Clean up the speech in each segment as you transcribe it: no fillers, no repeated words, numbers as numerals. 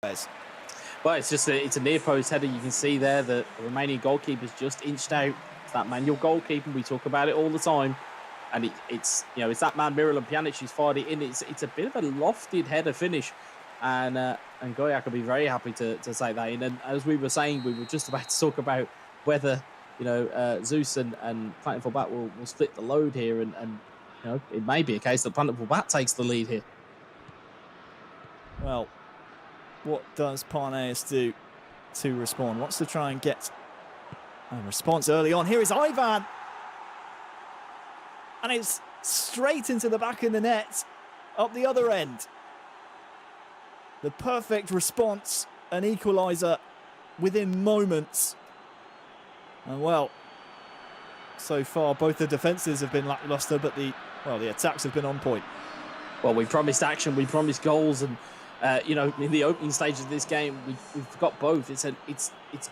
Well, it's a near post header. You can see there that the Romanian goalkeeper's just inched out. It's that manual goalkeeping. We talk about it all the time. And it's that man Miralem Pjanic who's fired it in. It's a bit of a lofted header finish. And Goyak will be very happy to take that in. And as we were saying, we were just about to talk about whether Zeus and Plentiful Bat will split the load here, and it may be a case that Plentiful Bat takes the lead here. Well, what does Parnaeus do to respond? Wants to try and get a response early on. Here is Ivan, and it's straight into the back of the net, up the other end. The perfect response, an equaliser within moments. And well, so far both the defences have been lacklustre, but the attacks have been on point. Well, we promised action, we promised goals, and in the opening stages of this game, we've got both. It's a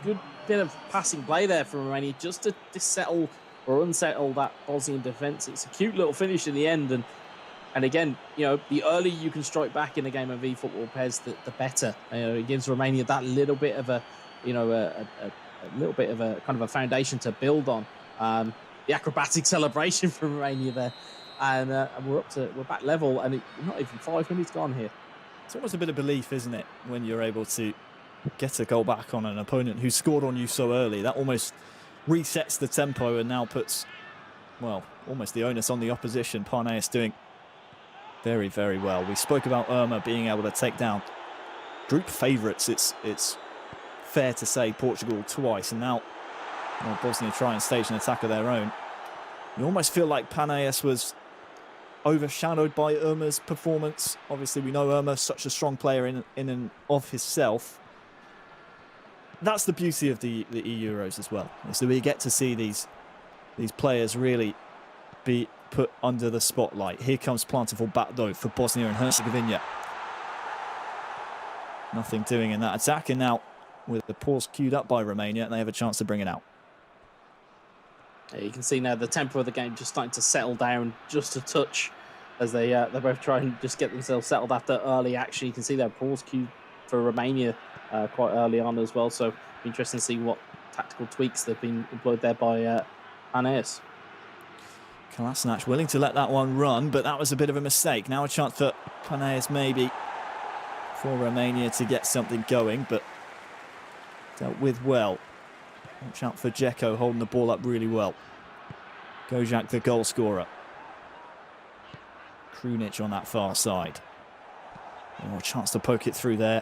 good bit of passing play there from Romania just to settle or unsettle that Bosnian defence. It's a cute little finish in the end, and again, the earlier you can strike back in a game of eFootball, Pez, the better. It gives Romania that little bit of a little bit of a kind of a foundation to build on. The acrobatic celebration from Romania there, and we're back level, and not even 5 minutes gone here. It's almost a bit of belief, isn't it, when you're able to get a goal back on an opponent who scored on you so early. That almost resets the tempo and now puts, well, almost the onus on the opposition. Parnaeus doing very, very well. We spoke about Irma being able to take down group favourites. It's fair to say Portugal twice, and now Bosnia try and stage an attack of their own. You almost feel like Parnaeus was overshadowed by Irma's performance. Obviously, we know Irma's such a strong player in and of himself. That's the beauty of the Euros as well, is that we get to see these players really be put under the spotlight. Here comes Plentiful Bat, though, for Bosnia and Herzegovina. Nothing doing in that attack, and now with the pause queued up by Romania, they have a chance to bring it out. Yeah, you can see now the tempo of the game just starting to settle down just a touch as they both try and just get themselves settled after early action. You can see their pause cue for Romania quite early on as well. So interesting to see what tactical tweaks they've been employed there by Parnaeus. Kolasinac willing to let that one run, but that was a bit of a mistake. Now a chance for Parnaeus maybe for Romania to get something going, but dealt with well. Watch out for Dzeko holding the ball up really well. Gojak, the goal scorer. Krunic on that far side. Oh, a chance to poke it through there.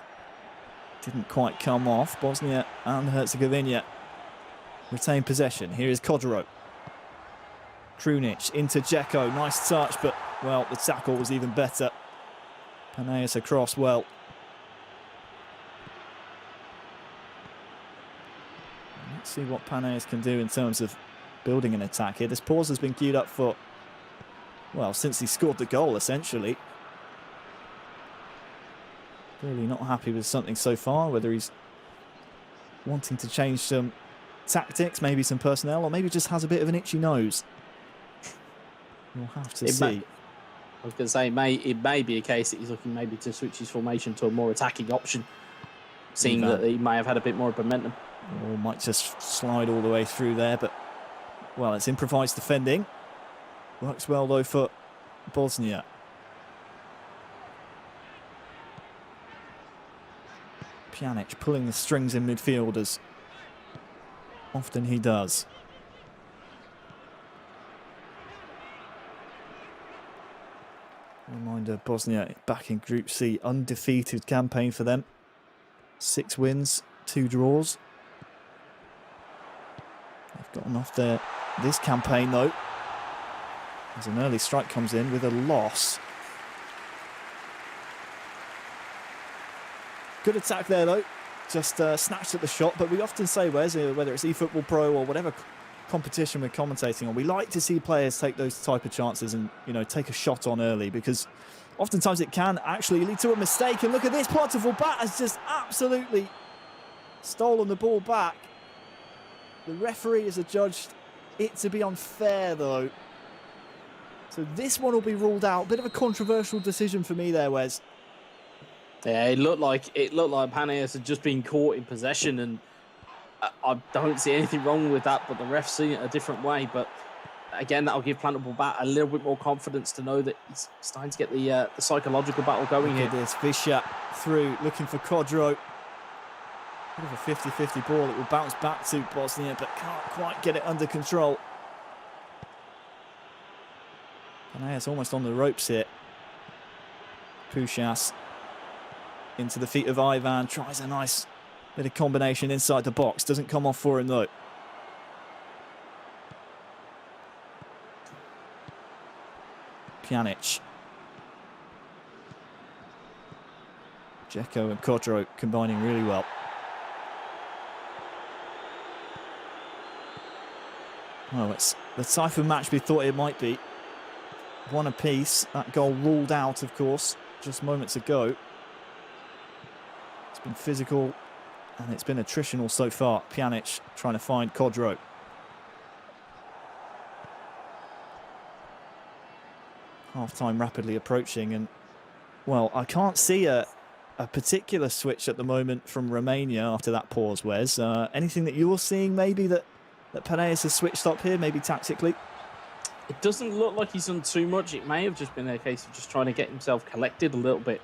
Didn't quite come off. Bosnia and Herzegovina retain possession. Here is Kodro. Krunic into Dzeko. Nice touch, but, well, the tackle was even better. Parnaeus across well. Let's see what Parnaeus can do in terms of building an attack here. This pause has been queued up for, well, since he scored the goal, essentially. Clearly not happy with something so far, whether he's wanting to change some tactics, maybe some personnel, or maybe just has a bit of an itchy nose. We'll have to see. I was going to say, it may be a case that he's looking maybe to switch his formation to a more attacking option, seeing that he may have had a bit more momentum. Or might just slide all the way through there, but, well, it's improvised defending. Works well, though, for Bosnia. Pjanic pulling the strings in midfield, as often he does. Reminder, Bosnia back in Group C, undefeated campaign for them. 6 wins, 2 draws. They've gotten off there this campaign, though, as an early strike comes in with a loss. Good attack there, though. Just snatched at the shot. But we often say, Wes, whether it's eFootball Pro or whatever competition we're commentating on, we like to see players take those type of chances and, take a shot on early, because oftentimes it can actually lead to a mistake. And look at this, Plentiful Bat has just absolutely stolen the ball back. The referee has adjudged it to be unfair, though. So this one will be ruled out. Bit of a controversial decision for me there, Wes. Yeah, it looked like Paneas had just been caught in possession, and I don't see anything wrong with that. But the ref's seen it a different way. But again, that'll give Plantable Bat a little bit more confidence to know that he's starting to get the psychological battle going Look here. at this, Vishat through, looking for Kodro. Bit of a 50-50 ball. It will bounce back to Bosnia, but can't quite get it under control. Paneas almost on the ropes here. Pushas into the feet of Ivan, tries a nice bit of combination inside the box. Doesn't come off for him though. Pjanic. Dzeko and Kodro combining really well. Well, it's the type of match we thought it might be. One apiece. That goal ruled out, of course, just moments ago. It's been physical and it's been attritional so far. Pjanic trying to find Kodro. Half-time rapidly approaching, and, well, I can't see a particular switch at the moment from Romania after that pause, Wes. Anything that you're seeing maybe that Paneas has switched up here, maybe tactically? It doesn't look like he's done too much. It may have just been a case of just trying to get himself collected a little bit.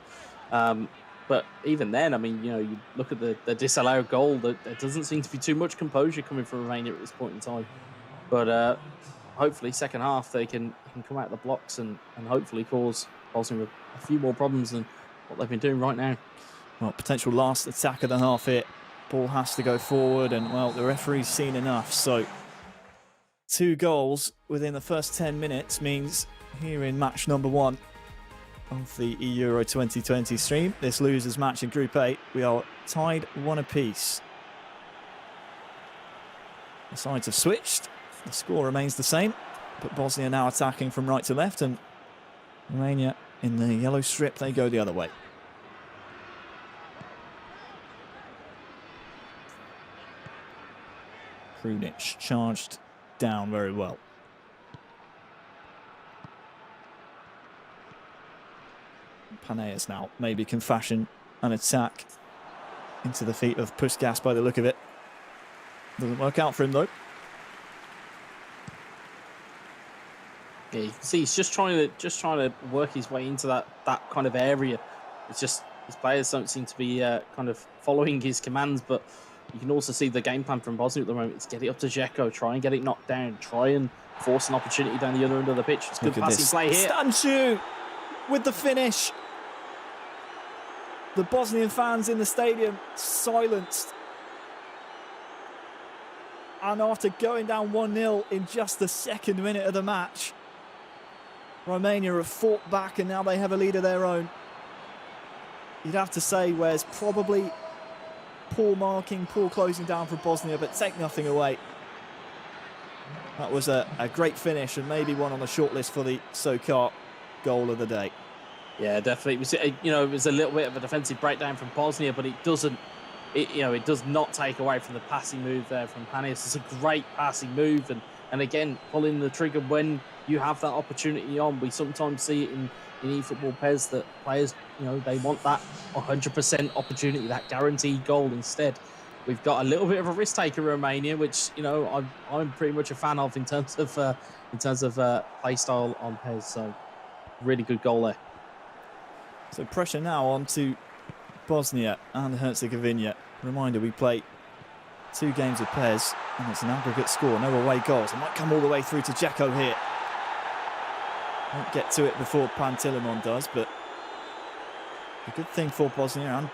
But even then, I mean, you know, you look at the disallowed goal, there doesn't seem to be too much composure coming from Romania at this point in time. But hopefully, second half, they can come out of the blocks and hopefully cause Bosnia a few more problems than what they've been doing right now. Well, potential last attack of the half here. Ball has to go forward, and, well, the referee's seen enough. So 2 goals within the first 10 minutes means here in match number 1 of the Euro 2020 stream, this losers match in Group 8, we are tied 1 apiece. The sides have switched. The score remains the same, but Bosnia now attacking from right to left, and Romania in the yellow strip, they go the other way. Krunic charged down very well. Paneas now maybe can fashion an attack into the feet of Puskas by the look of it. Doesn't work out for him though. Yeah, you can see he's just trying to work his way into that kind of area. It's just his players don't seem to be kind of following his commands, but you can also see the game plan from Bosnia at the moment. It's get it up to Dzeko, try and get it knocked down, try and force an opportunity down the other end of the pitch. It's good passing play here. Stanchu with the finish. The Bosnian fans in the stadium silenced. And after going down 1-0 in just the second minute of the match, Romania have fought back and now they have a lead of their own. You'd have to say, Wes, probably poor marking, poor closing down from Bosnia, but take nothing away. That was a great finish and maybe one on the shortlist for the Sokar goal of the day. Yeah, definitely. It was, it was a little bit of a defensive breakdown from Bosnia, but it does not take away from the passing move there from Paneas. It's a great passing move, and again, pulling the trigger when you have that opportunity on. We sometimes see it in eFootball PES that players, they want that 100% opportunity, that guaranteed goal instead. We've got a little bit of a risk taker in Romania, which I'm pretty much a fan of in terms of play style on PES. So really good goal there. So pressure now on to Bosnia and Herzegovina. Reminder, we play 2 games of PES and it's an aggregate score, no away goals. It might come all the way through to Dzeko here. Won't get to it before Pantilimon does, but the good thing for Bosnia and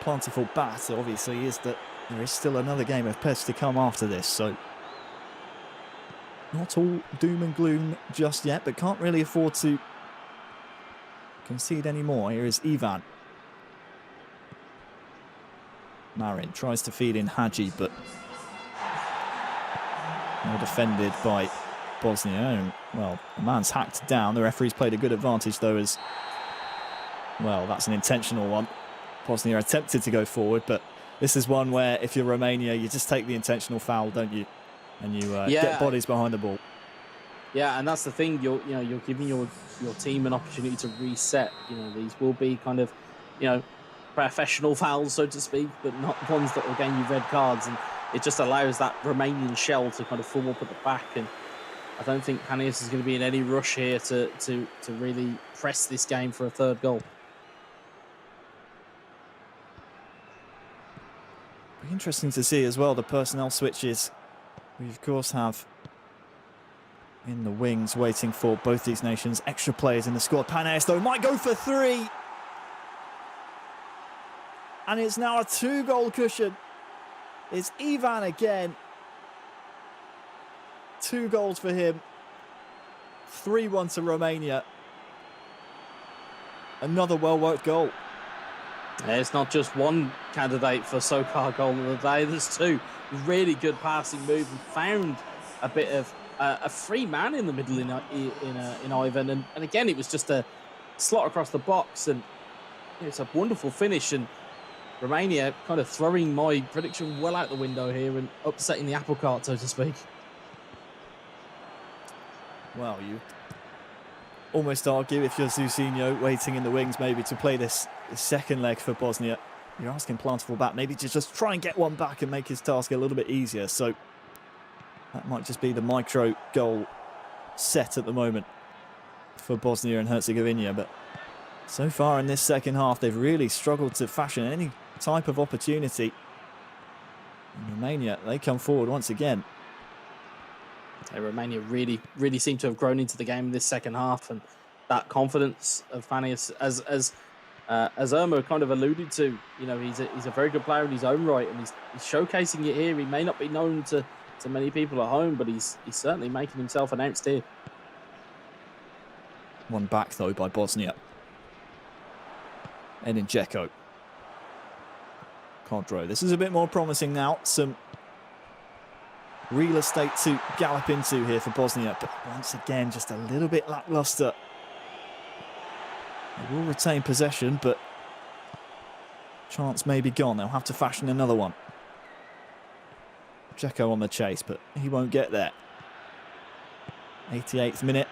Plentiful Bat obviously is that there is still another game of PES to come after this, so not all doom and gloom just yet, but can't really afford to concede any more. Here is Ivan. Marin tries to feed in Hadji, but well defended by Bosnia. And, well, the man's hacked down. The referee's played a good advantage, though, as well. That's an intentional one. Bosnia attempted to go forward, but this is one where if you're Romania, you just take the intentional foul, don't you? And you get bodies behind the ball. Yeah, and that's the thing. You're giving your team an opportunity to reset. These will be kind of you know, professional fouls, so to speak, but not ones that will gain you red cards. And it just allows that Romanian shell to kind of form up at the back. And I don't think Panias is going to be in any rush here to really press this game for a third goal. Be interesting to see as well the personnel switches. We of course have in the wings waiting for both these nations extra players in the squad. Panias though might go for 3. And it's now a 2-goal cushion. It's Ivan again. 2 goals for him. 3-1 to Romania. Another well-worked goal. It's not just one candidate for SoCar goal of the day. There's 2. Really good passing move and found a bit of a free man in the middle in Ivan. And again, it was just a slot across the box. And it's a wonderful finish. And Romania kind of throwing my prediction well out the window here and upsetting the apple cart, so to speak. Well, you almost argue if you're Zusinho waiting in the wings maybe to play this second leg for Bosnia. You're asking Plantival back maybe to just try and get one back and make his task a little bit easier. So that might just be the micro goal set at the moment for Bosnia and Herzegovina. But so far in this second half, they've really struggled to fashion any type of opportunity. And Romania, they come forward once again. Romania really seem to have grown into the game in this second half, and that confidence of Panias, as Irma kind of alluded to, you know, he's a very good player in his own right, and he's showcasing it here. He may not be known to many people at home, but he's certainly making himself announced here. One back though by Bosnia. Edin Dzeko. Kodro. This is a bit more promising now. Some real estate to gallop into here for Bosnia, but once again, just a little bit lackluster. They will retain possession, but chance may be gone. They'll have to fashion another one. Dzeko on the chase, but he won't get there. 88th minute.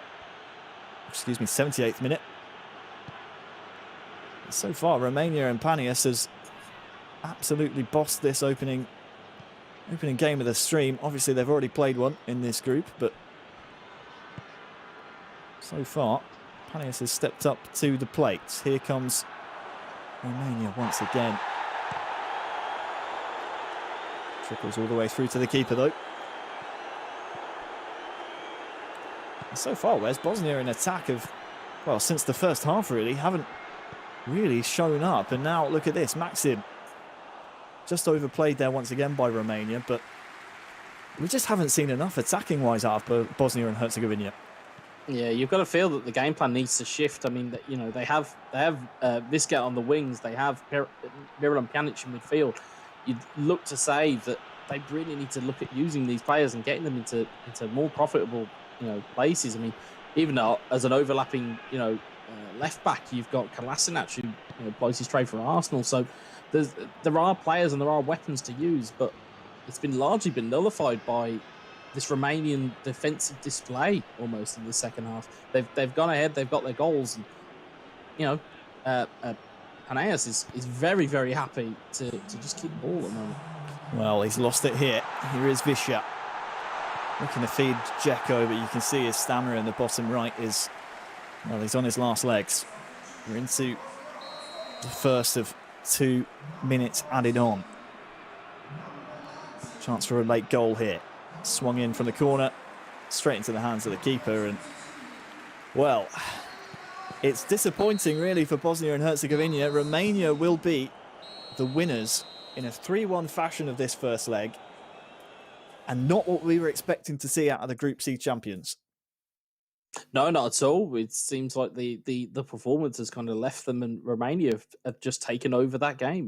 Excuse me, 78th minute. So far, Romania and Panias has absolutely bossed this opening game of the stream. Obviously, they've already played one in this group, but so far, Panias has stepped up to the plate. Here comes Romania once again. Trickles all the way through to the keeper, though. And so far, where's Bosnia in attack of, well, since the first half, really, haven't really shown up. And now, look at this, Maxim. Just overplayed there once again by Romania, but we just haven't seen enough attacking-wise out of Bosnia and Herzegovina. Yeah, you've got to feel that the game plan needs to shift. I mean, you know, they have Visca on the wings, they have Miralem Pjanic in midfield. You'd look to say that they really need to look at using these players and getting them into more profitable, you know, places. I mean, even though as an overlapping, you know, left back, you've got Kolasinac who, you know, plays his trade for Arsenal. So there are players and there are weapons to use, but it's largely been nullified by this Romanian defensive display almost in the second half. They've gone ahead, they've got their goals, and you know, Panias is very, very happy to just keep the ball at the moment. Well, he's lost it here. Here is Visca. Looking to feed Dzeko, but you can see his stamina in the bottom right is, well, he's on his last legs. We're into the first of 2 minutes added on. Chance for a late goal here. Swung in from the corner, straight into the hands of the keeper, and well, it's disappointing really for Bosnia and Herzegovina. Romania will be the winners in a 3-1 fashion of this first leg, and not what we were expecting to see out of the Group C champions. No, not at all. It seems like the performance has kind of left them, and Romania have just taken over that game.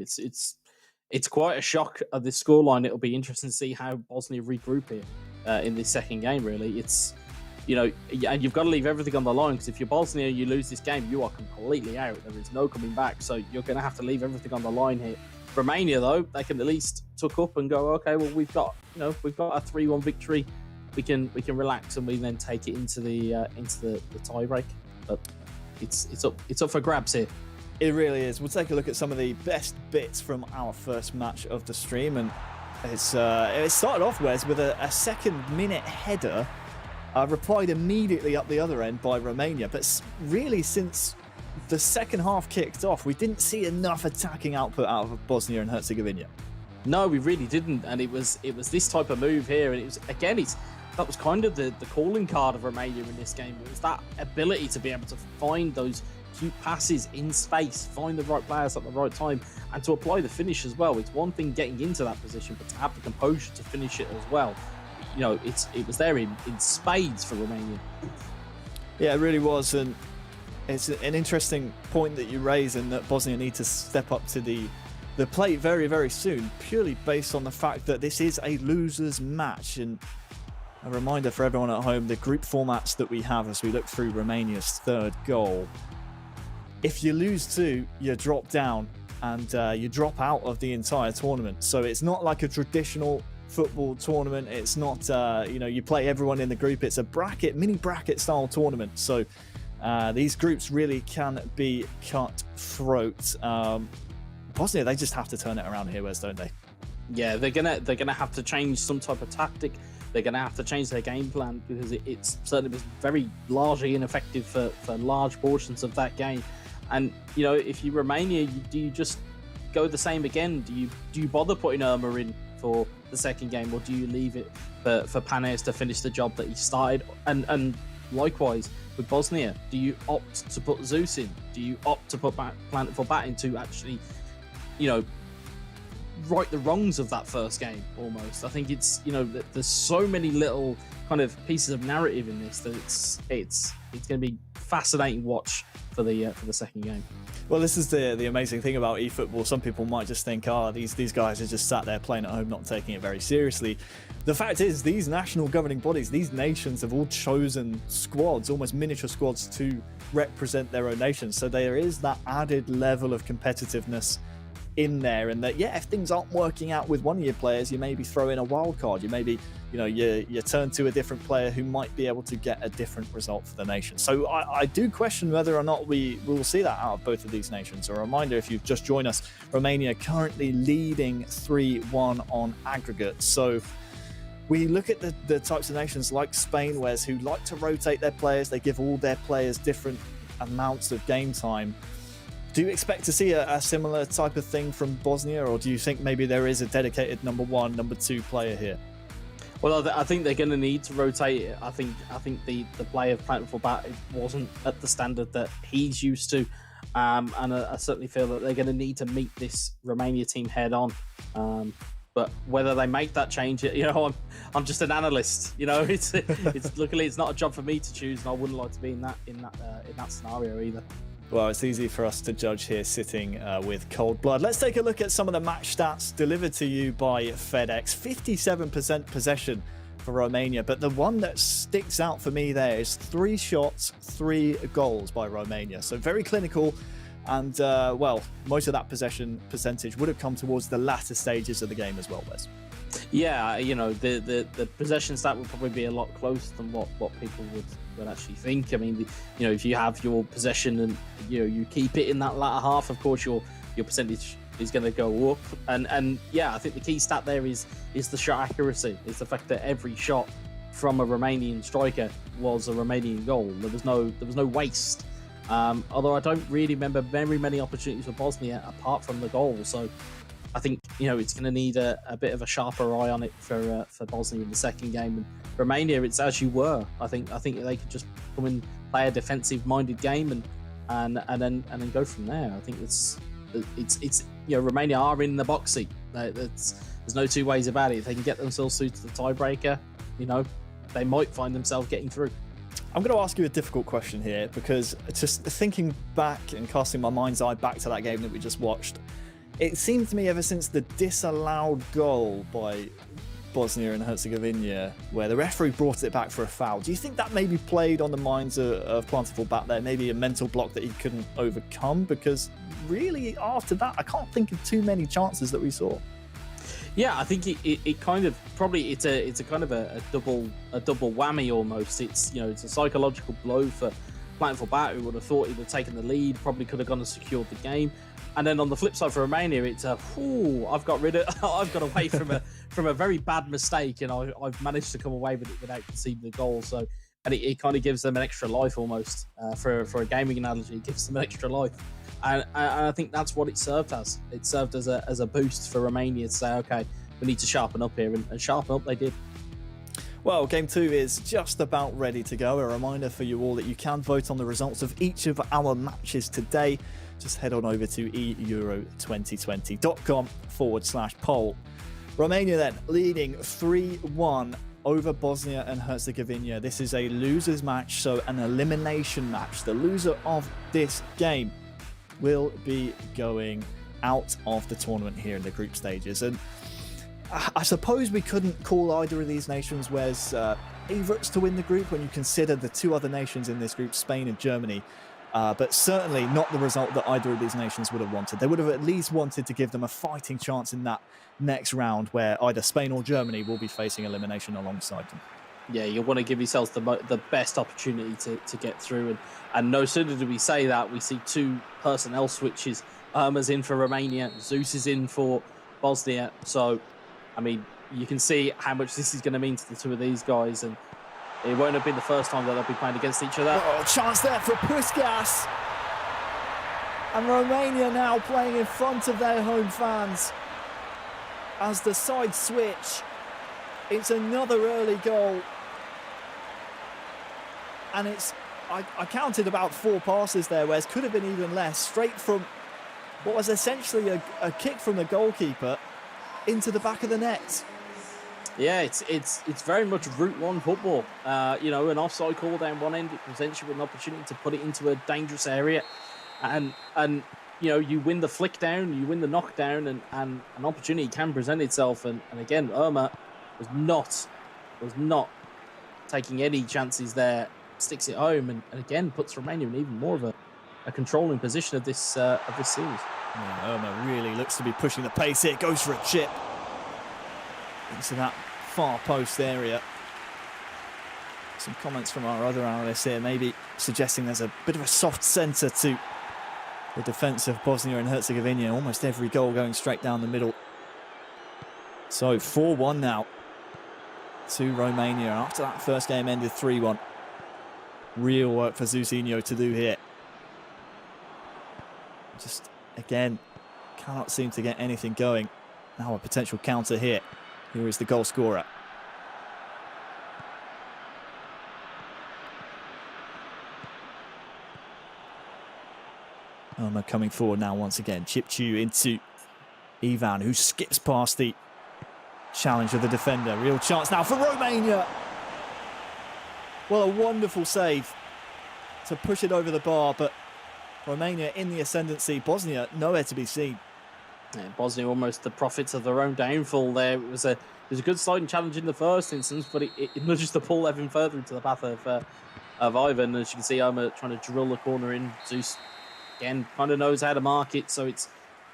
It's quite a shock at this scoreline. It'll be interesting to see how Bosnia regroup here in this second game, really. It's, you know, and you've got to leave everything on the line, because if you're Bosnia, you lose this game, you are completely out. There is no coming back. So you're going to have to leave everything on the line here. Romania, though, they can at least tuck up and go, okay, well, we've got a 3-1 victory. We can relax, and we then take it into the tie break. But it's up for grabs here. It really is. We'll take a look at some of the best bits from our first match of the stream, and it started off, Wes, with a second-minute header replied immediately up the other end by Romania. But really, since the second half kicked off, we didn't see enough attacking output out of Bosnia and Herzegovina. No, we really didn't, and it was this type of move here, and it was again, that was kind of the calling card of Romania in this game. It was that ability to be able to find those cute passes in space, find the right players at the right time, and to apply the finish as well. It's one thing getting into that position, but to have the composure to finish it as well. You know, it was there in spades for Romania. Yeah, it really was, and it's an interesting point that you raise, in that Bosnia need to step up to the plate very, very soon, purely based on the fact that this is a loser's match. And a reminder for everyone at home, the group formats that we have as we look through Romania's third goal. If you lose 2, you drop down, and you drop out of the entire tournament. So it's not like a traditional football tournament. It's not, you play everyone in the group. It's a mini bracket style tournament. So these groups really can be cutthroat. Bosnia, they just have to turn it around here, Wes, don't they? Yeah, they're gonna have to change some type of tactic. They're gonna have to change their game plan, because it's certainly was very largely ineffective for large portions of that game. And if you Romania, do you just go the same again? Do you bother putting Irma in for the second game, or do you leave it for Panes to finish the job that he started? And likewise with Bosnia, do you opt to put Zeus in? Do you opt to put Planet for Bat in to actually, right the wrongs of that first game? Almost, I think it's there's so many little kind of pieces of narrative in this that it's going to be fascinating watch for the second game. Well, this is the amazing thing about eFootball. Some people might just think, these guys are just sat there playing at home, not taking it very seriously. The fact is, these national governing bodies, these nations have all chosen squads, almost miniature squads, to represent their own nations. So there is that added level of competitiveness in there, and that, if things aren't working out with one of your players, you maybe throw in a wild card. You maybe, you turn to a different player who might be able to get a different result for the nation. So I do question whether or not we will see that out of both of these nations. A reminder, if you've just joined us, Romania currently leading 3-1 on aggregate. So we look at the types of nations like Spain, Wes, who like to rotate their players. They give all their players different amounts of game time. Do you expect to see a similar type of thing from Bosnia, or do you think maybe there is a dedicated number 1, number 2 player here? Well, I think they're going to need to rotate it. I think the play of Planet for Bat wasn't at the standard that he's used to, and I certainly feel that they're going to need to meet this Romania team head on. But whether they make that change, I'm just an analyst. It's luckily it's not a job for me to choose, and I wouldn't like to be in that scenario either. Well, it's easy for us to judge here sitting with cold blood. Let's take a look at some of the match stats delivered to you by FedEx. 57% possession for Romania, but the one that sticks out for me there is 3 shots, 3 goals by Romania. So very clinical, and most of that possession percentage would have come towards the latter stages of the game as well, Wes. Yeah, the possession stat would probably be a lot closer than what people would actually think. I mean, if you have your possession and you keep it in that latter half, of course your percentage is going to go up. And I think the key stat there is the shot accuracy. It's the fact that every shot from a Romanian striker was a Romanian goal. There was no waste. Although I don't really remember very many opportunities for Bosnia apart from the goal. So I think it's going to need a bit of a sharper eye on it for Bosnia in the second game. And Romania, it's as you were. I think they could just come and play a defensive-minded game and then go from there. I think it's Romania are in the box seat. There's no two ways about it. If they can get themselves through to the tiebreaker, they might find themselves getting through. I'm going to ask you a difficult question here, because just thinking back and casting my mind's eye back to that game that we just watched, it seemed to me ever since the disallowed goal by Bosnia and Herzegovina, where the referee brought it back for a foul, do you think that maybe played on the minds of Plantiful Bat there? Maybe a mental block that he couldn't overcome? Because really, after that, I can't think of too many chances that we saw. Yeah, I think it kind of probably it's a kind of a double whammy almost. It's it's a psychological blow for planted for bat, who would have thought he'd have taken the lead, probably could have gone and secured the game. And then on the flip side for Romania, it's I've got away from a very bad mistake, and I've managed to come away with it without conceding the goal. So, and it kind of gives them an extra life almost. For a gaming analogy, it gives them an extra life, and I think that's what it served as. It served as a boost for Romania to say, okay, we need to sharpen up here, and sharpen up they did. Well, Game 2 is just about ready to go. A reminder for you all that you can vote on the results of each of our matches today. Just head on over to euro2020.com/poll. Romania then leading 3-1 over Bosnia and Herzegovina. This is a losers match, so an elimination match. The loser of this game will be going out of the tournament here in the group stages. And I suppose we couldn't call either of these nations Wes favourites to win the group when you consider the two other nations in this group, Spain and Germany. But certainly not the result that either of these nations would have wanted. They would have at least wanted to give them a fighting chance in that next round where either Spain or Germany will be facing elimination alongside them. Yeah, you want to give yourselves the best opportunity to get through. And no sooner do we say that, we see two personnel switches. Irma's in for Romania, Zeus is in for Bosnia. So, I mean, you can see how much this is going to mean to the two of these guys. And it won't have been the first time that they'll be playing against each other. Oh, chance there for Puskas. And Romania now playing in front of their home fans. As the side switch, it's another early goal. And it's, I counted about 4 passes there, whereas could have been even less, straight from what was essentially a kick from the goalkeeper into the back of the net. Yeah, it's very much Route 1 football. An offside call down one end, it presents you with an opportunity to put it into a dangerous area. And you win the flick down, you win the knockdown, and an opportunity can present itself. And again, Irma was not taking any chances there, sticks it home, and again puts Romania in even more of a controlling position of this series. Yeah, Irma really looks to be pushing the pace here, goes for a chip into that far post area. Some comments from our other analysts here, maybe suggesting there's a bit of a soft centre to the defence of Bosnia and Herzegovina. Almost every goal going straight down the middle. So 4-1 now to Romania after that first game ended 3-1. Real work for Zeusinho to do here. Just, again, cannot seem to get anything going. Now a potential counter here. Here is the goal scorer. Irma coming forward now once again. Chip Chu into Ivan, who skips past the challenge of the defender. Real chance now for Romania. Well, a wonderful save to push it over the bar, but Romania in the ascendancy. Bosnia nowhere to be seen. Yeah, Bosnia almost the prophets of their own downfall there. It was a good sliding challenge in the first instance, but it nudges the ball even further into the path of Ivan. As you can see, Irma trying to drill the corner in. Zeus, again, kind of knows how to mark it, so it's,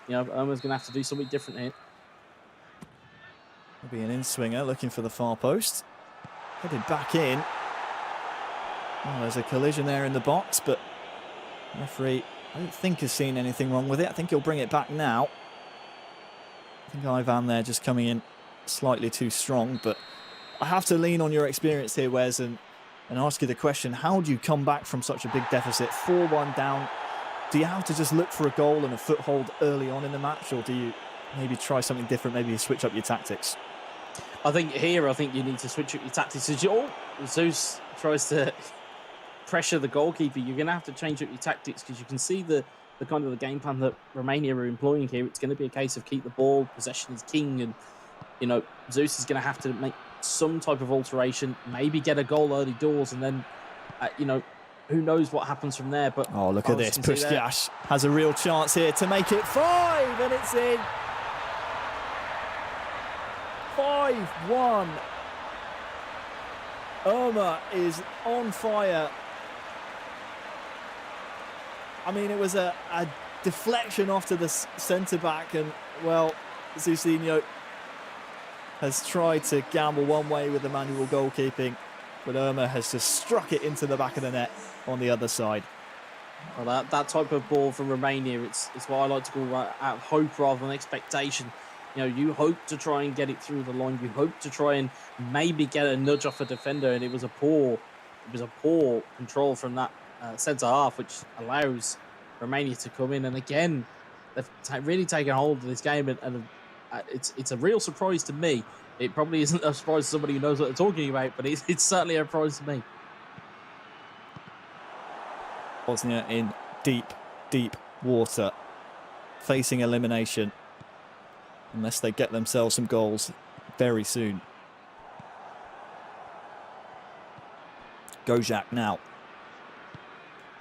Irma's going to have to do something different here. Will be an in-swinger looking for the far post. Headed back in. Oh, there's a collision there in the box, but the referee, I don't think, has seen anything wrong with it. I think he'll bring it back now. I think Ivan there just coming in slightly too strong, but I have to lean on your experience here, Wes, and ask you the question, how do you come back from such a big deficit? 4-1 down. Do you have to just look for a goal and a foothold early on in the match, or do you maybe try something different, maybe switch up your tactics? I think you need to switch up your tactics. As Zeus tries to pressure the goalkeeper, you're going to have to change up your tactics, because you can see the kind of the game plan that Romania are employing here. It's going to be a case of keep the ball, possession is king, and Zeus is going to have to make some type of alteration, maybe get a goal early doors, and then who knows what happens from there. But oh, look at this. Puskás has a real chance here to make it 5, and it's in. 5-1. Irma is on fire. I mean, it was a deflection off to the centre-back, and, well, Zeusinho has tried to gamble one way with the manual goalkeeping, But Irma has just struck it into the back of the net on the other side. Well, that type of ball from Romania, it's what I like to call out of hope rather than expectation. You know, you hope to try and get it through the line. You hope to try and maybe get a nudge off a defender, and it was a poor control from that centre half, which allows Romania to come in. And again, they've really taken hold of this game, and it's a real surprise to me. It probably isn't a surprise to somebody who knows what they're talking about, but it's certainly a surprise to me. Bosnia in deep, deep water, facing elimination, unless they get themselves some goals very soon. Gojak now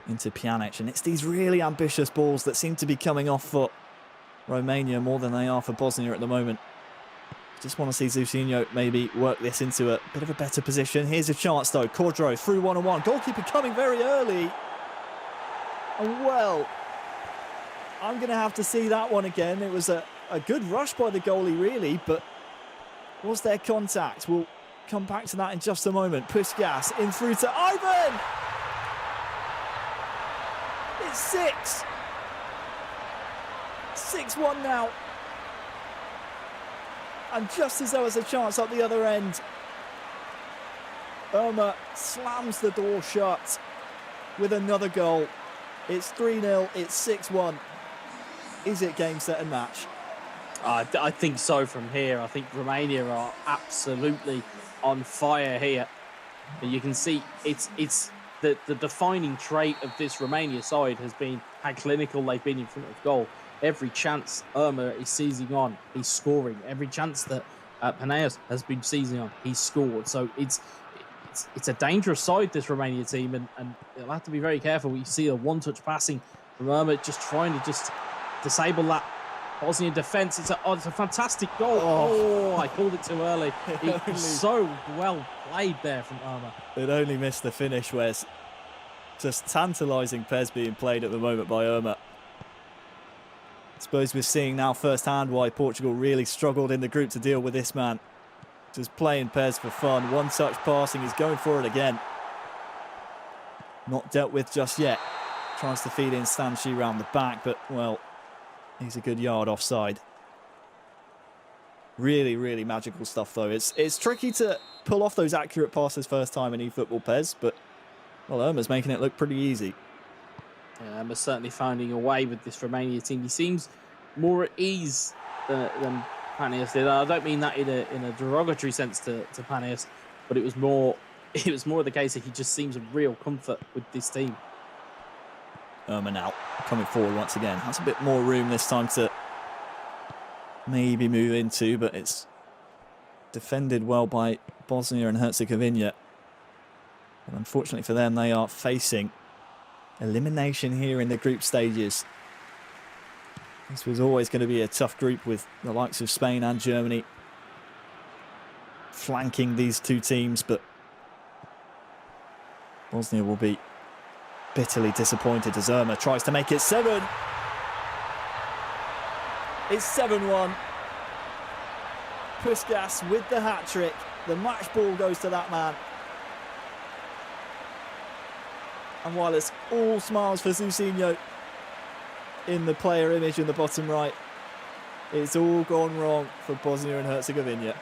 into Pjanic, and it's these really ambitious balls that seem to be coming off for Romania more than they are for Bosnia at the moment. Just want to see Zusinho maybe work this into a bit of a better position. Here's a chance though. Cordro through one-on-one. Goalkeeper coming very early. And well, I'm going to have to see that one again. It was a good rush by the goalie really, but was there contact? We'll come back to that in just a moment. Puskas in through to Ivan. It's 6. 6-1 now. And just as there was a chance up the other end, Irma slams the door shut with another goal. It's 3-0, it's 6-1. Is it game, set and match? I think so from here. I think Romania are absolutely on fire here. And you can see it's the defining trait of this Romania side has been how clinical they've been in front of goal. Every chance Irma is seizing on, he's scoring. Every chance that Paneas has been seizing on, he's scored. So it's a dangerous side, this Romania team, and they'll have to be very careful. We see a one-touch passing from Irma, just trying to just disable that Bosnian defence. It's a fantastic goal. Oh, I called it too early. It was so well played there from Irma. It only missed the finish, Wes. Just tantalising Pez being played at the moment by Irma. I suppose we're seeing now firsthand why Portugal really struggled in the group to deal with this man. Just playing Pez for fun. One-touch passing. He's going for it again. Not dealt with just yet. Tries to feed in Stanchi round the back, but, well, he's a good yard offside. Really, really magical stuff, though. It's tricky to pull off those accurate passes first time in eFootball, Pez, but, well, Irma's making it look pretty easy. Yeah, Irma's certainly finding a way with this Romania team. He seems more at ease than Paneas did. I don't mean that in a derogatory sense to Paneas, but it was more the case that he just seems a real comfort with this team. Irma now coming forward once again. Has a bit more room this time to maybe move into, but it's defended well by Bosnia and Herzegovina. And unfortunately for them, they are facing elimination here in the group stages. This was always going to be a tough group with the likes of Spain and Germany flanking these two teams, but Bosnia will be bitterly disappointed as Irma tries to make it 7. It's 7-1. Puskas with the hat-trick. The match ball goes to that man. And while it's all smiles for Zusinho in the player image in the bottom right, it's all gone wrong for Bosnia and Herzegovina.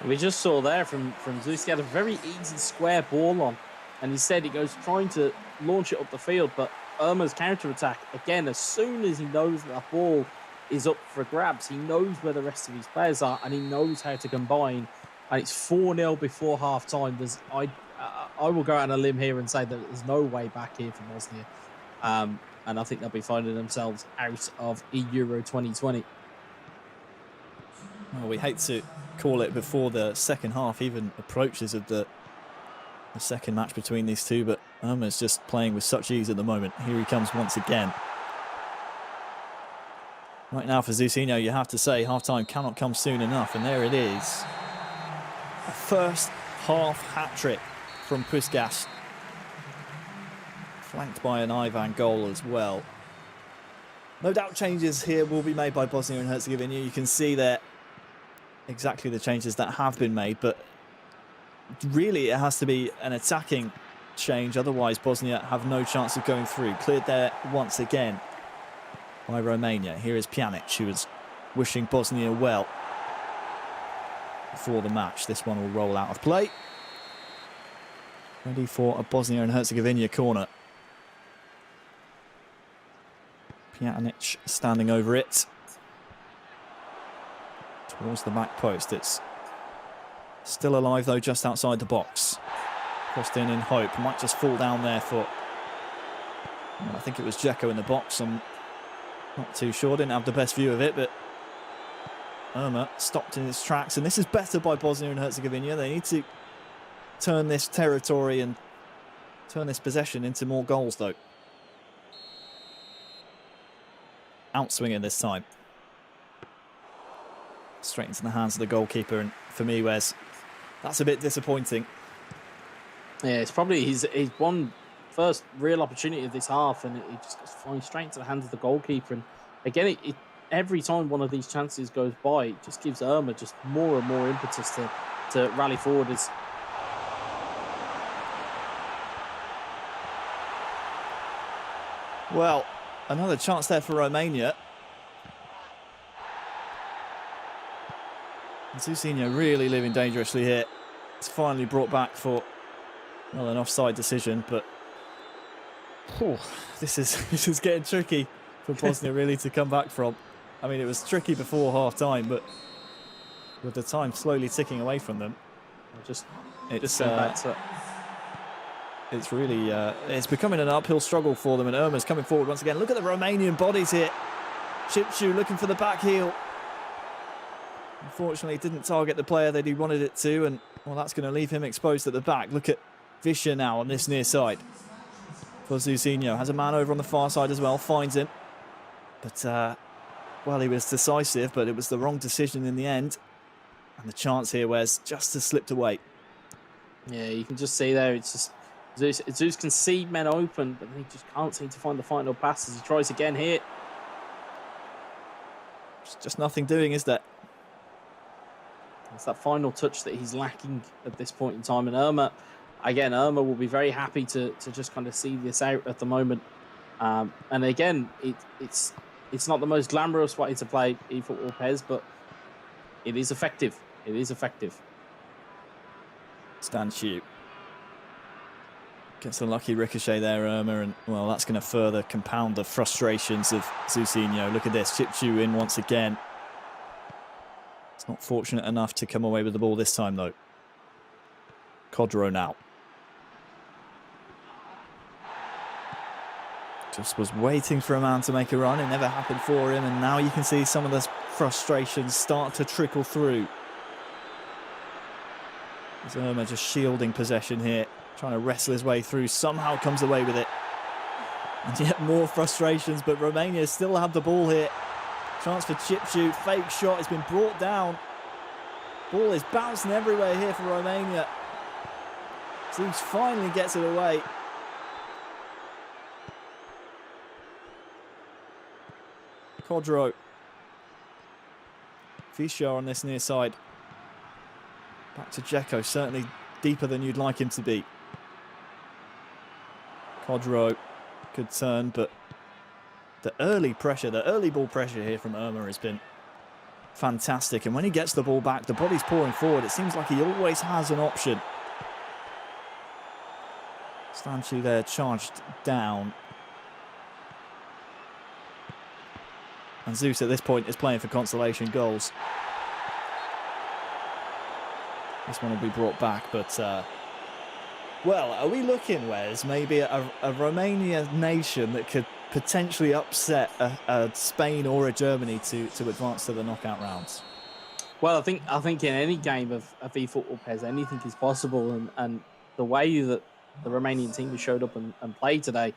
We just saw there from Zeus, he had a very easy square ball on, and instead he goes trying to launch it up the field, but Irma's counter-attack, again, as soon as he knows that ball is up for grabs, he knows where the rest of his players are, and he knows how to combine, and it's 4-0 before half-time. I will go out on a limb here and say that there's no way back here for Bosnia. And I think they'll be finding themselves out of Euro 2020. Well, we hate to call it before the second half even approaches of the second match between these two, but Irma's just playing with such ease at the moment. Here he comes once again. Right now for Zusinho, you have to say half-time cannot come soon enough, and there it is. A first half hat-trick from Puskas, flanked by an Ivan goal as well. No doubt changes here will be made by Bosnia and Herzegovina. You can see there exactly the changes that have been made, but really it has to be an attacking change, otherwise Bosnia have no chance of going through. Cleared there once again by Romania. Here is Pjanic, who is wishing Bosnia well before the match. This one will roll out of play. Ready for a Bosnia and Herzegovina corner. Pjanic standing over it. Towards the back post. It's still alive though, just outside the box. Crossed in hope. Might just fall down there for... Well, I think it was Dzeko in the box. I'm not too sure. Didn't have the best view of it, but Irma stopped in its tracks. And this is better by Bosnia and Herzegovina. They need to turn this territory and turn this possession into more goals though. Outswinging this time. Straight into the hands of the goalkeeper, and for me, Wes, that's a bit disappointing. Yeah, it's probably his one first real opportunity of this half, and it just goes flying straight into the hands of the goalkeeper. And again, every time one of these chances goes by, it just gives Irma just more and more impetus to rally forward. Well, another chance there for Romania. Zusinho really living dangerously here. It's finally brought back for, well, an offside decision, but this is getting tricky for Bosnia really to come back from. I mean, it was tricky before half-time, but with the time slowly ticking away from them, it's really it's becoming an uphill struggle for them, and Irma's coming forward once again. Look at the Romanian bodies here. Chipchu looking for the back heel. Unfortunately, it didn't target the player that he wanted it to, and well, that's going to leave him exposed at the back. Look at Vischer now on this near side. For Zusinho, has a man over on the far side as well, finds him. But, well, he was decisive, but it was the wrong decision in the end. And the chance here was just has slipped away. Yeah, you can just see there, it's just Zeus can see men open, but he just can't seem to find the final pass as he tries again here. There's just nothing doing, is there? It's that final touch that he's lacking at this point in time. And Irma will be very happy to just kind of see this out at the moment. And again, it's not the most glamorous way to play eFootball PES, but it is effective. It is effective. Stanciu gets a lucky ricochet there, Irma, and well, that's going to further compound the frustrations of Zusinho. Look at this, Chipchu in once again. It's not fortunate enough to come away with the ball this time, though. Kodro now. Just was waiting for a man to make a run. It never happened for him, and now you can see some of the frustrations start to trickle through. Irma just shielding possession here, trying to wrestle his way through, somehow comes away with it. And yet more frustrations, but Romania still have the ball here. Chance for Chipchu, fake shot, has been brought down. Ball is bouncing everywhere here for Romania. Zeus finally gets it away. Kodro. Vischer on this near side. Back to Dzeko, certainly deeper than you'd like him to be. Kodro, good turn, but the early pressure, the early ball pressure here from Irma has been fantastic. And when he gets the ball back, the body's pouring forward. It seems like he always has an option. Stanciu there charged down. And Zeus at this point is playing for consolation goals. This one will be brought back, but well, are we looking, Wes, maybe a Romania nation that could potentially upset a Spain or a Germany to advance to the knockout rounds? Well, I think in any game of eFootball PES, anything is possible, and the way that the Romanian team has showed up and played today,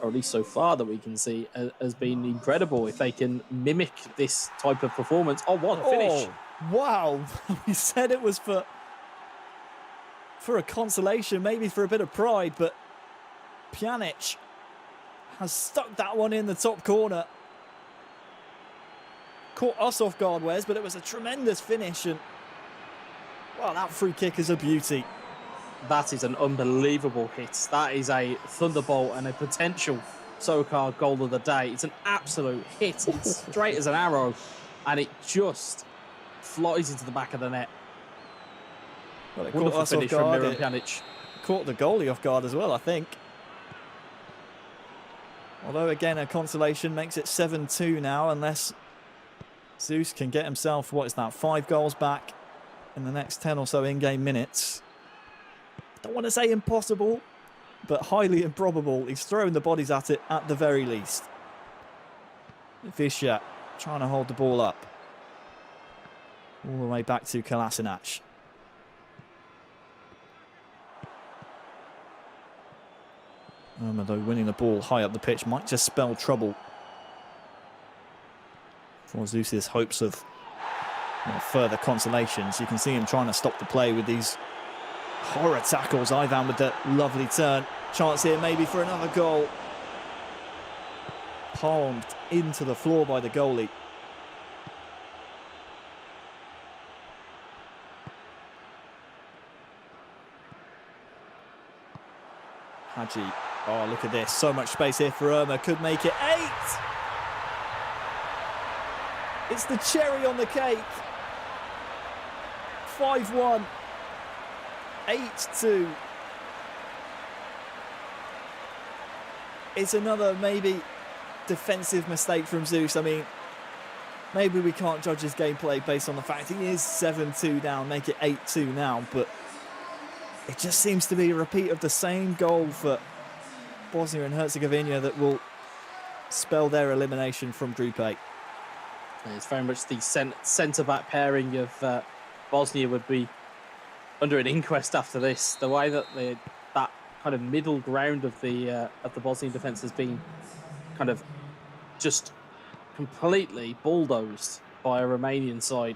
or at least so far that we can see, has been incredible. If they can mimic this type of performance, oh, what a finish! Oh, wow, we said it was for a consolation, maybe for a bit of pride, but Pjanic has stuck that one in the top corner. Caught us off guard, Wes, but it was a tremendous finish, and well, that free kick is a beauty. that is an unbelievable hit. That is a thunderbolt and a potential SoCal goal of the day. It's an absolute hit. It's straight as an arrow, and it just flies into the back of the net. Well, it Wonderful finish from Miran Pjanic. Caught the goalie off guard as well, I think. Although, again, a consolation makes it 7-2 now, unless Zeus can get himself, 5 goals back in the next 10 or so in-game minutes. Don't want to say impossible, but highly improbable. He's throwing the bodies at it at the very least. Fischer trying to hold the ball up. All the way back to Kolasinac. Though winning the ball high up the pitch might just spell trouble for Zeus's hopes of further consolations. You can see him trying to stop the play with these horror tackles. Ivan with the lovely turn. Chance here maybe for another goal. Palmed into the floor by the goalie. Hadji. Oh, look at this. So much space here for Irma. Could make it 8. It's the cherry on the cake. 5-1. 8-2. It's another maybe defensive mistake from Zeus. I mean, maybe we can't judge his gameplay based on the fact he is 7-2 down, make it 8-2 now, but it just seems to be a repeat of the same goal for Bosnia and Herzegovina that will spell their elimination from Group 8. It's very much the centre-back pairing of Bosnia would be under an inquest after this. The way that that kind of middle ground of the Bosnian defence has been kind of just completely bulldozed by a Romanian side.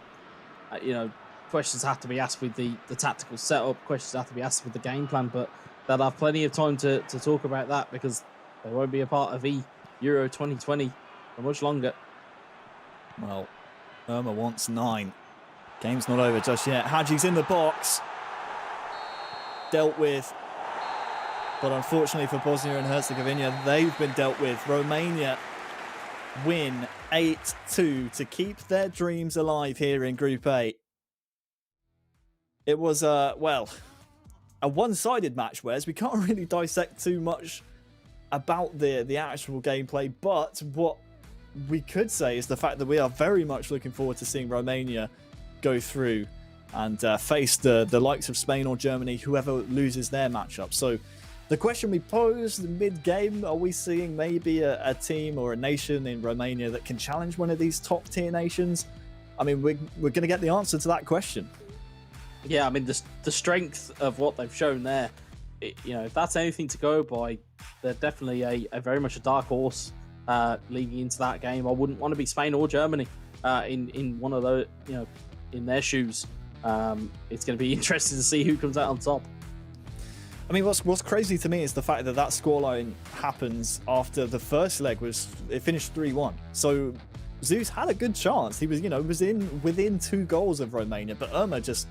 Questions have to be asked with the tactical setup. Questions have to be asked with the game plan, but they'll have plenty of time to talk about that because they won't be a part of Euro 2020 for much longer. Well, Irma wants 9. Game's not over just yet. Hadji's in the box. Dealt with. But unfortunately for Bosnia and Herzegovina, they've been dealt with. Romania win 8-2 to keep their dreams alive here in Group 8. It was, a one-sided match, Wes. We can't really dissect too much about the actual gameplay, but what we could say is the fact that we are very much looking forward to seeing Romania go through and face the likes of Spain or Germany, whoever loses their matchup. So the question we posed mid-game, are we seeing maybe a team or a nation in Romania that can challenge one of these top-tier nations? I mean, we're going to get the answer to that question. Yeah, I mean, the strength of what they've shown there, if that's anything to go by, they're definitely a very much a dark horse leading into that game. I wouldn't want to be Spain or Germany in one of those, in their shoes. It's going to be interesting to see who comes out on top. I mean, what's crazy to me is the fact that scoreline happens after the first leg it finished 3-1. So Zeus had a good chance. He was, within 2 goals of Romania, but Irma just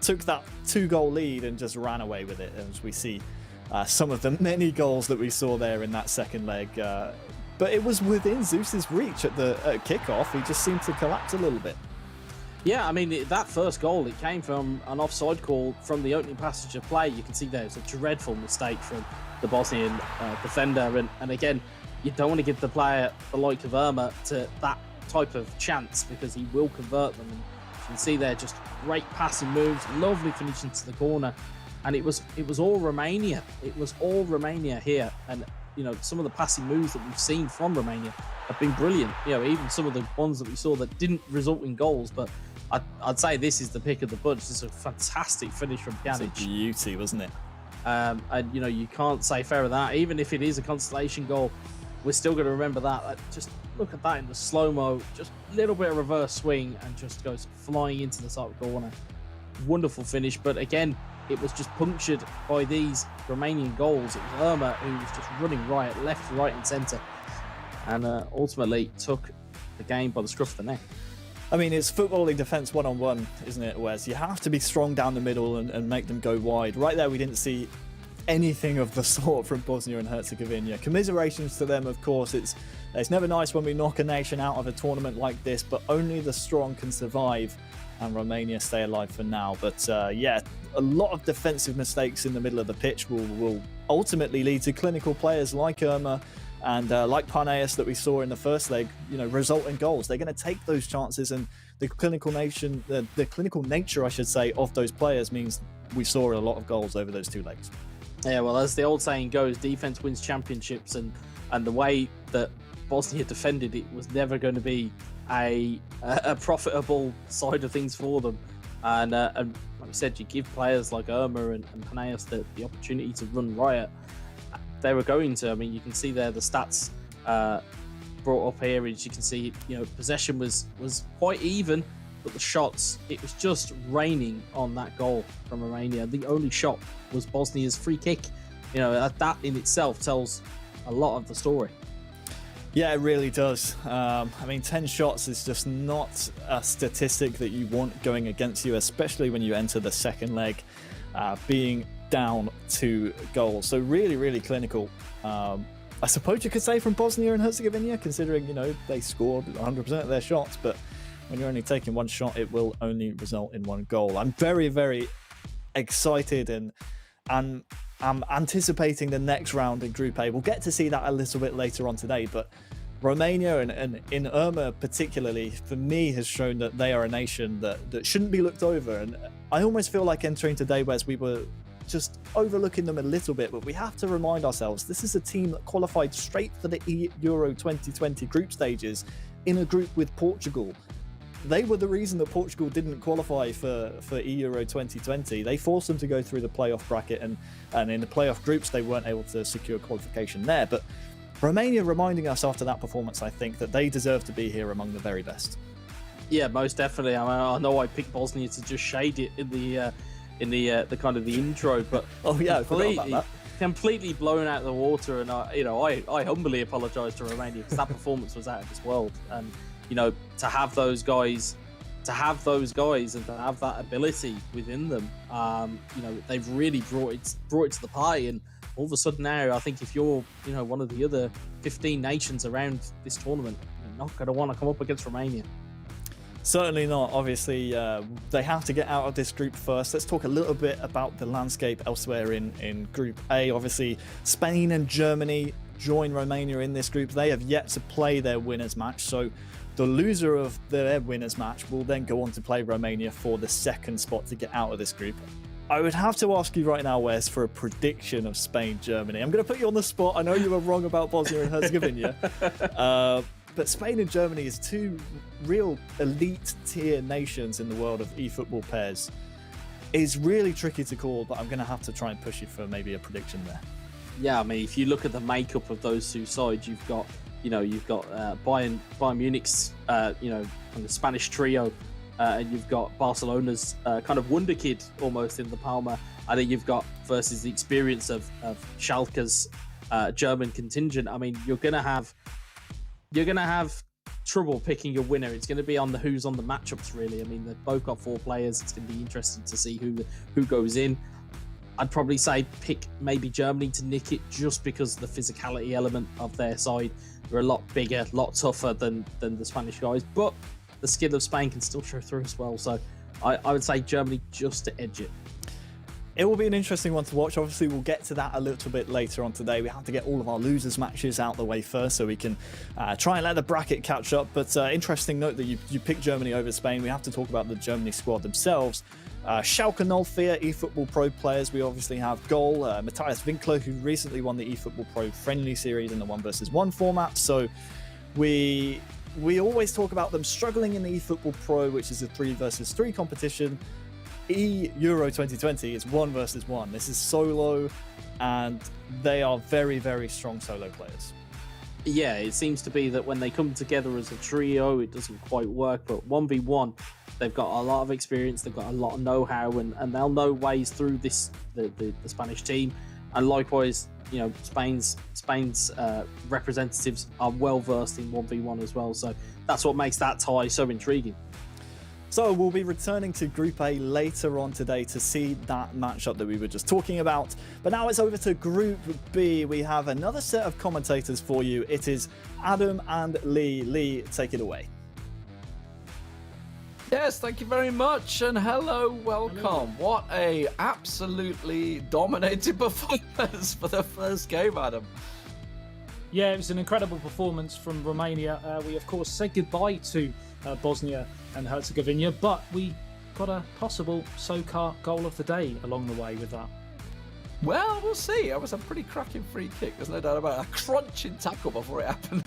took that 2-goal lead and just ran away with it, as we see some of the many goals that we saw there in that second leg. But it was within Zeus's reach at kickoff. He just seemed to collapse a little bit. Yeah, I mean, that first goal, it came from an offside call from the opening passage of play. You can see there's a dreadful mistake from the Bosnian defender. And again, you don't want to give the player the like of Irma to that type of chance because he will convert them. And you can see there just great passing moves, lovely finish into the corner. And it was all Romania. It was all Romania here. And, some of the passing moves that we've seen from Romania have been brilliant. Even some of the ones that we saw that didn't result in goals, but I'd say this is the pick of the bunch. This is a fantastic finish from Pjanic. It's a beauty, wasn't it? And you can't say fair of that. Even if it is a consolation goal, we're still going to remember that. Just look at that in the slow-mo. Just a little bit of reverse swing and just goes flying into the top corner. Wonderful finish. But again, it was just punctured by these Romanian goals. It was Irma who was just running riot, left, right and centre. And ultimately took the game by the scruff of the neck. I mean, it's footballing defence one-on-one, isn't it, Wes? You have to be strong down the middle and make them go wide. Right there, we didn't see anything of the sort from Bosnia and Herzegovina. Commiserations to them, of course. It's never nice when we knock a nation out of a tournament like this, but only the strong can survive, and Romania stay alive for now. But yeah, a lot of defensive mistakes in the middle of the pitch will ultimately lead to clinical players like Irma and like Parneas that we saw in the first leg, result in goals. They're going to take those chances, and the clinical nature, I should say, of those players means we saw a lot of goals over those 2 legs. Yeah, well, as the old saying goes, defense wins championships, and the way that Bosnia defended it was never going to be a profitable side of things for them. And like I said, you give players like Irma and Parneas the opportunity to run riot. They were going to. I mean, you can see there the stats brought up here. As you can see, possession was quite even, but the shots, it was just raining on that goal from Romania. The only shot was Bosnia's free kick. That in itself tells a lot of the story. Yeah, it really does. I mean, 10 shots is just not a statistic that you want going against you, especially when you enter the second leg, being down 2 goals. So really, really clinical. I suppose you could say from Bosnia and Herzegovina, considering, they scored 100% of their shots, but when you're only taking 1 shot, it will only result in 1 goal. I'm very, very excited and I'm anticipating the next round in Group A. We'll get to see that a little bit later on today, but Romania and in Irma particularly, for me, has shown that they are a nation that shouldn't be looked over. And I almost feel like entering today, Wes, we were just overlooking them a little bit, but we have to remind ourselves this is a team that qualified straight for the Euro 2020 group stages in a group with Portugal. They were the reason that Portugal didn't qualify for Euro 2020. They forced them to go through the playoff bracket, and in the playoff groups they weren't able to secure qualification there. But Romania reminding us after that performance, I think, that they deserve to be here among the very best. Yeah, most definitely. I know I picked Bosnia to just shade it in the kind of the intro, but oh yeah, I forgot about that. Completely blown out of the water, and I humbly apologise to Romania because that performance was out of this world. And to have those guys, and to have that ability within them, they've really brought it to the party. And all of a sudden now, I think if you're one of the other 15 nations around this tournament, you're not going to want to come up against Romania. Certainly not. Obviously, they have to get out of this group first. Let's talk a little bit about the landscape elsewhere in Group A. Obviously, Spain and Germany join Romania in this group. They have yet to play their winners match, so the loser of their winners match will then go on to play Romania for the second spot to get out of this group. I would have to ask you right now, Wes, for a prediction of Spain-Germany. I'm going to put you on the spot. I know you were wrong about Bosnia and Herzegovina. But Spain and Germany is 2 real elite tier nations in the world of eFootball pairs. It's really tricky to call, but I'm going to have to try and push you for maybe a prediction there. Yeah, I mean, if you look at the makeup of those 2 sides, you've got Bayern Munich's, kind of Spanish trio, and you've got Barcelona's kind of wonder kid almost in the Palma. I think you've got versus the experience of Schalke's German contingent. I mean, you're gonna have trouble picking your winner. It's going to be on the who's on the matchups, really. I mean, they've both got 4 players. It's going to be interesting to see who goes in. I'd probably say pick maybe Germany to nick it just because of the physicality element of their side. They're a lot bigger, a lot tougher than the Spanish guys, but the skill of Spain can still show through as well. So I would say Germany just to edge it. It will be an interesting one to watch. Obviously, we'll get to that a little bit later on today. We have to get all of our losers matches out the way first so we can try and let the bracket catch up. But interesting note that you picked Germany over Spain. We have to talk about the Germany squad themselves. Schalke 04 eFootball Pro players. We obviously have goal Matthias Winkler, who recently won the eFootball Pro friendly series in the 1-versus-1 format. So we always talk about them struggling in the eFootball Pro, which is a 3-versus-3 competition. Euro 2020 is 1-versus-1. This is solo, and they are very, very strong solo players. Yeah, it seems to be that when they come together as a trio, it doesn't quite work, but 1v1, they've got a lot of experience, they've got a lot of know-how, and they'll know ways through the Spanish team. And likewise, Spain's representatives are well versed in 1v1 as well. So that's what makes that tie so intriguing. So we'll be returning to Group A later on today to see that matchup that we were just talking about. But now it's over to Group B. We have another set of commentators for you. It is Adam and Lee. Lee, take it away. Yes, thank you very much, and hello, welcome. Hello. What a absolutely dominated performance for the first game, Adam. Yeah, it was an incredible performance from Romania. We, of course, said goodbye to Bosnia and Herzegovina, but we got a possible SOCAR goal of the day along the way with that. Well, we'll see. It was a pretty cracking free kick, there's no doubt about it. A crunching tackle before it happened.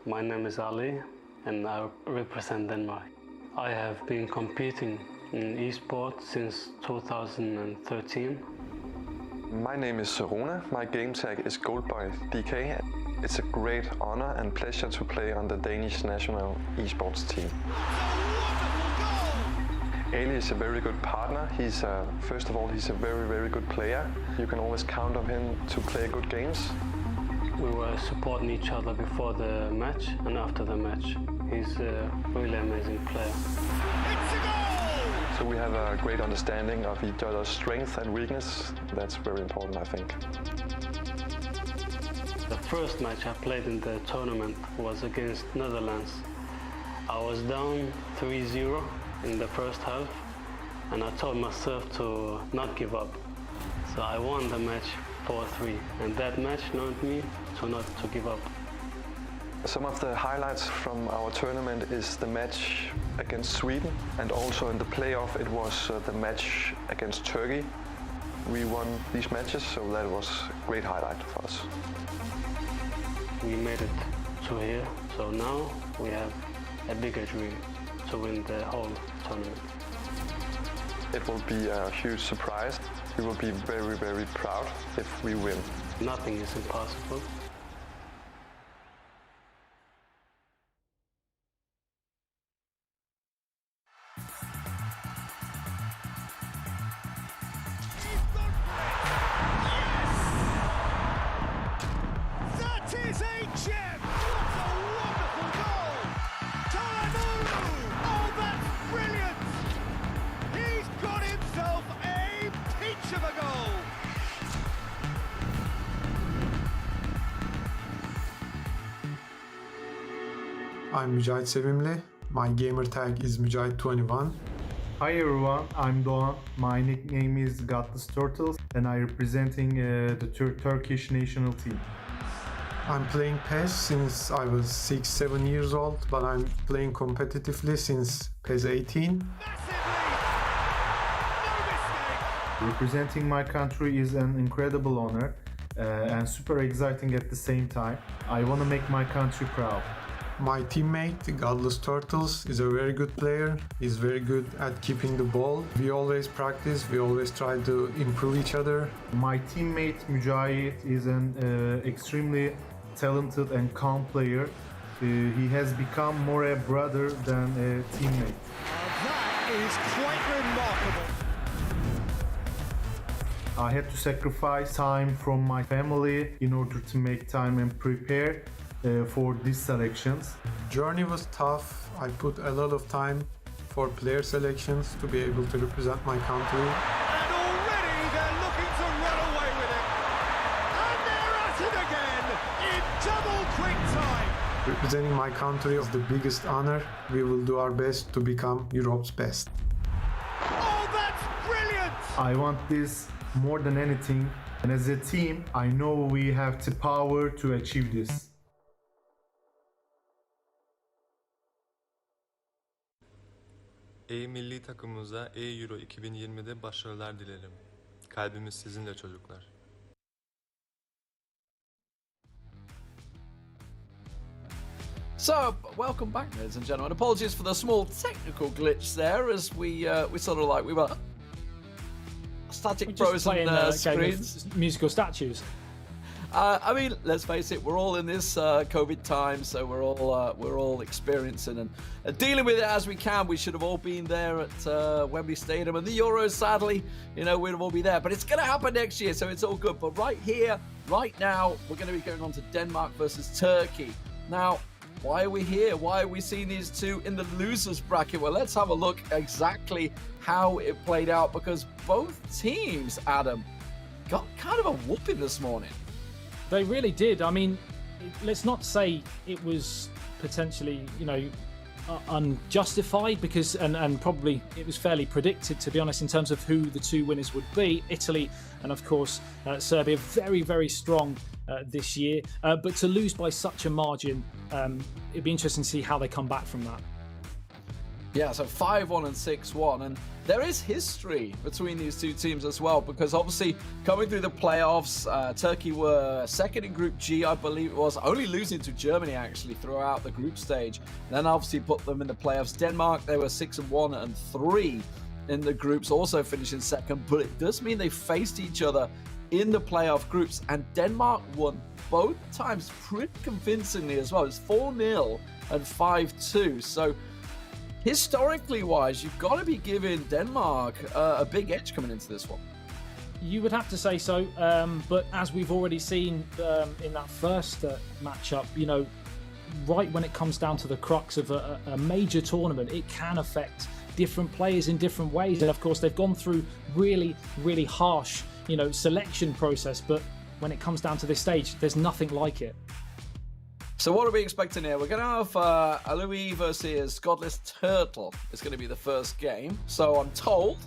My name is Ali and I represent Denmark. I have been competing in esports since 2013. My name is Rune. My game tag is Goldboy DK. It's a great honor and pleasure to play on the Danish national esports team. Ali is a very good partner. First of all, he's a very, very good player. You can always count on him to play good games. We were supporting each other before the match and after the match. He's a really amazing player. It's a goal! So we have a great understanding of each other's strength and weakness. That's very important, I think. The first match I played in the tournament was against Netherlands. I was down 3-0 in the first half and I told myself to not give up. So I won the match 4-3, and that match taught me to not to give up. Some of the highlights from our tournament is the match against Sweden, and also in the playoff it was the match against Turkey. We won these matches, so that was a great highlight for us. We made it to here, so now we have a bigger dream to win the whole tournament. It will be a huge surprise. We will be very, very proud if we win. Nothing is impossible. I'm Mücahit Sevimli. My gamer tag is Mücahit21. Hi everyone, I'm Doğan. My nickname is Godless Turtles and I'm representing the Turkish national team. I'm playing PES since I was 6-7 years old, but I'm playing competitively since PES 18. Representing my country is an incredible honor and super exciting at the same time. I want to make my country proud. My teammate, Godless Turtles, is a very good player. He's very good at keeping the ball. We always practice, we always try to improve each other. My teammate Mücahit is an extremely talented and calm player. He has become more a brother than a teammate. That is quite remarkable. I had to sacrifice time from my family in order to make time and prepare for these selections. Journey was tough. I put a lot of time for player selections to be able to represent my country. And already they're looking to run away with it. And they're at it again in double quick time. Representing my country is the biggest honor. We will do our best to become Europe's best. Oh, that's brilliant! I want this more than anything, and as a team, I know we have the power to achieve this. milli takımımıza Euro 2020'de başarılar dilerim. Kalbimiz sizinle çocuklar. So, welcome back, ladies and gentlemen. Apologies for the small technical glitch there, as we sort of we were static frozen screens. Musical statues. I mean, let's face it, we're all in this COVID time, so we're all experiencing and dealing with it as we can. We should have all been there at Wembley Stadium, and the Euros, sadly, we'd have all be there. But it's going to happen next year, so it's all good. But right here, right now, we're going to be going on to Denmark versus Turkey. Now, why are we here? Why are we seeing these two in the losers bracket? Well, let's have a look exactly how it played out, because both teams, Adam, got kind of a whooping this morning. They really did. I mean, let's not say it was potentially, unjustified, because and probably it was fairly predicted, to be honest, in terms of who the two winners would be. Italy and, of course, Serbia, very, very strong this year. But to lose by such a margin, it'd be interesting to see how they come back from that. Yeah, so 5-1 and 6-1, and there is history between these two teams as well, because obviously coming through the playoffs, Turkey were second in Group G, I believe it was, only losing to Germany actually throughout the group stage. Then obviously put them in the playoffs. Denmark, they were 6-1 and 3 in the groups, also finishing second, but it does mean they faced each other in the playoff groups, and Denmark won both times pretty convincingly as well. It's 4-0 and 5-2, so historically wise, you've got to be giving Denmark a big edge coming into this one. You would have to say so, but as we've already seen in that first matchup, right when it comes down to the crux of a major tournament, it can affect different players in different ways. And of course, they've gone through really, really harsh, selection process. But when it comes down to this stage, there's nothing like it. So what are we expecting here? We're going to have Louis versus Godless Turtle. It's going to be the first game. So I'm told,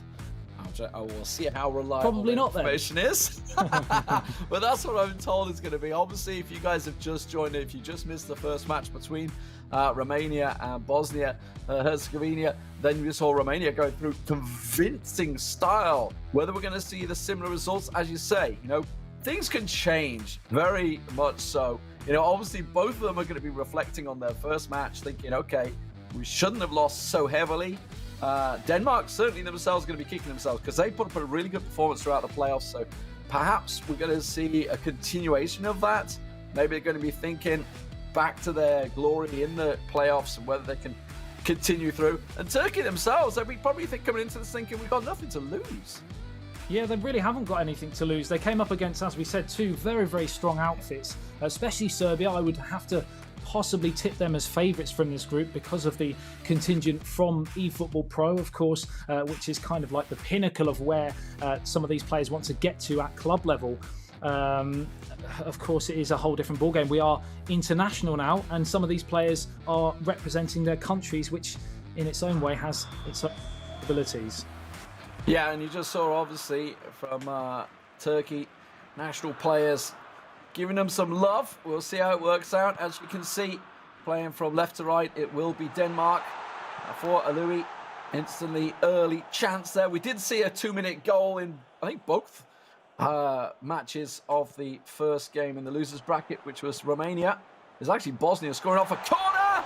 I will see how reliable Probably not information is. But that's what I'm told it's going to be. Obviously, if you guys have just joined it, if you just missed the first match between Romania and Bosnia Herzegovina, then you saw Romania go through convincing style. Whether we're going to see the similar results, as you say, things can change very much so. Obviously, both of them are going to be reflecting on their first match, thinking, okay, we shouldn't have lost so heavily. Denmark, certainly themselves, going to be kicking themselves because they put up a really good performance throughout the playoffs. So perhaps we're going to see a continuation of that. Maybe they're going to be thinking back to their glory in the playoffs and whether they can continue through. And Turkey themselves, we probably think coming into this thinking we've got nothing to lose. Yeah, they really haven't got anything to lose. They came up against, as we said, two very, very strong outfits, especially Serbia. I would have to possibly tip them as favourites from this group because of the contingent from eFootball Pro, of course, which is kind of like the pinnacle of where some of these players want to get to at club level. Of course, it is a whole different ballgame. We are international now, and some of these players are representing their countries, which in its own way has its own abilities. Yeah, and you just saw, obviously, from Turkey, national players giving them some love. We'll see how it works out. As you can see, playing from left to right, it will be Denmark for Louis. Instantly early chance there. We did see a 2-minute goal in, I think, both matches of the first game in the losers bracket, which was Romania. There's actually Bosnia scoring off a corner,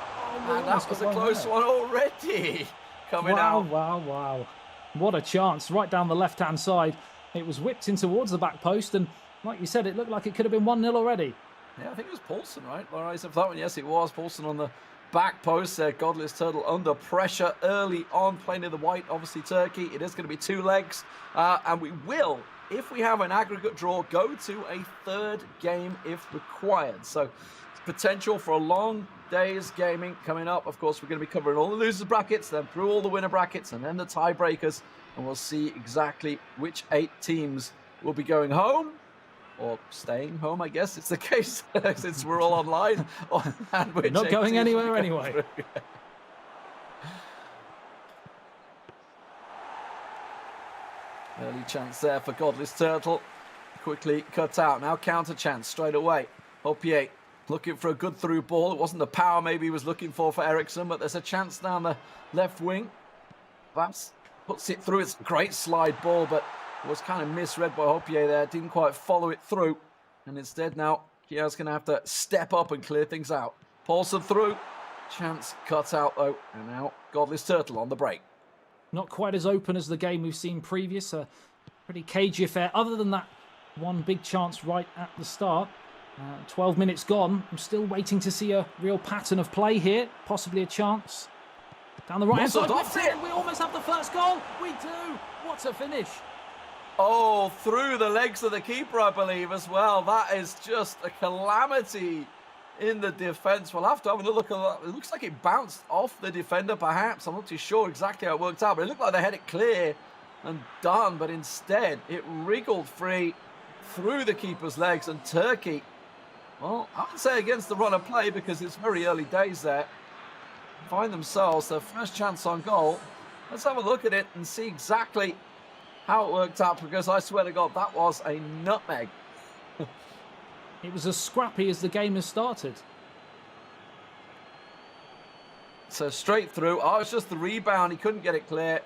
and that was a close one already coming out. Wow. What a chance, right down the left-hand side. It was whipped in towards the back post, and like you said, it looked like it could have been 1-0 already. Yeah, I think it was Paulson, right? All right, so for that one, yes, it was Paulson on the back post there. Godless Turtle under pressure early on, playing in the white, obviously Turkey. It is going to be 2 legs, and we will, if we have an aggregate draw, go to a third game if required. So potential for a long day's gaming coming up. Of course, we're going to be covering all the losers brackets, then through all the winner brackets, and then the tiebreakers, and we'll see exactly which 8 teams will be going home or staying home, I guess it's the case, since we're all online. And we're not going anywhere anyway. Early chance there for Godless Turtle. Quickly cut out. Now counter chance straight away. Hopier looking for a good through ball. It wasn't the power maybe he was looking for Eriksson, but there's a chance down the left wing. Vass puts it through. It's a great slide ball, but was kind of misread by Hopier there. Didn't quite follow it through. And instead now, Kjaer's going to have to step up and clear things out. Paulson through. Chance cut out, though. And now, Godless Turtle on the break. Not quite as open as the game we've seen previous. A pretty cagey affair. Other than that one big chance right at the start. 12 minutes gone. I'm still waiting to see a real pattern of play here. Possibly a chance. Down the right-hand side. We almost have the first goal. We do. What a finish. Oh, through the legs of the keeper, I believe, as well. That is just a calamity in the defence. We'll have to have a look at that. It looks like it bounced off the defender, perhaps. I'm not too sure exactly how it worked out, but it looked like they had it clear and done, but instead it wriggled free through the keeper's legs, and Turkey, well, I would say against the run of play, because it's very early days there, find themselves their first chance on goal. Let's have a look at it and see exactly how it worked out, because I swear to God, that was a nutmeg. It was as scrappy as the game has started. So straight through. Oh, it's just the rebound. He couldn't get it clear.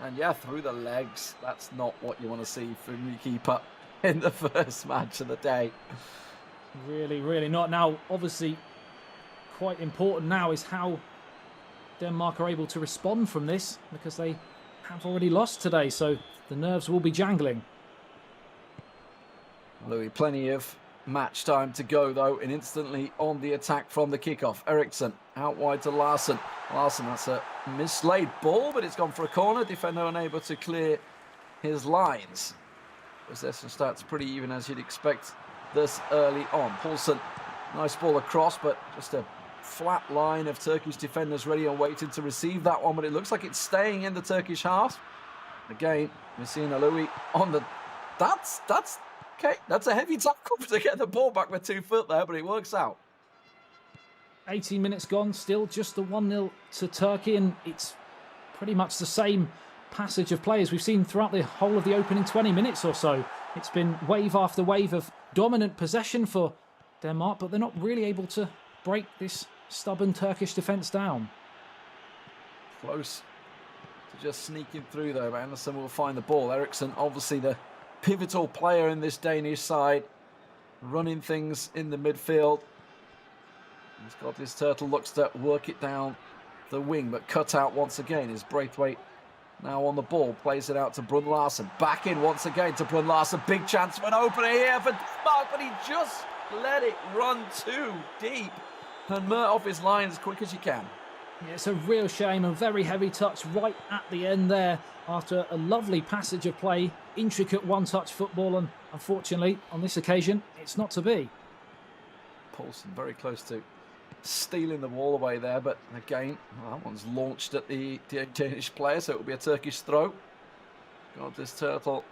And yeah, through the legs. That's not what you want to see from your keeper in the first match of the day. Really, really not. Now, obviously, quite important now is how Denmark are able to respond from this, because they have already lost today, so the nerves will be jangling. Louis, plenty of match time to go, though, and instantly on the attack from the kickoff. Eriksson out wide to Larsen. Larsen, that's a mislaid ball, but it's gone for a corner. Defender unable to clear his lines. Possession starts pretty even, as you'd expect this early on. Paulson, nice ball across, but just a flat line of Turkish defenders ready and waiting to receive that one, but it looks like it's staying in the Turkish half. Again, we're seeing Aloui on the... That's okay. That's a heavy tackle to get the ball back with 2 foot there, but it works out. 18 minutes gone, still just the 1-0 to Turkey, and it's pretty much the same passage of play as we've seen throughout the whole of the opening 20 minutes or so. It's been wave after wave of dominant possession for Denmark, but they're not really able to break this stubborn Turkish defence down. Close to just sneaking through, though. Anderson will find the ball. Eriksson, obviously the pivotal player in this Danish side, running things in the midfield. He's got his Turtle, looks to work it down the wing, but cut out once again is Braithwaite. Now on the ball, plays it out to Brun Larsen. Back in once again to Brun Larsen. Big chance for an opener here for Denmark, but he just let it run too deep and off his line as quick as you can. Yeah, it's a real shame. A very heavy touch right at the end there after a lovely passage of play. Intricate one-touch football, and unfortunately on this occasion it's not to be. Paulson very close to stealing the ball away there, but again, well, that one's launched at the Danish player, so it will be a Turkish throw. Got this Turtle.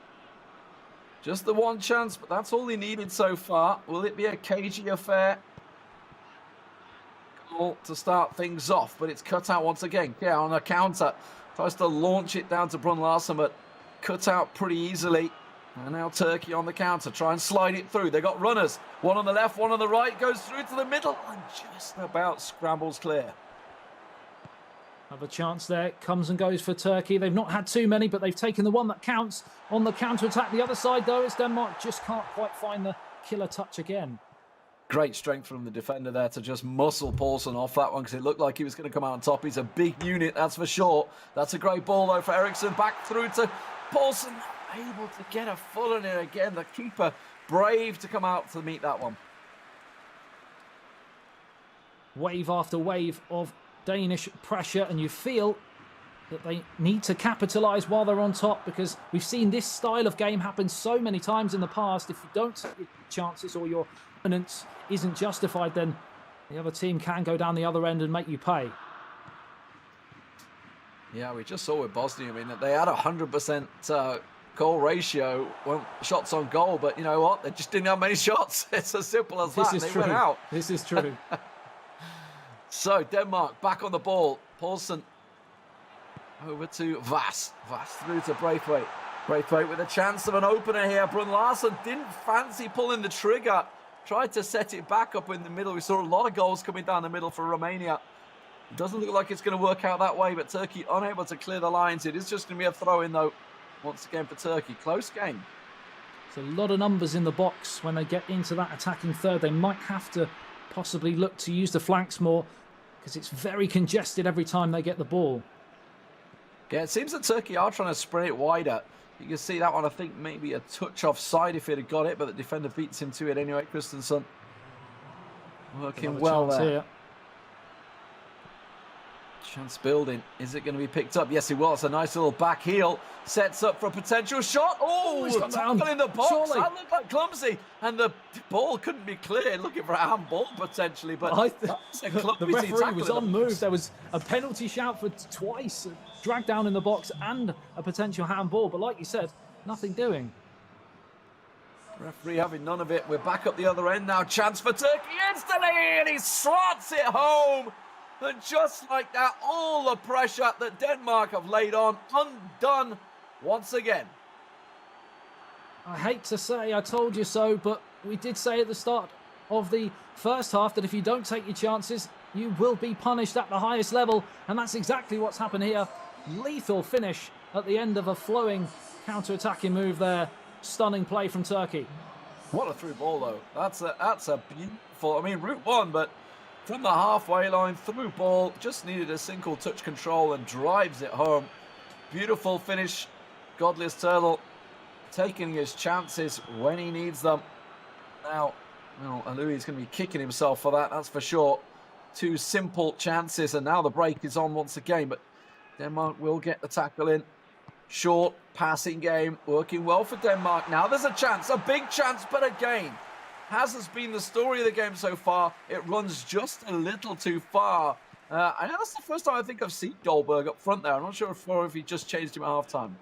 Just the one chance, but that's all he needed so far. Will it be a cagey affair? Goal to start things off, but it's cut out once again. Yeah, on a counter. Tries to launch it down to Brun Larsen, but cut out pretty easily. And now Turkey on the counter, try and slide it through. They got runners, one on the left, one on the right, goes through to the middle and just about scrambles clear. Have a chance there, comes and goes for Turkey. They've not had too many, but they've taken the one that counts on the counter-attack. The other side, though, is Denmark just can't quite find the killer touch again. Great strength from the defender there to just muscle Paulson off that one, because it looked like he was going to come out on top. He's a big unit, that's for sure. That's a great ball, though, for Eriksson. Back through to Paulson. Able to get a foot in it again. The keeper brave to come out to meet that one. Wave after wave of Danish pressure, and you feel that they need to capitalise while they're on top, because we've seen this style of game happen so many times in the past. If you don't take your chances or your dominance isn't justified, then the other team can go down the other end and make you pay. Yeah, we just saw with Bosnia, I mean, they had 100% goal ratio, shots on goal, but you know what? They just didn't have many shots. It's as simple as that. They went out. This is true. So Denmark back on the ball. Paulson over to Vass. Vass through to Braithwaite. Braithwaite with a chance of an opener here. Brun Larsen didn't fancy pulling the trigger. Tried to set it back up in the middle. We saw a lot of goals coming down the middle for Romania. It doesn't look like it's going to work out that way, but Turkey unable to clear the lines. It is just going to be a throw-in, though, once again for Turkey. Close game. There's a lot of numbers in the box when they get into that attacking third. They might have to possibly look to use the flanks more because it's very congested every time they get the ball. Yeah, it seems that Turkey are trying to spray it wider. You can see that one, I think, maybe a touch offside if he'd have got it, but the defender beats him to it anyway. Christensen working well there. Here. Chance building. Is it going to be picked up? Yes, it was. A nice little back heel. Sets up for a potential shot. Oh, tackle in the box. Surely. That looked like clumsy. And the ball couldn't be cleared. Looking for a handball potentially. But the referee was on move. There was a penalty shout for twice. Dragged down in the box and a potential handball. But like you said, nothing doing. Referee having none of it. We're back up the other end now. Chance for Turkey instantly. And he slots it home. And just like that, all the pressure that Denmark have laid on, undone once again. I hate to say I told you so, but we did say at the start of the first half that if you don't take your chances, you will be punished at the highest level. And that's exactly what's happened here. Lethal finish at the end of a flowing counter-attacking move there. Stunning play from Turkey. What a through ball, though. That's a beautiful, I mean, route one, but from the halfway line, through ball, just needed a single touch control and drives it home. Beautiful finish. Godless Turtle taking his chances when he needs them. Now, well, Aloui's going to be kicking himself for that, that's for sure. Two simple chances, and now the break is on once again, but Denmark will get the tackle in. Short passing game, working well for Denmark. Now there's a chance, a big chance, but again, as has been the story of the game so far, it runs just a little too far. I know that's the first time I think I've seen Goldberg up front there. I'm not sure if he just changed him at half-time.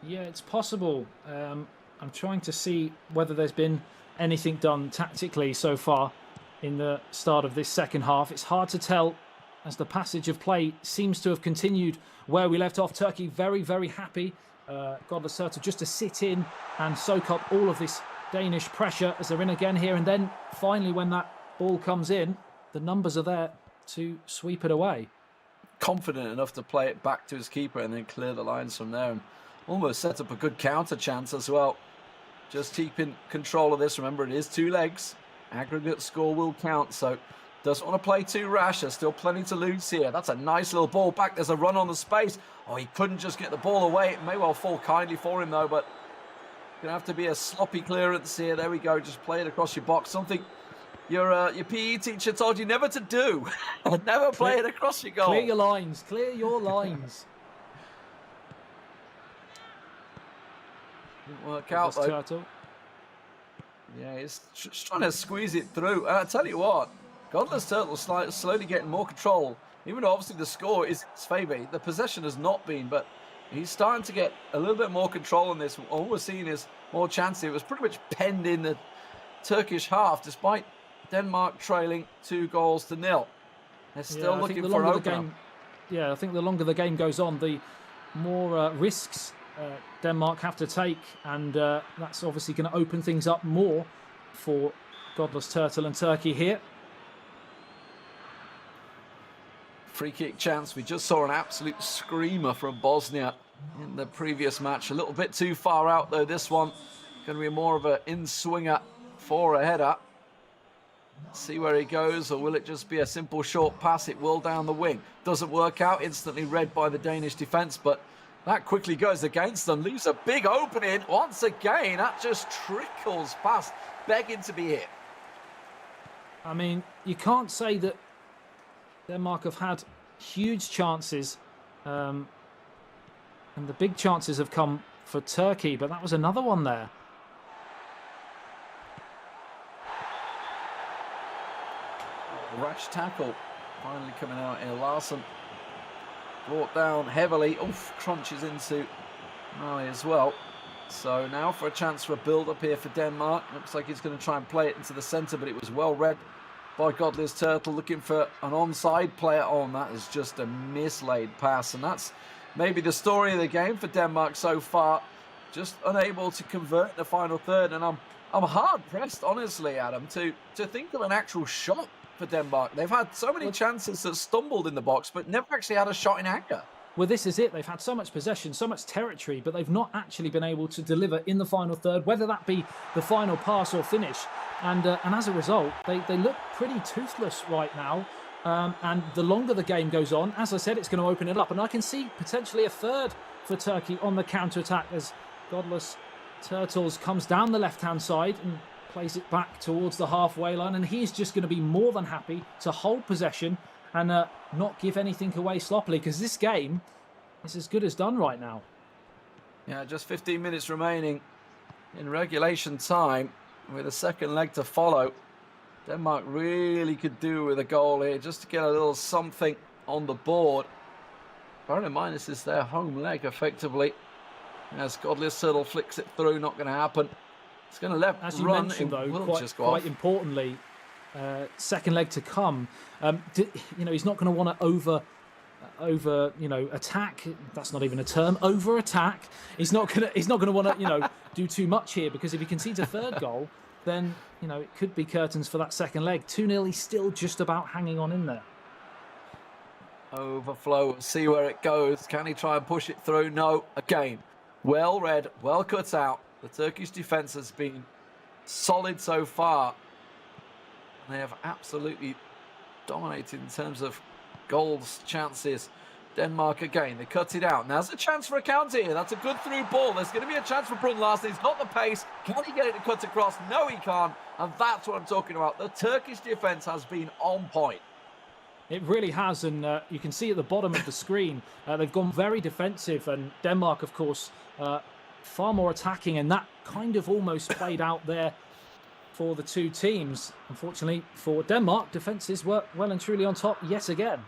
Yeah, it's possible. I'm trying to see whether there's been anything done tactically so far in the start of this second half. It's hard to tell as the passage of play seems to have continued where we left off. Turkey very, very happy. Godless Turtle just to sit in and soak up all of this Danish pressure as they're in again here, and then finally when that ball comes in, the numbers are there to sweep it away. Confident enough to play it back to his keeper and then clear the lines from there, and almost set up a good counter chance as well. Just keeping control of this. Remember, it is two legs. Aggregate score will count, so doesn't want to play too rash. There's still plenty to lose here. That's a nice little ball back. There's a run on the space. Oh, he couldn't just get the ball away. It may well fall kindly for him though, but gonna have to be a sloppy clearance here. There we go. Just play it across your box. Something your PE teacher told you never to do. Never play it across your goal. Clear your lines. Clear your lines. Didn't work out though. Turtle. Yeah, he's just trying to squeeze it through. And I tell you what, Godless Turtle slowly getting more control. Even though obviously the score is his favour, the possession has not been, but he's starting to get a little bit more control on this. All we're seeing is more chances. It was pretty much penned in the Turkish half, despite Denmark trailing 2-0. They're still looking for an opener. Yeah, I think the longer the game goes on, the more risks Denmark have to take, and that's obviously going to open things up more for Godless Turtle and Turkey here. Free kick chance. We just saw an absolute screamer from Bosnia in the previous match. A little bit too far out though. This one going to be more of an in-swinger for a header. See where he goes, or will it just be a simple short pass? It will down the wing. Doesn't work out. Instantly read by the Danish defence, but that quickly goes against them. Leaves a big opening once again. That just trickles past, begging to be hit. I mean, you can't say that Denmark have had huge chances, and the big chances have come for Turkey, but that was another one there. Rash tackle finally coming out here. Larson brought down heavily. Oof, crunches into Mali as well. So now for a chance for a build-up here for Denmark. Looks like he's going to try and play it into the centre, but it was well read by Godless Turtle, looking for an onside player on. That is just a mislaid pass, and that's maybe the story of the game for Denmark so far. Just unable to convert in the final third, and I'm hard pressed, honestly, Adam, to think of an actual shot for Denmark. They've had so many chances that stumbled in the box, but never actually had a shot in anger. Well, this is it. They've had so much possession, so much territory, but they've not actually been able to deliver in the final third, whether that be the final pass or finish. And as a result, they look pretty toothless right now. And the longer the game goes on, as I said, it's going to open it up. And I can see potentially a third for Turkey on the counter-attack as Godless Turtles comes down the left-hand side and plays it back towards the halfway line. And he's just going to be more than happy to hold possession and not give anything away sloppily, because this game is as good as done right now. Yeah, just 15 minutes remaining in regulation time with a second leg to follow. Denmark really could do with a goal here just to get a little something on the board. Bearing in mind this is their home leg effectively. As Godless Turtle flicks it through, not going to happen. It's going to let as you run mentioned, in, though, quite importantly, second leg to come. He's not going to want to attack. That's not even a term. Over attack. He's not going to want to do too much here, because if he concedes a third goal, then it could be curtains for that second leg. 2-0. He's still just about hanging on in there. Overflow. See where it goes. Can he try and push it through? No. Again, well read, well cut out. The Turkish defence has been solid so far. They have absolutely dominated in terms of goals chances. Denmark again, they cut it out. Now's a chance for a counter here. That's a good through ball. There's going to be a chance for Brun Larsen. He's got the pace. Can he get it to cut across? No, he can't. And that's what I'm talking about. The Turkish defence has been on point. It really has, and you can see at the bottom of the screen, they've gone very defensive, and Denmark, of course, far more attacking, and that kind of almost played out there for the two teams. Unfortunately for Denmark, defences were well and truly on top yet again.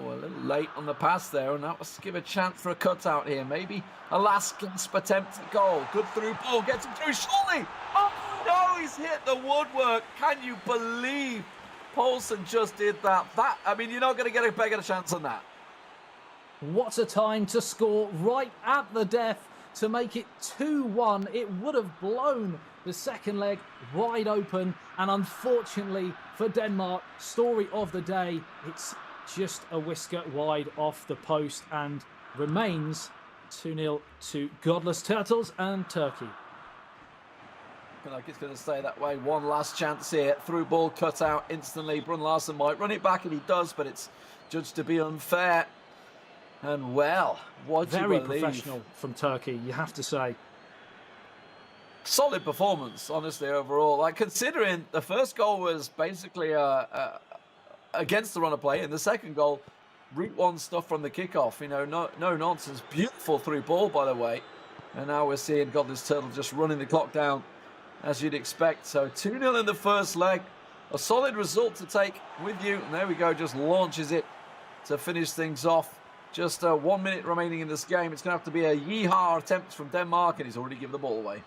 Oh, a little late on the pass there, and that was to give a chance for a cutout here. Maybe a last gasp attempt at goal. Good through ball, gets him through, surely! Oh no, he's hit the woodwork. Can you believe Poulsen just did that? You're not going to get a bigger chance than that. What a time to score right at the death to make it 2-1. It would have blown the second leg wide open, and unfortunately for Denmark, story of the day, it's just a whisker wide off the post and remains 2-0 to Godless Turtles and Turkey. I feel like it's going to stay that way. One last chance here. Through ball cut out instantly. Brun Larsen might run it back, and he does, but it's judged to be unfair. And well, what do you believe? Very professional from Turkey, you have to say. Solid performance, honestly, overall. Like, considering the first goal was basically against the run of play, and the second goal, Route 1 stuff from the kickoff. No nonsense. Beautiful through ball, by the way. And now we're seeing Godless Turtle just running the clock down, as you'd expect. So 2-0 in the first leg. A solid result to take with you. And there we go, just launches it to finish things off. Just 1 minute remaining in this game. It's going to have to be a yeehaw attempt from Denmark, and he's already given the ball away.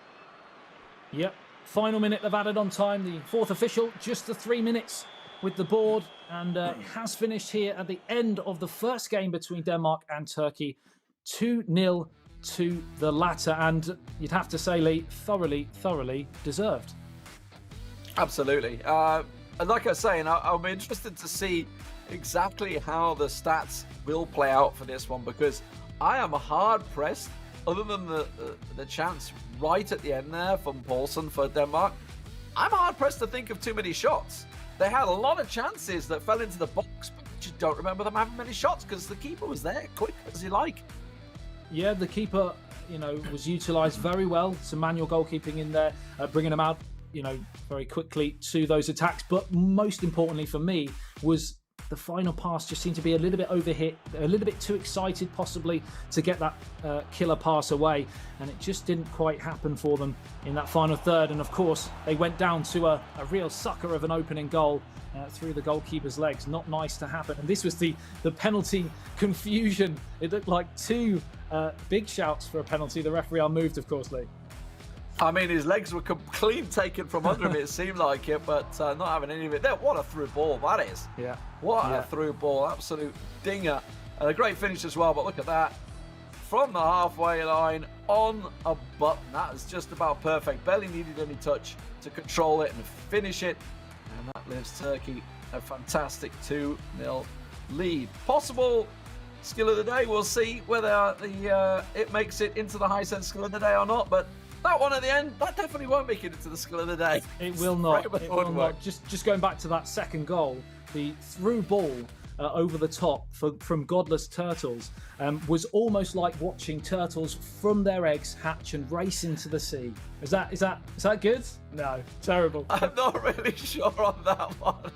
Yep, final minute they've added on time. The fourth official, just the 3 minutes with the board, and has finished here at the end of the first game between Denmark and Turkey. 2-0 to the latter, and you'd have to say, Lee, thoroughly deserved. Absolutely. And like I was saying, I'll be interested to see exactly how the stats will play out for this one, because I am hard-pressed, other than the chance right at the end there from Poulsen for Denmark, I'm hard-pressed to think of too many shots. They had a lot of chances that fell into the box, but I just don't remember them having many shots because the keeper was there, quick as you like. Yeah, the keeper, was utilised very well. Some manual goalkeeping in there, bringing them out, very quickly to those attacks. But most importantly for me was the final pass just seemed to be a little bit overhit, a little bit too excited possibly to get that killer pass away, and it just didn't quite happen for them in that final third. And of course they went down to a real sucker of an opening goal through the goalkeeper's legs. Not nice to happen. And this was the penalty confusion. It looked like two big shouts for a penalty. The referee unmoved, of course, Lee. I mean, his legs were clean taken from under him, it seemed like it, but not having any of it there. What a through ball that is. Yeah. What a through ball. Absolute dinger. And a great finish as well, but look at that. From the halfway line, on a button. That is just about perfect. Barely needed any touch to control it and finish it. And that leaves Turkey a fantastic 2-0 lead. Possible skill of the day. We'll see whether it makes it into the Hisense skill of the day or not. But that one at the end, that definitely won't make it into the skill of the day. It will not. It will not. Just going back to that second goal, the through ball over the top from Godless Turtles was almost like watching turtles from their eggs hatch and race into the sea. Is that good? No, terrible. I'm not really sure on that one.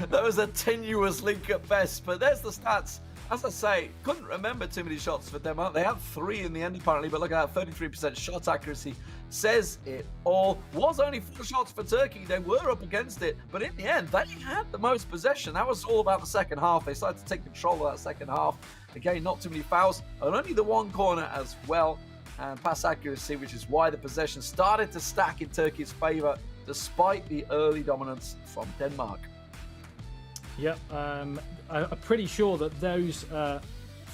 That was a tenuous link at best, but there's the stats. As I say, couldn't remember too many shots for Denmark. They had 3 in the end apparently, but look at that, 33% shot accuracy says it all. Was only 4 shots for Turkey. They were up against it, but in the end, they had the most possession. That was all about the second half. They started to take control of that second half. Again, not too many fouls, and only the one corner as well, and pass accuracy, which is why the possession started to stack in Turkey's favour, despite the early dominance from Denmark. Yep, I'm pretty sure that those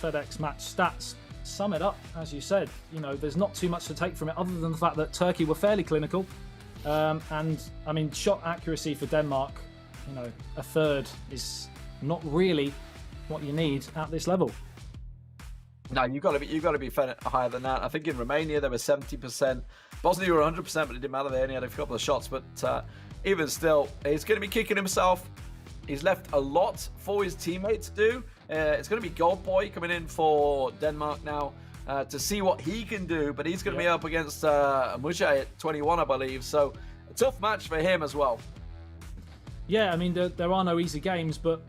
FedEx match stats sum it up, as you said. You know, there's not too much to take from it other than the fact that Turkey were fairly clinical. And, I mean, shot accuracy for Denmark, you know, a third is not really what you need at this level. No, you've got to be higher than that. I think in Romania they were 70%. Bosnia were 100%, but it didn't matter. They only had a couple of shots. But even still, he's going to be kicking himself. He's left a lot for his teammates to do. It's going to be Gold Boy coming in for Denmark now to see what he can do. But he's going to be up against Mujay at 21, I believe. So a tough match for him as well. Yeah, I mean, there are no easy games, but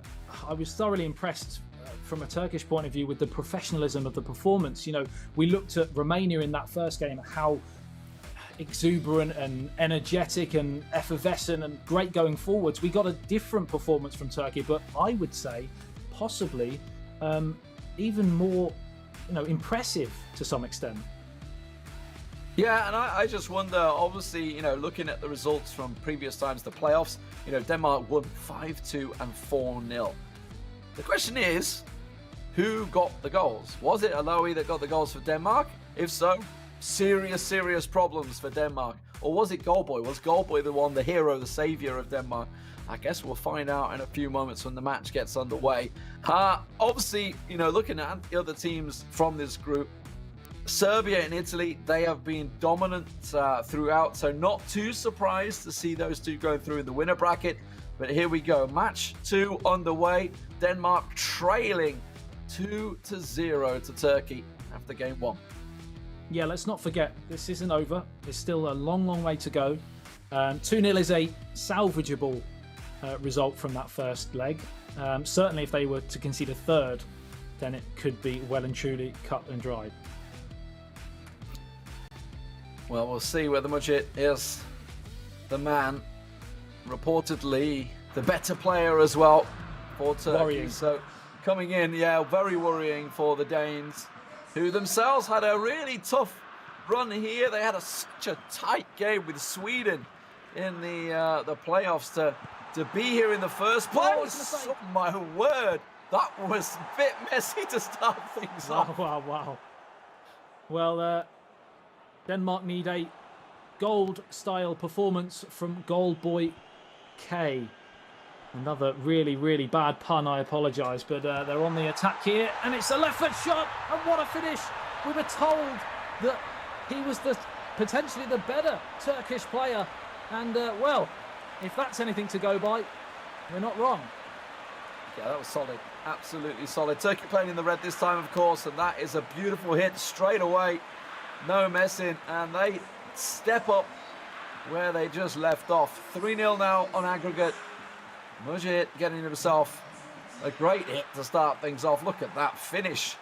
I was thoroughly impressed from a Turkish point of view with the professionalism of the performance. You know, we looked at Romania in that first game, how exuberant and energetic and effervescent and great going forwards. We got a different performance from Turkey, but I would say possibly even more, you know, impressive to some extent. Yeah, and I just wonder, obviously, you know, looking at the results from previous times, the playoffs, you know, Denmark won 5-2 and 4-0. The question is, who got the goals? Was it Alohi that got the goals for Denmark? If so, serious problems for Denmark. Or was it Goldboy? Was Goldboy the one, the hero, the saviour of Denmark? I guess we'll find out in a few moments when the match gets underway. Obviously, you know, looking at the other teams from this group, Serbia and Italy, they have been dominant throughout, so not too surprised to see those two going through in the winner bracket. But here we go, match 2 underway. Denmark trailing 2-0 to Turkey after game 1. Yeah, let's not forget, this isn't over. There's still a long way to go. 2-0 is a salvageable result from that first leg. Certainly if they were to concede a third, then it could be well and truly cut and dried. Well, we'll see whether Mujit is the man. Reportedly the better player as well for Turkey. Worrying. So coming in, yeah, very worrying for the Danes, who themselves had a really tough run here. They had such a tight game with Sweden in the playoffs to be here in the first place. Oh my word, that was a bit messy to start things off. Wow. Well, Denmark need a gold-style performance from Gold Boy K. Another really bad pun, I apologise, but they're on the attack here, and it's a left-foot shot, and what a finish! We were told that he was potentially the better Turkish player, and well, if that's anything to go by, we're not wrong. Yeah, that was solid, absolutely solid. Turkey playing in the red this time, of course, and that is a beautiful hit straight away. No messing, and they step up where they just left off. 3-0 now on aggregate. Mujit getting himself a great hit to start things off. Look at that finish.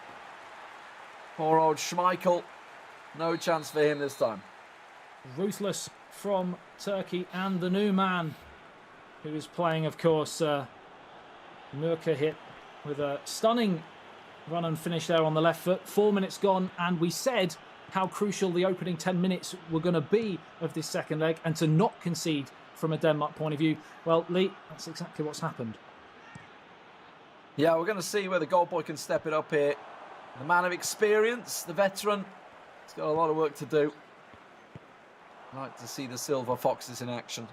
Poor old Schmeichel. No chance for him this time. Ruthless from Turkey, and the new man who is playing, of course, Nurka hit with a stunning run and finish there on the left foot. 4 minutes gone, and we said how crucial the opening 10 minutes were going to be of this second leg, and to not concede from a Denmark point of view. Well, Lee, that's exactly what's happened. Yeah, we're going to see whether Goldboy can step it up here. The man of experience, the veteran, he's got a lot of work to do. I'd like to see the Silver Foxes in action.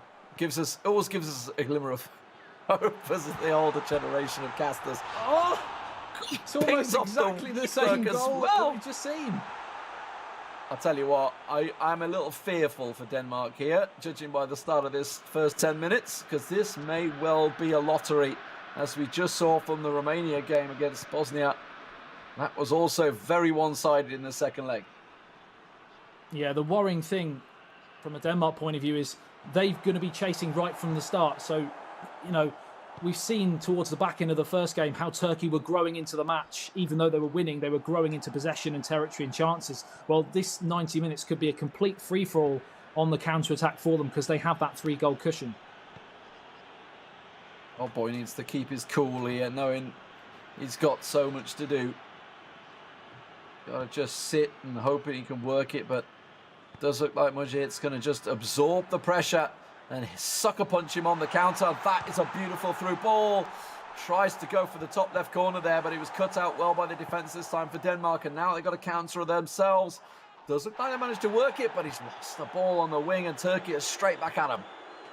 always gives us a glimmer of hope as the older generation of casters. Oh, it's almost exactly the same goal that we've just seen. I'll tell you what, I'm a little fearful for Denmark here, judging by the start of this first 10 minutes, because this may well be a lottery, as we just saw from the Romania game against Bosnia. That was also very one-sided in the second leg. Yeah, the worrying thing from a Denmark point of view is they're going to be chasing right from the start. So, you know, we've seen towards the back end of the first game how Turkey were growing into the match. Even though they were winning, they were growing into possession and territory and chances. Well, this 90 minutes could be a complete free-for-all on the counter-attack for them because they have that 3-goal cushion. Oh boy, needs to keep his cool here, knowing he's got so much to do. Got to just sit and hoping he can work it, but it does look like Mujahid's going to just absorb the pressure and sucker punch him on the counter. That is a beautiful through ball. Tries to go for the top left corner there, but he was cut out well by the defence this time for Denmark, and now they've got to counter themselves. Does look like they managed to work it, but he's lost the ball on the wing, and Turkey is straight back at him.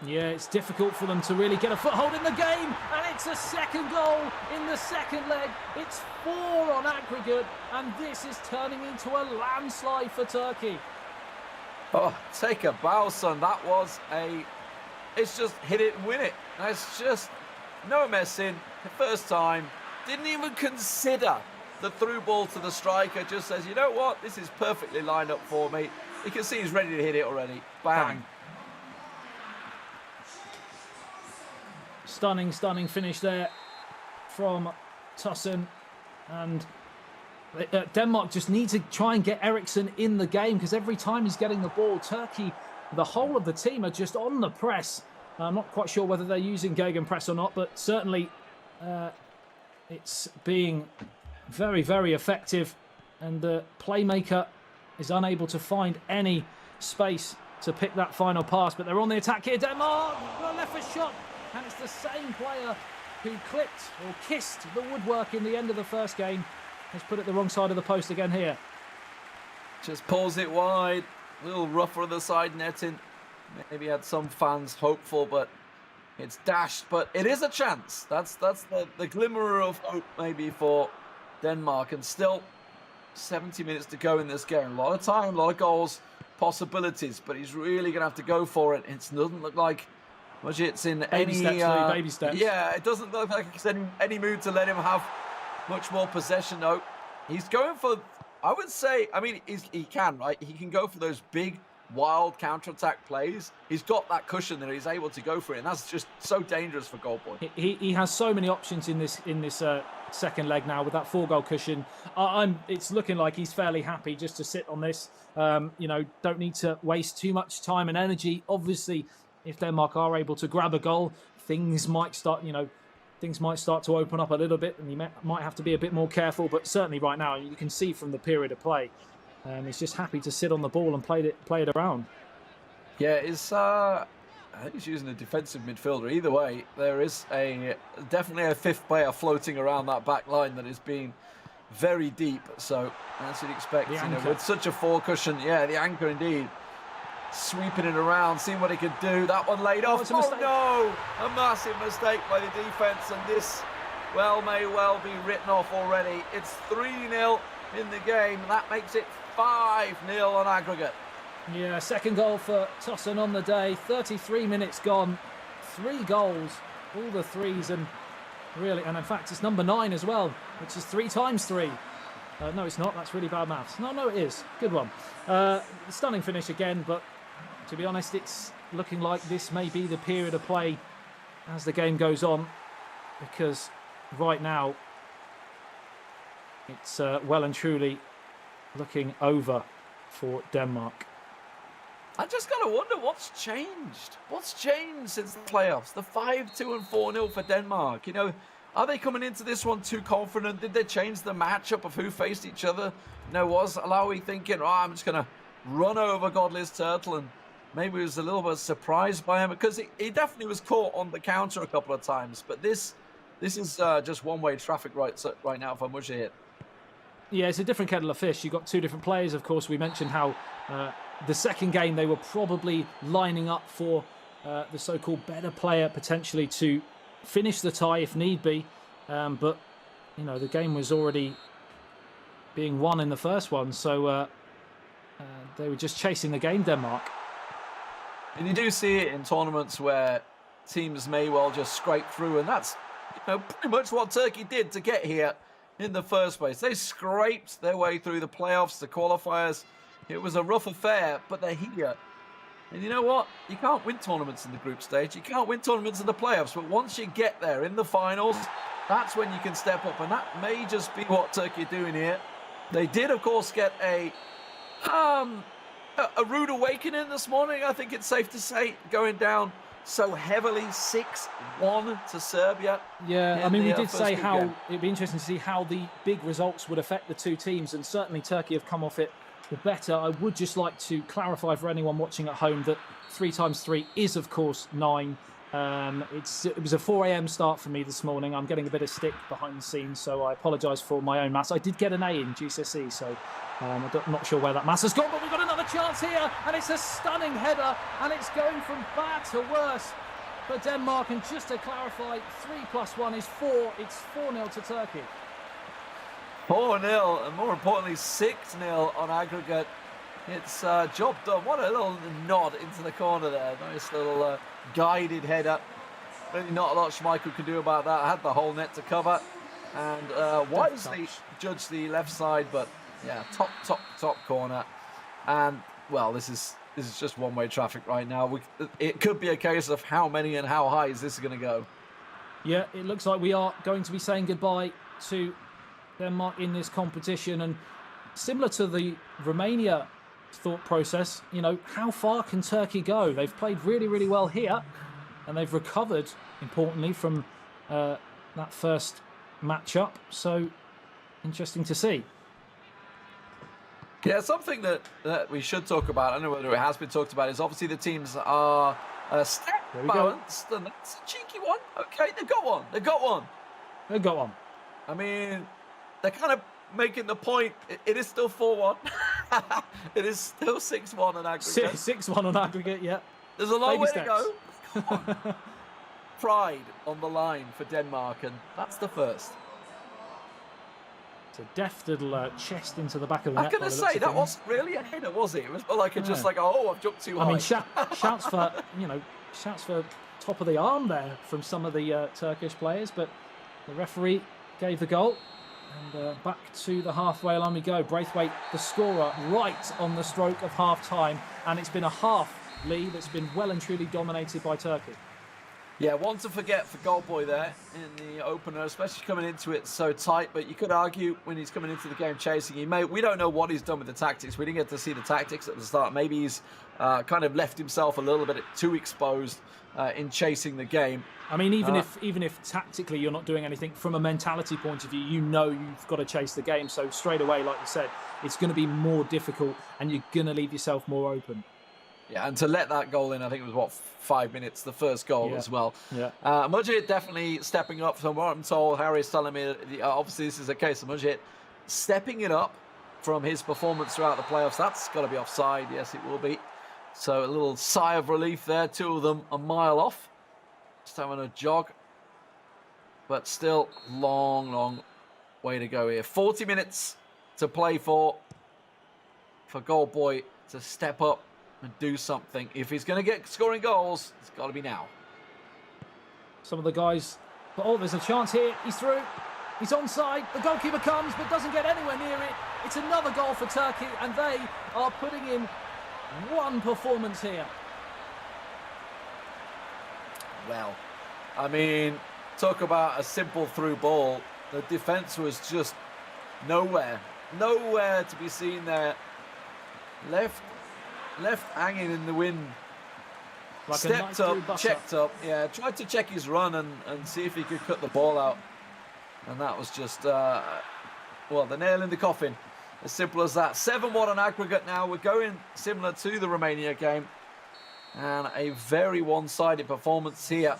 Yeah, it's difficult for them to really get a foothold in the game, and it's a second goal in the second leg. It's 4 on aggregate, and this is turning into a landslide for Turkey. Oh, take a bow, son. That was it's just hit it and win it. That's just no messing. The first time, didn't even consider the through ball to the striker. Just says, you know what, this is perfectly lined up for me. You can see he's ready to hit it already. Bang. Stunning finish there from Tosun. And Denmark just need to try and get Eriksen in the game, because every time he's getting the ball, Turkey, the whole of the team are just on the press. I'm not quite sure whether they're using gegenpress or not, but certainly it's being very, very effective. And the playmaker is unable to find any space to pick that final pass. But they're on the attack here. Denmark, left foot shot. And it's the same player who clipped or kissed the woodwork in the end of the first game has put it the wrong side of the post again here. Just pulls it wide. A little rougher on the side netting. Maybe had some fans hopeful, but it's dashed. But it is a chance. That's the glimmer of hope maybe for Denmark. And still 70 minutes to go in this game. A lot of time, a lot of goals, possibilities. But he's really going to have to go for it. It doesn't look like Mujahid's in baby steps. Yeah, it doesn't look like he's in any mood to let him have much more possession. No, he's going for, I would say, I mean, he can, right? He can go for those big, wild counter-attack plays. He's got that cushion there. He's able to go for it, and that's just so dangerous for goalboy. He has so many options in this second leg now with that 4-goal cushion. It's looking like he's fairly happy just to sit on this. You know, don't need to waste too much time and energy. Obviously, if Denmark are able to grab a goal, things might start to open up a little bit, and you might have to be a bit more careful. But certainly right now, you can see from the period of play, he's just happy to sit on the ball and play it around. Yeah, I think he's using a defensive midfielder. Either way, there is definitely a fifth player floating around that back line that is being very deep. So as you'd expect, with such a 4 cushion, the anchor indeed. Sweeping it around, seeing what he could do. That one laid off. Oh no! A massive mistake by the defence, and this may well be written off already. It's 3-0 in the game. That makes it 5-0 on aggregate. Yeah, second goal for Tosun on the day. 33 minutes gone. 3 goals, all the 3s, and in fact, it's number 9 as well, which is 3 times 3. No, it's not. That's really bad maths. No, it is. Good one. Stunning finish again, but to be honest, it's looking like this may be the period of play as the game goes on, because right now it's well and truly looking over for Denmark. I just got to wonder what's changed. What's changed since the playoffs? The 5-2 and 4-0 for Denmark. You know, are they coming into this one too confident? Did they change the matchup of who faced each other? You know, was Alawi thinking, I'm just going to run over Godless Turtle, and maybe he was a little bit surprised by him, because he definitely was caught on the counter a couple of times. But this is just one-way traffic right now for Mujahid. Yeah, it's a different kettle of fish. You've got 2 different players. Of course, we mentioned how the second game they were probably lining up for the so-called better player potentially to finish the tie if need be. But, you know, the game was already being won in the first one. So they were just chasing the game, Denmark. And you do see it in tournaments where teams may well just scrape through. And that's, you know, pretty much what Turkey did to get here in the first place. They scraped their way through the playoffs, the qualifiers. It was a rough affair, but they're here. And you know what? You can't win tournaments in the group stage. You can't win tournaments in the playoffs. But once you get there in the finals, that's when you can step up. And that may just be what Turkey are doing here. They did, of course, get a rude awakening this morning, I think it's safe to say, going down so heavily, 6-1 to Serbia. Yeah, I mean, we did say how it'd be interesting to see how the big results would affect the two teams, and certainly Turkey have come off it the better. I would just like to clarify for anyone watching at home that 3 times 3 is, of course, 9. It was a 4 a.m. start for me this morning. I'm getting a bit of stick behind the scenes, so I apologise for my own maths. I did get an A in GCSE, so I'm not sure where that maths has gone, but we've got another chance here, and it's a stunning header, and it's going from bad to worse for Denmark. And just to clarify, 3 + 1 is 4. It's 4-0 to Turkey. 4-0, and more importantly, 6-0 on aggregate. It's job done. What a little nod into the corner there. Nice little guided header. Really not a lot Schmeichel can do about that. Had the whole net to cover. And wisely judged the left side, but yeah, top corner. And, well, this is just one-way traffic right now. It could be a case of how many and how high is this going to go. Yeah, it looks like we are going to be saying goodbye to Denmark in this competition. And similar to the Romania thought process, you know, how far can Turkey go? They've played really, really well here, and they've recovered, importantly, from that first match-up. So, interesting to see. Yeah, something that we should talk about, I don't know whether it has been talked about, is obviously the teams are stack balanced, and that's a cheeky one. Okay, they've got one. They've got one. I mean, they're kind of making the point, it is still 4-1. It is still 6-1 on aggregate. 6-1 on aggregate, yeah. There's a long way to go. Come on. Pride on the line for Denmark, and that's the first. It's a deft little chest into the back of the net. I'm going to say, that wasn't really a header, was it? It was like just like, oh, I've jumped too high. I mean, shouts for top of the arm there from some of the Turkish players, but the referee gave the goal. And back to the halfway line we go. Braithwaite, the scorer, right on the stroke of half-time. And it's been a half lead that's been well and truly dominated by Turkey. Yeah, one to forget for Goldboy there in the opener, especially coming into it so tight. But you could argue when he's coming into the game chasing, we don't know what he's done with the tactics. We didn't get to see the tactics at the start. Maybe he's kind of left himself a little bit too exposed in chasing the game. I mean, even if tactically you're not doing anything, from a mentality point of view, you know you've got to chase the game. So straight away, like you said, it's going to be more difficult and you're going to leave yourself more open. Yeah, and to let that goal in, I think it was, 5 minutes, the first goal as well. Yeah. Mujahid definitely stepping up from what I'm told. Harry's telling me, obviously this is a case of Mujahid stepping it up from his performance throughout the playoffs. That's got to be offside. Yes, it will be. So a little sigh of relief there. 2 of them a mile off. Just having a jog. But still, long way to go here. 40 minutes to play for Goldboy to step up and do something. If he's going to get scoring goals, it's got to be now. Some of the guys, but there's a chance here. He's through. He's onside. The goalkeeper comes but doesn't get anywhere near it. It's another goal for Turkey, and they are putting in one performance here. Well, I mean, talk about a simple through ball. The defence was just nowhere to be seen there. Left hanging in the wind. Like stepped up, checked up. Yeah, tried to check his run and see if he could cut the ball out. And that was just, the nail in the coffin. As simple as that. 7-1 on aggregate now. We're going similar to the Romania game. And a very one-sided performance here.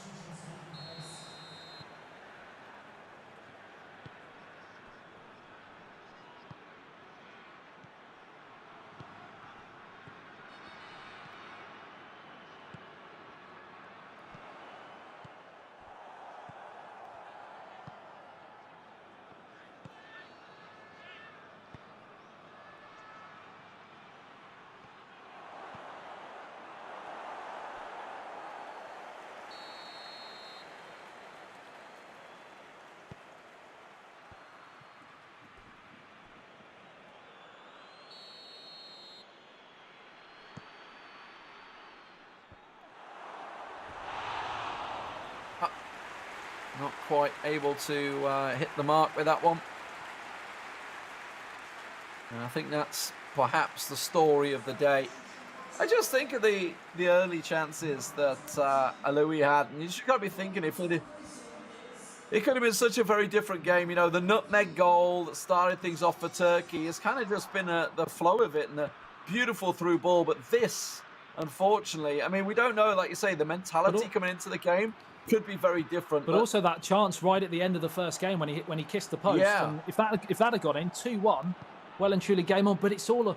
not quite able to hit the mark with that one. And I think that's perhaps the story of the day. I just think of the early chances that Aloui had, and you just got to be thinking it could have been such a very different game. You know, the nutmeg goal that started things off for Turkey has kind of just been the flow of it and a beautiful through ball. But this, unfortunately, I mean, we don't know, like you say, the mentality coming into the game could be very different. But also that chance right at the end of the first game when he kissed the post. Yeah. And if that had gone in, 2-1, well and truly game on. But it's all a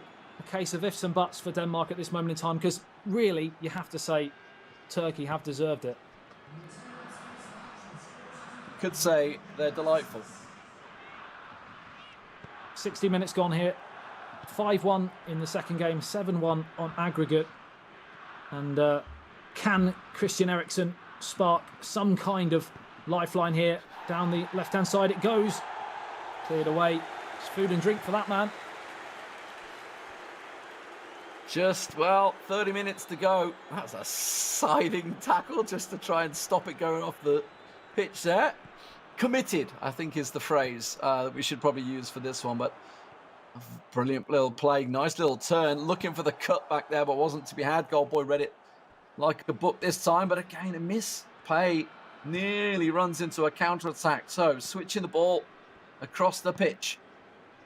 case of ifs and buts for Denmark at this moment in time, because really you have to say Turkey have deserved it. Could say they're delightful. 60 minutes gone here. 5-1 in the second game, 7-1 on aggregate. And can Christian Eriksen spark some kind of lifeline here? Down the left-hand side it goes. Cleared away. It's food and drink for that man. Just, well, 30 minutes to go. That's a scything tackle just to try and stop it going off the pitch there. Committed, I think, is the phrase that we should probably use for this one. But brilliant little play. Nice little turn. Looking for the cut back there, but wasn't to be had. Goalboy read it like a book this time. But again, a misplay. Nearly runs into a counter-attack. So, switching the ball across the pitch.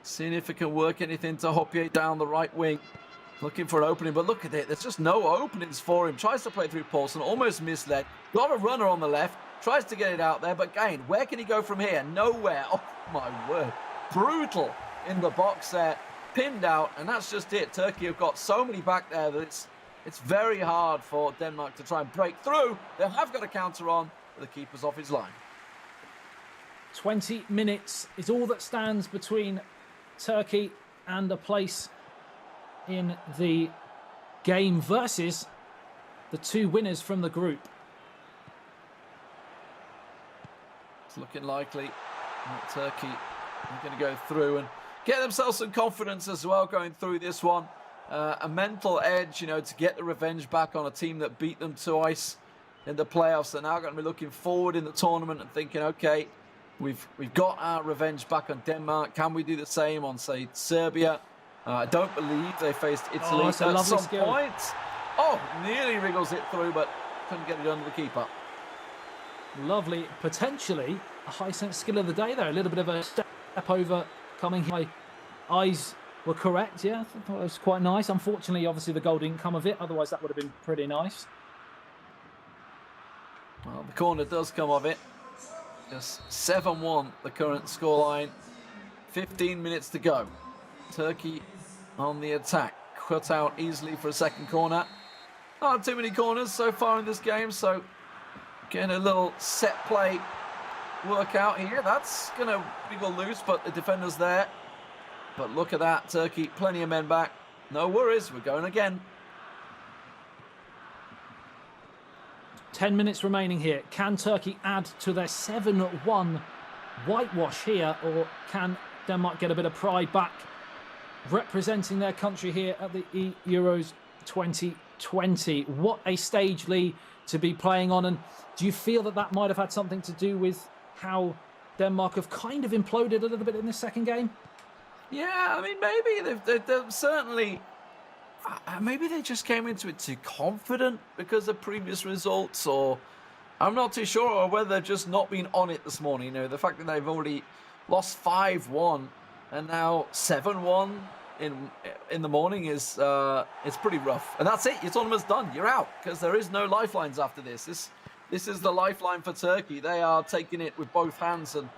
Seeing if it can work anything to Hoppier down the right wing. Looking for an opening, but look at it. There's just no openings for him. Tries to play through Paulson, almost misled. Got a runner on the left. Tries to get it out there, but again, where can he go from here? Nowhere. Oh, my word. Brutal in the box there. Pinned out, and that's just it. Turkey have got so many back there that it's very hard for Denmark to try and break through. They have got a counter on, but the keeper's off his line. 20 minutes is all that stands between Turkey and a place in the game versus the two winners from the group. It's looking likely that Turkey are going to go through and get themselves some confidence as well going through this one. A mental edge, you know, to get the revenge back on a team that beat them twice in the playoffs. They're now going to be looking forward in the tournament and thinking, okay, we've got our revenge back on Denmark. Can we do the same on, say, Serbia? I don't believe they faced Italy at some point. Oh, nearly wriggles it through, but couldn't get it under the keeper. Lovely, potentially a high sense skill of the day there. A little bit of a step over coming. My eyes were correct, yeah. I thought it was quite nice. Unfortunately, obviously, the goal didn't come of it. Otherwise, that would have been pretty nice. Well, the corner does come of it. Just 7-1, the current scoreline. 15 minutes to go. Turkey on the attack. Cut out easily for a second corner. Not too many corners so far in this game, so getting a little set play workout here. That's going to wiggle loose, but the defender's there. But look at that, Turkey, plenty of men back. No worries, we're going again. 10 minutes remaining here. Can Turkey add to their 7-1 whitewash here, or can Denmark get a bit of pride back representing their country here at the Euros 2020? What a stage, Lee, to be playing on. And do you feel that that might have had something to do with how Denmark have kind of imploded a little bit in this second game? Yeah, I mean, maybe they've certainly... maybe they just came into it too confident because of previous results, or I'm not too sure, or whether they've just not been on it this morning. You know, the fact that they've already lost 5-1 and now 7-1 in the morning is it's pretty rough. And that's it. Your tournament's done. You're out because there is no lifelines after this. This is the lifeline for Turkey. They are taking it with both hands and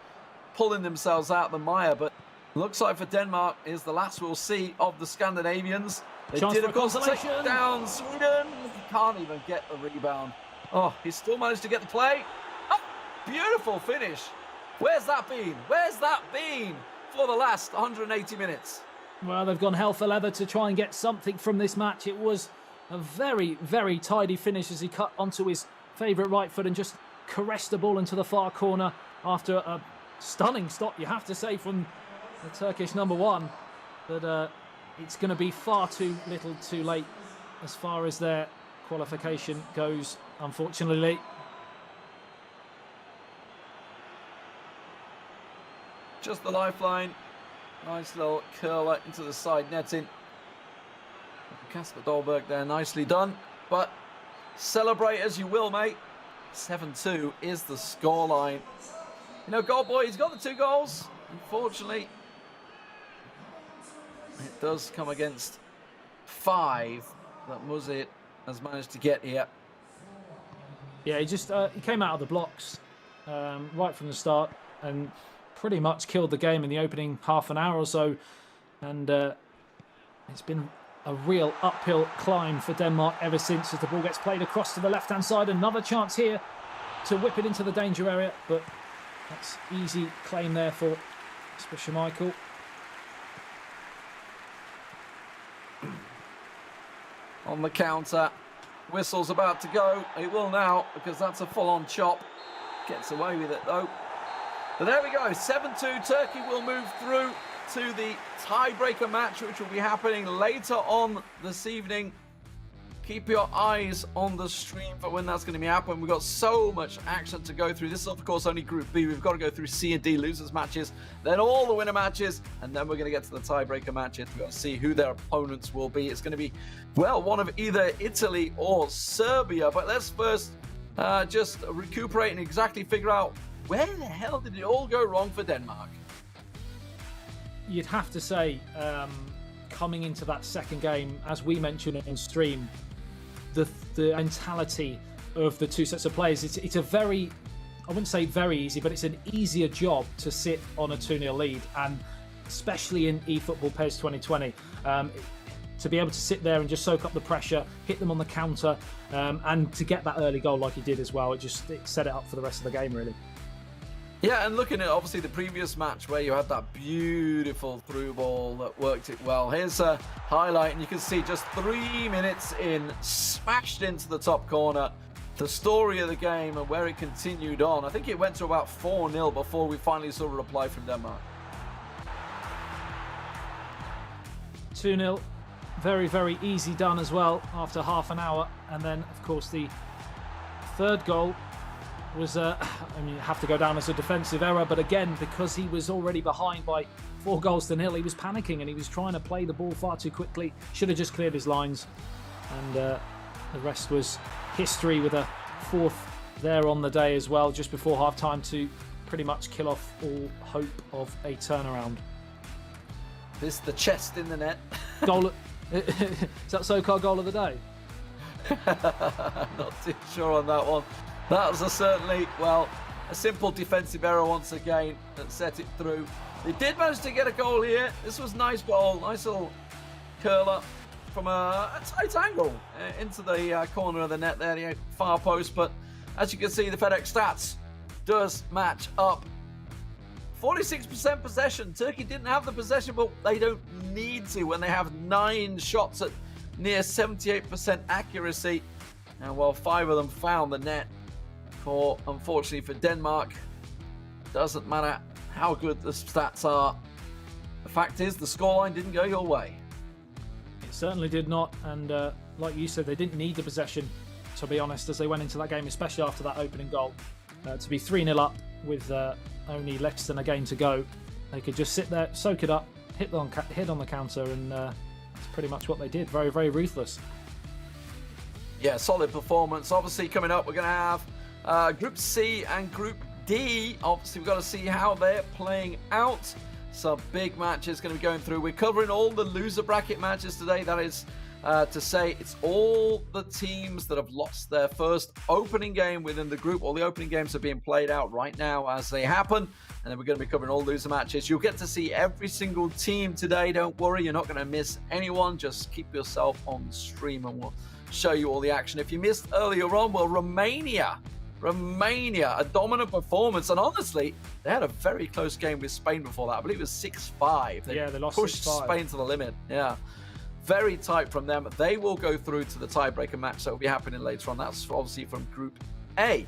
pulling themselves out of the mire. But looks like for Denmark is the last we'll see of the Scandinavians. They did, of course, take down Sweden. He can't even get the rebound. Oh, he still managed to get the play. Oh, beautiful finish. Where's that been? Where's that been for the last 180 minutes? Well, they've gone hell for leather to try and get something from this match. It was a very, very tidy finish as he cut onto his favourite right foot and just caressed the ball into the far corner after a stunning stop, you have to say, from the Turkish number one. But it's going to be far too little too late as far as their qualification goes, unfortunately. just the lifeline. Nice little curler into the side netting. Kasper Dolberg there, nicely done. But celebrate as you will, mate. 7-2 is the scoreline. You know, goal boy, he's got the 2 goals. Unfortunately, it does come against 5 that Muzit has managed to get here. Yeah, he came out of the blocks right from the start and pretty much killed the game in the opening half an hour or so. And it's been a real uphill climb for Denmark ever since, as the ball gets played across to the left-hand side. Another chance here to whip it into the danger area, but that's easy claim there for Schmeichel. On the counter, whistle's about to go. It will now, because that's a full-on chop. Gets away with it though. But there we go, 7-2. Turkey will move through to the tiebreaker match, which will be happening later on this evening. Keep your eyes on the stream for when that's going to be happening. We've got so much action to go through. This is, of course, only Group B. We've got to go through C and D losers matches, then all the winner matches, and then we're going to get to the tiebreaker matches. We've got to see who their opponents will be. It's going to be, well, one of either Italy or Serbia. But let's first just recuperate and exactly figure out where the hell did it all go wrong for Denmark? You'd have to say, coming into that second game, as we mentioned on stream, the mentality of the 2 sets of players, it's a very, I wouldn't say very easy, but it's an easier job to sit on a 2-0 lead, and especially in eFootball PES 2020, to be able to sit there and just soak up the pressure, hit them on the counter, and to get that early goal like he did as well, it set it up for the rest of the game, really. Yeah, and looking at obviously the previous match where you had that beautiful through ball that worked it well. Here's a highlight, and you can see just 3 minutes in, smashed into the top corner. The story of the game and where it continued on. I think it went to about 4-0 before we finally saw a reply from Denmark. 2-0, very, very easy done as well after half an hour. And then, of course, the third goal was, I mean, you have to go down as a defensive error, but again, because he was already behind by 4 goals to 0, he was panicking and he was trying to play the ball far too quickly. Should have just cleared his lines, and the rest was history, with a 4th there on the day as well, just before half-time, to pretty much kill off all hope of a turnaround. This the chest in the net. Goal. Is that so-called goal of the day? Not too sure on that one. That was certainly, well, a simple defensive error once again that set it through. They did manage to get a goal here. This was a nice goal, nice little curler from a tight angle into the corner of the net there, the far post. But as you can see, the FedEx stats does match up. 46% possession. Turkey didn't have the possession, but they don't need to when they have 9 shots at near 78% accuracy. And while 5 of them found the net, unfortunately for Denmark, doesn't matter how good the stats are. The fact is, the scoreline didn't go your way. It certainly did not, and like you said, they didn't need the possession, to be honest, as they went into that game, especially after that opening goal. To be 3-0 up with only less than a game to go, they could just sit there, soak it up, hit on the counter, and that's pretty much what they did. Very, very ruthless. Yeah, solid performance. Obviously, coming up, we're going to have Group C and Group D. Obviously, we've got to see how they're playing out. Some big matches going to be going through. We're covering all the loser bracket matches today. That is to say, it's all the teams that have lost their first opening game within the group. All the opening games are being played out right now as they happen. And then we're going to be covering all loser matches. You'll get to see every single team today. Don't worry, you're not going to miss anyone. Just keep yourself on stream and we'll show you all the action. If you missed earlier on, well, Romania, a dominant performance, and honestly, they had a very close game with Spain before that. I believe it was 6-5. They lost pushed 6-5. Spain to the limit. Yeah, very tight from them. They will go through to the tiebreaker match that will be happening later on. That's obviously from Group A.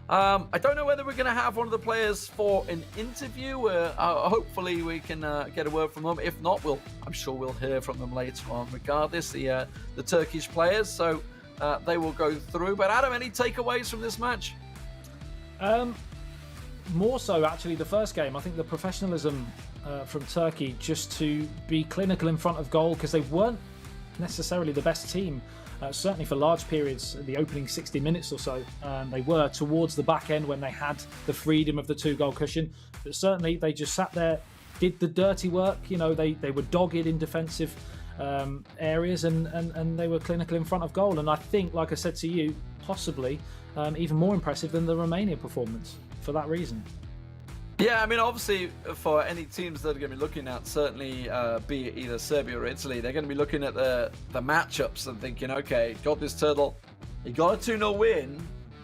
I don't know whether we're going to have one of the players for an interview. Hopefully we can get a word from them. If not, I'm sure we'll hear from them later on. Regardless, the Turkish players, so they will go through. But Adam, any takeaways from this match? more so actually the first game. I think the professionalism from Turkey just to be clinical in front of goal, because they weren't necessarily the best team, certainly for large periods, the opening 60 minutes or so. They were towards the back end when they had the freedom of the 2-goal cushion. But certainly they just sat there, did the dirty work. You know, they were dogged in defensive areas and they were clinical in front of goal. And I think, like I said to you, possibly even more impressive than the Romania performance for that reason. Yeah, I mean, obviously, for any teams that are going to be looking at, certainly be it either Serbia or Italy, they're going to be looking at the matchups and thinking, okay, got this turtle, he got a 2-0 win,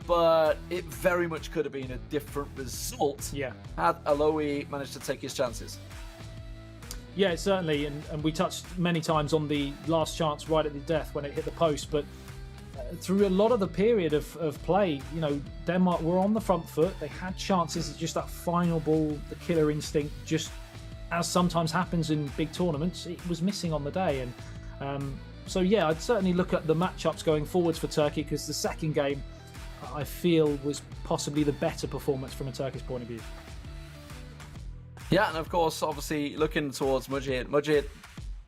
but it very much could have been a different result had Aloui managed to take his chances. Yeah, certainly, and we touched many times on the last chance right at the death when it hit the post, but through a lot of the period of play, you know, Denmark were on the front foot. They had chances. It's just that final ball, the killer instinct, just as sometimes happens in big tournaments, it was missing on the day. And so, yeah, I'd certainly look at the matchups going forwards for Turkey, because the second game, I feel, was possibly the better performance from a Turkish point of view. Yeah, and of course, obviously, looking towards Mujahid,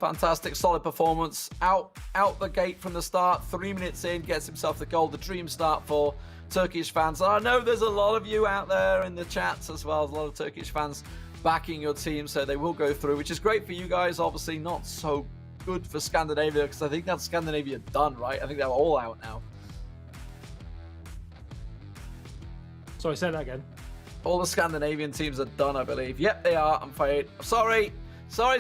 fantastic, solid performance. Out the gate from the start, 3 minutes in, gets himself the goal. The dream start for Turkish fans. I know there's a lot of you out there in the chats as well. There's a lot of Turkish fans backing your team, so they will go through, which is great for you guys. Obviously, not so good for Scandinavia, because I think that's Scandinavia done, right? I think they're all out now. Sorry, say that again. All the Scandinavian teams are done, I believe. Yep, they are. I'm afraid. Sorry,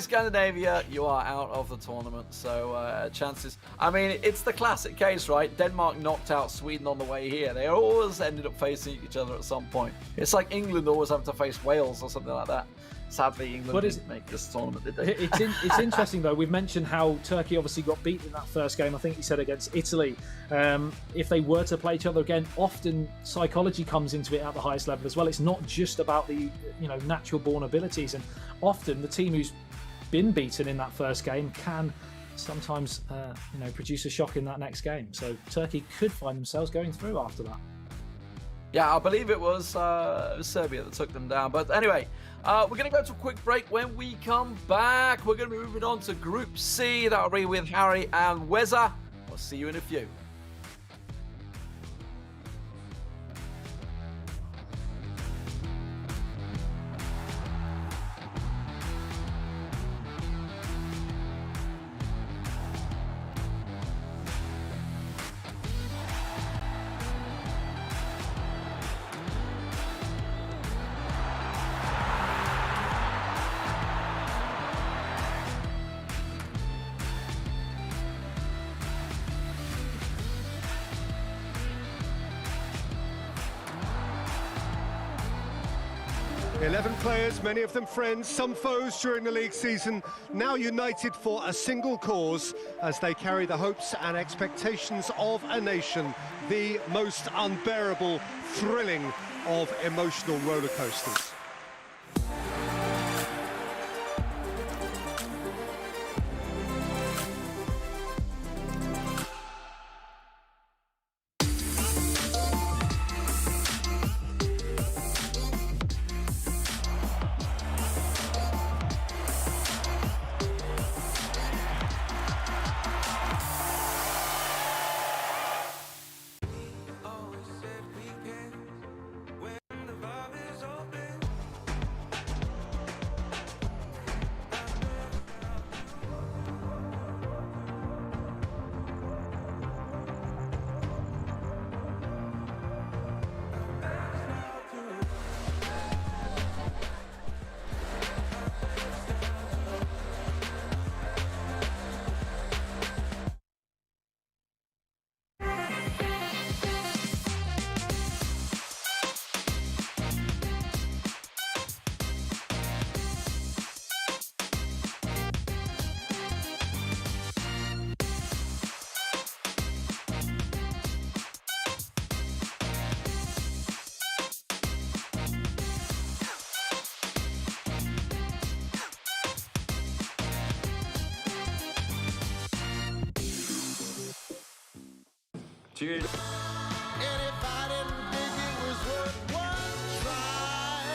Scandinavia, you are out of the tournament. So chances. I mean, it's the classic case, right? Denmark knocked out Sweden on the way here. They always ended up facing each other at some point. It's like England always having to face Wales or something like that. Sadly, England didn't make this tournament, did they? It's interesting, though. We've mentioned how Turkey obviously got beaten in that first game. I think he said against Italy. If they were to play each other again, often psychology comes into it at the highest level as well. It's not just about the natural-born abilities, and often the team who's been beaten in that first game can sometimes produce a shock in that next game. So Turkey could find themselves going through after that. Yeah, I believe it was Serbia that took them down. But anyway, we're going to go to a quick break. When we come back, we're going to be moving on to Group C. That'll be with Harry and Weza. We'll see you in a few. Players, many of them friends, some foes during the league season, now united for a single cause as they carry the hopes and expectations of a nation, the most unbearable, thrilling of emotional roller coasters. Cheers. And if I didn't think it was worth one try,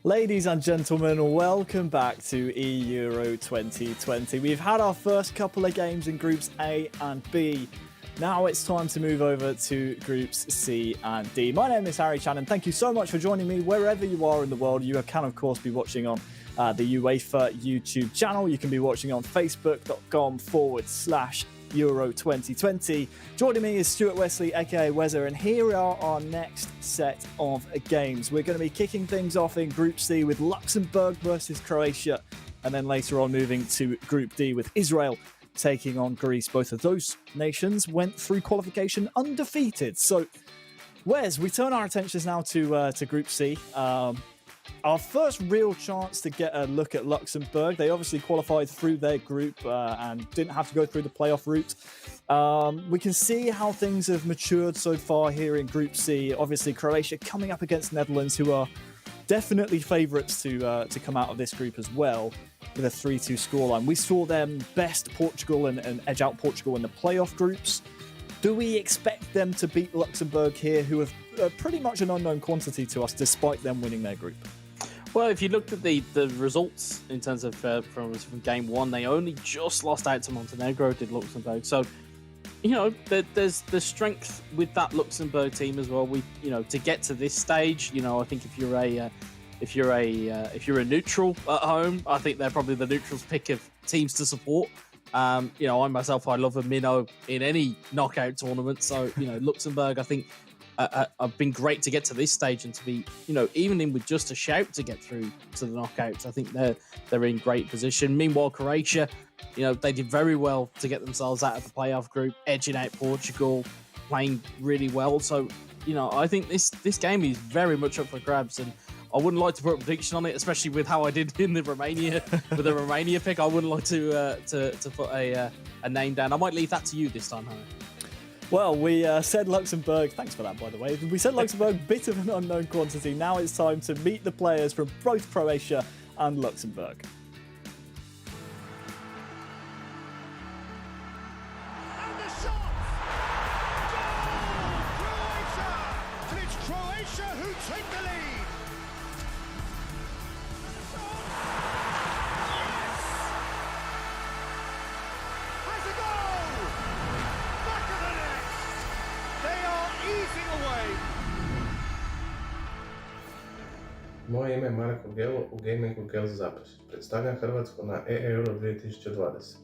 Ladies and gentlemen, welcome back to Euro 2020. We've had our first couple of games in Groups A and B. Now it's time to move over to Groups C and D. My name is Harry Shannon. Thank you so much for joining me wherever you are in the world. You can, of course, be watching on the UEFA YouTube channel. You can be watching on facebook.com/Euro 2020. Joining me is Stuart Wesley, aka Wezza, and here are our next set of games. We're going to be kicking things off in Group C with Luxembourg versus Croatia, and then later on moving to Group D with Israel taking on Greece. Both of those nations went through qualification undefeated. So, Wes, we turn our attentions now to Group C. Our first real chance to get a look at Luxembourg. They obviously qualified through their group and didn't have to go through the playoff route. We can see how things have matured so far here in Group C. Obviously, Croatia coming up against Netherlands, who are definitely favourites to come out of this group as well, with a 3-2 scoreline. We saw them best Portugal and edge out Portugal in the playoff groups. Do we expect them to beat Luxembourg here, who have pretty much an unknown quantity to us, despite them winning their group? Well, if you looked at the results in terms of from game one, they only just lost out to Montenegro, did Luxembourg. So, you know, there's the strength with that Luxembourg team as well. To get to this stage, you know, I think if you're a neutral at home, I think they're probably the neutrals' pick of teams to support. I myself, I love a minnow in any knockout tournament. So, Luxembourg, I think, have been great to get to this stage and to be, even in with just a shout to get through to the knockouts. I think they're in great position. Meanwhile, Croatia, they did very well to get themselves out of the playoff group, edging out Portugal, playing really well. So, I think this game is very much up for grabs, and I wouldn't like to put a prediction on it, especially with how I did in the Romania pick. I wouldn't like to put a name down. I might leave that to you this time, Harry. Well, we said Luxembourg. Thanks for that, by the way. We said Luxembourg, bit of an unknown quantity. Now it's time to meet the players from both Croatia and Luxembourg. And the shot! Goal! Croatia! And it's Croatia who take the lead. Yes! Has a goal! Back of the net! They are easing away. Moje ime je Marko Gelo u gamingu Gels Zapreš. Predstavljam Hrvatsku na Euro 2020.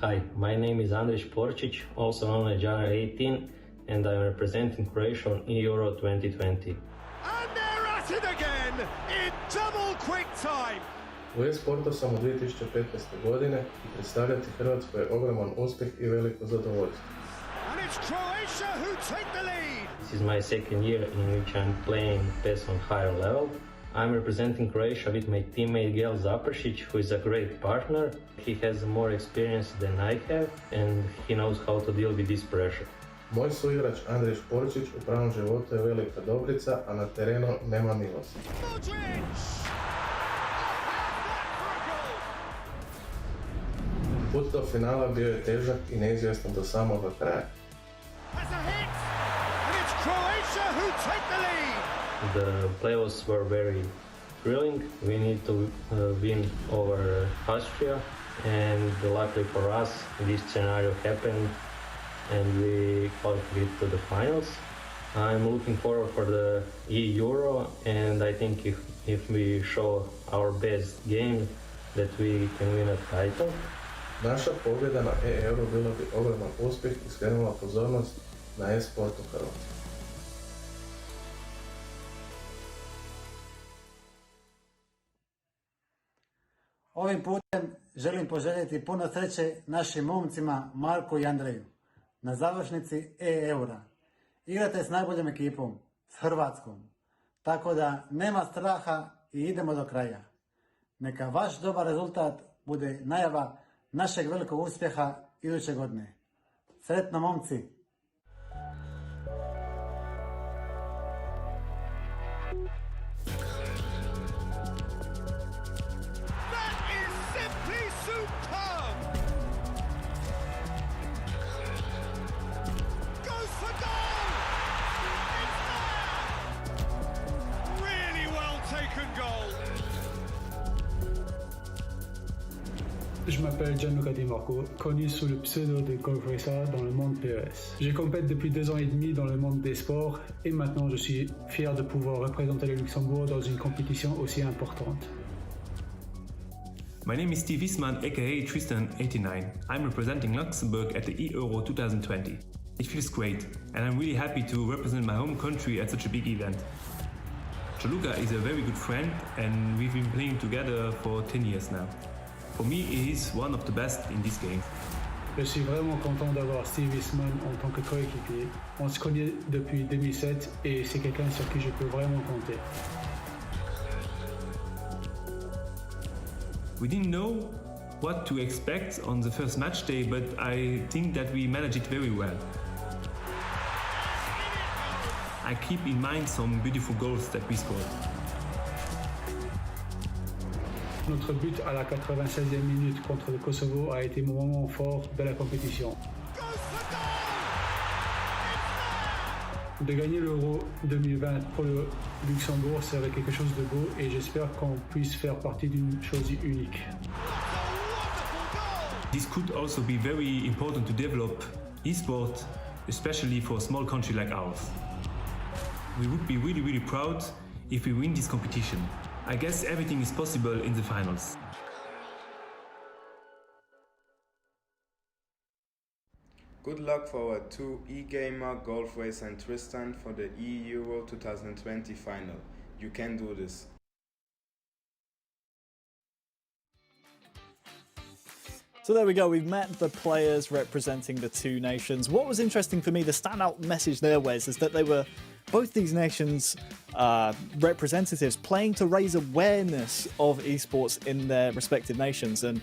Hi, my name is Andrej Porčić, also known as Jana 18, and I am representing Croatia in Euro 2020. And they're at it again in double quick time. U e-sportu sam u 2015. godine i predstavljati Hrvatsku je ogroman uspjeh i veliko zadovoljstvo. And it's Croatia who take the lead. This is my second year in which I'm playing PES on higher level. I'm representing Croatia with my teammate Gel Zapršić, who is a great partner. He has more experience than I have, and he knows how to deal with this pressure. Moj suigrač Andrej Porčić u pravom životu je velika dobrica, a na terenu nema milosti. Put do finala bio je težak i neizvjestan do samoga kraja. The playoffs were very thrilling. We need to win over Austria, and luckily for us, this scenario happened and we qualified to the finals. I'm looking forward for the Euro, and I think if we show our best game, that we can win a title. Naša pobjeda na e-Euro bila bi ogroman uspjeh i skrenula pozornost na e-sport u Hrvatskoj. Ovim putem želim poželjeti puno sreće našim momcima Marku i Andreju na završnici e-Eura. Igrate s najboljom ekipom, s Hrvatskom, tako da nema straha i idemo do kraja. Neka vaš dobar rezultat bude najava našeg velikog uspjeha iduće godine. Sretno, momci! Taken goal. Je m'appelle Gianluca Di Marco, connu sous le pseudo de Golf Racer dans le monde PES. Je compète depuis 2 ans et demi dans le monde des sports et maintenant je suis fier de pouvoir représenter le Luxembourg dans une compétition aussi importante. My name is Steve Wiesmann, aka Tristan89. I'm representing Luxembourg at the E-Euro 2020. It feels great, and I'm really happy to represent my home country at such a big event. Gianluca is a very good friend, and we've been playing together for 10 years now. For me, he is one of the best in this game. Je suis vraiment content d'avoir Steve Wiesmann en tant que coéquipier. On se connaît depuis 2007 et c'est quelqu'un sur qui je peux vraiment compter. We didn't know what to expect on the first match day, but I think that we managed it very well. I keep in mind some beautiful goals that we scored. Notre but à la 96e minute contre le Kosovo a été mon moment fort de la compétition. De gagner l'Euro 2020 pour le Luxembourg serait quelque chose de beau et j'espère qu'on puisse faire partie d'une chose unique. This could also be very important to develop e-sport, especially for a small country like ours. We would be really proud if we win this competition. I guess everything is possible in the finals. Good luck for our two e-gamer, Golf Racer and Tristan for the E-Euro 2020 final. You can do this. So there we go, we've met the players representing the two nations. What was interesting for me, the standout message there, Wes, is that they were both these nations' representatives playing to raise awareness of esports in their respective nations. And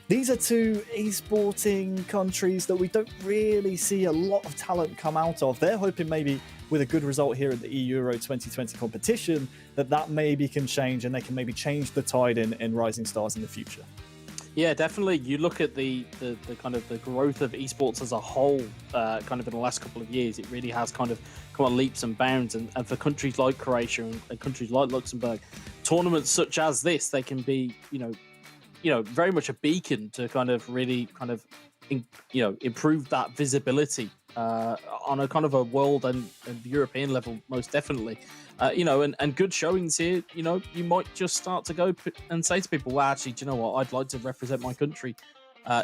these are two esporting countries that we don't really see a lot of talent come out of. They're hoping maybe with a good result here at the E-Euro 2020 competition that maybe can change and they can maybe change the tide in rising stars in the future. Yeah, definitely. You look at the kind of the growth of esports as a whole, kind of in the last couple of years. It really has kind of come on leaps and bounds. And for countries like Croatia and countries like Luxembourg, tournaments such as this, they can be, very much a beacon to kind of really kind of, improve that visibility on a kind of a world and European level, most definitely. And good showings here, you might just start to go and say to people, well, actually, do you know what? I'd like to represent my country,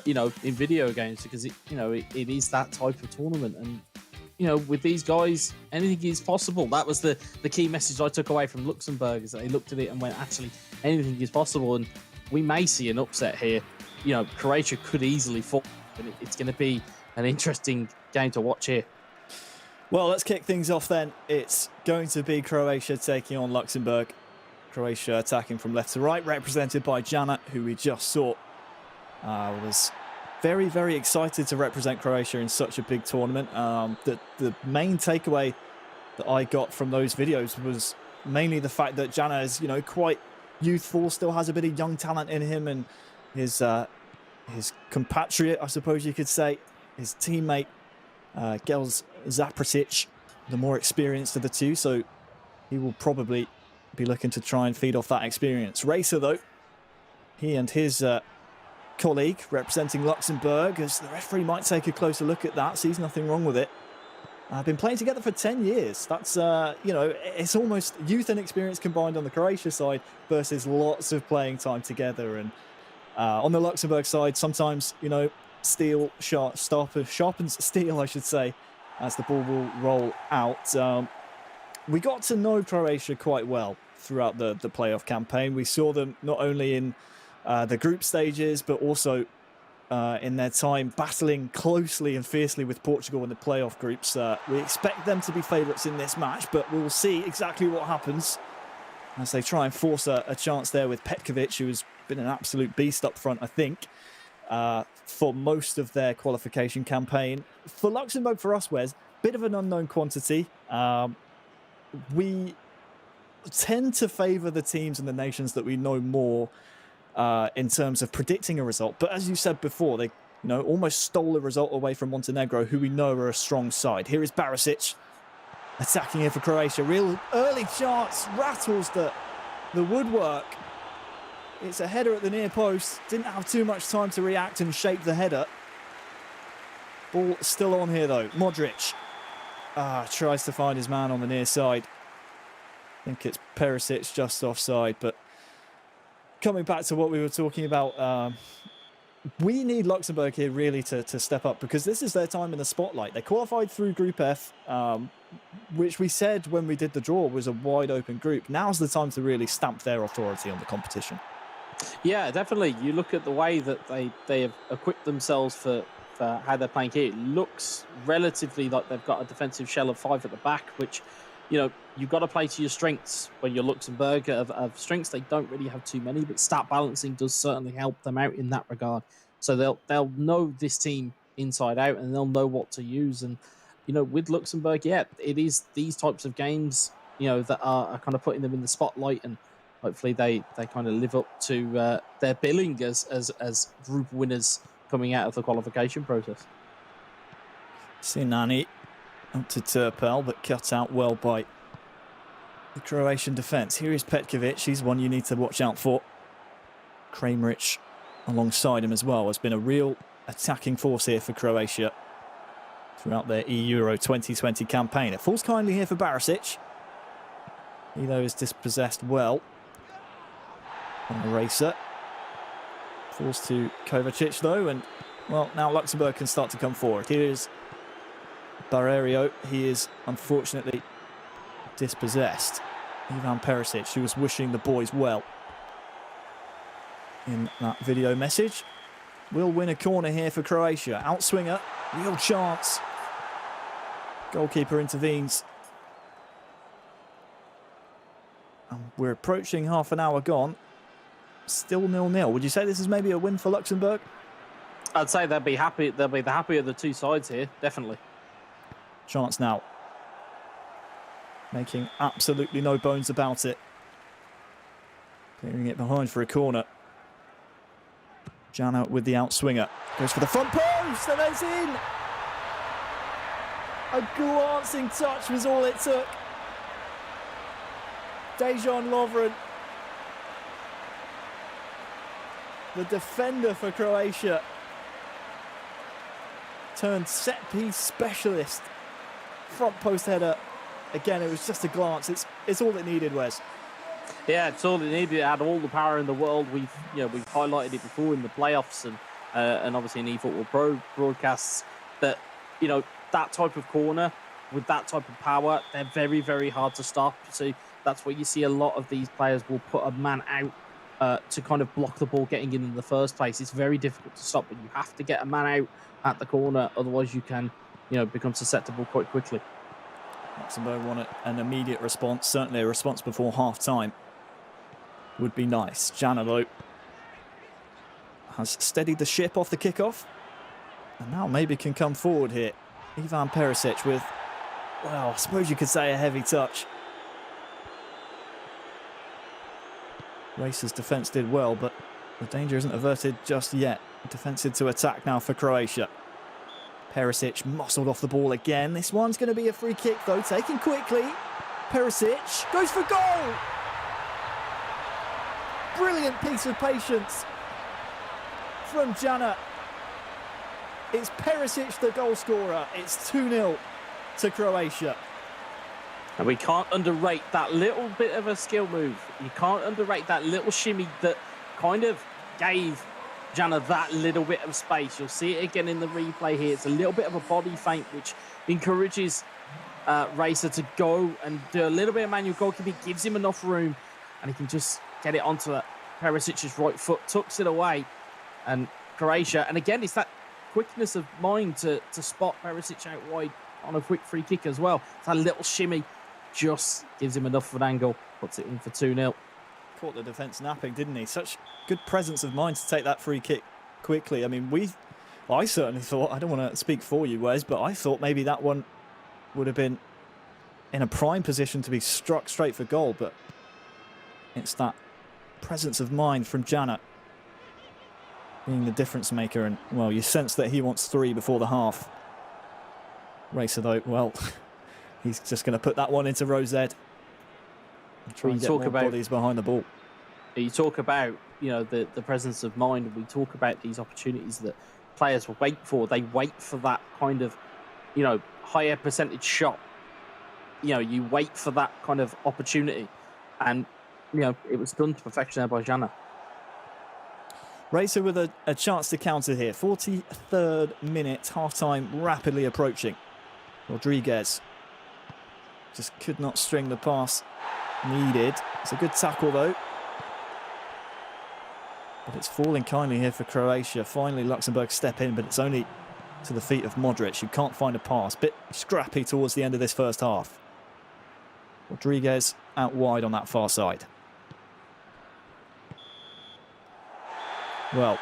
in video games because, it is that type of tournament. And, with these guys, anything is possible. That was the key message I took away from Luxembourg, is that they looked at it and went, actually, anything is possible. And we may see an upset here. Croatia could easily fall, and it's going to be an interesting game to watch here. Well, let's kick things off then. It's going to be Croatia taking on Luxembourg. Croatia attacking from left to right, represented by Jana, who we just saw. Was very, very excited to represent Croatia in such a big tournament. The main takeaway that I got from those videos was mainly the fact that Jana is, quite youthful, still has a bit of young talent in him, and his compatriot, I suppose you could say, his teammate, Gels Zaprasic, the more experienced of the two, so he will probably be looking to try and feed off that experience. Racer, though, he and his colleague representing Luxembourg, as the referee might take a closer look at that, sees nothing wrong with it. Been playing together for 10 years. That's, it's almost youth and experience combined on the Croatia side versus lots of playing time together. And on the Luxembourg side, sometimes, steel sharpens steel, I should say, as the ball will roll out. We got to know Croatia quite well throughout the playoff campaign. We saw them not only in the group stages, but also in their time battling closely and fiercely with Portugal in the playoff groups. We expect them to be favourites in this match, but we'll see exactly what happens as they try and force a chance there with Petkovic, who has been an absolute beast up front, I think, for most of their qualification campaign. For Luxembourg, for us, Wes, bit of an unknown quantity. We tend to favour the teams and the nations that we know more in terms of predicting a result. But as you said before, they almost stole a result away from Montenegro, who we know are a strong side. Here is Barisic attacking here for Croatia. Real early chance, rattles the woodwork. It's a header at the near post. Didn't have too much time to react and shape the header. Ball still on here though. Modric tries to find his man on the near side. I think it's Perisic just offside, but coming back to what we were talking about, we need Luxembourg here really to step up, because this is their time in the spotlight. They qualified through Group F, which we said when we did the draw was a wide open group. Now's the time to really stamp their authority on the competition. Yeah, definitely. You look at the way that they have equipped themselves for how they're playing here. It looks relatively like they've got a defensive shell of 5 at the back, which, you know, you've got to play to your strengths. When you're Luxembourg of strengths, they don't really have too many, but stat balancing does certainly help them out in that regard. So they'll know this team inside out, and they'll know what to use. And, you know, with Luxembourg, yeah, it is these types of games, you know, that are kind of putting them in the spotlight, and hopefully they kind of live up to their billing as group winners coming out of the qualification process. Sinani up to Turpel, but cut out well by the Croatian defence. Here is Petkovic. He's one you need to watch out for. Kramaric alongside him as well has been a real attacking force here for Croatia throughout their Euro 2020 campaign. It falls kindly here for Barisic. He, though, is dispossessed well. On the racer. Falls to Kovacic, though, and, well, now Luxembourg can start to come forward. Here is Barrerio. He is, unfortunately, dispossessed. Ivan Perisic, who was wishing the boys well in that video message, will win a corner here for Croatia. Outswinger, real chance. Goalkeeper intervenes. And we're approaching half an hour gone. Still 0-0. Would you say this is maybe a win for Luxembourg? I'd say they'll be happy. They'll be the happier of the two sides here, definitely. Chance now. Making absolutely no bones about it. Clearing it behind for a corner. Jana with the outswinger. Goes for the front post, and it's in! A glancing touch was all it took. Dejan Lovren, the defender for Croatia, turned set-piece specialist. Front post header. Again, it was just a glance. It's all it needed, Wes. Yeah, it's all it needed. It had all the power in the world. We've highlighted it before in the playoffs and obviously in eFootball Pro broadcasts that, you know, that type of corner with that type of power, they're very, very hard to stop. So that's where you see a lot of these players will put a man out to kind of block the ball getting in the first place. It's very difficult to stop, but you have to get a man out at the corner, otherwise you can, you know, become susceptible quite quickly. Luxembourg want an immediate response, certainly a response before half-time would be nice. Janelo has steadied the ship off the kickoff, and now maybe can come forward here. Ivan Perisic with, well, I suppose you could say a heavy touch. Racer's defence did well, but the danger isn't averted just yet. Defensive to attack now for Croatia. Perisic muscled off the ball again. This one's going to be a free kick, though, taken quickly. Perisic goes for goal! Brilliant piece of patience from Jana. It's Perisic, the goal scorer. It's 2-0 to Croatia. And we can't underrate that little bit of a skill move. You can't underrate that little shimmy that kind of gave Jana that little bit of space. You'll see it again in the replay here. It's a little bit of a body feint, which encourages Racer to go and do a little bit of manual goalkeeping. Gives him enough room, and he can just get it onto Perisic's right foot, tucks it away, and Croatia. And again, it's that quickness of mind to spot Perisic out wide on a quick free kick as well. It's that little shimmy just gives him enough of an angle, puts it in for 2-0. Caught the defence napping, didn't he? Such good presence of mind to take that free kick quickly. I mean, I certainly thought, I don't want to speak for you, Wes, but I thought maybe that one would have been in a prime position to be struck straight for goal, but it's that presence of mind from Jana being the difference maker, and, well, you sense that he wants 3 before the half. Racer, though, well, he's just going to put that one into Rosed and try and get more bodies behind the ball. You talk about, the presence of mind. We talk about these opportunities that players will wait for. They wait for that kind of, higher percentage shot. You wait for that kind of opportunity. And, it was done to perfection there by Jana. Racer with a chance to counter here. 43rd minute, half-time rapidly approaching. Rodriguez just could not string the pass needed. It's a good tackle though. But it's falling kindly here for Croatia. Finally Luxembourg step in, but it's only to the feet of Modric, who can't find a pass. Bit scrappy towards the end of this first half. Rodriguez out wide on that far side. Well,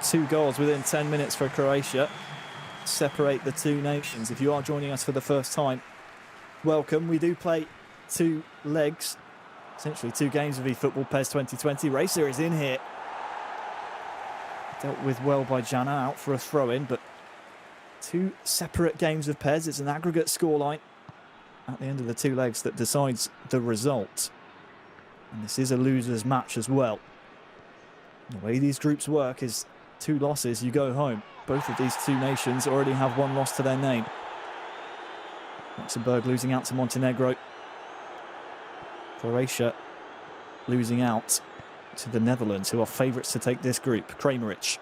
2 goals within 10 minutes for Croatia. Separate the two nations. If you are joining us for the first time, welcome. We do play 2 legs, essentially 2 games of eFootball PES 2020. Racer is in here. Dealt with well by Jana, out for a throw-in, but 2 separate games of PES. It's an aggregate scoreline at the end of the 2 legs that decides the result. And this is a loser's match as well. The way these groups work is 2 losses, you go home. Both of these 2 nations already have 1 loss to their name. Luxembourg losing out to Montenegro. Croatia losing out to the Netherlands, who are favourites to take this group. Kramaric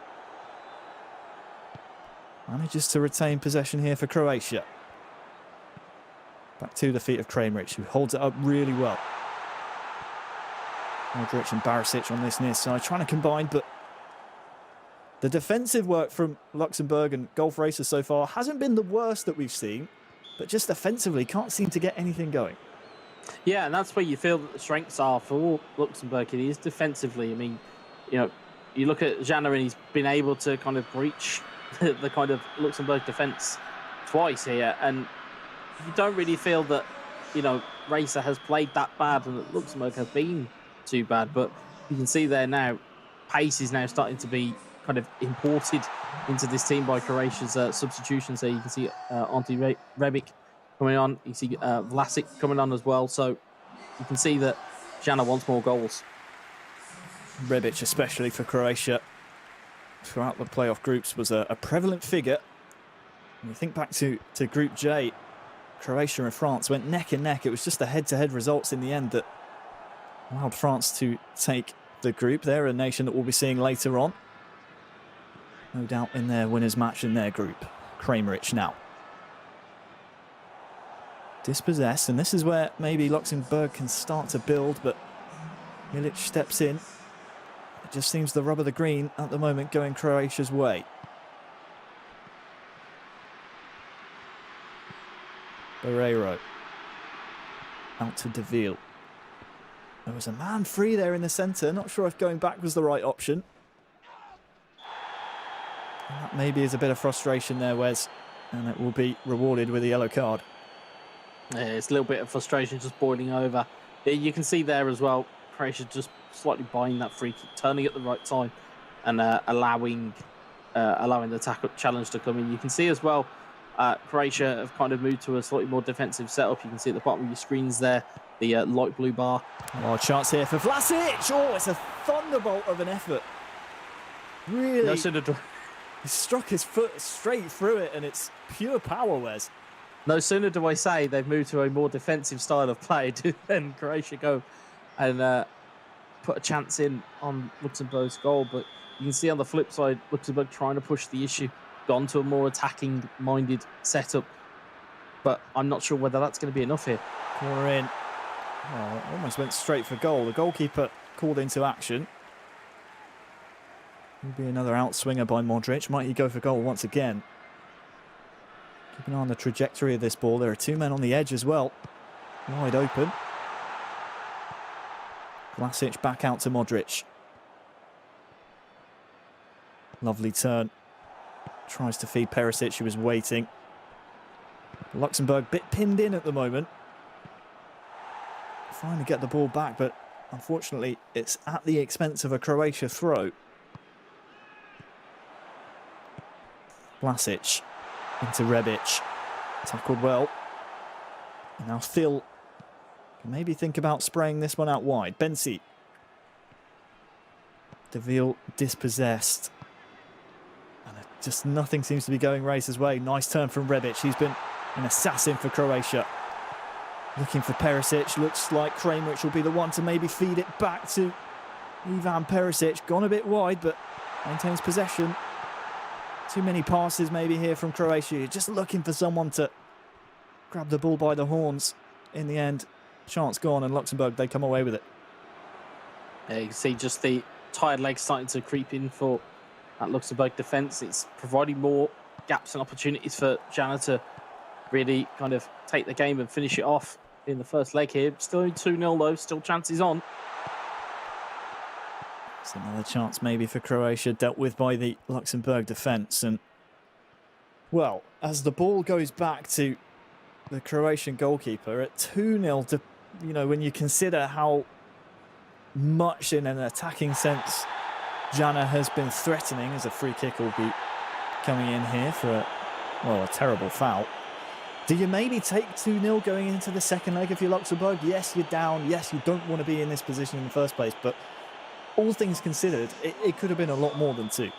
manages to retain possession here for Croatia. Back to the feet of Kramaric, who holds it up really well. Modric and Barisic on this near side, trying to combine, but the defensive work from Luxembourg and Golf Racer so far hasn't been the worst that we've seen, but just offensively can't seem to get anything going. Yeah, and that's where you feel that the strengths are for Luxembourg. It is defensively. I mean, you look at Jana and he's been able to kind of breach the kind of Luxembourg defence twice here, and you don't really feel that, Racer has played that bad and that Luxembourg have been too bad, but you can see there now, pace is now starting to be kind of imported into this team by Croatia's substitutions. So you can see Ante Rebic coming on, you see Vlasic coming on as well, so you can see that Jana wants more goals. Rebic, especially for Croatia, throughout the playoff groups was a prevalent figure. When you think back to Group J, Croatia and France went neck and neck. It was just the head-to-head results in the end that allowed France to take the group. They're a nation that we'll be seeing later on, no doubt, in their winners' match in their group. Kramaric now dispossessed, and this is where maybe Luxembourg can start to build, but Milic steps in. It just seems the rub of the green at the moment going Croatia's way. Barreiro out to Deville. There was a man free there in the centre. Not sure if going back was the right option. And that maybe is a bit of frustration there, Wes, and it will be rewarded with a yellow card. Yeah, it's a little bit of frustration just boiling over. You can see there as well, Croatia just slightly buying that free kick, turning at the right time, and allowing the tackle challenge to come in. You can see as well, Croatia have kind of moved to a slightly more defensive setup. You can see at the bottom of your screens there, the light blue bar. Oh, chance here for Vlasic! Oh, it's a thunderbolt of an effort. Really? No sooner do he struck his foot straight through it, and it's pure power, Wes. No sooner do I say they've moved to a more defensive style of play than Croatia go and put a chance in on Luxembourg's goal. But you can see on the flip side, Luxembourg trying to push the issue, gone to a more attacking-minded setup. But I'm not sure whether that's going to be enough here. Corner in. Oh, almost went straight for goal. The goalkeeper called into action. Will be another outswinger by Modric. Might he go for goal once again? Keep an eye on the trajectory of this ball. There are 2 men on the edge as well. Wide open. Vlasic back out to Modric. Lovely turn. Tries to feed Perisic, who was waiting. Luxembourg bit pinned in at the moment. Trying to get the ball back, but unfortunately it's at the expense of a Croatia throw. Vlasic into Rebic. Tackled well. And now Phil can maybe think about spraying this one out wide. Bensi. Deville dispossessed. And just nothing seems to be going Racer's way. Nice turn from Rebic. He's been an assassin for Croatia. Looking for Perisic. Looks like Kramaric will be the one to maybe feed it back to Ivan Perisic. Gone a bit wide, but maintains possession. Too many passes maybe here from Croatia. You're just looking for someone to grab the ball by the horns. In the end, chance gone, and Luxembourg, they come away with it. Yeah, you can see just the tired legs starting to creep in for that Luxembourg defence. It's providing more gaps and opportunities for Jana to really kind of take the game and finish it off in the first leg here. Still 2-0 though, still chances on. It's another chance maybe for Croatia, dealt with by the Luxembourg defence. And, well, as the ball goes back to the Croatian goalkeeper at 2-0, you know, when you consider how much in an attacking sense Jana has been threatening, as a free kick will be coming in here for a terrible foul. Do you maybe take 2-0 going into the second leg if you're Luxembourg? Yes, you're down. Yes, you don't want to be in this position in the first place, but all things considered, it could have been a lot more than 2.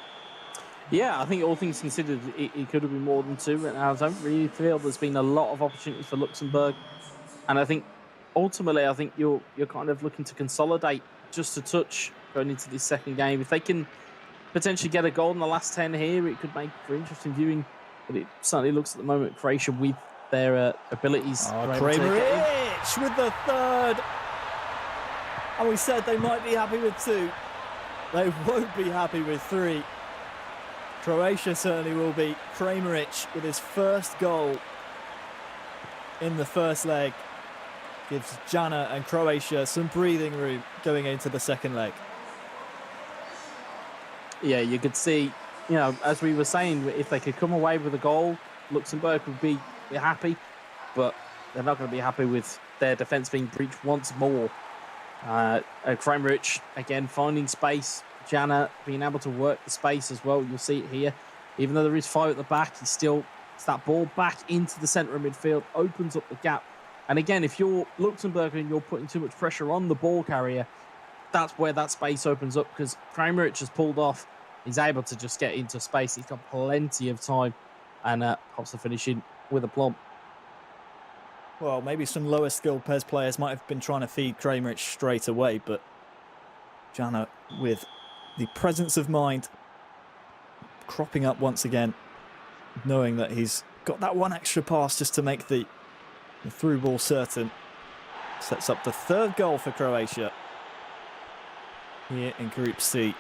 Yeah, I think all things considered, it could have been more than 2. And I don't really feel there's been a lot of opportunities for Luxembourg. And I think ultimately, you're kind of looking to consolidate just a touch going into this second game. If they can potentially get a goal in the last 10 here, it could make for interesting viewing. But it certainly looks at the moment Croatia with their abilities. Kramaric with the third. And we said they might be happy with 2. They won't be happy with 3. Croatia certainly will be. Kramaric with his first goal in the first leg gives Jana and Croatia some breathing room going into the second leg. Yeah, you could see, you know, as we were saying, if they could come away with a goal, Luxembourg would be happy, but they're not going to be happy with their defence being breached once more. Kramaric, again, finding space. Jana being able to work the space as well. You'll see it here. Even though there is 5 at the back, it's that ball back into the centre of midfield, opens up the gap. And again, if you're Luxembourg and you're putting too much pressure on the ball carrier, that's where that space opens up, because Kramaric has pulled off. He's able to just get into space. He's got plenty of time and pops the finish in with a plump. Well, maybe some lower skilled PES players might have been trying to feed Kramaric straight away, but Jana with the presence of mind cropping up once again, knowing that he's got that one extra pass just to make the through ball certain. Sets up the 3rd goal for Croatia here in Group C.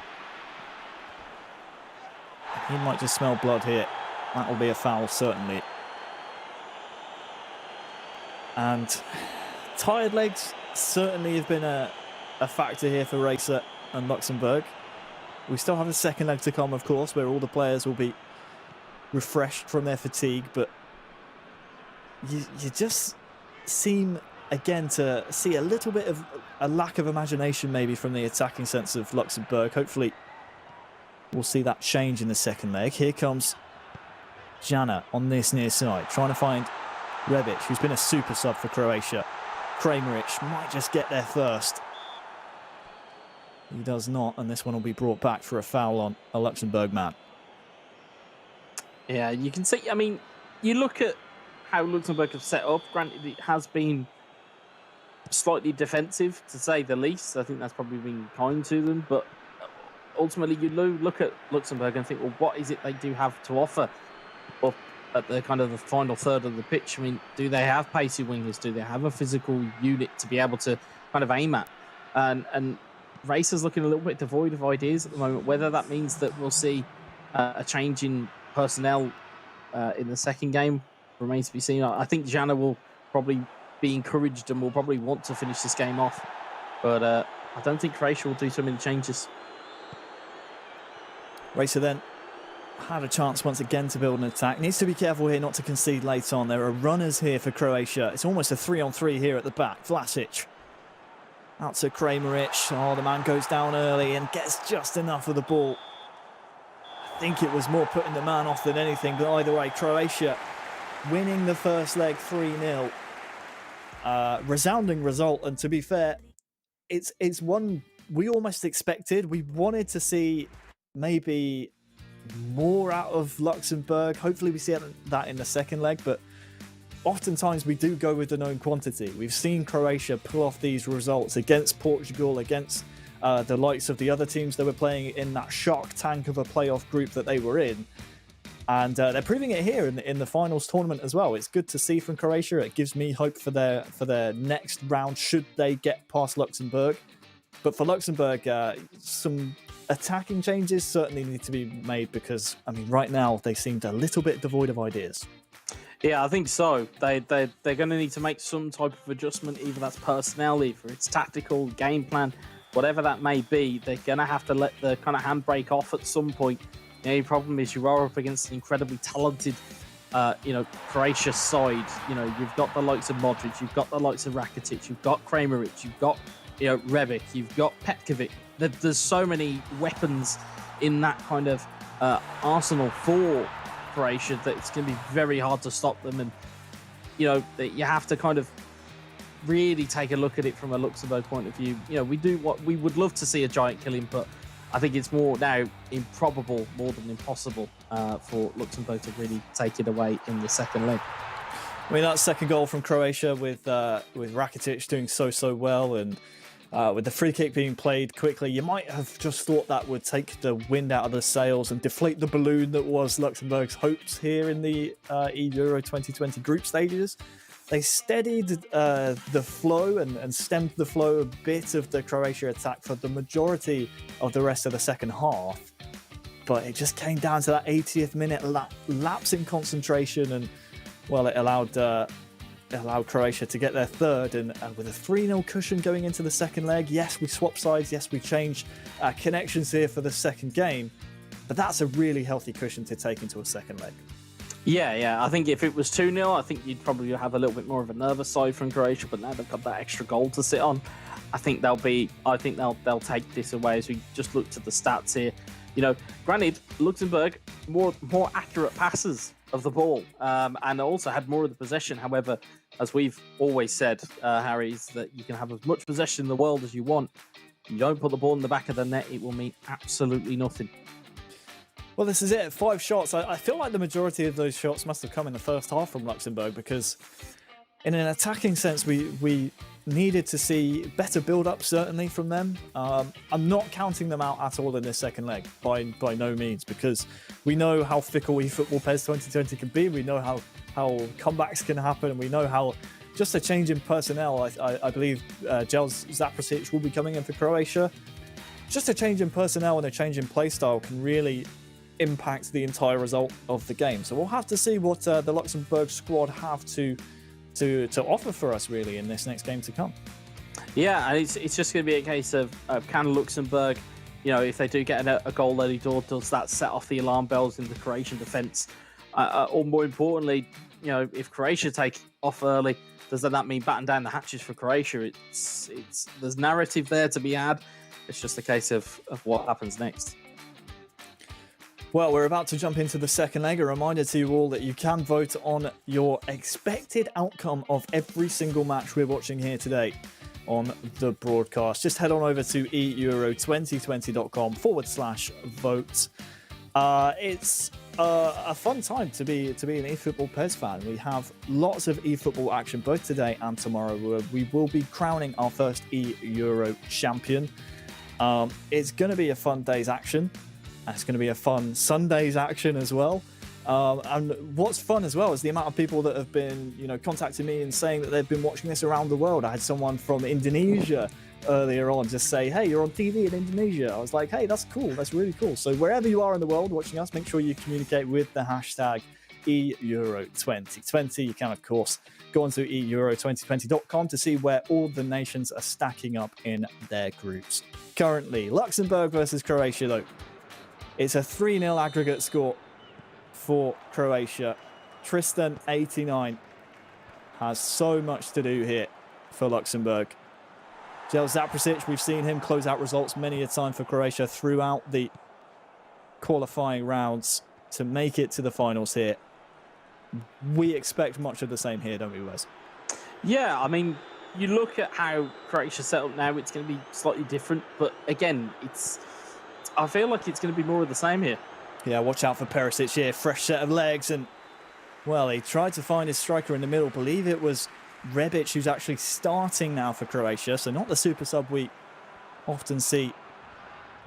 He might just smell blood here. That will be a foul, certainly. And tired legs certainly have been a factor here for Racer and Luxembourg. We still have a second leg to come, of course, where all the players will be refreshed from their fatigue, but you just seem again to see a little bit of a lack of imagination maybe from the attacking sense of Luxembourg. Hopefully we'll see that change in the second leg. Here comes Jana on this near side, trying to find Rebic, who's been a super sub for Croatia. Kramaric might just get there first. He does not, and this one will be brought back for a foul on a Luxembourg man. Yeah, you can see, I mean, you look at how Luxembourg have set up. Granted, it has been slightly defensive, to say the least. I think that's probably been kind to them, but ultimately you look at Luxembourg and think, well, what is it they do have to offer up at the kind of the final third of the pitch? I mean, do they have pacey wingers? Do they have a physical unit to be able to kind of aim at? And Racer's looking a little bit devoid of ideas at the moment. Whether that means that we'll see a change in personnel in the second game remains to be seen. I think Jana will probably be encouraged and will probably want to finish this game off, but I don't think Croatia will do so many changes. Racer then had a chance once again to build an attack. Needs to be careful here not to concede late on. There are runners here for Croatia. It's almost a 3-on-3 here at the back. Vlasic out to Kramaric. Oh, the man goes down early and gets just enough of the ball. I think it was more putting the man off than anything, but either way, Croatia winning the first leg 3-0. Resounding result, and to be fair, it's one we almost expected. We wanted to see maybe more out of Luxembourg. Hopefully we see that in the second leg, but oftentimes we do go with the known quantity. We've seen Croatia pull off these results against Portugal, against the likes of the other teams that were playing in that shark tank of a playoff group that they were in. And they're proving it here in the finals tournament as well. It's good to see from Croatia. It gives me hope for their next round should they get past Luxembourg. But for Luxembourg, some attacking changes certainly need to be made because, I mean, right now they seemed a little bit devoid of ideas. Yeah, I think so. They're going to need to make some type of adjustment, either that's personnel, either it's tactical, game plan, whatever that may be. They're going to have to let the kind of handbrake off at some point. The only problem is you are up against an incredibly talented, Croatia side. You've got the likes of Modric, you've got the likes of Rakitic, you've got Kramaric, you've got Rebic, you've got Petkovic. There's so many weapons in that kind of arsenal for Croatia that it's going to be very hard to stop them. And you have to kind of really take a look at it from a Luxembourg point of view. We would love to see a giant killing, but I think it's more now improbable more than impossible for Luxembourg to really take it away in the second leg. I mean, that second goal from Croatia with Rakitic doing so well, and with the free kick being played quickly, you might have just thought that would take the wind out of the sails and deflate the balloon that was Luxembourg's hopes here in the Euro 2020 group stages. They steadied the flow and stemmed the flow a bit of the Croatia attack for the majority of the rest of the second half. But it just came down to that 80th minute lapse in concentration, and well, it allowed Croatia to get their third, and with a 3-0 cushion going into the second leg. Yes, we swapped sides. Yes, we changed connections here for the second game, but that's a really healthy cushion to take into a second leg. Yeah. I think if it was 2-0, I think you'd probably have a little bit more of a nervous side from Croatia, but now they've got that extra goal to sit on. I think they'll take this away as we just looked at the stats here. Granted, Luxembourg more accurate passes of the ball, and also had more of the possession. However, as we've always said, Harry, is that you can have as much possession in the world as you want. You don't put the ball in the back of the net, it will mean absolutely nothing. Well, this is it. 5 shots. I feel like the majority of those shots must have come in the first half from Luxembourg, because in an attacking sense, we needed to see better build-up, certainly, from them. I'm not counting them out at all in this second leg, by no means, because we know how fickle eFootball PES 2020 can be. We know how comebacks can happen, and we know how just a change in personnel, I believe Jelz Zaprasic will be coming in for Croatia. Just a change in personnel and a change in play style can really impact the entire result of the game. So we'll have to see what the Luxembourg squad have to offer for us, really, in this next game to come. Yeah, and it's just going to be a case of can Luxembourg, if they do get a goal early door, does that set off the alarm bells in the Croatian defence? Or more importantly, if Croatia take off early, does that mean batten down the hatches for Croatia? There's narrative there to be had. It's just a case of what happens next. Well, we're about to jump into the second leg. A reminder to you all that you can vote on your expected outcome of every single match we're watching here today on the broadcast. Just head on over to euro2020.com/vote. It's a fun time to be an eFootball PES fan. We have lots of eFootball action both today and tomorrow. We will be crowning our first eEuro champion. It's going to be a fun day's action. It's going to be a fun Sunday's action as well. And what's fun as well is the amount of people that have been, contacting me and saying that they've been watching this around the world. I had someone from Indonesia earlier on just say, hey, you're on TV in Indonesia. I was like, hey, that's cool. That's really cool. So wherever you are in the world watching us, make sure you communicate with the hashtag eEuro2020. You can, of course, go on to euro2020.com to see where all the nations are stacking up in their groups. Currently, Luxembourg versus Croatia, though. It's a 3-0 aggregate score for Croatia. Tristan, 89, has so much to do here for Luxembourg. Jelz Zaprasic, we've seen him close out results many a time for Croatia throughout the qualifying rounds to make it to the finals here. We expect much of the same here, don't we, Wes? Yeah, I mean, you look at how Croatia set up now, it's going to be slightly different. But again, I feel like it's going to be more of the same here. Yeah, watch out for Perisic here. Fresh set of legs. And, well, he tried to find his striker in the middle. Believe it was Rebic who's actually starting now for Croatia. So not the super sub we often see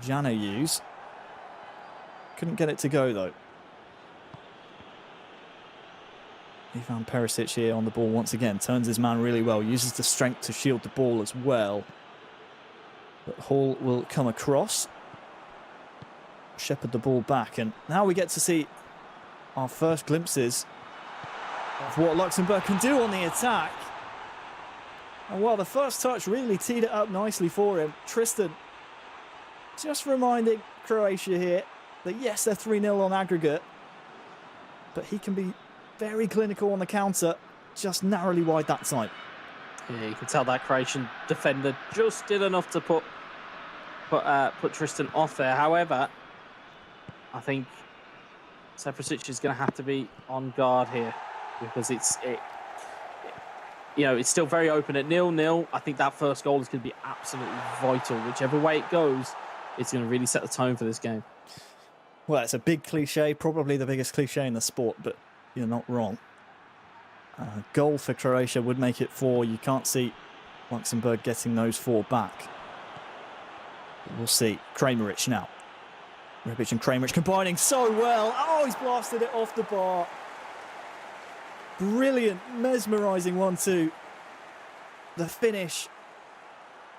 Jano use. Couldn't get it to go, though. Ivan Perisic here on the ball once again. Turns his man really well. Uses the strength to shield the ball as well. But Hall will come across. Shepherd the ball back. And now we get to see our first glimpses of what Luxembourg can do on the attack. And while the first touch really teed it up nicely for him, Tristan just reminding Croatia here that yes, they're 3-0 on aggregate, but he can be very clinical on the counter, just narrowly wide that time. Yeah, you can tell that Croatian defender just did enough to put Tristan off there. However, I think Seprasic is going to have to be on guard here because it's still very open at 0-0. I think that first goal is going to be absolutely vital. Whichever way it goes, it's going to really set the tone for this game. Well, it's a big cliche, probably the biggest cliche in the sport, but you're not wrong. Goal for Croatia would make it 4. You can't see Luxembourg getting those 4 back. But we'll see. Kramaric now. Rebic and Kramaric combining so well. Oh, he's blasted it off the bar. Brilliant, mesmerising 1-2. The finish.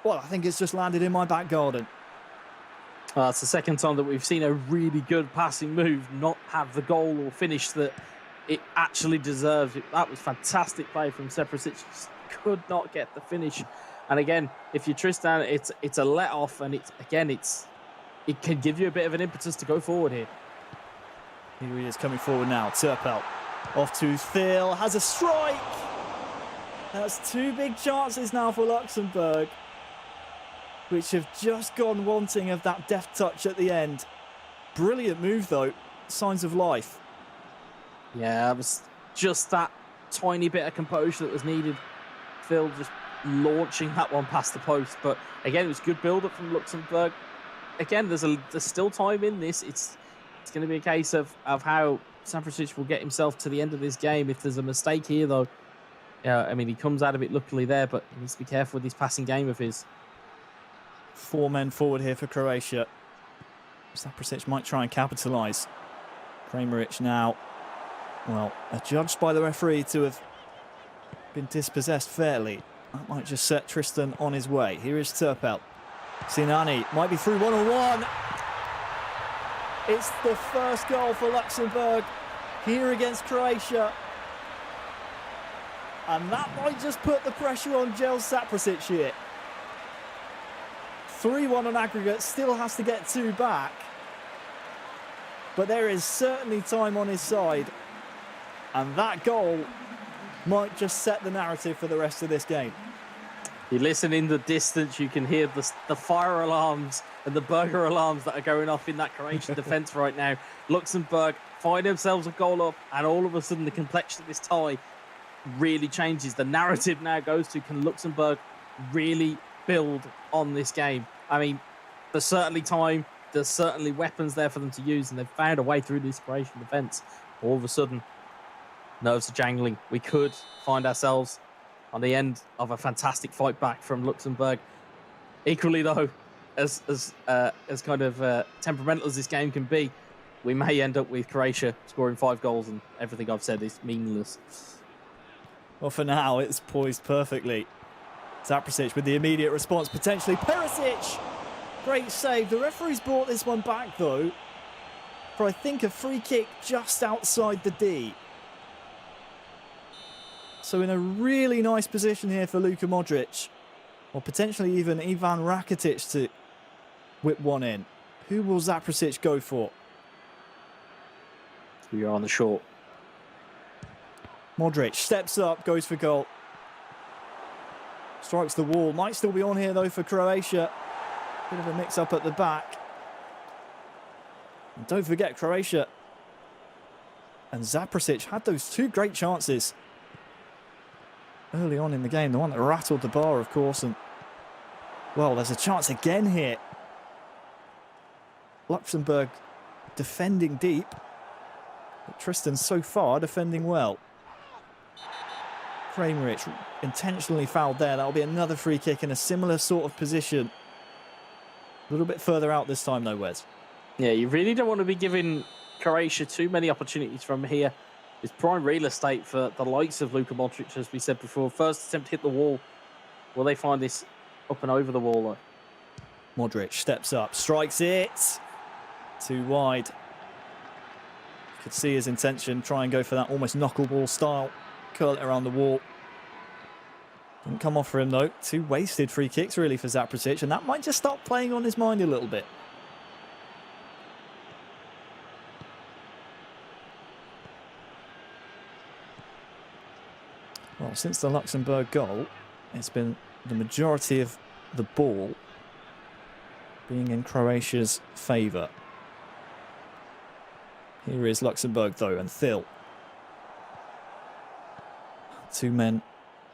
Well, I think it's just landed in my back garden. It's the second time that we've seen a really good passing move not have the goal or finish that it actually deserves. That was fantastic play from Seprasic. Just could not get the finish. And again, if you're Tristan, it's a let off, and it can give you a bit of an impetus to go forward here. Here he is coming forward now. Turpel off to Phil, has a strike. That's 2 big chances now for Luxembourg, which have just gone wanting of that deft touch at the end. Brilliant move, though. Signs of life. Yeah, it was just that tiny bit of composure that was needed. Phil just launching that one past the post. But again, it was good build-up from Luxembourg. Again, there's still time in this. It's going to be a case of how Seprasic will get himself to the end of this game. If there's a mistake here, though, he comes out of it luckily there, but he needs to be careful with this passing game of his. 4 men forward here for Croatia. Seprasic might try and capitalise. Kramaric now, well, adjudged by the referee to have been dispossessed fairly. That might just set Tristan on his way. Here is Turpel. Sinani might be through 1-on-1. It's the first goal for Luxembourg here against Croatia. And that might just put the pressure on Jel Seprasic here. 3-1 on aggregate, still has to get 2 back. But there is certainly time on his side. And that goal might just set the narrative for the rest of this game. You listen in the distance, you can hear the fire alarms and the burger alarms that are going off in that Croatian defence right now. Luxembourg find themselves a goal up, and all of a sudden the complexion of this tie really changes. The narrative now goes to, can Luxembourg really build on this game? I mean, there's certainly time, there's certainly weapons there for them to use, and they've found a way through this Croatian defence. All of a sudden, nerves are jangling. We could find ourselves on the end of a fantastic fight back from Luxembourg. Equally, though, as kind of temperamental as this game can be, we may end up with Croatia scoring 5 goals, and everything I've said is meaningless. Well, for now, it's poised perfectly. Seprasic with the immediate response, potentially. Perisic! Great save. The referee's brought this one back, though, for I think a free kick just outside the D. So in a really nice position here for Luka Modric, or potentially even Ivan Rakitic to whip one in. Who will Seprasic go for? You're on the short. Modric steps up, goes for goal. Strikes the wall. Might still be on here, though, for Croatia. Bit of a mix-up at the back. And don't forget, Croatia and Seprasic had those 2 great chances early on in the game, the one that rattled the bar, of course. And, well, there's a chance again here. Luxembourg defending deep. But Tristan so far defending well. Kramerich intentionally fouled there. That'll be another free kick in a similar sort of position. A little bit further out this time though, Wes. Yeah, you really don't want to be giving Croatia too many opportunities from here. It's prime real estate for the likes of Luka Modric, as we said before. First attempt hit the wall. Will they find this up and over the wall though? Modric steps up, strikes it. Too wide. Could see his intention, try and go for that almost knuckleball style. Curl it around the wall. Didn't come off for him though. 2 wasted free kicks really for Zaprasic, and that might just start playing on his mind a little bit. Well, since the Luxembourg goal, it's been the majority of the ball being in Croatia's favour. Here is Luxembourg though, and Thil. 2 men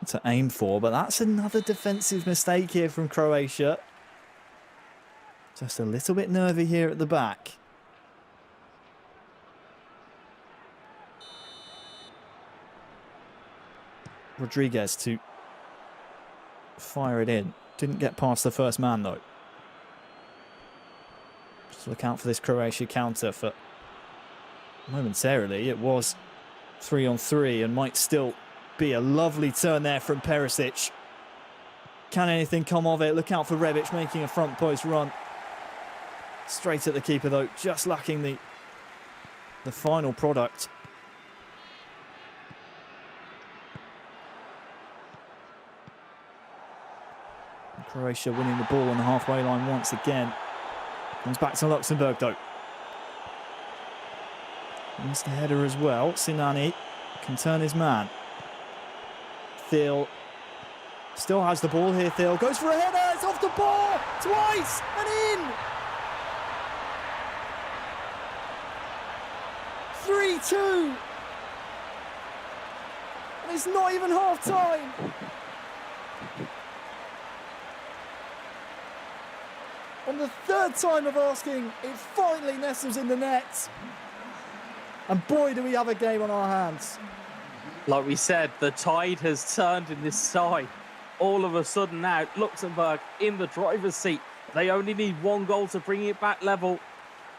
to aim for, but that's another defensive mistake here from Croatia. Just a little bit nervy here at the back. Rodriguez to fire it in. Didn't get past the first man though. Just look out for this Croatia counter. For momentarily it was 3-on-3 and might still be a lovely turn there from Perisic. Can anything come of it? Look out for Rebic making a front post run. Straight at the keeper though, just lacking the final product. And Croatia winning the ball on the halfway line once again. Comes back to Luxembourg though. Missed the header as well. Sinani can turn his man. Thil still has the ball here. Thil goes for a header. It's off the bar twice and in. 3-2. And it's not even half time. On the 3rd time of asking, it finally nestles in the net. And boy, do we have a game on our hands. Like we said, the tide has turned in this side. All of a sudden now, Luxembourg in the driver's seat. They only need 1 goal to bring it back level.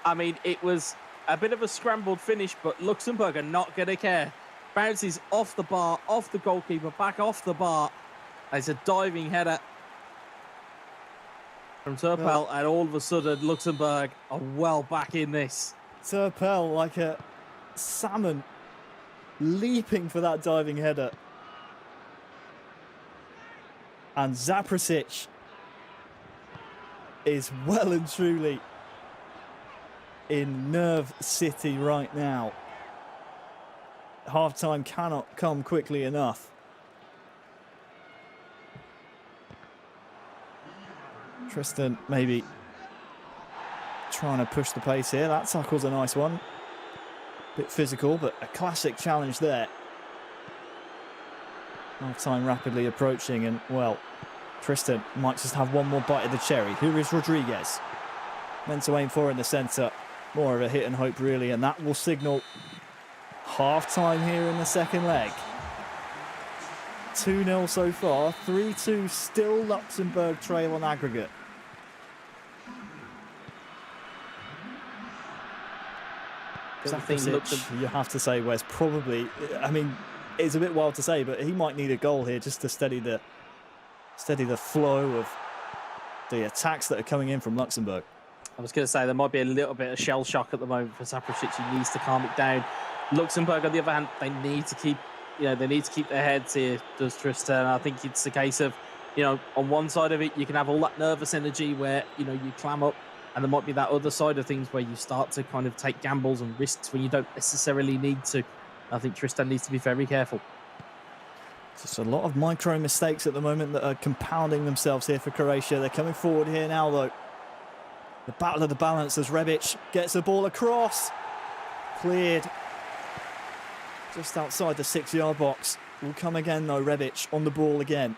I mean, it was a bit of a scrambled finish, but Luxembourg are not going to care. Bounces off the bar, off the goalkeeper, back off the bar. It's a diving header from Turpel, and all of a sudden, Luxembourg are well back in this. Turpel like a salmon leaping for that diving header. And Zaprasic is well and truly in Nerve City right now. Half-time cannot come quickly enough. Tristan maybe trying to push the pace here. That tackle's a nice one. Bit physical, but a classic challenge there. Half-time rapidly approaching, and, well, Tristan might just have one more bite of the cherry. Here is Rodriguez. Meant to aim for in the centre. More of a hit and hope, really, and that will signal half-time here in the second leg. 2-0 so far. 3-2 still Luxembourg trail on aggregate. Zaprasic, you have to say, Wes, probably, I mean, it's a bit wild to say, but he might need a goal here just to steady the flow of the attacks that are coming in from Luxembourg. I was going to say there might be a little bit of shell shock at the moment for Zaprasic. He needs to calm it down. Luxembourg, on the other hand, they need to keep, they need to keep their heads here. Does Tristan? I think it's a case of, on one side of it, you can have all that nervous energy where you clam up, and there might be that other side of things where you start to kind of take gambles and risks when you don't necessarily need to. I think Tristan needs to be very careful. Just a lot of micro mistakes at the moment that are compounding themselves here for Croatia. They're coming forward here now, though. The battle of the balance as Rebic gets the ball across. Cleared just outside the 6-yard box. will come again though. Rebic on the ball again.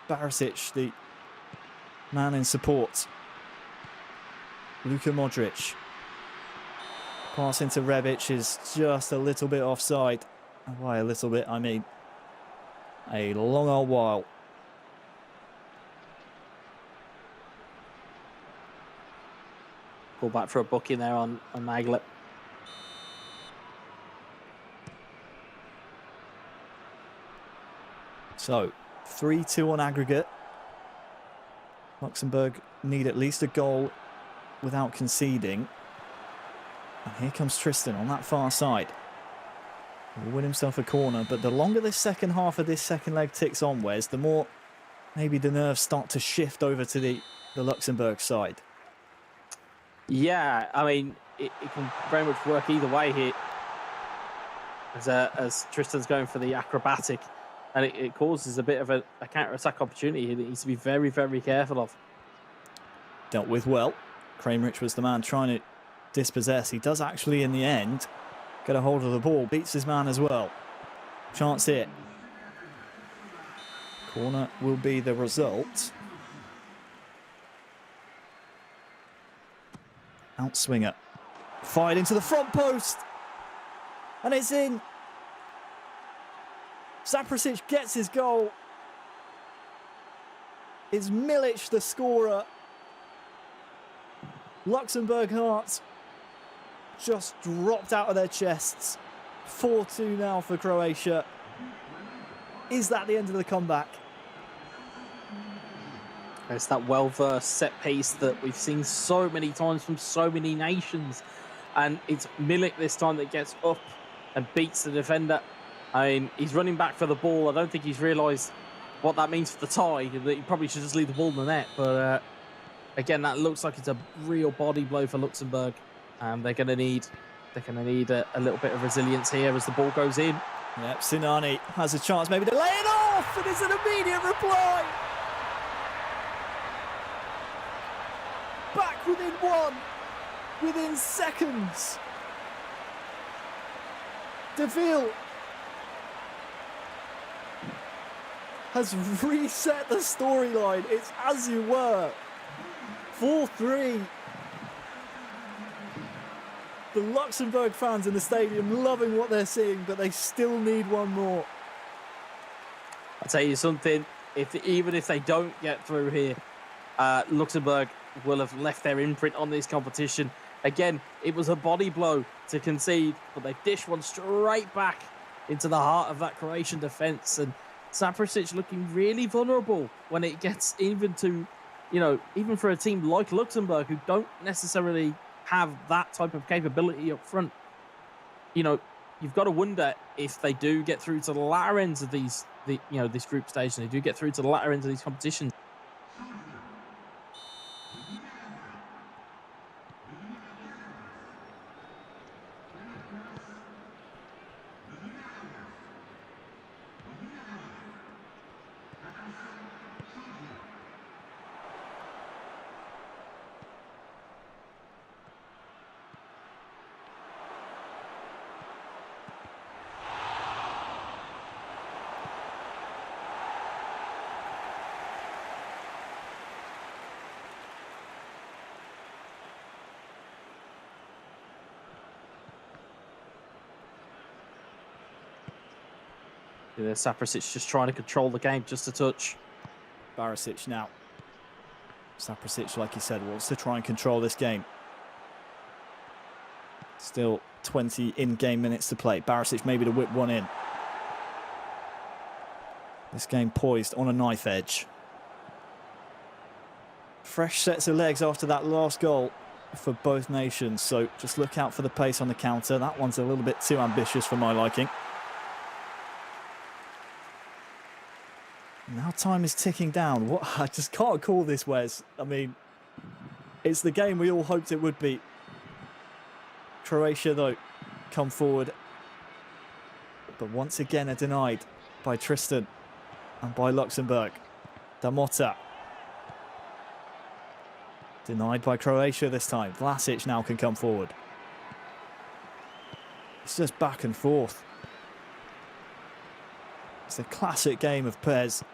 Barisic, the man in support. Luka Modric. Pass into Rebic is just a little bit offside. And by a little bit, I mean a long old while. Pull back for a booking there on Maglet. So, 3-2 on aggregate. Luxembourg need at least a goal without conceding. And here comes Tristan on that far side. He'll win himself a corner, but the longer this second half of this second leg ticks on, Wes, the more maybe the nerves start to shift over to the Luxembourg side. Yeah, I mean, it can very much work either way here. As Tristan's going for the acrobatic, and it causes a bit of a counter-attack opportunity here that needs to be very, very careful of. Dealt with well. Kramerich was the man trying to dispossess. He does actually, in the end, get a hold of the ball. Beats his man as well. Chance here. Corner will be the result. Outswinger. Fired into the front post. And it's in. Saprasic gets his goal. Is Milic the scorer? Luxembourg hearts just dropped out of their chests. 4-2 now for Croatia. Is that the end of the comeback? It's that well-versed set piece that we've seen so many times from so many nations. And it's Milic this time that gets up and beats the defender. I mean, he's running back for the ball. I don't think he's realised what that means for the tie, that he probably should just leave the ball in the net. But again, that looks like it's a real body blow for Luxembourg. They're going to need a little bit of resilience here as the ball goes in. Yep, Sinani has a chance maybe to lay it off, and it's an immediate reply. Back within one, within seconds. Deville has reset the storyline. It's as you were. 4-3. The Luxembourg fans in the stadium loving what they're seeing, but they still need one more. I'll tell you something, even if they don't get through here, Luxembourg will have left their imprint on this competition. Again, it was a body blow to concede, but they dish one straight back into the heart of that Croatian defence. And Saprasic looking really vulnerable when it gets even to, even for a team like Luxembourg who don't necessarily have that type of capability up front. You've got to wonder if they do get through to the latter ends of this group stage, and they do get through to the latter ends of these competitions. Saprasic just trying to control the game just a touch. Barisic now. Saprasic, like you said, wants to try and control this game. Still 20 in-game minutes to play. Barisic maybe to whip one in. This game poised on a knife edge. Fresh sets of legs after that last goal for both nations. So just look out for the pace on the counter. That one's a little bit too ambitious for my liking. Now time is ticking down. What? I just can't call this, Wes. I mean, it's the game we all hoped it would be. Croatia, though, come forward. But once again are denied by Tristan and by Luxembourg. Damota. Denied by Croatia this time. Vlasic now can come forward. It's just back and forth. It's a classic game of Pez.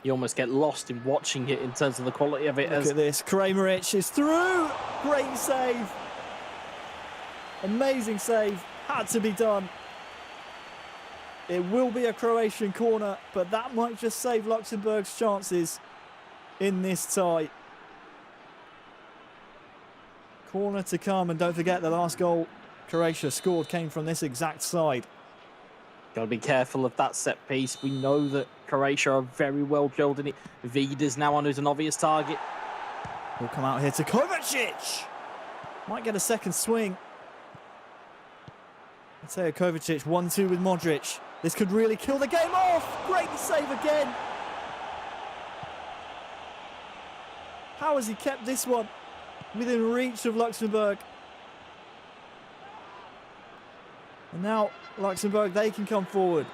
You almost get lost in watching it in terms of the quality of it. Look at this. Kramaric is through. Great save. Amazing save. Had to be done. It will be a Croatian corner, but that might just save Luxembourg's chances in this tie. Corner to come, and don't forget the last goal Croatia scored came from this exact side. Got to be careful of that set piece. We know that Croatia are very well drilled in it. Vida's now on who's an obvious target. He'll come out here to Kovacic. Might get a second swing. Mateo Kovacic, 1-2 with Modric. This could really kill the game off. Great save again. How has he kept this one within reach of Luxembourg? And now Luxembourg, they can come forward.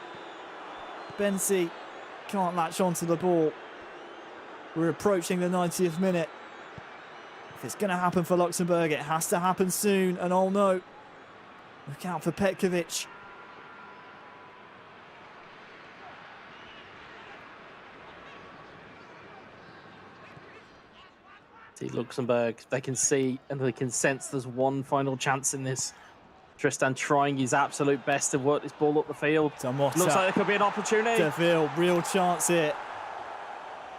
Bensi can't latch onto the ball. We're approaching the 90th minute. If it's going to happen for Luxembourg, it has to happen soon. And oh no, look out for Petkovic. See, Luxembourg, they can see and they can sense there's one final chance in this. Tristan trying his absolute best to work this ball up the field. Looks like there could be an opportunity. Deville, real chance here.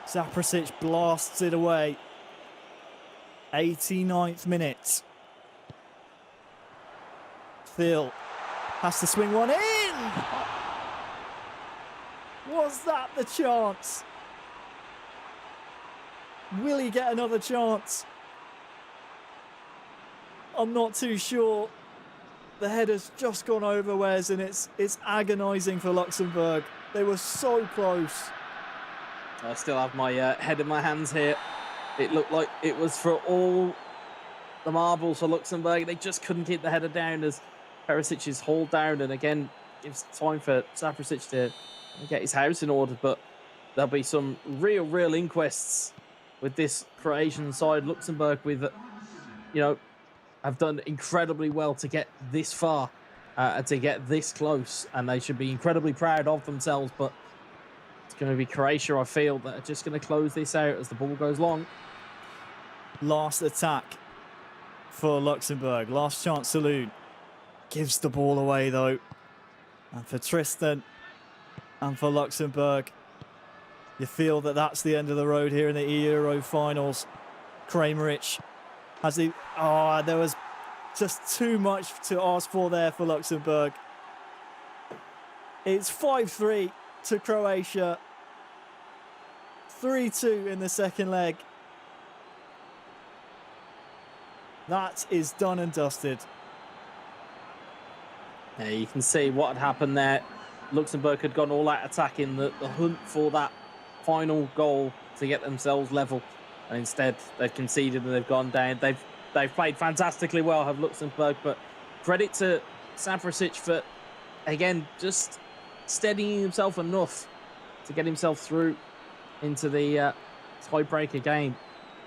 Zaprasic blasts it away. 89th minute. Phil has to swing one in. Was that the chance? Will he get another chance? I'm not too sure. The header's just gone over Wes, and it's agonising for Luxembourg. They were so close. I still have my head in my hands here. It looked like it was for all the marbles for Luxembourg. They just couldn't keep the header down as Perisic is hauled down, and again gives time for Zaprasic to get his house in order. But there'll be some real inquests with this Croatian side. Luxembourg with, have done incredibly well to get this far and to get this close, and they should be incredibly proud of themselves. But it's going to be Croatia, I feel, that are just going to close this out as the ball goes long. Last attack for Luxembourg. Last chance saloon. Gives the ball away though. And for Tristan and for Luxembourg, you feel that that's the end of the road here in the Euro finals. Kramaric has the... Oh, there was just too much to ask for there for Luxembourg. It's 5-3 to Croatia. 3-2 in the second leg. That is done and dusted. Yeah, you can see what had happened there. Luxembourg had gone all out attacking the hunt for that final goal to get themselves level, and instead they've conceded and they've gone down. They've played fantastically well, have Luxembourg, but credit to Zaprasic for, again, just steadying himself enough to get himself through into the tiebreaker game,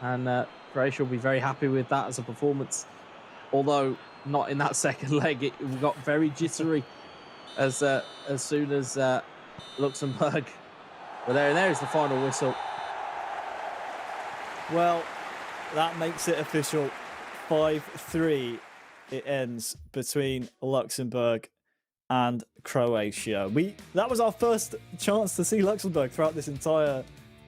and Croatia will be very happy with that as a performance, although not in that second leg. It got very jittery as soon as Luxembourg were there, and there is the final whistle. Well, that makes it official. 5-3 it ends between Luxembourg and Croatia. That was our first chance to see Luxembourg throughout this entire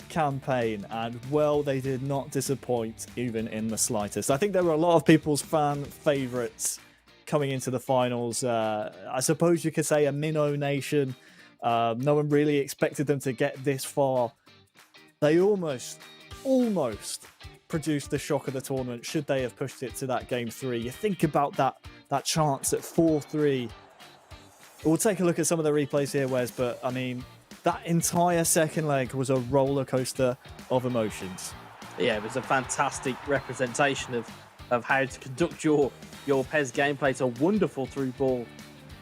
campaign, and well, they did not disappoint even in the slightest. I think there were a lot of people's fan favourites coming into the finals. I suppose you could say a minnow nation. No one really expected them to get this far. They almost produced the shock of the tournament should they have pushed it to that game 3. You think about that chance at 4-3. We'll take a look at some of the replays here, Wes, but I mean, that entire second leg was a roller coaster of emotions. Yeah, it was a fantastic representation of how to conduct your PES gameplay. It's a wonderful through ball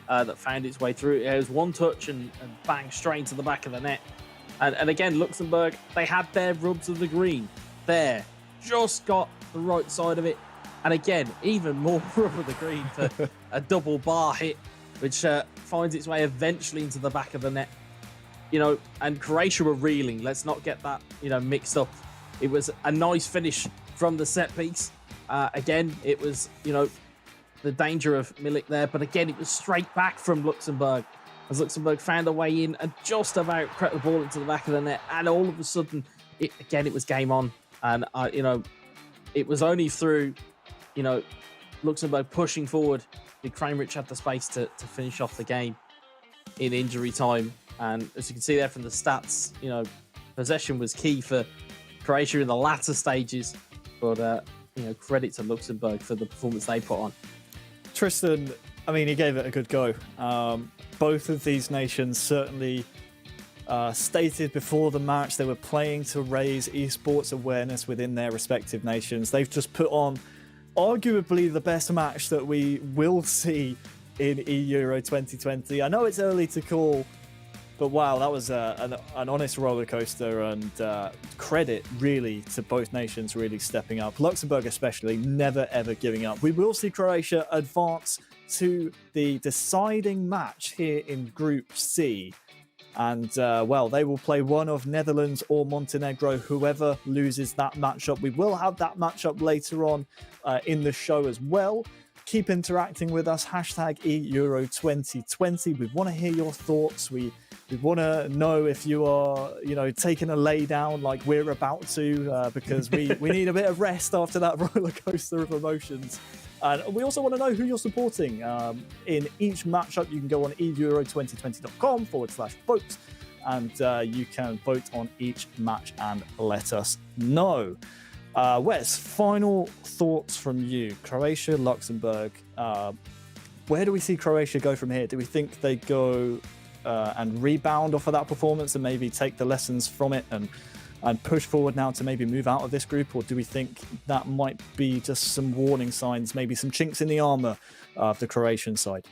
that found its way through. It was one touch and bang, straight into the back of the net. And again, Luxembourg, they had their rubs of the green there. just got the right side of it. And again, even more rubber the green for a double bar hit, which finds its way eventually into the back of the net. And Croatia were reeling. Let's not get that, mixed up. It was a nice finish from the set piece. Again, it was, the danger of Milik there. But again, it was straight back from Luxembourg as Luxembourg found a way in and just about crept the ball into the back of the net. And all of a sudden, it was game on. And, it was only through, Luxembourg pushing forward did Kramerich had the space to finish off the game in injury time. And as you can see there from the stats, possession was key for Croatia in the latter stages. But, credit to Luxembourg for the performance they put on. Tristan, he gave it a good go. Both of these nations certainly stated before the match they were playing to raise esports awareness within their respective nations. They've just put on arguably the best match that we will see in Euro 2020. I know it's early to call, but wow, that was an honest roller coaster, and credit really to both nations really stepping up. Luxembourg especially, never ever giving up. We will see Croatia advance to the deciding match here in Group C. And, they will play one of Netherlands or Montenegro, whoever loses that matchup. We will have that matchup later on in the show as well. Keep interacting with us, #EURO2020. We want to hear your thoughts. We want to know if you are, taking a lay down like we're about to, because we need a bit of rest after that roller coaster of emotions. And we also want to know who you're supporting in each matchup. You can go on euro2020.com/vote, and you can vote on each match and let us know. Wes, final thoughts from you. Croatia, Luxembourg. Where do we see Croatia go from here? Do we think they go and rebound off of that performance and maybe take the lessons from it and push forward now to maybe move out of this group? Or do we think that might be just some warning signs, maybe some chinks in the armour of the Croatian side?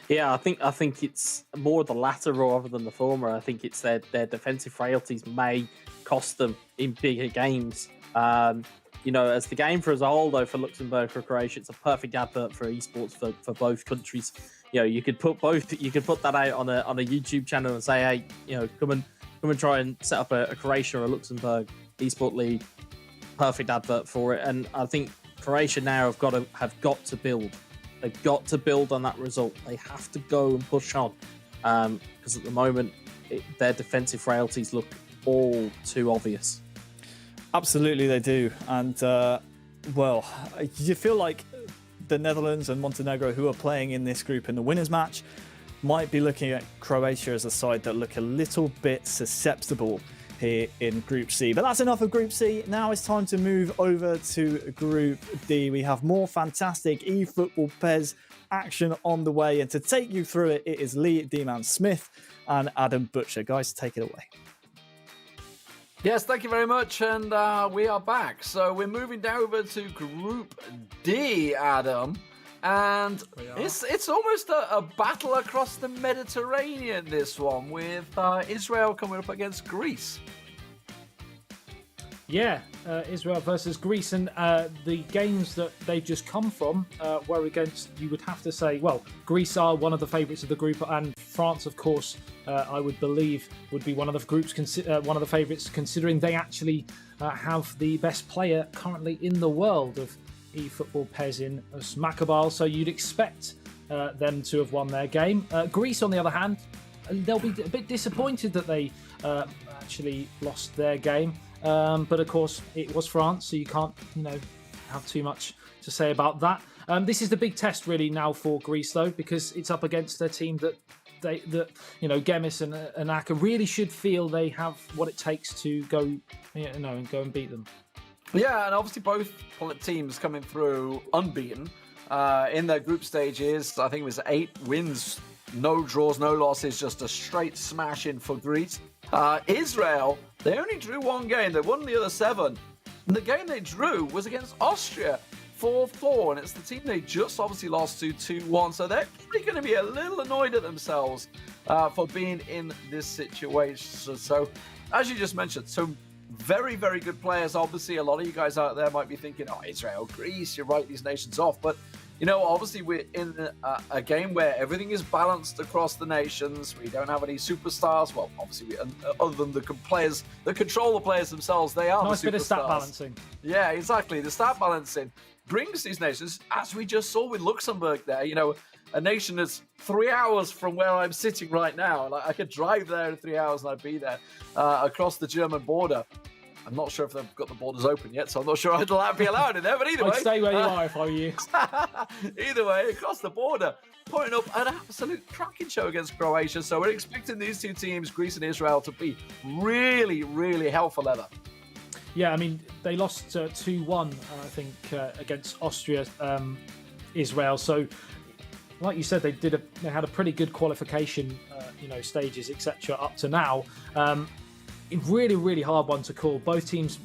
Yeah, I think it's more the latter rather than the former. I think it's their defensive frailties may cost them in bigger games. As the game for as a whole, though, for Luxembourg, for Croatia, it's a perfect advert for esports for both countries. You could put that out on a YouTube channel and say, hey, come and try and set up a Croatia or a Luxembourg esport league. Perfect advert for it. And I think Croatia now have got to build. They've got to build on that result. They have to go and push on, because at the moment their defensive frailties look all too obvious. Absolutely, they do. And you feel like the Netherlands and Montenegro, who are playing in this group in the winners match, might be looking at Croatia as a side that look a little bit susceptible here in Group C. But that's enough of Group C. Now it's time to move over to Group D. We have more fantastic eFootball PES action on the way. And to take you through it, it is Lee D-Man Smith and Adam Butcher. Guys, take it away. Yes, thank you very much, and we are back. So we're moving down over to Group D, Adam, and it's almost a battle across the Mediterranean, this one, with Israel coming up against Greece. Yeah, Israel versus Greece, and the games that they've just come from were against, you would have to say, well, Greece are one of the favourites of the group, and France, of course, I would believe would be one of the groups, one of the favourites, considering they actually have the best player currently in the world of eFootball PES in Makabal, so you'd expect them to have won their game. Greece, on the other hand, they'll be a bit disappointed that they actually lost their game. But of course, it was France, so you can't, have too much to say about that. This is the big test, really, now for Greece, though, because it's up against a team that Gemis and Aka really should feel they have what it takes to go, and go and beat them. Yeah, and obviously both teams coming through unbeaten in their group stages. I think it was 8 wins, no draws, no losses, just a straight smash in for Greece. Israel, they only drew one game. They won the other 7. And the game they drew was against Austria, 4-4, and it's the team they just obviously lost to 2-1. So they're probably going to be a little annoyed at themselves for being in this situation. So, as you just mentioned, so very, very good players. Obviously, a lot of you guys out there might be thinking, oh, Israel, Greece, you write these nations off. But, you know, obviously we're in a game where everything is balanced across the nations. We don't have any superstars. Well, obviously, other than the players that control the players themselves, they are nice the superstars. Bit of stat balancing. Yeah, exactly. The stat balancing brings these nations, as we just saw with Luxembourg there, you know, a nation that's 3 hours from where I'm sitting right now. Like, I could drive there in 3 hours and I'd be there across the German border. I'm not sure if they've got the borders open yet, so I'm not sure I'd be allowed in there. But either way, I'd stay where you are if I were you. Either way, across the border, putting up an absolute cracking show against Croatia. So we're expecting these two teams, Greece and Israel, to be really, really hell for leather. Yeah, I mean, they lost 2-1, I think, against Austria, Israel. So, like you said, they had a pretty good qualification, stages, etc. up to now. Really, really hard one to call. Both teams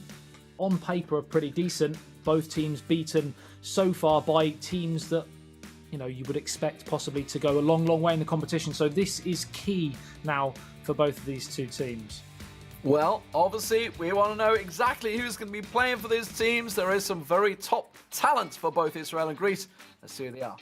on paper are pretty decent. Both teams beaten so far by teams that, you would expect possibly to go a long, long way in the competition. So this is key now for both of these two teams. Well, obviously, we want to know exactly who's going to be playing for these teams. There is some very top talent for both Israel and Greece. Let's see who they are.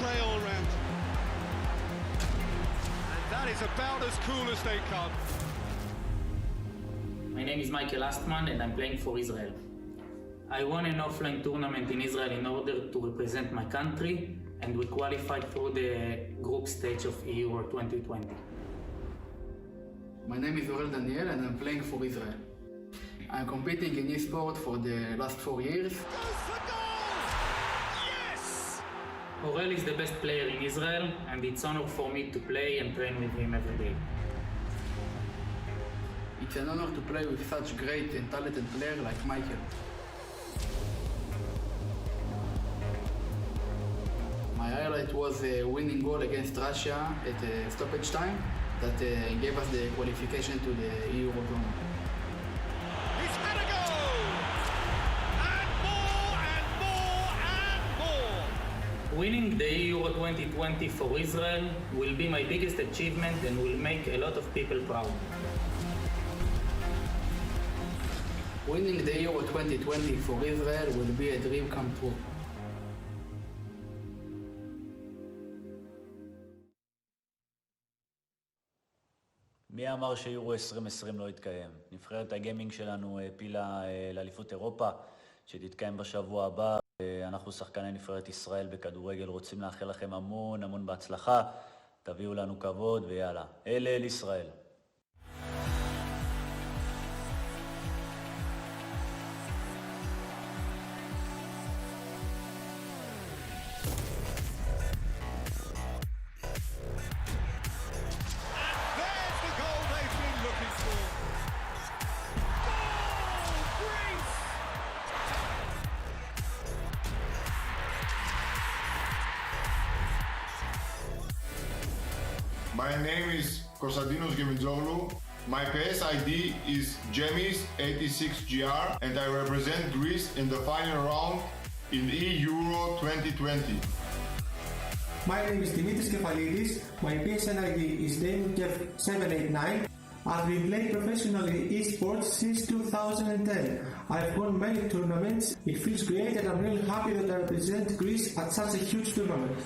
Play all round. And that is about as cool as they come. My name is Michael Astman and I'm playing for Israel. I won an offline tournament in Israel in order to represent my country, and we qualified for the group stage of Euro 2020. My name is Orel Daniel and I'm playing for Israel. I'm competing in eSport for the last 4 years. Orel is the best player in Israel, and it's an honor for me to play and train with him every day. It's an honor to play with such great and talented player like Michael. My highlight was a winning goal against Russia at stoppage time that gave us the qualification to the Euro tournament. Winning the Euro 2020 for Israel will be my biggest achievement and will make a lot of people proud. Winning the Euro 2020 for Israel will be a dream come true. מי אמר שיורו 2020 לא יתקיים? נבחרת הגיימינג שלנו העפילה לאליפות אירופה שתתקיים בשבוע הבא. אנחנו שחקני נבחרת ישראל בכדורגל רוצים לאחל לכם המון המון בהצלחה. תביאו לנו כבוד ויאללה. אל ישראל. My name is Konstantinos Gemidzoglou. My PS ID is Gemis86GR and I represent Greece in the final round in Euro 2020. My name is Dimitris Kefalidis. My PSN ID is DamonKev789. I've been playing professionally esports since 2010. I've won many tournaments. It feels great and I'm really happy that I represent Greece at such a huge tournament.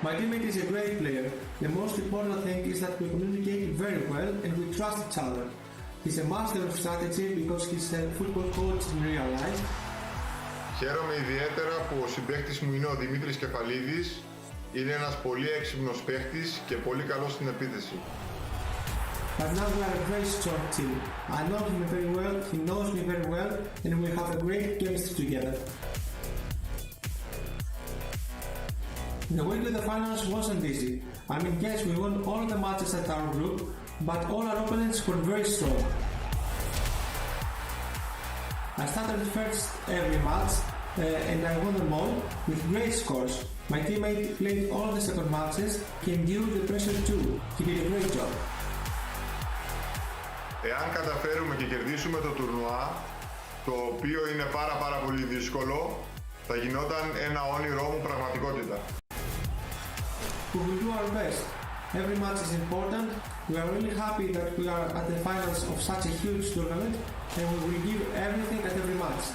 My teammate is a great player. The most important thing is that we communicate very well and we trust each other. He's a master of strategy because he's a football coach in real life. Χαίρομαι ιδιαίτερα που ο συμπαίκτης μου είναι ο Δημήτρης Κεφαλίδης. Είναι ένας πολύ έξυπνος παίκτης και πολύ καλός στην επίθεση. But now we are a very strong team. I know him very well, he knows me very well, and we have a great chemistry together. The way to the finals wasn't easy. I mean, yes, we won all the matches at our group, but all our opponents were very strong. I started first every match, and I won them all with great scores. My teammate played all the second matches. He endured the pressure too. He did a great job. Εάν καταφέρουμε και κερδίσουμε το τουρνουά, το οποίο είναι πάρα πολύ δύσκολο, θα γινόταν ένα όνειρό μου πραγματικότητα. We will do our best. Every match is important. We are really happy that we are at the finals of such a huge tournament, and we will give everything at every match.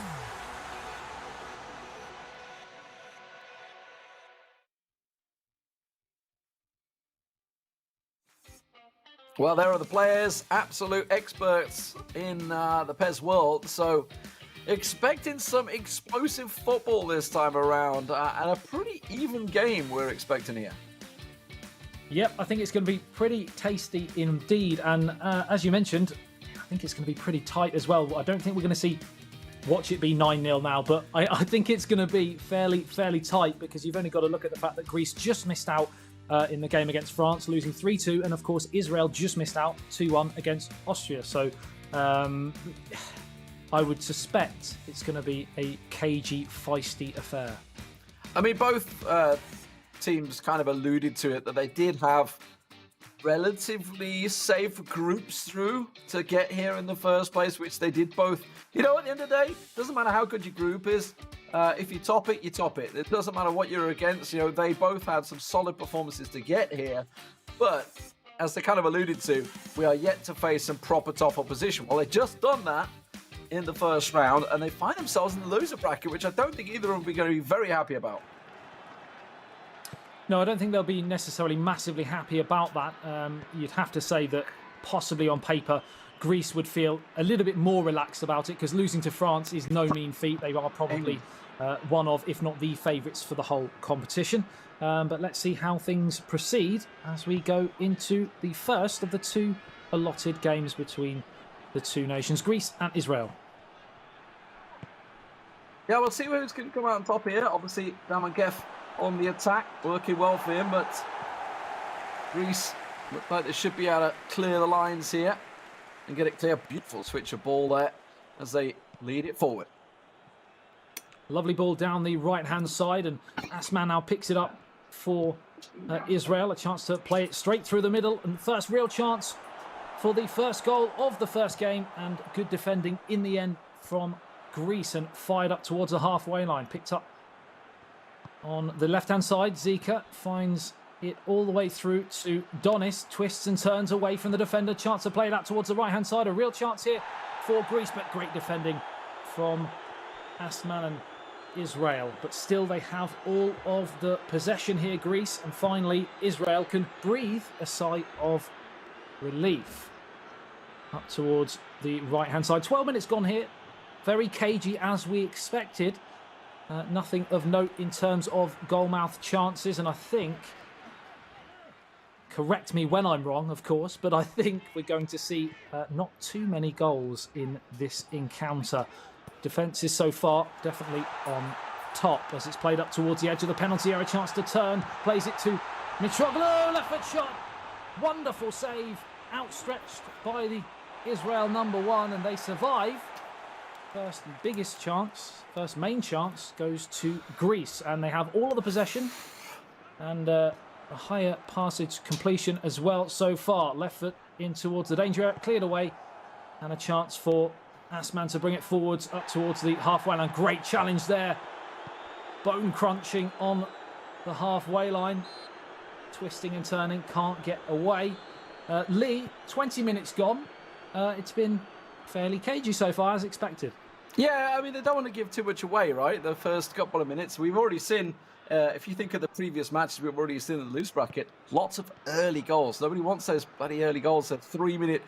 Well, there are the players, absolute experts in the PES world, so expecting some explosive football this time around, and a pretty even game we're expecting here. Yep, I think it's going to be pretty tasty indeed, and as you mentioned, I think it's going to be pretty tight as well. I don't think we're going to see watch it be 9-0 now, but I think it's going to be fairly tight, because you've only got to look at the fact that Greece just missed out in the game against France, losing 3-2, and of course Israel just missed out 2-1 against Austria. So I would suspect it's going to be a cagey, feisty affair. I mean, both teams kind of alluded to it, that they did have relatively safe groups through to get here in the first place, which they did both. You know, at the end of the day, doesn't matter how good your group is. If you top it, you top it. It doesn't matter what you're against. You know, they both had some solid performances to get here. But, as they kind of alluded to, we are yet to face some proper top opposition. Well, they've just done that in the first round, and they find themselves in the loser bracket, which I don't think either of them are going to be very happy about. No, I don't think they'll be necessarily massively happy about that. You'd have to say that possibly on paper, Greece would feel a little bit more relaxed about it, because losing to France is no mean feat. They are probably one of, if not the favourites for the whole competition. But let's see how things proceed as we go into the first of the two allotted games between the two nations, Greece and Israel. Yeah, we'll see who's going to come out on top here. Obviously, Damangef on the attack, working well for him, but Greece look like they should be able to clear the lines here and get it clear. Beautiful switch of ball there as they lead it forward. Lovely ball down the right-hand side, and Asman now picks it up for Israel. A chance to play it straight through the middle, and first real chance for the first goal of the first game, and good defending in the end from Greece, and fired up towards the halfway line. Picked up on the left-hand side. Zika finds it all the way through to Donis. Twists and turns away from the defender. Chance to play that towards the right-hand side. A real chance here for Greece, but great defending from Asman and Israel. But still, they have all of the possession here, Greece. And finally, Israel can breathe a sigh of relief. Up towards the right-hand side. 12 minutes gone here. Very cagey as we expected. Nothing of note in terms of goal-mouth chances, and I think, correct me when I'm wrong, of course, but I think we're going to see not too many goals in this encounter. Defences so far definitely on top as it's played up towards the edge of the penalty area. Chance to turn, plays it to Mitroglou, left foot shot. Wonderful save, outstretched by the Israel number one, and they survive. First biggest chance, first main chance goes to Greece, and they have all of the possession and a higher passage completion as well so far. Left foot in towards the danger area, cleared away, and a chance for Asman to bring it forwards up towards the halfway line. Great challenge there, bone crunching on the halfway line, twisting and turning, can't get away. Lee, 20 minutes gone. It's been fairly cagey so far, as expected. Yeah, I mean, they don't want to give too much away, right? The first couple of minutes. We've already seen, if you think of the previous matches we've already seen in the loose bracket, lots of early goals. Nobody wants those bloody early goals, the 3-minute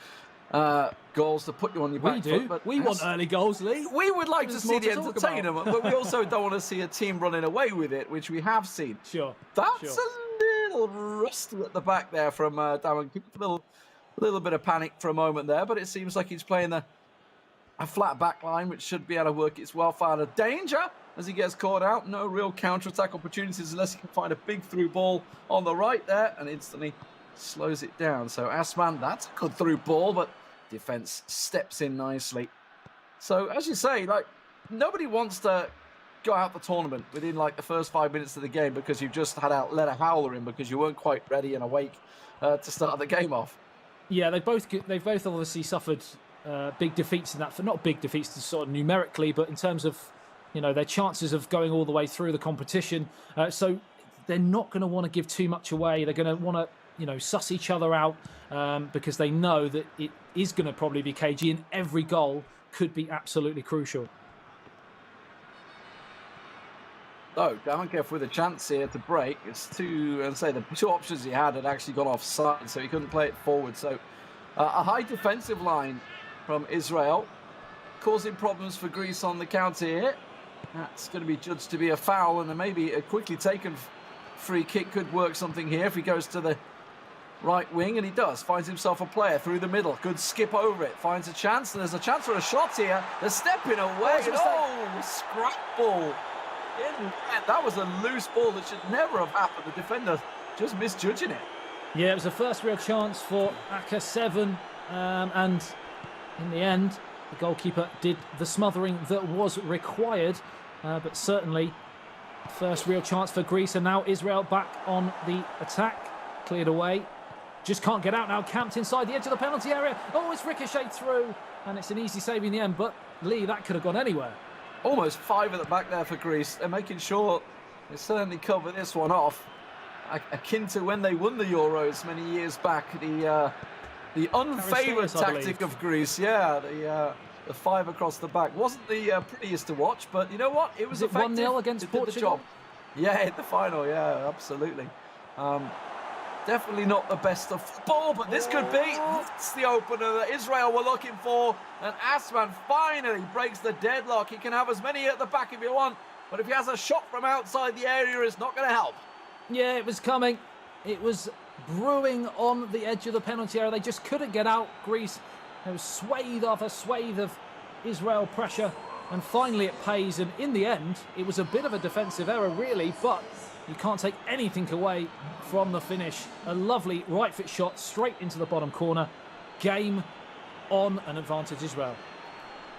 goals to put you on your back foot. But we want early goals, Lee. We would like to see the entertainment, but we also don't want to see a team running away with it, which we have seen. Sure. That's a little rusty at the back there from Darren. A little bit of panic for a moment there, but it seems like he's playing a flat back line, which should be able to work its well out of danger as he gets caught out. No real counter-attack opportunities unless he can find a big through ball on the right there and instantly slows it down. So Asman, that's a good through ball, but defense steps in nicely. So as you say, like, nobody wants to go out the tournament within like the first 5 minutes of the game because you've just let a howler in because you weren't quite ready and awake to start the game off. Yeah, they've both obviously suffered big defeats in that. For not big defeats sort of numerically, but in terms of their chances of going all the way through the competition. So they're not going to want to give too much away. They're going to want to suss each other out because they know that it is going to probably be cagey, and every goal could be absolutely crucial. So Damankev with a chance here to break. It's the two options he had actually gone offside, so he couldn't play it forward. So a high defensive line from Israel, causing problems for Greece on the counter here. That's going to be judged to be a foul, and then maybe a quickly taken free kick could work something here if he goes to the right wing, and he does. Finds himself a player through the middle. Good skip over it. Finds a chance. There's a chance for a shot here. They're stepping away. Scrap ball. That was a loose ball that should never have happened. The defender just misjudging it. Yeah, it was the first real chance for Aka 7, and in the end, the goalkeeper did the smothering that was required, but certainly first real chance for Greece, and now Israel back on the attack. Cleared away. Just can't get out now. Camped inside the edge of the penalty area. Oh, it's ricocheted through, and it's an easy save in the end, but Lee, that could have gone anywhere. Almost 5 at the back there for Greece. They're making sure they certainly cover this one off. Akin to when they won the Euros many years back. The unfavoured tactic of Greece. Yeah, the 5 across the back. Wasn't the prettiest to watch, but you know what? It was effective. 1-0 against Portugal? Yeah, in the final. Yeah, absolutely. Definitely not the best of football, but this could be. That's the opener that Israel were looking for. And Asman finally breaks the deadlock. He can have as many at the back if you want, but if he has a shot from outside the area, it's not going to help. Yeah, it was coming. It was brewing on the edge of the penalty area. They just couldn't get out. Greece, there was swathe after swathe of Israel pressure, and finally it pays. And in the end, it was a bit of a defensive error, really, but you can't take anything away from the finish. A lovely right foot shot straight into the bottom corner. Game on, an advantage Israel.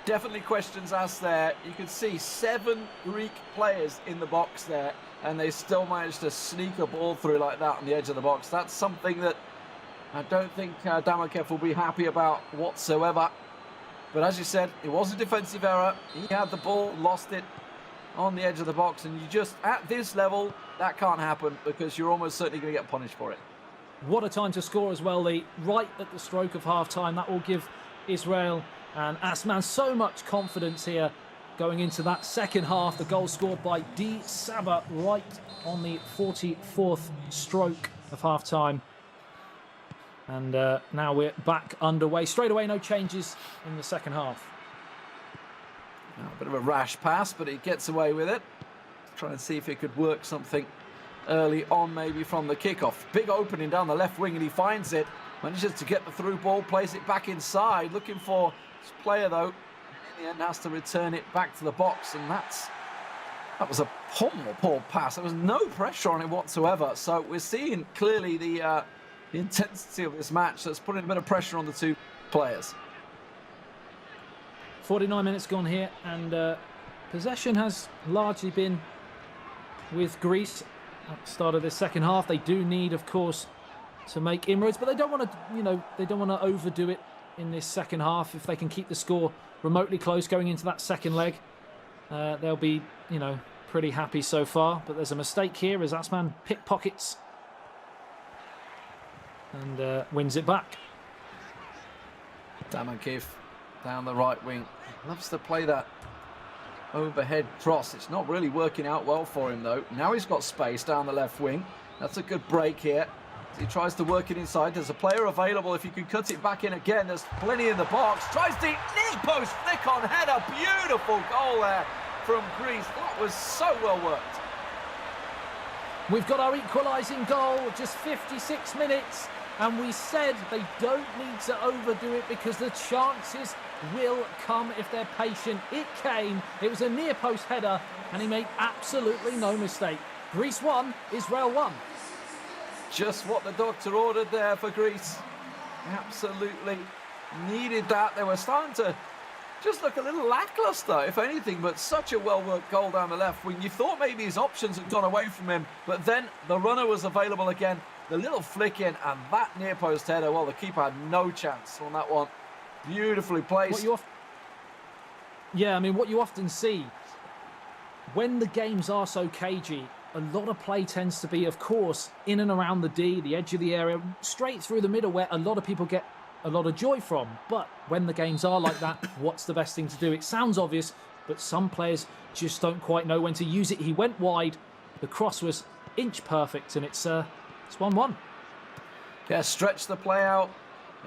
Definitely questions asked there. You can see 7 Greek players in the box there, and they still managed to sneak a ball through like that on the edge of the box. That's something that I don't think Damankev will be happy about whatsoever. But as you said, it was a defensive error. He had the ball, lost it on the edge of the box, and you just, at this level, that can't happen because you're almost certainly going to get punished for it. What a time to score as well, Lee. Right at the stroke of half-time. That will give Israel and Asman so much confidence here going into that second half. The goal scored by D. Saba right on the 44th stroke of half-time. And now we're back underway. Straight away, no changes in the second half. Now, a bit of a rash pass, but he gets away with it. Trying to see if he could work something early on, maybe from the kickoff. Big opening down the left wing, and he finds it. Manages to get the through ball, plays it back inside. Looking for his player, though. In the end, has to return it back to the box, and that was a poor pass. There was no pressure on it whatsoever. So we're seeing clearly the intensity of this match that's putting a bit of pressure on the two players. 49 minutes gone here, and possession has largely been with Greece at the start of this second half. They do need, of course, to make inroads, but they don't want to, they don't want to overdo it in this second half. If they can keep the score remotely close going into that second leg, they'll be, pretty happy so far. But there's a mistake here as Asman pickpockets and wins it back. Damankev down the right wing. Loves to play that overhead cross. It's not really working out well for him, though. Now he's got space down the left wing. That's a good break here. He tries to work it inside. There's a player available. If you can cut it back in again, there's plenty in the box. Tries deep, near post, flick on header. Beautiful goal there from Greece. That was so well worked. We've got our equalising goal, just 56 minutes. And we said they don't need to overdo it because the chances will come if they're patient. It came. It was a near post header, and he made absolutely no mistake. Greece won, Israel won. Just what the doctor ordered there for Greece. Absolutely needed that. They were starting to just look a little lackluster, if anything, but such a well-worked goal down the left wing. You thought maybe his options had gone away from him, but then the runner was available again. The little flick in and that near post header, well, the keeper had no chance on that one. Beautifully placed. Yeah, I mean, what you often see when the games are so cagey, a lot of play tends to be, of course, in and around the D, the edge of the area, straight through the middle where a lot of people get a lot of joy from. But when the games are like that, what's the best thing to do? It sounds obvious, but some players just don't quite know when to use it. He went wide, the cross was inch perfect, and it's 1-1. Yeah, stretch the play out.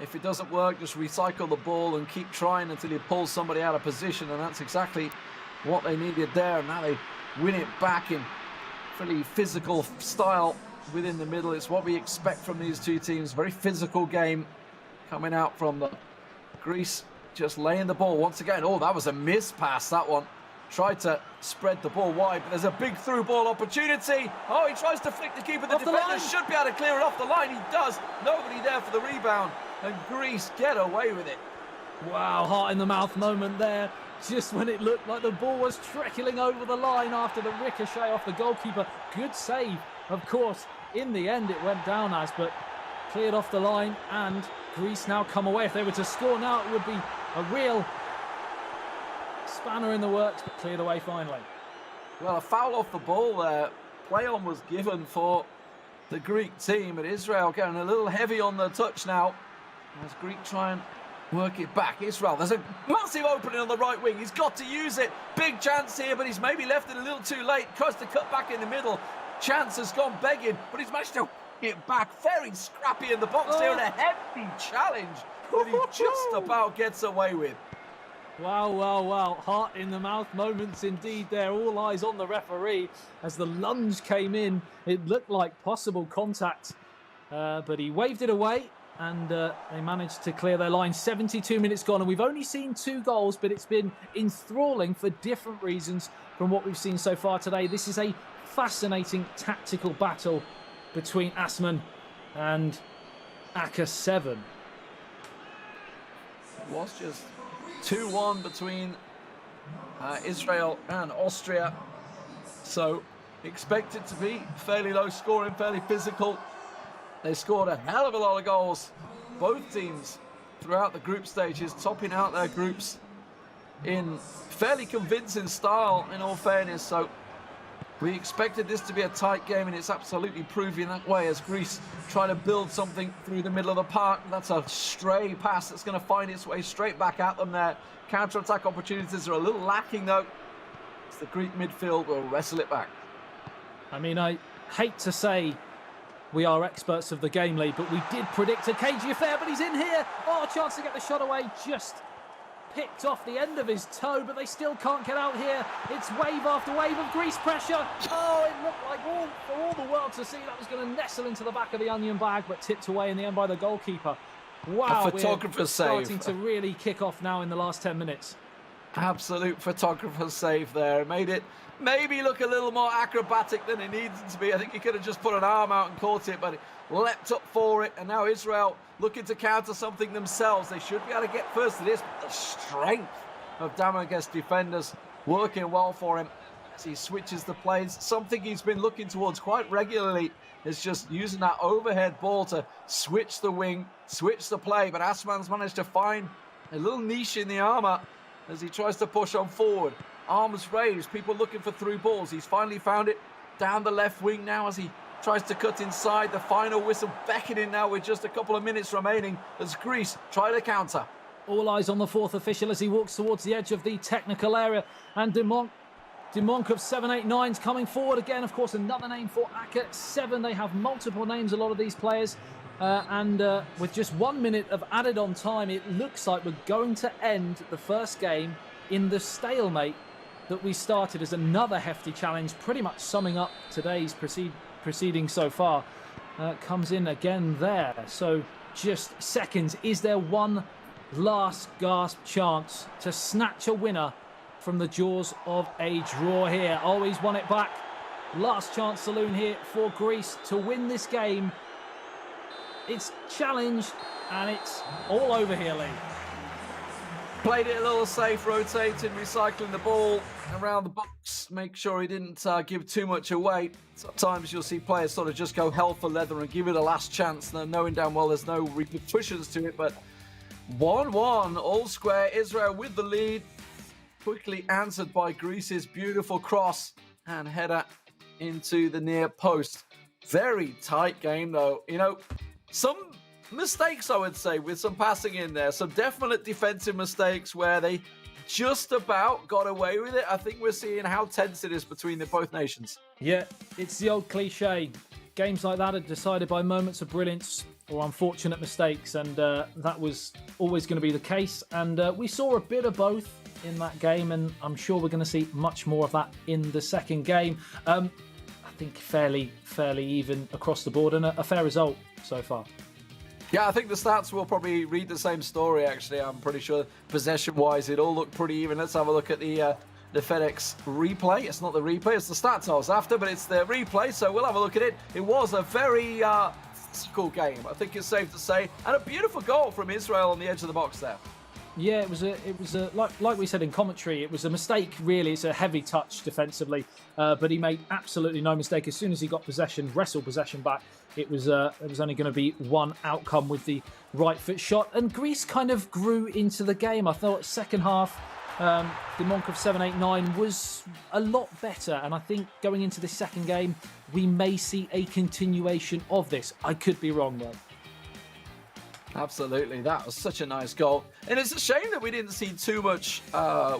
If it doesn't work, just recycle the ball and keep trying until you pull somebody out of position, and that's exactly what they needed there. And now they win it back in pretty physical style within the middle. It's what we expect from these two teams. Very physical game coming out from the Greece, just laying the ball once again. Oh, that was a miss pass, that one. Tried to spread the ball wide, but there's a big through ball opportunity. Oh, he tries to flick the keeper. The defender should be able to clear it off the line. He does. Nobody there for the rebound, and Greece get away with it. Wow, heart in the mouth moment there. Just when it looked like the ball was trickling over the line after the ricochet off the goalkeeper. Good save, of course. In the end, it went down as, but cleared off the line, and Greece now come away. If they were to score now, it would be a real spanner in the works, but cleared away finally. Well, a foul off the ball there. Play on was given for the Greek team, but Israel getting a little heavy on the touch now as Greek try and work it back. Israel, there's a massive opening on the right wing. He's got to use it. Big chance here, but he's maybe left it a little too late. Tries to cut back in the middle. Chance has gone begging, but he's managed to get back. Very scrappy in the box here, and a hefty challenge that he just about gets away with. Wow, wow, wow. Heart in the mouth moments indeed there. All eyes on the referee as the lunge came in. It looked like possible contact, but he waved it away, and they managed to clear their line. 72 minutes gone, and we've only seen 2 goals, but it's been enthralling for different reasons from what we've seen so far today. This is a fascinating tactical battle between Asman and Aka 7. It was just 2-1 between Israel and Austria. So expect it to be fairly low scoring, fairly physical. They scored a hell of a lot of goals, both teams, throughout the group stages, topping out their groups in fairly convincing style, in all fairness. So we expected this to be a tight game, and it's absolutely proving that way as Greece try to build something through the middle of the park. That's a stray pass that's going to find its way straight back at them there. Counter-attack opportunities are a little lacking, though. It's the Greek midfield will wrestle it back. I mean, I hate to say we are experts of the game lead, but we did predict a cagey affair, but he's in here. Oh, a chance to get the shot away, just picked off the end of his toe, but they still can't get out here. It's wave after wave of Greece pressure. Oh, it looked like for all the world to see that was going to nestle into the back of the onion bag, but tipped away in the end by the goalkeeper. Wow, a photographer's starting save. to really kick off now in the last 10 minutes. Absolute photographer's save there. Made it maybe look a little more acrobatic than it needed to be. I think he could have just put an arm out and caught it, but it leapt up for it. And now Israel looking to counter something themselves. They should be able to get first to this, but the strength of Damages defenders working well for him as he switches the plays. Something he's been looking towards quite regularly is just using that overhead ball to switch the wing, switch the play. But Asman's managed to find a little niche in the armour as he tries to push on forward. Arms raised, people looking for through balls. He's finally found it down the left wing now as he tries to cut inside. The final whistle beckoning now with just a couple of minutes remaining as Greece try to counter. All eyes on the 4th official as he walks towards the edge of the technical area. And Demonk of 789's coming forward again. Of course, another name for Aka 7. They have multiple names, a lot of these players. With just 1 minute of added on time, it looks like we're going to end the first game in the stalemate that we started as another hefty challenge, pretty much summing up today's proceedings so far. Comes in again there. So just seconds. Is there one last gasp chance to snatch a winner from the jaws of a draw here? Oh, he's won it back. Last chance saloon here for Greece to win this game. It's challenged and it's all over here, Lee. Played it a little safe, rotating, recycling the ball around the box. Make sure he didn't give too much away. Sometimes you'll see players sort of just go hell for leather and give it a last chance, knowing damn well there's no repercussions to it. But 1-1, all square. Israel with the lead. Quickly answered by Greece's beautiful cross and header into the near post. Very tight game, though. You know, some mistakes, I would say, with some passing in there. Some definite defensive mistakes where they just about got away with it. I think we're seeing how tense it is between the both nations. Yeah, it's the old cliche. Games like that are decided by moments of brilliance or unfortunate mistakes, and that was always going to be the case. And we saw a bit of both in that game, and I'm sure we're going to see much more of that in the second game. I think fairly even across the board, and a fair result so far. Yeah, I think the stats will probably read the same story, actually. I'm pretty sure possession-wise, it all looked pretty even. Let's have a look at the FedEx replay. It's not the replay, it's the stats I was after, but it's the replay, so we'll have a look at it. It was a very physical game, I think it's safe to say, and a beautiful goal from Israel on the edge of the box there. Yeah, it was a like we said in commentary, it was a mistake, really. It's a heavy touch defensively, but he made absolutely no mistake. As soon as he got wrestled possession back, it was only going to be one outcome with the right foot shot. And Greece kind of grew into the game. I thought second half, the Monk of 7-8-9 was a lot better. And I think going into this second game, we may see a continuation of this. I could be wrong, though. Absolutely, that was such a nice goal, and it's a shame that we didn't see too much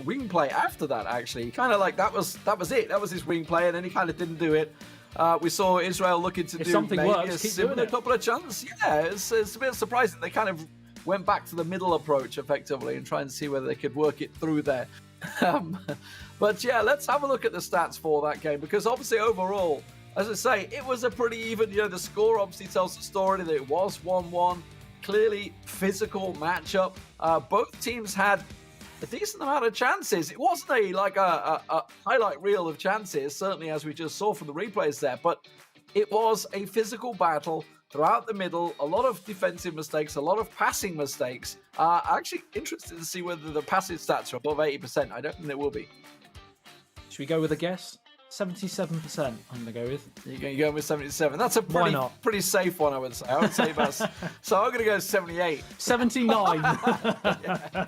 wing play after that. Actually, kind of like that was it. That was his wing play, and then he kind of didn't do it. We saw Israel looking to do something maybe works, a similar couple of chances. Yeah, it's a bit surprising. They kind of went back to the middle approach effectively and try and see whether they could work it through there. But yeah, let's have a look at the stats for that game, because obviously overall, as I say, it was a pretty even. You know, the score obviously tells the story that it was 1-1. Clearly physical matchup. Both teams had a decent amount of chances. It wasn't a highlight reel of chances, certainly as we just saw from the replays there, but it was a physical battle throughout the middle. A lot of defensive mistakes, a lot of passing mistakes. Actually interested to see whether the passing stats are above 80%. I don't think they will be. Should we go with a guess? 77%, I'm going to go with. You're going to go with 77. That's a pretty safe one, I would say. I would say that's... So I'm going to go 78. 79. Yeah.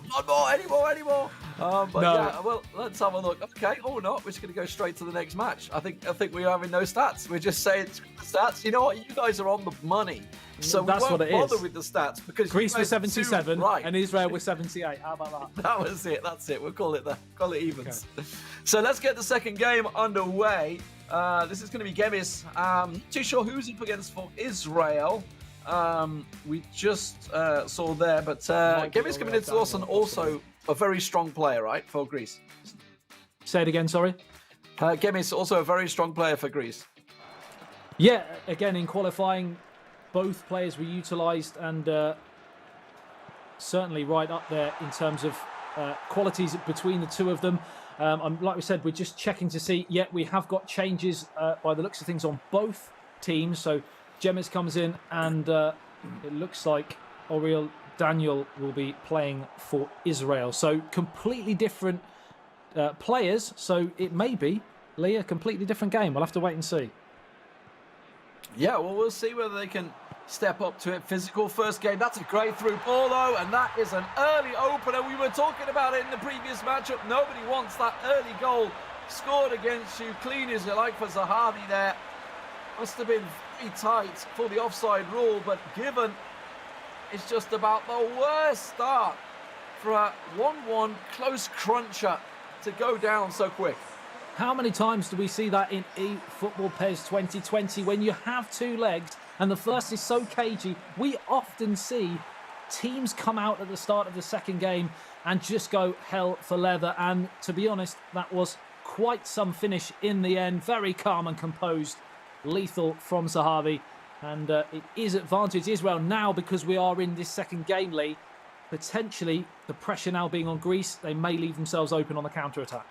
Not more, any more. But no. Yeah, well, let's have a look. Okay, or not. We're just going to go straight to the next match. I think we're having no stats. We're just saying the stats. You know what? You guys are on the money. So that's we won't what it bother is. With the stats, because Greece was 77 and Israel was 78. How about that? That was it. That's it. We'll call it evens. Okay. So let's get the second game underway. This is going to be Gemis. Not too sure who's up against for Israel. We just saw there, but Gemis coming into us, and also a very strong player, right, for Greece. Say it again. Sorry. Gemis also a very strong player for Greece. Yeah. Again, in qualifying, both players were utilised, and certainly right up there in terms of qualities between the two of them. Like we said, we're just checking to see. Yeah, we have got changes by the looks of things on both teams. So Gemis comes in, and it looks like Oriel Daniel will be playing for Israel. So completely different players. So it may be, Lee, a completely different game. We'll have to wait and see. Yeah, well, we'll see whether they can step up to it. Physical first game. That's a great through ball, though, and that is an early opener. We were talking about it in the previous matchup. Nobody wants that early goal scored against you. Clean as you like for Zahavi there. Must have been very tight for the offside rule, but given it's just about the worst start for a 1-1 close cruncher to go down so quick. How many times do we see that in eFootball PES 2020 when you have two legs and the first is so cagey? We often see teams come out at the start of the second game and just go hell for leather. And to be honest, that was quite some finish in the end. Very calm and composed. Lethal from Zahavi. And it is advantage Israel now because we are in this second game, Lee. Potentially, the pressure now being on Greece, they may leave themselves open on the counter-attack.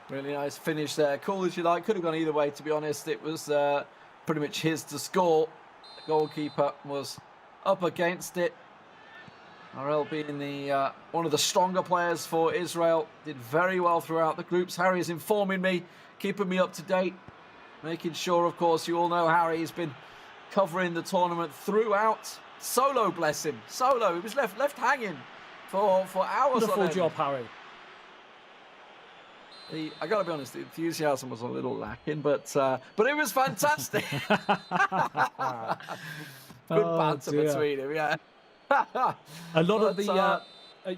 Really nice finish there. Cool as you like. Could have gone either way, to be honest. It was pretty much his to score. The goalkeeper was up against it. RL being the one of the stronger players for Israel, did very well throughout the groups. Harry is informing me, keeping me up to date, making sure, of course, you all know Harry has been covering the tournament throughout. Solo, bless him. Solo. He was left hanging for hours. Wonderful job, Harry. I got to be honest, the enthusiasm was a little lacking, but it was fantastic. Good banter between him, yeah. A lot of the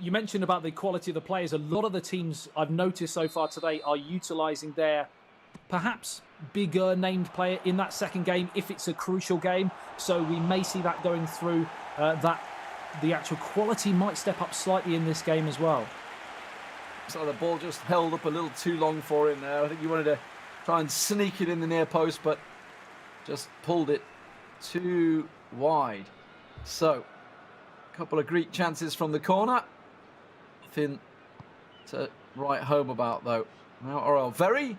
you mentioned about the quality of the players. A lot of the teams I've noticed so far today are utilising their perhaps bigger named player in that second game if it's a crucial game. So we may see that going through. That the actual quality might step up slightly in this game as well. So the ball just held up a little too long for him there. I think he wanted to try and sneak it in the near post, but just pulled it too wide. So, a couple of Greek chances from the corner. Nothing to write home about, though. Now, RL, very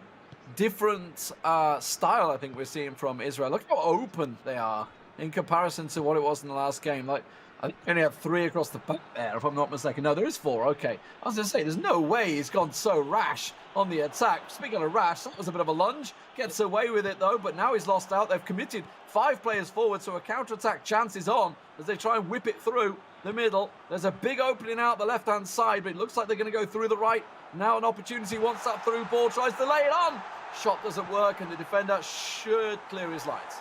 different style, I think we're seeing from Israel. Look how open they are in comparison to what it was in the last game. Like, I think we only have 3 across the back there, if I'm not mistaken. No, there is 4. Okay. I was going to say, there's no way he's gone so rash on the attack. Speaking of rash, that was a bit of a lunge. Gets away with it, though, but now he's lost out. They've committed 5 players forward, so a counter-attack chance is on as they try and whip it through the middle. There's a big opening out the left-hand side, but it looks like they're going to go through the right. Now an opportunity, wants that through ball, tries to lay it on. Shot doesn't work, and the defender should clear his lines.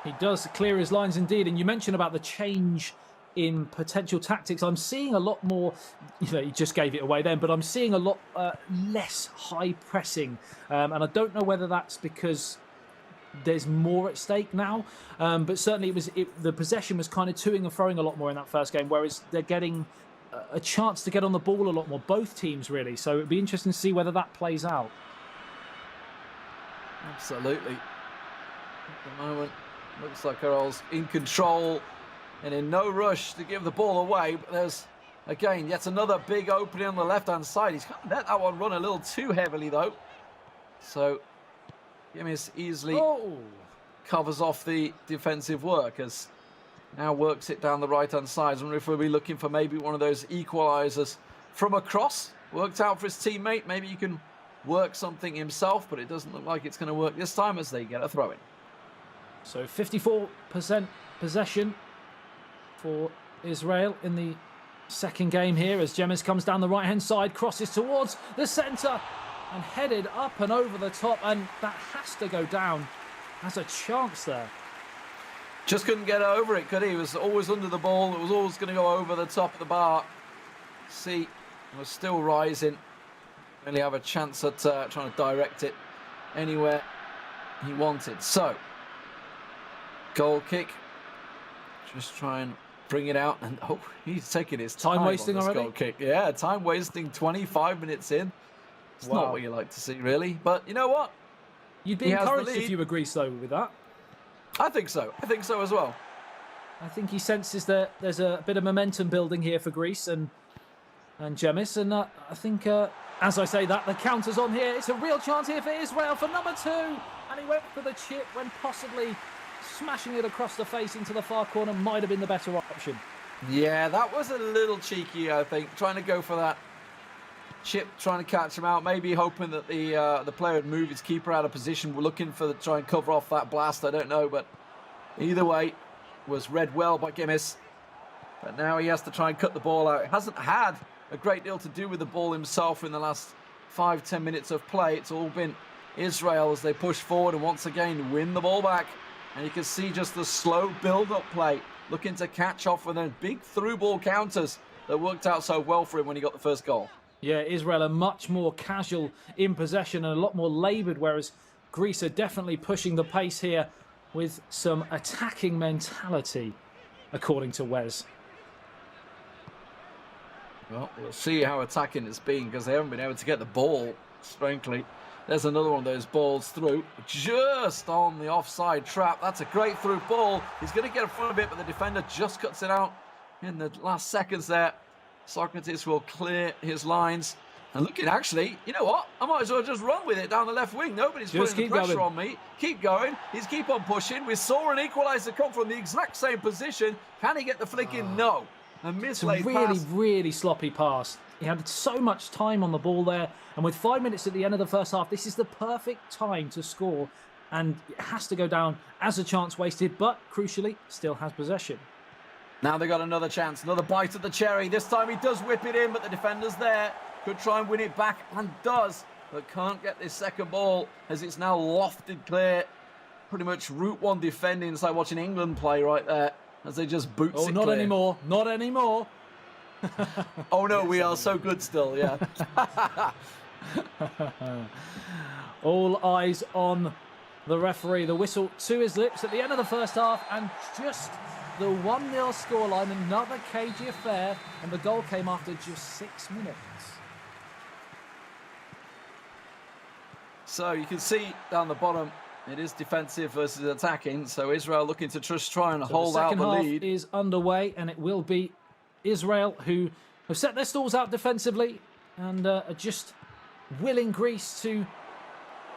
He does clear his lines indeed, and you mentioned about the change in potential tactics. I'm seeing a lot more, he just gave it away then, but I'm seeing a lot less high pressing. And I don't know whether that's because there's more at stake now, but certainly the possession was kind of toing and throwing a lot more in that first game, whereas they're getting a chance to get on the ball a lot more, both teams really. So it'd be interesting to see whether that plays out. Absolutely. At the moment, looks like Carol's in control and in no rush to give the ball away. But there's, again, yet another big opening on the left-hand side. He's kind of let that one run a little too heavily, though. So, Gimis easily covers off the defensive work as now works it down the right-hand side. I wonder if we'll be looking for maybe one of those equalisers from across. Worked out for his teammate. Maybe he can work something himself, but it doesn't look like it's going to work this time as they get a throw-in. So 54% possession for Israel in the second game here as Gemis comes down the right-hand side, crosses towards the centre and headed up and over the top, and that has to go down. Has a chance there. Just couldn't get over it, could he? He was always under the ball. It was always going to go over the top of the bar. See, was still rising. Really have a chance at trying to direct it anywhere he wanted. So, goal kick. Just try and bring it out, and he's taking his time wasting on this already. Goal kick. Yeah, time wasting. 25 minutes in. It's not what you like to see, really. But you know what? You'd be encouraged if you agree so with that. I think so. I think so as well. I think he senses that there's a bit of momentum building here for Greece and Gemis, and I think, as I say that, the counter's on here. It's a real chance here for Israel for number 2, and he went for the chip when possibly smashing it across the face into the far corner might have been the better option. Yeah, that was a little cheeky, I think, trying to go for that chip, trying to catch him out, maybe hoping that the player would move his keeper out of position. We're looking for try and cover off that blast. I don't know, but either way, was read well by Gimis. But now he has to try and cut the ball out. He hasn't had a great deal to do with the ball himself in the last 5-10 minutes of play. It's all been Israel as they push forward and once again win the ball back. And you can see just the slow build-up play, looking to catch off with those big through ball counters that worked out so well for him when he got the first goal. Yeah, Israel are much more casual in possession and a lot more laboured, whereas Greece are definitely pushing the pace here with some attacking mentality, according to Wes. Well, we'll see how attacking it's been because they haven't been able to get the ball, frankly. There's another one of those balls through, just on the offside trap. That's a great through ball. He's going to get in front of it, but the defender just cuts it out in the last seconds there. Socrates will clear his lines. And looking, actually, you know what? I might as well just run with it down the left wing. Nobody's putting the pressure on me. Keep going. He's keep on pushing. We saw an equaliser come from the exact same position. Can he get the flick in? No. A It's a mislaid really, pass. really sloppy pass. He had so much time on the ball there, and with 5 minutes at the end of the first half, this is the perfect time to score, and it has to go down as a chance wasted, but crucially, still has possession. Now they got another chance, another bite at the cherry. This time he does whip it in, but the defender's there. Could try and win it back, and does, but can't get this second ball as it's now lofted clear. Pretty much Route 1 defending. It's like watching England play right there as they just boots it not clear. anymore. Not anymore. Oh no, we are so good still, yeah. All eyes on the referee. The whistle to his lips at the end of the first half, and just the 1-0 scoreline. Another cagey affair, and the goal came after just 6 minutes. So you can see down the bottom, it is defensive versus attacking. So Israel looking to just try and hold out the second lead. half is underway, and it will be Israel who have set their stalls out defensively and are just willing Greece to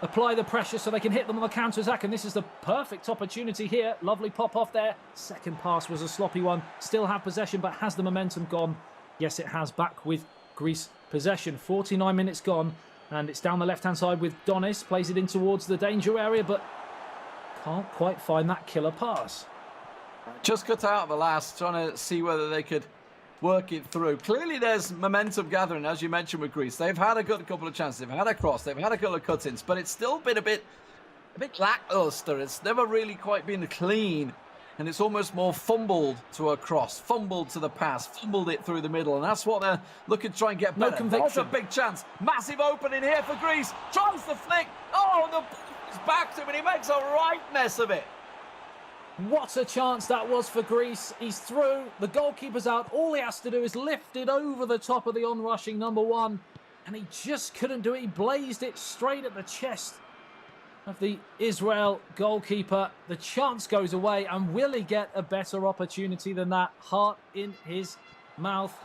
apply the pressure so they can hit them on the counter-attack. And this is the perfect opportunity here. Lovely pop off there. Second pass was a sloppy one. Still have possession, but has the momentum gone? Yes, it has. Back with Greece possession. 49 minutes gone, and it's down the left-hand side with Donis. Plays it in towards the danger area, but can't quite find that killer pass. Just cut out of the last, trying to see whether they could work it through. Clearly there's momentum gathering, as you mentioned, with Greece. They've had a good couple of chances. They've had a cross. They've had a couple of cut-ins, but it's still been a bit lackluster. It's never really quite been clean, and it's almost more fumbled to a cross, fumbled to the pass, fumbled it through the middle, and that's what they're looking to try and get No better. conviction. That's a big chance. Massive opening here for Greece. Tries the flick. Oh, the ball is back to him, and he makes a right mess of it. What a chance that was for Greece. He's through, the goalkeeper's out. All he has to do is lift it over the top of the onrushing number one, and he just couldn't do it. He blazed it straight at the chest of the Israel goalkeeper. The chance goes away, and will he get a better opportunity than that? Heart in his mouth,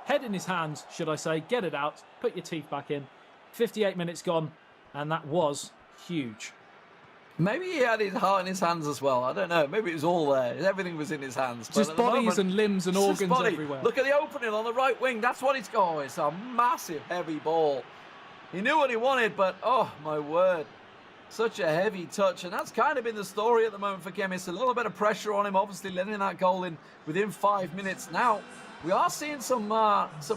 head in his hands, should I say. Get it out, put your teeth back in. 58 minutes gone, and that was huge. Maybe he had his heart in his hands as well. I don't know. Maybe it was all there. Everything was in his hands. But Just bodies and limbs and organs everywhere. Look at the opening on the right wing. That's what it's got. Oh, it's a massive, heavy ball. He knew what he wanted, but oh, my word. Such a heavy touch. And that's kind of been the story at the moment for Kemis. A little bit of pressure on him, obviously letting that goal in within 5 minutes. Now, we are seeing some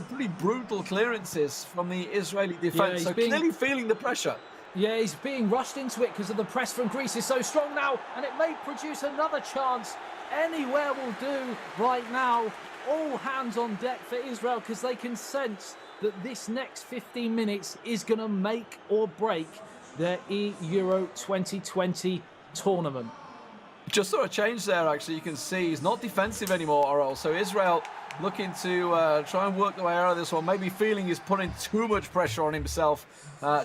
pretty brutal clearances from the Israeli defence. So clearly feeling the pressure. Yeah, he's being rushed into it because of the press from Greece is so strong now, and it may produce another chance. Anywhere will do right now. All hands on deck for Israel, because they can sense that this next 15 minutes is going to make or break their Euro 2020 tournament. Just saw a change there, actually. You can see he's not defensive anymore, Aurel. So Israel looking to try and work the way out of this one. Maybe feeling he's putting too much pressure on himself,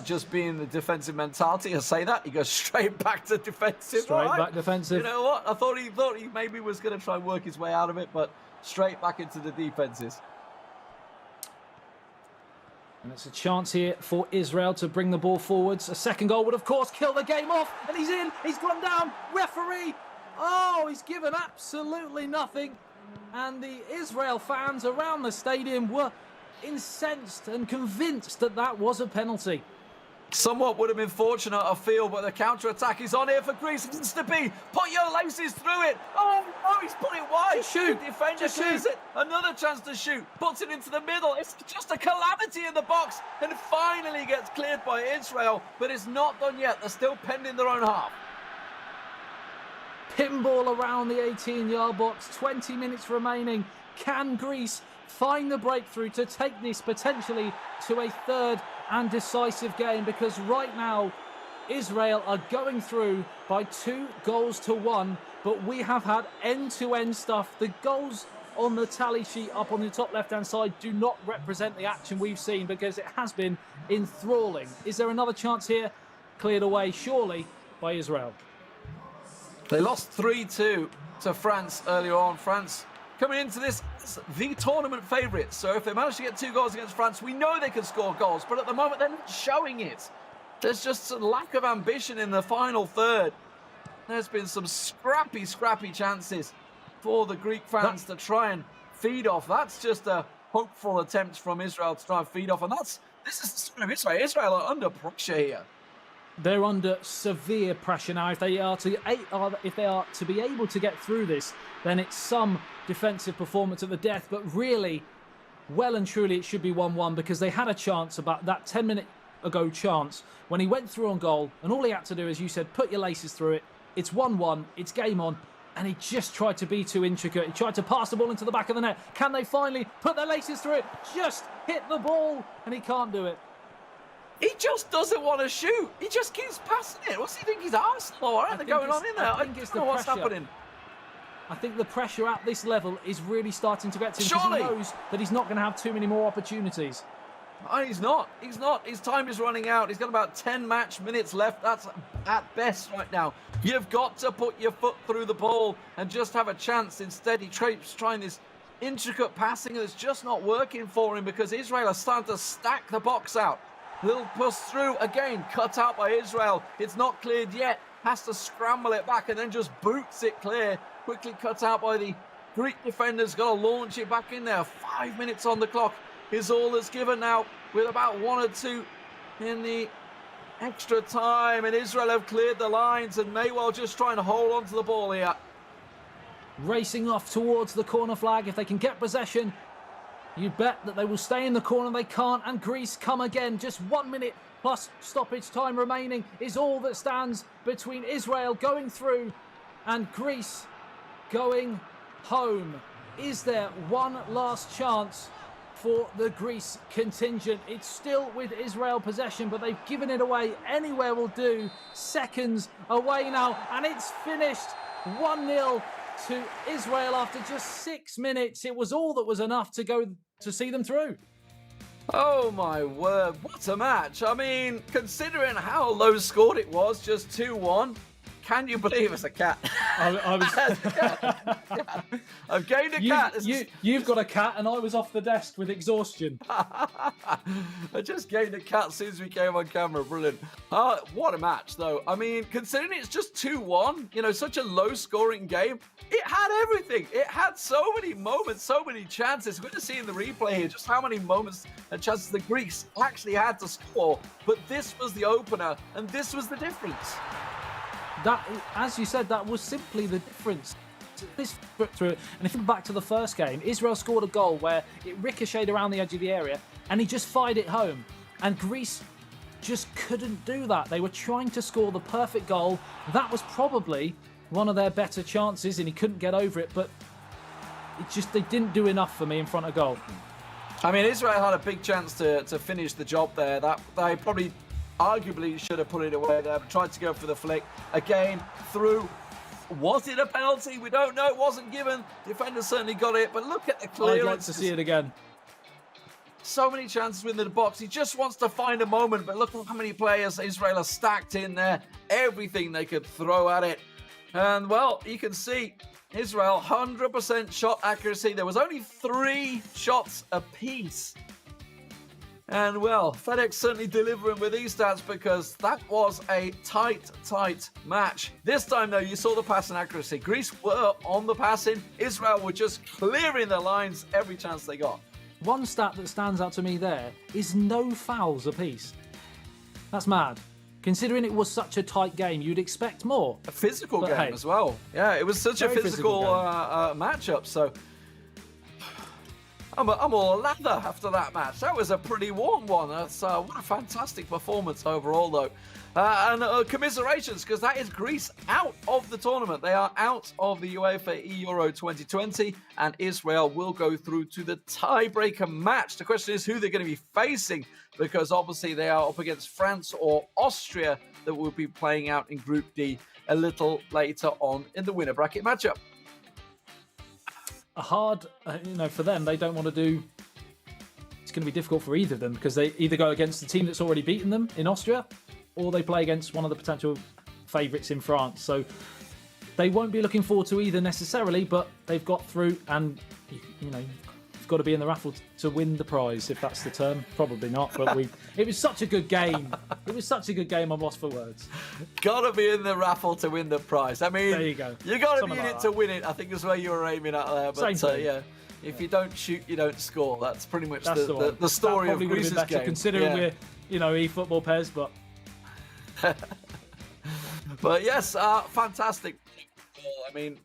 just being the defensive mentality. I say that, he goes straight back to defensive. Straight back defensive. You know what? I thought he maybe was going to try and work his way out of it, but straight back into the defenses. And it's a chance here for Israel to bring the ball forwards. A second goal would, of course, kill the game off. And he's in. He's gone down. Referee. Oh, he's given absolutely nothing. And the Israel fans around the stadium were incensed and convinced that that was a penalty. Somewhat would have been fortunate, I feel, but the counter-attack is on here for Greece. It needs to be. Put your laces through it. Oh, he's put it wide. Just shoot. The defender clears it. Another chance to shoot. Puts it into the middle. It's just a calamity in the box. And finally gets cleared by Israel. But it's not done yet. They're still pending their own half. Pinball around the 18-yard box. 20 minutes remaining. Can Greece find the breakthrough to take this potentially to a third and decisive game? Because right now Israel are going through by 2-1, but we have had end-to-end stuff. The goals on the tally sheet up on the top left-hand side do not represent the action we've seen, because it has been enthralling. Is there another chance here? Cleared away surely by Israel. They lost 3-2 to France earlier on. France coming into this, the tournament favourites. So if they manage to get 2 goals against France, we know they can score goals. But at the moment, they're not showing it. There's just a lack of ambition in the final third. There's been some scrappy chances for the Greek fans to try and feed off. That's just a hopeful attempt from Israel to try and feed off. And this is the story of Israel. Israel are under pressure here. They're under severe pressure now. If they are to be able to get through this, then it's some defensive performance at the death. But really, well and truly, it should be 1-1 because they had a chance about that 10-minute ago chance when he went through on goal. And all he had to do, as you said, put your laces through it. It's 1-1. It's game on. And he just tried to be too intricate. He tried to pass the ball into the back of the net. Can they finally put their laces through it? Just hit the ball. And he can't do it. He just doesn't want to shoot. He just keeps passing it. What's he think he's Arsenal? What are going on in there? I don't know what's happening. I think the pressure at this level is really starting to get to him because he knows that he's not going to have too many more opportunities. Oh, he's not. He's not. His time is running out. He's got about 10 match minutes left. That's at best right now. You've got to put your foot through the ball and just have a chance. Instead, he keeps trying this intricate passing and it's just not working for him because Israel are starting to stack the box out. He'll push through again, cut out by Israel. It's not cleared yet. Has to scramble it back and then just boots it clear. Quickly cut out by the Greek defenders. Got to launch it back in there. 5 minutes on the clock is all that's given now with about 1 or 2 in the extra time. And Israel have cleared the lines and may well just try and hold on to the ball here. Racing off towards the corner flag. If they can get possession, you bet that they will stay in the corner. They can't. And Greece come again. Just 1 minute plus stoppage time remaining is all that stands between Israel going through and Greece going home. Is there one last chance for the Greece contingent? It's still with Israel possession, but they've given it away. Anywhere will do. Seconds away now, and it's finished 1-0 to Israel after just 6 minutes. It was all that was enough to go to see them through. Oh my word, what a match. I mean, considering how low scored it was, just 2-1, can you believe it's a cat? I've gained a cat. You've got a cat and I was off the desk with exhaustion. I just gained a cat as soon as we came on camera. Brilliant. What a match, though. I mean, considering it's just 2-1, you know, such a low-scoring game, it had everything. It had so many moments, so many chances. We're going to see in the replay here just how many moments and chances the Greeks actually had to score. But this was the opener, and this was the difference. That, as you said, that was simply the difference. This through it. And if you go back to the first game, Israel scored a goal where it ricocheted around the edge of the area and he just fired it home. And Greece just couldn't do that. They were trying to score the perfect goal. That was probably one of their better chances and he couldn't get over it. But they didn't do enough for me in front of goal. I mean, Israel had a big chance to finish the job there. That they probably arguably should have put it away there, but tried to go for the flick. Again, through. Was it a penalty? We don't know. It wasn't given. Defender certainly got it, but look at the clearance. I'd like to see it again. So many chances within the box. He just wants to find a moment, but look at how many players Israel are stacked in there. Everything they could throw at it. And, well, you can see Israel, 100% shot accuracy. There was only 3 shots apiece. And, well, FedEx certainly delivering with these stats because that was a tight match. This time, though, you saw the passing accuracy. Greece were on the passing. Israel were just clearing the lines every chance they got. One stat that stands out to me there is no fouls apiece. That's mad. Considering it was such a tight game, you'd expect more. A physical game as well. Yeah, it was such a physical matchup, so... I'm all lather after that match. That was a pretty warm one. That's what a fantastic performance overall, though. And commiserations, because that is Greece out of the tournament. They are out of the UEFA Euro 2020, and Israel will go through to the tiebreaker match. The question is who they're going to be facing, because obviously they are up against France or Austria that will be playing out in Group D a little later on in the winner bracket matchup. A hard, for them, they don't want to do... It's going to be difficult for either of them because they either go against the team that's already beaten them in Austria or they play against one of the potential favourites in France. So they won't be looking forward to either necessarily, but they've got through and, you've got to be in the raffle to win the prize, if that's the term. Probably not, but it was such a good game. It was such a good game, I'm lost for words. Got to be in the raffle to win the prize. I mean, there you go. You got to be in it to win it, I think is where you were aiming at there. But Same thing. Yeah. If you don't shoot, you don't score. That's pretty much That's the story that of probably would have Greece's been better game. considering we're, eFootball pairs, but But yes, fantastic. I mean,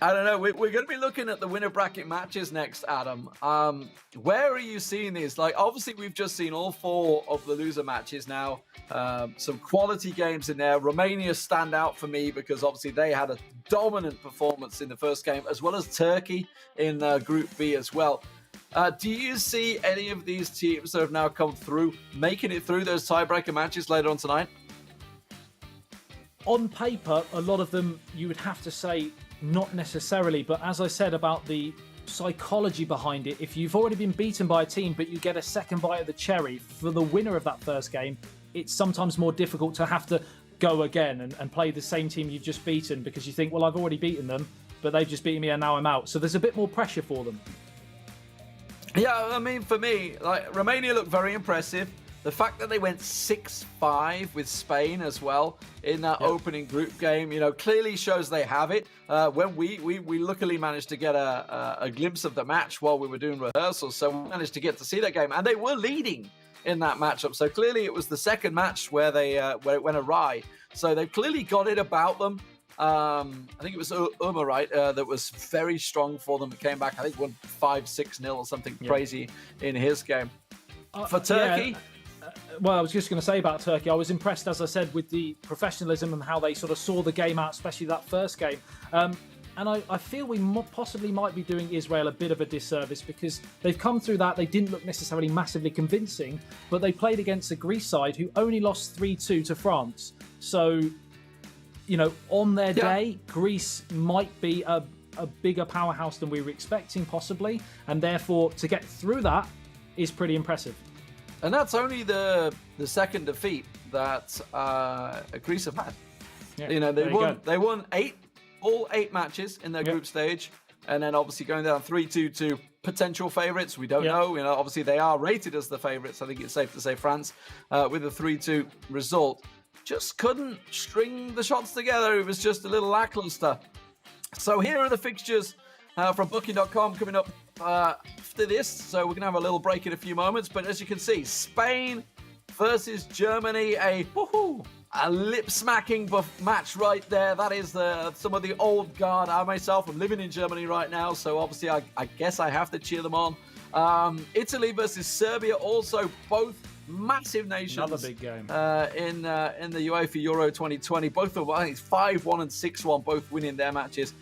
I don't know. We're going to be looking at the winner bracket matches next, Adam. Where are you seeing these? Like, obviously, we've just seen all 4 of the loser matches now. Some quality games in there. Romania stand out for me because obviously they had a dominant performance in the first game, as well as Turkey in Group B as well. Do you see any of these teams that have now come through making it through those tiebreaker matches later on tonight? on paper, a lot of them you would have to say not necessarily, but as I said about the psychology behind it, if you've already been beaten by a team but you get a second bite of the cherry for the winner of that first game, it's sometimes more difficult to have to go again and play the same team you've just beaten because you think, well, I've already beaten them, but they've just beaten me and now I'm out. So there's a bit more pressure for them. Yeah, I mean, for me, like, Romania looked very impressive. The fact that they went 6-5 with Spain as well in that opening group game, you know, clearly shows they have it. When we luckily managed to get a glimpse of the match while we were doing rehearsals, so we managed to get to see that game, and they were leading in that matchup. So clearly it was the second match where it went awry. So they've clearly got it about them. I think it was Uma, right, that was very strong for them. It came back, I think, won 5-6-0 or something crazy in his game. For Turkey... Well, I was just going to say about Turkey, I was impressed, as I said, with the professionalism and how they sort of saw the game out, especially that first game. And I feel we possibly might be doing Israel a bit of a disservice because they've come through that. They didn't look necessarily massively convincing, but they played against a Greece side who only lost 3-2 to France. So, you know, on their day, Greece might be a bigger powerhouse than we were expecting, possibly. And therefore, to get through that is pretty impressive. And that's only the second defeat that Greece have had. Yeah, you know, they won all eight matches in their group stage, and then obviously going down 3-2 to potential favourites. We don't know. You know, obviously they are rated as the favourites. I think it's safe to say France with a 3-2 result. Just couldn't string the shots together. It was just a little lackluster. So here are the fixtures from Booking.com coming up after this. So we're going to have a little break in a few moments. But as you can see, Spain versus Germany, a lip-smacking match right there. That is some of the old guard. I myself am living in Germany right now, so obviously I guess I have to cheer them on. Italy versus Serbia, also both massive nations. Another big game. In the UEFA Euro 2020. Both of them, I think it's 5-1 and 6-1, both winning their matches.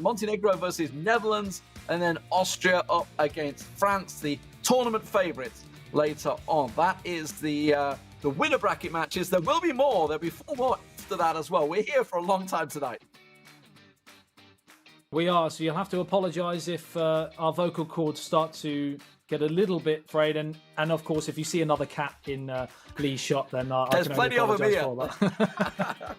Montenegro versus Netherlands, and then Austria up against France, the tournament favourites later on. That is the winner bracket matches. There will be more. There'll be 4 more after that as well. We're here for a long time tonight. We are, so you'll have to apologise if our vocal cords start to get a little bit frayed, and of course, if you see another cat in Lee's shot, then there's I can plenty only of them here. apologise for that.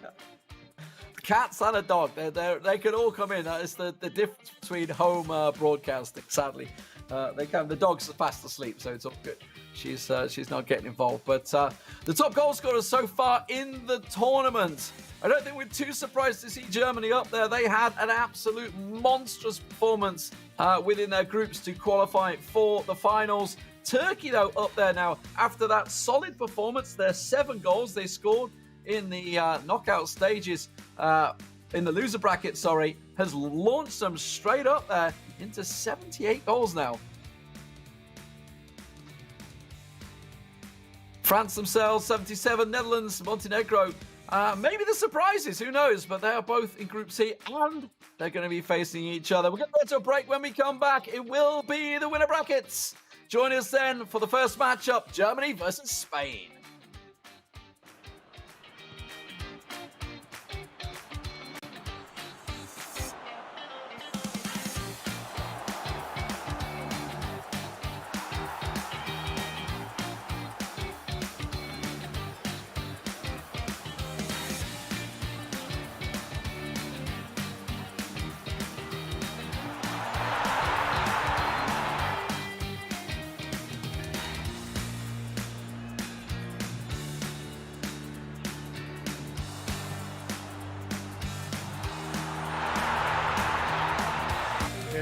Cats and a dog, they can all come in. It's the difference between home broadcasting. Sadly, the dog's fast asleep, so it's all good. She's not getting involved. But the top goal scorers so far in the tournament, I don't think we're too surprised to see Germany up there. They had an absolute monstrous performance within their groups to qualify for the finals. Turkey, though, up there now after that solid performance. Their 7 goals they scored in the knockout stages, in the loser bracket, has launched them straight up there into 78 goals now. France themselves, 77. Netherlands, Montenegro, maybe the surprises, who knows? But they are both in Group C, and they're going to be facing each other. We're going to go to a break. When we come back, it will be the winner brackets. Join us then for the first matchup, Germany versus Spain.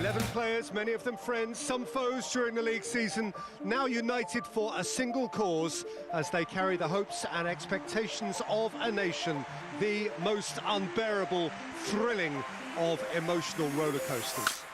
11 players, many of them friends, some foes during the league season, now united for a single cause as they carry the hopes and expectations of a nation, the most unbearable, thrilling of emotional roller coasters.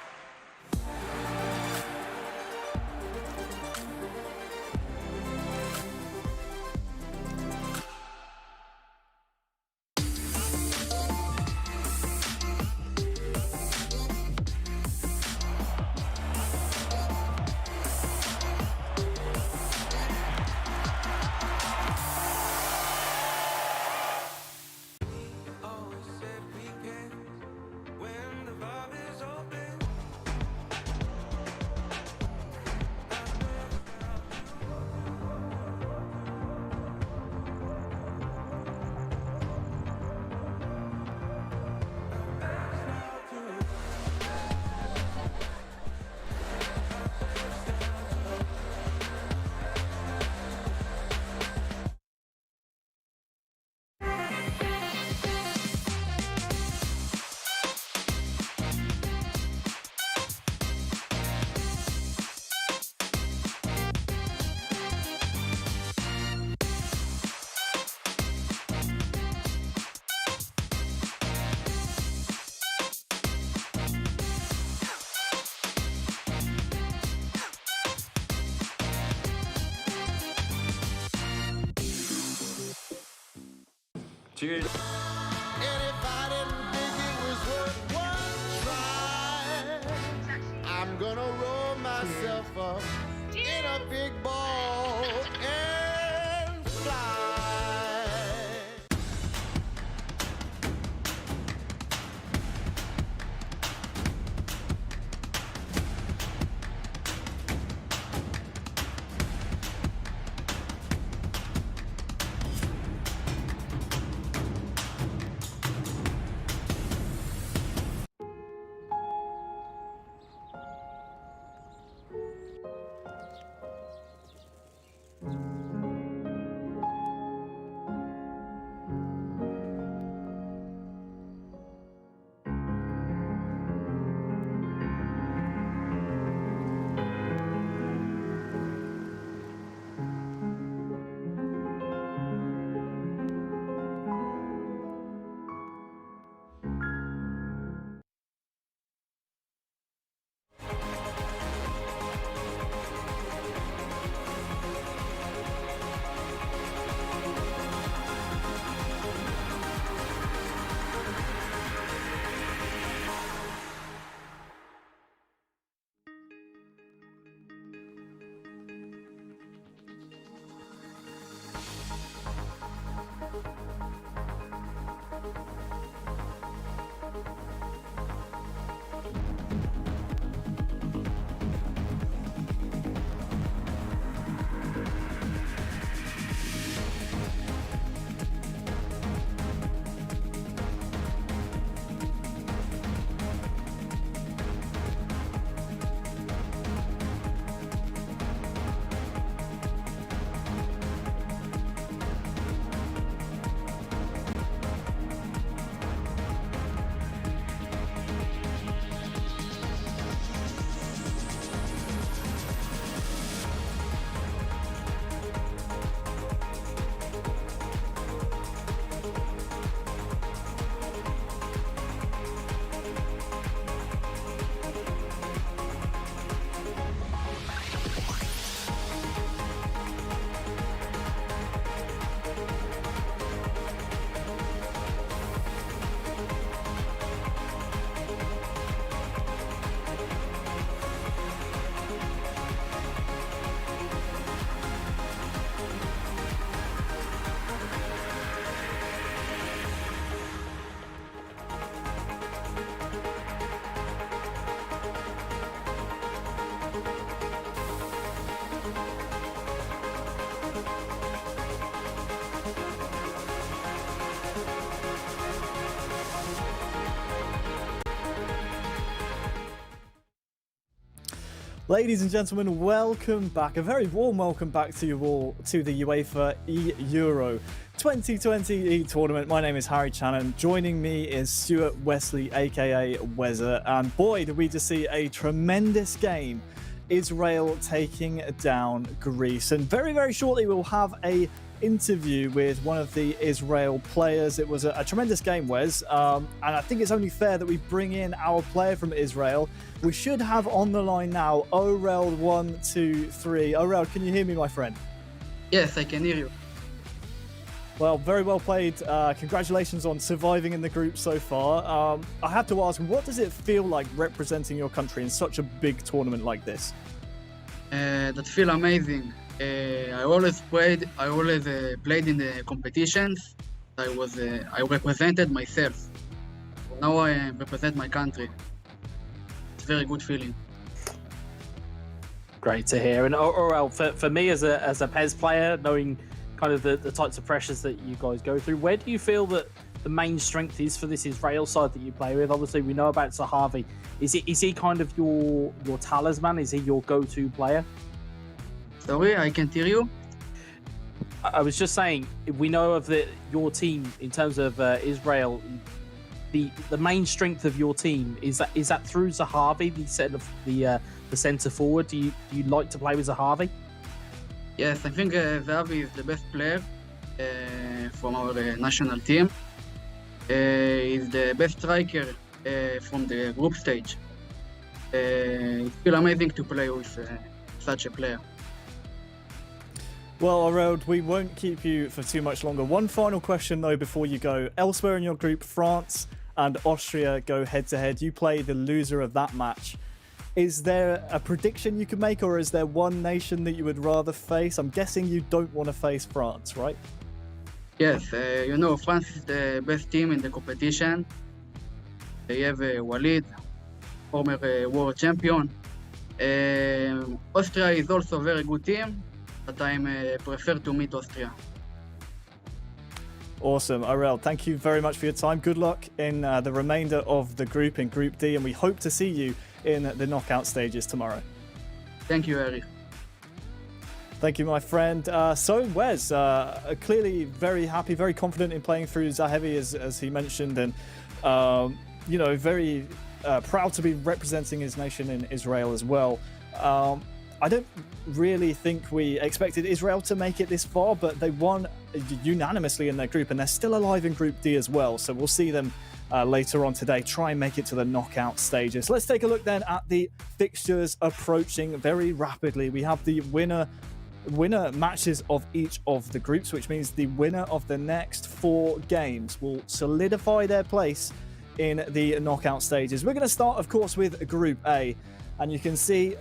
Cheers. And if I didn't think it was worth one try, I'm gonna roll myself up in a big ball and fly. Ladies and gentlemen, welcome back. A very warm welcome back to you all to the UEFA E-Euro 2020 tournament. My name is Harry Channon. Joining me is Stuart Wesley, aka Wezza, and boy, did we just see a tremendous game. Israel taking down Greece, and very, very shortly we'll have a interview with one of the Israel players. It was a tremendous game, Wes, and I think it's only fair that we bring in our player from Israel. We should have on the line now Orel123. Orel, can you hear me, my friend? Yes, I can hear you. Well, very well played. Congratulations on surviving in the group so far. I have to ask, what does it feel like representing your country in such a big tournament like this? That feel amazing. I always played in the competitions. I represented myself. Now I represent my country. It's a very good feeling. Great to hear. And Orel, for me as a PES player, knowing kind of the types of pressures that you guys go through, where do you feel that the main strength is for this Israel side that you play with? Obviously, we know about Zahavi. Is he kind of your talisman? Is he your go-to player? Sorry, I can't hear you. I was just saying, we know of your team in terms of Israel. The main strength of your team is that through Zahavi, the centre forward. Do you like to play with Zahavi? Yes, I think Zahavi is the best player from our national team. He's the best striker from the group stage. It feels amazing to play with such a player. Well, Orel, we won't keep you for too much longer. One final question, though, before you go. Elsewhere in your group, France and Austria go head-to-head. You play the loser of that match. Is there a prediction you could make, or is there one nation that you would rather face? I'm guessing you don't want to face France, right? Yes, France is the best team in the competition. They have Walid, former world champion. Austria is also a very good team, but I prefer to meet Austria. Awesome. Orel, thank you very much for your time. Good luck in the remainder of the group in Group D, and we hope to see you in the knockout stages tomorrow. Thank you, Harry. Thank you, my friend. So, Wes, clearly very happy, very confident in playing through Zahavi, as he mentioned, and very proud to be representing his nation in Israel as well. I don't really think we expected Israel to make it this far, but they won unanimously in their group, and they're still alive in Group D as well. So we'll see them later on today, try and make it to the knockout stages. Let's take a look then at the fixtures approaching very rapidly. We have the winner matches of each of the groups, which means the winner of the next 4 games will solidify their place in the knockout stages. We're going to start, of course, with Group A, and you can see,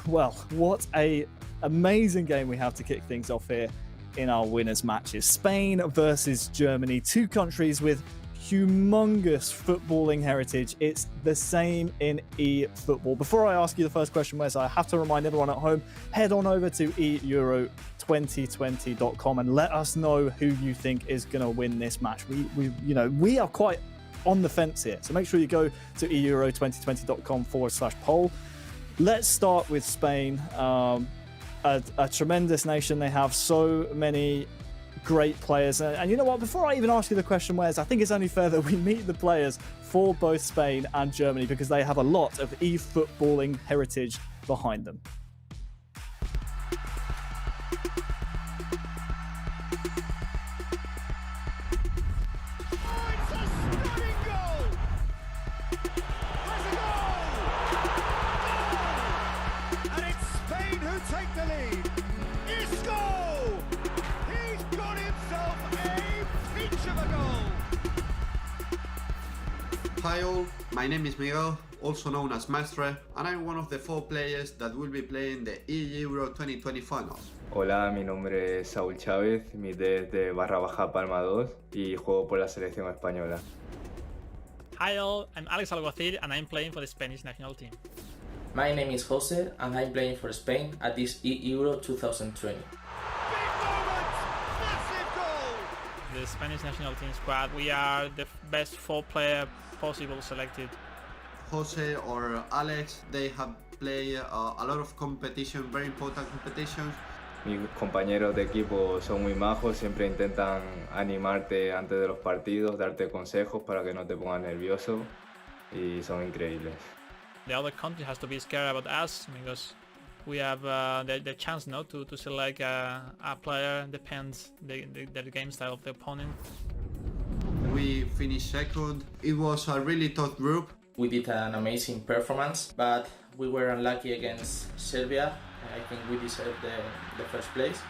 what a amazing game we have to kick things off here in our winners matches. Spain versus Germany, 2 countries with humongous footballing heritage. It's the same in eFootball. Before I ask you the first question, Wes, I have to remind everyone at home, head on over to eEuro2020.com and let us know who you think is going to win this match. We are quite on the fence here, so make sure you go to eEuro2020.com/poll. Let's start with Spain. A tremendous nation. They have so many great players, and you know what, before I even ask you the question, Wes, I think it's only fair that we meet the players for both Spain and Germany, because they have a lot of e-footballing heritage behind them. And it's Spain who take the lead. Isco! He's got himself a peach of a goal. Hi all, my name is Miguel, also known as Mestre, and I'm one of the 4 players that will be playing the Euro 2020 finals. Hola, mi nombre es Saúl Chávez, mi ID es de /Palma 2 y juego por la selección española. Hi all, I'm Alex Alguacil and I'm playing for the Spanish national team. My name is Jose and I'm playing for Spain at this Euro 2020. The Spanish national team squad, we are the best 4 player possible selected. Jose or Alex, they have played a lot of competition, very important competitions, Mis compañeros de equipo son muy majos, siempre intentan animarte antes de los partidos, darte consejos para que no te pongas nervioso y son increíbles. The other country has to be scared about us because we have the chance now to select a player, depends the game style of the opponent. We finished second. It was a really tough group. We did an amazing performance, but we were unlucky against Serbia. I think we deserved the first place.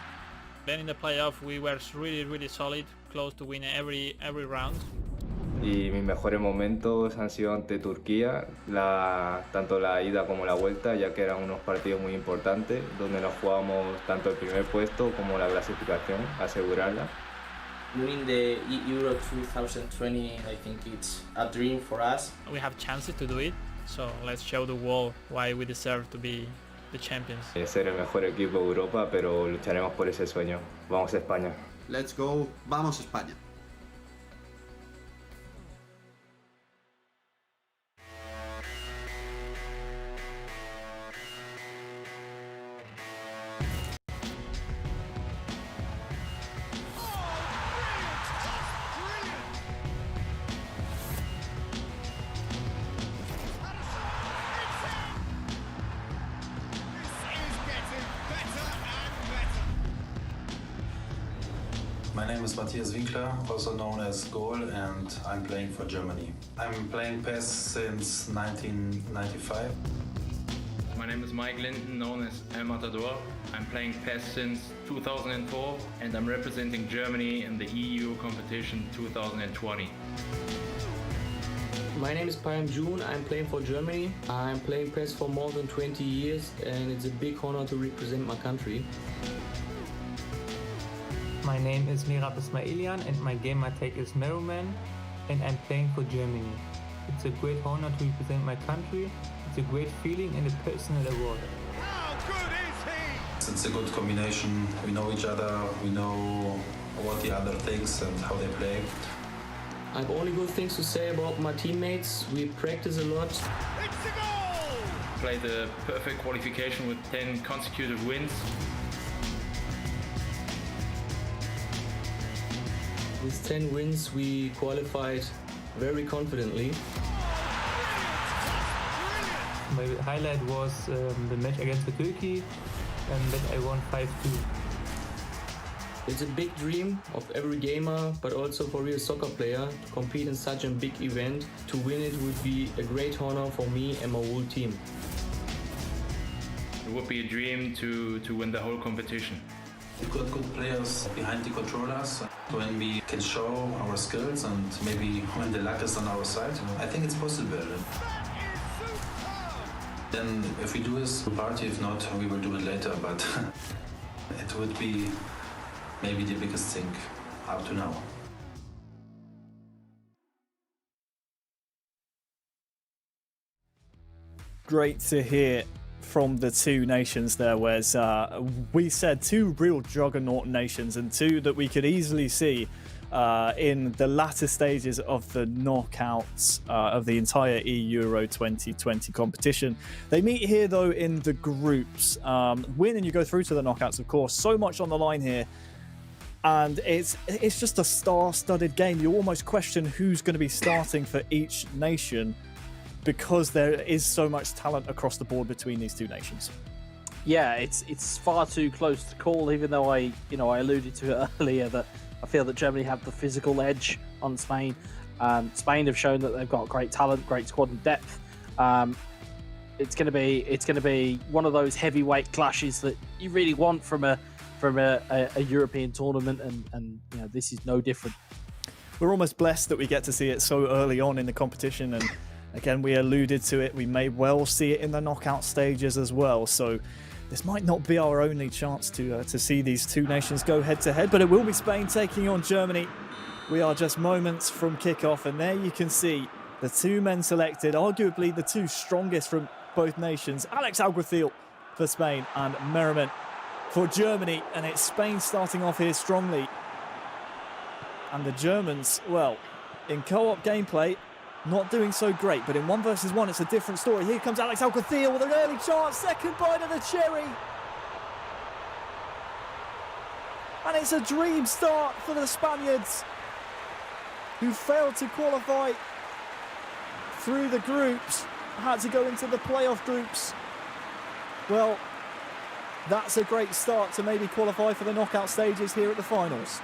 Then in the playoff we were really solid, close to win every round. Y mis mejores momentos han sido ante Turquía, tanto la ida como la vuelta, ya que eran unos partidos muy importantes, donde nos jugamos tanto el primer puesto como la clasificación, asegurarla. Winning the Euro 2020, I think it's a dream for us. We have chances to do it, so let's show the world why we deserve to be the champions. Ser el mejor equipo de Europa, pero lucharemos por ese sueño. Vamos a España. Let's go, vamos a España. My name is Matthias Winkler, also known as Goal, and I'm playing for Germany. I'm playing PES since 1995. My name is Mike Linden, known as El Matador. I'm playing PES since 2004 and I'm representing Germany in the EU competition 2020. My name is Payam June. I'm playing for Germany. I'm playing PES for more than 20 years and it's a big honor to represent my country. My name is Mirab Ismailian and my gamer tag is Merriman and I'm playing for Germany. It's a great honor to represent my country. It's a great feeling and a personal award. How good is he? It's a good combination. We know each other, we know what the other thinks and how they play. I have only good things to say about my teammates. We practice a lot. It's a goal! Played a perfect qualification with 10 consecutive wins. With 10 wins, we qualified very confidently. My highlight was the match against Turkey, and that I won 5-2. It's a big dream of every gamer, but also for a real soccer player, to compete in such a big event. To win it would be a great honor for me and my whole team. It would be a dream to win the whole competition. We've got good players behind the controllers. When we can show our skills and maybe when the luck is on our side, I think it's possible. Then if we do this, we'll party. If not, we will do it later. But it would be maybe the biggest thing up to now. Great to hear from the two nations there, Wes. We said two real juggernaut nations and two that we could easily see in the latter stages of the knockouts of the entire Euro 2020 competition. They meet here though in the groups. Win and you go through to the knockouts, of course. So much on the line here. And it's just a star-studded game. You almost question who's going to be starting for each nation, because there is so much talent across the board between these two nations. Yeah, it's far too close to call, even though I alluded to it earlier that I feel that Germany have the physical edge on Spain. Spain have shown that they've got great talent, great squad and depth. It's going to be one of those heavyweight clashes that you really want from a European tournament, and this is no different. We're almost blessed that we get to see it so early on in the competition, and again, we alluded to it. We may well see it in the knockout stages as well. So this might not be our only chance to see these two nations go head-to-head, but it will be Spain taking on Germany. We are just moments from kickoff, and there you can see the two men selected, arguably the two strongest from both nations. Alex Alguacil for Spain and Merriman for Germany, and it's Spain starting off here strongly. And the Germans, well, in co-op gameplay, not doing so great, but in 1 versus 1, it's a different story. Here comes Alex Alguacil with an early chance, second bite of the cherry. And it's a dream start for the Spaniards, who failed to qualify through the groups, had to go into the playoff groups. Well, that's a great start to maybe qualify for the knockout stages here at the finals.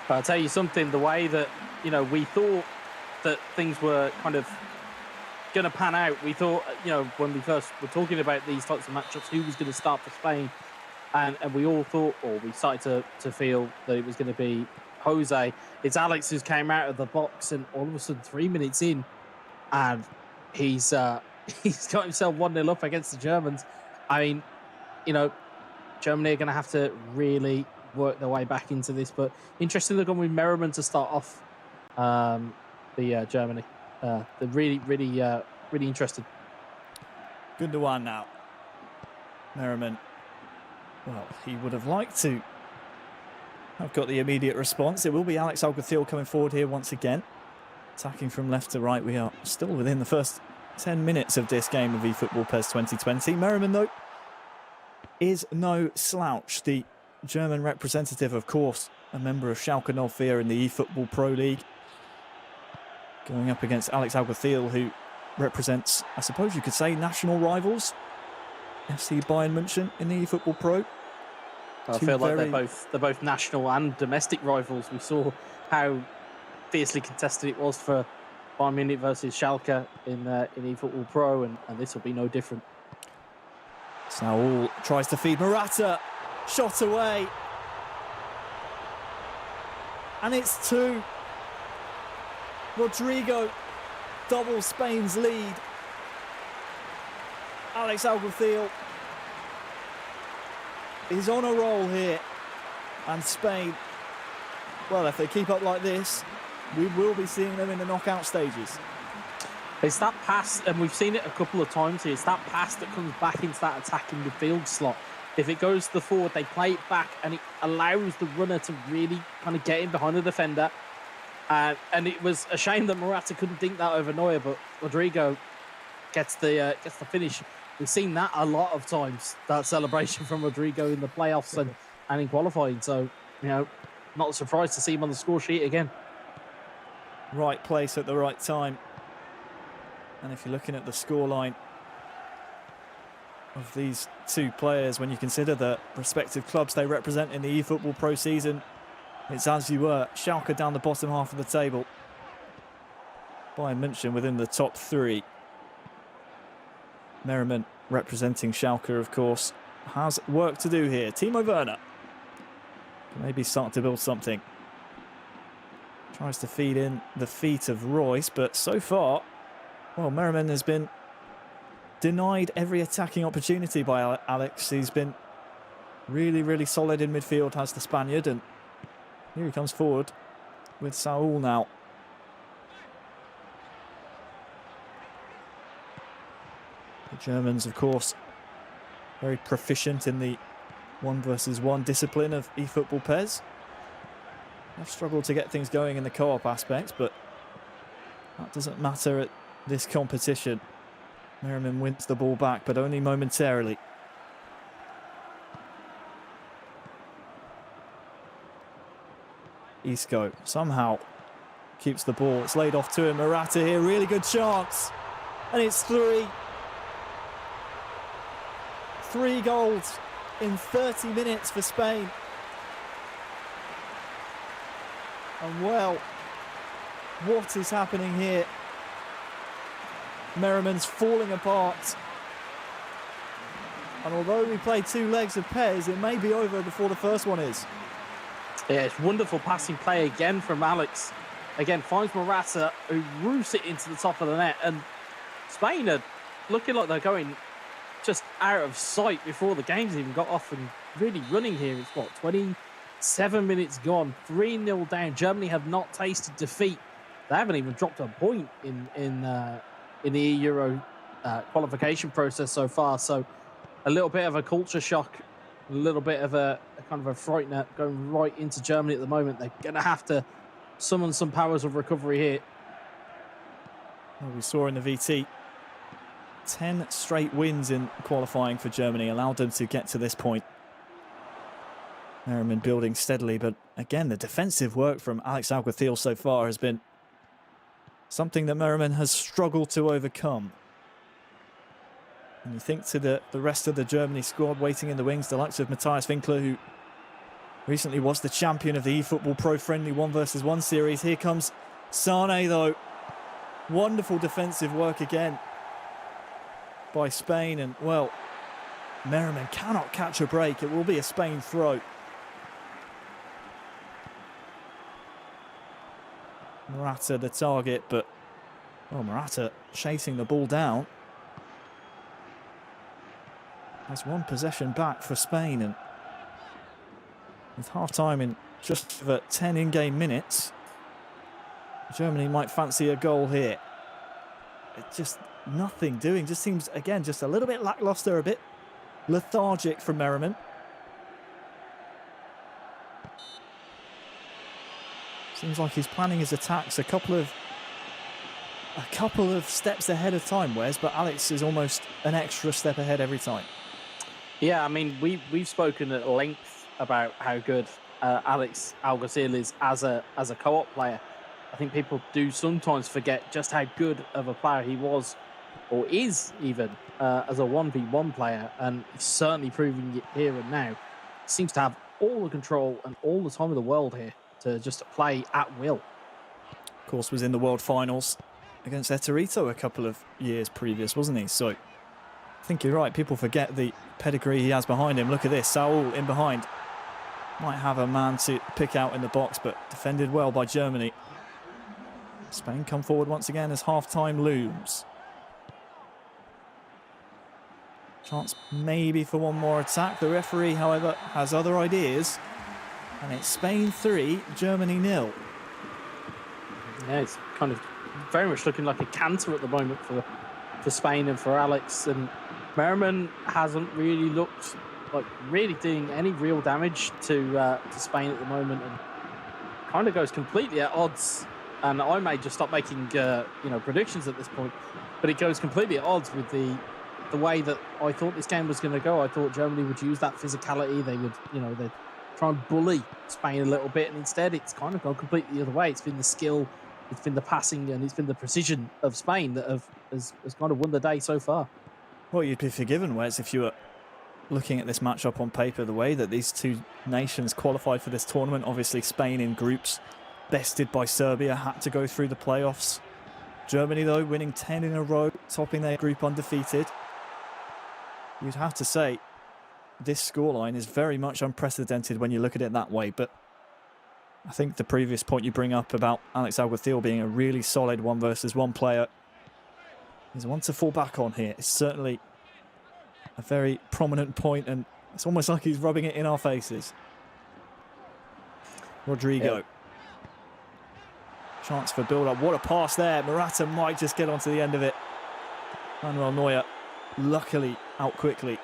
But I'll tell you something, the way that, you know, we thought that things were kind of going to pan out, we thought, you know, when we first were talking about these types of matchups, who was going to start for Spain, and we all thought, or we started to feel that it was going to be Jose. It's Alex who's came out of the box, and all of a sudden 3 minutes in, and he's got himself 1-0 up against the Germans. I mean, you know, Germany are going to have to really work their way back into this, but interesting they're going with Merriman to start off Germany. They're really interested. Gundogan now. Merriman. Well, he would have liked to have got the immediate response. It will be Alex Alguacil coming forward here once again. Attacking from left to right. We are still within the first 10 minutes of this game of eFootball PES 2020. Merriman, though, is no slouch. The German representative, of course, a member of Schalke 04 in the eFootball Pro League. Going up against Alex Alguacil, who represents, I suppose you could say, national rivals. FC Bayern München in the eFootball Pro. I feel like they're both national and domestic rivals. We saw how fiercely contested it was for Bayern Munich versus Schalke in eFootball Pro, and this will be no different. Saul tries to feed Morata. Shot away. And it's 2. Rodrigo doubles Spain's lead. Alex Alguacil is on a roll here. And Spain, well, if they keep up like this, we will be seeing them in the knockout stages. It's that pass, and we've seen it a couple of times here, it's that pass that comes back into that attacking midfield slot. If it goes to the forward, they play it back, and it allows the runner to really kind of get in behind the defender. And it was a shame that Morata couldn't dink that over Neuer, but Rodrigo gets the finish. We've seen that a lot of times, that celebration from Rodrigo in the playoffs and in qualifying. So, you know, not surprised to see him on the score sheet again. Right place at the right time. And if you're looking at the scoreline of these two players, when you consider the respective clubs they represent in the eFootball Pro season, it's as you were. Schalke down the bottom half of the table. Bayern München within the top 3. Merriman representing Schalke, of course, has work to do here. Timo Werner can maybe start to build something. Tries to feed in the feet of Royce, but so far, well, Merriman has been denied every attacking opportunity by Alex. He's been really, really solid in midfield, has the Spaniard, and here he comes forward with Saul now. The Germans, of course, very proficient in the 1 versus 1 discipline of eFootball PES. I've struggled to get things going in the co-op aspect, but that doesn't matter at this competition. Merriman wins the ball back, but only momentarily. Isco somehow keeps the ball. It's laid off to him. Morata here, really good chance. And it's 3. 3 goals in 30 minutes for Spain. And well, what is happening here? Merriman's falling apart. And although we play 2 legs of PES, it may be over before the first one is. Yeah, it's wonderful passing play again from Alex. Again, finds Morata, who roofs it into the top of the net. And Spain are looking like they're going just out of sight before the game's even got off and really running here. It's what, 27 minutes gone, 3-0 down. Germany have not tasted defeat. They haven't even dropped a point in the Euro qualification process so far. So a little bit of a culture shock, a little bit of a kind of a frightener going right into Germany at the moment. They're going to have to summon some powers of recovery here. Well, we saw in the VT, 10 straight wins in qualifying for Germany allowed them to get to this point. Merriman building steadily, but again, the defensive work from Alex Alguacil so far has been something that Merriman has struggled to overcome. And you think to the rest of the Germany squad waiting in the wings, the likes of Matthias Winkler, who recently was the champion of the eFootball Pro Friendly 1v1 series. Here comes Sane, though. Wonderful defensive work again by Spain. And, well, Merriman cannot catch a break. It will be a Spain throw. Morata the target, but, well, Morata chasing the ball down. Has one possession back for Spain, and with half-time in just over 10 in-game minutes, Germany might fancy a goal here. It's just nothing doing. Just seems, again, just a little bit lackluster, a bit lethargic from Merriman. Seems like he's planning his attacks a couple of steps ahead of time, Wes, but Alex is almost an extra step ahead every time. Yeah, I mean, we've spoken at length about how good Alex Alguacil is as a co-op player. I think people do sometimes forget just how good of a player he was, or is even, as a 1v1 player, and he's certainly proving it here and now. Seems to have all the control and all the time in the world here to just play at will. Of course, was in the World Finals against Eterito a couple of years previous, wasn't he? So I think you're right. People forget the pedigree he has behind him. Look at this. Saul in behind. Might have a man to pick out in the box, but defended well by Germany. Spain come forward once again as half-time looms. Chance maybe for one more attack. The referee, however, has other ideas. And it's Spain 3, Germany 0. Yeah, it's kind of very much looking like a canter at the moment for Spain and for Alex. And Merriman hasn't really looked like really doing any real damage to Spain at the moment, and kind of goes completely at odds. And I may just stop making predictions at this point, but it goes completely at odds with the way that I thought this game was going to go. I thought Germany would use that physicality. They would, they'd try and bully Spain a little bit, and instead it's kind of gone completely the other way. It's been the skill, it's been the passing, and it's been the precision of Spain that has kind of won the day so far. Well, you'd be forgiven, Wes, if you were looking at this matchup on paper, the way that these two nations qualified for this tournament. Obviously, Spain in groups, bested by Serbia, had to go through the playoffs. Germany, though, winning 10 in a row, topping their group undefeated. You'd have to say this scoreline is very much unprecedented when you look at it that way. But I think the previous point you bring up about Alex Alguacil being a really solid 1v1 player is one to fall back on here. It's certainly a very prominent point, and it's almost like he's rubbing it in our faces. Rodrigo. Yeah. Chance for build-up. What a pass there. Morata might just get onto the end of it. Manuel Neuer, luckily, out quickly.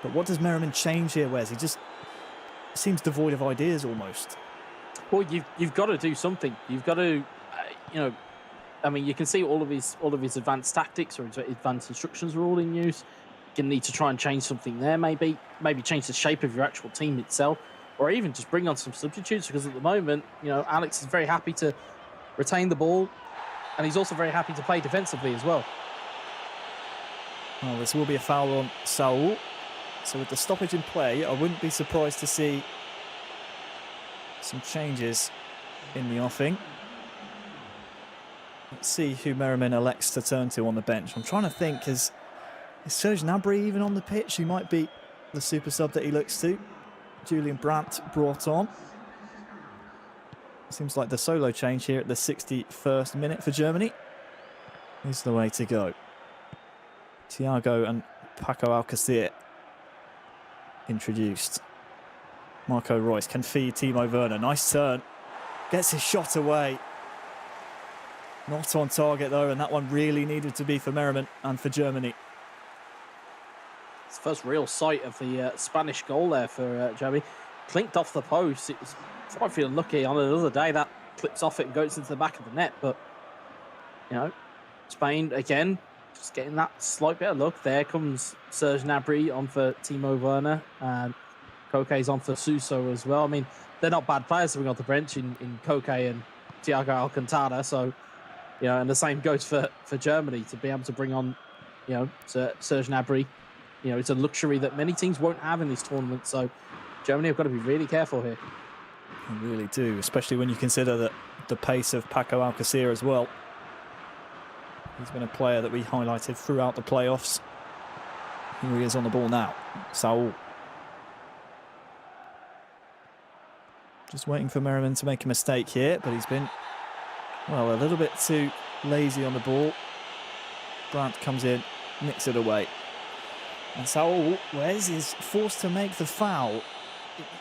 But what does Merriman change here, Wes? He just seems devoid of ideas almost. Well, you've got to do something. You've got to, I mean, you can see all of his advanced tactics or advanced instructions are all in use. You're going to need to try and change something there, maybe change the shape of your actual team itself, or even just bring on some substitutes, because at the moment, Alex is very happy to retain the ball, and he's also very happy to play defensively as well. Well, this will be a foul on Saul. So with the stoppage in play, I wouldn't be surprised to see some changes in the offing. Let's see who Merriman elects to turn to on the bench. I'm trying to think, is Serge Gnabry even on the pitch? He might be the super sub that he looks to. Julian Brandt brought on. Seems like the solo change here at the 61st minute for Germany is the way to go. Thiago and Paco Alcacer introduced. Marco Reus can feed Timo Werner. Nice turn. Gets his shot away. Not on target though, and that one really needed to be for Merriman and for Germany. It's the first real sight of the Spanish goal there for Germany. Clinked off the post. It was quite feeling lucky. On another day, that clips off it and goes into the back of the net. But, Spain, again, just getting that slight bit of luck. There comes Serge Gnabry on for Timo Werner. Koke's on for Suso as well. I mean, they're not bad players to bring off the bench in Koke and Thiago Alcantara. So, and the same goes for Germany to be able to bring on, Serge Gnabry. It's a luxury that many teams won't have in this tournament. So, Germany have got to be really careful here. They really do, especially when you consider that the pace of Paco Alcacer as well. He's been a player that we highlighted throughout the playoffs. Here he is on the ball now. Saul. Just waiting for Merriman to make a mistake here, but he's been, a little bit too lazy on the ball. Brandt comes in, nicks it away. And Saul Wes is forced to make the foul.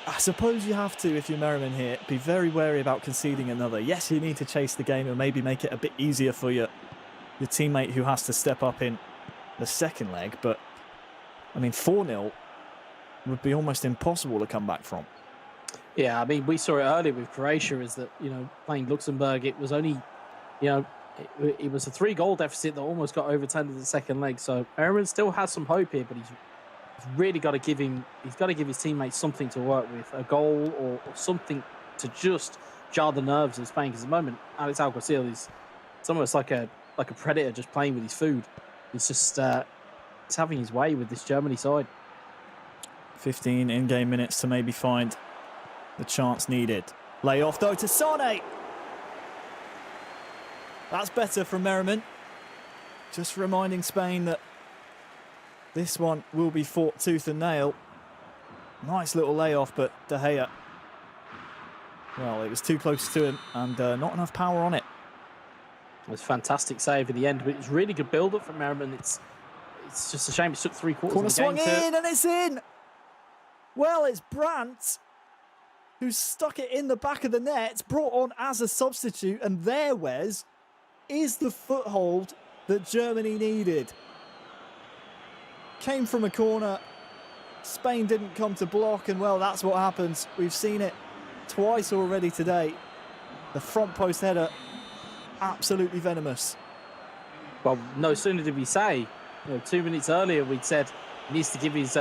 I suppose you have to, if you're Merriman here, be very wary about conceding another. Yes, you need to chase the game and maybe make it a bit easier for your teammate who has to step up in the second leg, but 4-0 would be almost impossible to come back from. Yeah, we saw it earlier with Croatia, is that, playing Luxembourg, it was only, it was a 3-goal deficit that almost got overturned in the second leg. So Merriman still has some hope here, but he's really got to give his teammates something to work with, a goal or something to just jar the nerves of Spain. Because at the moment, Alex Alguacil is almost like a predator just playing with his food. He's just he's having his way with this Germany side. 15 in-game minutes to maybe find the chance needed. Lay off though to Sane. That's better from Merriman. Just reminding Spain that this one will be fought tooth and nail. Nice little layoff, but De Gea, it was too close to him and not enough power on it. It was a fantastic save at the end, but it was really good build-up from Merriman. It's just a shame it took 3/4 Corner of the game. Swung in and it's in. Well, it's Brandt who stuck it in the back of the net, brought on as a substitute, and there, Wes, is the foothold that Germany needed. Came from a corner, Spain didn't come to block, and that's what happens. We've seen it twice already today. The front post header, absolutely venomous. Well, no sooner did we say, 2 minutes earlier, we'd said he needs to give his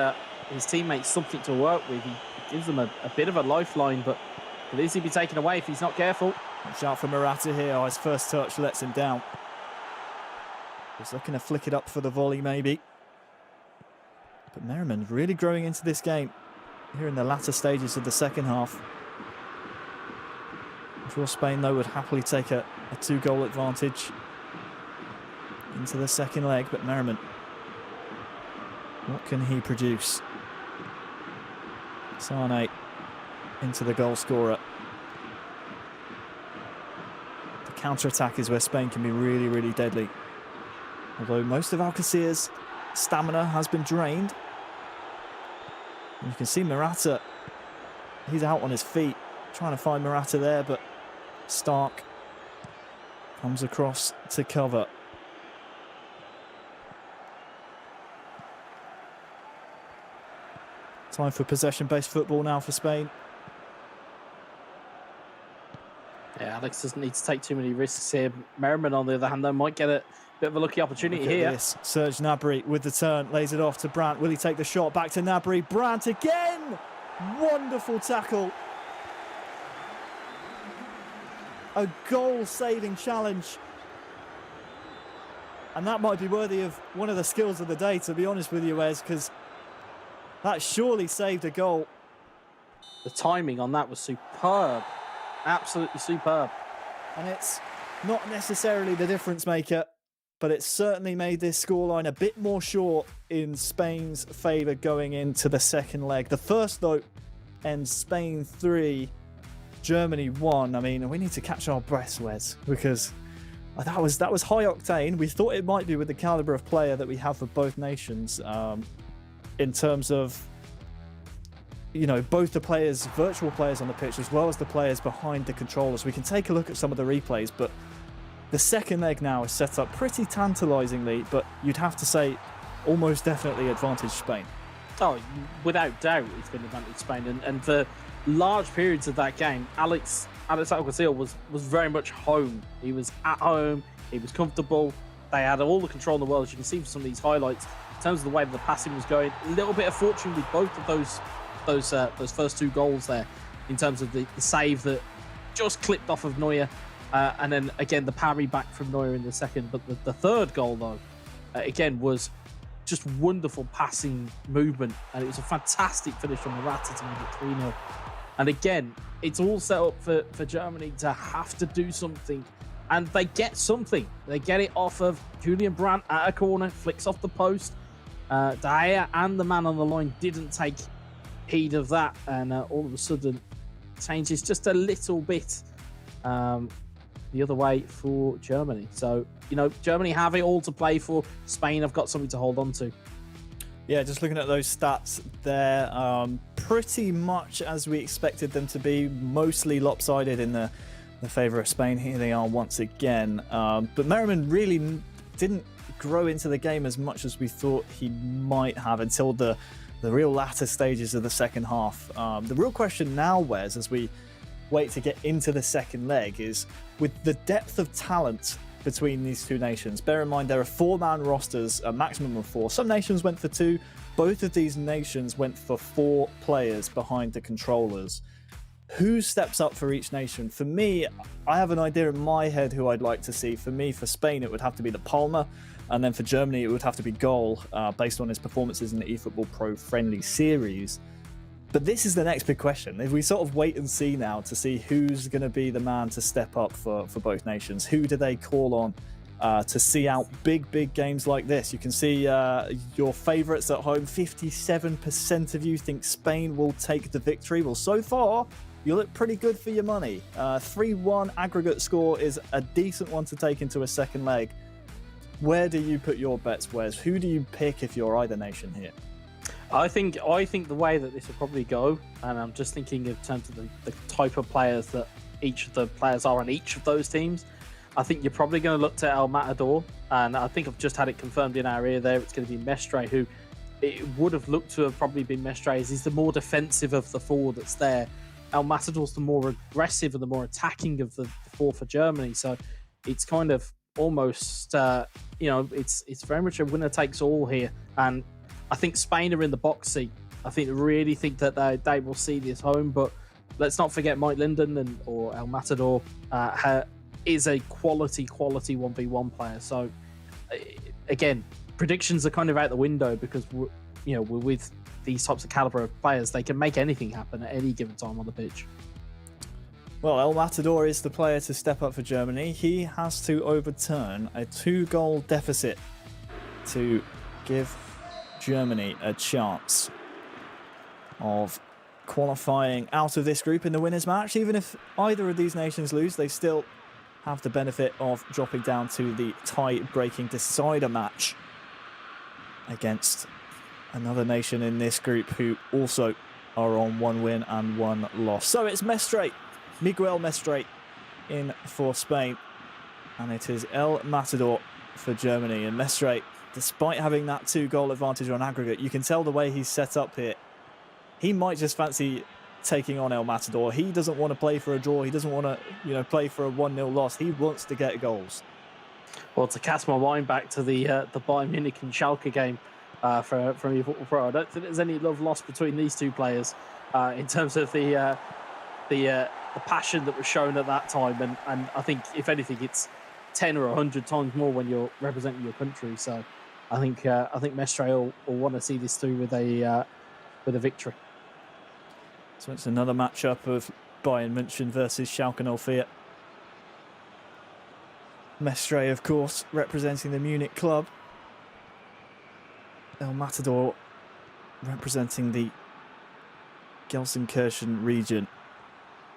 teammates something to work with. He gives them a bit of a lifeline, but could easily be taken away if he's not careful. Watch out for Morata here. His first touch lets him down. He's looking to flick it up for the volley, maybe. But Merriman really growing into this game here in the latter stages of the second half. I'm sure Spain, though, would happily take a 2-goal advantage into the second leg. But Merriman, what can he produce? Sane into the goal scorer. The counter-attack is where Spain can be really, really deadly. Although most of Alcacer's stamina has been drained. And you can see Morata, he's out on his feet, trying to find Morata there, but Stark comes across to cover. Time for possession-based football now for Spain. Yeah, Alex doesn't need to take too many risks here. Merriman, on the other hand, though, might get a bit of a lucky opportunity here. This. Serge Gnabry with the turn, lays it off to Brandt. Will he take the shot? Back to Gnabry. Brandt again! Wonderful tackle. A goal-saving challenge. And that might be worthy of one of the skills of the day, to be honest with you, Wes, because that surely saved a goal. The timing on that was superb. Absolutely superb. And it's not necessarily the difference maker, but it certainly made this scoreline a bit more short in Spain's favour going into the second leg. The first, though, ends Spain 3, Germany 1. I mean, we need to catch our breaths, Wes, because that was high octane. We thought it might be with the calibre of player that we have for both nations, in terms of, both the players, virtual players on the pitch, as well as the players behind the controllers. We can take a look at some of the replays, but the second leg now is set up pretty tantalisingly, but you'd have to say almost definitely advantage Spain. Oh, without doubt, it's been advantage Spain. And for large periods of that game, Alex Alguacil was very much home. He was at home. He was comfortable. They had all the control in the world, as you can see from some of these highlights. In terms of the way that the passing was going, a little bit of fortune with both of those those first 2 goals there, in terms of the save that just clipped off of Neuer, and then again the parry back from Neuer in the second. But the third goal, though, again, was just wonderful passing movement, and it was a fantastic finish from Morata to make it 3-0. And again, it's all set up for Germany to have to do something, and they get something. They get it off of Julian Brandt at a corner, flicks off the post. De Gea and the man on the line didn't take heed of that, and all of a sudden changes just a little bit the other way for Germany. So, Germany have it all to play for. Spain have got something to hold on to. Yeah, just looking at those stats there, pretty much as we expected them to be, mostly lopsided in the favour of Spain. Here they are once again. But Merriman really didn't grow into the game as much as we thought he might have until the real latter stages of the second half. The real question now, Wes, as we wait to get into the second leg, is with the depth of talent between these two nations. Bear in mind there are 4-man rosters, a maximum of 4. Some nations went for 2. Both of these nations went for 4 players behind the controllers. Who steps up for each nation? For me, I have an idea in my head who I'd like to see. For me, for Spain, it would have to be the Palmer. And then for Germany, it would have to be Goal, based on his performances in the eFootball Pro Friendly Series. But this is the next big question. If we sort of wait and see now to see who's going to be the man to step up for both nations, who do they call on to see out big games like this? You can see your favourites at home. 57% of you think Spain will take the victory. Well, so far, you look pretty good for your money. 3-1 aggregate score is a decent one to take into a second leg. Where do you put your bets, Wes? Who do you pick if you're either nation here? I think the way that this will probably go, and I'm just thinking in terms of the type of players that each of the players are on each of those teams, I think you're probably going to look to El Matador, and I think I've just had it confirmed in our ear there. It's going to be Mestre, who it would have looked to have probably been Mestre, as he's the more defensive of the 4 that's there. El Matador's the more aggressive and the more attacking of the 4 for Germany, so it's kind of almost, it's very much a winner takes all here. And I think Spain are in the box seat. I really think that they will see this home, but let's not forget Mike Linden or El Matador is a quality 1v1 player. So again, predictions are kind of out the window, because we're with these types of caliber of players, they can make anything happen at any given time on the pitch. Well, El Matador is the player to step up for Germany. He has to overturn a 2-goal deficit to give Germany a chance of qualifying out of this group in the winners' match. Even if either of these nations lose, they still have the benefit of dropping down to the tie-breaking decider match against another nation in this group who also are on 1 win and 1 loss. So it's Mestre, Miguel Mestre, in for Spain, and it is El Matador for Germany. And Mestre, despite having that 2-goal advantage on aggregate, you can tell the way he's set up here. He might just fancy taking on El Matador. He doesn't want to play for a draw. He doesn't want to, play for a 1-0 loss. He wants to get goals. Well, to cast my mind back to the Bayern Munich and Schalke game from eFootball Pro, I don't think there's any love lost between these two players in terms of the passion that was shown at that time. And I think, if anything, it's 10 or 100 times more when you're representing your country. So I think Mestre will want to see this through with a victory. So it's another matchup of Bayern München versus Schalke 04. Mestre, of course, representing the Munich club. El Matador representing the Gelsenkirchen region.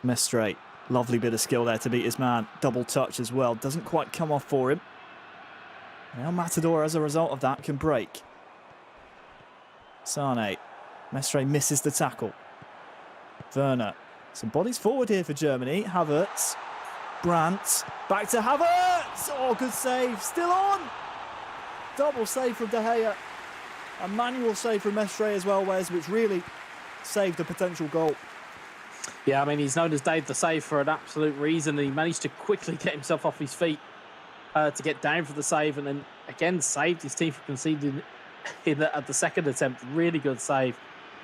Mestre, lovely bit of skill there to beat his man. Double touch as well. Doesn't quite come off for him. El Matador, as a result of that, can break. Sane. Mestre misses the tackle. Werner. Some bodies forward here for Germany. Havertz. Brandt. Back to Havertz. Oh, good save. Still on. Double save from De Gea. A manual save from Mestre as well, Wes, which really saved a potential goal. Yeah, I mean, he's known as Dave the Save for an absolute reason. He managed to quickly get himself off his feet to get down for the save, and then again saved his team from conceding at the second attempt. Really good save.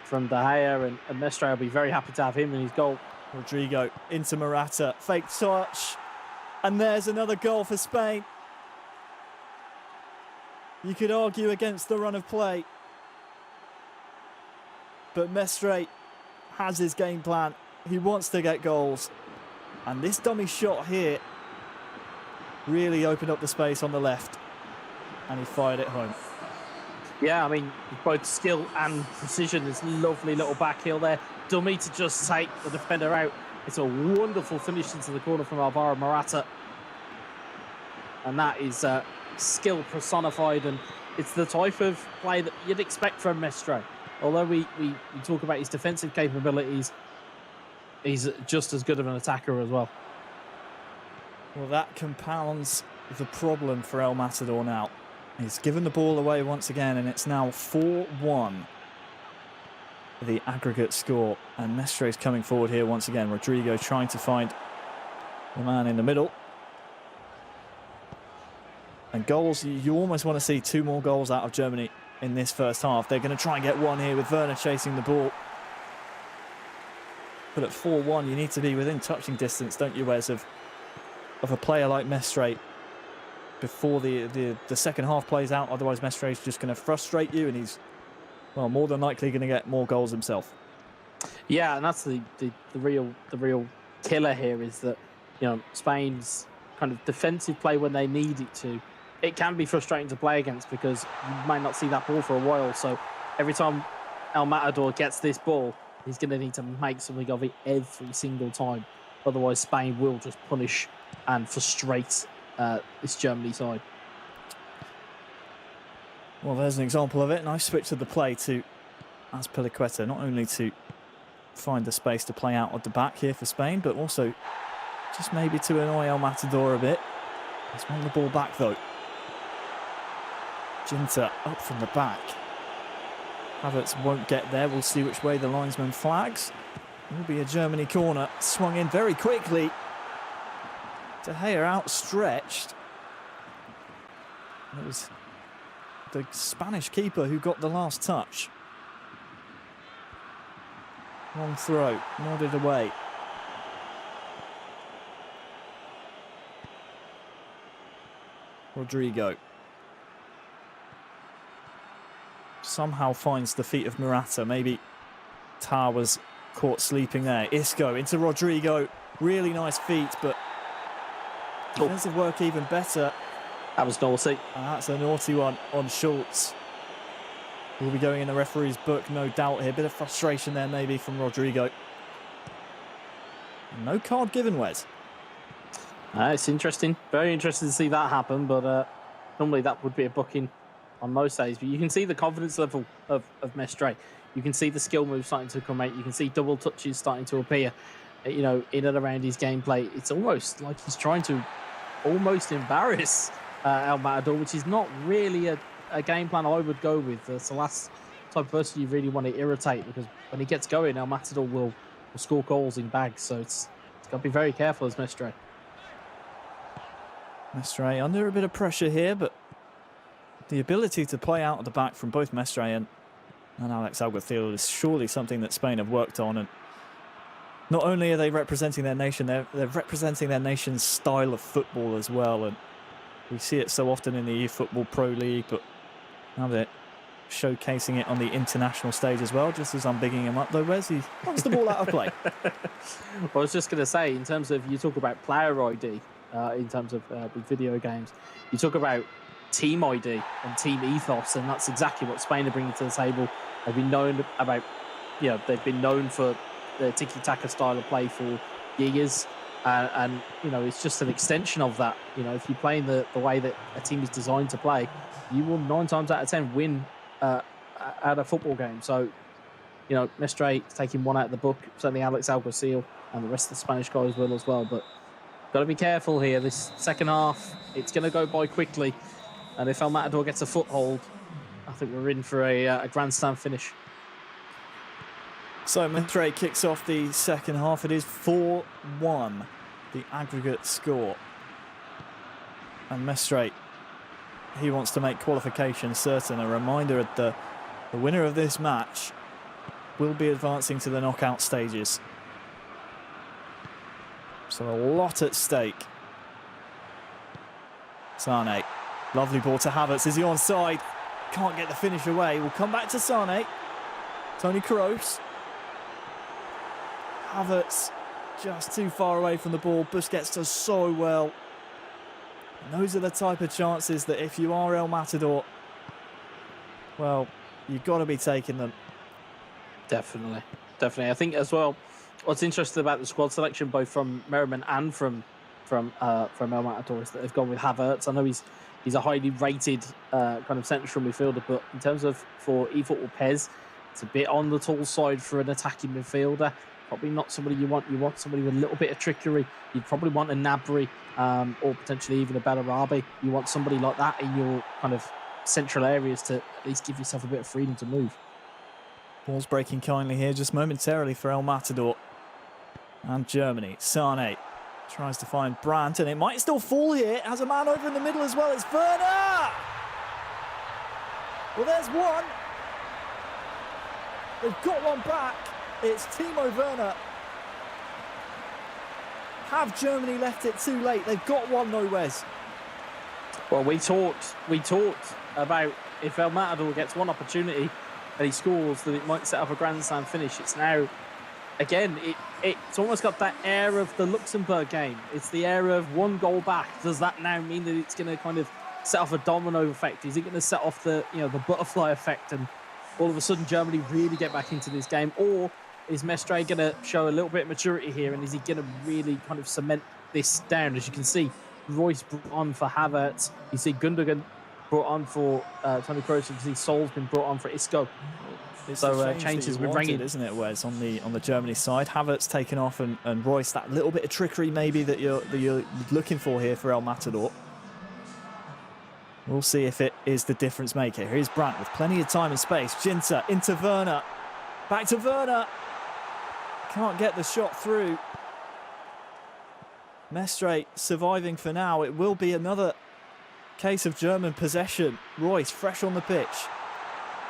from De Gea, and Mestre will be very happy to have him in his goal. Rodrigo into Morata, fake touch, and there's another goal for Spain. You could argue against the run of play, but Mestre has his game plan. He wants to get goals, and this dummy shot here really opened up the space on the left, and he fired it home. Yeah, I mean, both skill and precision. This lovely little back heel there. Dummy to just take the defender out. It's a wonderful finish into the corner from Alvaro Morata. And that is skill personified, and it's the type of play that you'd expect from Mestre. Although we talk about his defensive capabilities, he's just as good of an attacker as well. Well, that compounds the problem for El Matador now. He's given the ball away once again, and it's now 4-1. The aggregate score, and Mestre is coming forward here once again. Rodrigo trying to find the man in the middle. And goals, you almost want to see 2 more goals out of Germany in this first half. They're going to try and get one here with Werner chasing the ball. But at 4-1, you need to be within touching distance, don't you, Wes, of a player like Mestre before the second half plays out. Otherwise, Mestre is just going to frustrate you, and he's, well, more than likely going to get more goals himself. Yeah, and that's the real killer here, is that, you know, Spain's kind of defensive play when they need it to, it can be frustrating to play against because you might not see that ball for a while. So every time El Matador gets this ball, he's going to need to make something of it every single time. Otherwise, Spain will just punish and frustrate this Germany side. Well, there's an example of it. Nice switch of the play to Azpilicueta, not only to find the space to play out at the back here for Spain, but also just maybe to annoy El Matador a bit. He's won the ball back, though. Ginter up from the back. Havertz won't get there. We'll see which way the linesman flags. It will be a Germany corner. Swung in very quickly. De Gea outstretched. It was the Spanish keeper who got the last touch. Long throw, nodded away. Rodrigo somehow finds the feet of Morata. Maybe Tar was caught sleeping there. Isco into Rodrigo. Really nice feet, but defensive work even better. That was naughty. That's a naughty one on Schultz. Will be going in the referee's book, no doubt here. Bit of frustration there maybe from Rodrigo. No card given, Wes. It's interesting. Very interesting to see that happen, but normally that would be a booking on most days. But you can see the confidence level of Mestre. You can see the skill moves starting to come out. You can see double touches starting to appear, you know, in and around his gameplay. It's almost like he's trying to almost embarrass El Matador, which is not really a game plan I would go with. It's the last type of person you really want to irritate, because when he gets going, El Matador will score goals in bags. So it's got to be very careful as Mestre. Mestre under a bit of pressure here, but the ability to play out at the back from both Mestre and Alex Alguacil is surely something that Spain have worked on. And not only are they representing their nation, they're representing their nation's style of football as well. And we see it so often in the eFootball Pro League, but now they're showcasing it on the international stage as well. Just as I'm bigging him up though, Wes, he wants the ball out of play. Well, I was just going to say, in terms of, you talk about player ID, in terms of with video games, you talk about team ID and team ethos, and that's exactly what Spain are bringing to the table. They've been known about, you know, they've been known for their tiki-taka style of play for years, and you know, it's just an extension of that. You know, if you play in the way that a team is designed to play, you will 9 times out of 10 win at a football game. So, you know, Mestre is taking one out of the book. Certainly Alex Alguacil and the rest of the Spanish guys will as well, but got to be careful here. This second half, it's going to go by quickly. And if El Matador gets a foothold, I think we're in for a grandstand finish. So Mestre kicks off the second half. It is 4-1, the aggregate score. And Mestre, he wants to make qualification certain. A reminder of the winner of this match will be advancing to the knockout stages. So a lot at stake. Sane. Lovely ball to Havertz. Is he onside? Can't get the finish away. We'll come back to Sane. Toni Kroos. Havertz just too far away from the ball. Busquets does so well. And those are the type of chances that if you are El Matador, well, you've got to be taking them. Definitely. I think as well, what's interesting about the squad selection, both from Merriman and from El Matador, is that they've gone with Havertz. I know he's a highly rated kind of central midfielder, but in terms of for eFootball PES, it's a bit on the tall side for an attacking midfielder. Probably not somebody you want. You want somebody with a little bit of trickery. You'd probably want a Nabri or potentially even a Bellarabi. You want somebody like that in your kind of central areas to at least give yourself a bit of freedom to move. Ball's breaking kindly here just momentarily for El Matador. And Germany. Sane tries to find Brandt, and it might still fall here. Has a man over in the middle as well. It's Werner! Well, there's one. They've got one back. It's Timo Werner. Have Germany left it too late? They've got one though, Wes. Well, we talked about if El Matador gets one opportunity and he scores, that it might set up a grand slam finish. It's now, again, it's almost got that air of the Luxembourg game. It's the air of one goal back. Does that now mean that it's going to kind of set off a domino effect? Is it going to set off the butterfly effect and all of a sudden Germany really get back into this game? Or is Mestre going to show a little bit of maturity here, and is he going to really kind of cement this down? As you can see, Royce brought on for Havertz. You see Gundogan brought on for Toni Kroos. You can see Sol's been brought on for Isco. So changes have been ringing, isn't it, Wes? On the Germany side, Havertz taken off, and Royce, that little bit of trickery maybe that you're looking for here for El Matador. We'll see if it is the difference maker. Here's Brandt with plenty of time and space. Ginter into Werner, back to Werner. Can't get the shot through. Mestre surviving for now. It will be another case of German possession. Royce fresh on the pitch.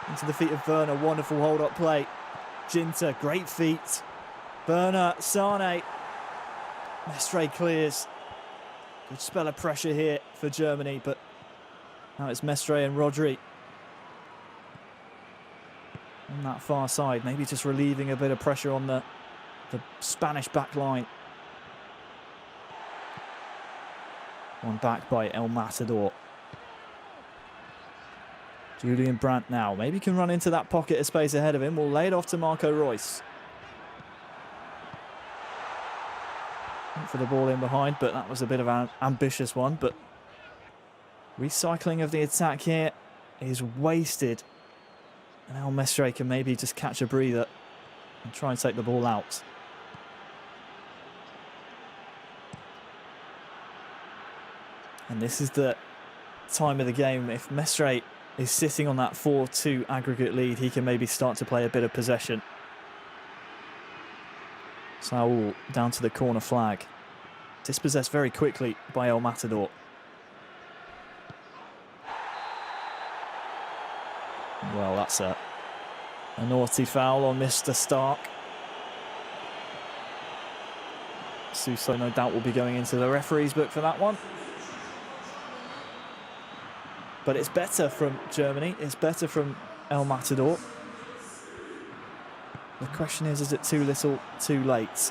Into the feet of Werner. Wonderful hold-up play. Ginter, great feet. Werner, Sane. Mestre clears. Good spell of pressure here for Germany, but now it's Mestre and Rodri on that far side. Maybe just relieving a bit of pressure on the Spanish back line. One back by El Matador. Julian Brandt now. Maybe can run into that pocket of space ahead of him. We'll lay it off to Marco Royce. Went for the ball in behind, but that was a bit of an ambitious one. But recycling of the attack here is wasted. And El Mestre can maybe just catch a breather and try and take the ball out. And this is the time of the game. If Mestre is sitting on that 4-2 aggregate lead, he can maybe start to play a bit of possession. Saul down to the corner flag. Dispossessed very quickly by El Matador. Well, that's a naughty foul on Mr. Stark. Suso no doubt will be going into the referee's book for that one. But it's better from Germany. It's better from El Matador. The question is it too little, too late?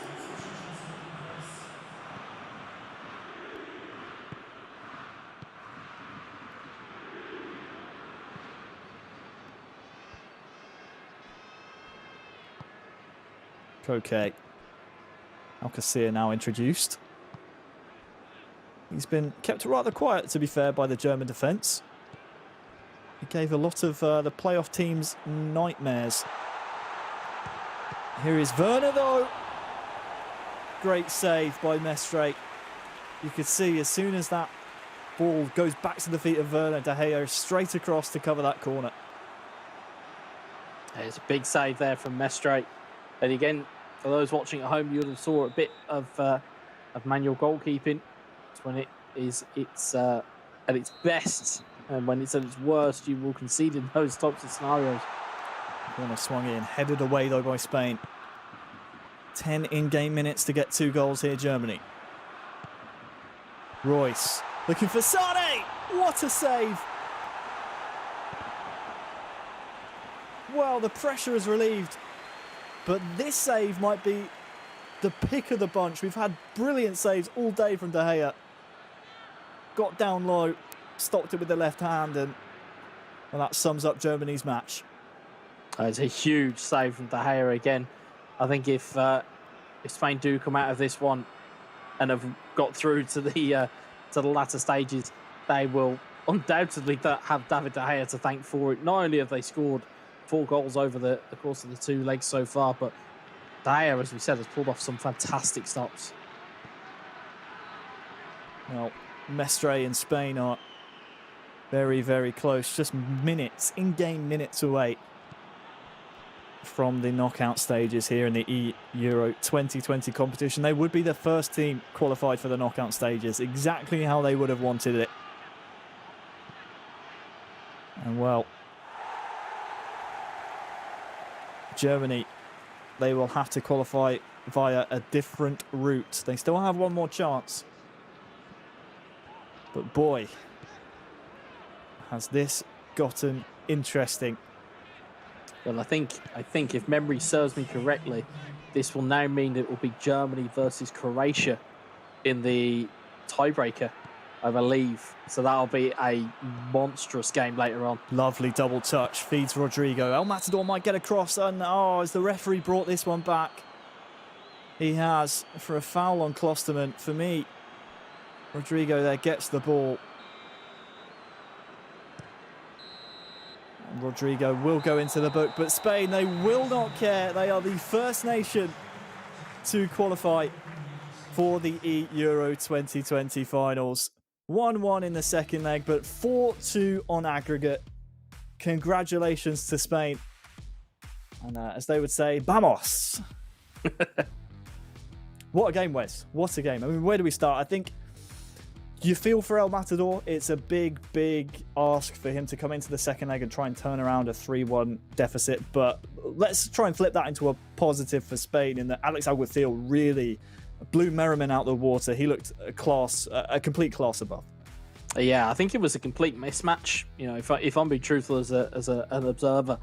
Koke. Alcacer now introduced. He's been kept rather quiet, to be fair, by the German defence. He gave a lot of the playoff teams nightmares. Here is Werner, though. Great save by Mestre. You could see as soon as that ball goes back to the feet of Werner, De Gea straight across to cover that corner. It's a big save there from Mestre. And again, for those watching at home, you would have saw a bit of manual goalkeeping. It's when it's at its best, and when it's at its worst, you will concede in those types of scenarios. Corner swung in, headed away though by Spain. 10 in-game minutes to get 2 goals here, Germany. Royce looking for Sane. What a save! Well, the pressure is relieved, but this save might be the pick of the bunch. We've had brilliant saves all day from De Gea. Got down low, stopped it with the left hand, and well, that sums up Germany's match. It's a huge save from De Gea again. I think if Spain do come out of this one and have got through to the latter stages, they will undoubtedly have David De Gea to thank for it. Not only have they scored 4 goals over the course of the 2 legs so far, but De Gea, as we said, has pulled off some fantastic stops. Well, Mestre in Spain are very, very close. Just minutes, in-game minutes away from the knockout stages here in the Euro 2020 competition. They would be the first team qualified for the knockout stages, exactly how they would have wanted it. And well, Germany, they will have to qualify via a different route. They still have one more chance. But boy, has this gotten interesting. Well, I think if memory serves me correctly, this will now mean it will be Germany versus Croatia in the tiebreaker, I believe. So that'll be a monstrous game later on. Lovely double touch, feeds Rodrigo. El Matador might get across, and has the referee brought this one back? He has, for a foul on Klosterman. For me, Rodrigo there gets the ball. Rodrigo will go into the book, but Spain, they will not care. They are the first nation to qualify for the Euro 2020 finals. 1-1 in the second leg, but 4-2 on aggregate. Congratulations to Spain. And as they would say, vamos! What a game, Wes. What a game. I mean, where do we start? I think you feel for El Matador. It's a big, big ask for him to come into the second leg and try and turn around a 3-1 deficit. But let's try and flip that into a positive for Spain in that Alex Alguacil really blew Merriman out the water. He looked a complete class above. Yeah, I think it was a complete mismatch. You know, if I'm being truthful as an observer,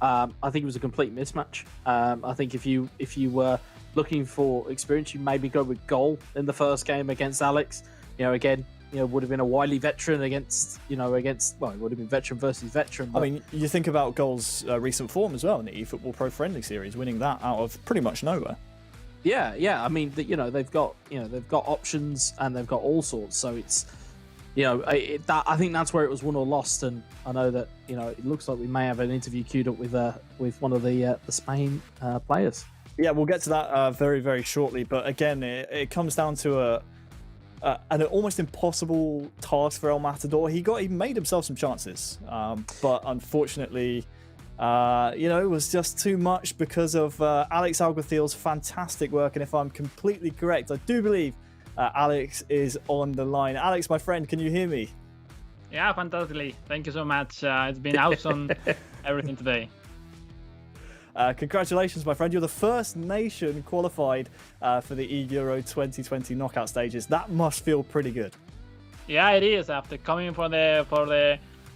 I think it was a complete mismatch. I think if you were looking for experience, you maybe go with goal in the first game against Alex. You know, again, would have been a wily veteran against, well, it would have been veteran versus veteran. But... I mean, you think about Goal's recent form as well in the eFootball Pro Friendly Series, winning that out of pretty much nowhere. Yeah. I mean, they've got options and they've got all sorts. So it's, I think that's where it was won or lost. And I know that it looks like we may have an interview queued up with one of the Spain players. Yeah, we'll get to that very, very shortly. But again, it comes down to an almost impossible task for El Matador. He made himself some chances, but unfortunately, it was just too much because of Alex Alguacil's fantastic work. And if I'm completely correct, I do believe Alex is on the line. Alex, my friend, can you hear me? Yeah, fantastically. Thank you so much. It's been awesome, everything today. Congratulations, my friend. You're the first nation qualified for the Euro 2020 knockout stages. That must feel pretty good. Yeah, it is. After coming for the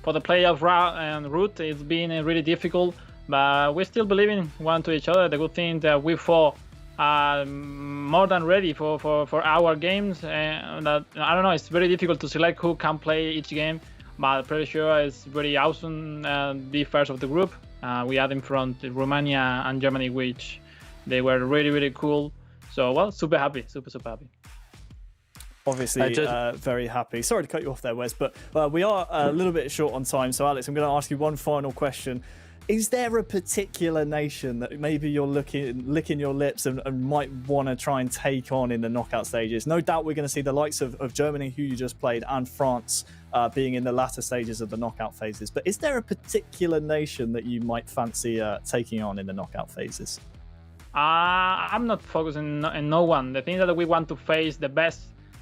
playoff route, it's been really difficult, but we still believe in one to each other. The good thing that we fought more than ready for our games. And I don't know, it's very difficult to select who can play each game, but pretty sure it's very awesome be first of the group. We had in front Romania and Germany, which they were really, really cool. So, well, super happy, super happy. Obviously, very happy. Sorry to cut you off there, Wes, but we are a little bit short on time. So, Alex, I'm going to ask you one final question. Is there a particular nation that maybe you're licking your lips and might want to try and take on in the knockout stages? No doubt we're going to see the likes of Germany, who you just played, and France being in the latter stages of the knockout phases. But is there a particular nation that you might fancy taking on in the knockout phases? I'm not focusing on no one. The thing is that we want to face the best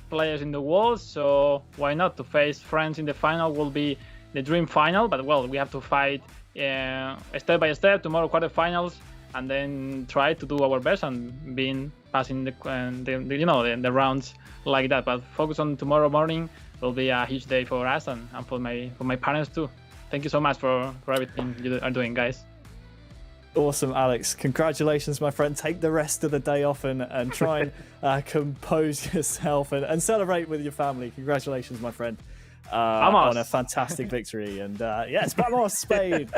players in the world, so why not? To face France in the final will be the dream final. But well, we have to fight step by step. Tomorrow quarterfinals, and then try to do our best and passing the rounds like that. But focus on tomorrow morning. Will be a huge day for us and for my parents too. Thank you so much for everything you are doing, guys. Awesome, Alex. Congratulations, my friend. Take the rest of the day off and try and compose yourself and celebrate with your family. Congratulations, my friend, on a fantastic victory. And yes, vamos, Spain.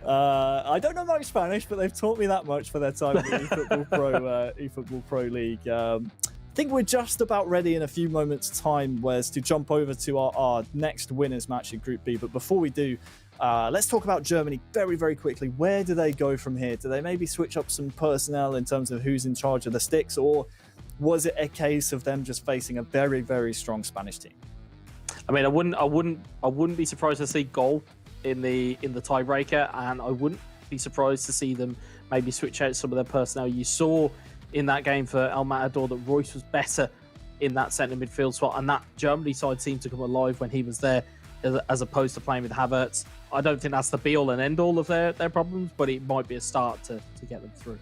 I don't know much Spanish, but they've taught me that much for their time in the eFootball Pro League. I think we're just about ready in a few moments' time, Wes, to jump over to our next winners match in Group B. But before we do, let's talk about Germany very, very quickly. Where do they go from here? Do they maybe switch up some personnel in terms of who's in charge of the sticks, or was it a case of them just facing a very, very strong Spanish team? I mean, I wouldn't be surprised to see goal in the tiebreaker, and I wouldn't be surprised to see them maybe switch out some of their personnel. You saw in that game for El Matador that Royce was better in that centre midfield spot, and that Germany side seemed to come alive when he was there, as opposed to playing with Havertz. I don't think that's the be-all and end-all of their problems, but it might be a start to get them through.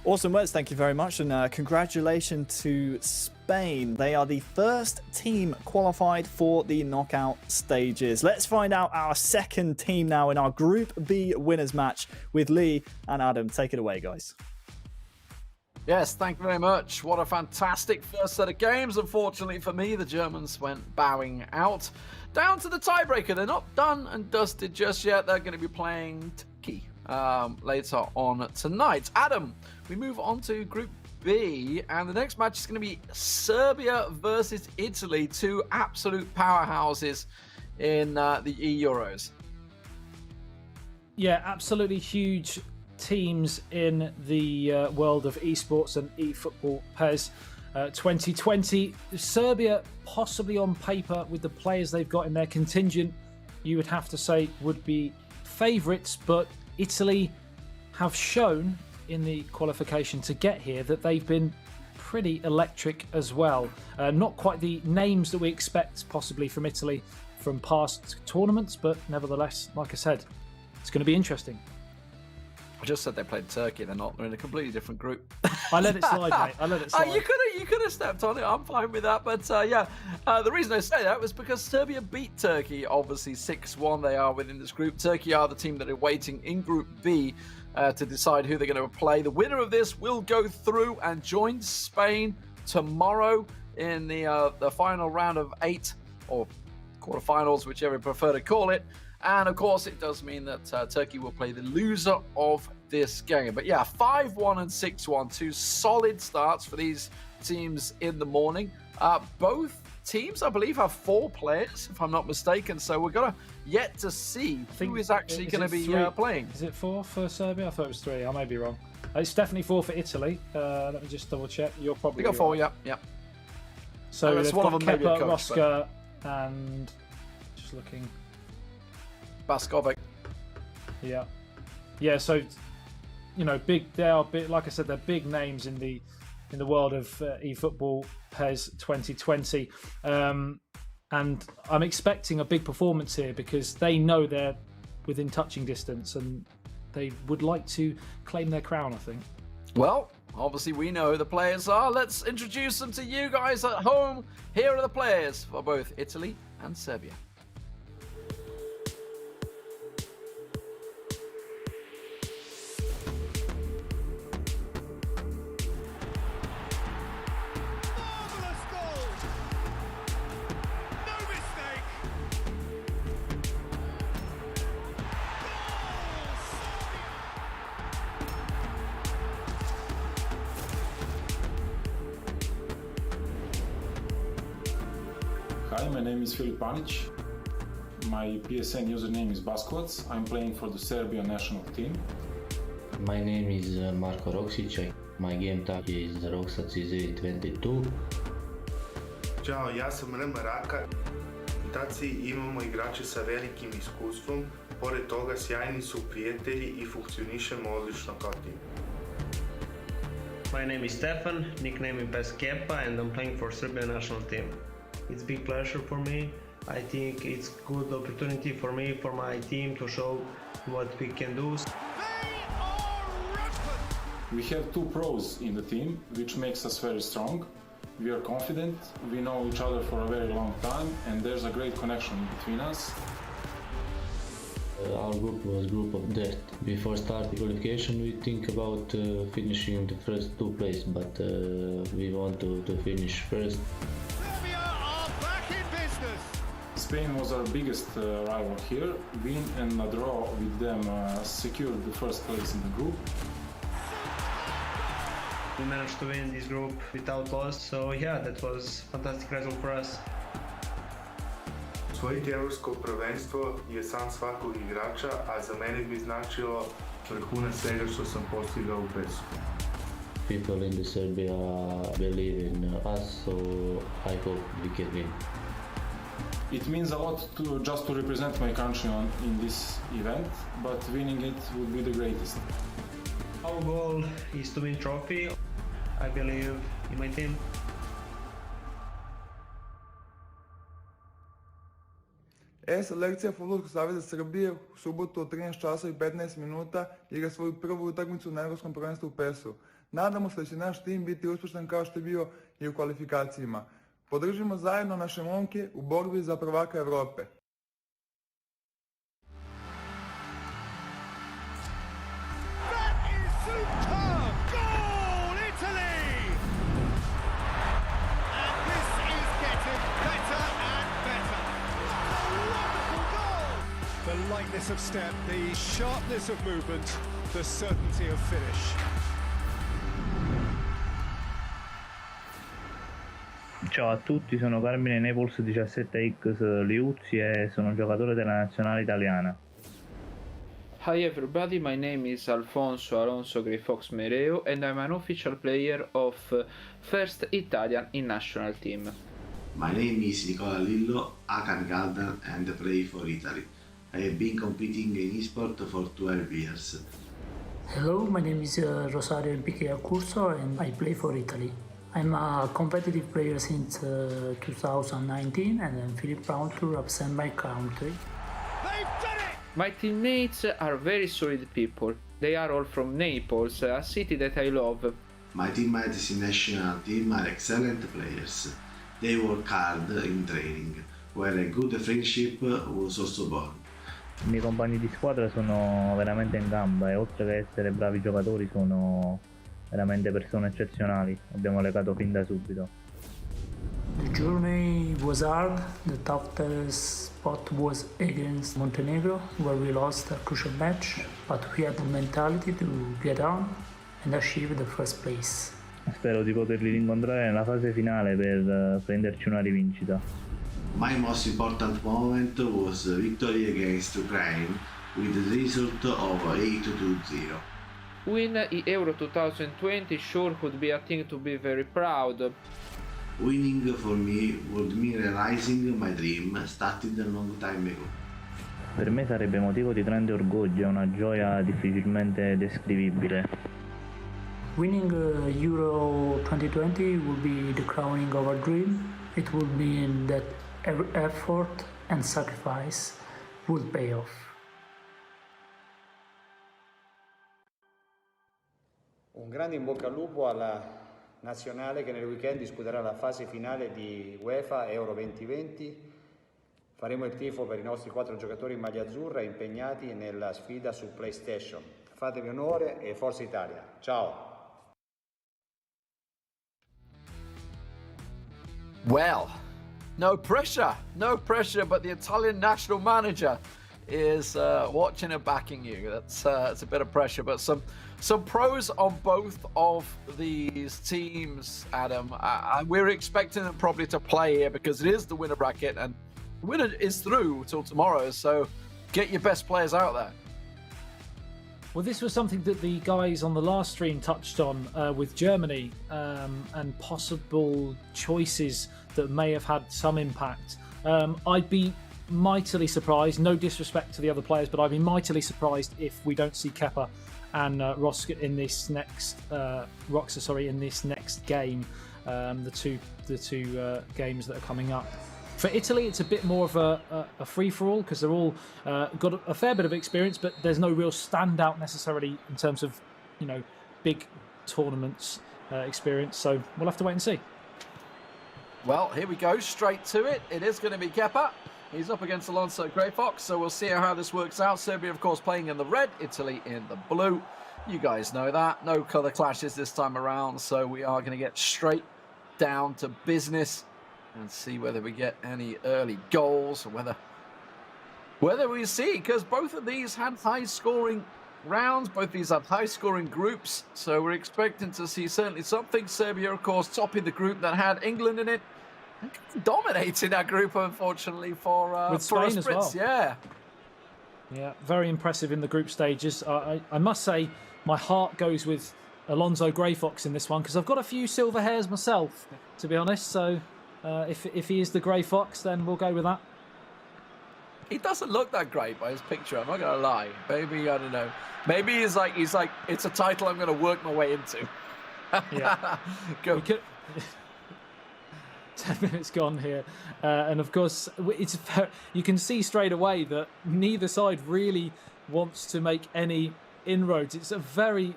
Awesome words, thank you very much, and congratulations to Spain. They are the first team qualified for the knockout stages. Let's find out our second team now in our Group B winners match with Lee and Adam. Take it away, guys. Yes, thank you very much. What a fantastic first set of games. Unfortunately for me, the Germans went bowing out. Down to the tiebreaker. They're not done and dusted just yet. They're going to be playing Turkey later on tonight. Adam, we move on to Group B, and the next match is going to be Serbia versus Italy, two absolute powerhouses in the E-Euros. Yeah, absolutely huge teams in the world of esports and eFootball PES 2020. Serbia, possibly on paper with the players they've got in their contingent, you would have to say would be favourites, but Italy have shown in the qualification to get here that they've been pretty electric as well. Not quite the names that we expect possibly from Italy from past tournaments, but nevertheless, like I said, it's going to be interesting. I just said they played Turkey. They're not. They're in a completely different group. I let it slide, mate. I let it slide. You could have stepped on it. I'm fine with that. But the reason I say that was because Serbia beat Turkey, obviously 6-1. They are within this group. Turkey are the team that are waiting in Group B to decide who they're going to play. The winner of this will go through and join Spain tomorrow in the final round of 8 or quarterfinals, whichever you prefer to call it. And of course, it does mean that Turkey will play the loser of this game. But yeah, 5-1 and 6-1, two solid starts for these teams in the morning. Both teams, I believe, have 4 players, if I'm not mistaken. So we're going to yet to see who is actually going to be playing. Is it 4 for Serbia? I thought it was 3. I may be wrong. It's definitely 4 for Italy. Let me just double check. You're probably got 4, yeah. So that's one of them, maybe a coach, Roska, and just looking. Baskovic. Yeah. So, big. They are big. Like I said, they're big names in the world of eFootball PES 2020, and I'm expecting a big performance here because they know they're within touching distance and they would like to claim their crown, I think. Well, obviously we know who the players are. Let's introduce them to you guys at home. Here are the players for both Italy and Serbia. Hi, my name is Filip Panic. My PSN username is Baskovac. I'm playing for the Serbian national team. My name is Marko Roksic. My game tag is Roxac22. Ćao, ja sam Rema Raka. U Taci imamo igrače sa velikim iskustvom, pored toga sjajni su prijatelji I funkcionišemo odlično kao tim. My name is Stefan, nickname in PES Kepa, and I'm playing for Serbian national team. It's a big pleasure for me I think it's good opportunity for me, for my team to show what we can do. We have two pros in the team, which makes us very strong. We are confident, we know each other for a very long time, and there's a great connection between us. Our group was a group of death. Before starting qualification, we think about finishing the first two places, but we want to finish first. Spain was our biggest rival here. Win and a draw with them secured the first place in the group. We managed to win this group without loss, so yeah, that was a fantastic result for us. Osvojiti evropsko prvenstvo je san svakog igrača, a za mene bi značilo vrhunac svega što sam postigao u PES-u. People in the Serbia believe in us, so I hope we can win. It means a lot just to represent my country in this event, but winning it would be the greatest. Our goal is to win trophy. I believe in my team. Selekcija Fudbalskog saveza Srbije u subotu od 13 časa i 15 minuta igra svoju prvu utakmicu na Evropskom prvenstvu u PES-u. Nadamo se da će naš tim biti uspješan kao što je bio i u kvalifikacijama. Podržimo zajedno naše momke u borbi za prvaka Evrope. The lightness of step, the sharpness of movement, the certainty of finish. Ciao a tutti, sono Carmine Naples 17X Liuzzi e sono giocatore della nazionale italiana. Hi everybody, my name is Alfonso Alonso Grifox Mereo and I'm an official player of First Italian in national team. My name is Nicola Lillo, Akan Galdan and play for Italy. I have been competing in eSport for 12 years. Hello, my name is Rosario Enrique Accurso and I play for Italy. I'm a competitive player since 2019 and I'm feeling proud to represent my country. My teammates are very solid people. They are all from Naples, a city that I love. My teammates in national team are excellent players. They work hard in training, where a good friendship was also born. I miei compagni di squadra sono veramente in gamba e oltre che essere bravi giocatori sono veramente persone eccezionali. Abbiamo legato fin da subito. The journey was hard. The toughest spot was against Montenegro, where we lost a crucial match, but we had the mentality to get on and achieve the first place. Spero di poterli rincontrare nella fase finale per prenderci una rivincita. My most important moment was victory against Ukraine with the result of 8-2-0. Win Euro 2020 sure would be a thing to be very proud of. Winning for me would mean realizing my dream started a long time ago. Per me sarebbe motivo di grande orgoglio e una gioia difficilmente descrivibile. Winning Euro 2020 will be the crowning of our dream. It will mean that every effort and sacrifice will pay off. Un grande in bocca al lupo alla nazionale che nel weekend disputerà la fase finale di UEFA Euro 2020. Faremo il tifo per i nostri 4 giocatori in maglia azzurra impegnati nella sfida su PlayStation. Fatevi onore e Forza Italia. Ciao! Well, no pressure, but the Italian national manager is watching and backing you. That's it's a bit of pressure, but some pros on both of these teams, Adam. We're expecting them probably to play here because it is the winner bracket and the winner is through till tomorrow, so get your best players out there. Well, this was something that the guys on the last stream touched on with Germany and possible choices that may have had some impact. I'd be mightily surprised, no disrespect to the other players, but I'd be mightily surprised if we don't see Kepa and Roxa in this next game, the two games that are coming up. For Italy, it's a bit more of a free-for-all because they're all got a fair bit of experience, but there's no real standout necessarily in terms of, you know, big tournaments experience. So we'll have to wait and see. Well, here we go, straight to it. It is going to be Kepa. He's up against Alonso Greyfox, so we'll see how this works out. Serbia, of course, playing in the red, Italy in the blue. You guys know that. No colour clashes this time around, so we are going to get straight down to business and see whether we get any early goals or whether we see, because both of these had high-scoring rounds, both of these have high-scoring groups, so we're expecting to see certainly something. Serbia, of course, topping the group that had England in it, dominating that group, unfortunately, for with Spain for as well. Yeah, very impressive in the group stages. I must say, my heart goes with Alonso Greyfox in this one because I've got a few silver hairs myself, to be honest. So if he is the Greyfox, then we'll go with that. He doesn't look that great by his picture, I'm not going to lie. Maybe, I don't know. Maybe he's like, it's a title I'm going to work my way into. Yeah. Go. 10 minutes gone here. And of course, you can see straight away that neither side really wants to make any inroads. It's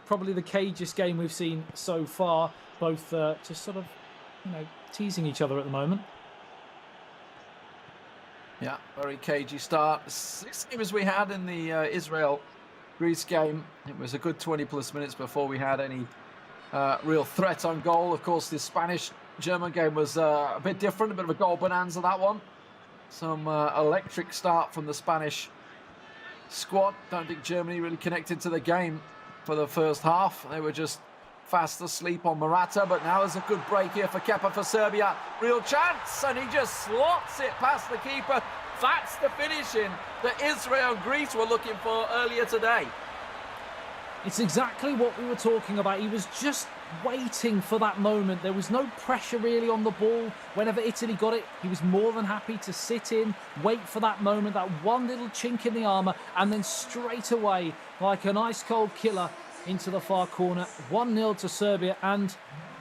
probably the cagiest game we've seen so far. Both just sort of, you know, teasing each other at the moment. Yeah, very cagey start. Same as we had in the Israel-Greece game. It was a good 20-plus minutes before we had any real threat on goal. Of course, the Spanish-German game was a bit different, a bit of a goal bonanza, that one. Some electric start from the Spanish squad. Don't think Germany really connected to the game for the first half. They were just fast asleep on Morata, but now there's a good break here for Kepa for Serbia. Real chance, and he just slots it past the keeper. That's the finishing that Israel and Greece were looking for earlier today. It's exactly what we were talking about. He was just waiting for that moment. There was no pressure really on the ball. Whenever Italy got it, he was more than happy to sit in, wait for that moment, that one little chink in the armour, and then straight away, like an ice-cold killer, into the far corner. 1-0 to Serbia, and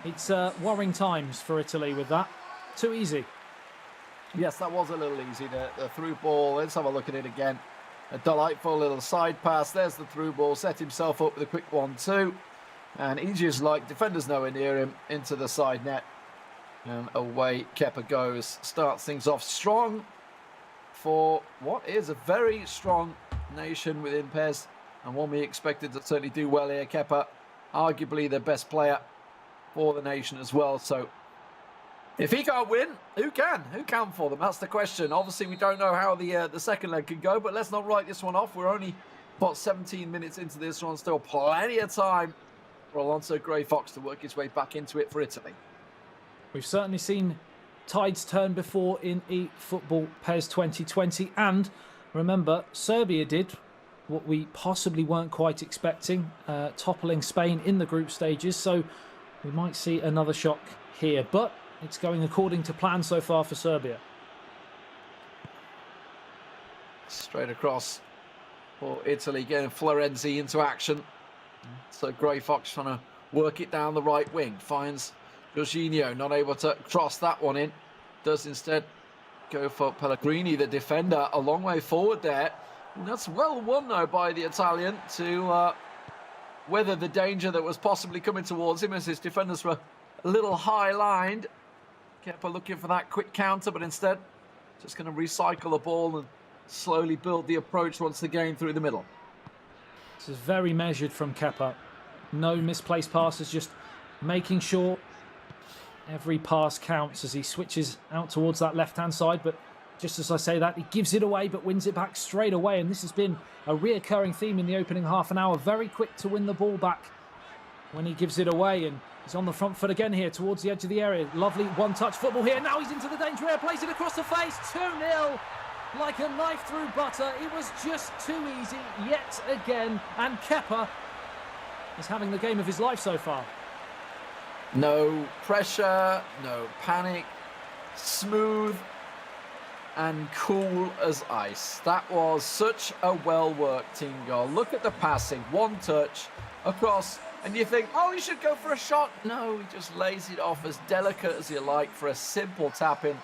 it's worrying times for Italy with that. Too easy. Yes, that was a little easy, the through ball. Let's have a look at it again. A delightful little side pass. There's the through ball. Set himself up with a quick 1-2. And he just, like, defenders nowhere near him, into the side net. And away Kepa goes. Starts things off strong for what is a very strong nation within PES. And one we expected to certainly do well here. Kepa, arguably the best player for the nation as well. So if he can't win, who can? Who can for them? That's the question. Obviously, we don't know how the second leg can go, but let's not write this one off. We're only, 17 minutes into this one. Still plenty of time for Alonso Greyfox to work his way back into it for Italy. We've certainly seen tides turn before in eFootball PES 2020. And remember, Serbia did what we possibly weren't quite expecting, toppling Spain in the group stages. So we might see another shock here. But it's going according to plan so far for Serbia. Straight across for Italy, getting Florenzi into action. So Greyfox trying to work it down the right wing. Finds Jorginho, not able to cross that one in. Does instead go for Pellegrini, the defender, a long way forward there. And that's well won, though, by the Italian to weather the danger that was possibly coming towards him as his defenders were a little high-lined. Kepa looking for that quick counter, but instead just going to recycle the ball and slowly build the approach once again through the middle. This is very measured from Kepa. No misplaced passes, just making sure every pass counts as he switches out towards that left-hand side. But just as I say that, he gives it away but wins it back straight away. And this has been a reoccurring theme in the opening half an hour. Very quick to win the ball back when he gives it away. And he's on the front foot again here towards the edge of the area. Lovely one-touch football here. Now he's into the danger area, plays it across the face. 2-0. Like a knife through butter. It was just too easy yet again. And Kepa is having the game of his life so far. No pressure, no panic. Smooth and cool as ice. That was such a well-worked team goal. Look at the passing. One touch across. And you think, oh, he should go for a shot. No, he just lays it off as delicate as you like for a simple tap-in.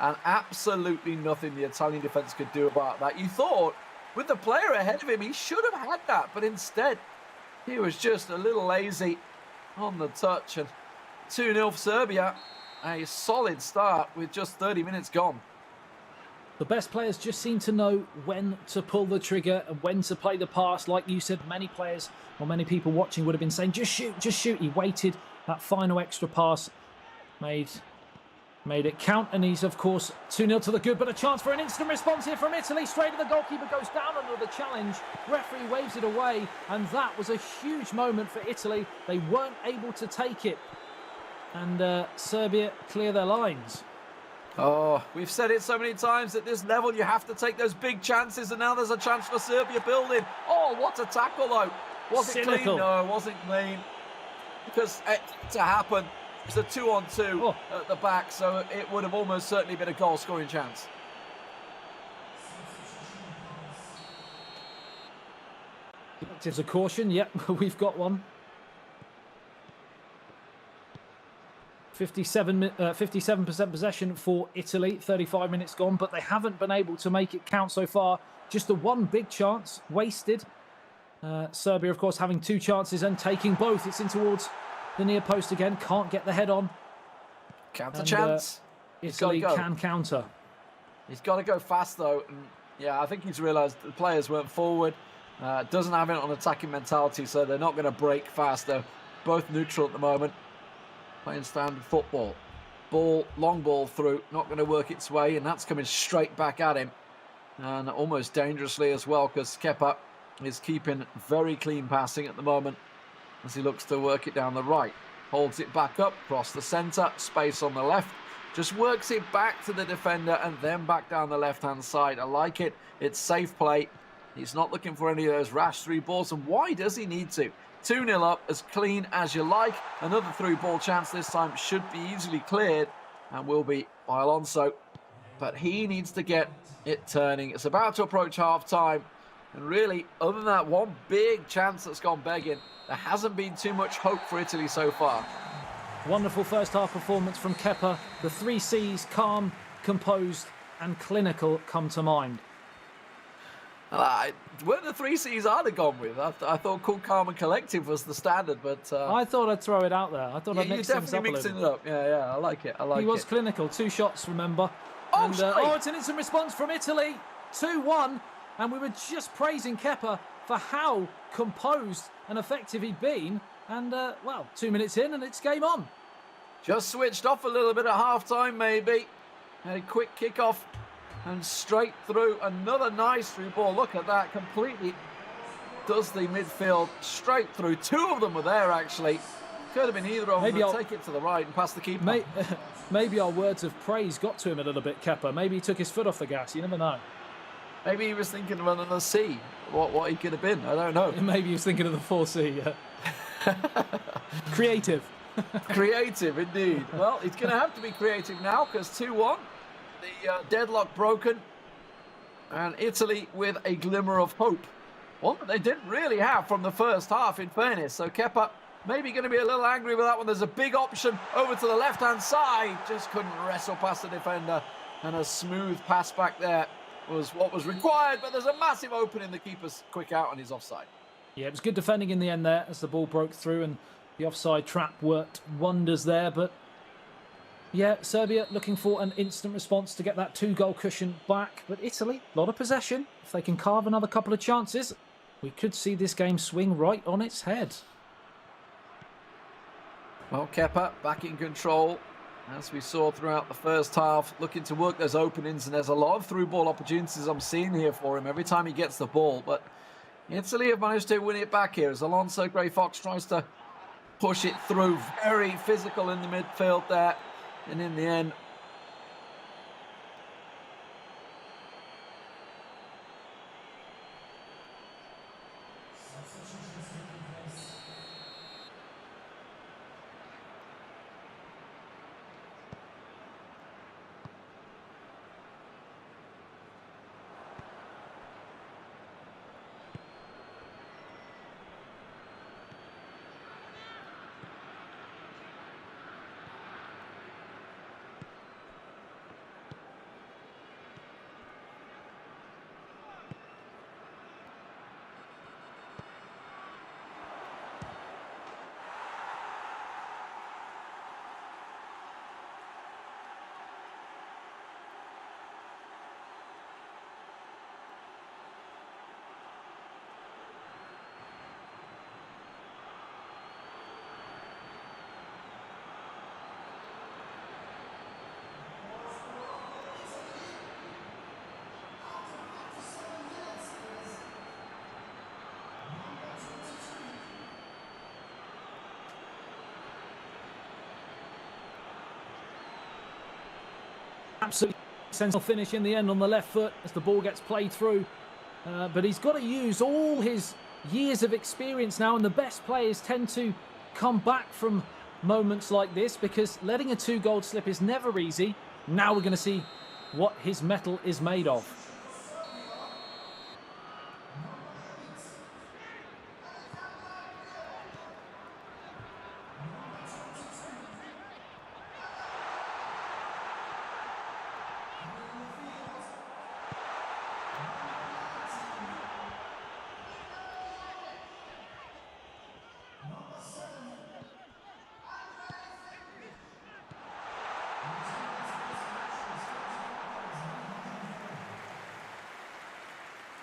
and absolutely nothing the Italian defence could do about that. You thought, with the player ahead of him, he should have had that, but instead, he was just a little lazy on the touch. And 2-0 for Serbia, a solid start with just 30 minutes gone. The best players just seem to know when to pull the trigger and when to play the pass. Like you said, many players or many people watching would have been saying, just shoot, just shoot. He waited, that final extra pass made it count, and he's, of course, 2-0 to the good, but a chance for an instant response here from Italy. Straight to the goalkeeper, goes down under the challenge. Referee waves it away, and that was a huge moment for Italy. They weren't able to take it, and Serbia clear their lines. Oh, we've said it so many times at this level, you have to take those big chances, and now there's a chance for Serbia building. Oh, what a tackle, though. Was it clean? No, it wasn't clean. Because to happen, it's a 2-on-2 at the back, so it would have almost certainly been a goal-scoring chance. It's a caution. Yep, we've got one. 57% possession for Italy, 35 minutes gone, but they haven't been able to make it count so far. Just the one big chance wasted. Serbia, of course, having two chances and taking both. It's in towards the near post again. Can't get the head on. Counter chance. Italy can counter. He's got to go fast, though. And yeah, I think he's realised the players weren't forward. Doesn't have it on attacking mentality, so they're not going to break fast. They're both neutral at the moment. Playing standard football. Long ball through, not going to work its way, and that's coming straight back at him. And almost dangerously as well, because Kepa is keeping very clean passing at the moment as he looks to work it down the right. Holds it back up, across the centre, space on the left. Just works it back to the defender and then back down the left-hand side. I like it. It's safe play. He's not looking for any of those rash through balls, and why does he need to? 2-0 up, as clean as you like. Another through ball chance this time should be easily cleared and will be by Alonso. But he needs to get it turning. It's about to approach half-time. And really, other than that one big chance that's gone begging, there hasn't been too much hope for Italy so far. Wonderful first half performance from Kepa. The 3 C's, calm, composed and clinical, come to mind. Weren't the 3 C's I'd have gone with? I thought cool, calm and collective was the standard, but... I thought I'd throw it out there. I thought I'd mix things up a little. You're definitely mixing it up. Yeah, I like it. He was clinical. 2 shots, remember. Oh, and, it's an instant response from Italy. 2-1. And we were just praising Kepa for how composed and effective he'd been. And, 2 minutes in and it's game on. Just switched off a little bit at half-time, maybe. Had a quick kick-off and straight through. Another nice through ball. Look at that. Completely does the midfield straight through. 2 of them were there, actually. Could have been either of them. Maybe take it to the right and pass the keeper. Maybe our words of praise got to him a little bit, Kepa. Maybe he took his foot off the gas. You never know. Maybe he was thinking of another C. What he could have been. I don't know. Maybe he was thinking of the 4C. Creative. Creative, indeed. Well, he's going to have to be creative now because 2-1. The deadlock broken. And Italy with a glimmer of hope. One that they didn't really have from the first half, in fairness. So Kepa maybe going to be a little angry with that one. There's a big option over to the left-hand side. Just couldn't wrestle past the defender. And a smooth pass back there was what was required. But there's a massive opening. The keeper's quick out and he's offside. Yeah, it was good defending in the end there as the ball broke through and the offside trap worked wonders there. But yeah, Serbia looking for an instant response to get that 2-goal cushion back. But Italy, a lot of possession. If they can carve another couple of chances, we could see this game swing right on its head. Well, Kepa back in control, as we saw throughout the first half, looking to work those openings, and there's a lot of through ball opportunities I'm seeing here for him every time he gets the ball. But Italy have managed to win it back here as Alonso Grey Fox tries to push it through. Very physical in the midfield there, and in the end, Absolutely sensible finish in the end on the left foot as the ball gets played through. But he's got to use all his years of experience now, and the best players tend to come back from moments like this because letting a 2-goal slip is never easy. Now we're going to see what his mettle is made of.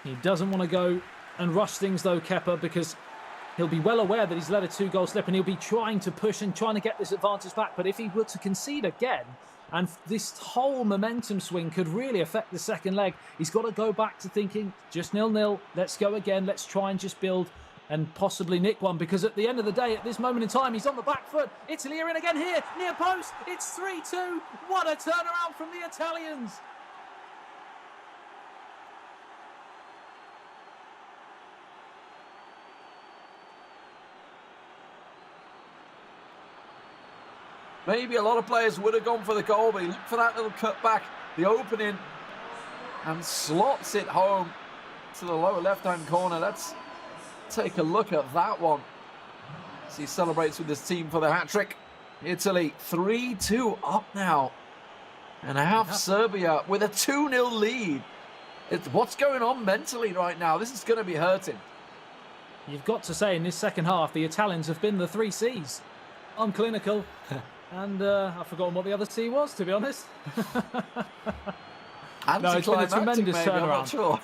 He doesn't want to go and rush things though, Kepa, because he'll be well aware that he's let a 2-goal slip and he'll be trying to push and trying to get this advantage back. But if he were to concede again, and this whole momentum swing could really affect the second leg, he's got to go back to thinking just 0-0. Let's go again. Let's try and just build and possibly nick one, because at the end of the day, at this moment in time, he's on the back foot. Italy are in again here, near post. It's 3-2. What a turnaround from the Italians. Maybe a lot of players would have gone for the goal, but he looked for that little cut back, the opening, and slots it home to the lower left-hand corner. Let's take a look at that one as he celebrates with his team for the hat-trick. Italy 3-2 up now, and have Serbia with a 2-0 lead. What's going on mentally right now? This is going to be hurting. You've got to say, in this second half, the Italians have been the 3 Cs. Unclinical. And I've forgotten what the other C was, to be honest. No, it's been a tremendous maybe, turnaround. I'm not sure.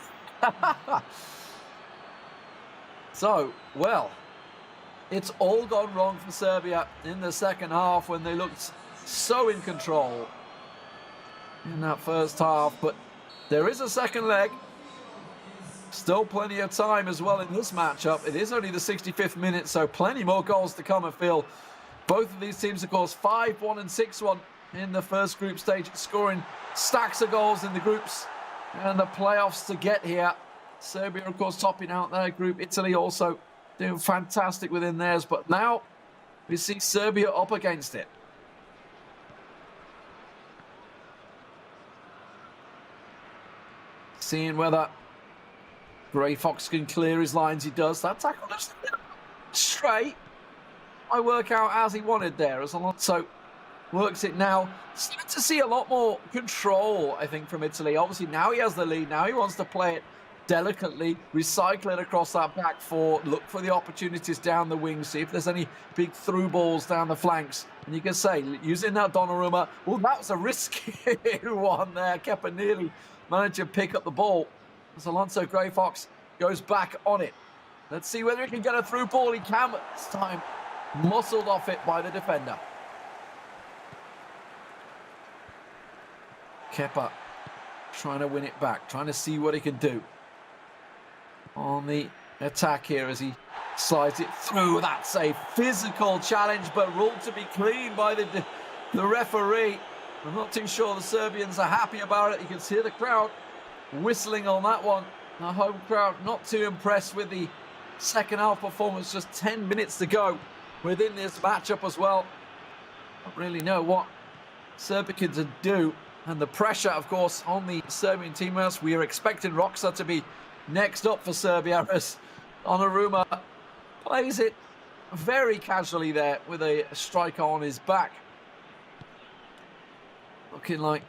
So, well, it's all gone wrong for Serbia in the second half when they looked so in control in that first half. But there is a second leg. Still plenty of time as well in this matchup. It is only the 65th minute, so plenty more goals to come, I feel. Both of these teams, of course, 5-1 and 6-1 in the first group stage, scoring stacks of goals in the groups and the playoffs to get here. Serbia, of course, topping out their group. Italy also doing fantastic within theirs. But now we see Serbia up against it. Seeing whether Gray Fox can clear his lines. He does. That tackle just straight. I work out as he wanted there, as Alonso works it now. Starting to see a lot more control, I think, from Italy. Obviously, now he has the lead. Now he wants to play it delicately, recycle it across that back four, look for the opportunities down the wings, see if there's any big through balls down the flanks. And you can say, using that Donnarumma, well, that was a risky one there. Kepa nearly managed to pick up the ball as Alonso Gray Fox goes back on it. Let's see whether he can get a through ball. He can, but this time muscled off it by the defender. Kepa trying to win it back, trying to see what he can do on the attack here as he slides it through. That's a physical challenge, but ruled to be clean by the referee. I'm not too sure the Serbians are happy about it. You can see the crowd whistling on that one. The home crowd not too impressed with the second half performance. Just 10 minutes to go within this matchup as well. Don't really know what Serbia can do. And the pressure, of course, on the Serbian team. We are expecting Roxa to be next up for Serbia as Donnarumma plays it very casually there with a striker on his back. Looking like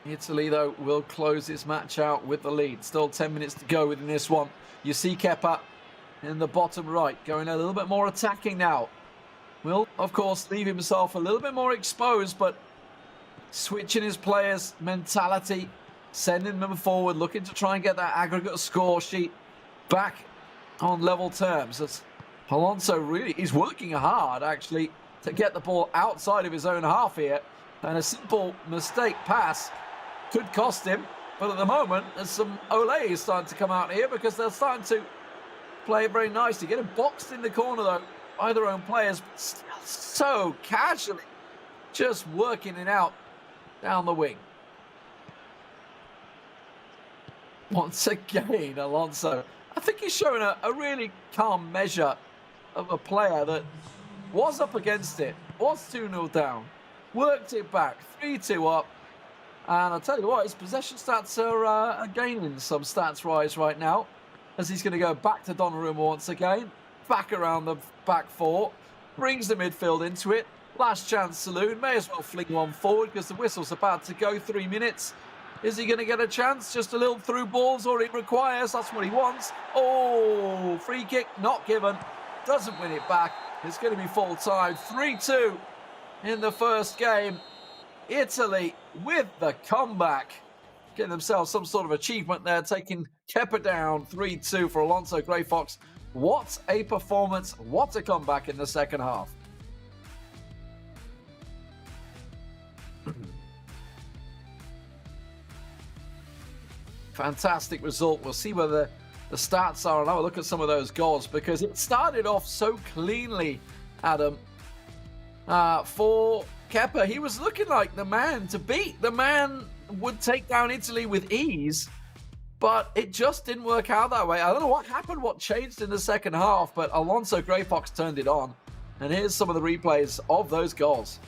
Italy, though, will close this match out with the lead. Still 10 minutes to go within this one. You see Kepa in the bottom right, going a little bit more attacking now. Will, of course, leave himself a little bit more exposed, but switching his players' mentality, sending them forward, looking to try and get that aggregate score sheet back on level terms. As Alonso really is working hard, actually, to get the ball outside of his own half here. And a simple mistake pass could cost him. But at the moment, there's some Olé starting to come out here because they're starting to play it very nicely. Getting boxed in the corner, though, by their own players. But still so casually just working it out down the wing. once again, Alonso. I think he's showing a really calm measure of a player that was up against it, was 2-0 down, worked it back, 3-2 up. And I'll tell you what, his possession stats are gaining some stats rise right now, as he's going to go back to Donnarumma once again, back around the back four, brings the midfield into it. Last chance saloon, may as well fling one forward because the whistle's about to go, 3 minutes. Is he going to get a chance? Just a little through balls, or it requires, that's what he wants. Oh, free kick, not given, doesn't win it back. It's going to be full time, 3-2 in the first game. Italy with the comeback, getting themselves some sort of achievement there, taking Kepa down 3-2 for Alonso Grey Fox. What a performance, what a comeback in the second half. Fantastic result. We'll see whether the stats are, and have a look at some of those goals, because it started off so cleanly, Adam, for Kepa. He was looking like the man to beat. The man would take down Italy with ease, but it just didn't work out that way. I don't know what happened, what changed in the second half, but Alonso Grey Fox turned it on. And here's some of the replays of those goals.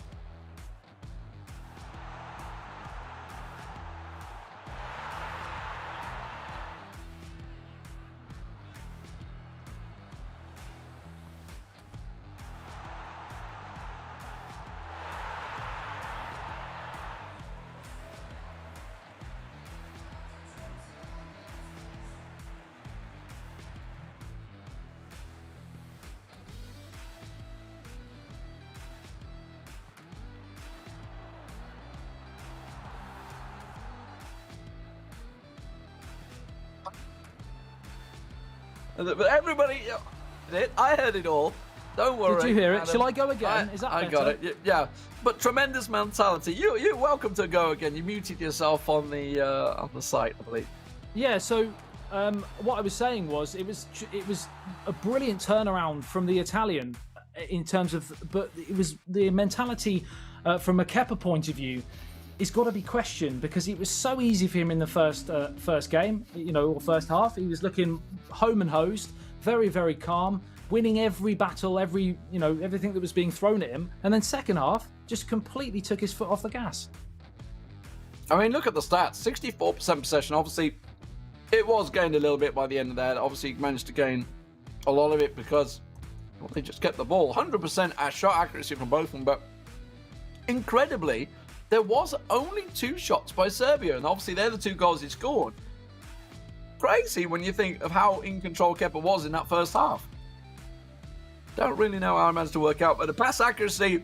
But everybody, I heard it all. Don't worry. Did you hear it? Adam. Shall I go again? Is that I better? got it. Yeah, but tremendous mentality. You're welcome to go again. You muted yourself on the site, I believe. Yeah. So what I was saying was it was a brilliant turnaround from the Italian in terms of, but it was the mentality from a Kepa point of view. It's got to be questioned because it was so easy for him in the first game, or first half. He was looking home and hosed, very, very calm, winning every battle, everything that was being thrown at him. And then second half, just completely took his foot off the gas. I mean, look at the stats. 64% possession. Obviously, it was gained a little bit by the end of that. Obviously, he managed to gain a lot of it because they just kept the ball. 100% shot accuracy from both of them, but incredibly, there was only 2 shots by Serbia, and obviously they're the 2 goals he scored. Crazy when you think of how in control Kepa was in that first half. Don't really know how it managed to work out, but the pass accuracy,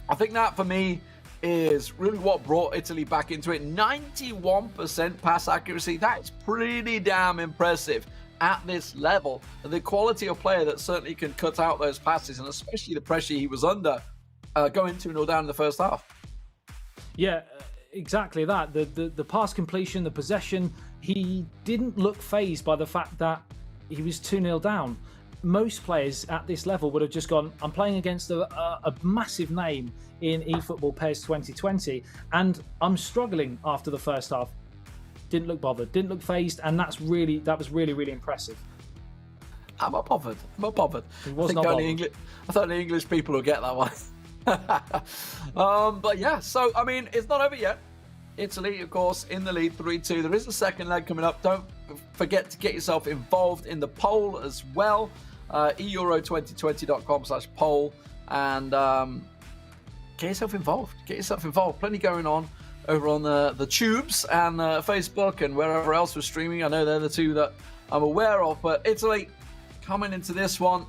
I think that for me is really what brought Italy back into it. 91% pass accuracy, that's pretty damn impressive at this level. And the quality of player that certainly can cut out those passes, and especially the pressure he was under going 2-0 down in the first half. Yeah, exactly that. The pass completion, the possession, he didn't look fazed by the fact that he was 2-0 down. Most players at this level would have just gone, I'm playing against a massive name in eFootball PES 2020, and I'm struggling after the first half. Didn't look bothered, didn't look fazed, and that was really, really impressive. I'm not bothered. He was not bothered. I thought the English people would get that one. But yeah, so I mean, it's not over yet. Italy, of course, in the lead, 3-2. There is a second leg coming up. Don't forget to get yourself involved in the poll as well. euro2020.com/poll, and get yourself involved. Plenty going on over on the tubes and Facebook and wherever else we're streaming. I know they're the 2 that I'm aware of, but Italy coming into this one.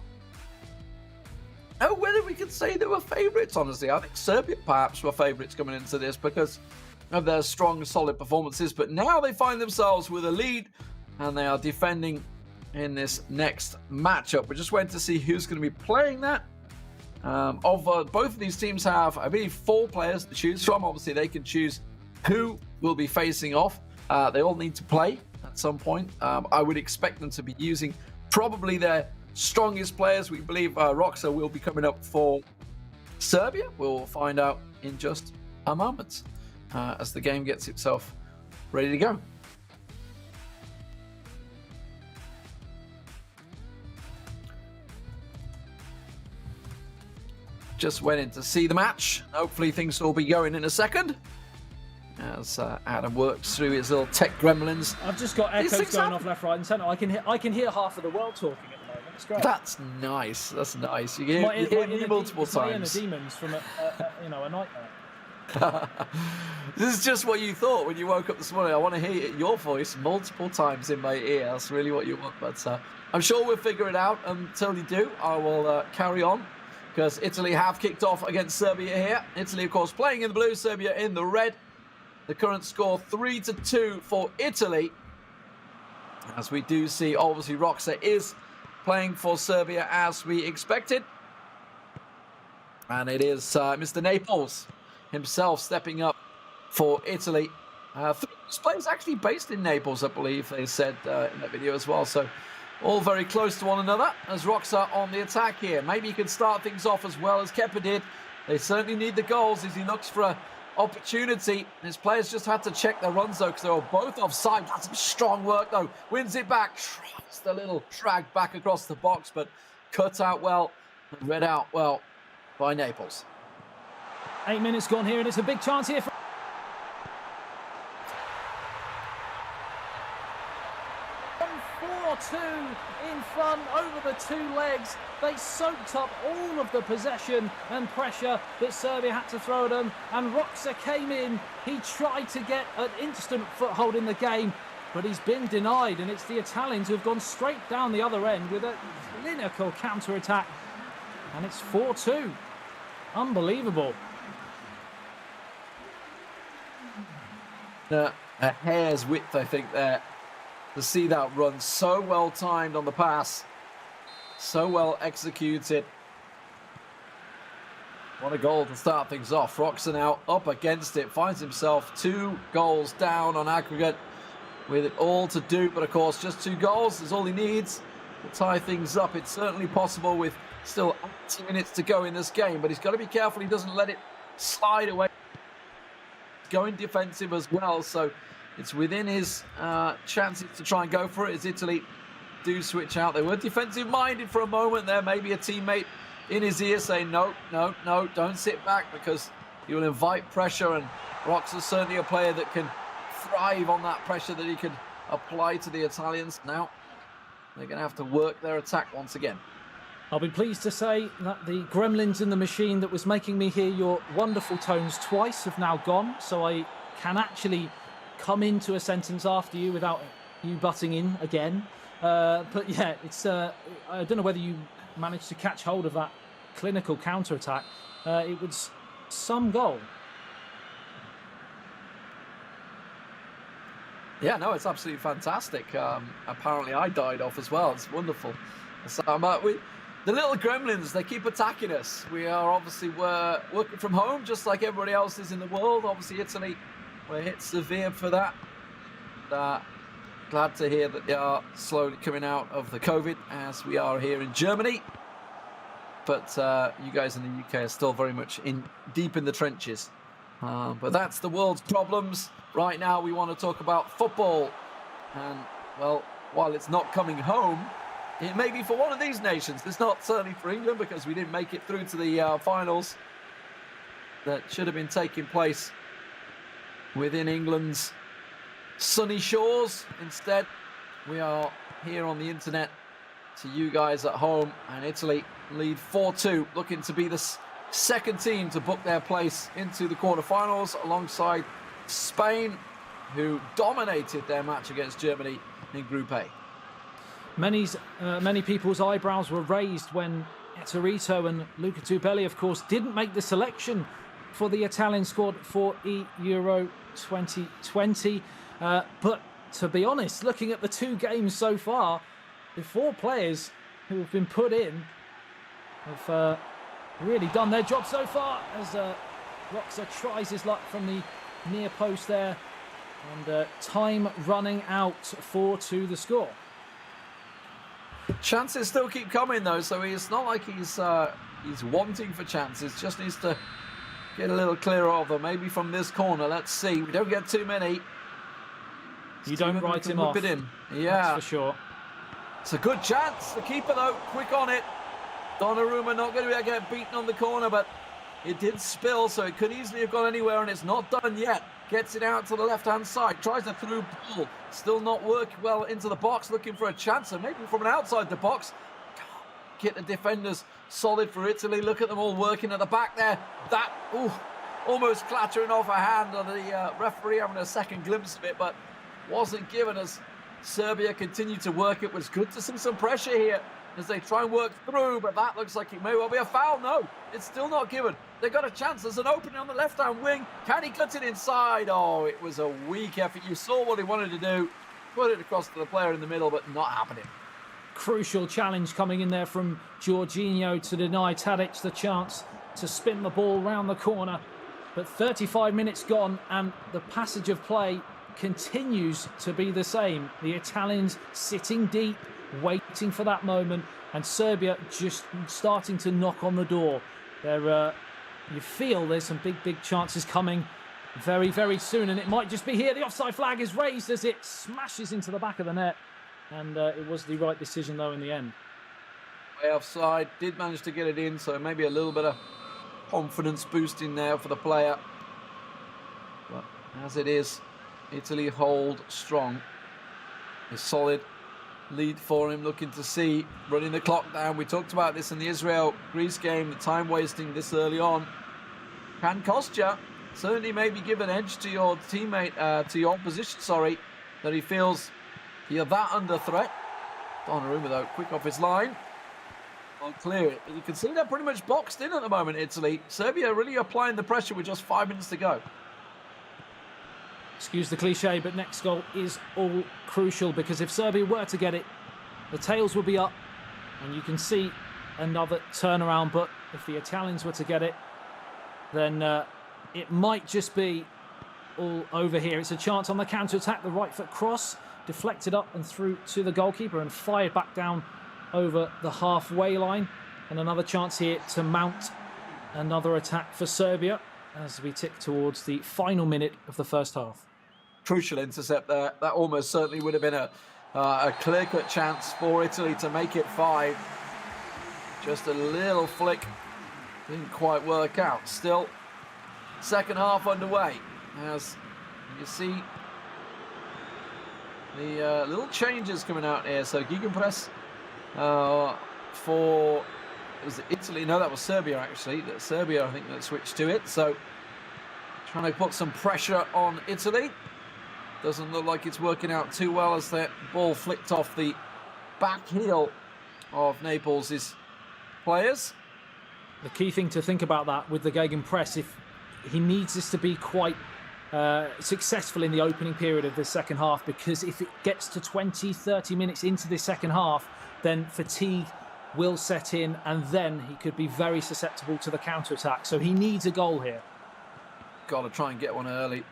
Oh, whether we could say they were favourites, honestly. I think Serbia perhaps were favourites coming into this because of their strong, solid performances. But now they find themselves with a lead and they are defending in this next matchup. We're just waiting to see who's going to be playing that. Both of these teams have, I believe, 4 players to choose from. Obviously, they can choose who will be facing off. They all need to play at some point. I would expect them to be using probably their strongest players. We believe Roxa will be coming up for Serbia. We'll find out in just a moment as the game gets itself ready to go. just went in to see the match. Hopefully things will be going in a second as Adam works through his little tech gremlins. I've just got echoes going off left, right, and centre. I can hear half of the world talking at the moment. It's great. That's nice. That's nice. You hear me multiple times. My inner demons from a nightmare. This is just what you thought when you woke up this morning. I want to hear your voice multiple times in my ear. That's really what you want. But I'm sure we'll figure it out. Until you do, I will carry on, because Italy have kicked off against Serbia here. Italy, of course, playing in the blue, Serbia in the red. The current score 3-2 for Italy. As we do see, obviously, Roxa is playing for Serbia as we expected. And it is Mr. Naples himself stepping up for Italy. This player's actually based in Naples, I believe they said in that video as well. So all very close to one another as Roxa on the attack here. Maybe he can start things off as well as Kepa did. They certainly need the goals as he looks for a opportunity. His players just had to check their runs though, because they were both offside. That's some strong work though. Wins it back. Tries the little drag back across the box, but cut out well and read out well by Naples. 8 minutes gone here, and it's a big chance here for 4-2 in front over the two legs. They soaked up all of the possession and pressure that Serbia had to throw at them, and Roxa came in. He tried to get an instant foothold in the game, but he's been denied, and it's the Italians who have gone straight down the other end with a clinical counter-attack, and it's 4-2. Unbelievable. A hair's width, I think, there to see that run. So well timed on the pass, so well executed. What a goal to start things off. Roxa now up against it, finds himself 2 goals down on aggregate with it all to do, but of course just 2 goals is all he needs to tie things up. It's certainly possible with still 80 minutes to go in this game, but he's got to be careful he doesn't let it slide away. Going defensive as well, so it's within his chances to try and go for it as Italy do switch out. They were defensive minded for a moment there, maybe a teammate in his ear saying no, don't sit back, because he will invite pressure, and Roxa is certainly a player that can thrive on that pressure that he can apply to the Italians. Now they're going to have to work their attack once again. I'll be pleased to say that the gremlins in the machine that was making me hear your wonderful tones twice have now gone, so I can actually come into a sentence after you without you butting in again. But yeah, it's I don't know whether you managed to catch hold of that clinical counter-attack. It was some goal. Yeah, no, it's absolutely fantastic. Apparently I died off as well. It's wonderful. So the little gremlins, they keep attacking us. We are obviously working from home, just like everybody else is in the world. Obviously, Italy were hit severe for that. Glad to hear that they are slowly coming out of the COVID, as we are here in Germany. But you guys in the UK are still very much deep in the trenches. But that's the world's problems. Right now, we want to talk about football. And, well, while it's not coming home, it may be for one of these nations. It's not certainly for England, because we didn't make it through to the finals that should have been taking place within England's sunny shores. Instead, we are here on the internet to you guys at home, and Italy lead 4-2, looking to be the second team to book their place into the quarterfinals alongside Spain, who dominated their match against Germany in Group A. Many people's eyebrows were raised when Eterito and Luca Tubelli, of course, didn't make the selection for the Italian squad for Euro 2020. But to be honest, looking at the 2 games so far, the 4 players who have been put in have really done their job so far, as Roxa tries his luck from the near post there, and time running out, 4-2 the score. Chances still keep coming though, so it's not like he's wanting for chances. Just needs to get a little clearer of them. Maybe from this corner. Let's see. We don't get too many. You don't write him off. It in. Yeah, that's for sure. It's a good chance. The keeper though, quick on it. Donnarumma not going to be able to get beaten on the corner, but it did spill, so it could easily have gone anywhere, and it's not done yet. Gets it out to the left-hand side, tries a through ball, still not working well into the box, looking for a chance, and maybe from an outside the box. Get the defenders solid for Italy. Look at them all working at the back there. That, almost clattering off a hand on the referee, having a second glimpse of it, but wasn't given as Serbia continued to work. It was good to see some pressure here as they try and work through, but that looks like it may well be a foul. No, it's still not given. They got a chance. There's an opening on the left-hand wing. Can he cut it inside? Oh, it was a weak effort. You saw what he wanted to do. Put it across to the player in the middle, but not happening. Crucial challenge coming in there from Jorginho to deny Tadic the chance to spin the ball round the corner. But 35 minutes gone, and the passage of play continues to be the same. The Italians sitting deep, waiting for that moment, and Serbia just starting to knock on the door. You feel there's some big chances coming very, very soon, and it might just be here. The offside flag is raised as it smashes into the back of the net, and it was the right decision, though, in the end. Way offside, did manage to get it in, so maybe a little bit of confidence boosting there for the player. But as it is, Italy hold strong. A solid lead for him, looking to see, running the clock down. We talked about this in the Israel-Greece game, the time wasting this early on can cost you. Certainly maybe give an edge to your teammate, to your opposition, that he feels you're that under threat. Donnarumma, though, quick off his line. I'll clear it. You can see they're pretty much boxed in at the moment, Italy. Serbia really applying the pressure with just 5 minutes to go. Excuse the cliche, but next goal is all crucial, because if Serbia were to get it, the tails will be up, and you can see another turnaround. But if the Italians were to get it, then it might just be all over here. It's a chance on the counter-attack. The right foot cross, deflected up and through to the goalkeeper and fired back down over the halfway line. And another chance here to mount another attack for Serbia as we tick towards the final minute of the first half. Crucial intercept there. That almost certainly would have been a clear-cut chance for Italy to make it 5. Just a little flick. Didn't quite work out. Still, second half underway. As you see, the little changes coming out here. So Gegenpress for, was it Italy? No, that was Serbia, actually. Serbia, I think, that switched to it. So trying to put some pressure on Italy. Doesn't look like it's working out too well as that ball flicked off the back heel of Naples' players. The key thing to think about that with the Gegenpress, if he needs this to be quite successful in the opening period of the second half, because if it gets to 20, 30 minutes into the second half, then fatigue will set in, and then he could be very susceptible to the counter-attack. So he needs a goal here. Got to try and get one early.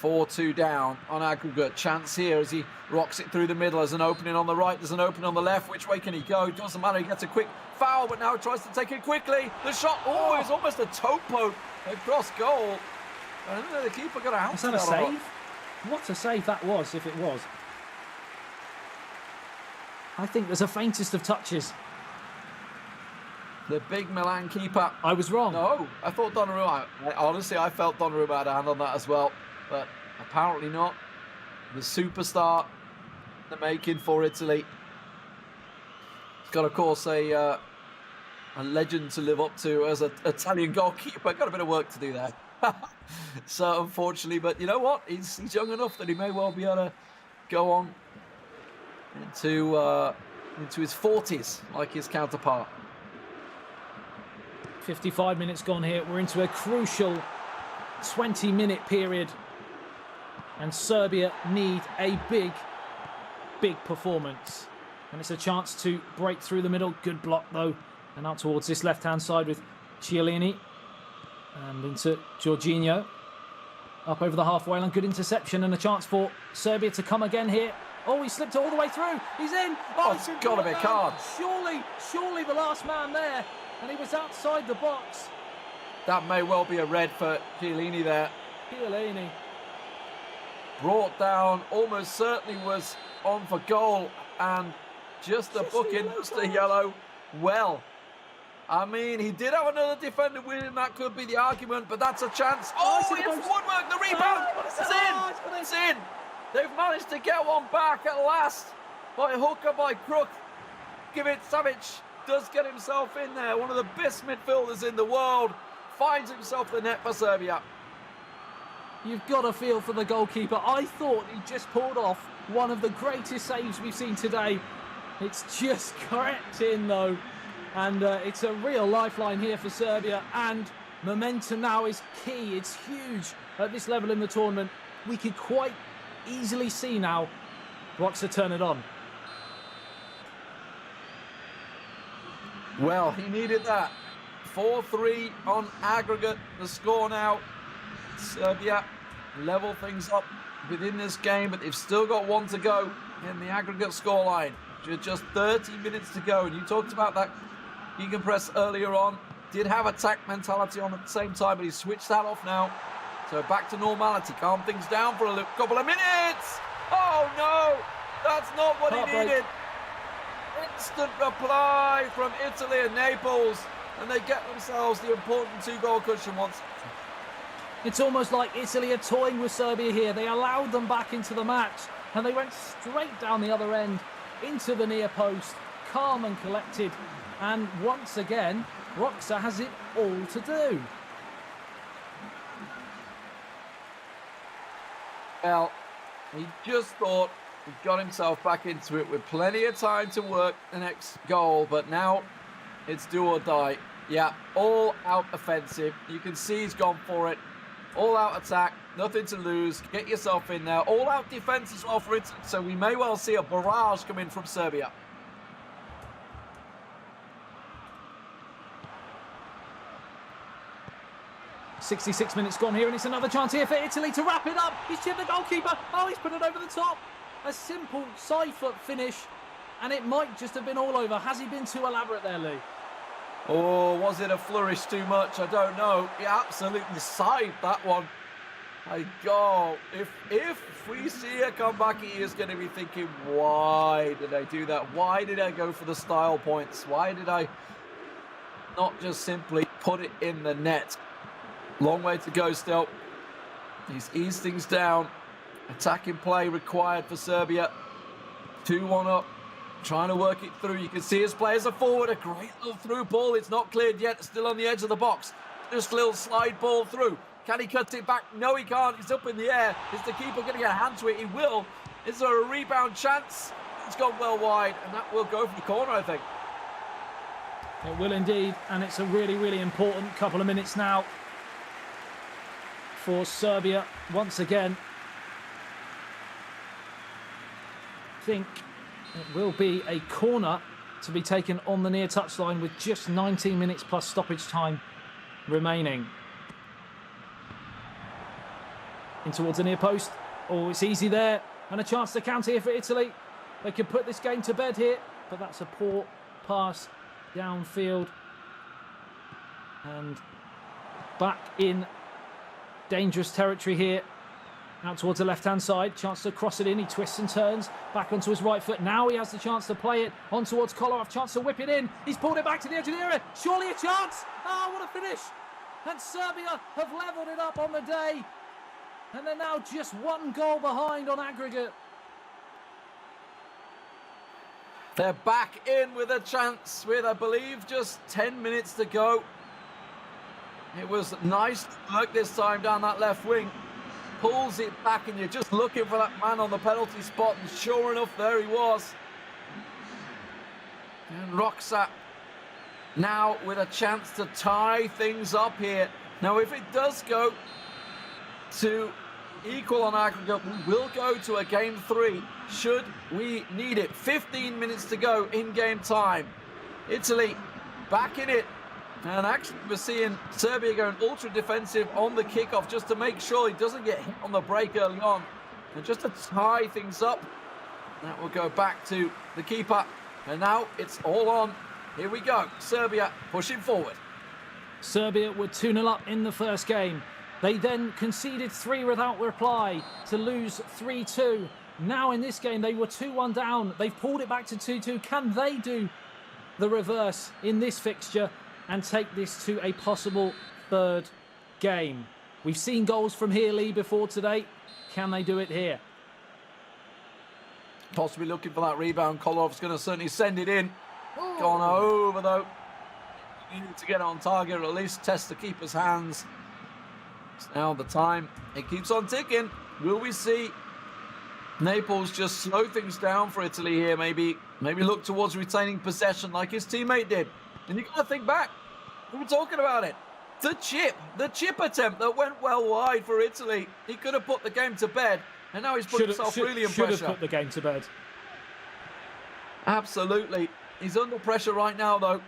4-2 down on aggregate. Chance here as he rocks it through the middle. There's an opening on the right, there's an opening on the left. Which way can he go? Doesn't matter, he gets a quick foul, but now tries to take it quickly. The shot, it's almost a toe poke across goal. I don't know, the keeper got a house. Was that a save? What a save that was, if it was. I think there's a faintest of touches. The big Milan keeper. I was wrong. No, I thought Donnarumma. Honestly, I felt Donnarumma had a hand on that as well, but apparently not. The superstar in the making for Italy. He's got, of course, a legend to live up to as an Italian goalkeeper. Got a bit of work to do there. So unfortunately, but you know what? He's young enough that he may well be able to go on into his 40s like his counterpart. 55 minutes gone here. We're into a crucial 20-minute period, and Serbia need a big performance. And it's a chance to break through the middle. Good block, though. And out towards this left-hand side with Chiellini. And into Jorginho. Up over the halfway line. Good interception and a chance for Serbia to come again here. Oh, he slipped all the way through. He's in. Oh, it's got to be a card. Surely the last man there. And he was outside the box. That may well be a red for Chiellini there. Chiellini. Brought down, almost certainly was on for goal. And just a booking, just a yellow. Well I mean, he did have another defender with him. That could be the argument, but that's a chance. Oh, it's Woodwork, the rebound. It's in. They've managed to get one back at last. By hook or by crook. Savic does get himself in there. One of the best midfielders in the world. Finds himself the net for Serbia. You've got a feel for the goalkeeper. I thought he just pulled off one of the greatest saves we've seen today. It's just crept in though. And it's a real lifeline here for Serbia. And momentum now is key. It's huge at this level in the tournament. We could quite easily see now Roxa turn it on. Well, he needed that. 4-3 on aggregate. The score now. Serbia level things up within this game, but they've still got one to go in the aggregate scoreline. Just 30 minutes to go. And you talked about that gegenpress earlier on. Did have attack mentality on at the same time, but he switched that off now. So back to normality. Calm things down for a couple of minutes. Oh no, that's not what he needed. Instant reply from Italy and Naples, and they get themselves the important 2-goal cushion once. It's almost like Italy are toying with Serbia here. They allowed them back into the match, and they went straight down the other end into the near post, calm and collected. And once again, Roxa has it all to do. Well, he just thought he got himself back into it with plenty of time to work the next goal, but now it's do or die. Yeah, all out offensive. You can see he's gone for it. All out attack, nothing to lose. Get yourself in there. All out defense as well for it. So we may well see a barrage come in from Serbia. .66 minutes gone here, and it's another chance here for Italy to wrap it up. He's chipped the goalkeeper. Oh, he's put it over the top. A simple side-foot finish, and it might just have been all over. Has he been too elaborate there, Lee? Oh, was it a flourish too much? I don't know. He absolutely side that one. My God, if we see a comeback, he is going to be thinking, why did I do that? Why did I go for the style points? Why did I not just simply put it in the net? Long way to go still. He's eased things down. Attacking play required for Serbia. 2-1 up. Trying to work it through. You can see his players are forward. A great little through ball. It's not cleared yet. Still on the edge of the box. Just a little slide ball through. Can he cut it back? No, he can't. It's up in the air. Is the keeper going to get a hand to it? He will. Is there a rebound chance? It's gone well wide, and that will go for the corner, I think. It will indeed, and it's a really, really important couple of minutes now for Serbia once again. I think it will be a corner to be taken on the near touchline with just 19 minutes plus stoppage time remaining. In towards the near post. Oh, it's easy there. And a chance to counter here for Italy. They could put this game to bed here, but that's a poor pass downfield. And back in dangerous territory here. Out towards the left-hand side. Chance to cross it in. He twists and turns. Back onto his right foot. Now he has the chance to play it on towards Kolarov. Chance to whip it in. He's pulled it back to the edge of the area. Surely a chance. Oh, what a finish. And Serbia have levelled it up on the day. And they're now just one goal behind on aggregate. They're back in with a chance with, I believe, just 10 minutes to go. It was nice work this time down that left wing. Pulls it back, and you're just looking for that man on the penalty spot, and sure enough, there he was. And Roxa now with a chance to tie things up here. Now, if it does go to equal on aggregate, we will go to a game 3 should we need it. 15 minutes to go in game time. Italy back in it. And actually, we're seeing Serbia going ultra defensive on the kickoff just to make sure he doesn't get hit on the break early on. And just to tie things up, that will go back to the keeper. And now it's all on. Here we go. Serbia pushing forward. Serbia were 2-0 up in the first game. They then conceded 3 without reply to lose 3-2. Now in this game, they were 2-1 down. They've pulled it back to 2-2. Can they do the reverse in this fixture? and take this to a possible third game. We've seen goals from here, Lee, before today. Can they do it here? Possibly looking for that rebound. Kolorov's going to certainly send it in. Gone over, though. You need to get on target, or at least test the keeper's hands. It's now the time. It keeps on ticking. Will we see Naples just slow things down for Italy here? Maybe look towards retaining possession like his teammate did. And you got to think back. We were talking about it. The chip attempt that went well wide for Italy. He could have put the game to bed, and now he's put himself really in pressure. Should have put the game to bed. Absolutely. He's under pressure right now, though,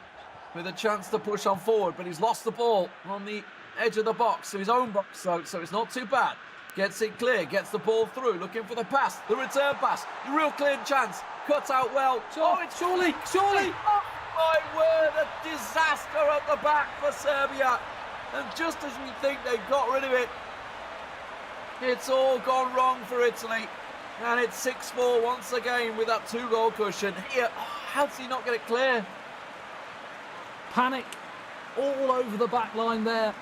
with a chance to push on forward, but he's lost the ball on the edge of the box, so his own box, so it's not too bad. Gets it clear, gets the ball through, looking for the pass, the return pass, the real clear chance, cuts out well. It's surely! Oh my word, a disaster at the back for Serbia. And just as we think they've got rid of it, it's all gone wrong for Italy. And it's 6-4 once again with that 2-goal cushion. Here, how does he not get it clear? Panic all over the back line there.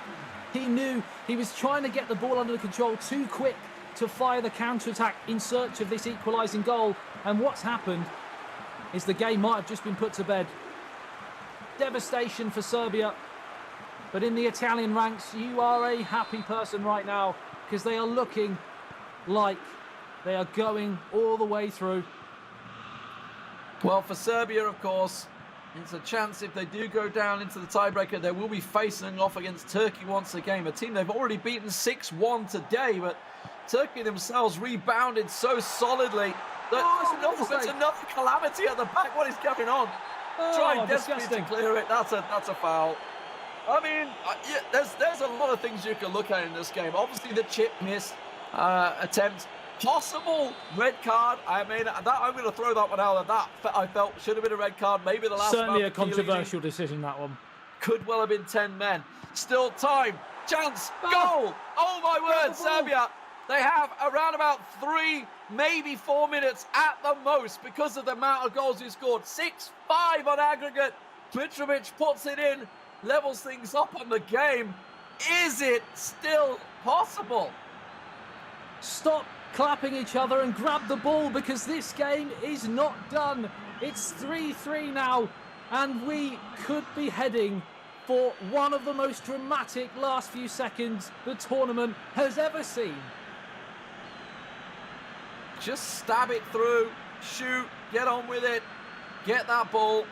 He knew he was trying to get the ball under control too quick to fire the counter-attack in search of this equalising goal. And what's happened is the game might have just been put to bed. Devastation for Serbia. But in the Italian ranks, you are a happy person right now because they are looking like they are going all the way through. Well, for Serbia, of course, it's a chance if they do go down into the tiebreaker. They will be facing off against Turkey once again, a team they've already beaten 6-1 today, but Turkey themselves rebounded so solidly that it's another calamity at the back. What is going on? Trying desperately to clear it. That's a foul. I mean, yeah, there's a lot of things you can look at in this game. Obviously, the chip miss attempt. Possible red card. I mean, I'm going to throw that one out. That I felt should have been a red card. Maybe the last. Certainly a controversial decision, that one. Could well have been 10 men. Still time. Chance. Goal. Oh my word, Serbia. They have around about 3, maybe 4 minutes at the most because of the amount of goals he scored. 6-5 on aggregate. Mitrovic puts it in, levels things up on the game. Is it still possible? Stop clapping each other and grab the ball because this game is not done. It's 3-3 now, and we could be heading for one of the most dramatic last few seconds the tournament has ever seen. Just stab it through, shoot, get on with it, get that ball.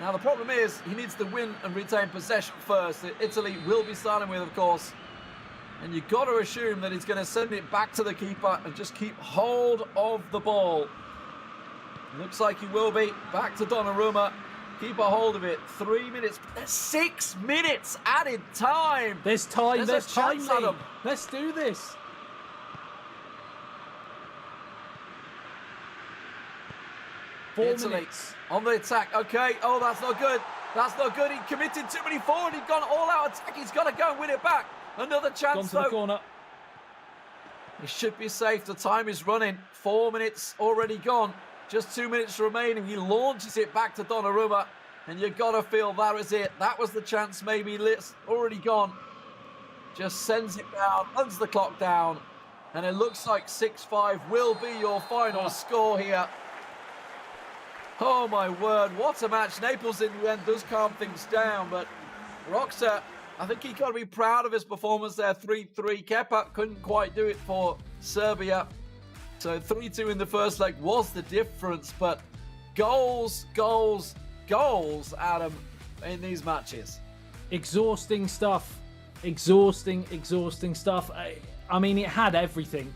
Now the problem is he needs to win and retain possession first. Italy will be starting with, of course. And you've got to assume that he's going to send it back to the keeper and just keep hold of the ball. Looks like he will be. Back to Donnarumma. Keep a hold of it. 3 minutes. There's 6 minutes added time. There's time. There's time, Adam. Let's do this. Italy minutes on the attack. Okay. Oh, that's not good. That's not good. He committed too many forward. He's gone all-out attack. He's got to go and win it back. Another chance, Gone to the corner. He should be safe. The time is running. 4 minutes already gone. Just 2 minutes remaining. He launches it back to Donnarumma. And you've got to feel that was it. That was the chance maybe. Already gone. Just sends it down. Runs the clock down. And it looks like 6-5 will be your final score here. Oh, my word. What a match. Naples in the end does calm things down. But Roxa, I think he got to be proud of his performance there. 3-3. Kepa couldn't quite do it for Serbia. So 3-2 in the first leg was the difference. But goals, Adam, in these matches. Exhausting stuff. Exhausting stuff. I mean, it had everything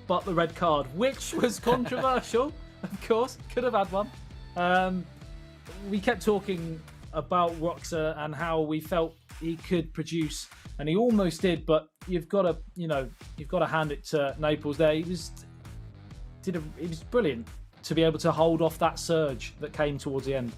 but the red card, which was controversial, of course. Could have had one. We kept talking about Roxa and how we felt he could produce, and he almost did, but you've got to hand it to Naples there. He was brilliant to be able to hold off that surge that came towards the end.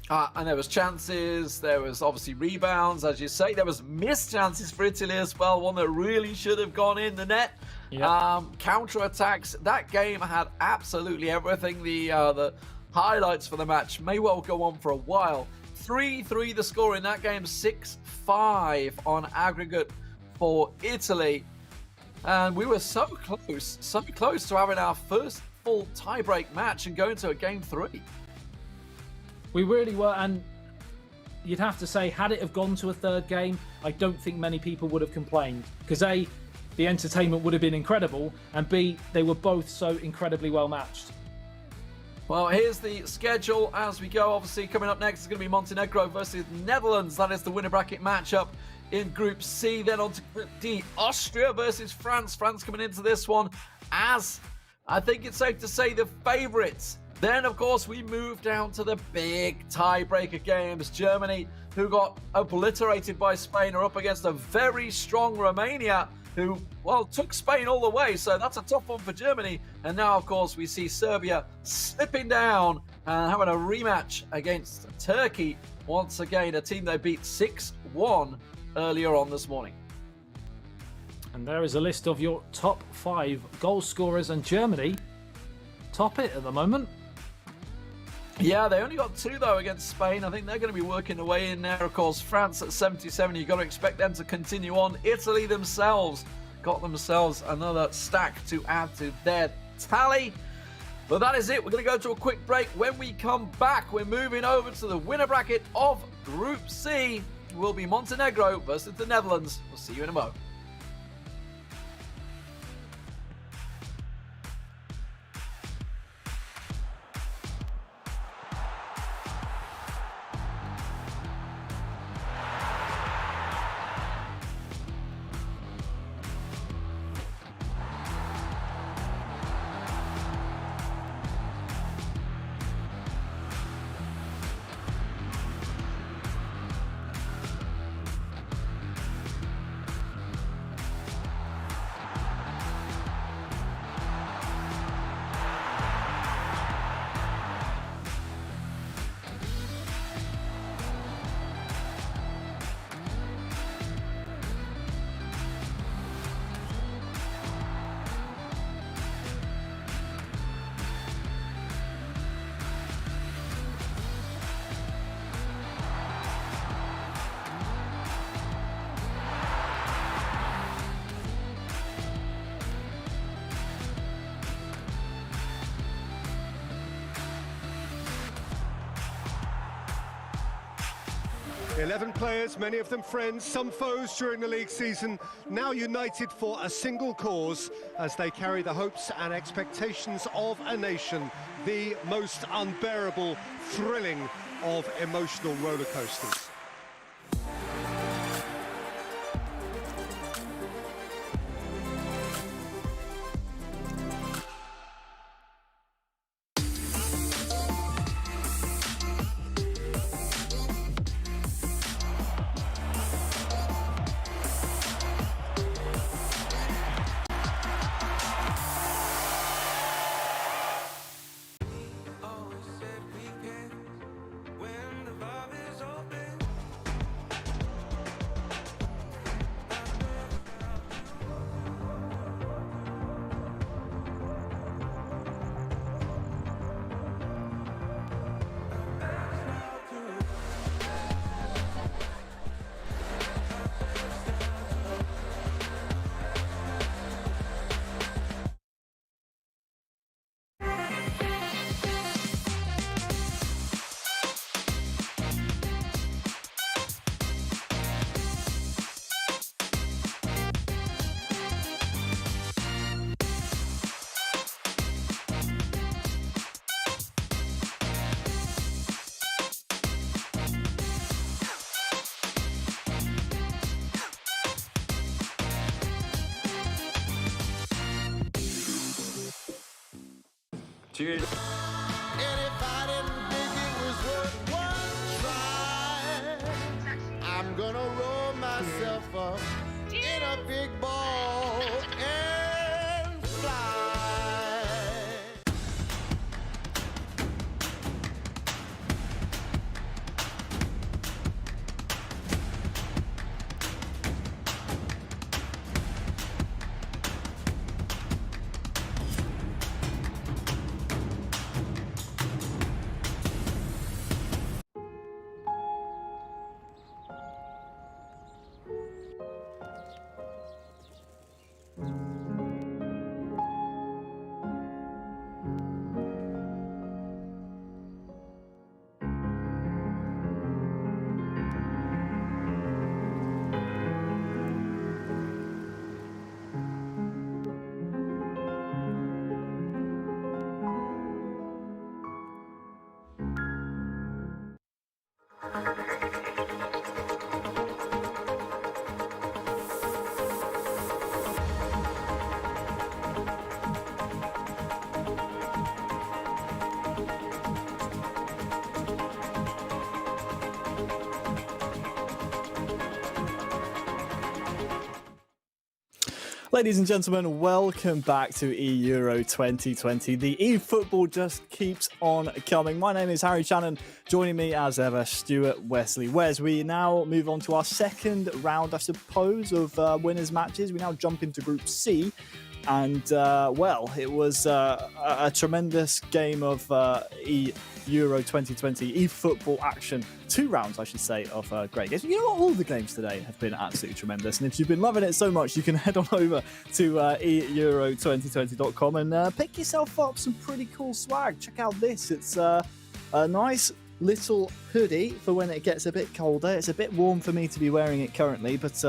And there was chances, there was obviously rebounds, as you say. There was missed chances for Italy as well, one that really should have gone in the net. Yep. Counter-attacks. That game had absolutely everything. The highlights for the match may well go on for a while. 3-3 the score in that game, 6-5 on aggregate for Italy. And we were so close to having our first full tie-break match and going to a game 3. We really were, and you'd have to say, had it have gone to a third game, I don't think many people would have complained. Because A, the entertainment would have been incredible, and B, they were both so incredibly well matched. Well, here's the schedule as we go. Obviously, coming up next is going to be Montenegro versus Netherlands. That is the winner bracket matchup in Group C. Then on to Group D, Austria versus France. France coming into this one as, I think it's safe to say, the favourites. Then, of course, we move down to the big tiebreaker games. Germany, who got obliterated by Spain, are up against a very strong Romania, who, well, took Spain all the way. So that's a tough one for Germany. And now, of course, we see Serbia slipping down and having a rematch against Turkey. Once again, a team they beat 6-1 earlier on this morning. And there is a list of your top 5 goal scorers, and Germany top it at the moment. Yeah, they only got 2, though, against Spain. I think they're going to be working their way in there. Of course, France at 77. You've got to expect them to continue on. Italy themselves got themselves another stack to add to their tally. But that is it. We're going to go to a quick break. When we come back, we're moving over to the winner bracket of Group C. It will be Montenegro versus the Netherlands. We'll see you in a moment. $11 players, many of them friends, some foes during the league season, now united for a single cause as they carry the hopes and expectations of a nation, the most unbearable, thrilling of emotional roller coasters. Cheers. And if I didn't think it was worth one try, I'm gonna roll myself up in a big ball and fly. Ladies and gentlemen, welcome back to Euro 2020. The eFootball just keeps on coming. My name is Harry Shannon. Joining me as ever, Stuart Wesley. Wes, we now move on to our second round, I suppose, of winners' matches. We now jump into Group C. And, well, it was a tremendous game of Euro 2020 eFootball action. 2 rounds, I should say, of great games. You know what? All the games today have been absolutely tremendous. And if you've been loving it so much, you can head on over to euro2020.com and pick yourself up some pretty cool swag. Check out this. It's a nice little hoodie for when it gets a bit colder. It's a bit warm for me to be wearing it currently, but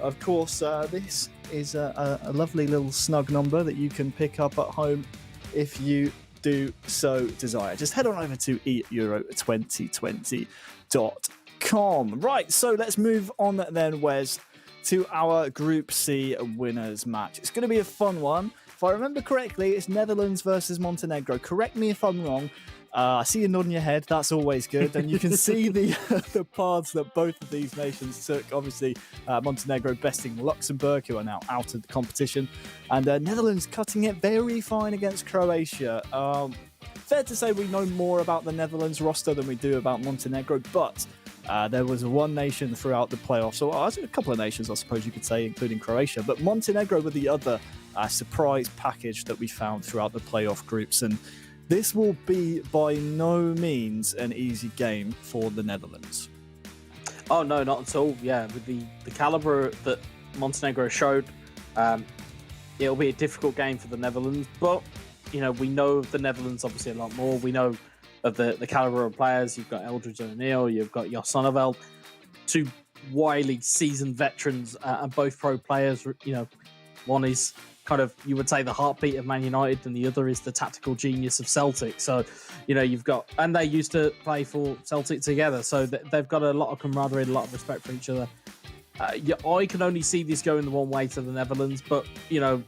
of course, this is a lovely little snug number that you can pick up at home if you do so desire. Just head on over to euro2020.com. Right, so let's move on then, Wes, to our Group C winners match. It's going to be a fun one. If I remember correctly, it's Netherlands versus Montenegro. Correct me if I'm wrong. I see you nodding your head. That's always good. And you can see the paths that both of these nations took. Obviously, Montenegro besting Luxembourg, who are now out of the competition. And Netherlands cutting it very fine against Croatia. Fair to say we know more about the Netherlands roster than we do about Montenegro. But there was one nation throughout the playoffs, or a couple of nations, I suppose you could say, including Croatia. But Montenegro were the other surprise package that we found throughout the playoff groups. And this will be by no means an easy game for the Netherlands. Oh, no, not at all. Yeah, with the calibre that Montenegro showed, it'll be a difficult game for the Netherlands. But, you know, we know of the Netherlands obviously a lot more. We know of the calibre of players. You've got Eldridge O'Neill, you've got Jos Sonneveld, 2 wily seasoned veterans and both pro players. You know, one is kind of, you would say, the heartbeat of Man United, and the other is the tactical genius of Celtic. So, you know, you've got, and they used to play for Celtic together, so they've got a lot of camaraderie, a lot of respect for each other. I can only see this going the one way to the Netherlands, but, you know,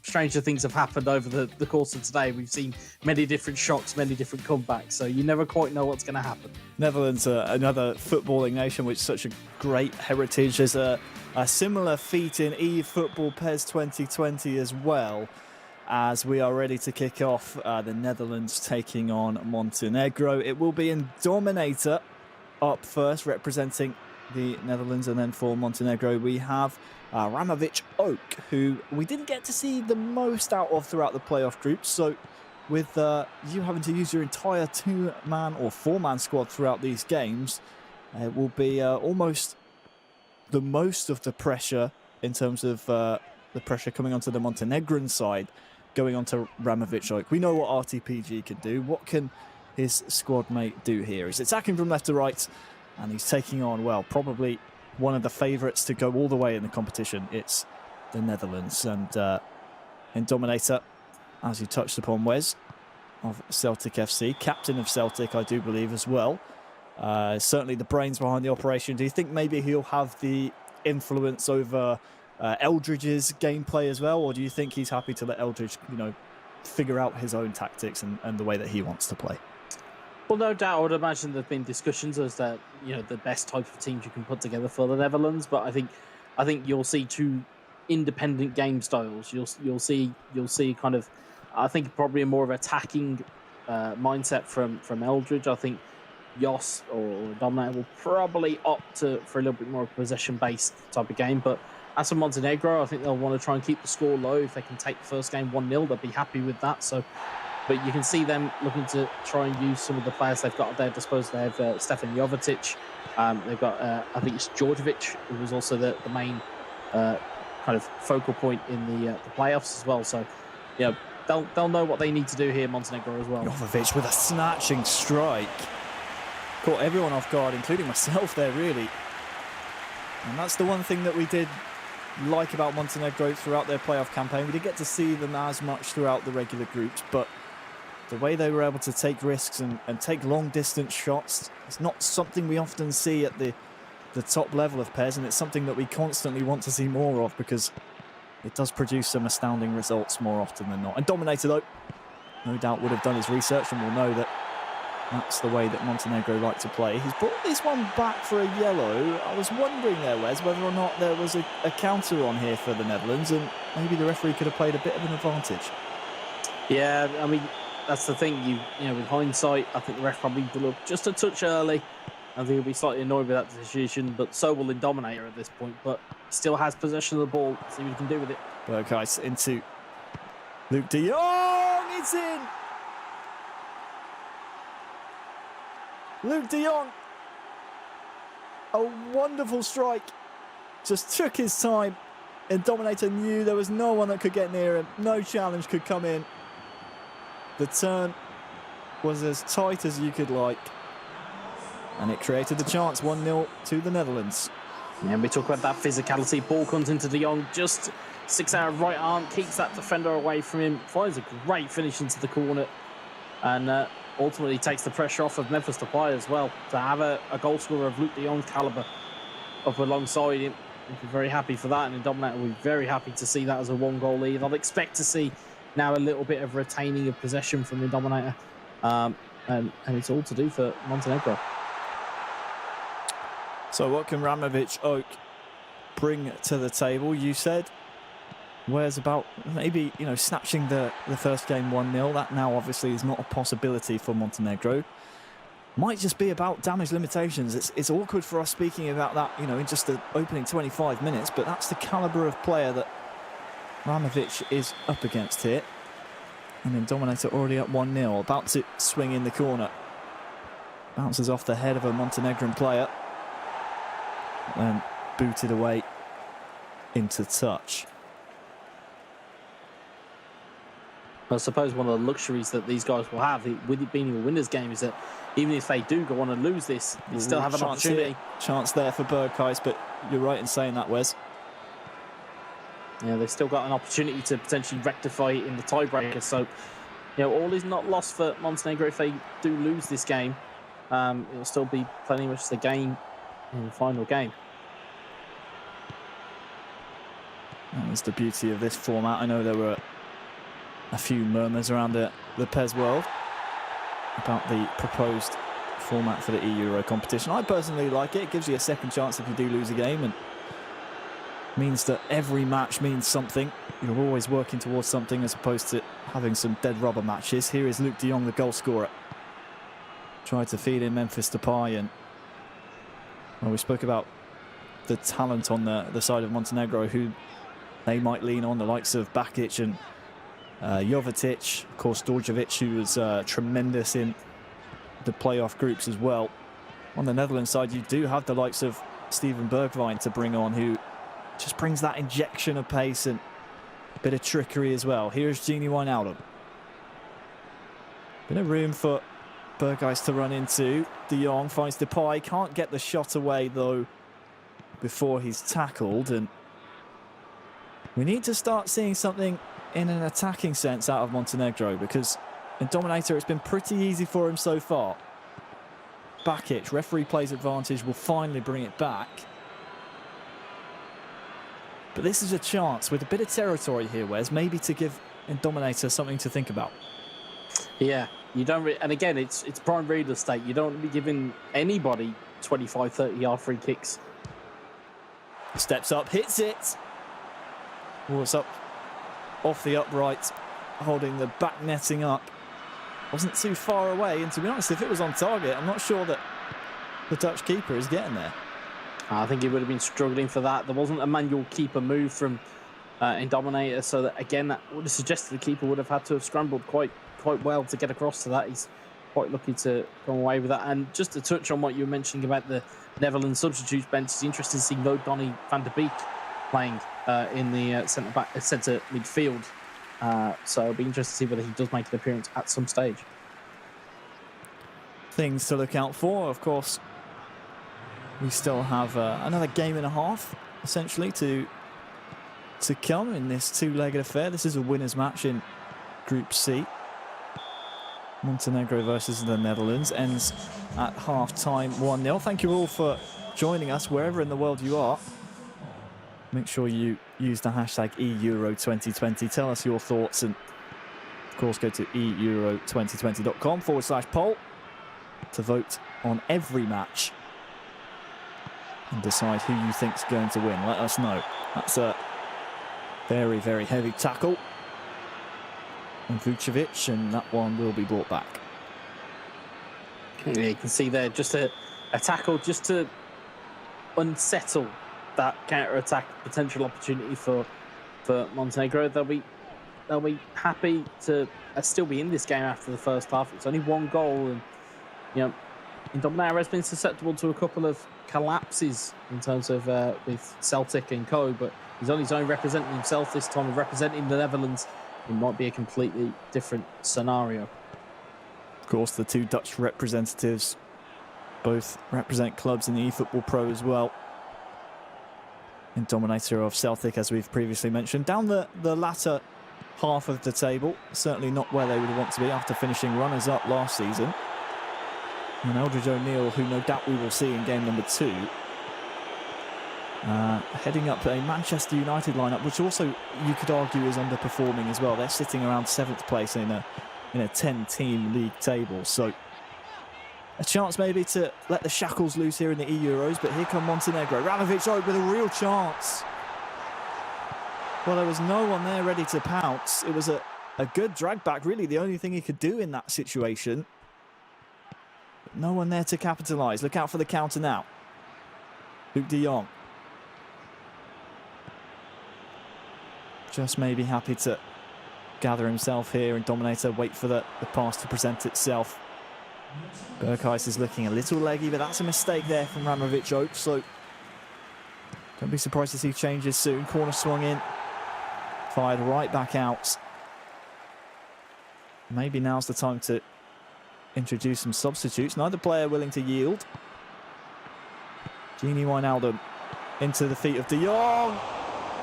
stranger things have happened over the course of today. We've seen many different shocks, many different comebacks, so you never quite know what's going to happen. Netherlands, another footballing nation with such a great heritage. There's a similar feat in eFootball PES 2020 as well, as we are ready to kick off the Netherlands taking on Montenegro. It will be in Dominator up first, representing the Netherlands, and then for Montenegro we have Ramovic Oak, who we didn't get to see the most out of throughout the playoff groups. So with you having to use your entire 2-man or 4-man squad throughout these games, it will be almost the most of the pressure in terms of the pressure coming onto the Montenegrin side, going onto Ramovic Oak. We know what RTPG can do. What can his squad mate do here? He's attacking from left to right, and he's taking on, well, probably one of the favourites to go all the way in the competition. It's the Netherlands. And in Dominator, as you touched upon, Wes, of Celtic FC, captain of Celtic, I do believe, as well. Certainly the brains behind the operation. Do you think maybe he'll have the influence over Eldridge's gameplay as well, or do you think he's happy to let Eldridge, you know, figure out his own tactics and the way that he wants to play? Well, no doubt, I would imagine there've been discussions as to, you know, the best type of teams you can put together for the Netherlands. But I think you'll see 2 independent game styles. You'll see kind of, I think, probably a more of attacking mindset from Eldridge. I think Jos or Dominator will probably opt for a little bit more possession-based type of game. But as for Montenegro, I think they'll want to try and keep the score low. If they can take the first game 1-0, they'll be happy with that. So. But you can see them looking to try and use some of the players they've got at their disposal. They have Stefan Jovetic. They've got, I think it's Djordjevic, who was also the main kind of focal point in the playoffs as well. So, you know, they'll know what they need to do here, Montenegro, as well. Jovetic with a snatching strike. Caught everyone off guard, including myself there, really. And that's the one thing that we did like about Montenegro throughout their playoff campaign. We didn't get to see them as much throughout the regular groups, but the way they were able to take risks and take long-distance shots is not something we often see at the top level of PES, and it's something that we constantly want to see more of because it does produce some astounding results more often than not. And Dominator, though, no doubt would have done his research and will know that That's the way that Montenegro like to play. He's brought this one back for a yellow. I was wondering there, Wes, whether or not there was a counter on here for the Netherlands, and maybe the referee could have played a bit of an advantage. Yeah, I mean, that's the thing. You know, with hindsight, I think the ref probably blew up just a touch early. I think he'll be slightly annoyed with that decision, but so will Indominator at this point. But still has possession of the ball. See what he can do with it. Berghuis into Luke de Jong. It's in. Luke de Jong. A wonderful strike. Just took his time. Indominator knew there was no one that could get near him. No challenge could come in. The turn was as tight as you could like. And it created the chance, 1-0 to the Netherlands. And we talk about that physicality. Ball comes into de Jong, just sticks out right arm, keeps that defender away from him, finds a great finish into the corner, and ultimately takes the pressure off of Memphis Depay as well. To have a goal scorer of Luke de Jong's calibre up alongside him, we'd be very happy for that, and Indominator will be very happy to see that as a 1-goal lead. I'd expect to see now a little bit of retaining of possession from Indominator, and it's all to do for Montenegro. So what can Ramovic Oak bring to the table? You said, where's about maybe, you know, snatching the first game 1-0. That now obviously is not a possibility for Montenegro. Might just be about damage limitations. It's awkward for us speaking about that, you know, in just the opening 25 minutes, but that's the calibre of player that Ramovic is up against here. And Indominator already up 1-0, about to swing in the corner. Bounces off the head of a Montenegrin player. And booted away into touch. I suppose one of the luxuries that these guys will have, with it being a winners' game, is that even if they do go on and lose this, they still have an opportunity. Chance there for Berghuis, but you're right in saying that, Wes. Yeah, they've still got an opportunity to potentially rectify it in the tiebreaker. So, you know, all is not lost for Montenegro if they do lose this game. It'll still be plenty much the game in the final game. That was the beauty of this format. I know there were a few murmurs around the PES world about the proposed format for the EU competition. I personally like it. It gives you a second chance if you do lose a game, and means that every match means something. You're always working towards something as opposed to having some dead rubber matches. Here is Luke de Jong, the goal scorer. Tried to feed in Memphis Depay, and well, we spoke about the talent on the side of Montenegro, who they might lean on, the likes of Bakic and Jovetic, of course Dorjevic, who was tremendous in the playoff groups as well. On the Netherlands side, you do have the likes of Steven Bergwijn to bring on, who just brings that injection of pace and a bit of trickery as well. Here's Gini Wijnaldum. Bit of room for Berghuis to run into. De Jong finds Depay, can't get the shot away though before he's tackled, and we need to start seeing something in an attacking sense out of Montenegro, because in Dominator it's been pretty easy for him so far. Bakic, referee plays advantage, will finally bring it back. But this is a chance with a bit of territory here, Wes, maybe to give Indominator something to think about. Yeah, you don't, and again, it's prime real estate. You don't be giving anybody 25, 30-yard free kicks. Steps up, hits it. Oh, it's up off the upright, holding the back netting up. Wasn't too far away, and to be honest, if it was on target, I'm not sure that the Dutch keeper is getting there. I think he would have been struggling for that. There wasn't a manual keeper move from Indominator, so that again, that would have suggested the keeper would have had to have scrambled quite well to get across to that. He's quite lucky to come away with that. And just to touch on what you were mentioning about the Netherlands substitutes bench, it's interesting to see No Donny van der Beek playing in the centre midfield. So it'll be interesting to see whether he does make an appearance at some stage. Things to look out for, of course. We still have another game and a half, essentially, to come in this two-legged affair. This is a winners' match in Group C. Montenegro versus the Netherlands ends at half-time 1-0. Thank you all for joining us wherever in the world you are. Make sure you use the hashtag EURO2020. Tell us your thoughts, and of course go to euro2020.com/poll. to vote on every match and decide who you think's going to win. Let us know. That's a very, very heavy tackle on Vucevic, and that one will be brought back. Yeah, you can see there just a tackle just to unsettle that counter-attack potential opportunity for Montenegro. They'll be happy to still be in this game after the first half. It's only one goal, and Indominator has been susceptible to a couple of collapses in terms of with Celtic and co, but he's on his own representing himself this time and representing the Netherlands. It might be a completely different scenario. Of course, the two Dutch representatives both represent clubs in the eFootball Pro as well. Indominator of Celtic, as we've previously mentioned, down the latter half of the table, certainly not where they would want to be after finishing runners-up last season. And Eldridge O'Neill, who no doubt we will see in game number 2, heading up a Manchester United lineup, which also you could argue is underperforming as well. They're sitting around 7th place in a 10-team league table, so a chance maybe to let the shackles loose here in the E-Euros, but here come Montenegro. Ramovic out with a real chance. Well, there was no one there ready to pounce. It was a good drag back, really the only thing he could do in that situation. But no one there to capitalise. Look out for the counter now. Luuk de Jong. Just maybe happy to gather himself here and Dominator wait for the pass to present itself. Berghuis is looking a little leggy, but that's a mistake there from Ramovic Oak, so don't be surprised to see changes soon. Corner swung in, fired right back out. Maybe now's the time to introduce some substitutes. Neither player willing to yield. Gini Wijnaldum into the feet of de Jong.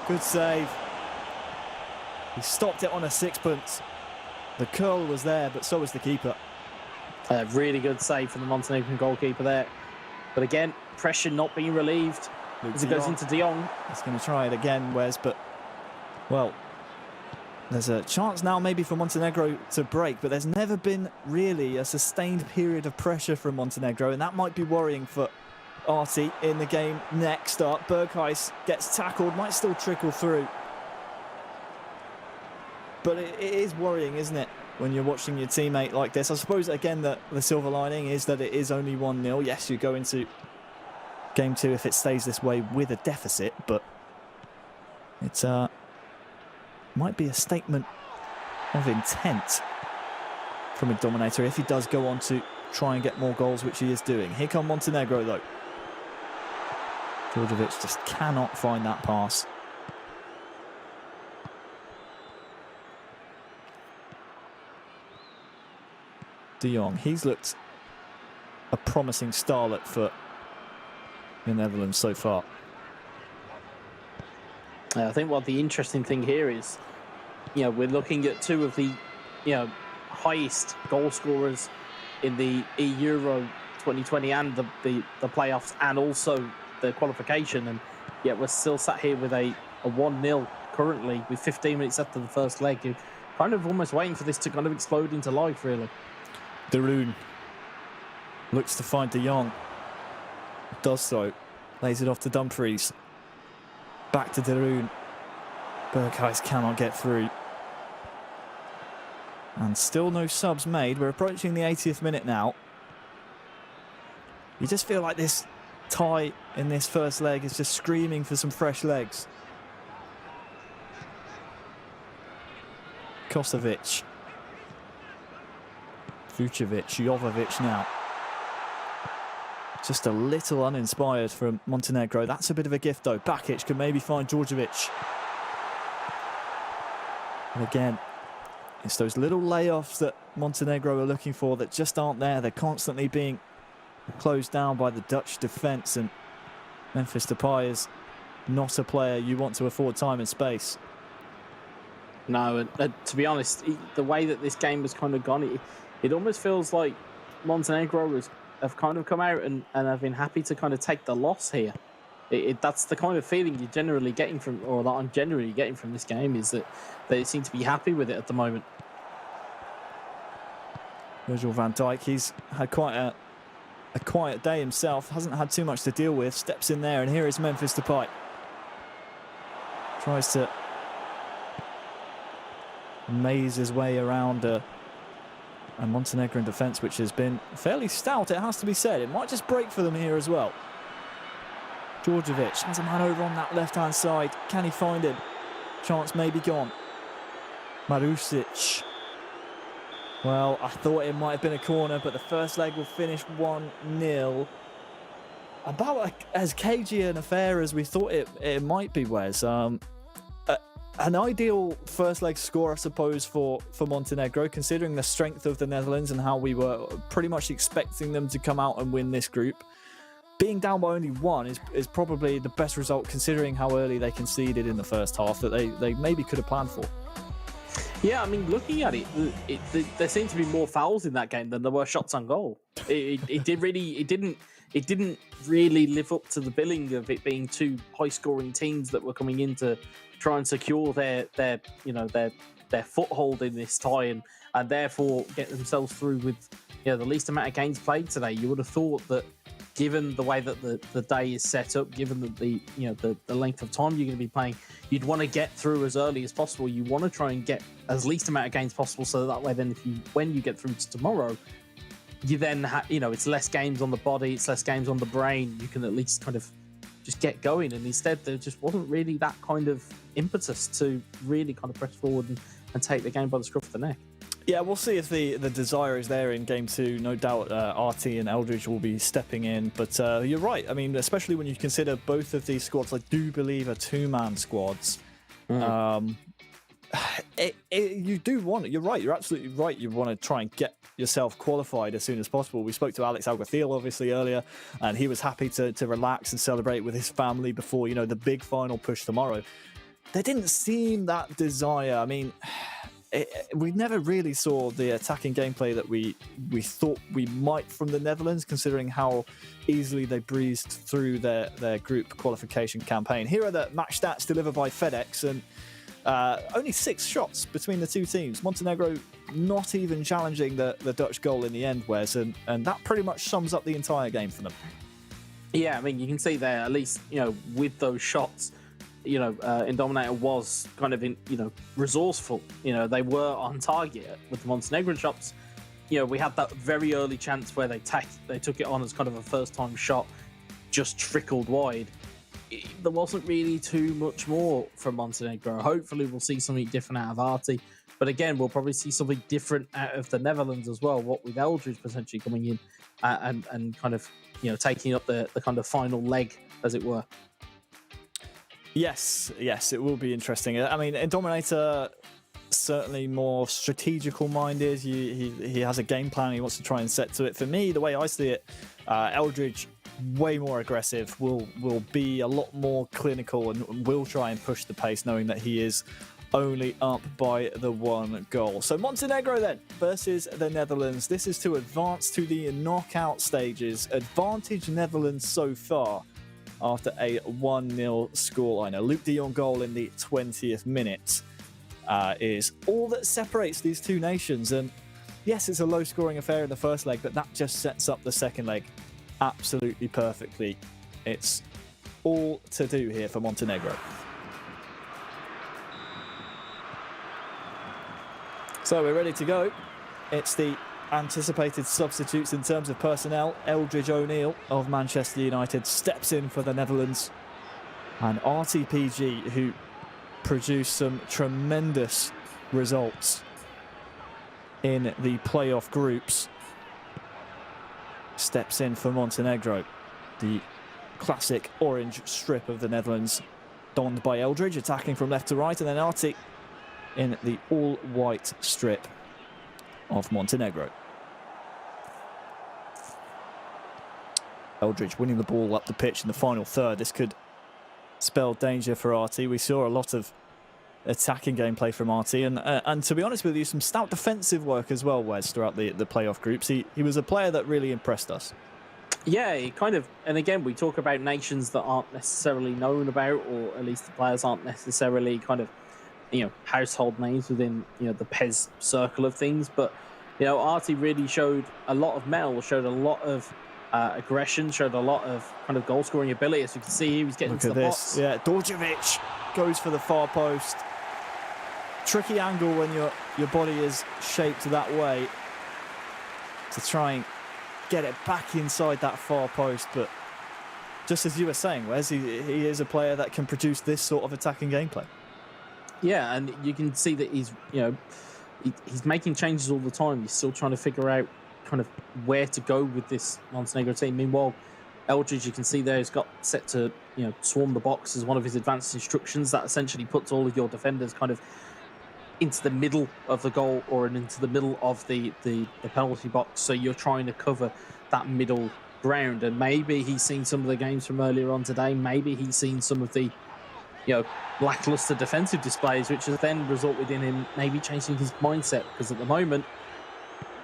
Good save. He stopped it on a sixpence. The curl was there, but so was the keeper. A really good save from the Montenegrin goalkeeper there. But again, pressure not being relieved as it goes into de Jong. He's going to try it again, Wes, but, well, there's a chance now maybe for Montenegro to break, but there's never been really a sustained period of pressure from Montenegro, and that might be worrying for Arti in the game next up. Berghuis gets tackled, might still trickle through. But it is worrying, isn't it, when you're watching your teammate like this? I suppose, again, the silver lining is that it is only 1-0. Yes, you go into game 2 if it stays this way with a deficit, but it's might be a statement of intent from a Dominator if he does go on to try and get more goals, which he is doing. Here come Montenegro, though. Djordjevic just cannot find that pass. De Jong, he's looked a promising starlet for the Netherlands so far. I think what the interesting thing here is, we're looking at two of the, highest goal scorers in the Euro 2020 and the playoffs, and also the qualification, and yet we're still sat here with a 1-0 currently with 15 minutes after the first leg. You're kind of almost waiting for this to kind of explode into life, really. De Roon looks to find de Jong. Does so. Lays it off to Dumfries. Back to De Roon. Berghuis cannot get through. And still no subs made. We're approaching the 80th minute now. You just feel like this tie in this first leg is just screaming for some fresh legs. Kosovic. Vucevic, Jovovic now. Just a little uninspired from Montenegro. That's a bit of a gift, though. Bakic can maybe find Djordjevic. And again, it's those little layoffs that Montenegro are looking for that just aren't there. They're constantly being closed down by the Dutch defence, and Memphis Depay is not a player you want to afford time and space. No, to be honest, the way that this game has kind of gone, it almost feels like Montenegro have kind of come out and have been happy to kind of take the loss here. That's the kind of feeling you're generally getting from, or that I'm generally getting from this game, is that they seem to be happy with it at the moment. Virgil van Dijk, he's had quite a quiet day himself, hasn't had too much to deal with, steps in there, and here is Memphis Depay. Tries to maze his way around a Montenegrin defence, which has been fairly stout, it has to be said. It might just break for them here as well. Djordjevic has a man over on that left-hand side. Can he find him? Chance may be gone. Marusic. Well, I thought it might have been a corner, but the first leg will finish 1-0. About as cagey an affair as we thought it might be, Wes. An ideal first leg score, I suppose, for Montenegro, considering the strength of the Netherlands and how we were pretty much expecting them to come out and win this group. Being down by only 1 is probably the best result, considering how early they conceded in the first half, that they maybe could have planned for. Yeah, I mean, looking at it, there seemed to be more fouls in that game than there were shots on goal. It didn't really live up to the billing of it being two high-scoring teams that were coming in to try and secure their foothold in this tie and therefore get themselves through with the least amount of games played today. You would have thought that, given the way that the day is set up, given that the length of time you're going to be playing, you'd want to get through as early as possible. You want to try and get as least amount of games possible, so that way then when you get through to tomorrow, you then it's less games on the body, it's less games on the brain. You can at least kind of just get going, and instead there just wasn't really that kind of impetus to really kind of press forward and take the game by the scruff of the neck. Yeah, we'll see if the desire is there in Game 2. No doubt RT and Eldridge will be stepping in. But you're right. I mean, especially when you consider both of these squads, I do believe, are two-man squads. You do want it. You're right. You're absolutely right. You want to try and get yourself qualified as soon as possible. We spoke to Alex Alguacil, obviously, earlier, and he was happy to relax and celebrate with his family before, the big final push tomorrow. There didn't seem that desire. I mean, we never really saw the attacking gameplay that we thought we might from the Netherlands, considering how easily they breezed through their group qualification campaign. Here are the match stats delivered by FedEx, and only 6 shots between the two teams. Montenegro not even challenging the Dutch goal in the end, Wes, and that pretty much sums up the entire game for them. Yeah, I mean, you can see there, at least, with those shots, Indominator was kind of resourceful. They were on target with the Montenegrin shots. We had that very early chance where they took it on as kind of a first-time shot, just trickled wide. There wasn't really too much more from Montenegro. Hopefully we'll see something different out of Arti, but again, we'll probably see something different out of the Netherlands as well, what with Eldridge potentially coming in and kind of taking up the kind of final leg, as it were. Yes, it will be interesting. I mean, Indominator certainly more strategical minded. He has a game plan he wants to try and set to it. For me, the way I see it, Eldridge way more aggressive, will be a lot more clinical and will try and push the pace, knowing that he is only up by the 1 goal. So Montenegro then versus the Netherlands. This is to advance to the knockout stages. Advantage Netherlands so far, after a 1-0 scoreline. A Luc de Jong goal in the 20th minute is all that separates these two nations. And yes, it's a low-scoring affair in the first leg, but that just sets up the second leg absolutely perfectly. It's all to do here for Montenegro. So we're ready to go. It's the anticipated substitutes in terms of personnel. Eldridge O'Neill of Manchester United steps in for the Netherlands, and RTPG, who produced some tremendous results in the playoff groups, steps in for Montenegro. The classic orange strip of the Netherlands donned by Eldridge, attacking from left to right, and then Arti in the all-white strip of Montenegro. Eldridge winning the ball up the pitch in the final third. This could spell danger for Arti. We saw a lot of attacking gameplay from Arti, and to be honest with you, some stout defensive work as well, Wes, throughout the playoff groups. He was a player that really impressed us. Yeah, he kind of, and again, we talk about nations that aren't necessarily known about, or at least the players aren't necessarily kind of, household names within, the PES circle of things. But, Arti really showed a lot of mettle, showed a lot of aggression, showed a lot of kind of goal scoring ability. As you can see, he was getting Look to at the this. box. Yeah, Dorjevic goes for the far post. Tricky angle when your body is shaped that way to try and get it back inside that far post. But just as you were saying, Wes, he is a player that can produce this sort of attacking gameplay. Yeah, and you can see that he's making changes all the time. He's still trying to figure out kind of where to go with this Montenegro team. Meanwhile, Eldridge, you can see there, he's got set to swarm the box as one of his advanced instructions. That essentially puts all of your defenders kind of into the middle of the goal or into the middle of the penalty box. So you're trying to cover that middle ground. And maybe he's seen some of the games from earlier on today. Maybe he's seen some of the lackluster defensive displays, which has then resulted in him maybe changing his mindset, because at the moment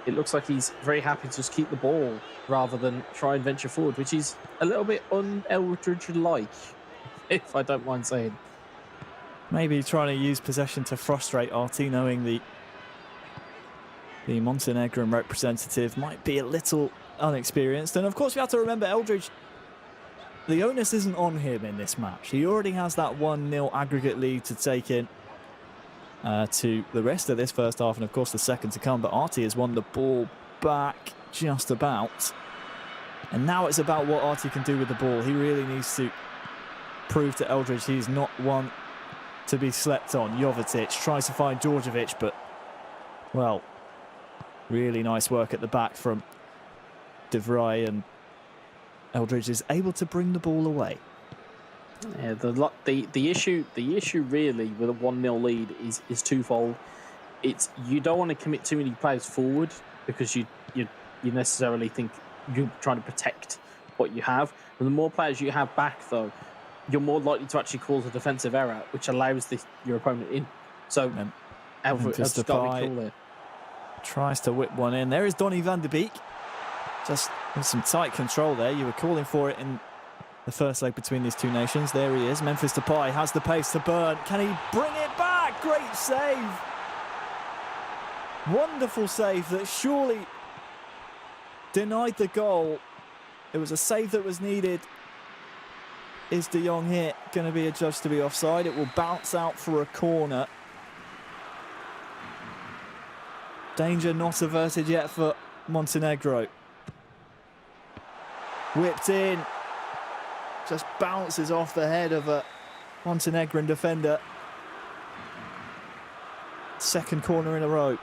it looks like he's very happy to just keep the ball rather than try and venture forward, which is a little bit un-Eldridge-like, if I don't mind saying. Maybe trying to use possession to frustrate RT, knowing the Montenegrin representative might be a little unexperienced. And of course, we have to remember Eldridge, the onus isn't on him in this match. He already has that 1-0 aggregate lead to take in to the rest of this first half, and of course the second to come. But RT has won the ball back just about. And now it's about what RT can do with the ball. He really needs to prove to Eldridge he's not one to be slept on. Jovetic tries to find Djordjevic, but, well, really nice work at the back from De Vrij, and Eldridge is able to bring the ball away. Yeah, the issue really with a 1-0 lead is twofold. It's you don't want to commit too many players forward because you necessarily think you're trying to protect what you have. And the more players you have back, though, you're more likely to actually cause a defensive error, which allows your opponent in. So, Eldridge has got to be cool there. Tries to whip one in. There is Donny van de Beek. Just with some tight control there. You were calling for it in the first leg between these two nations. There he is. Memphis Depay has the pace to burn. Can he bring it back? Great save. Wonderful save that surely denied the goal. It was a save that was needed. Is De Jong here going to be adjudged to be offside? It will bounce out for a corner. Danger not averted yet for Montenegro. Whipped in. Just bounces off the head of a Montenegrin defender. Second corner in a row.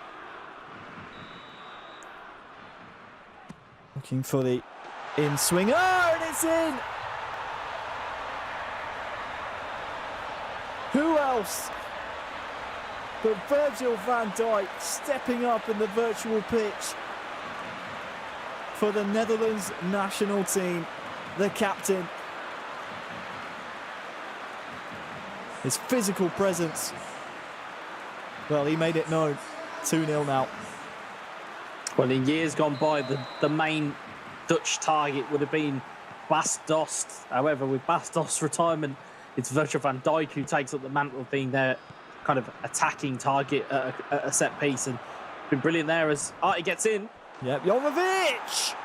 Looking for the in-swing. Oh, and it's in! Who else but Virgil van Dijk stepping up in the virtual pitch for the Netherlands national team, the captain. His physical presence, well, he made it known. 2-0 now. Well, in years gone by, the main Dutch target would have been Bas Dost. However, with Bas Dost's retirement, it's Virgil van Dijk who takes up the mantle of being their kind of attacking target at a set piece, and been brilliant there as Artie gets in. Yep, Jovetic!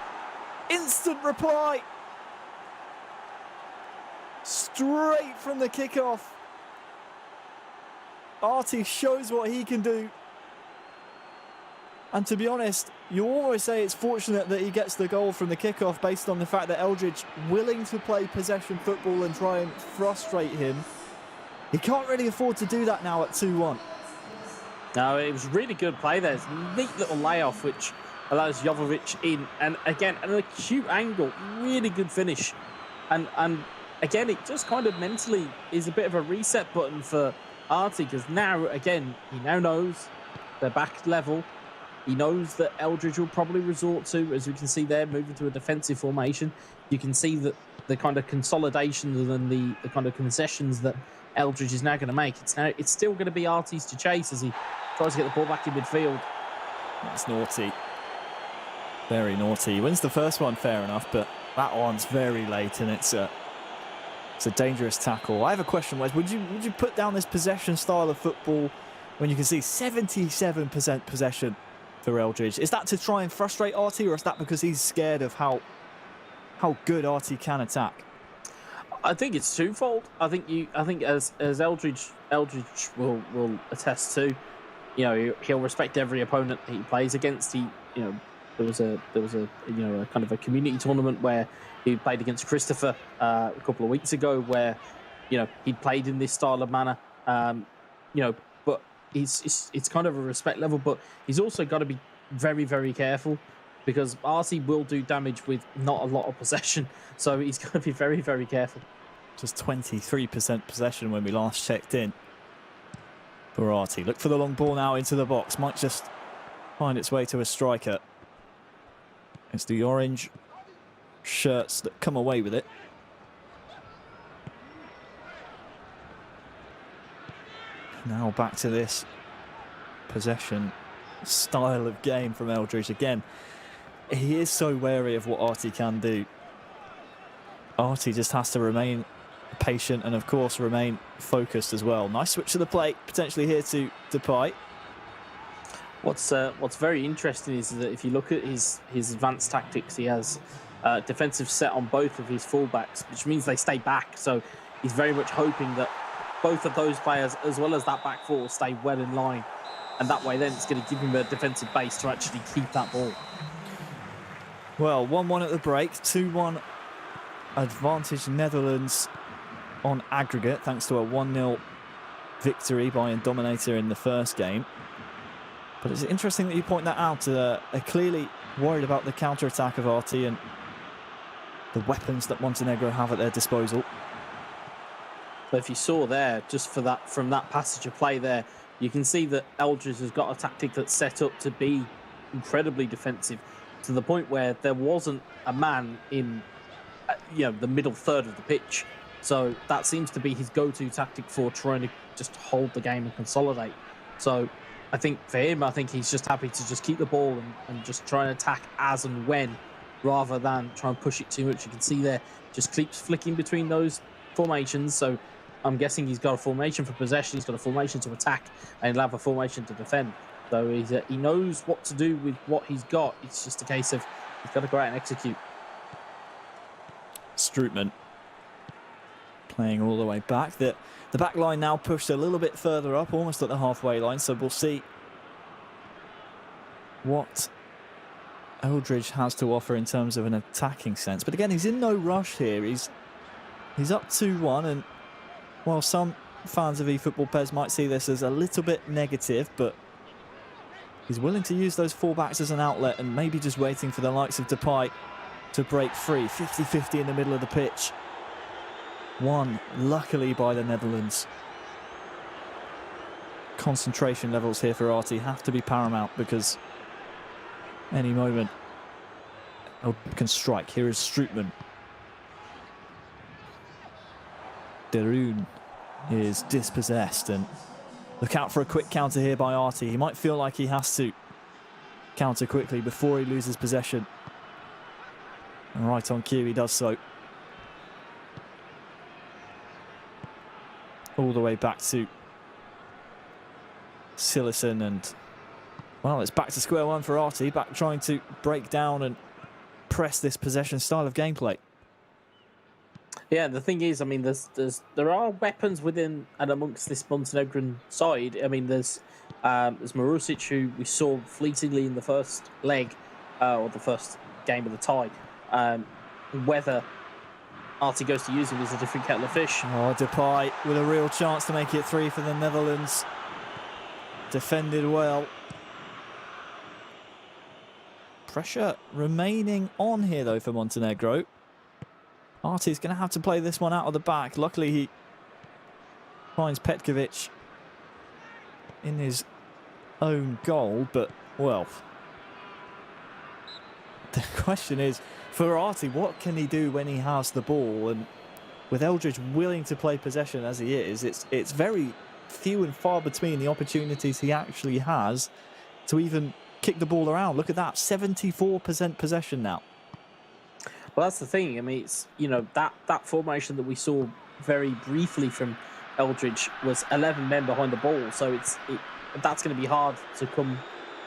Instant reply! Straight from the kickoff. Artie shows what he can do. And to be honest, you almost say it's fortunate that he gets the goal from the kickoff based on the fact that Eldridge willing to play possession football and try and frustrate him. He can't really afford to do that now at 2-1. No, it was really good play there. It's a neat little layoff which allows Jovetic in. And again, an acute angle, really good finish. And again, it just kind of mentally is a bit of a reset button for Artie, because now, again, he now knows they're back level. He knows that Eldridge will probably resort to, as we can see there, moving to a defensive formation. You can see that the kind of consolidations and the kind of concessions that Eldridge is now going to make. It's still going to be Artie's to chase as he tries to get the ball back in midfield. That's naughty. Very naughty. He wins the first one, fair enough, but that one's very late, and it's a dangerous tackle. I have a question, Wes. Would you put down this possession style of football when you can see 77% possession for Eldridge? Is that to try and frustrate Artie, or is that because he's scared of how how good Artie can attack? I think it's twofold. I think as Eldridge will attest to, you know, he'll respect every opponent he plays against. There was a kind of a community tournament where he played against Christopher a couple of weeks ago, where, you know, he'd played in this style of manner. But it's kind of a respect level, but he's also got to be very, very careful, because Artie will do damage with not a lot of possession, so he's got to be very, very careful. Just 23% possession when we last checked in for Artie. Look for the long ball now into the box. Might just find its way to a striker. It's the orange shirts that come away with it. Now back to this possession style of game from Eldridge. Again, he is so wary of what Artie can do. Artie just has to remain patient and, of course, remain focused as well. Nice switch to the plate, potentially here to Depay. What's very interesting is that if you look at his advanced tactics, he has defensive set on both of his fullbacks, which means they stay back. So he's very much hoping that both of those players, as well as that back four, stay well in line. And that way then it's going to give him a defensive base to actually keep that ball. Well, 1-1 at the break, 2-1 advantage Netherlands on aggregate, thanks to a 1-0 victory by Dominator in the first game. But it's interesting that you point that out. They're clearly worried about the counter-attack of Artie and the weapons that Montenegro have at their disposal. But if you saw there, just for that, from that passage of play there, you can see that Eldridge has got a tactic that's set up to be incredibly defensive, to the point where there wasn't a man in the middle third of the pitch. So that seems to be his go-to tactic for trying to just hold the game and consolidate. So I think for him, I think he's just happy to just keep the ball and just try and attack as and when, rather than try and push it too much. You can see there, just keeps flicking between those formations. So I'm guessing he's got a formation for possession, he's got a formation to attack, and he'll have a formation to defend. So he knows what to do with what he's got. It's just a case of he's got to go out and execute. Strootman playing all the way back. The back line now pushed a little bit further up, almost at the halfway line. So we'll see what Eldridge has to offer in terms of an attacking sense. But again, he's in no rush here. He's up 2-1, and while some fans of eFootball PES might see this as a little bit negative, but he's willing to use those fullbacks as an outlet and maybe just waiting for the likes of Depay to break free. 50-50 in the middle of the pitch. Won, luckily, by the Netherlands. Concentration levels here for Artie have to be paramount, because any moment can strike. Here is Strootman. Derun is dispossessed, and look out for a quick counter here by Artie. He might feel like he has to counter quickly before he loses possession. And right on cue, he does so. All the way back to Sillison, and well, it's back to square one for Artie, back trying to break down and press this possession style of gameplay. Yeah, the thing is, I mean, there are weapons within and amongst this Montenegrin side. I mean, there's Marusic, who we saw fleetingly in the first leg, or the first game of the tie. Whether Artie goes to use him is a different kettle of fish. Oh, Depay with a real chance to make it 3 for the Netherlands. Defended well. Pressure remaining on here, though, for Montenegro. Artie's going to have to play this one out of the back. Luckily, he finds Petkovic in his own goal, but, well, the question is, for Artie, what can he do when he has the ball? And with Eldridge willing to play possession as he is, it's very few and far between the opportunities he actually has to even kick the ball around. Look at that, 74% possession now. Well, that's the thing. I mean, it's, that formation that we saw very briefly from Eldridge was 11 men behind the ball. So that's going to be hard to come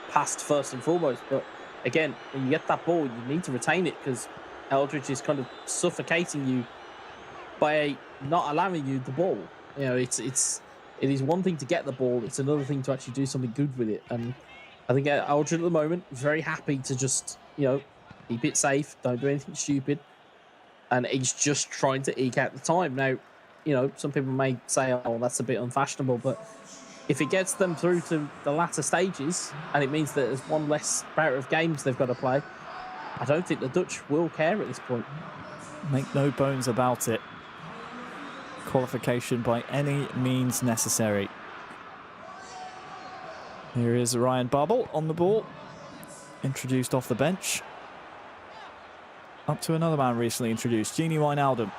past first and foremost. But again, when you get that ball, you need to retain it, because Eldridge is kind of suffocating you by not allowing you the ball. You know, it is one thing to get the ball, it's another thing to actually do something good with it. And I think Eldridge at the moment is very happy to just, you know, keep it safe, don't do anything stupid, and he's just trying to eke out the time. Now, you know, some people may say, oh, that's a bit unfashionable, but if it gets them through to the latter stages, and it means that there's one less bout of games they've got to play, I don't think the Dutch will care at this point. Make no bones about it. Qualification by any means necessary. Here is Ryan Babel on the ball, introduced off the bench. Up to another man recently introduced, Gini Wijnaldum.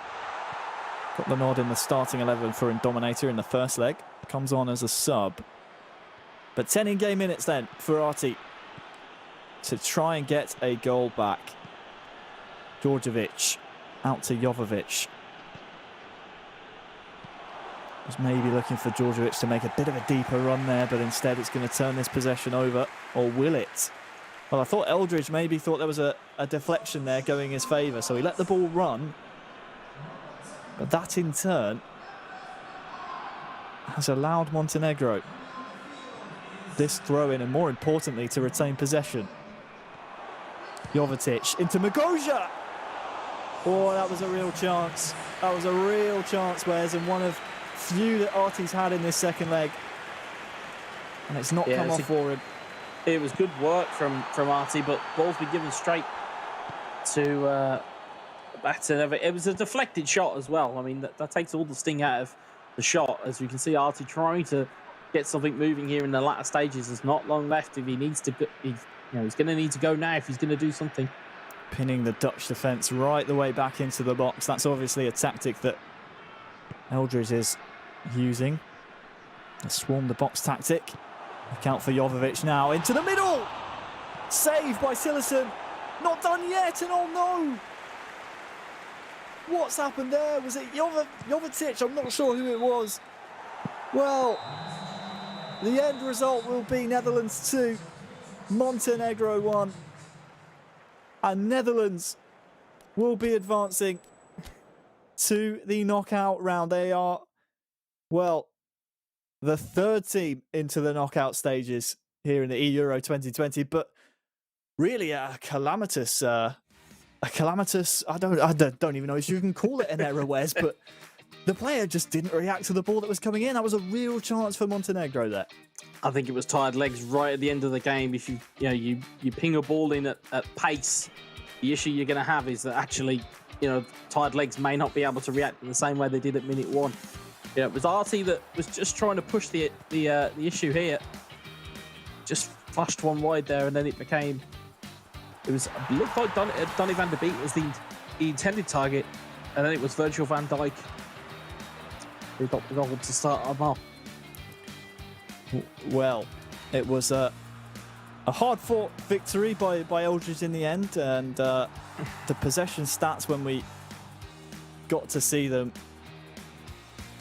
Got the nod in the starting 11 for Indominator in the first leg. Comes on as a sub. But 10 in-game minutes then for Arti to try and get a goal back. Djordjevic out to Jovovic. Was maybe looking for Djordjevic to make a bit of a deeper run there, but instead it's going to turn this possession over. Or will it? Well, I thought Eldridge maybe thought there was a deflection there going his favour, so he let the ball run. But that in turn has allowed Montenegro this throw-in, and more importantly, to retain possession. Jovetic into Magoja. Oh, that was a real chance. That was a real chance, Wes, and one of few that Arti's had in this second leg. And it's not come off for him. It was good work from Arti, but ball's been given straight to Batanova. It was a deflected shot as well. I mean, that takes all the sting out of the shot. As you can see, Arti trying to get something moving here in the latter stages. There's not long left. If he needs to, he's going to need to go now if he's going to do something. Pinning the Dutch defence right the way back into the box. That's obviously a tactic that Eldridge is using. A swarm the box tactic. Look out for Jovovic now, into the middle! Saved by Sillison. Not done yet, and oh no! What's happened there? Was it Jovetic? I'm not sure who it was. Well, the end result will be Netherlands 2, Montenegro 1. And Netherlands will be advancing to the knockout round. They are, well, the third team into the knockout stages here in the Euro 2020, but really a calamitous, I don't even know if you can call it an error, Wes, but the player just didn't react to the ball that was coming in. That was a real chance for Montenegro there. I think it was tired legs right at the end of the game. If you ping a ball in at pace, the issue you're going to have is that actually, tired legs may not be able to react in the same way they did at minute 1. It was Arti that was just trying to push the issue here. Just flashed one wide there, and then it looked like Donny van der Beek was the intended target, and then it was Virgil van Dijk who got the goal to start them off. Well, it was a hard-fought victory by Eldridge in the end, and the possession stats, when we got to see them,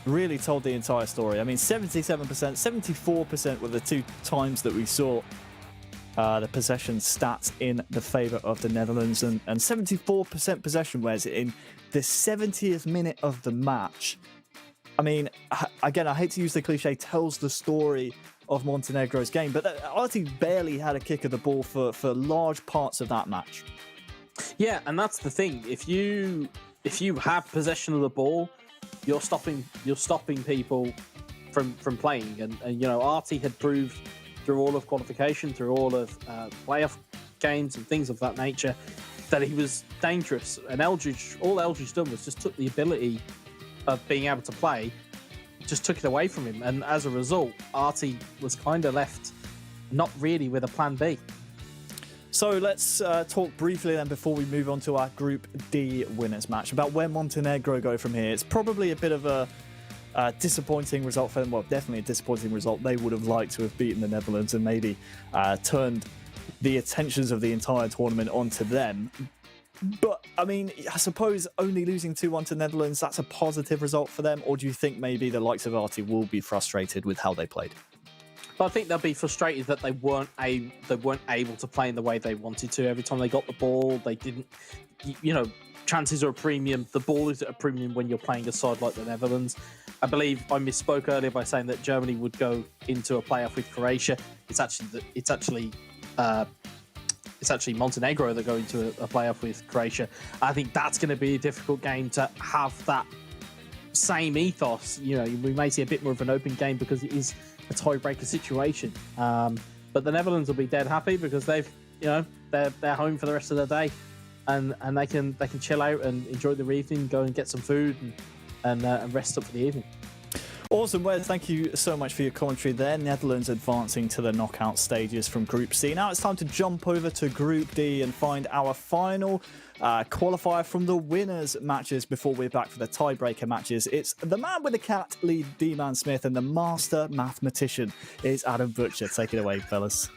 really told the entire story. I mean, 77%, 74% were the two times that we saw the possession stats in the favour of the Netherlands, and 74% possession, whereas in the 70th minute of the match. I mean, again, I hate to use the cliche, tells the story of Montenegro's game, but Arti barely had a kick of the ball for large parts of that match. Yeah, and that's the thing. If you have possession of the ball, you're stopping people from playing, and Arti had proved through all of qualification, through all of playoff games and things of that nature, that he was dangerous. And all Eldridge done was just took the ability of being able to play, just took it away from him, and as a result, Arti was kind of left not really with a plan B. So let's talk briefly then, before we move on to our Group D winners match, about where Montenegro go from here. It's probably a bit of a disappointing result for them. Well, definitely a disappointing result. They would have liked to have beaten the Netherlands and maybe turned the attentions of the entire tournament onto them. But, I mean, I suppose only losing 2-1 to Netherlands, that's a positive result for them? Or do you think maybe the likes of Arti will be frustrated with how they played? I think they'll be frustrated that they weren't able to play in the way they wanted to. Every time they got the ball, they didn't. chances are a premium. The ball is at a premium when you're playing a side like the Netherlands. I believe I misspoke earlier by saying that Germany would go into a playoff with Croatia. It's actually Montenegro that go into a playoff with Croatia. I think that's going to be a difficult game to have that same ethos. We may see a bit more of an open game because it is a tiebreaker situation. But the Netherlands will be dead happy because they're home for the rest of the day, and they can chill out and enjoy their evening, go and get some food and rest up for the evening. Awesome, Wes. Thank you so much for your commentary there. Netherlands advancing to the knockout stages from Group C. Now it's time to jump over to Group D and find our final qualifier from the winners' matches before we're back for the tiebreaker matches. It's the man with the cat, Lee D-Man Smith, and the master mathematician is Adam Butcher. Take it away, fellas.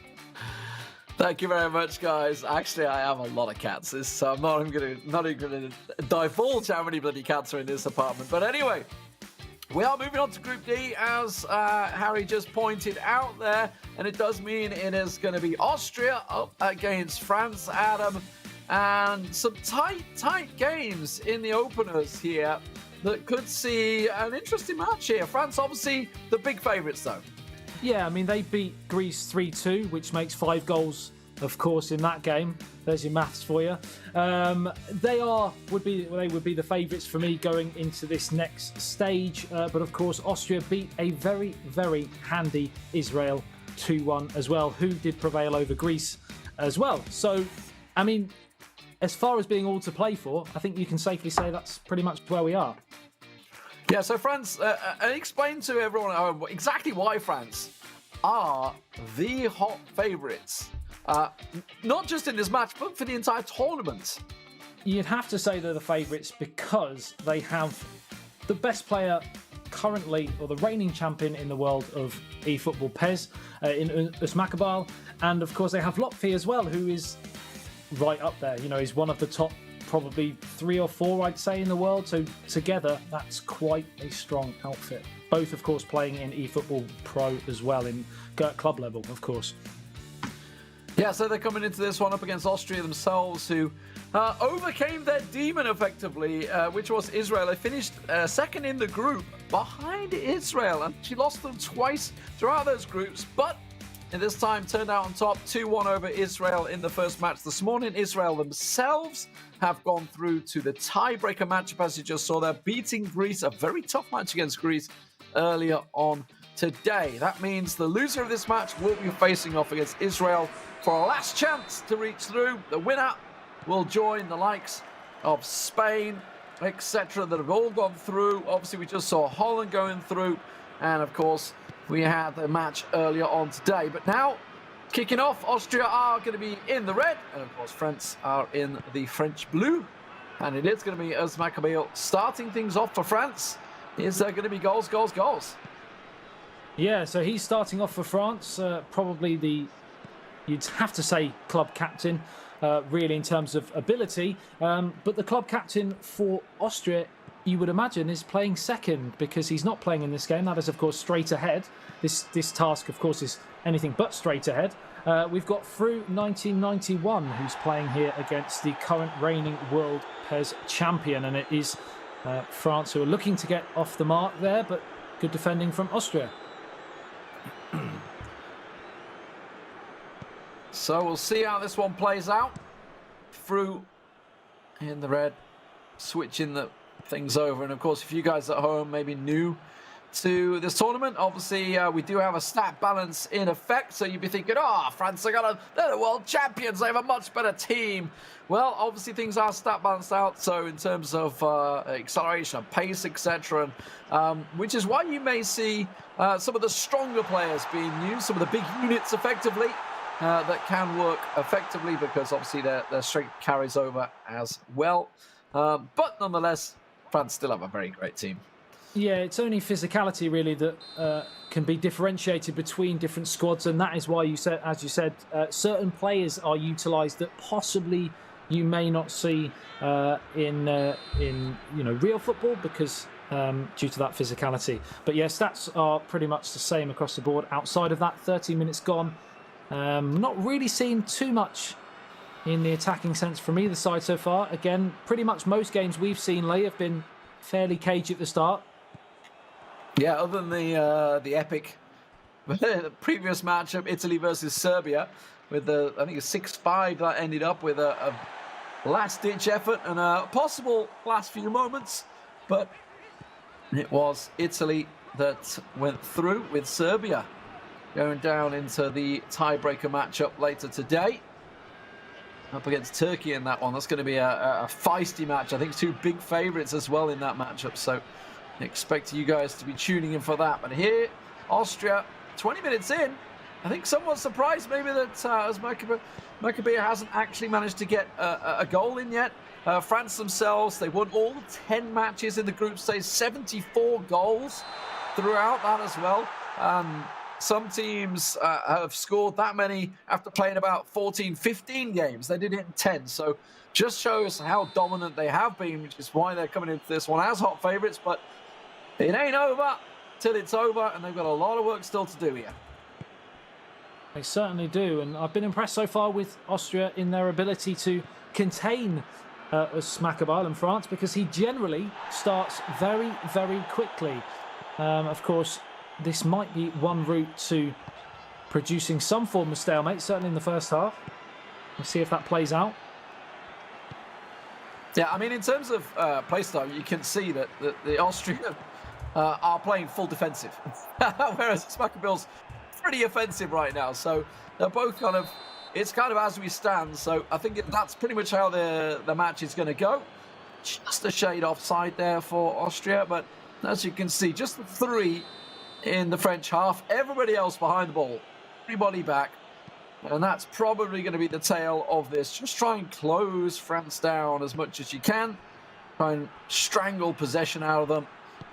Thank you very much, guys. Actually, I have a lot of cats, so I'm not even going to divulge how many bloody cats are in this apartment. But anyway, we are moving on to Group D, as Harry just pointed out there, and it does mean it is going to be Austria up against France, Adam, and some tight games in the openers here that could see an interesting match here. France, obviously, the big favourites, though. Yeah, I mean, they beat Greece 3-2, which makes 5 goals, of course, in that game. There's your maths for you. They would be the favourites for me going into this next stage. But of course, Austria beat a very, very handy Israel 2-1 as well, who did prevail over Greece as well. So, I mean, as far as being all to play for, I think you can safely say that's pretty much where we are. Yeah, so France, explain to everyone exactly why France are the hot favourites. Not just in this match, but for the entire tournament. You'd have to say they're the favourites because they have the best player currently, or the reigning champion in the world of eFootball, PES, in Usmakabal. And of course, they have Lotfi as well, who is right up there. He's one of the top probably 3 or 4, I'd say, in the world. So together, that's quite a strong outfit. Both, of course, playing in eFootball Pro as well, in club level, of course. Yeah, so they're coming into this one up against Austria themselves, who overcame their demon effectively, which was Israel. They finished second in the group behind Israel, and she lost them twice throughout those groups, but in this time turned out on top 2-1 over Israel in the first match this morning. Israel themselves have gone through to the tiebreaker matchup, as you just saw there, beating Greece, a very tough match against Greece earlier on today. That means the loser of this match will be facing off against Israel for a last chance to reach through. The winner will join the likes of Spain, etc., that have all gone through. Obviously, we just saw Holland going through, and of course, we had the match earlier on today. But now, kicking off, Austria are going to be in the red, and of course, France are in the French blue. And it is going to be Usmakabal starting things off for France. Is there going to be goals, goals, goals? Yeah, so he's starting off for France, probably you'd have to say club captain, really, in terms of ability. But the club captain for Austria, you would imagine, is playing second because he's not playing in this game. That is, of course, straight ahead. This task, of course, is anything but straight ahead. We've got Through 1991, who's playing here against the current reigning world PES champion. And it is France who are looking to get off the mark there, but good defending from Austria. So we'll see how this one plays out. Through in the red, switching the things over. And of course, if you guys at home maybe new to this tournament, obviously we do have a stat balance in effect. So you'd be thinking, France they're the world champions, they have a much better team. Well, obviously things are stat balanced out. So in terms of acceleration and pace, etc., which is why you may see some of the stronger players being used, some of the big units effectively. That can work effectively because obviously their strength carries over as well. But nonetheless, France still have a very great team. Yeah, it's only physicality really that can be differentiated between different squads, and that is why you said, as you said, certain players are utilised that possibly you may not see in real football because due to that physicality. But yeah, stats are pretty much the same across the board. Outside of that, 30 minutes gone. Not really seeing too much in the attacking sense from either side so far. Again, pretty much most games we've seen, Lee, have been fairly cagey at the start. Yeah, other than the epic previous matchup, Italy versus Serbia, with I think a 6-5 that ended up with a last-ditch effort and a possible last few moments, but it was Italy that went through, with Serbia going down into the tiebreaker matchup later today. Up against Turkey in that one. That's going to be a feisty match. I think 2 big favourites as well in that matchup. So expect you guys to be tuning in for that. But here, Austria, 20 minutes in, I think somewhat surprised maybe that as Maccabi hasn't actually managed to get a goal in yet. France themselves, they won all 10 matches in the group stage, 74 goals throughout that as well. Some teams have scored that many after playing about 14, 15 games. They did it in 10. So just shows how dominant they have been, which is why they're coming into this one as hot favourites. But it ain't over till it's over, and they've got a lot of work still to do here. They certainly do. And I've been impressed so far with Austria in their ability to contain Smackabil in France, because he generally starts very, very quickly. Of course, this might be one route to producing some form of stalemate, certainly in the first half. We'll see if that plays out. Yeah, I mean, in terms of play style, you can see that the Austria are playing full defensive, whereas Smackabil's pretty offensive right now. So they're both it's kind of as we stand. So I think that's pretty much how the match is going to go. Just a shade offside there for Austria, but as you can see, just the 3 in the French half, everybody else behind the ball, everybody back, and that's probably going to be the tail of this. Just try and close France down as much as you can, try and strangle possession out of them,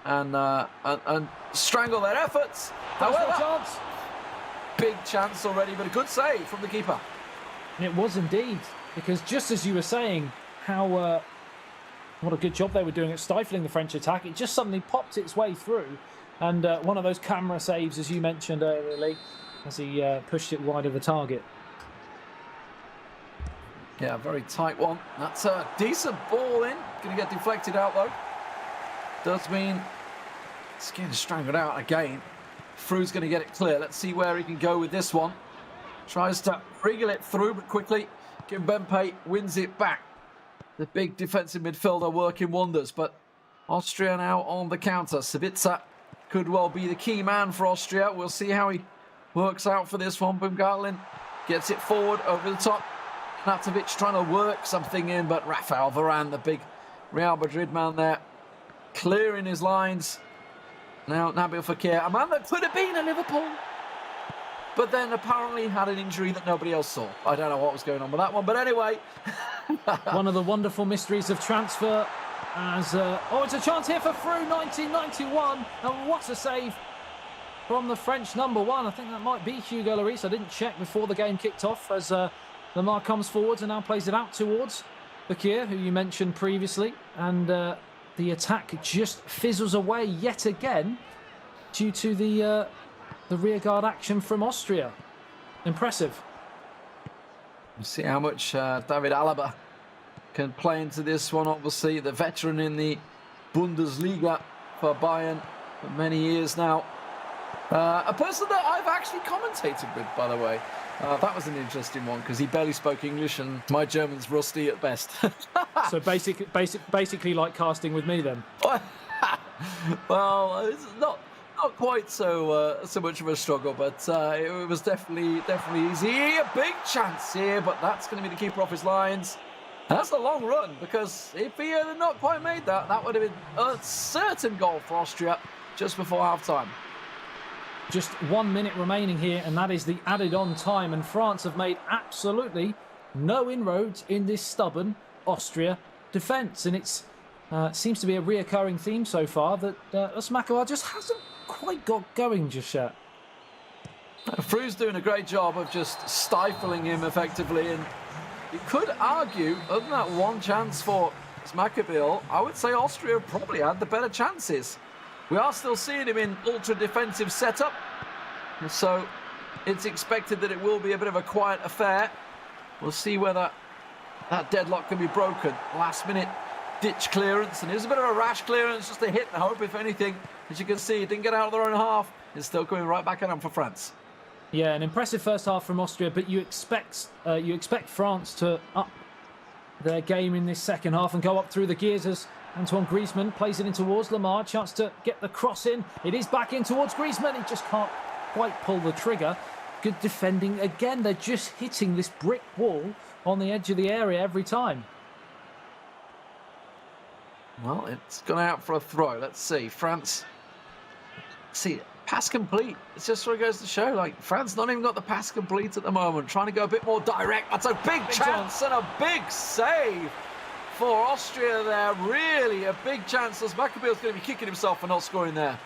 and strangle their efforts. However, chance. Big chance already, but a good save from the keeper. It was indeed, because just as you were saying, how what a good job they were doing at stifling the French attack, it just suddenly popped its way through. And one of those camera saves, as you mentioned earlier, Lee, as he pushed it wide of the target. Yeah, very tight one. That's a decent ball in. Going to get deflected out, though. Does mean it's getting strangled out again. Fru's going to get it clear. Let's see where he can go with this one. Tries to wriggle it through, but quickly Kimpembe wins it back. The big defensive midfielder working wonders, but Austria now on the counter. Sabitzer could well be the key man for Austria. We'll see how he works out for this one. Baumgartlin gets it forward over the top. Natovic trying to work something in, but Rafael Varane, the big Real Madrid man there, clearing his lines. Now Nabil Fekir, a man that could have been a Liverpool, but then apparently had an injury that nobody else saw. I don't know what was going on with that one, but anyway. One of the wonderful mysteries of transfer. As it's a chance here for Fru, 1991, and what a save from the French number 1. I think that might be Hugo Lloris. I didn't check before the game kicked off, as Lamar comes forwards and now plays it out towards Fekir, who you mentioned previously, and the attack just fizzles away yet again due to the rearguard action from Austria. Impressive. We'll see how much David Alaba can play into this one. Obviously, the veteran in the Bundesliga for Bayern for many years now. A person that I've actually commentated with, by the way. That was an interesting one, because he barely spoke English and my German's rusty at best. So basically like casting with me then? Well, it's not quite so much of a struggle, but it was definitely easy. A big chance here, but that's going to be the keeper off his lines. That's a long run, because if he had not quite made that, that would have been a certain goal for Austria just before half-time. Just 1 minute remaining here, and that is the added-on time, and France have made absolutely no inroads in this stubborn Austria defence, and it seems to be a reoccurring theme so far that Smackabil just hasn't quite got going just yet. Fru's doing a great job of just stifling him effectively, and you could argue, other than that one chance for Smackabil, I would say Austria probably had the better chances. We are still seeing him in ultra-defensive setup, so it's expected that it will be a bit of a quiet affair. We'll see whether that deadlock can be broken. Last minute ditch clearance, and it was a bit of a rash clearance, just a hit and hope, if anything. As you can see, it didn't get out of their own half. It's still coming right back at them for France. Yeah, an impressive first half from Austria, but you expect France to up their game in this second half and go up through the gears as Antoine Griezmann plays it in towards Lamar. Chance to get the cross in. It is back in towards Griezmann. He just can't quite pull the trigger. Good defending again. They're just hitting this brick wall on the edge of the area every time. Well, it's gone out for a throw. Let's see. France. See, pass complete. It's just where it goes to show. Like, France not even got the pass complete at the moment. Trying to go a bit more direct. That's a big chance and a big save for Austria there. Really a big chance. As Maccabeel's going to be kicking himself for not scoring there.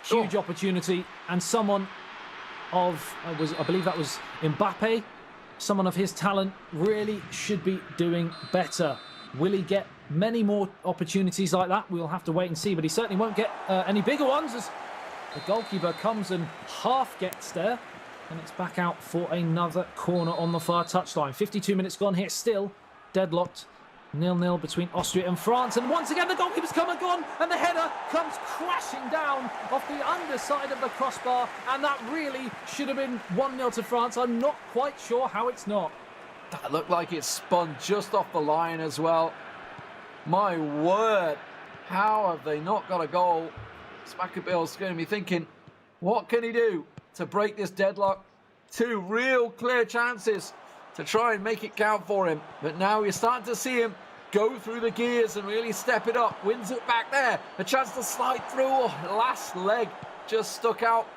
Huge opportunity, and someone of, I believe that was Mbappe, someone of his talent really should be doing better. Will he get many more opportunities like that? We'll have to wait and see, but he certainly won't get any bigger ones as the goalkeeper comes and half gets there, and it's back out for another corner on the far touchline. 52 minutes gone here, still deadlocked. 0-0 between Austria and France, and once again the goalkeeper's come and gone, and the header comes crashing down off the underside of the crossbar, and that really should have been 1-0 to France. I'm not quite sure how it's not. That looked like it spun just off the line as well. My word, how have they not got a goal? Maccabeel's going to be thinking, what can he do to break this deadlock? Two real clear chances to try and make it count for him. But now you're starting to see him go through the gears and really step it up. Wins it back there. A chance to slide through. Oh, last leg just stuck out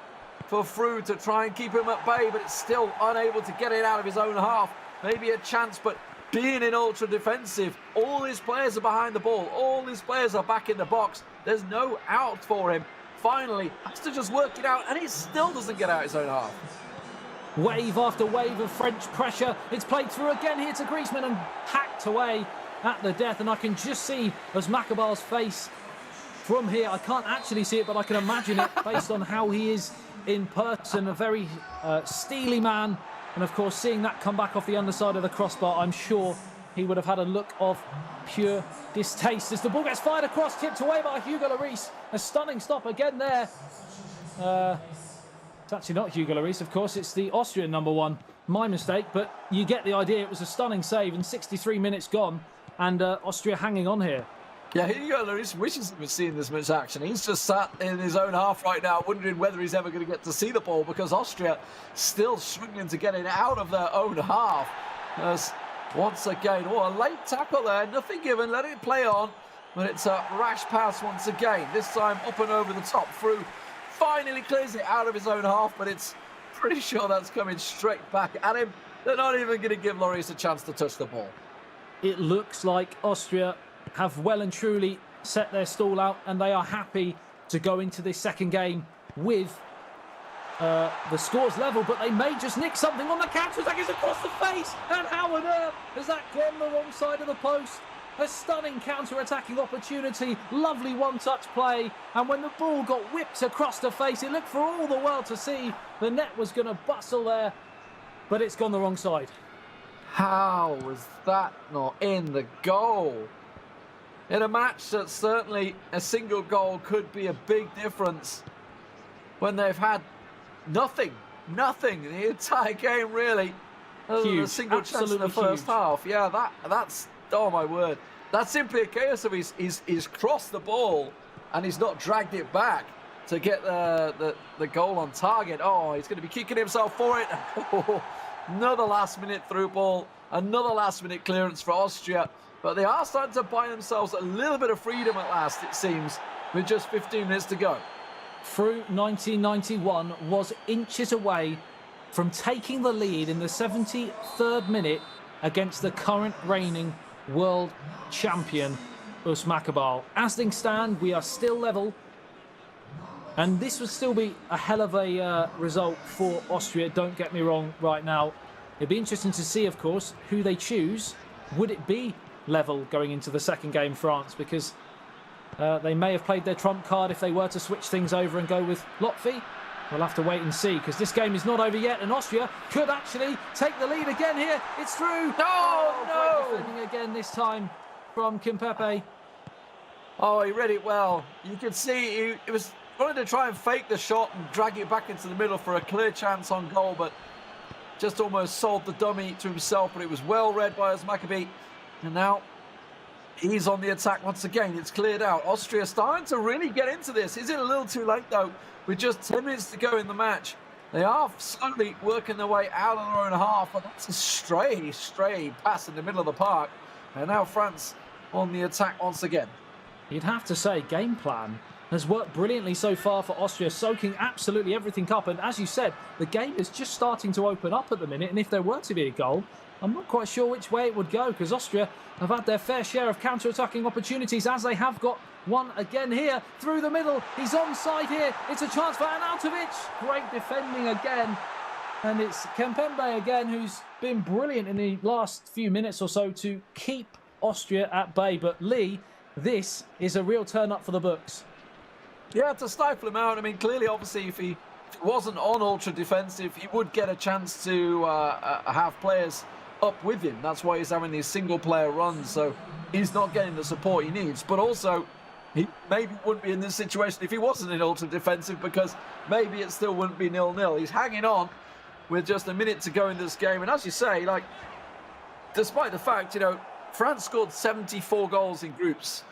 for Froome to try and keep him at bay, but it's still unable to get it out of his own half. Maybe a chance, but being in ultra defensive, all his players are behind the ball. All his players are back in the box. There's no out for him. Finally, has to just work it out, and he still doesn't get out his own half. Wave after wave of French pressure. It's played through again here to Griezmann and hacked away at the death. And I can just see as Maccabeel's face from here. I can't actually see it, but I can imagine it based on how he is in person. A very steely man. And of course, seeing that come back off the underside of the crossbar, I'm sure he would have had a look of pure distaste as the ball gets fired across, tipped away by Hugo Lloris. A stunning stop again there. It's actually not Hugo Lloris, of course, it's the Austrian number one. My mistake, but you get the idea. It was a stunning save and 63 minutes gone, and Austria hanging on here. Yeah, Hugo Lloris wishes he was seeing this much action. He's just sat in his own half right now, wondering whether he's ever going to get to see the ball, because Austria still struggling to get it out of their own half. As once again, a late tackle there, nothing given, let it play on, but it's a rash pass once again. This time up and over the top through. Finally clears it out of his own half, but it's pretty sure that's coming straight back at him. They're not even going to give Lloris a chance to touch the ball. It looks like Austria have well and truly set their stall out, and they are happy to go into this second game with the scores level, but they may just nick something on the counter-attack. It's across the face, and how on earth has that gone the wrong side of the post? A stunning counter-attacking opportunity, lovely one-touch play, and when the ball got whipped across the face, it looked for all the world to see. The net was going to bustle there, but it's gone the wrong side. How was that not in the goal? In a match that certainly a single goal could be a big difference, when they've had nothing the entire game really, other than a single chance in the first half. Yeah, that's, oh my word. That's simply a case of he's crossed the ball and he's not dragged it back to get the goal on target. Oh, he's going to be kicking himself for it. Another last-minute through ball, another last-minute clearance for Austria. But they are starting to buy themselves a little bit of freedom at last, it seems, with just 15 minutes to go. Through 1991 was inches away from taking the lead in the 73rd minute against the current reigning world champion, US Maccabeel. As things stand, we are still level, and this would still be a hell of a result for Austria, don't get me wrong right now. It'd be interesting to see, of course, who they choose. Would it be level going into the second game, France? Because they may have played their trump card if they were to switch things over and go with Lotfi. We'll have to wait and see, because this game is not over yet, and Austria could actually take the lead again here. It's through. Oh, great defending again this time from Kimpepe. Oh, he read it well. You could see he was trying to try and fake the shot and drag it back into the middle for a clear chance on goal, but just almost sold the dummy to himself. But it was well read by Özmakabi, and now he's on the attack once again. It's cleared out. Austria starting to really get into this. Is it a little too late, though? With just 10 minutes to go in the match. They are slowly working their way out of their own half, but that's a stray pass in the middle of the park. And now France on the attack once again. You'd have to say game plan has worked brilliantly so far for Austria, soaking absolutely everything up. And as you said, the game is just starting to open up at the minute. And if there were to be a goal, I'm not quite sure which way it would go, because Austria have had their fair share of counter-attacking opportunities, as they have got one again here through the middle. He's onside here. It's a chance for Arnautovic. Great defending again. And it's Kempembe again, who's been brilliant in the last few minutes or so to keep Austria at bay. But Lee, this is a real turn-up for the books. Yeah, to stifle him out. I mean, clearly, obviously, if he wasn't on ultra-defensive, he would get a chance to have players up with him. That's why he's having these single-player runs. So he's not getting the support he needs. But also, he maybe wouldn't be in this situation if he wasn't in ultra-defensive, because maybe it still wouldn't be 0-0. He's hanging on with just a minute to go in this game. And as you say, like, despite the fact, you know, France scored 74 goals in groups.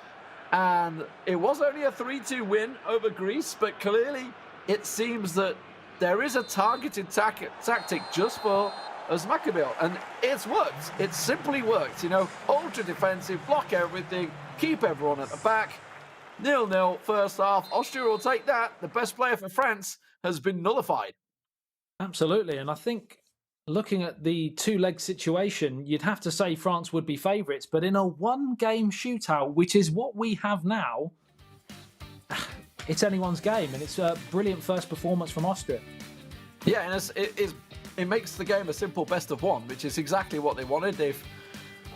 And it was only a 3-2 win over Greece, but clearly it seems that there is a targeted tactic just for Özmakabi, and it's worked. It simply worked. You know, ultra-defensive, block everything, keep everyone at the back. 0-0 first half. Austria will take that. The best player for France has been nullified. Absolutely, and I think looking at the two-leg situation, you'd have to say France would be favourites, but in a one-game shootout, which is what we have now, it's anyone's game, and it's a brilliant first performance from Austria. Yeah, and it makes the game a simple best of one, which is exactly what they wanted.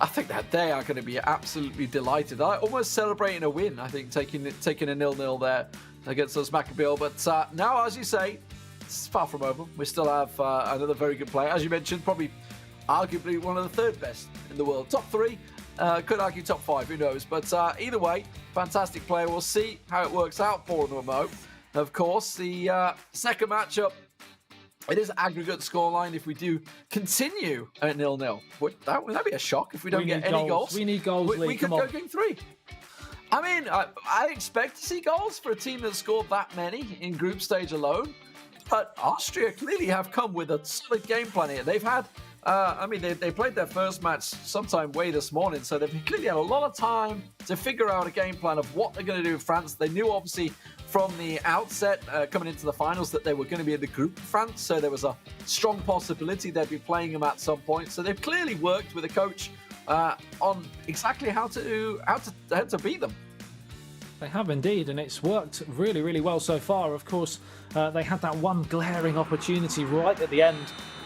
I think that they are going to be absolutely delighted. Almost celebrating a win, I think, taking a 0-0 there against Özmakabi. But now, as you say, it's far from over. We still have another very good player. As you mentioned, probably arguably one of the third best in the world. Top 3, could argue top 5, who knows. But either way, fantastic player. We'll see how it works out for Numo. Of course, the second matchup, it is aggregate scoreline if we do continue at 0-0. Would that be a shock if we don't get any goals? We need goals, Lee. We could go game 3. I mean, I expect to see goals for a team that scored that many in group stage alone. But Austria clearly have come with a solid game plan here. They've had, they played their first match sometime way this morning, so they've clearly had a lot of time to figure out a game plan of what they're going to do with France. They knew, obviously, from the outset, coming into the finals, that they were going to be in the group of France, so there was a strong possibility they'd be playing them at some point. So they've clearly worked with a coach on exactly how to beat them. They have indeed, and it's worked really, really well so far. Of course, they had that one glaring opportunity right at the end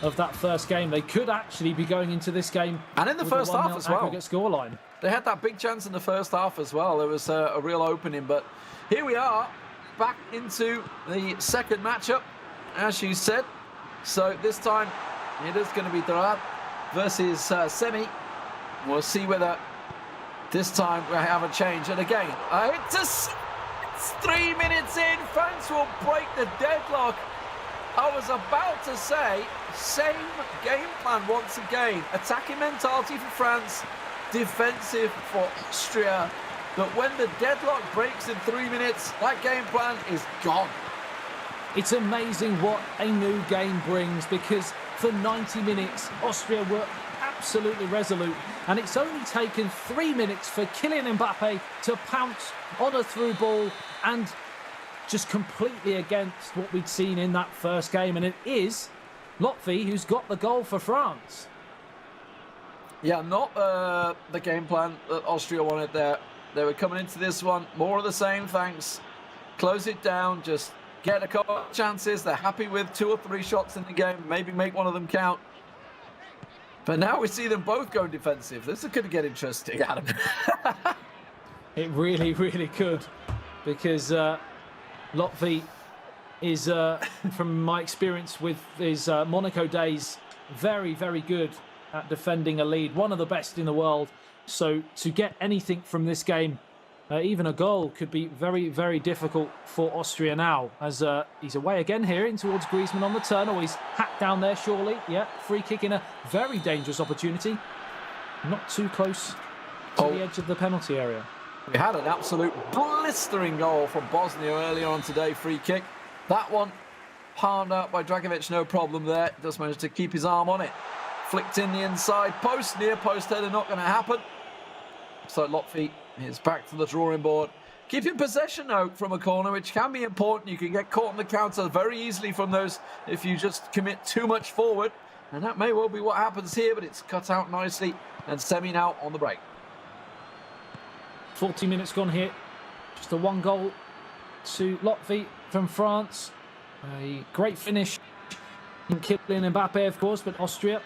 of that first game. They could actually be going into this game and in the first half as well. Aggregate scoreline. They had that big chance in the first half as well. There was a real opening, but here we are back into the second matchup, as you said. So this time it is going to be Dorad versus Semi. We'll see whether this time we have a change. And again, it's 3 minutes in. France will break the deadlock. I was about to say, same game plan once again. Attacking mentality for France, defensive for Austria. But when the deadlock breaks in 3 minutes, that game plan is gone. It's amazing what a new game brings, because for 90 minutes, Austria were absolutely resolute, and it's only taken 3 minutes for Kylian Mbappe to pounce on a through ball and just completely against what we'd seen in that first game. And it is Lotfi who's got the goal for France. Yeah, not the game plan that Austria wanted there. They were coming into this one more of the same, thanks. Close it down, just get a couple of chances. They're happy with 2 or 3 shots in the game, maybe make one of them count. But now we see them both going defensive. This could get interesting, Adam. It really, really could, because Lotfi is, from my experience with his Monaco days, very, very good at defending a lead. One of the best in the world. So to get anything from this game, even a goal, could be very, very difficult for Austria now, as he's away again here in towards Griezmann on the turn. Oh, he's hacked down there, surely. Yeah, free kick in a very dangerous opportunity. Not too close to the edge of the penalty area. We had an absolute blistering goal from Bosnia earlier on today, free kick. That one palmed out by Dragovic, no problem there. Just managed to keep his arm on it. Flicked in the inside post, near post header, not going to happen. So Lotfi is back to the drawing board. Keeping possession out from a corner, which can be important. You can get caught on the counter very easily from those if you just commit too much forward. And that may well be what happens here, but it's cut out nicely. And Semi now on the break. 40 minutes gone here. Just a 1 goal to Lotfi from France. A great finish in Kylian Mbappe, of course, but Austria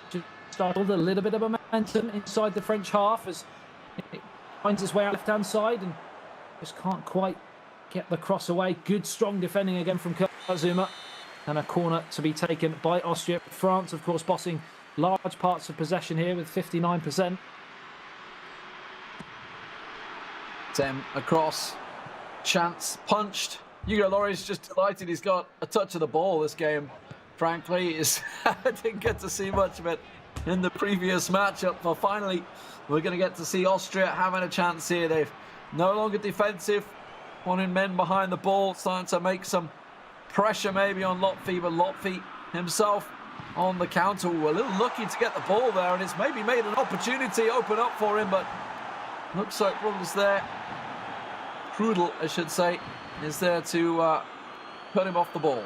just started a little bit of momentum inside the French half as it finds its way out left-hand side and just can't quite get the cross away. Good, strong defending again from Zuma, and a corner to be taken by Austria. France, of course, bossing large parts of possession here with 59%. Tem across, chance punched. Hugo Lloris just delighted he's got a touch of the ball this game. Frankly, I didn't get to see much of it in the previous matchup, but finally we're going to get to see Austria having a chance here. They've no longer defensive, wanting men behind the ball, starting to make some pressure maybe on Lotfi, but Lotfi himself on the counter. A little lucky to get the ball there, and it's maybe made an opportunity open up for him, but looks like problems there. Krudel, I should say, is there to put him off the ball.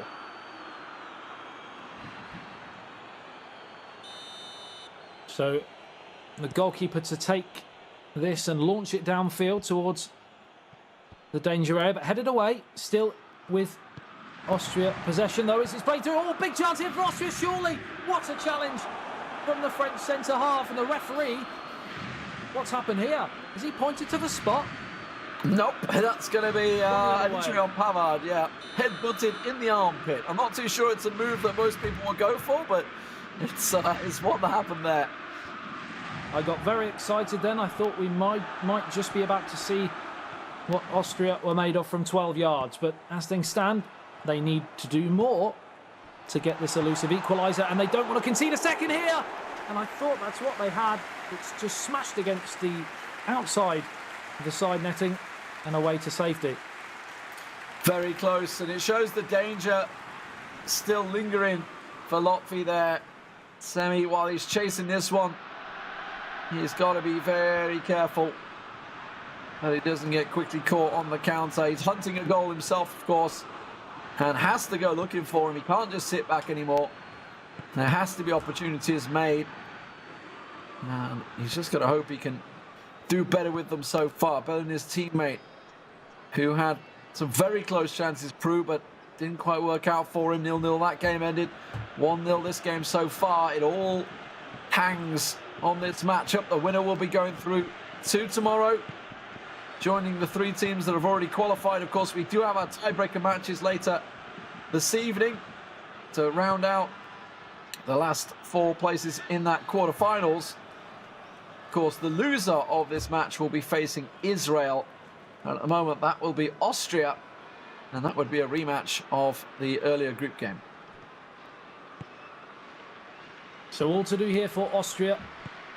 So the goalkeeper to take this and launch it downfield towards the danger area, but headed away, still with Austria possession though. It's played through. Oh, big chance here for Austria, surely. What a challenge from the French centre half, and the referee. What's happened here? Has he pointed to the spot? Nope, that's going to be an injury on Pavard, yeah. Head butted in the armpit. I'm not too sure it's a move that most people will go for, but it's what happened there. I got very excited then. I thought we might just be about to see what Austria were made of from 12 yards. But as things stand, they need to do more to get this elusive equaliser, and they don't want to concede a second here. And I thought that's what they had. It's just smashed against the outside of the side netting and away to safety. Very close, and it shows the danger still lingering for Lotfi there. Semi, while he's chasing this one, he's got to be very careful that he doesn't get quickly caught on the counter. He's hunting a goal himself, of course, and has to go looking for him. He can't just sit back anymore. There has to be opportunities made. And he's just got to hope he can do better with them so far. Better than his teammate, who had some very close chances, Prue, but didn't quite work out for him. 0-0 that game ended. 1-0 this game so far. It all hangs on this matchup. The winner will be going through to tomorrow, joining the 3 teams that have already qualified. Of course, we do have our tiebreaker matches later this evening to round out the last 4 places in that quarterfinals. Of course, the loser of this match will be facing Israel. At the moment, that will be Austria, and that would be a rematch of the earlier group game. So all to do here for Austria,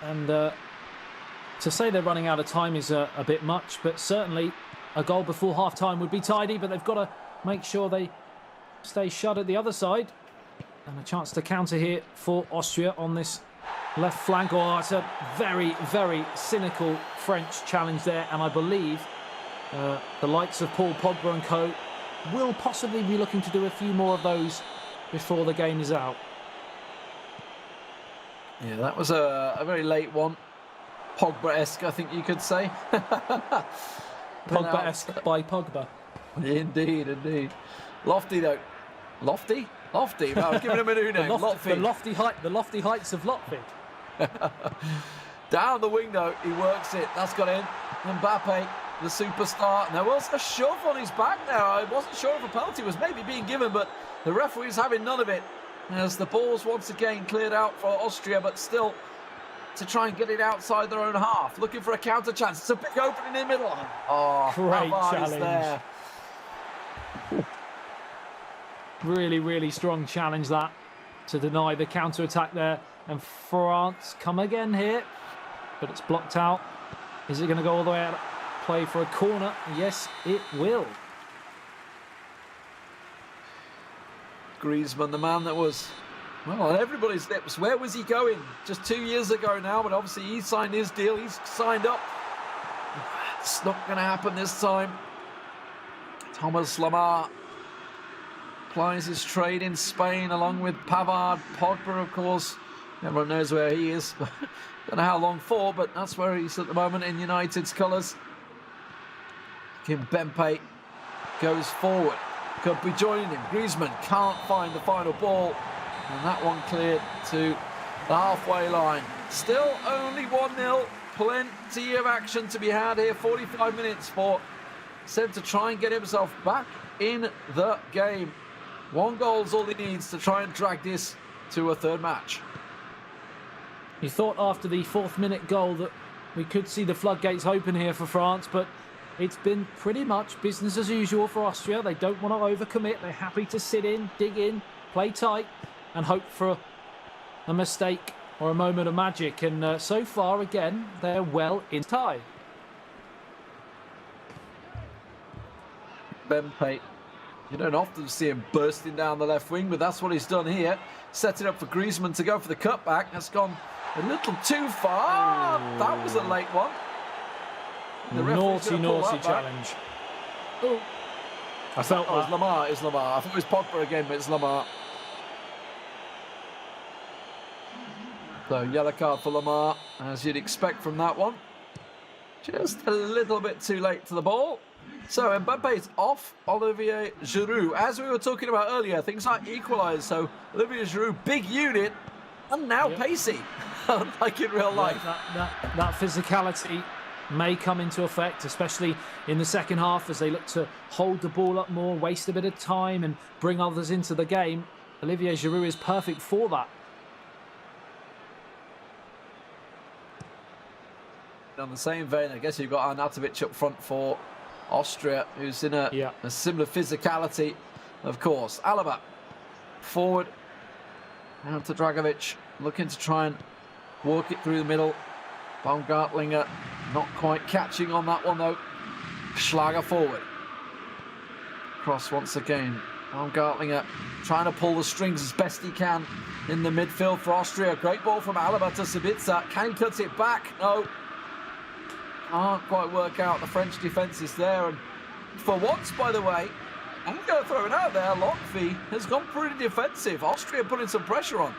and to say they're running out of time is a bit much, but certainly a goal before half-time would be tidy, but they've got to make sure they stay shut at the other side. And a chance to counter here for Austria on this left flank. Oh, it's a very, very cynical French challenge there, and I believe the likes of Paul Pogba and co will possibly be looking to do a few more of those before the game is out. Yeah, that was a very late one. Pogba-esque, I think you could say. Pogba-esque by Pogba. Indeed, indeed. Lofty, though. Lofty? Lofty. Well, I've given him a new name. The lofty heights of Lotfi. Down the wing, though, he works it. That's got in. Mbappe the superstar. And there was a shove on his back there. I wasn't sure if a penalty was maybe being given, but the referee's having none of it. As the ball's once again cleared out for Austria, but still to try and get it outside their own half. Looking for a counter chance. It's a big opening in the middle. Oh, great challenge. There. Really, really strong challenge that to deny the counter-attack there. And France come again here, but it's blocked out. Is it going to go all the way out? Play for a corner? Yes, it will. Griezmann, the man that was, well, on everybody's lips. Where was he going? Just 2 years ago now, but obviously he signed his deal. He's signed up. It's not going to happen this time. Thomas Lemar plies his trade in Spain along with Pavard. Pogba, of course. Everyone knows where he is. Don't know how long for, but that's where he's at the moment in United's colours. Kimpembe goes forward. Could be joining him. Griezmann can't find the final ball. And that one cleared to the halfway line. Still only 1-0. Plenty of action to be had here. 45 minutes for Seb to try and get himself back in the game. 1 goal's all he needs to try and drag this to a third match. You thought after the 4th minute goal that we could see the floodgates open here for France, but it's been pretty much business as usual for Austria. They don't want to overcommit. They're happy to sit in, dig in, play tight, and hope for a mistake or a moment of magic. And so far, again, they're well in tie. Kimpembe, you don't often see him bursting down the left wing, but that's what he's done here. Set it up for Griezmann to go for the cutback. That's gone a little too far. Oh. That was a late one. Naughty challenge. Oh. I felt it was Lemar. It's Lemar. I thought it was Pogba again, but it's Lemar. So yellow card for Lemar, as you'd expect from that one. Just a little bit too late to the ball. So Mbappe's off Olivier Giroud. As we were talking about earlier, things are equalised. So Olivier Giroud, big unit, and now pacey, like in real life. That physicality may come into effect, especially in the second half as they look to hold the ball up more, waste a bit of time and bring others into the game. Olivier Giroud is perfect for that. On the same vein, I guess you've got Arnautovic up front for Austria, who's in a similar physicality, of course. Alaba forward, down to Dragovic, looking to try and work it through the middle. Baumgartlinger not quite catching on that one though. Schlager forward. Cross once again. Baumgartlinger trying to pull the strings as best he can in the midfield for Austria. Great ball from Alaba to Sabitzer. Can he cut it back? No. Can't quite work out. The French defence is there. And for once, by the way, I'm going to throw it out there. Lockby has gone pretty defensive. Austria putting some pressure on.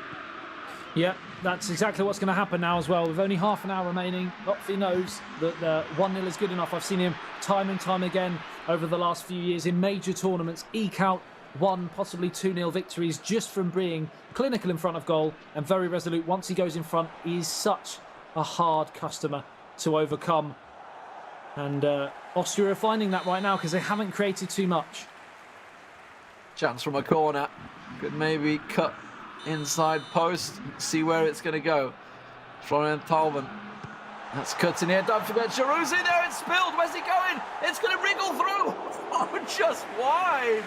Yeah, that's exactly what's going to happen now as well. With only half an hour remaining, Lockby knows that 1-0 is good enough. I've seen him time and time again over the last few years in major tournaments eke out 1, possibly 2-0 victories just from being clinical in front of goal and very resolute. Once he goes in front, he's such a hard customer to overcome. And Austria are finding that right now because they haven't created too much. Chance from a corner. Could maybe cut inside post. See where it's going to go. Florian Thauvin. That's cutting here. Don't forget Giroud's in there. It's spilled. Where's he going? It's going to wriggle through. Oh, just wide.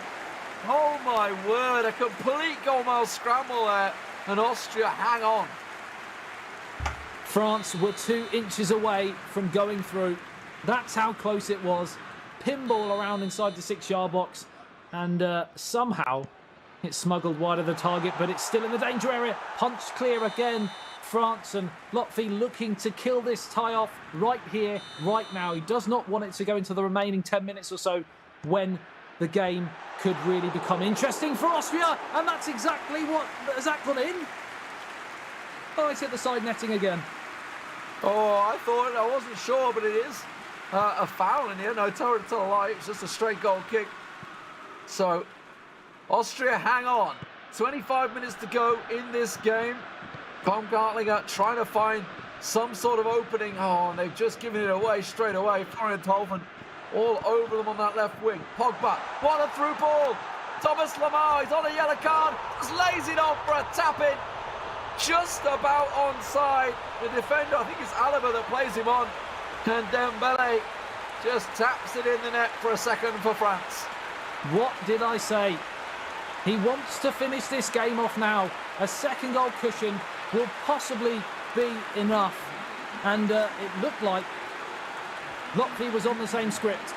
Oh, my word. A complete goal-mile scramble there. And Austria hang on. France were 2 inches away from going through. That's how close it was. Pinball around inside the 6-yard box. And somehow it's smuggled wide of the target, but it's still in the danger area. Punched clear again. France and Lockby looking to kill this tie off right here, right now. He does not want it to go into the remaining 10 minutes or so when the game could really become interesting for Austria. And that's exactly what has gone in. Oh, it's hit the side netting again. Oh, I wasn't sure, but it is a foul in here. No, tell it to the light. It's just a straight goal kick. So, Austria hang on. 25 minutes to go in this game. Baumgartlinger trying to find some sort of opening. Oh, and they've just given it away straight away. Florian Tolman all over them on that left wing. Pogba, what a through ball. Thomas Lamar, he's on a yellow card. Just lays it off for a tap-in. Just about onside. The defender, I think it's Alaba that plays him on. And Dembele just taps it in the net for a second for France. What did I say? He wants to finish this game off now. A second goal cushion will possibly be enough. And it looked like Lotfi was on the same script.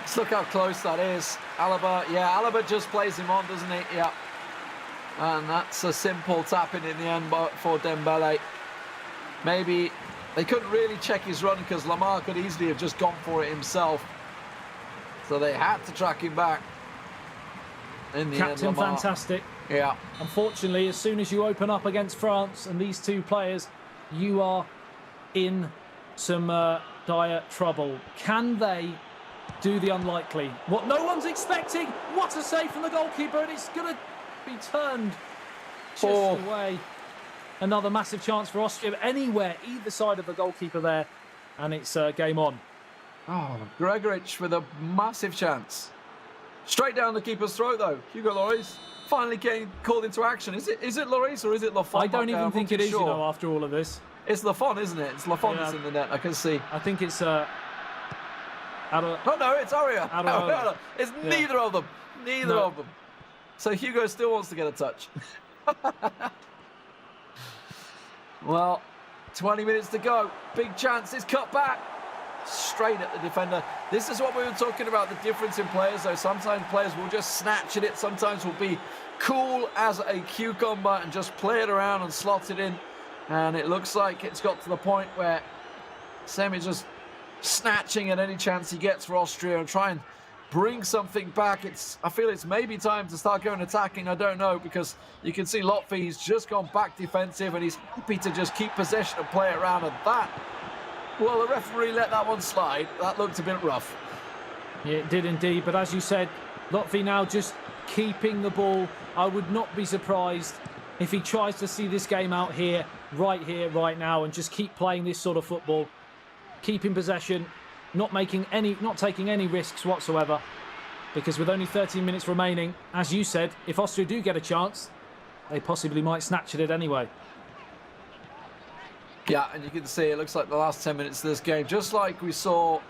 Let's look how close that is. Alaba, yeah, Alaba just plays him on, doesn't he? Yeah. And that's a simple tap-in the end for Dembele. Maybe they couldn't really check his run because Lamar could easily have just gone for it himself. So they had to track him back. In the Captain end, Lamar. Fantastic. Yeah. Unfortunately, as soon as you open up against France and these two players, you are in some dire trouble. Can they do the unlikely? What no one's expecting. What a save from the goalkeeper, and it's going to be turned just away. Another massive chance for Austria anywhere, either side of the goalkeeper there, and it's game on. Oh, Gregorich with a massive chance. Straight down the keeper's throat, though. Hugo Lloris finally getting called into action. Is it Lloris or is it Lafont? I don't even think it is, you know, after all of this. It's Lafont, isn't it? It's Lafont that's in the net, I can see. I think it's... Oh, no, it's Aria. It's neither of them. Neither of them. So Hugo still wants to get a touch. Well, 20 minutes to go. Big chance. It's cut back. Straight at the defender. This is what we were talking about, the difference in players, though. Sometimes players will just snatch at it. Sometimes will be cool as a cucumber and just play it around and slot it in. And it looks like it's got to the point where Semi's just snatching at any chance he gets for Austria and try and bring something back. I feel it's maybe time to start going attacking. I don't know, because you can see Lotfi's just gone back defensive and he's happy to just keep possession and play it around. And that, well, the referee let that one slide. That looked a bit rough. Yeah, it did indeed. But as you said, Lotfi now just keeping the ball. I would not be surprised if he tries to see this game out here, right now, and just keep playing this sort of football, keeping possession, not taking any risks whatsoever. Because with only 13 minutes remaining, as you said, if Austria do get a chance, they possibly might snatch at it anyway. Yeah, and you can see it looks like the last 10 minutes of this game, just like we saw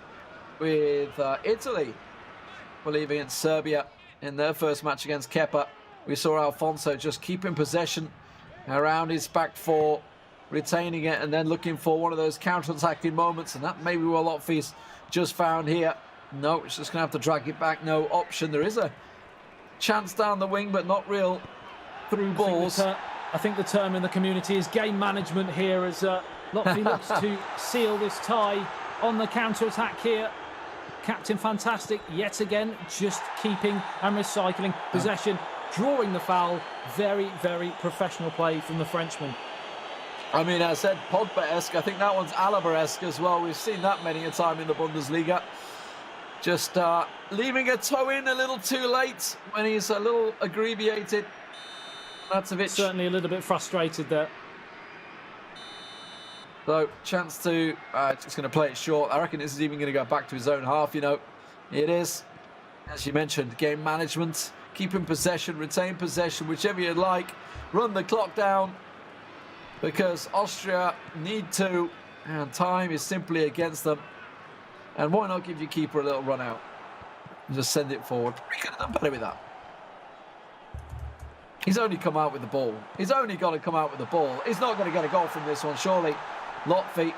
with Italy, I believe, against Serbia in their first match against Kepa. We saw Alfonso just keeping possession around his back four, retaining it, and then looking for one of those counter-attacking moments, and that may be what Lotfi's just found here. No, it's just going to have to drag it back. No option. There is a chance down the wing, but not real through balls. I think the term in the community is game management here, as Lotfi looks to seal this tie on the counter-attack here. Captain Fantastic, yet again, just keeping and recycling possession, drawing the foul. Very, very professional play from the Frenchman. I mean, I said Pogba-esque. I think that one's Alaba-esque as well. We've seen that many a time in the Bundesliga. Just leaving a toe in a little too late when he's a little abbreviated. That's a bit... Certainly a little bit frustrated there. So, chance to... just going to play it short. I reckon this is even going to go back to his own half, you know. It is, as you mentioned, game management. Keeping possession, retain possession, whichever you'd like. Run the clock down, because Austria need to, and time is simply against them. And why not give your keeper a little run out and just send it forward? We could have done better with that. He's only come out with the ball. He's only got to come out with the ball. He's not going to get a goal from this one, surely. Lotfi,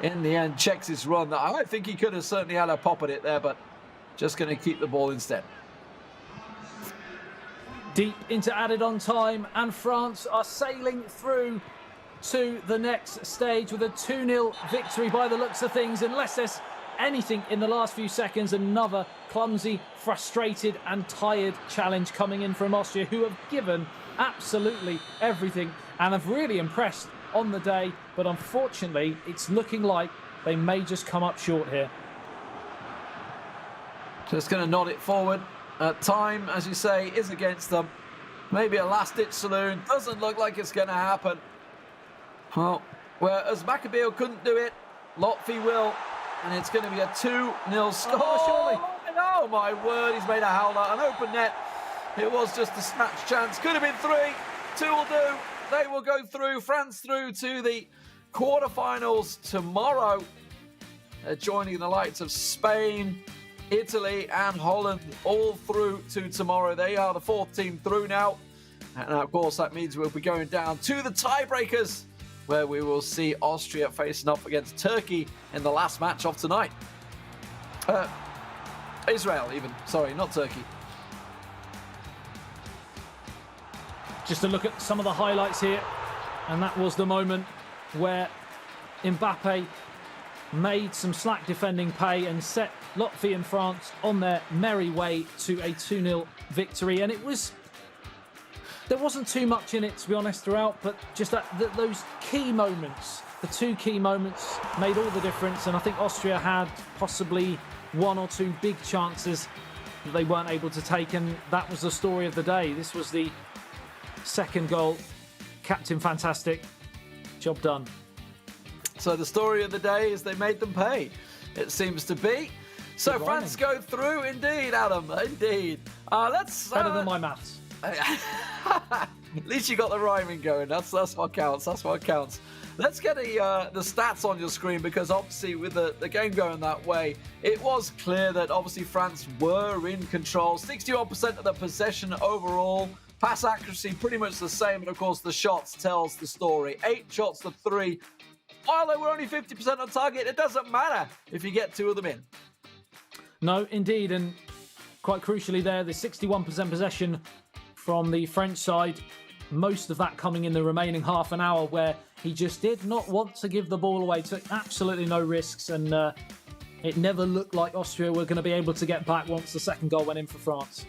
in the end, checks his run. I think he could have certainly had a pop at it there, but just going to keep the ball instead. Deep into added on time, and France are sailing through to the next stage with a 2-0 victory by the looks of things. Unless there's anything in the last few seconds, another clumsy, frustrated and tired challenge coming in from Austria, who have given absolutely everything and have really impressed on the day. But unfortunately, it's looking like they may just come up short here. Just going to nod it forward. Time, as you say, is against them. Maybe a last-ditch saloon. Doesn't look like it's going to happen. Well, whereas Maccabeo couldn't do it, Lotfi will. And it's going to be a 2-0 score. Oh, my word. He's made a howler. An open net. It was just a snatch chance. Could have been 3. 2 will do. They will go through. France through to the quarterfinals tomorrow. They're joining the likes of Spain, Italy and Holland all through to tomorrow. They are the 4th team through now. And of course, that means we'll be going down to the tiebreakers, where we will see Austria facing up against Turkey in the last match of tonight. Israel even. Sorry, not Turkey. Just to look at some of the highlights here. And that was the moment where Mbappe made some slack defending pay and set Lotfi and France on their merry way to a 2-0 victory. And there wasn't too much in it, to be honest, throughout, but just those key moments, the 2 key moments made all the difference. And I think Austria had possibly 1 or 2 big chances that they weren't able to take, and that was the story of the day. This was the second goal. Captain fantastic. Job done. So the story of the day is they made them pay, it seems to be. So France go through, indeed, Adam, indeed. Let's better than my maths. At least you got the rhyming going. That's what counts. That's what counts. Let's get the stats on your screen, because obviously with the game going that way, it was clear that obviously France were in control. 61% of the possession overall. Pass accuracy pretty much the same, and of course the shots tells the story. 8 shots to 3. While they were only 50% on target, it doesn't matter if you get 2 of them in. No, indeed, and quite crucially there, the 61% possession from the French side, most of that coming in the remaining half an hour, where he just did not want to give the ball away, took absolutely no risks, and it never looked like Austria were going to be able to get back once the second goal went in for France.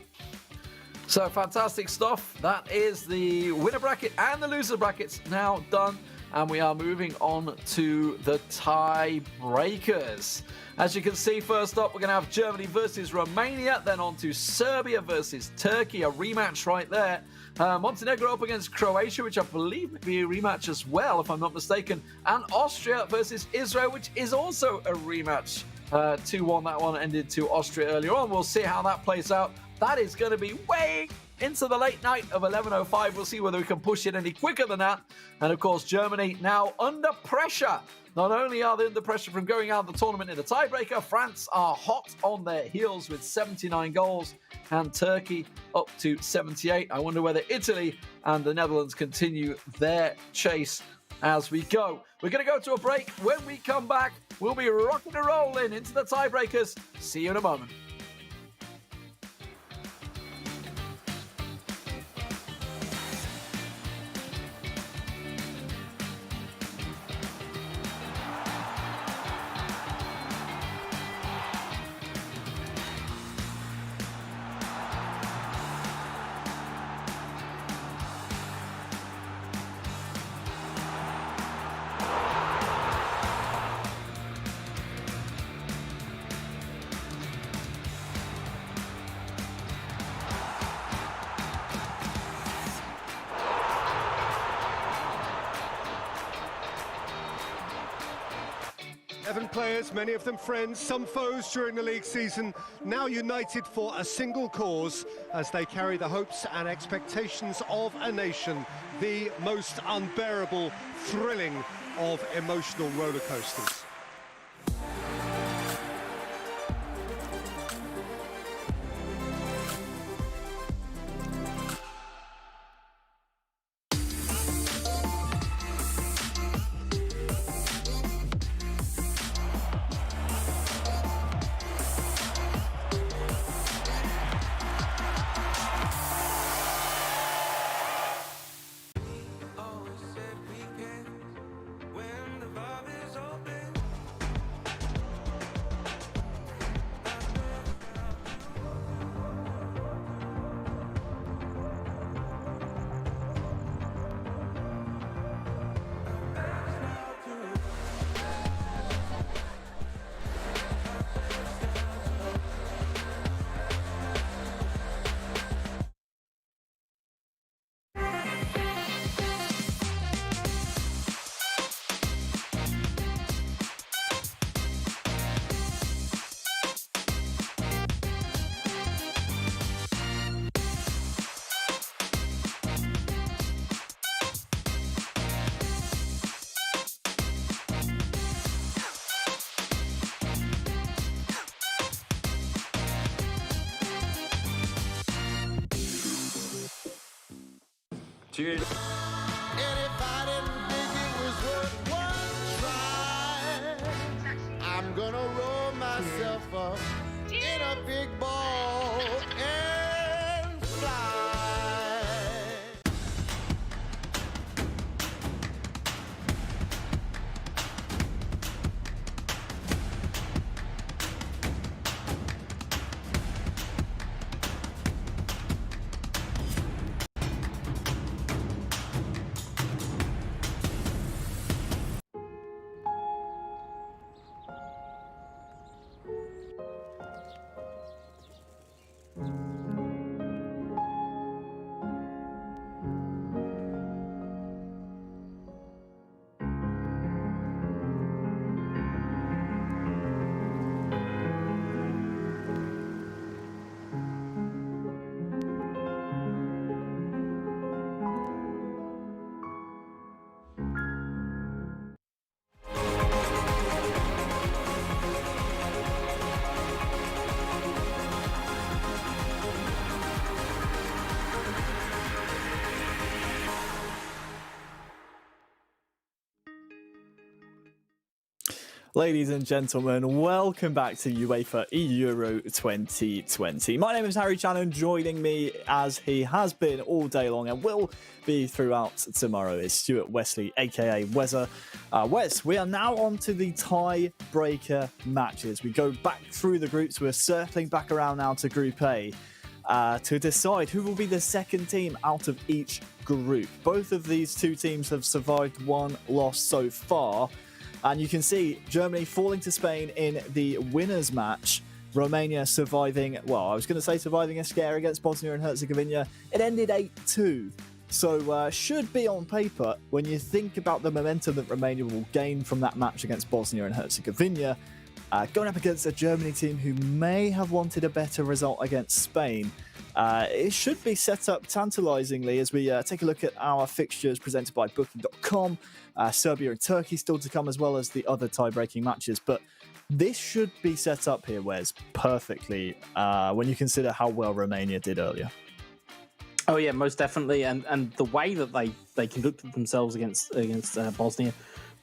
So fantastic stuff. That is the winner bracket and the loser brackets now done. And we are moving on to the tie-breakers. As you can see, first up, we're going to have Germany versus Romania, then on to Serbia versus Turkey, a rematch right there. Montenegro up against Croatia, which I believe may be a rematch as well, if I'm not mistaken. And Austria versus Israel, which is also a rematch. 2-1, that one ended to Austria earlier on. We'll see how that plays out. That is going to be way into the late night of 11:05. We'll see whether we can push it any quicker than that. And of course, Germany now under pressure. Not only are they under pressure from going out of the tournament in the tiebreaker, France are hot on their heels with 79 goals, and Turkey up to 78. I wonder whether Italy and the Netherlands continue their chase as we go. We're going to go to a break. When we come back, we'll be rocking and rolling into the tiebreakers. See you in a moment. Players, many of them friends, some foes during the league season, now united for a single cause as they carry the hopes and expectations of a nation, the most unbearable, thrilling of emotional roller coasters. Cheers. And if I didn't think it was worth one try, I'm gonna roll myself up in a big ball and fly. Ladies and gentlemen, welcome back to UEFA Euro 2020. My name is Harry Channon. Joining me, as he has been all day long and will be throughout tomorrow, is Stuart Wesley, aka Wezza. Wes, we are now on to the tiebreaker matches. We go back through the groups. We're circling back around now to Group A to decide who will be the second team out of each group. Both of these two teams have survived one loss so far. And you can see Germany falling to Spain in the winners match. Romania surviving, well, I was going to say surviving a scare against Bosnia and Herzegovina. It ended 8-2. So should be on paper, when you think about the momentum that Romania will gain from that match against Bosnia and Herzegovina, going up against a Germany team who may have wanted a better result against Spain. It should be set up tantalisingly as we take a look at our fixtures presented by Booking.com. Serbia and Turkey still to come, as well as the other tie-breaking matches. But this should be set up here, Wes, perfectly when you consider how well Romania did earlier. Oh yeah, most definitely, and the way that they conducted themselves against Bosnia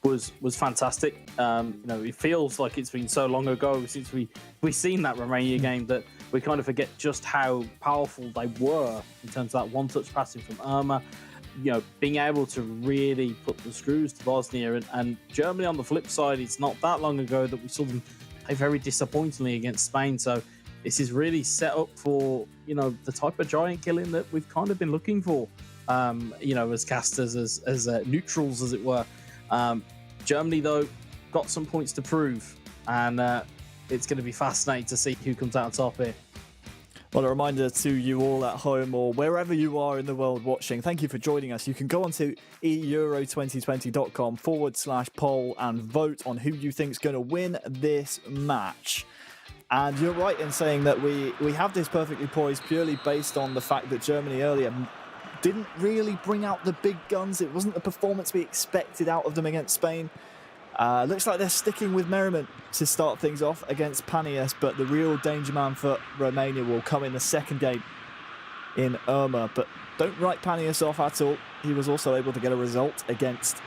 was fantastic. It feels like it's been so long ago since we've seen that Romania game that we kind of forget just how powerful they were in terms of that one-touch passing from Irma. Being able to really put the screws to Bosnia and Germany on the flip side, it's not that long ago that we saw them play very disappointingly against Spain. So this is really set up for, the type of giant killing that we've kind of been looking for, as casters, as neutrals, as it were. Germany, though, got some points to prove, and it's going to be fascinating to see who comes out on top here. Well, a reminder to you all at home or wherever you are in the world watching, thank you for joining us. You can go on to euro2020.com/poll and vote on who you think is going to win this match. And you're right in saying that we have this perfectly poised purely based on the fact that Germany earlier didn't really bring out the big guns. It wasn't the performance we expected out of them against Spain. Looks like they're sticking with Merriman to start things off against Panias, but the real danger man for Romania will come in the second game in Irma. But don't write Panias off at all. He was also able to get a result against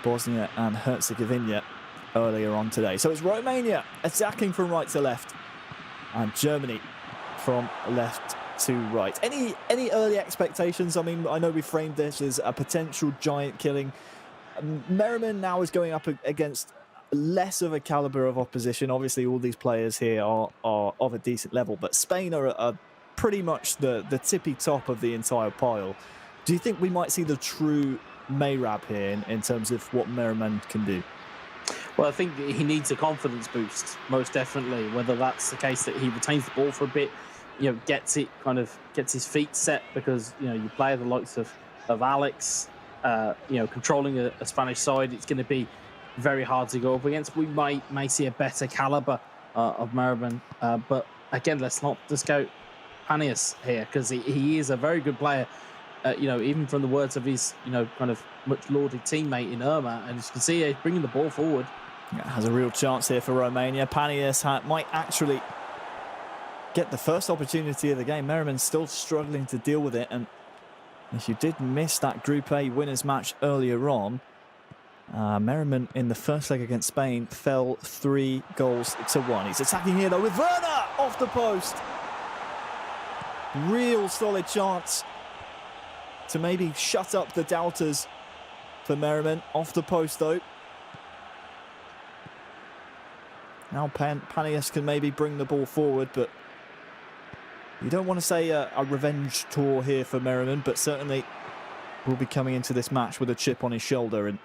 Bosnia and Herzegovina earlier on today. So it's Romania attacking from right to left and Germany from left to right. Any early expectations? I mean, I know we framed this as a potential giant killing. Merriman now is going up against less of a calibre of opposition. Obviously, all these players here are of a decent level, but Spain are pretty much the tippy top of the entire pile. Do you think we might see the true Mehrab here in terms of what Merriman can do? Well, I think he needs a confidence boost, most definitely. Whether that's the case that he retains the ball for a bit, gets his feet set, because you play the likes of Alex. Controlling a Spanish side, it's going to be very hard to go up against. We may see a better calibre of Merriman, but again, let's not discount Panias here, because he is a very good player. Even from the words of his kind of much lauded teammate in Irma, and as you can see, he's bringing the ball forward. Yeah, has a real chance here for Romania. Panias might actually get the first opportunity of the game. Merriman's still struggling to deal with it, and If you did miss that Group A winners match earlier on, Merriman in the first leg against Spain fell 3-1. He's attacking here though with Werner off the post. Real solid chance to maybe shut up the doubters for Merriman. Off the post though. Now Panias can maybe bring the ball forward, but you don't want to say a revenge tour here for Merriman, but certainly will be coming into this match with a chip on his shoulder and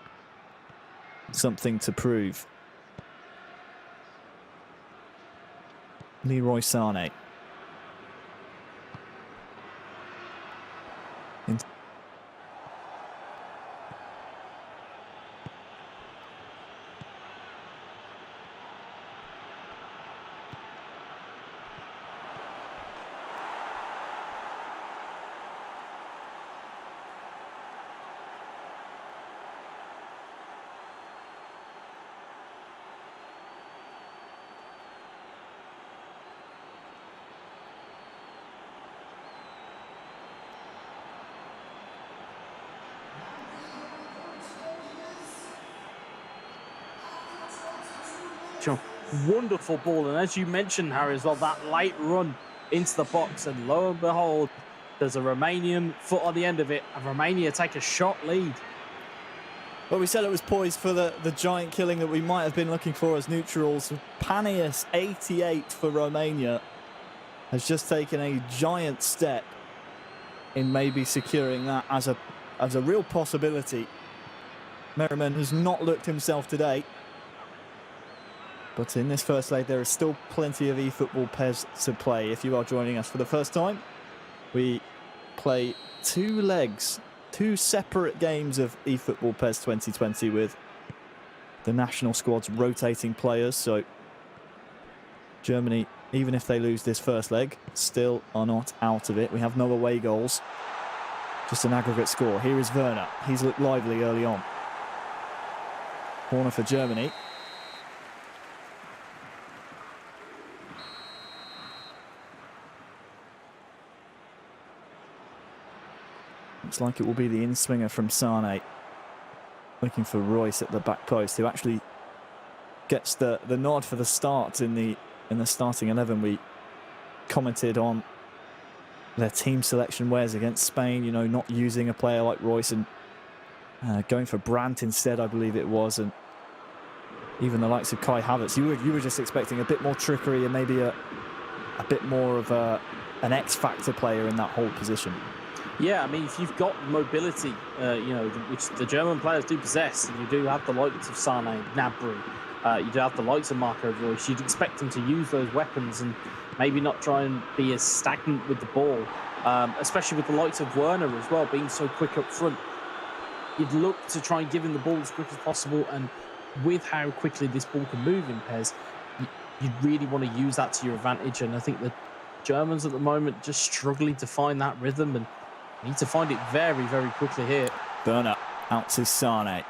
something to prove. Leroy Sané. Wonderful ball, and as you mentioned, Harry, as well, that late run into the box, and lo and behold, there's a Romanian foot on the end of it, and Romania take a shot lead. Well, we said it was poised for the giant killing that we might have been looking for as neutrals. Panias, 88 for Romania, has just taken a giant step in maybe securing that as a real possibility. Merriman has not looked himself today. But in this first leg, there is still plenty of eFootball PES to play. If you are joining us for the first time, we play 2 legs, 2 separate games of eFootball PES 2020 with the national squad's rotating players. So Germany, even if they lose this first leg, still are not out of it. We have no away goals, just an aggregate score. Here is Werner. He's looked lively early on. Corner for Germany. Looks like it will be the in-swinger from Sané, looking for Royce at the back post, who actually gets the nod for the start in the starting 11. We commented on their team selection wares against Spain, you know, not using a player like Royce and going for Brandt instead, I believe it was, and even the likes of Kai Havertz. You were just expecting a bit more trickery and maybe a bit more of an X-factor player in that whole position. Yeah, I mean, if you've got mobility, you know, which the German players do possess, and you do have the likes of Sané, Gnabry, you do have the likes of Marco Reus, you'd expect them to use those weapons and maybe not try and be as stagnant with the ball, especially with the likes of Werner as well, being so quick up front. You'd look to try and give him the ball as quick as possible, and with how quickly this ball can move in PES, you'd really want to use that to your advantage, and I think the Germans at the moment just struggling to find that rhythm and need to find it very, very quickly here. Werner out to Sané.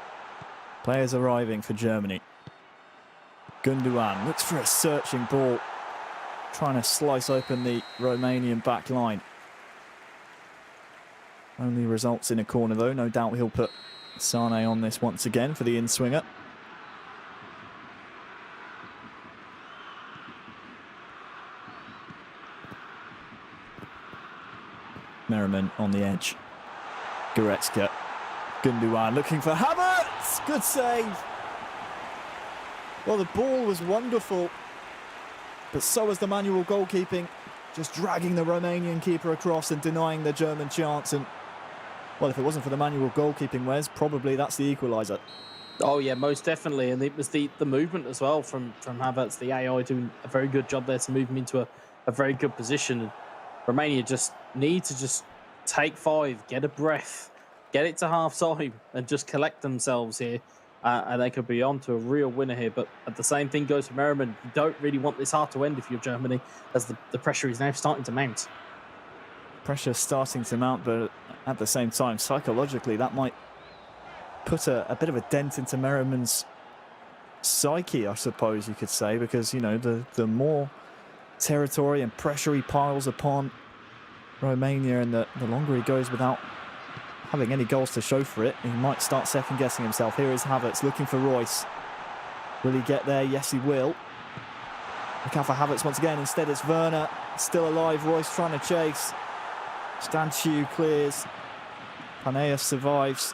Players arriving for Germany. Gundogan looks for a searching ball, trying to slice open the Romanian back line. Only results in a corner though. No doubt he'll put Sané on this once again for the in-swinger. Merriman on the edge. Goretzka. Gundogan looking for Havertz. Good save. Well, the ball was wonderful, but so was the manual goalkeeping, just dragging the Romanian keeper across and denying the German chance. And, well, if it wasn't for the manual goalkeeping, Wes, probably that's the equaliser. Oh, yeah, most definitely. And it was the movement as well from Havertz, the AI doing a very good job there to move him into a very good position. And Romania just need to just take 5, get a breath, get it to half-time and just collect themselves here. And they could be on to a real winner here. But the same thing goes for Merriman. You don't really want this hard to end if you're Germany, as the pressure is now starting to mount. Pressure starting to mount, but at the same time, psychologically, that might put a bit of a dent into Merriman's psyche, I suppose you could say, because, you know, the more territory and pressure he piles upon Romania and the longer he goes without having any goals to show for it. He might start second-guessing himself. Here is Havertz looking for Royce. Will he get there? Yes, he will. Look out for Havertz once again. Instead, it's Werner. Still alive. Royce trying to chase. Stanciu clears. Paneas survives.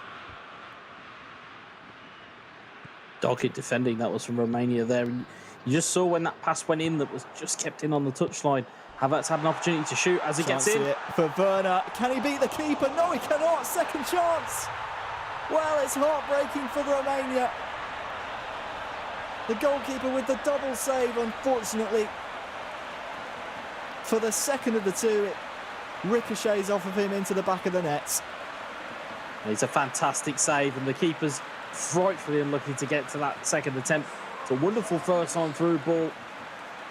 Dogged defending, that was from Romania there. And you just saw when that pass went in that was just kept in on the touchline. Havertz had an opportunity to shoot as he gets in. For Werner. Can he beat the keeper? No, he cannot. Second chance. Well, it's heartbreaking for Romania. The goalkeeper with the double save, unfortunately. For the second of the two, it ricochets off of him into the back of the nets. It's a fantastic save, and the keeper's frightfully unlucky to get to that second attempt. It's a wonderful first time through ball.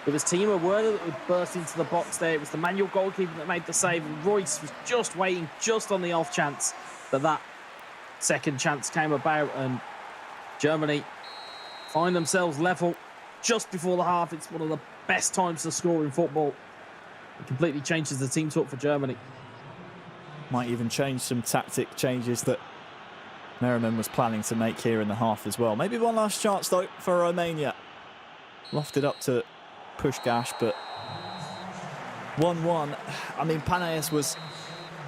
It was Timo Werner that would burst into the box there. It was the manual goalkeeper that made the save, and Royce was just waiting just on the off chance that that second chance came about, and Germany find themselves level just before the half. It's one of the best times to score in football. It completely changes the team talk for Germany. Might even change some tactic changes that Merriman was planning to make here in the half as well. Maybe one last chance, though, for Romania. Lofted up to Puskás, but 1-1. I mean, Paneas was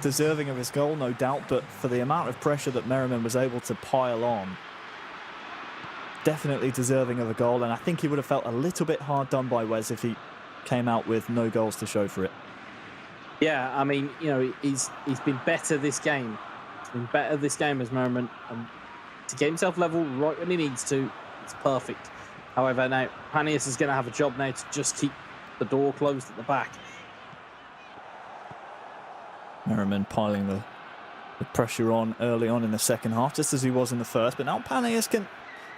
deserving of his goal, no doubt, but for the amount of pressure that Merriman was able to pile on, definitely deserving of a goal, and I think he would have felt a little bit hard done by Wes if he came out with no goals to show for it. Yeah, I mean, you know, he's been better this game. He's been better this game as Merriman. To get himself level right when he needs to, it's perfect. However, now Paneas is going to have a job now to just keep the door closed at the back. Merriman piling the pressure on early on in the second half, just as he was in the first, but now Paneas can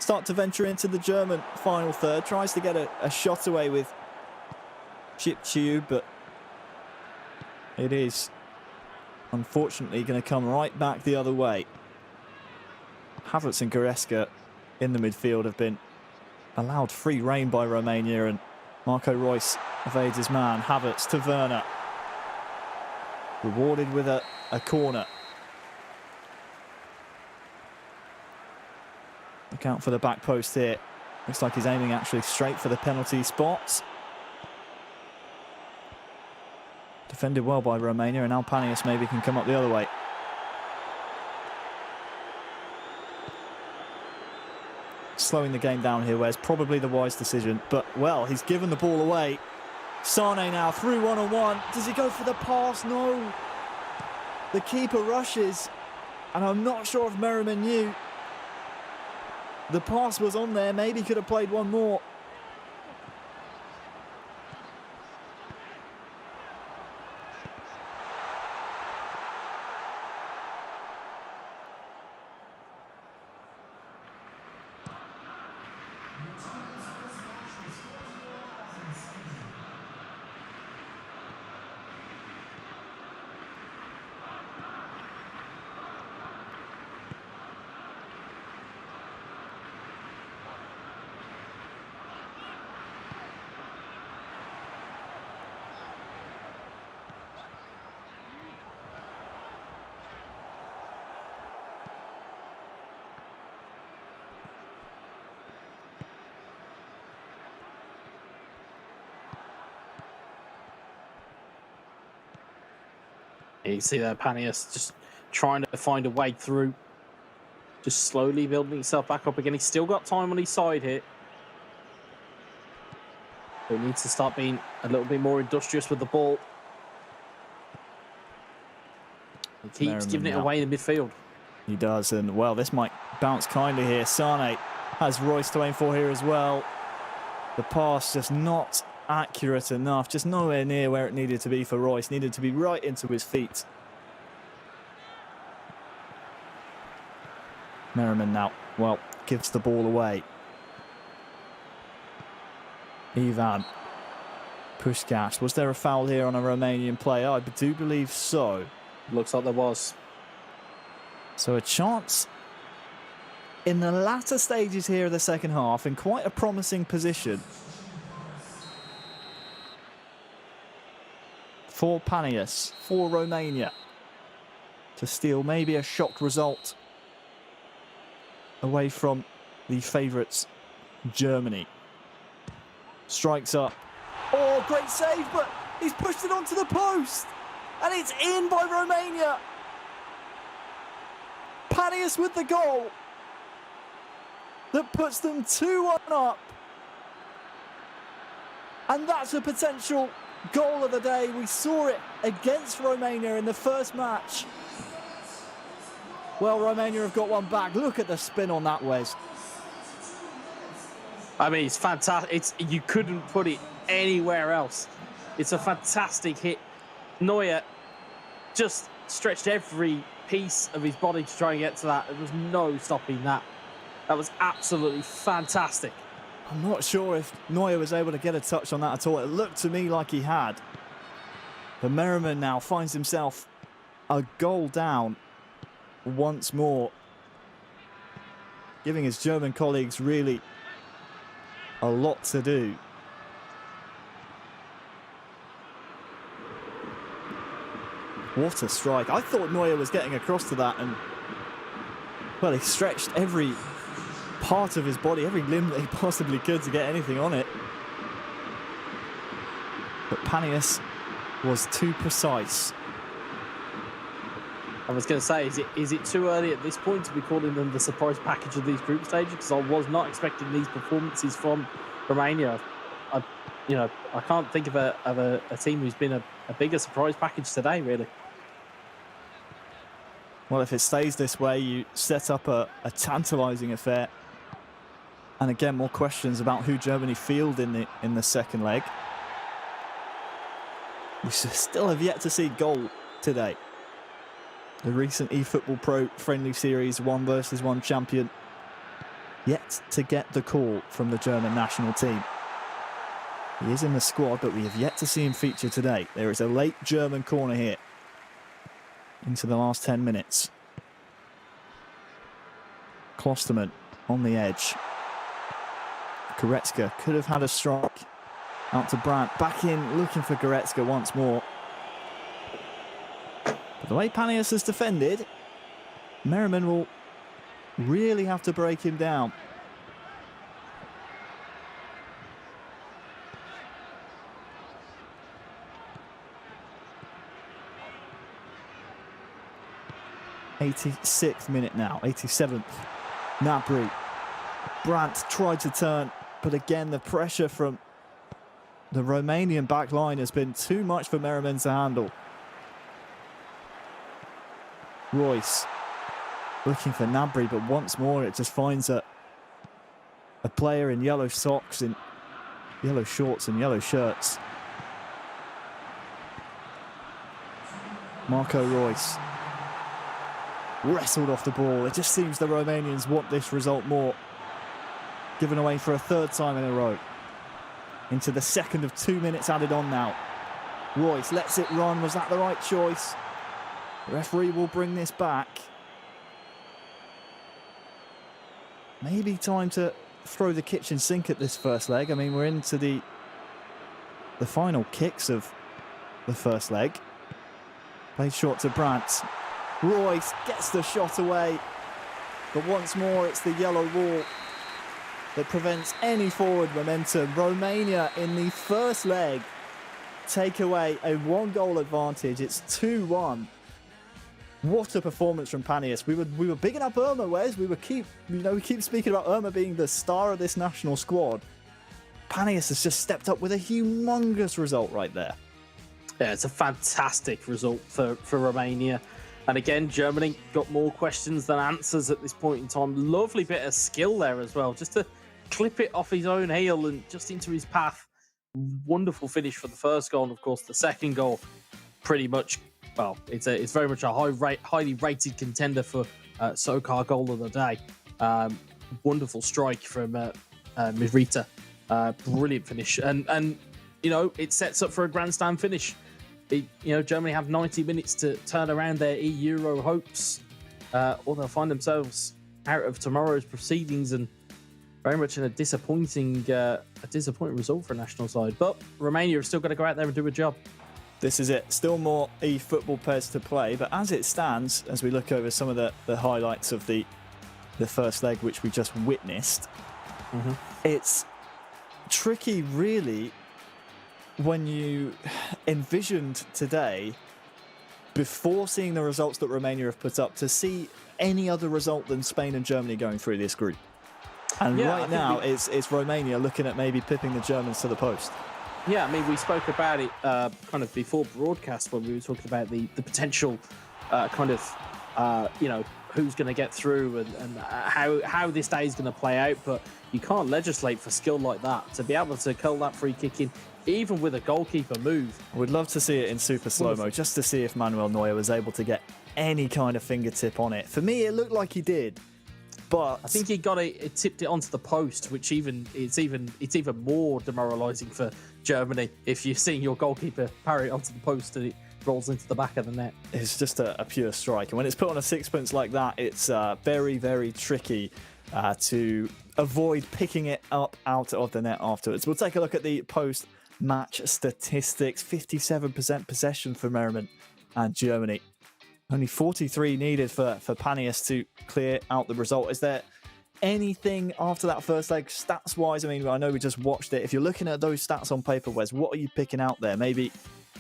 start to venture into the German final third. Tries to get a shot away with Chipchiu, but it is unfortunately going to come right back the other way. Havertz and Goretzka in the midfield have been allowed free rein by Romania, and Marco Reus evades his man. Havertz to Werner. Rewarded with a corner. Look out for the back post here. Looks like he's aiming actually straight for the penalty spots. Defended well by Romania, and now Paneas maybe can come up the other way. Slowing the game down here, Wes, probably the wise decision, but well, he's given the ball away. Sane now through one-on-one. Does he go for the pass? No. The keeper rushes, and I'm not sure if Merriman knew the pass was on there. Maybe could have played one more. You see there, Paneas just trying to find a way through. Just slowly building himself back up again. He's still got time on his side here. But he needs to start being a little bit more industrious with the ball. He keeps Merriman giving it now. away in the midfield. He does, and well, this might bounce kindly here. Sane has Royce to aim for here as well. The pass just not accurate enough, just nowhere near where it needed to be for Royce. Needed to be right into his feet. Merriman now, well, gives the ball away. Ivan Puskás. Was there a foul here on a Romanian player? I do believe so. Looks like there was. So a chance in the latter stages here of the second half, in quite a promising position for Paneas, for Romania. to steal maybe a shock result away from the favourites, Germany. Strikes up. Oh, great save, but he's pushed it onto the post. And it's in by Romania. Panius with the goal that puts them 2-1 up. And that's a potential goal of the day. We saw it against Romania in the first match. Well, Romania have got one back. Look at the spin on that, Wes. I mean, it's fantastic. You couldn't put it anywhere else. It's a fantastic hit. Neuer just stretched every piece of his body to try and get to that. There was no stopping that. That was absolutely fantastic. I'm not sure if Neuer was able to get a touch on that at all. It looked to me like he had. But Merriman now finds himself a goal down once more, giving his German colleagues really a lot to do. What a strike. I thought Neuer was getting across to that, and well, he stretched every part of his body, every limb that he possibly could to get anything on it. But Panius was too precise. I was going to say, is it too early at this point to be calling them the surprise package of these group stages? Because I was not expecting these performances from Romania. I can't think of a team who's been a bigger surprise package today, really. Well, if it stays this way, you set up a tantalising affair. And again, more questions about who Germany field in the second leg. We still have yet to see goal today. The recent eFootball Pro friendly series 1-versus-1 champion yet to get the call from the German national team. He is in the squad, but we have yet to see him feature today. There is a late German corner here into the last 10 minutes. Klosterman on the edge. Goretzka could have had a strike. Out to Brandt, back in, looking for Goretzka once more. But the way Panius has defended, Merriman will really have to break him down. '86th minute now, 87th. Gnabry. Brandt tried to turn, but again the pressure from the Romanian back line has been too much for Merriman to handle. Royce looking for Gnabry, but once more it just finds a player in yellow socks, in yellow shorts and yellow shirts. Marco Royce wrestled off the ball. It just seems the Romanians want this result more. Given away for a third time in a row. Into the second of 2 minutes added on now. Royce lets it run. Was that the right choice? The referee will bring this back. Maybe time to throw the kitchen sink at this first leg. I mean, we're into the final kicks of the first leg. Played short to Brandt. Royce gets the shot away. But once more, it's the yellow wall that prevents any forward momentum. Romania in the first leg take away a 1-goal advantage. It's 2-1. What a performance from Panius. We were bigging up Irma, Wes. We keep speaking about Irma being the star of this national squad. Panius has just stepped up with a humongous result right there. Yeah, it's a fantastic result for Romania. And again, Germany got more questions than answers at this point in time. Lovely bit of skill there as well, just to clip it off his own heel and just into his path. Wonderful finish for the first goal, and of course the second goal, pretty much, well, it's very much a highly rated contender for SOCAR goal of the day. Wonderful strike from Mirita. Brilliant finish, and it sets up for a grandstand finish. Germany have 90 minutes to turn around their Euro hopes, or they'll find themselves out of tomorrow's proceedings and very much in a disappointing result for a national side. But Romania have still got to go out there and do a job. This is it. Still more eFootball PES to play, but as it stands, as we look over some of the highlights of the first leg, which we just witnessed, it's tricky, really, when you envisioned today, before seeing the results that Romania have put up, to see any other result than Spain and Germany going through this group. And right now, it's Romania looking at maybe pipping the Germans to the post. Yeah, I mean, we spoke about it kind of before broadcast when we were talking about the potential who's going to get through and how this day is going to play out. But you can't legislate for skill like that. To be able to curl that free kick in, even with a goalkeeper move. I would love to see it in super slow-mo, just to see if Manuel Neuer was able to get any kind of fingertip on it. For me, it looked like he did. But I think he tipped it onto the post, which it's even more demoralising for Germany if you're seeing your goalkeeper parry it onto the post and it rolls into the back of the net. It's just a pure strike, and when it's put on a sixpence like that, it's very, very tricky to avoid picking it up out of the net afterwards. We'll take a look at the post-match statistics. 57% possession for Merriment and Germany. Only 43 needed for Panias to clear out the result. Is there anything after that first leg, stats-wise? I mean, I know we just watched it. If you're looking at those stats on paper, Wes, what are you picking out there? Maybe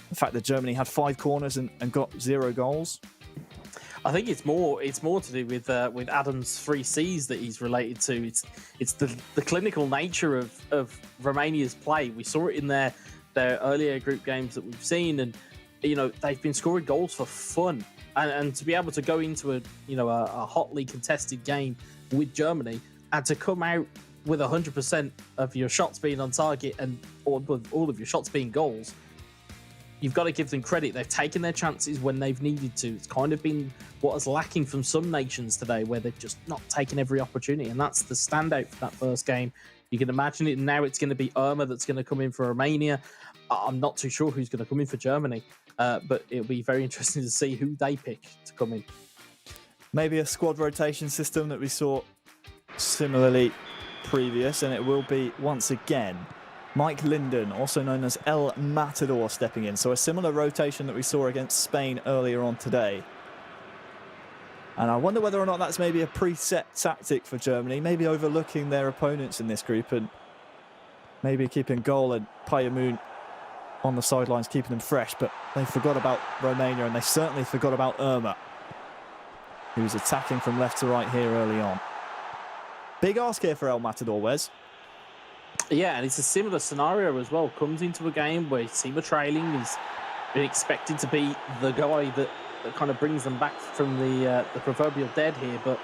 the fact that Germany had 5 corners and got 0 goals? I think it's more to do with Adam's 3 C's that he's related to. It's the clinical nature of Romania's play. We saw it in their earlier group games that we've seen, and they've been scoring goals for fun. And to be able to go into a hotly contested game with Germany and to come out with 100% of your shots being on target and all of your shots being goals, you've got to give them credit. They've taken their chances when they've needed to. It's kind of been what is lacking from some nations today, where they've just not taken every opportunity, and that's the standout for that first game. You can imagine it. Now it's going to be Irma that's going to come in for Romania. I'm not too sure who's going to come in for Germany, but it'll be very interesting to see who they pick to come in. Maybe a squad rotation system that we saw similarly previous, and it will be once again Mike Linden, also known as El Matador, stepping in. So a similar rotation that we saw against Spain earlier on today. And I wonder whether or not that's maybe a preset tactic for Germany, maybe overlooking their opponents in this group and maybe keeping Goal and Payamoon on the sidelines, keeping them fresh. But they forgot about Romania, and they certainly forgot about Irma, who's attacking from left to right here early on. Big ask here for El Matador, Wes. Yeah, and it's a similar scenario as well. Comes into a game where his team are trailing. He's been expected to be the guy that kind of brings them back from the proverbial dead here. But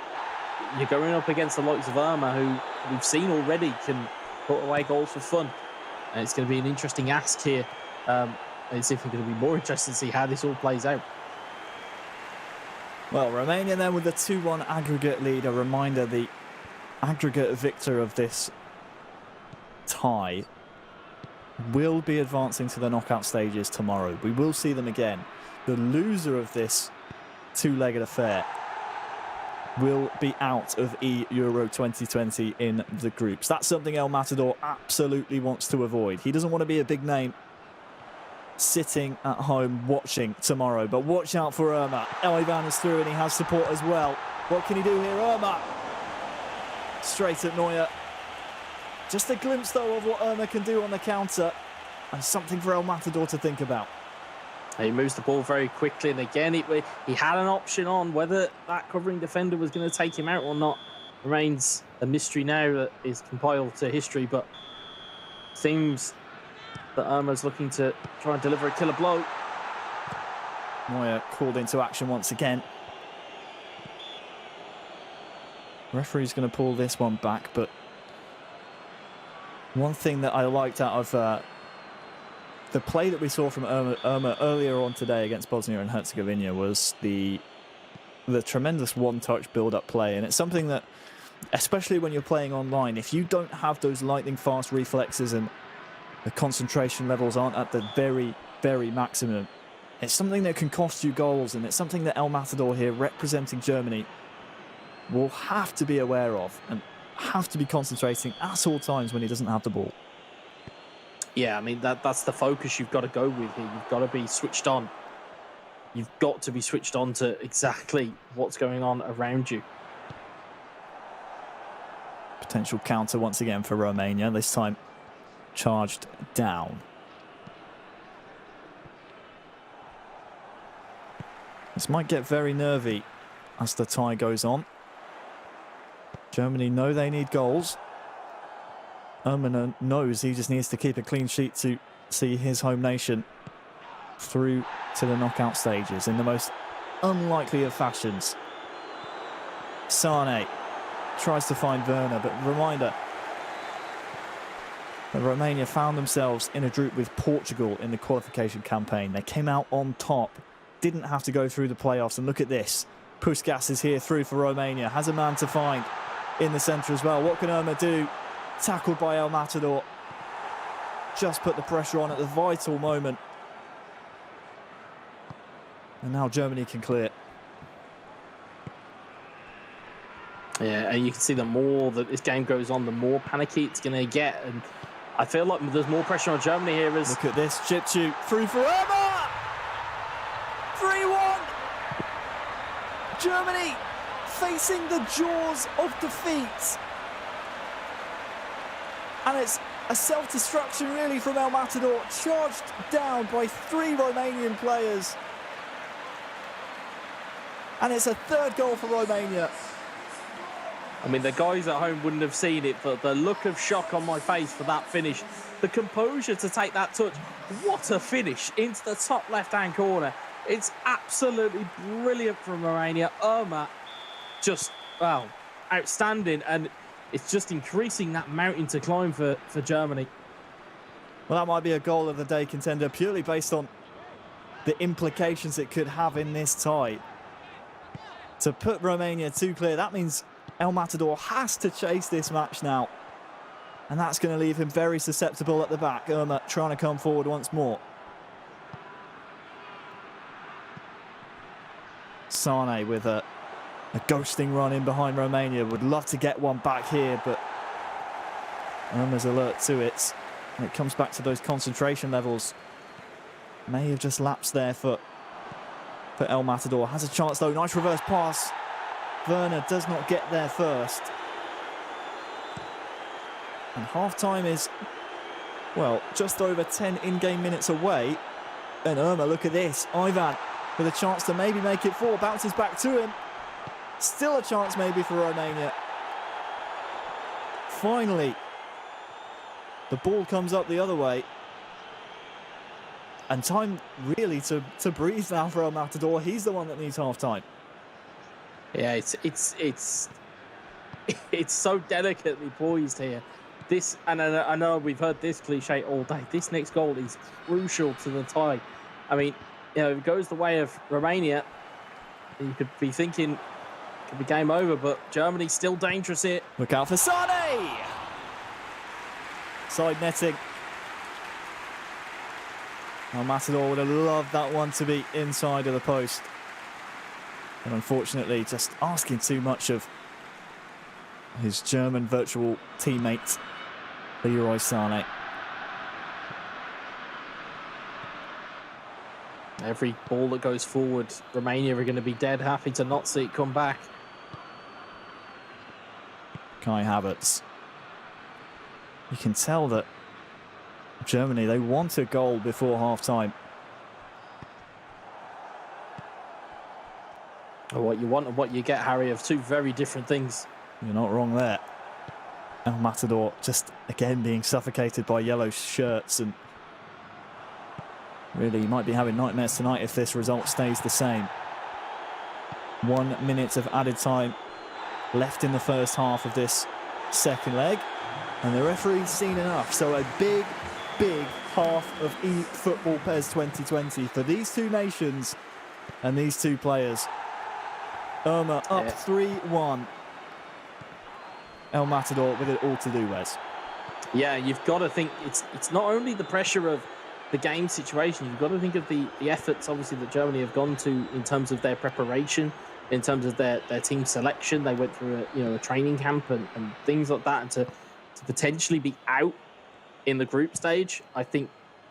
you're going up against the likes of Irma, who we've seen already can put away goals for fun. And it's going to be an interesting ask here. It's even going to be more interesting to see how this all plays out. Well, Romania then with the 2-1 aggregate lead. A reminder, the aggregate victor of this tie will be advancing to the knockout stages tomorrow. We will see them again. The loser of this 2-legged affair will be out of Euro 2020 in the groups. That's something El Matador absolutely wants to avoid. He doesn't want to be a big name sitting at home watching tomorrow. But watch out for Irma. El Ivan is through and he has support as well. What can he do here? Irma straight at Neuer. Just a glimpse, though, of what Irma can do on the counter, and something for El Matador to think about. He moves the ball very quickly, and again, he had an option on. Whether that covering defender was going to take him out or not remains a mystery now that is compiled to history, but seems that Irma's looking to try and deliver a killer blow. Neuer called into action once again. Referee's going to pull this one back, but one thing that I liked out of the play that we saw from Irma earlier on today against Bosnia and Herzegovina was the tremendous one-touch build-up play. And it's something that, especially when you're playing online, if you don't have those lightning-fast reflexes and the concentration levels aren't at the very, very maximum, it's something that can cost you goals. And it's something that El Matador here, representing Germany, will have to be aware of and have to be concentrating at all times when he doesn't have the ball. Yeah, I mean, that's the focus you've got to go with here. You've got to be switched on. You've got to be switched on to exactly what's going on around you. Potential counter once again for Romania, this time charged down. This might get very nervy as the tie goes on. Germany know they need goals. Erman knows he just needs to keep a clean sheet to see his home nation through to the knockout stages in the most unlikely of fashions. Sane tries to find Werner, but reminder that Romania found themselves in a group with Portugal in the qualification campaign. They came out on top, didn't have to go through the playoffs, and look at this. Puskas is here through for Romania, has a man to find in the centre as well. What can Irma do? Tackled by El Matador. Just put the pressure on at the vital moment. And now Germany can clear. Yeah, and you can see the more that this game goes on, the more panicky it's going to get. And I feel like there's more pressure on Germany here. Look at this. Chipchu through for Irma! 3-1! Germany facing the jaws of defeat. And it's a self-destruction really from El Matador, charged down by 3 Romanian players. And it's a third goal for Romania. I mean, the guys at home wouldn't have seen it, but the look of shock on my face for that finish, the composure to take that touch, what a finish into the top left-hand corner. It's absolutely brilliant from Romania. Irma, just, well, outstanding, and it's just increasing that mountain to climb for Germany. Well, that might be a goal of the day contender, purely based on the implications it could have in this tie. To put Romania 2 clear, that means El Matador has to chase this match now. And that's going to leave him very susceptible at the back. Irma trying to come forward once more. Sane with a ghosting run in behind Romania. Would love to get one back here, but Irma's alert to it. And it comes back to those concentration levels. May have just lapsed there for El Matador. Has a chance though. Nice reverse pass. Werner does not get there first. And half-time is, well, just over 10 in-game minutes away. And Irma, look at this. Ivan with a chance to maybe make it 4. Bounces back to him. Still a chance maybe for Romania. Finally, the ball comes up the other way. And time really to breathe now for El Matador. He's the one that needs half-time. Yeah, it's so delicately poised here. This, and I know we've heard this cliche all day. This next goal is crucial to the tie. I mean, you know, if it goes the way of Romania, you could be thinking it could be game over, but Germany's still dangerous here. Look out for Sane! Side netting. El Matador would have loved that one to be inside of the post. And unfortunately, just asking too much of his German virtual teammate, Leroy Sane. Every ball that goes forward, Romania are going to be dead happy to not see it come back. Kai Havertz. You can tell that Germany, they want a goal before half-time. What you want and what you get, Harry, of 2 very different things. You're not wrong there. El Matador just, again, being suffocated by yellow shirts, and really, you might be having nightmares tonight if this result stays the same. 1 minute of added time left in the first half of this second leg, and the referee's seen enough. So a big half of eFootball PES 2020 for these 2 nations and these 2 players. Irma up 3-1. El Matador with it all to do, Wes. Yeah, you've got to think it's not only the pressure of the game situation, you've got to think of the efforts, obviously, that Germany have gone to in terms of their preparation, in terms of their team selection. They went through a training camp and things like that, and to potentially be out in the group stage, I think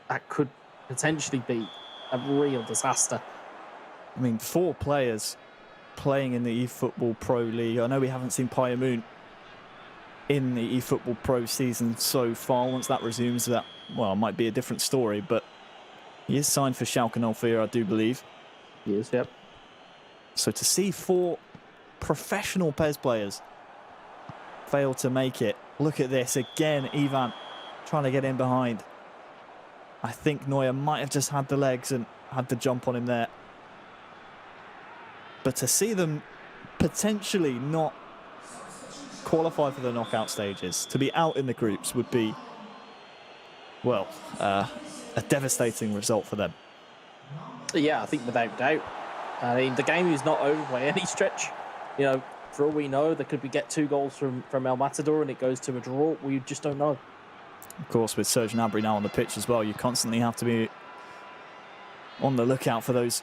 that could potentially be a real disaster. I mean, 4 players playing in the eFootball Pro League. I know we haven't seen Payamoon in the eFootball Pro season so far. Once that resumes, that, well, might be a different story, but he is signed for Schalke 04, I do believe. He is, yep. So to see 4 professional PES players fail to make it. Look at this again, Ivan trying to get in behind. I think Neuer might have just had the legs and had the jump on him there. But to see them potentially not qualify for the knockout stages, to be out in the groups would be, well, a devastating result for them. Yeah, I think without doubt. I mean, the game is not over by any stretch. You know, for all we know, there could be 2 goals from El Matador and it goes to a draw. We just don't know. Of course, with Serge Gnabry now on the pitch as well, you constantly have to be on the lookout for those,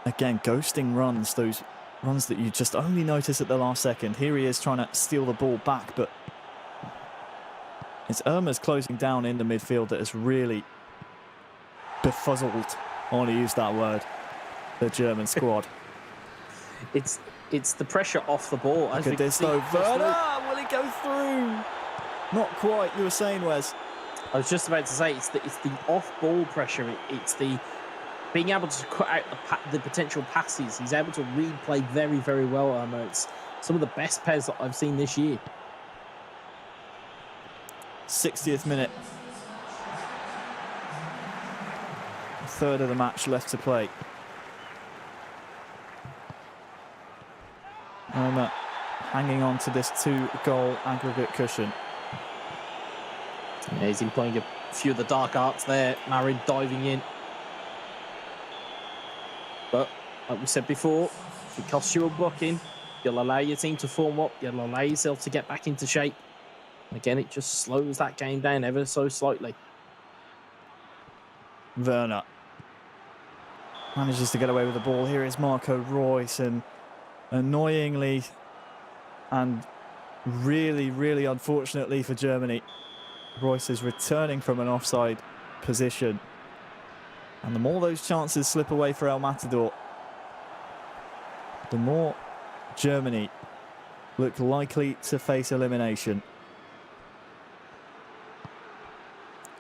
again, ghosting runs, those runs that you just only notice at the last second. Here he is trying to steal the ball back, but it's Irma's closing down in the midfield that has really befuzzled, I want to use that word, the German squad. It's the pressure off the ball. Look at this though. Werner, will it go through? Not quite. You were saying, Wes. I was just about to say it's the off-ball pressure. It's the being able to cut out the potential passes. He's able to read play very, very well. It's some of the best PES that I've seen this year. 60th minute. A third of the match left to play. Irma hanging on to this 2-goal aggregate cushion. Yeah, he's been playing a few of the dark arts there. Marin diving in. But, like we said before, if it costs you a booking, you'll allow your team to form up. You'll allow yourself to get back into shape. And again, it just slows that game down ever so slightly. Werner manages to get away with the ball. Here is Marco Reus, and annoyingly and really, really unfortunately for Germany, Reus is returning from an offside position. And the more those chances slip away for El Matador, the more Germany look likely to face elimination.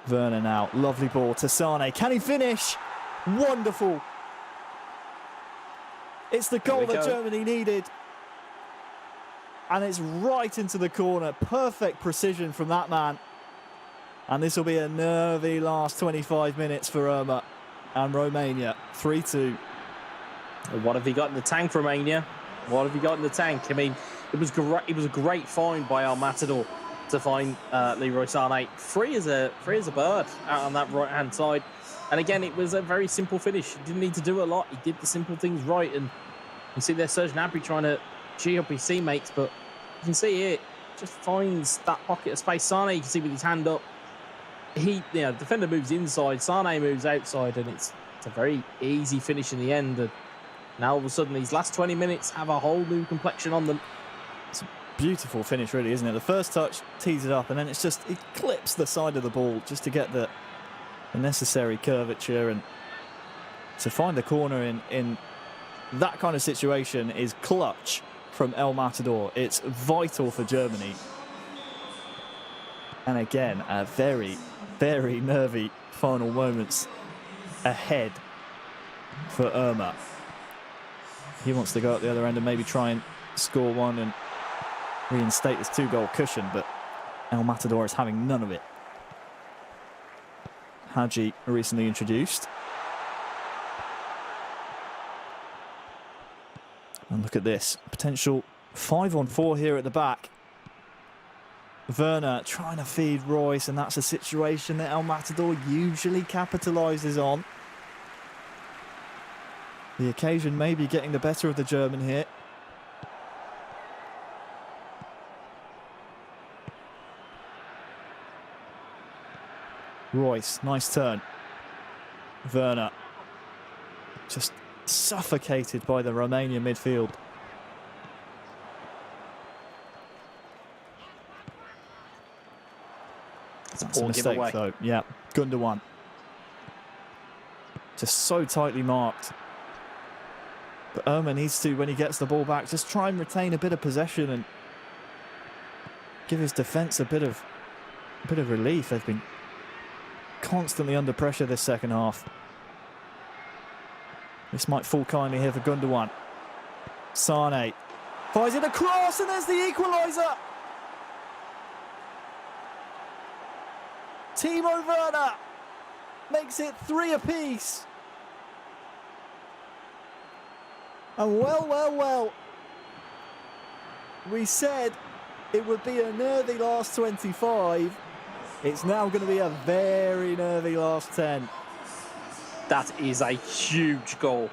Werner now, lovely ball to Sane. Can he finish? Wonderful. It's the goal that Germany needed. And it's right into the corner. Perfect precision from that man. And this will be a nervy last 25 minutes for Irma and Romania. 3-2. What have you got in the tank, Romania? What have you got in the tank? I mean, it was a great find by El Matador to find Leroy Sane free as a bird out on that right-hand side. And again, it was a very simple finish. He didn't need to do a lot. He did the simple things right. And you see there Serge Gnabry trying to G up his teammates, but you can see here, just finds that pocket of space. Sane, you can see with his hand up, defender moves inside, Sane moves outside, and it's a very easy finish in the end. And now all of a sudden, these last 20 minutes have a whole new complexion on them. It's a beautiful finish, really, isn't it? The first touch tees it up, and then it clips the side of the ball just to get the necessary curvature, and to find the corner in that kind of situation is clutch from El Matador. It's vital for Germany. And again, a very, very nervy final moments ahead for Irma. He wants to go at the other end and maybe try and score one and reinstate his 2-goal cushion, but El Matador is having none of it. Hadji recently introduced. And look at this. Potential 5-on-4 here at the back. Werner trying to feed Reus, and that's a situation that El Matador usually capitalises on. The occasion maybe getting the better of the German here. Reus, nice turn. Werner just suffocated by the Romanian midfield. That's a That's a poor mistake, giveaway. though. Yeah, Gundogan. Just so tightly marked. But Irma needs to, when he gets the ball back, just try and retain a bit of possession and give his defence a bit of relief. They've been constantly under pressure this second half. This might fall kindly here for Gundogan. Sane fires it across, and there's the equaliser. Timo Werner makes it 3 apiece. And well, we said it would be a nervy last 25. It's now going to be a very nervy last 10. That is a huge goal.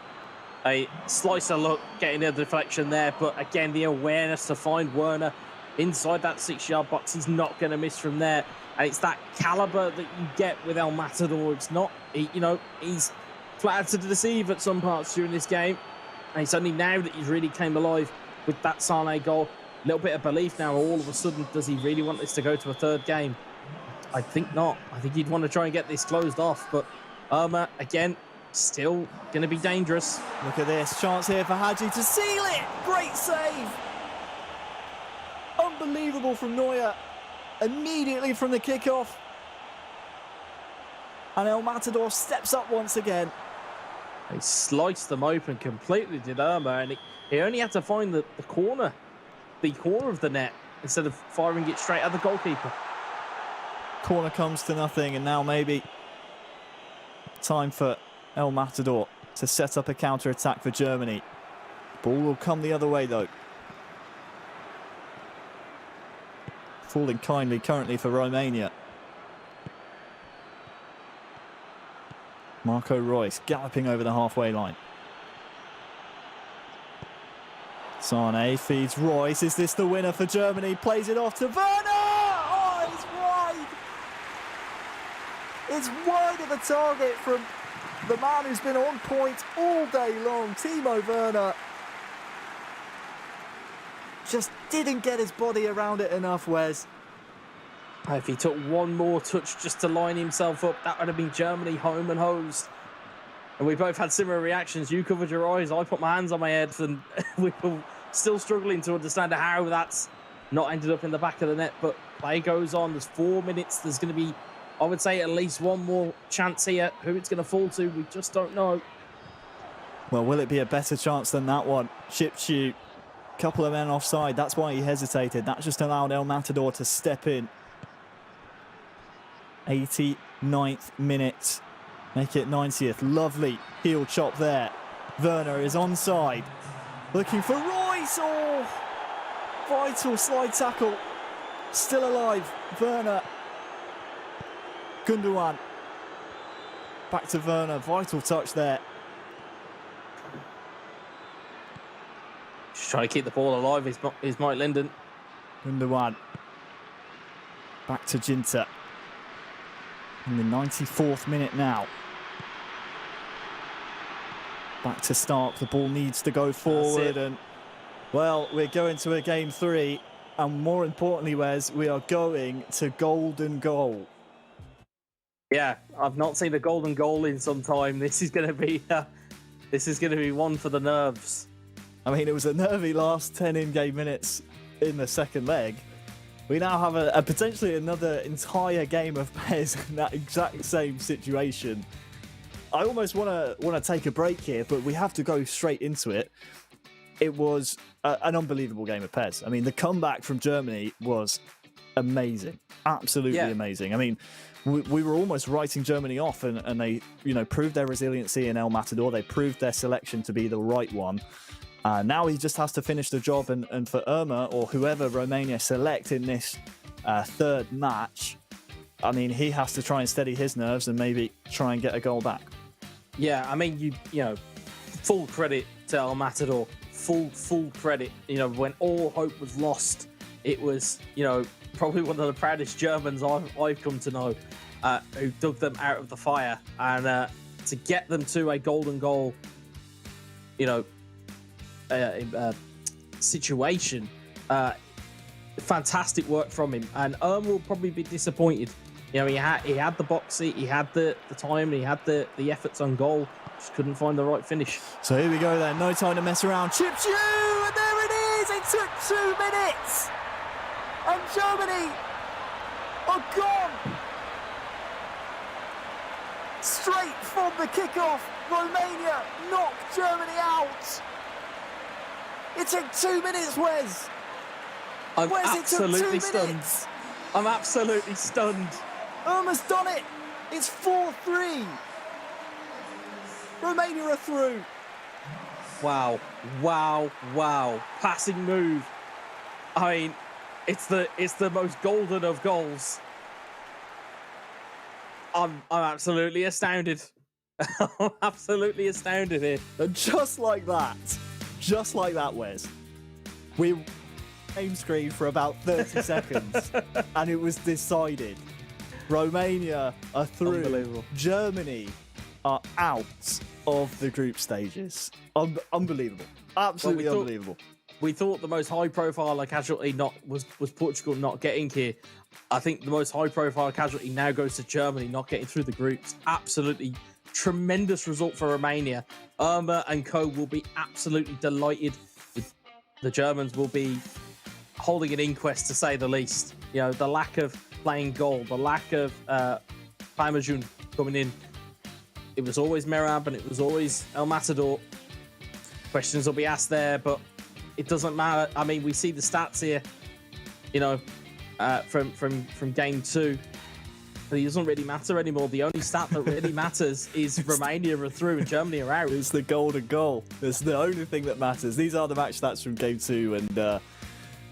A slice of luck getting a deflection there, but again, the awareness to find Werner inside that 6-yard box. He's not going to miss from there. And it's that caliber that you get with El Matador. It's not, he's flattered to deceive at some parts during this game. And it's only now that he's really came alive with that Sane goal. A little bit of belief now. All of a sudden, does he really want this to go to a third game? I think not. I think he'd want to try and get this closed off. But Irma, again, still going to be dangerous. Look at this. Chance here for Hadji to seal it. Great save. Unbelievable from Neuer. Immediately from the kickoff. And El Matador steps up once again. He sliced them open completely, did Irma, and he only had to find the corner of the net instead of firing it straight at the goalkeeper. Corner comes to nothing, and now maybe time for El Matador to set up a counter-attack for Germany. Ball will come the other way, though. Falling kindly currently for Romania. Marco Reus galloping over the halfway line. Sane feeds Reus. Is this the winner for Germany? Plays it off to Werner! Oh, it's wide! It's wide of the target from the man who's been on point all day long, Timo Werner. Just didn't get his body around it enough, Wes. If he took one more touch just to line himself up, that would have been Germany home and hosed. And we both had similar reactions. You covered your eyes, I put my hands on my head, and we were still struggling to understand how that's not ended up in the back of the net. But play goes on. There's 4 minutes. There's going to be, I would say, at least one more chance here. Who it's going to fall to, we just don't know. Well, will it be a better chance than that one? Chip shoot. Couple of men offside. That's why he hesitated. That just allowed El Matador to step in. 89th minute. Make it 90th. Lovely heel chop there. Werner is onside. Looking for Reus. Oh, vital slide tackle. Still alive. Werner. Gundogan. Back to Werner. Vital touch there. Just trying to keep the ball alive is Mike Linden. Gundogan. Back to Ginter. In the 94th minute now. Back to Stark. The ball needs to go forward. And, well, we're going to a game 3. And more importantly, Wes, we are going to golden goal. Yeah, I've not seen a golden goal in some time. This is going to be one for the nerves. I mean, it was a nervy last 10 in-game minutes in the second leg. We now have a potentially another entire game of pairs in that exact same situation. I almost want to take a break here, but we have to go straight into it. It was an unbelievable game of pairs. I mean, the comeback from Germany was amazing, absolutely amazing. I mean, we were almost writing Germany off, and they, proved their resiliency in El Matador. They proved their selection to be the right one. Now he just has to finish the job, and for Irma or whoever Romania select in this third match, I mean, he has to try and steady his nerves and maybe try and get a goal back. Yeah, I mean, you full credit to El Matador, full credit. When all hope was lost, it was probably one of the proudest Germans I've come to know, who dug them out of the fire, and to get them to a golden goal, situation. Fantastic work from him, and Irma will probably be disappointed You know, he had the box seat, he had the time, he had the efforts on goal. Just couldn't find the right finish. So here we go then. No time to mess around. Chips you, and there it is. It took 2 minutes, and Germany are gone. Straight from the kickoff, Romania knocked Germany out. It took 2 minutes, Wes. I'm Wes, absolutely it took 2 stunned. minutes. I'm absolutely stunned. Almost done it. It's 4-3. Romania are through. Wow. Passing move. I mean, it's the most golden of goals. I'm absolutely astounded. I'm absolutely astounded here. And just like that, Wes, we game screen for about 30 seconds, and it was decided. Romania are through. Unbelievable. Germany are out of the group stages. Unbelievable. Absolutely unbelievable. We thought the most high-profile casualty was Portugal not getting here. I think the most high-profile casualty now goes to Germany not getting through the groups. Absolutely tremendous result for Romania. Irma and co will be absolutely delighted. The Germans will be holding an inquest, to say the least. You know, the lack of playing goal, the lack of Pamajun coming in. It was always Merab and it was always El Matador. Questions will be asked there, but it doesn't matter. I mean, we see the stats here, you know, from game 2. But it doesn't really matter anymore. The only stat that really matters is Romania are through and Germany are out. It's the golden goal. It's the only thing that matters. These are the match stats from game 2, and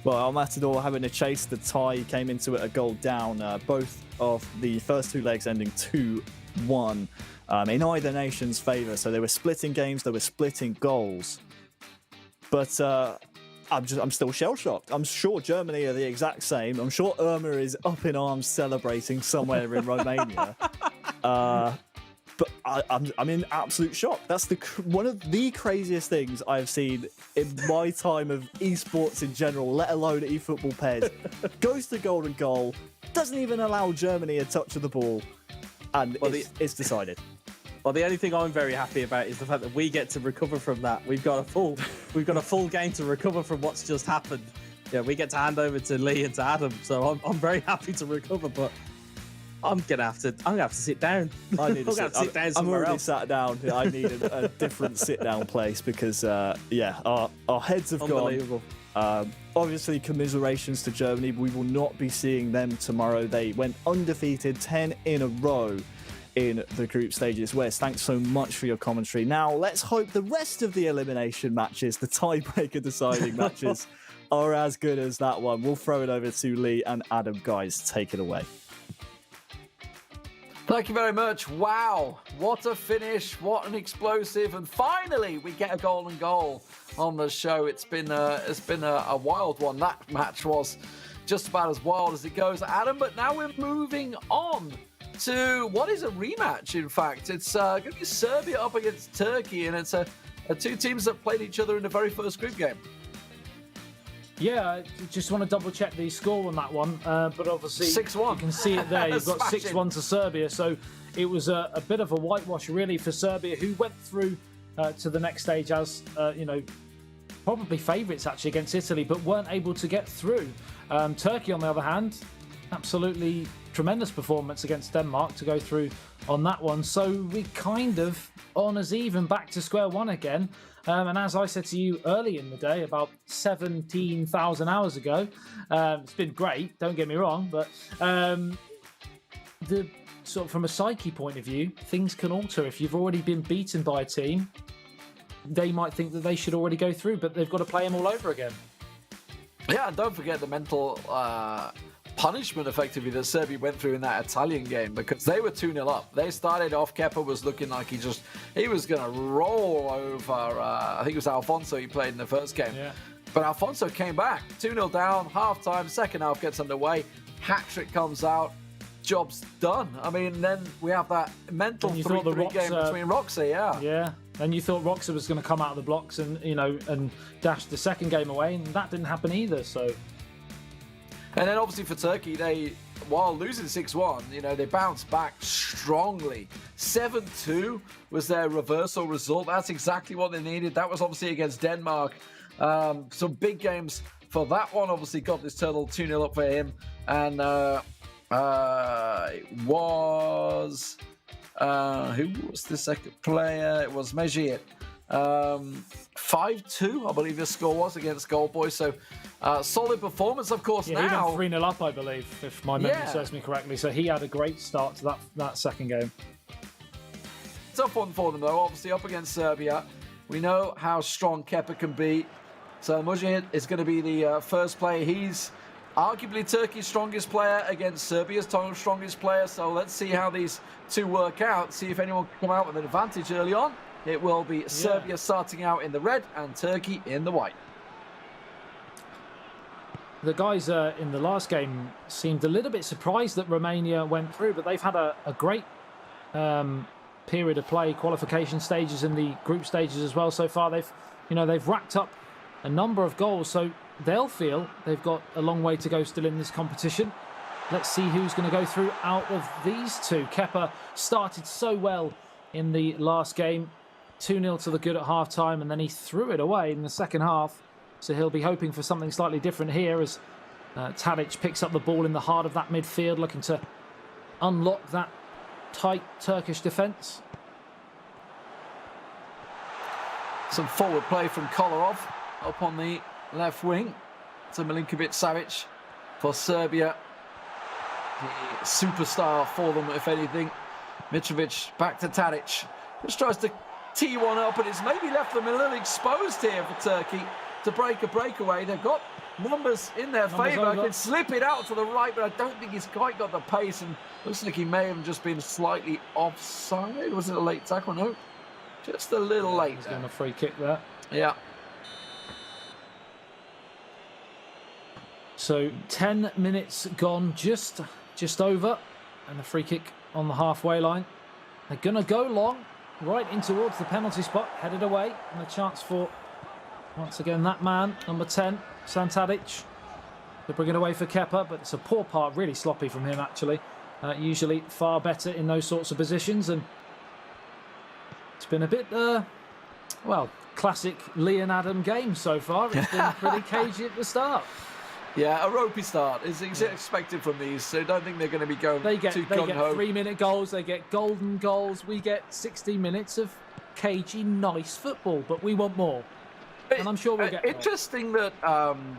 well, El Matador having to chase the tie, came into it a goal down. Both of the first 2 legs ending 2-1 in either nation's favour. So they were splitting games, they were splitting goals. But I'm still shell-shocked. I'm sure Germany are the exact same. I'm sure Irma is up in arms celebrating somewhere in Romania. But I'm in absolute shock. That's one of the craziest things I've seen in my time of esports in general, let alone eFootball pairs. Goes to golden goal, doesn't even allow Germany a touch of the ball, and it's decided. Well, the only thing I'm very happy about is the fact that we get to recover from that. We've got a full game to recover from what's just happened. Yeah, we get to hand over to Lee and to Adam, so I'm very happy to recover. But I'm gonna have to sit down. I need to sit down somewhere I'm already else. sat down. I need a different sit-down place because our heads have Unbelievable. gone. Obviously, commiserations to Germany. We will not be seeing them tomorrow. They went undefeated 10 in a row in the group stages. Wes, thanks so much for your commentary. Now, let's hope the rest of the elimination matches, the tiebreaker deciding matches, are as good as that one. We'll throw it over to Lee and Adam. Guys, take it away. Thank you very much. Wow, what a finish, what an explosive, and finally we get a golden goal on the show. It's been a wild one. That match was just about as wild as it goes, Adam, but now we're moving on to what is a rematch. In fact, it's going to be Serbia up against Turkey, and it's two teams that played each other in the very first group game. Yeah, I just want to double check the score on that one, but obviously 6-1. You can see it there. You've got Smashing. 6-1 to Serbia, so it was a bit of a whitewash really for Serbia, who went through to the next stage as probably favourites actually against Italy, but weren't able to get through. Turkey, on the other hand, absolutely tremendous performance against Denmark to go through on that one. So we kind of on as even, back to square one again. And as I said to you early in the day, about 17,000 hours ago, it's been great, don't get me wrong, but the sort of from a psyche point of view, things can alter. If you've already been beaten by a team, they might think that they should already go through, but they've got to play them all over again. Yeah, and don't forget the mental punishment, effectively, that Serbia went through in that Italian game, because they were 2-0 up. They started off, Kepa was looking like he was going to roll over, I think it was Alfonso he played in the first game. Yeah. But Alfonso came back, 2-0 down, half-time, second half gets underway, hat-trick comes out, job's done. I mean, then we have that mental 3-3 game between Roxa, Yeah, and you thought Roxa was going to come out of the blocks and, and dash the second game away, and that didn't happen either, so... And then obviously for Turkey, they while losing 6-1, you know, they bounced back strongly. 7-2 was their reversal result. That's exactly what they needed. That was obviously against Denmark. Some big games for that one. Obviously got this total 2-0 up for him. And it was... who was the second player? It was Mejiet. 5-2, I believe the score was against Goldboy. So solid performance, of course. Yeah, now he went 3-0 up, I believe, if my memory serves me correctly. So he had a great start to that second game. Tough one for them, though. Obviously up against Serbia. We know how strong Kepa can be. So Mujahid is going to be the first player. He's arguably Turkey's strongest player against Serbia's strongest player. So let's see how these two work out. See if anyone can come out with an advantage early on. It will be Serbia starting out in the red and Turkey in the white. The guys in the last game seemed a little bit surprised that Romania went through, but they've had a great period of play, qualification stages and the group stages as well so far. They've racked up a number of goals, so they'll feel they've got a long way to go still in this competition. Let's see who's going to go through out of these two. Kepa started so well in the last game. 2-0 to the good at half-time, and then he threw it away in the second half. So he'll be hoping for something slightly different here as Tadic picks up the ball in the heart of that midfield, looking to unlock that tight Turkish defence. Some forward play from Kolarov up on the left wing to Milinkovic-Savic for Serbia. The superstar for them, if anything. Mitrovic back to Tadic. Just tries to tee one up, and it's maybe left them a little exposed here for Turkey to break a breakaway. They've got numbers in their favour. Can slip it out to the right, but I don't think he's quite got the pace, and looks like he may have just been slightly offside. Was it a late tackle? No, just a little late. He's getting a free kick there. Yeah. So 10 minutes gone, just over, and a free kick on the halfway line. They're going to go long, right in towards the penalty spot, headed away, and a chance for, once again, that man, number 10, Santadic. They bring it away for Kepa, but it's a poor part, really sloppy from him, actually. Usually far better in those sorts of positions, and it's been a bit, classic Lee and Adam game so far. It's been pretty cagey at the start. Yeah, a ropey start is expected from these, so I don't think they're going to be going They get too gung-ho. 3-minute goals, they get golden goals, we get 60 minutes of cagey, nice football, but we want more. And I'm sure we'll get more. Interesting that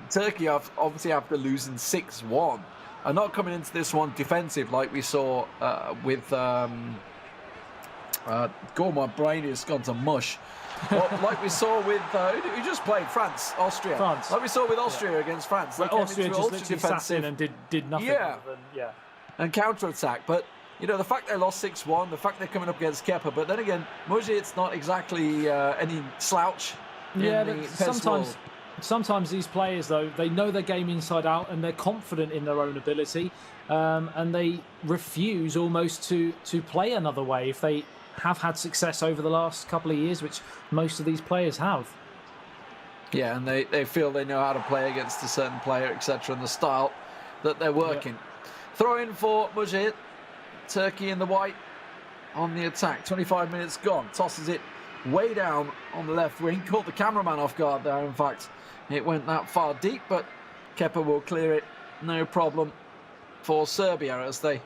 Turkey, obviously after losing 6-1, are not coming into this one defensive like we saw with... my brain has gone to mush. Well, like we saw with who just played Austria. Like we saw with Austria against France. Well, Austria just literally sat in and did nothing. And counter-attack. But the fact they lost 6-1, the fact they're coming up against Kepa. But then again, Mujahid's not exactly any slouch. But sometimes these players, though, they know their game inside out and they're confident in their own ability, and they refuse almost to play another way if they have had success over the last couple of years, which most of these players have. Yeah, and they feel they know how to play against a certain player, etc., and the style that they're working. Yeah. Throw in for Mujahid. Turkey in the white on the attack. 25 minutes gone. Tosses it way down on the left wing. Caught the cameraman off guard there, in fact. It went that far deep, but Kepa will clear it. No problem for Serbia as they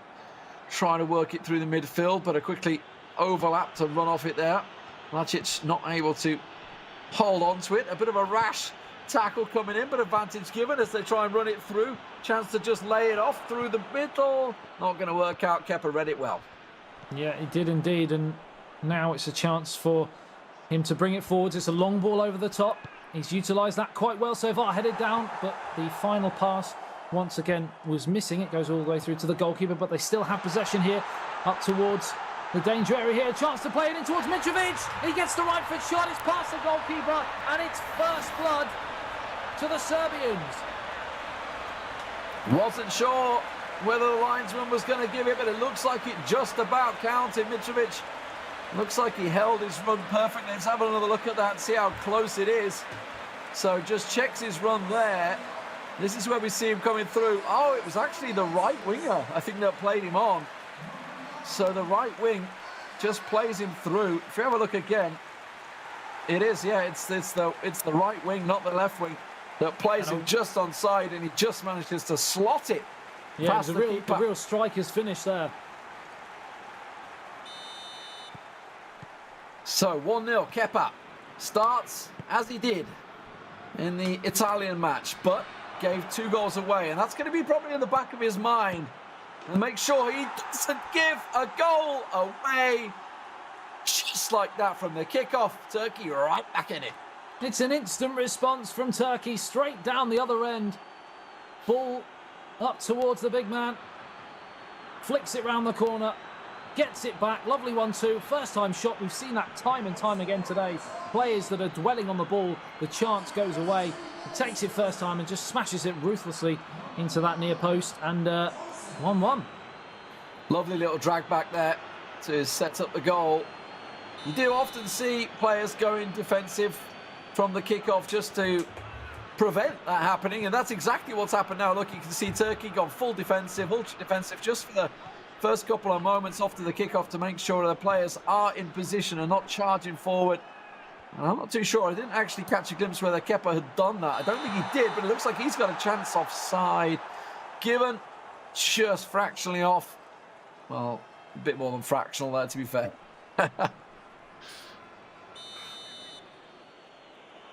try to work it through the midfield, but a quickly overlap to run off it there. Lacic not able to hold on to it. A bit of a rash tackle coming in, but advantage given as they try and run it through. Chance to just lay it off through the middle. Not going to work out. Kepa read it well. Yeah, he did indeed, and now it's a chance for him to bring it forwards. It's a long ball over the top. He's utilised that quite well so far, headed down, but the final pass once again was missing. It goes all the way through to the goalkeeper, but they still have possession here up towards the danger area here. A chance to play it in towards Mitrovic. He gets the right foot shot. It's past the goalkeeper, and it's first blood to the Serbians. Wasn't sure whether the linesman was going to give it, but it looks like it just about counted. Mitrovic looks like he held his run perfectly. Let's have another look at that and see how close it is. So just checks his run there. This is where we see him coming through. Oh, it was actually the right winger, I think, that played him on. So the right wing just plays him through. If you have a look again, it is, yeah, it's the right wing, not the left wing, that plays him just onside, and he just manages to slot it. Yeah, past it was a real striker's finish there. So 1-0, Kepa starts as he did in the Italian match, but gave 2 goals away, and that's going to be probably in the back of his mind. And make sure he doesn't give a goal away. Just like that from the kickoff. Turkey right back in it. It's an instant response from Turkey, straight down the other end. Ball up towards the big man. Flicks it round the corner. Gets it back. Lovely 1-2. First time shot. We've seen that time and time again today. Players that are dwelling on the ball. The chance goes away. He takes it first time and just smashes it ruthlessly into that near post. And 1-1. Lovely little drag back there to set up the goal. You do often see players going defensive from the kickoff just to prevent that happening, and that's exactly what's happened now. Look, you can see Turkey gone full defensive, ultra defensive, just for the first couple of moments after the kickoff to make sure the players are in position and not charging forward. And I'm not too sure. I didn't actually catch a glimpse whether Kepa had done that. I don't think he did, but it looks like he's got a chance offside. Given just fractionally off. Well, a bit more than fractional there, to be fair.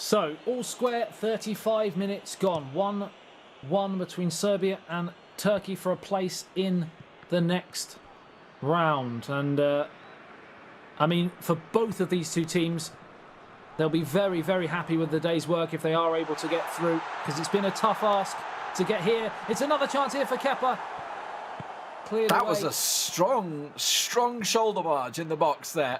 So, all square, 35 minutes gone. 1-1 between Serbia and Turkey for a place in the next round. And, I mean, for both of these two teams, they'll be very, very happy with the day's work if they are able to get through, because it's been a tough ask to get here. It's another chance here for Kepa. Cleared that away. Was a strong shoulder barge in the box there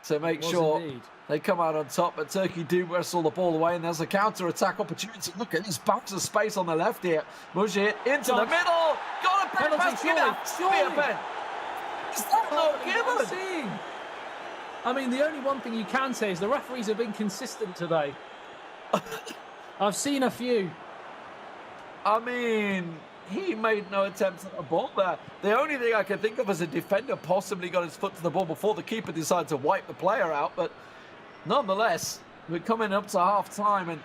to make sure indeed. They come out on top, but Turkey do wrestle the ball away, and there's a counter-attack opportunity. Look at this bounce of space on the left here. Mujit into the middle. Got a pen pass. Give it a pen. Is that not given? I mean, the only one thing you can say is the referees have been consistent today. I've seen a few. I mean, he made no attempt at the ball there. The only thing I can think of as a defender possibly got his foot to the ball before the keeper decided to wipe the player out, but nonetheless, we're coming up to half-time, and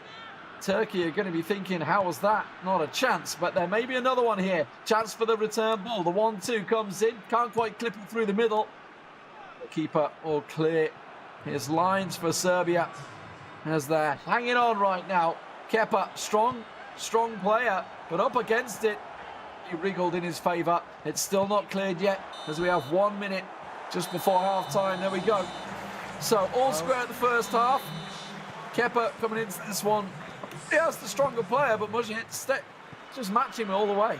Turkey are going to be thinking, how was that? Not a chance, but there may be another one here. Chance for the return ball. The 1-2 comes in. Can't quite clip it through the middle. The keeper all clear. His lines for Serbia as they're hanging on right now. Kepa, strong player, but up against it. He wriggled in his favour. It's still not cleared yet, as we have 1 minute just before half-time. There we go. So, all square at the first half. Kepa coming into this one. He has the stronger player, but Mujit just matching him all the way.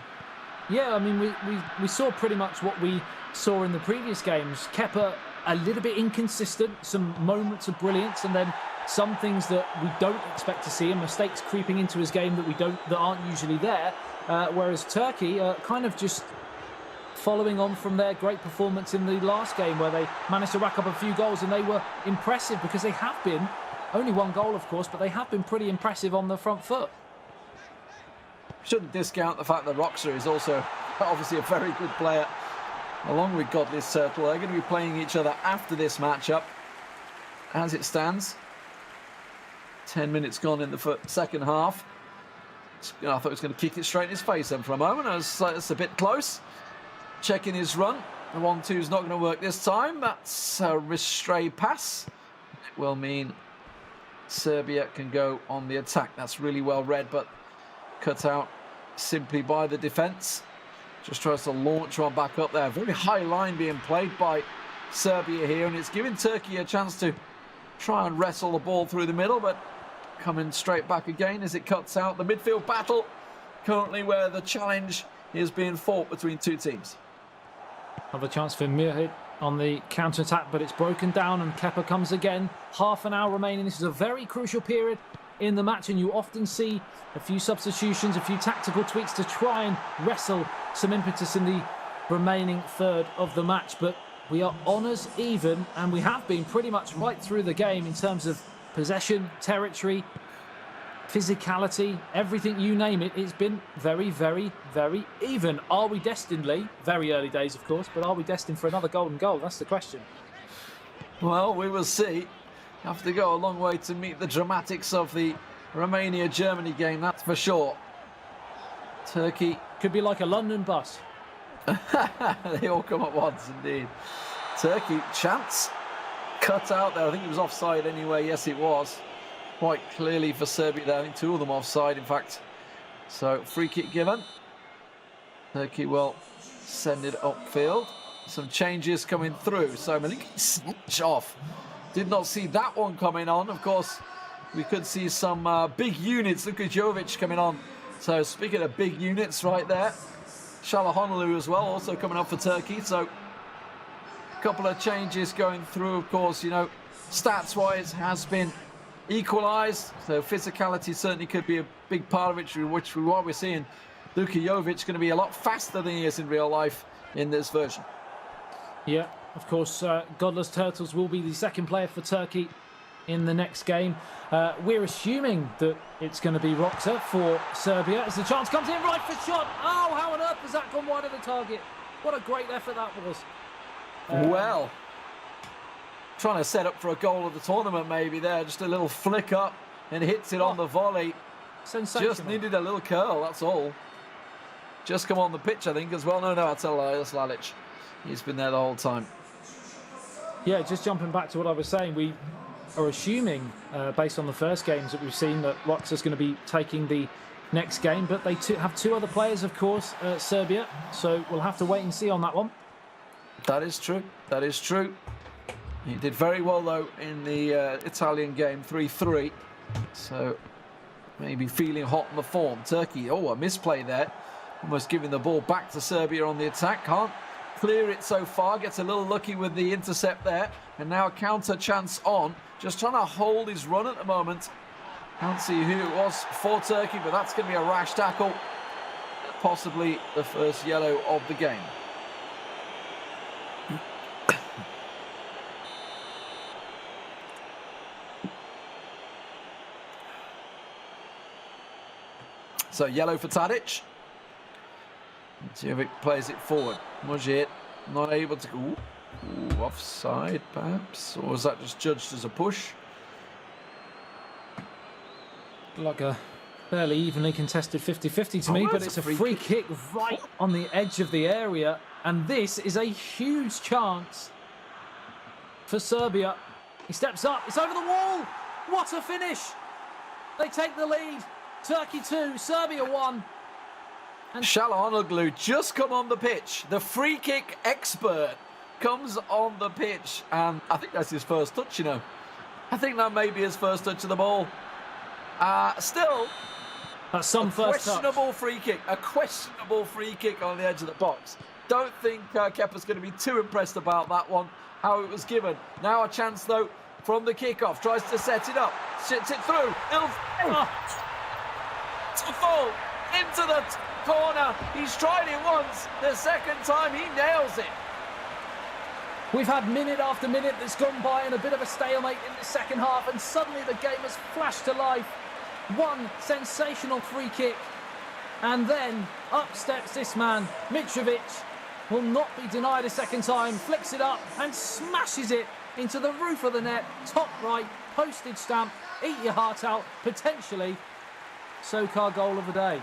Yeah, I mean, we saw pretty much what we saw in the previous games. Kepa a little bit inconsistent, some moments of brilliance, and then some things that we don't expect to see, and mistakes creeping into his game that aren't usually there. Whereas Turkey kind of just following on from their great performance in the last game, where they managed to rack up a few goals, and they were impressive because they have been only 1 goal, of course, but they have been pretty impressive on the front foot. Shouldn't discount the fact that Roxa is also obviously a very good player, along with Godless Turtle. They're going to be playing each other after this matchup. As it stands, 10 minutes gone in the second half. I thought he was going to kick it straight in his face then for a moment. That's a bit close. Checking his run. The 1-2 is not going to work this time. That's a stray pass. It will mean Serbia can go on the attack. That's really well read, but cut out simply by the defence. Just tries to launch one back up there. Very high line being played by Serbia here, and it's giving Turkey a chance to try and wrestle the ball through the middle, but coming straight back again as it cuts out. The midfield battle currently where the challenge is being fought between two teams. Another chance for Mirhit on the counter-attack, but it's broken down, and Kepa comes again. Half an hour remaining. This is a very crucial period in the match, and you often see a few substitutions, a few tactical tweaks to try and wrestle some impetus in the remaining third of the match. But we are honours even, and we have been pretty much right through the game in terms of possession, territory. physicality, everything, you name it. It's been very, very, very even. Are we destined, Lee? Very early days, of course, but are we destined for another golden goal? That's the question. Well, we will see. Have to go a long way to meet the dramatics of the Romania-Germany game, that's for sure. Turkey. Could be like a London bus. They all come at once, indeed. Turkey, chance. Cut out there. I think it was offside anyway. Yes, it was. Quite clearly for Serbia there. I think two of them offside, in fact. So, free kick given. Turkey will send it upfield. Some changes coming through. So, Milinkovic snatch off. Did not see that one coming on. Of course, we could see some big units. Luka Jovic coming on. So, speaking of big units right there. Çalhanoğlu as well, also coming up for Turkey. So, a couple of changes going through. Of course, you know, stats-wise has been equalised. So, physicality certainly could be a big part of it, which what we're seeing. Luka Jovic going to be a lot faster than he is in real life in this version. Yeah, of course, Godless Turtles will be the second player for Turkey in the next game. We're assuming that it's going to be Roxa for Serbia as the chance comes in, right for shot. Oh, how on earth has that gone wide of the target? What a great effort that was. Well, trying to set up for a goal of the tournament maybe there. Just a little flick up and hits it on the volley. Sensational. Just needed a little curl, that's all. Just come on the pitch, I think, as well. No, that's Lalic. He's been there the whole time. Yeah, just jumping back to what I was saying, we are assuming, based on the first games that we've seen, that Roxa's going to be taking the next game, but they have two other players, of course, Serbia, so we'll have to wait and see on that one. That is true. That is true. He did very well, though, in the Italian game, 3-3. So maybe feeling hot in the form. Turkey, a misplay there. Almost giving the ball back to Serbia on the attack. Can't clear it so far. Gets a little lucky with the intercept there. And now a counter chance on. Just trying to hold his run at the moment. Can't see who it was for Turkey, but that's going to be a rash tackle. Possibly the first yellow of the game. So yellow for Tadic. Jovic plays it forward. Mujit not able to go. Offside perhaps, or was that just judged as a push? Like a fairly evenly contested 50-50 to me, but it's a free kick right on the edge of the area, and this is a huge chance for Serbia. He steps up, it's over the wall. What a finish! They take the lead. Turkey 2, Serbia 1. And Çalhanoğlu just come on the pitch. The free kick expert comes on the pitch, and I think that's his first touch, you know. I think that may be his first touch of the ball. Still, that's some first questionable touch. Free kick. A questionable free kick on the edge of the box. Don't think Kepa's going to be too impressed about that one, how it was given. Now a chance, though, from the kickoff. Tries to set it up. Shits it through. To fall into the corner. He's tried it once. The second time he nails it. We've had minute after minute that's gone by and a bit of a stalemate in the second half, and suddenly the game has flashed to life. One sensational free kick, and then up steps this man. Mitrovic will not be denied a second time. Flicks it up and smashes it into the roof of the net. Top right, postage stamp. Eat your heart out. Potentially Sokar goal of the day.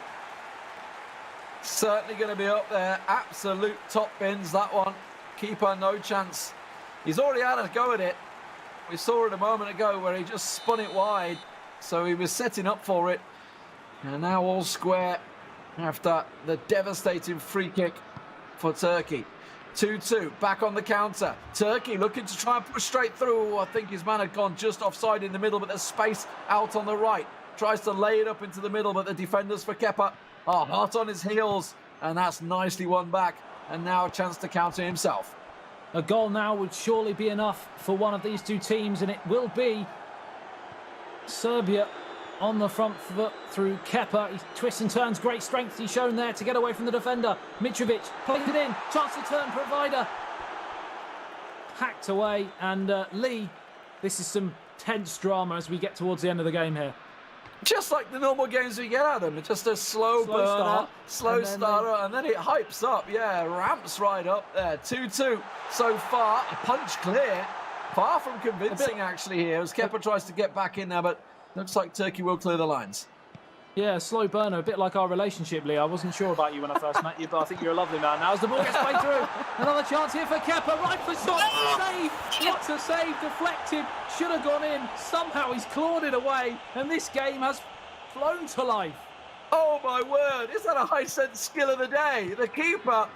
Certainly going to be up there. Absolute top bins, that one. Keeper, no chance. He's already had a go at it. We saw it a moment ago where he just spun it wide. So he was setting up for it. And now all square after the devastating free kick for Turkey. 2-2, back on the counter. Turkey looking to try and push straight through. I think his man had gone just offside in the middle, but there's space out on the right. Tries to lay it up into the middle, but the defenders for Kepa are hot on his heels. And that's nicely won back. And now a chance to counter himself. A goal now would surely be enough for one of these two teams, and it will be. Serbia on the front foot through Kepa. He twists and turns, great strength he's shown there to get away from the defender. Mitrovic played it in, chance to turn provider. Hacked away, and Lee, this is some tense drama as we get towards the end of the game here. Just like the normal games we get at them. It's just a slow burner, slow starter, and then it hypes up. Yeah, ramps right up there. 2-2 so far. A punch clear. Far from convincing, actually, here, as Kepa tries to get back in there, but looks like Turkey will clear the lines. Yeah, slow burner, a bit like our relationship, Lee. I wasn't sure about you when I first met you, but I think you're a lovely man. Now as the ball gets played through, another chance here for Kepa, right for shot, save! What a save, deflected, should have gone in. Somehow he's clawed it away, and this game has flown to life. Oh my word, is that a high-sense skill of the day? The keeper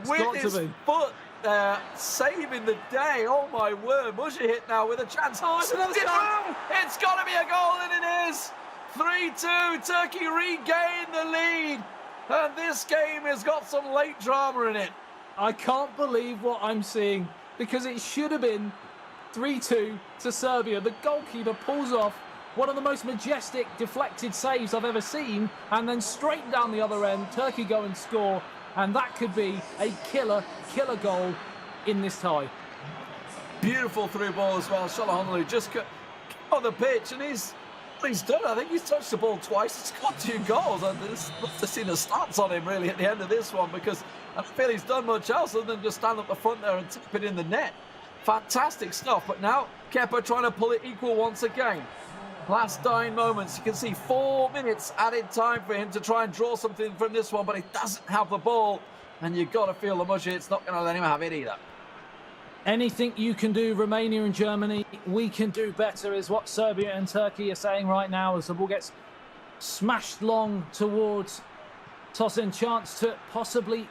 with his foot there, saving the day. Oh my word, Mujahid now with a chance. Oh, it's another chance. It's got to be a goal, and it is. 3-2, Turkey regain the lead, and this game has got some late drama in it. I can't believe what I'm seeing, because it should have been 3-2 to Serbia. The goalkeeper pulls off one of the most majestic deflected saves I've ever seen, and then straight down the other end, Turkey go and score, and that could be a killer goal in this tie. Beautiful through ball as well. Çalhanoğlu just on the pitch, and he's done. I think he's touched the ball twice. He's got 2 goals. I just love to see the stats on him really at the end of this one, because I don't feel he's done much else other than just stand up the front there and tip it in the net. Fantastic stuff. But now Kepa trying to pull it equal once again. Last dying moments. You can see 4 minutes added time for him to try and draw something from this one, but he doesn't have the ball. And you've got to feel the Mujahid's not going to let him have it either. Anything you can do, Romania and Germany, we can do better, is what Serbia and Turkey are saying right now, as the ball gets smashed long towards Tosin. Chance to possibly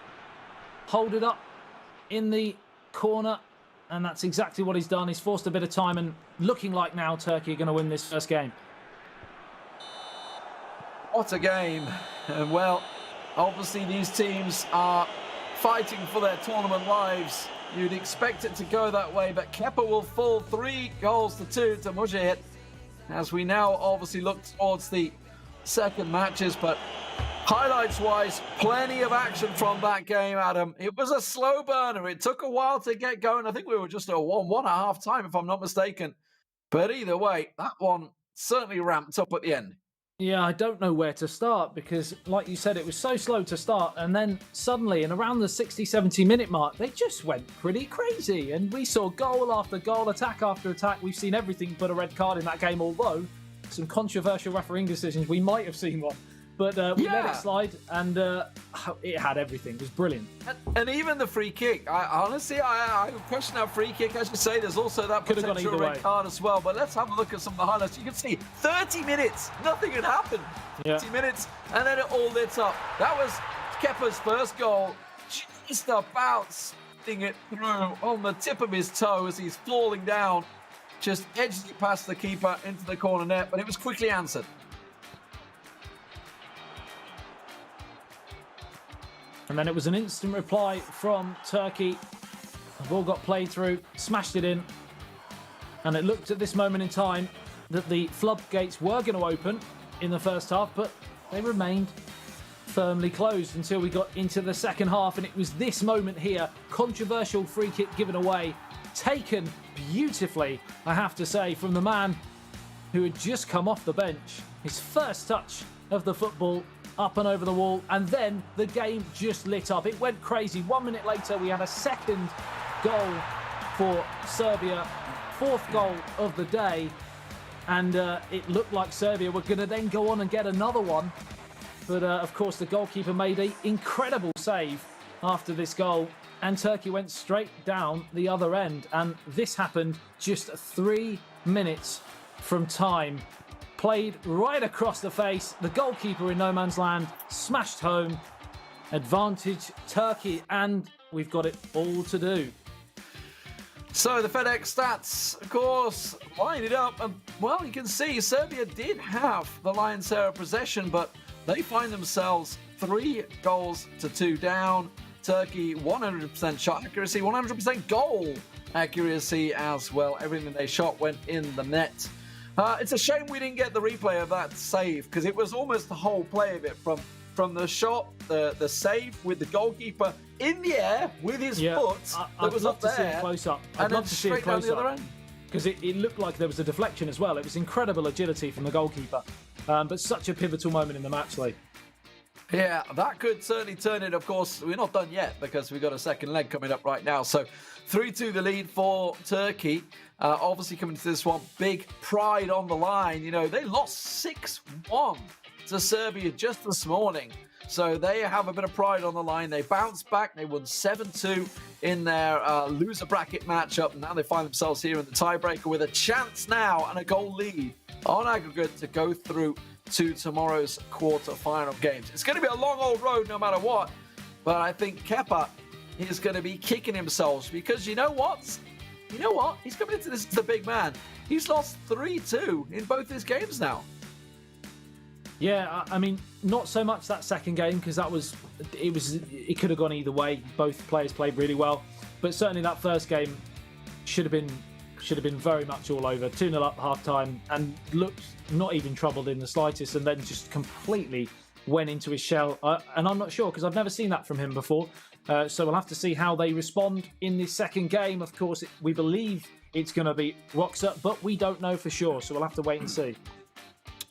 hold it up in the corner, and that's exactly what he's done. He's forced a bit of time, and looking like now Turkey are going to win this first game. What a game. And well, obviously these teams are fighting for their tournament lives. You'd expect it to go that way, but Kepa will fall 3-2 to Mujahid, as we now obviously look towards the second matches. But highlights-wise, plenty of action from that game, Adam. It was a slow burner. It took a while to get going. I think we were just at 1 at half time, if I'm not mistaken. But either way, that one certainly ramped up at the end. Yeah, I don't know where to start, because like you said, it was so slow to start, and then suddenly in around the 60-70 minute mark, they just went pretty crazy, and we saw goal after goal, attack after attack. We've seen everything but a red card in that game, although some controversial refereing decisions, we might have seen one. But we let it slide, and it had everything. It was brilliant. And even the free kick. Honestly, I question that free kick. As you say, there's also that potential red card as well. But let's have a look at some of the highlights. You can see 30 minutes. Nothing had happened. 30 minutes, and then it all lit up. That was Kepa's first goal. Just about sticking it through on the tip of his toe as he's falling down. Just edged it past the keeper into the corner net, but it was quickly answered. And then it was an instant reply from Turkey. The ball got played through, smashed it in. And it looked at this moment in time that the floodgates were going to open in the first half, but they remained firmly closed until we got into the second half. And it was this moment here, controversial free kick given away, taken beautifully, I have to say, from the man who had just come off the bench. His first touch of the football, up and over the wall, and then the game just lit up. It went crazy. 1 minute later, we had a second goal for Serbia, 4th goal of the day, and it looked like Serbia were going to then go on and get another one. But of course, the goalkeeper made an incredible save after this goal, and Turkey went straight down the other end. And this happened just 3 minutes from time. Played right across the face. The goalkeeper in no man's land smashed home. Advantage Turkey, and we've got it all to do. So the FedEx stats, of course, line it up. And, well, you can see Serbia did have the lion's share of possession, but they find themselves 3-2 down. Turkey, 100% shot accuracy, 100% goal accuracy as well. Everything they shot went in the net. It's a shame we didn't get the replay of that save, because it was almost the whole play of it, from the shot, the save with the goalkeeper in the air with his foot that was up there. I'd love to see a close-up. I'd love to see a close-up, because it looked like there was a deflection as well. It was incredible agility from the goalkeeper. but such a pivotal moment in the match, Lee. Yeah, that could certainly turn it. Of course, we're not done yet because we've got a second leg coming up right now. So 3-2 the lead for Turkey. Obviously coming to this one, big pride on the line. You know, they lost 6-1 to Serbia just this morning. So they have a bit of pride on the line. They bounced back. They won 7-2 in their loser bracket matchup. And now they find themselves here in the tiebreaker with a chance now and a goal lead on aggregate to go through to tomorrow's quarter-final games. It's going to be a long old road no matter what. But I think Kepa is going to be kicking himself because you know what? You know what? He's coming into this as the big man. He's lost 3-2 in both his games now. Yeah, I mean, not so much that second game because it could have gone either way. Both players played really well, but certainly that first game should have been very much all over. 2-0 up half time and looked not even troubled in the slightest, and then just completely went into his shell. And I'm not sure because I've never seen that from him before. So we'll have to see how they respond in this second game. Of course, we believe it's going to be Roxa, but we don't know for sure. So we'll have to wait and see.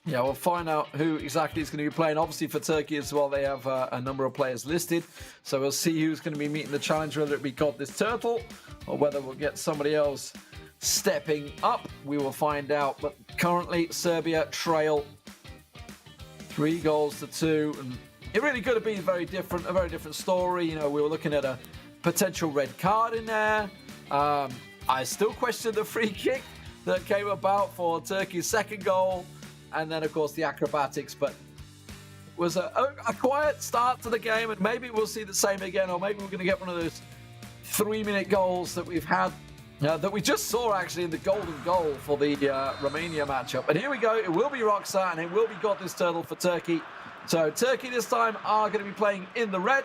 Yeah, we'll find out who exactly is going to be playing. Obviously, for Turkey as well, they have a number of players listed. So we'll see who's going to be meeting the challenge, whether it be God This Turtle or whether we'll get somebody else stepping up. We will find out. But currently, Serbia trail 3-2. And it really could have been a very different story. You know, we were looking at a potential red card in there. I still question the free kick that came about for Turkey's second goal. And then, of course, the acrobatics. But it was a quiet start to the game, and maybe we'll see the same again, or maybe we're going to get one of those 3-minute goals that we've had, that we just saw actually in the golden goal for the Romania matchup. But here we go. It will be Roxa, and it will be God This Turtle for Turkey. So Turkey this time are going to be playing in the red,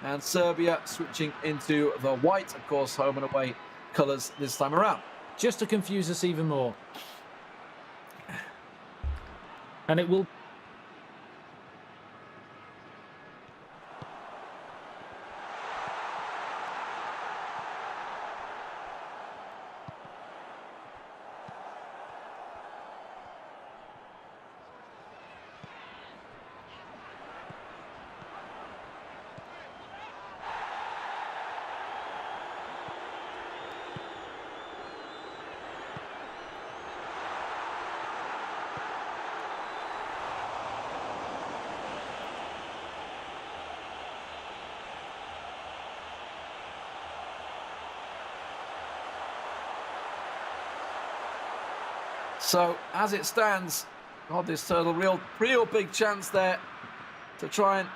and Serbia switching into the white. Of course, home and away colours this time around. Just to confuse us even more. And it will... So, as it stands, God This Turtle, real big chance there to try and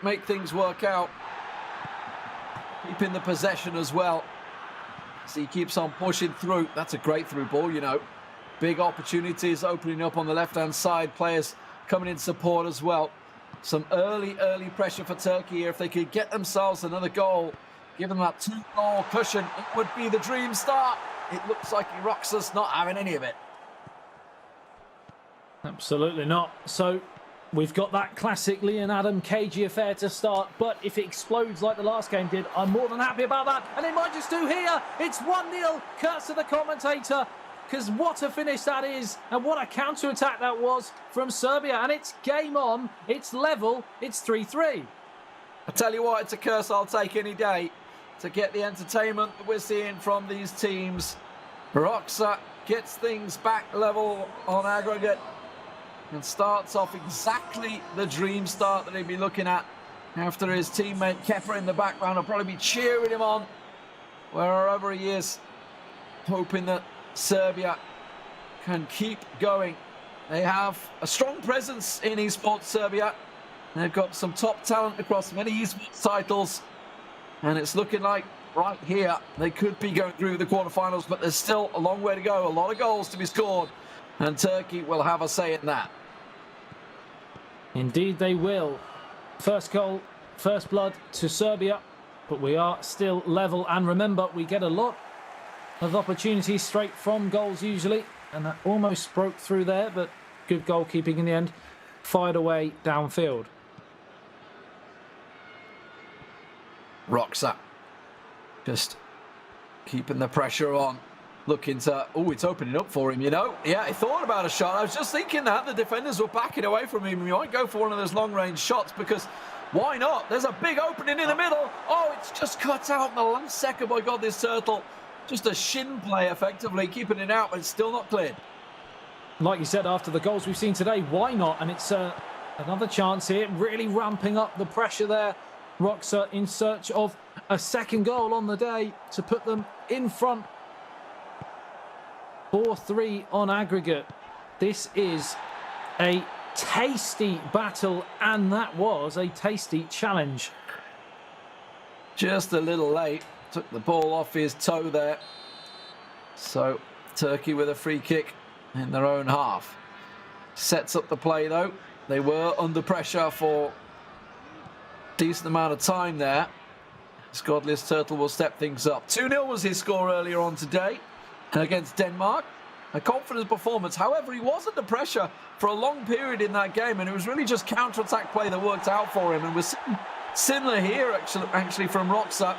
make things work out. Keeping the possession as well. So he keeps on pushing through. That's a great through ball, you know. Big opportunities opening up on the left-hand side. Players coming in support as well. Some early pressure for Turkey here. If they could get themselves another goal, give them that 2-goal cushion, it would be the dream start. It looks like Roxa's not having any of it. Absolutely not. So we've got that classic Lee and Adam cagey affair to start, but if it explodes like the last game did, I'm more than happy about that, and it might just do here. It's 1-0, curse to the commentator, because what a finish that is, and what a counter-attack that was from Serbia, and it's game on, it's level, it's 3-3. I tell you what, it's a curse I'll take any day to get the entertainment that we're seeing from these teams. Roxa gets things back level on aggregate and starts off exactly the dream start that he'd be looking at after his teammate Kepa in the background will probably be cheering him on wherever he is, hoping that Serbia can keep going. They have a strong presence in esports Serbia. They've got some top talent across many esports titles, and it's looking like right here they could be going through the quarterfinals, but there's still a long way to go, a lot of goals to be scored, and Turkey will have a say in that. Indeed they will. First goal, first blood to Serbia, but we are still level, and remember, we get a lot of opportunities straight from goals usually, and that almost broke through there, but good goalkeeping in the end, fired away downfield. Roxa just keeping the pressure on. looking to... Oh, it's opening up for him, you know. Yeah, he thought about a shot. I was just thinking that. The defenders were backing away from him. He might go for one of those long-range shots because why not? There's a big opening in the middle. Oh, it's just cut out in the last second by this turtle. Just a shin play, effectively, keeping it out, but it's still not cleared. Like you said, after the goals we've seen today, why not? And it's another chance here, really ramping up the pressure there. Roxa in search of a second goal on the day to put them in front. 4-3 on aggregate. This is a tasty battle, and that was a tasty challenge. Just a little late. Took the ball off his toe there. So Turkey with a free kick in their own half. Sets up the play though. They were under pressure for a decent amount of time there. Godless Turtle will step things up. 2-0 was his score earlier on today against Denmark. A confident performance. However, he was under pressure for a long period in that game, and it was really just counter-attack play that worked out for him. And we're seeing similar here actually from Roxa.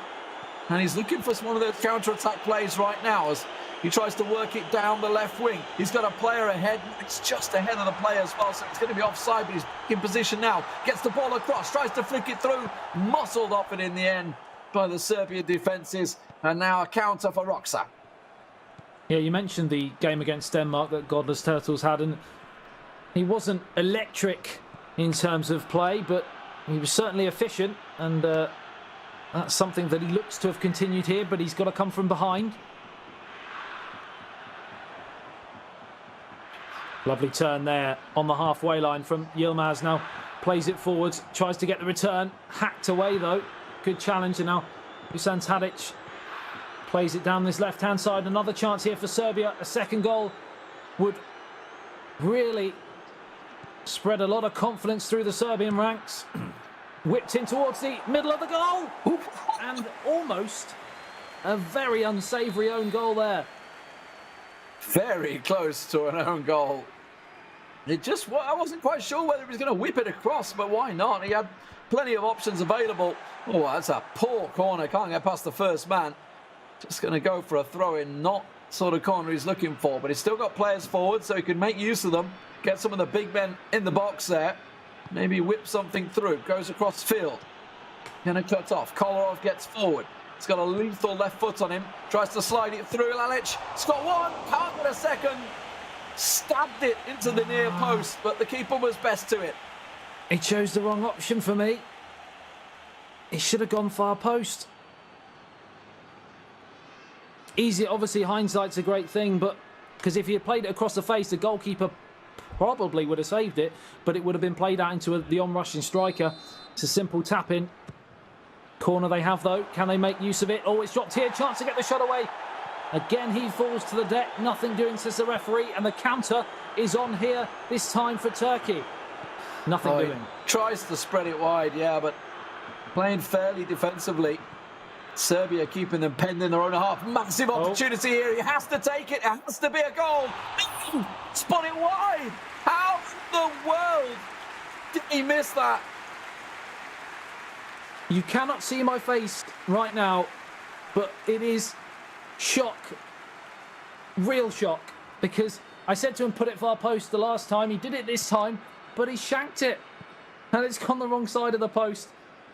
And he's looking for one of those counter-attack plays right now as he tries to work it down the left wing. He's got a player ahead. It's just ahead of the player as well, so it's going to be offside, but he's in position now. Gets the ball across, tries to flick it through. Muscled off it in the end by the Serbian defences. And now a counter for Roxa. Yeah, you mentioned the game against Denmark that Godless Turtles had, and he wasn't electric in terms of play, but he was certainly efficient, and that's something that he looks to have continued here, but he's got to come from behind. Lovely turn there on the halfway line from Yilmaz. Now plays it forwards, tries to get the return. Hacked away though. Good challenge, and now Dusan Tadic plays it down this left-hand side. Another chance here for Serbia. A second goal would really spread a lot of confidence through the Serbian ranks. Whipped in towards the middle of the goal. And almost a very unsavoury own goal there. Very close to an own goal. I wasn't quite sure whether he was going to whip it across, but why not? He had plenty of options available. Oh, that's a poor corner. Can't get past the first man. Just going to go for a throw-in. Not sort of corner he's looking for, but he's still got players forward, so he can make use of them. Get some of the big men in the box there. Maybe whip something through. Goes across field. Going to cut off. Kolarov gets forward. He's got a lethal left foot on him. Tries to slide it through. Lalic. He's got one. Can't get a second. Stabbed it into the near post, but the keeper was best to it. He chose the wrong option for me. He should have gone far post. Easy, obviously, hindsight's a great thing, but because if he had played it across the face, the goalkeeper probably would have saved it, but it would have been played out into the on-rushing striker. It's a simple tap-in. Corner they have, though. Can they make use of it? Oh, it's dropped here. Chance to get the shot away. Again, he falls to the deck. Nothing doing, says the referee. And the counter is on here, this time for Turkey. Nothing doing. Tries to spread it wide, yeah, but playing fairly defensively. Serbia keeping them penned in their own half. Massive opportunity here. He has to take it. It has to be a goal. Spun it wide. How in the world did he miss that? You cannot see my face right now, but it is shock. Real shock. Because I said to him, put it far post the last time. He did it this time, but he shanked it. And it's gone the wrong side of the post.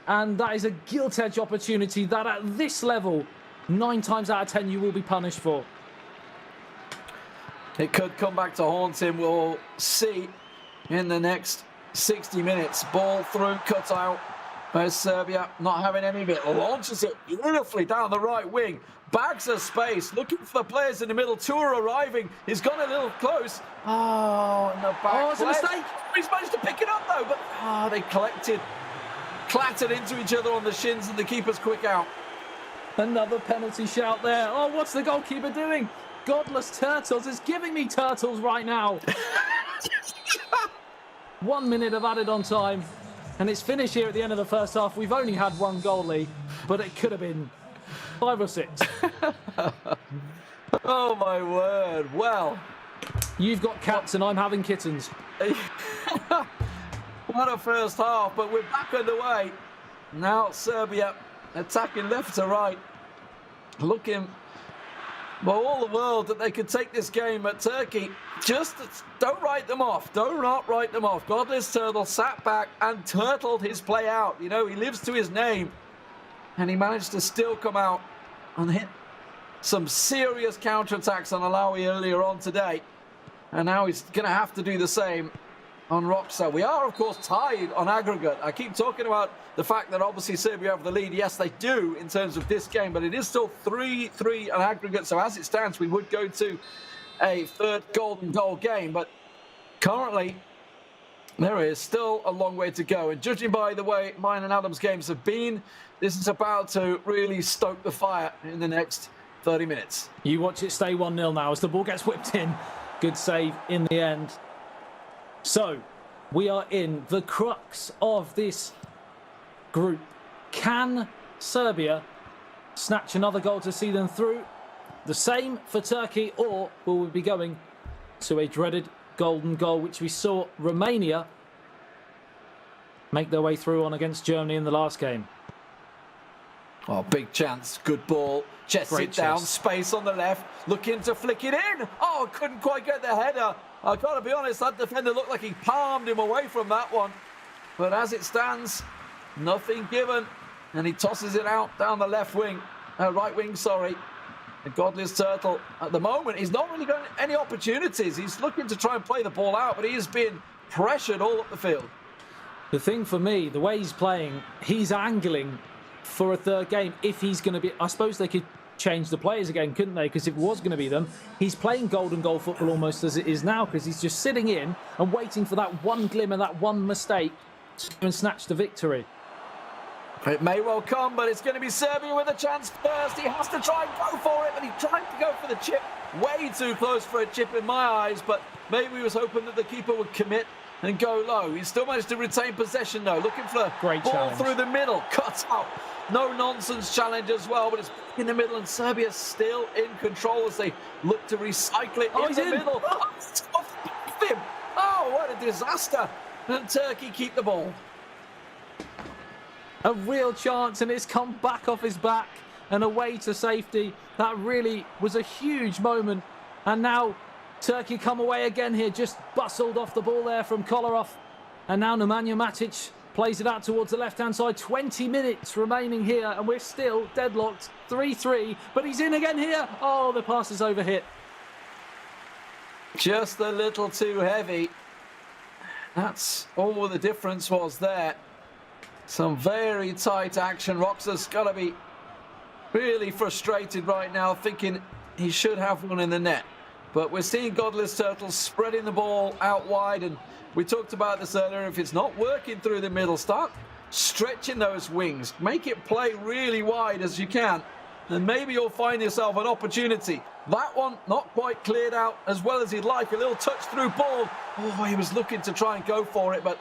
And that is a gilt-edge opportunity that at this level, 9 times out of 10, you will be punished for. It could come back to haunt him. We'll see in the next 60 minutes. Ball through, cut out. There's Serbia not having any of it. Launches it beautifully down the right wing. Bags of space. Looking for the players in the middle. 2 are arriving. He's gone a little close. Oh, in the back. Oh, it's a mistake. He's managed to pick it up, though. But they clattered into each other on the shins, and the keeper's quick out. Another penalty shout there. Oh, what's the goalkeeper doing? Godless Turtles is giving me turtles right now. 1 minute of added on time, and it's finished here at the end of the first half. We've only had one goalie, but it could have been 5 or 6. Oh, my word. Well, you've got cats and I'm having kittens. What a first half, but we're back underway. Now Serbia attacking left to right. Looking Well, all the world that they could take this game at Turkey. Just don't write them off. Do not write them off. Godless Turtle sat back and turtled his play out. You know, he lives to his name. And he managed to still come out and hit some serious counterattacks on Alawi earlier on today. And now he's going to have to do the same on Roxa. We are, of course, tied on aggregate. I keep talking about the fact that obviously Serbia have the lead. Yes, they do in terms of this game, but it is still 3-3 on aggregate. So as it stands, we would go to a third golden goal game. But currently, there is still a long way to go. And judging by the way mine and Adam's games have been, this is about to really stoke the fire in the next 30 minutes. You watch it stay 1-0 now as the ball gets whipped in. Good save in the end. So, we are in the crux of this group. Can Serbia snatch another goal to see them through? The same for Turkey, or will we be going to a dreaded golden goal, which we saw Romania make their way through on against Germany in the last game? Oh, big chance. Good ball. Chest it down. Space on the left. Looking to flick it in. Oh, couldn't quite get the header. I've got to be honest, that defender looked like he palmed him away from that one. But as it stands, nothing given. And he tosses it out down the left wing. Right wing, sorry. The Godless Turtle, at the moment, he's not really got any opportunities. He's looking to try and play the ball out, but he is being pressured all up the field. The thing for me, the way he's playing, he's angling for a third game. If he's going to be, I suppose they could change the players again, couldn't they? Because if it was going to be them, he's playing golden goal football almost as it is now, because he's just sitting in and waiting for that one glimmer, that one mistake to snatch the victory. It may well come, but it's going to be Serbia with a chance first. He has to try and go for it, but he tried to go for the chip. Way too close for a chip in my eyes, but maybe he was hoping that the keeper would commit and go low. He still managed to retain possession, though. Looking for a ball challenge through the middle. Cut out. No-nonsense challenge as well, but it's in the middle, and Serbia still in control as they look to recycle it in the middle. Oh, what a disaster. And Turkey keep the ball. A real chance, and it's come back off his back and away to safety. That really was a huge moment. And now Turkey come away again here, just bustled off the ball there from Kolarov. And now Nemanja Matic plays it out towards the left-hand side. 20 minutes remaining here, and we're still deadlocked. 3-3, but he's in again here. Oh, the pass is overhit. Just a little too heavy. That's all the difference was there. Some very tight action. Roxa's got to be really frustrated right now, thinking he should have one in the net. But we're seeing Godless Turtles spreading the ball out wide, and we talked about this earlier. If it's not working through the middle, start stretching those wings. Make it play really wide as you can, and maybe you'll find yourself an opportunity. That one not quite cleared out as well as he'd like. A little touch through ball. Oh, he was looking to try and go for it, but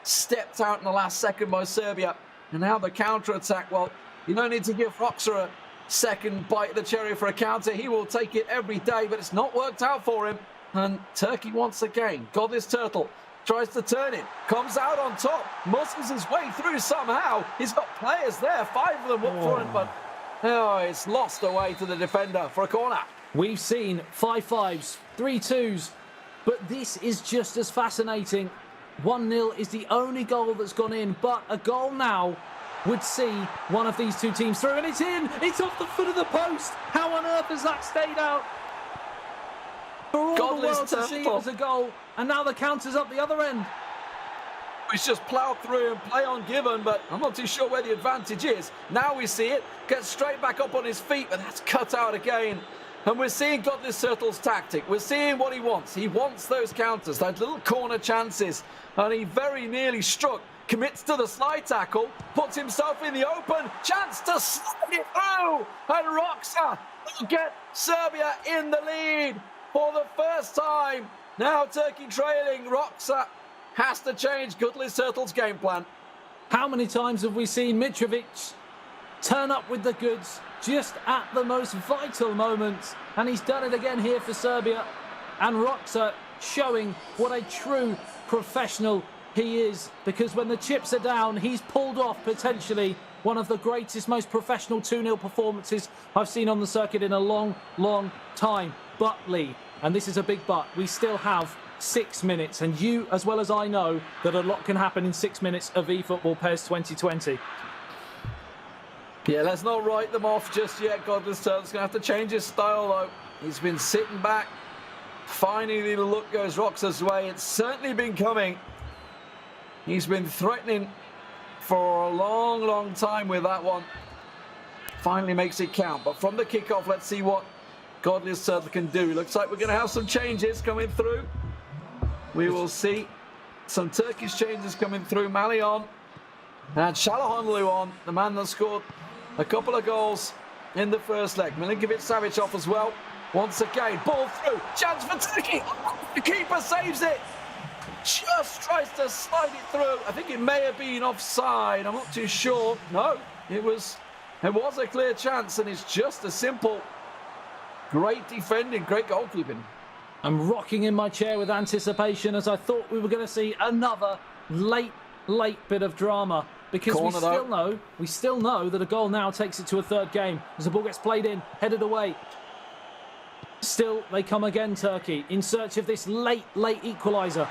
stepped out in the last second by Serbia. And now the counter-attack. Well, you don't need to give Roxa a second bite of the cherry for a counter. He will take it every day, but it's not worked out for him. And Turkey once again. Godless Turtle tries to turn it. Comes out on top. Muscles his way through somehow. He's got players there. 5 of them up front, but it's lost away to the defender for a corner. We've seen 5-5s, 3-2s, but this is just as fascinating. 1-0 is the only goal that's gone in, but a goal now would see one of these two teams through, and it's in! It's off the foot of the post! How on earth has that stayed out? For all Godless the world to see it as a goal, and now the counter's up the other end. He's just ploughed through and play on given, but I'm not too sure where the advantage is. Now we see it, gets straight back up on his feet, but that's cut out again. And we're seeing Godless Turtle's tactic. We're seeing what he wants. He wants those counters, those little corner chances. And he very nearly struck. Commits to the slide tackle. Puts himself in the open. Chance to slide it through. And Roxa will get Serbia in the lead for the first time. Now Turkey trailing. Roxa has to change Godless Turtle's game plan. How many times have we seen Mitrovic turn up with the goods just at the most vital moments? And he's done it again here for Serbia. And Roxa showing what a true professional he is, because when the chips are down, he's pulled off potentially one of the greatest, most professional 2-0 performances I've seen on the circuit in a long, long time. But, Lee, and this is a big but, we still have 6 minutes, and you, as well as I know, that a lot can happen in 6 minutes of eFootball PES 2020. Yeah, let's not write them off just yet. Godless Turtle's going to have to change his style, though. He's been sitting back. Finally, the look goes Roxa's way. It's certainly been coming. He's been threatening for a long, long time with that one. Finally makes it count. But from the kickoff, let's see what Godless Turtle can do. Looks like we're going to have some changes coming through. We will see some Turkish changes coming through. Mali on and Şalahanlu on, the man that scored a couple of goals in the first leg. Milinkovic-Savic off as well. Once again, ball through, chance for Turkey. The keeper saves it. Just tries to slide it through. I think it may have been offside. I'm not too sure. No, it was a clear chance, and it's just a simple. Great defending, great goalkeeping. I'm rocking in my chair with anticipation as I thought we were going to see another late bit of drama, because we still know that a goal now takes it to a third game as the ball gets played in, headed away. Still, they come again, Turkey, in search of this late equaliser.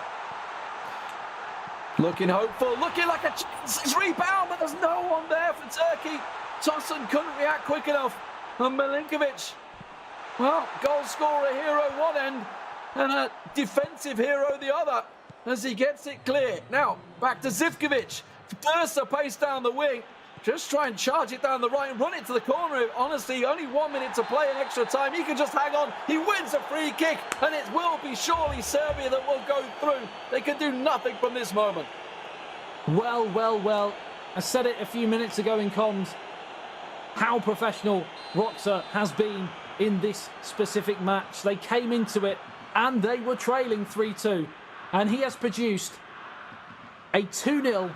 Looking hopeful, looking like a chance. It's rebound, but there's no one there for Turkey. Tosun couldn't react quick enough. And Milinkovic, well, goal scorer hero one end and a defensive hero the other as he gets it clear. Now, back to Zivkovic. Bursts the pace down the wing. Just try and charge it down the right and run it to the corner. Honestly, only 1 minute to play in extra time. He can just hang on. He wins a free kick, and it will be surely Serbia that will go through. They can do nothing from this moment. Well. I said it a few minutes ago in comms. How professional Roxa has been in this specific match. They came into it, and they were trailing 3-2. And he has produced a 2-0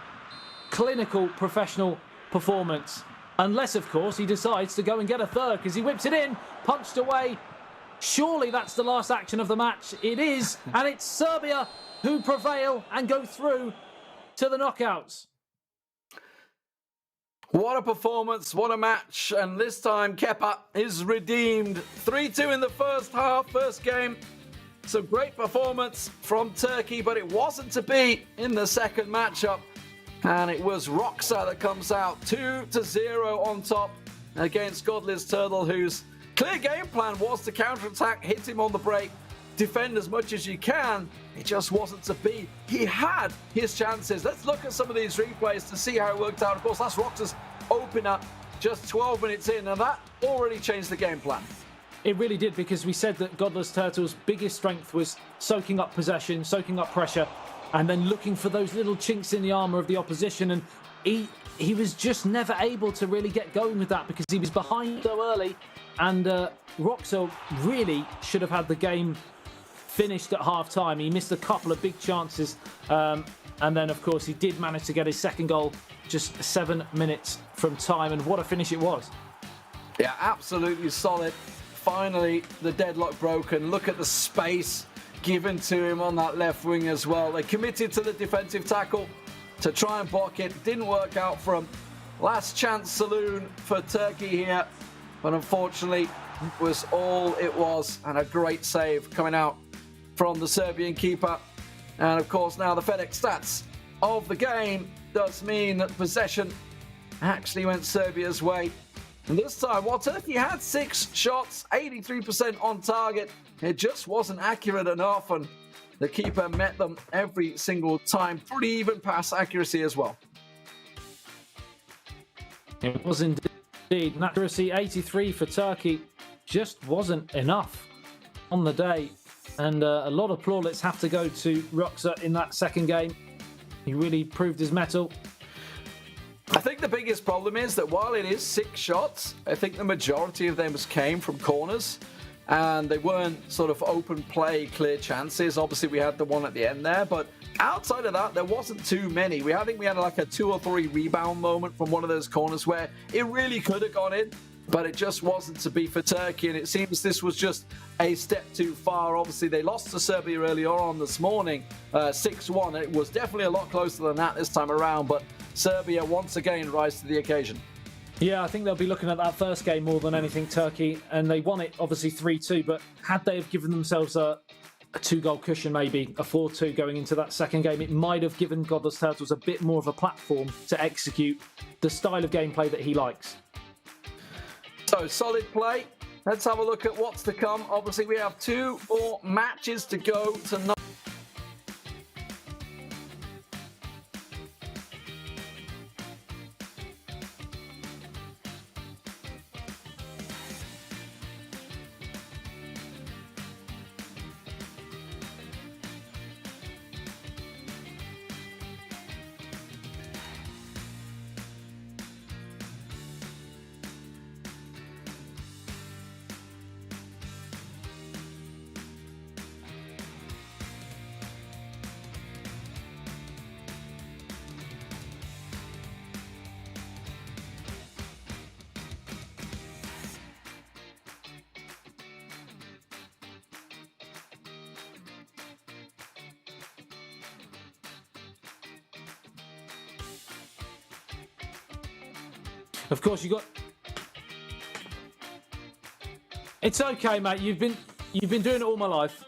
clinical professional performance, unless of course he decides to go and get a third, because he whips it in, punched away. Surely that's the last action of the match. It is, and it's Serbia who prevail and go through to the knockouts. What a performance, what a match, and this time Kepa is redeemed. 3-2 in the first half, first game. Some great performance from Turkey, but it wasn't to be in the second matchup. And it was Roxa that comes out 2-0 on top against Godless Turtle, whose clear game plan was to counter-attack, hit him on the break, defend as much as you can. It just wasn't to be. He had his chances. Let's look at some of these replays to see how it worked out. Of course, that's Roxa's opener just 12 minutes in, and that already changed the game plan. It really did, because we said that Godless Turtle's biggest strength was soaking up possession, soaking up pressure, and then looking for those little chinks in the armour of the opposition. And he was just never able to really get going with that, because he was behind so early. And Roxa really should have had the game finished at half-time. He missed a couple of big chances. And then, of course, he did manage to get his second goal just 7 minutes from time. And what a finish it was. Yeah, absolutely solid. Finally, the deadlock broken. Look at the space given to him on that left wing as well. They committed to the defensive tackle to try and block it. Didn't work out for him. Last chance saloon for Turkey here, but unfortunately it was all it was, and a great save coming out from the Serbian keeper. And of course now the FedEx stats of the game does mean that possession actually went Serbia's way. And this time, while Turkey had 6 shots, 83% on target, it just wasn't accurate enough, and the keeper met them every single time. Pretty even pass accuracy as well. It was indeed. Accuracy 83 for Turkey just wasn't enough on the day. And a lot of plaudits have to go to Roxa in that second game. He really proved his mettle. I think the biggest problem is that while it is 6 shots, I think the majority of them came from corners, and they weren't sort of open play, clear chances. Obviously, we had the one at the end there, but outside of that, there wasn't too many. I think we had like a 2 or 3 rebound moment from one of those corners where it really could have gone in, but it just wasn't to be for Turkey, and it seems this was just a step too far. Obviously, they lost to Serbia earlier on this morning, 6-1. It was definitely a lot closer than that this time around, but Serbia once again rise to the occasion. Yeah, I think they'll be looking at that first game more than anything, Turkey, and they won it obviously 3-2, but had they have given themselves a 2-goal cushion, maybe a 4-2 going into that second game, it might have given Godless Turtles a bit more of a platform to execute the style of gameplay that he likes. So, solid play. Let's have a look at what's to come. Obviously, we have 2 more matches to go tonight. Of course, you got. It's okay, mate. You've been doing it all my life.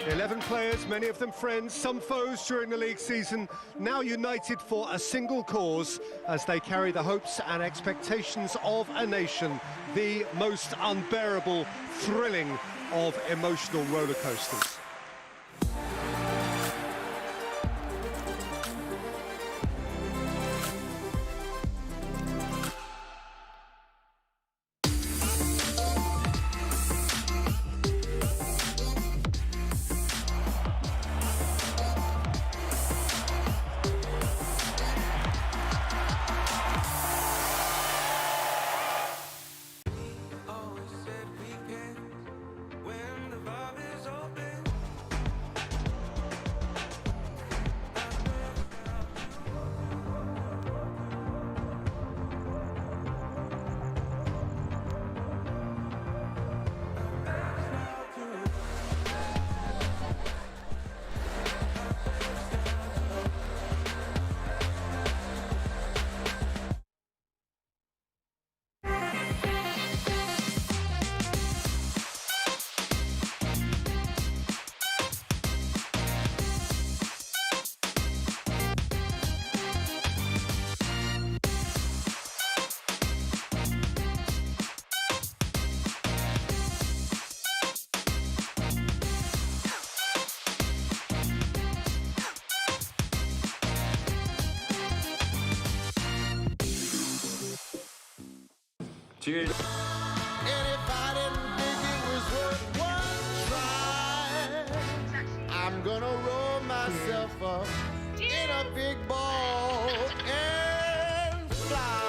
Eleven players, many of them friends, some foes during the league season, now united for a single cause as they carry the hopes and expectations of a nation, the most unbearable, thrilling of emotional roller coasters. Cheers. And if I didn't think it was worth one try, I'm gonna roll myself up in a big ball and fly.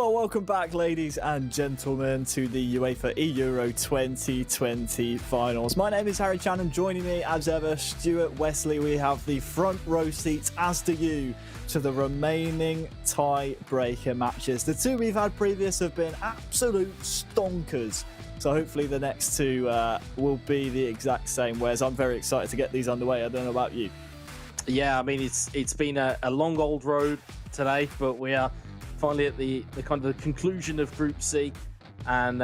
Well, welcome back, ladies and gentlemen, to the UEFA Euro 2020 finals. My name is Harry Chanham. Joining me, as ever, Stuart Wesley. We have the front row seats, as do you, to the remaining tiebreaker matches. The two we've had previous have been absolute stonkers. So hopefully the next two will be the exact same. Whereas I'm very excited to get these underway. I don't know about you. Yeah, I mean, it's been a long old road today, but we are finally at the kind of the conclusion of Group C. And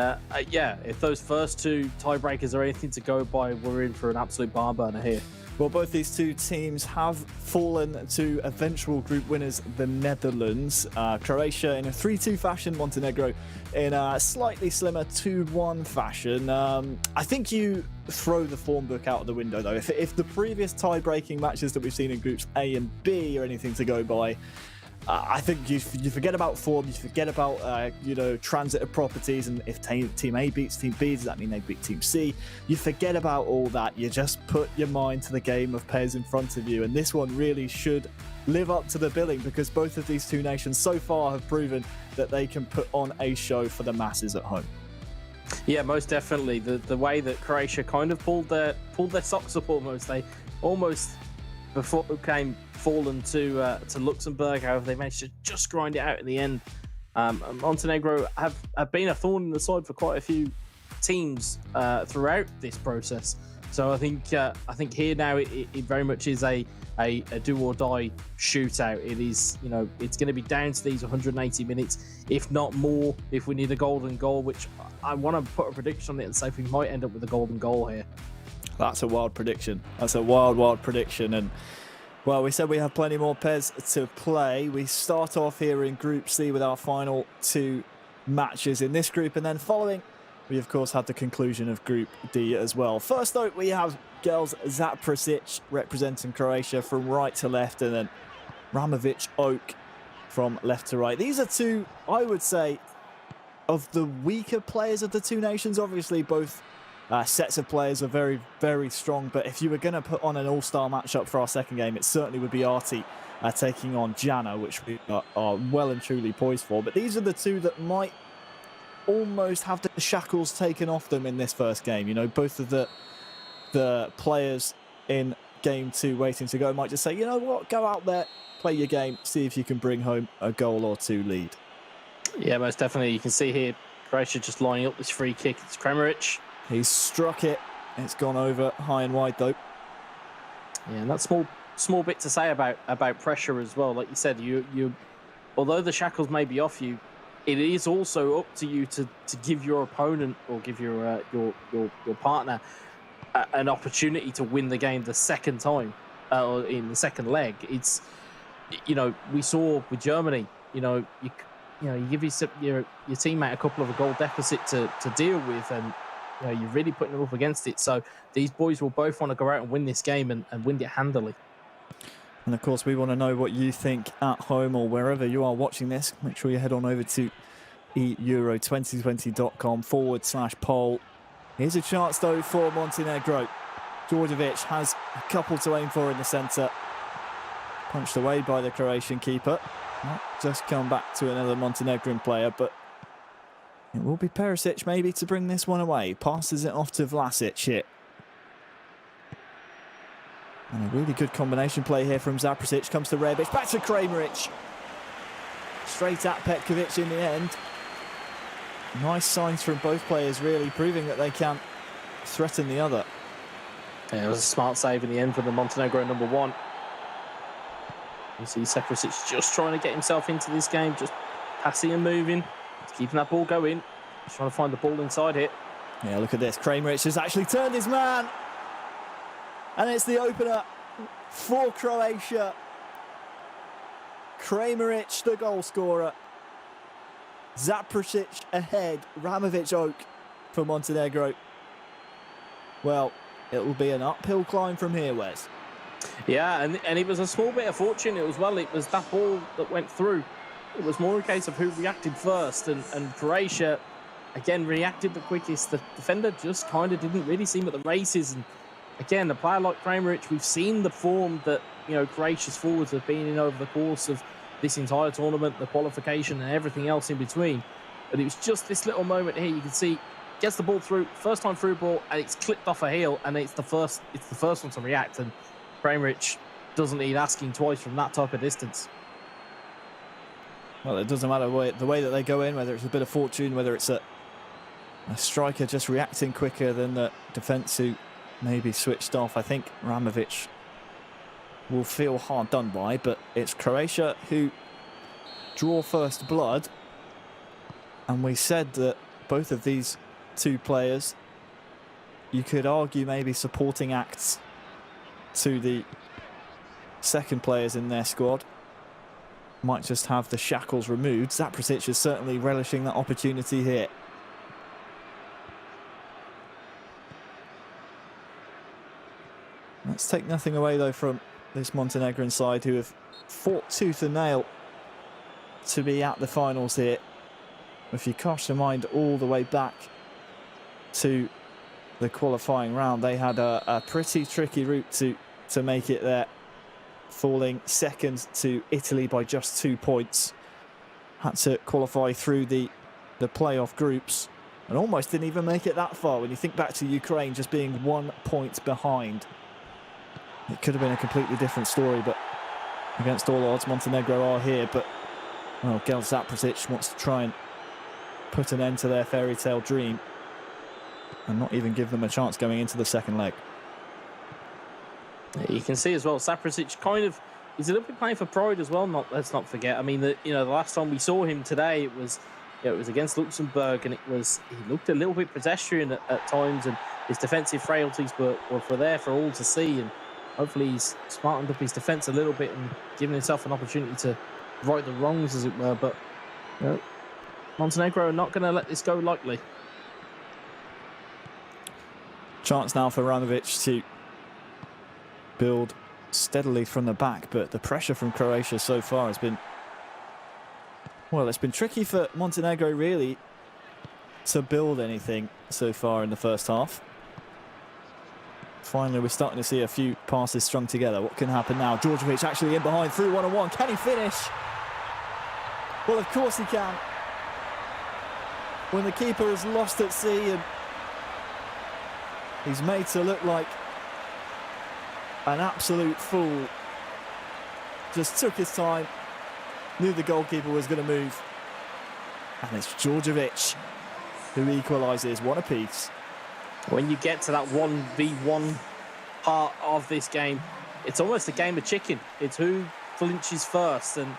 yeah, if those first two tiebreakers are anything to go by, we're in for an absolute barn burner here. Well, both these two teams have fallen to eventual group winners, the Netherlands. Croatia in a 3-2 fashion, Montenegro in a slightly slimmer 2-1 fashion. I think you throw the form book out of the window, though. If the previous tie-breaking matches that we've seen in groups A and B are anything to go by, I think you forget about form, you forget about transitive properties, and if Team A beats Team B, does that mean they beat Team C? You forget about all that. You just put your mind to the game of pairs in front of you, and this one really should live up to the billing, because both of these two nations so far have proven that they can put on a show for the masses at home. Yeah, most definitely. The way that Croatia kind of pulled their socks up almost. They almost became fallen to Luxembourg. However, they managed to just grind it out in the end. Montenegro have been a thorn in the side for quite a few teams throughout this process. So I think here now it very much is a do or die shootout. It is, it's going to be down to these 180 minutes, if not more, if we need a golden goal, which I want to put a prediction on it and say we might end up with a golden goal here. That's a wild prediction. That's a wild prediction. And well, we said we have plenty more pairs to play. We start off here in Group C with our final two matches in this group, and then following, we of course had the conclusion of Group D as well. First up, we have Girls Zaprasic representing Croatia from right to left, and then Ramovic Oak from left to right. These are two, I would say, of the weaker players of the two nations. Obviously, both sets of players are very, very strong, but if you were going to put on an all-star matchup for our second game, it certainly would be Arti taking on Jana, which we are well and truly poised for. But these are the two that might almost have the shackles taken off them in this first game. Both of the players in game two waiting to go might just say, you know what, go out there, play your game, see if you can bring home a goal or two lead. Yeah, most definitely. You can see here Croatia just lining up this free kick. It's Kramaric. He's struck it. It's gone over high and wide, though. Yeah, and that small bit to say about pressure as well. Like you said, you although the shackles may be off you, it is also up to you to give your opponent or give your partner an opportunity to win the game the second time, or in the second leg. It's, we saw with Germany, you give your teammate a couple of a goal deficit to deal with, and you're really putting them up against it. So these boys will both want to go out and win this game and win it handily. And of course, we want to know what you think at home or wherever you are watching this. Make sure you head on over to euro2020.com/poll. Here's a chance, though, for Montenegro. Djordjevic has a couple to aim for in the centre. Punched away by the Croatian keeper. Not just come back to another Montenegrin player, but it will be Perisic maybe to bring this one away. Passes it off to Vlasic here. And a really good combination play here from Zaprasic. Comes to Rebic, back to Kramaric. Straight at Petkovic in the end. Nice signs from both players, really, proving that they can threaten the other. Yeah, it was a smart save in the end for the Montenegro number one. You see Zaprasic just trying to get himself into this game, just passing and moving, keeping that ball going, just trying to find the ball inside here. Yeah, look at this. Kramaric has actually turned his man. And it's the opener for Croatia. Kramaric, the goal scorer. Zaprasic ahead. Ramovic Oak for Montenegro. Well, it will be an uphill climb from here, Wes. Yeah, and it was a small bit of fortune. It was that ball that went through. It was more a case of who reacted first, and Croatia, again, reacted the quickest. The defender just kind of didn't really seem at the races, and again, a player like Kramaric, we've seen the form that Croatia's forwards have been in over the course of this entire tournament, the qualification and everything else in between. But it was just this little moment here. You can see gets the ball through, first time through ball, and it's clipped off a heel, and it's the first one to react. And Kramerich doesn't need asking twice from that type of distance. Well, it doesn't matter the way that they go in, whether it's a bit of fortune, whether it's a striker just reacting quicker than the defence who maybe switched off. I think Ramovic will feel hard done by, but it's Croatia who draw first blood. And we said that both of these two players, you could argue maybe supporting acts to the second players in their squad, might just have the shackles removed. Zaprasic is certainly relishing that opportunity here. Let's take nothing away though from this Montenegrin side, who have fought tooth and nail to be at the finals here. If you cast your mind all the way back to the qualifying round, they had a pretty tricky route to make it there, falling second to Italy by just 2 points. Had to qualify through the playoff groups and almost didn't even make it that far. When you think back to Ukraine just being 1 point behind, it could have been a completely different story, but against all odds, Montenegro are here. But, well, Gel Zaprasic wants to try and put an end to their fairy tale dream and not even give them a chance going into the second leg. You can see as well, Zaprasic he's a little bit playing for pride as well. Let's not forget. I mean, the last time we saw him today, it was against Luxembourg, and he looked a little bit pedestrian at times, and his defensive frailties were there for all to see. And hopefully he's smartened up his defence a little bit and given himself an opportunity to right the wrongs, as it were. But Montenegro are not going to let this go lightly. Chance now for Ramovic to build steadily from the back, but the pressure from Croatia so far has been, well, it's been tricky for Montenegro really to build anything so far in the first half. Finally, we're starting to see a few passes strung together. What can happen now? Djordjevic actually in behind, through 1-on-1. Can he finish? Well, of course he can. When the keeper is lost at sea and he's made to look like an absolute fool, just took his time, knew the goalkeeper was going to move, and it's Djordjevic who equalises. One apiece. When you get to that 1v1 part of this game, it's almost a game of chicken. It's who flinches first, and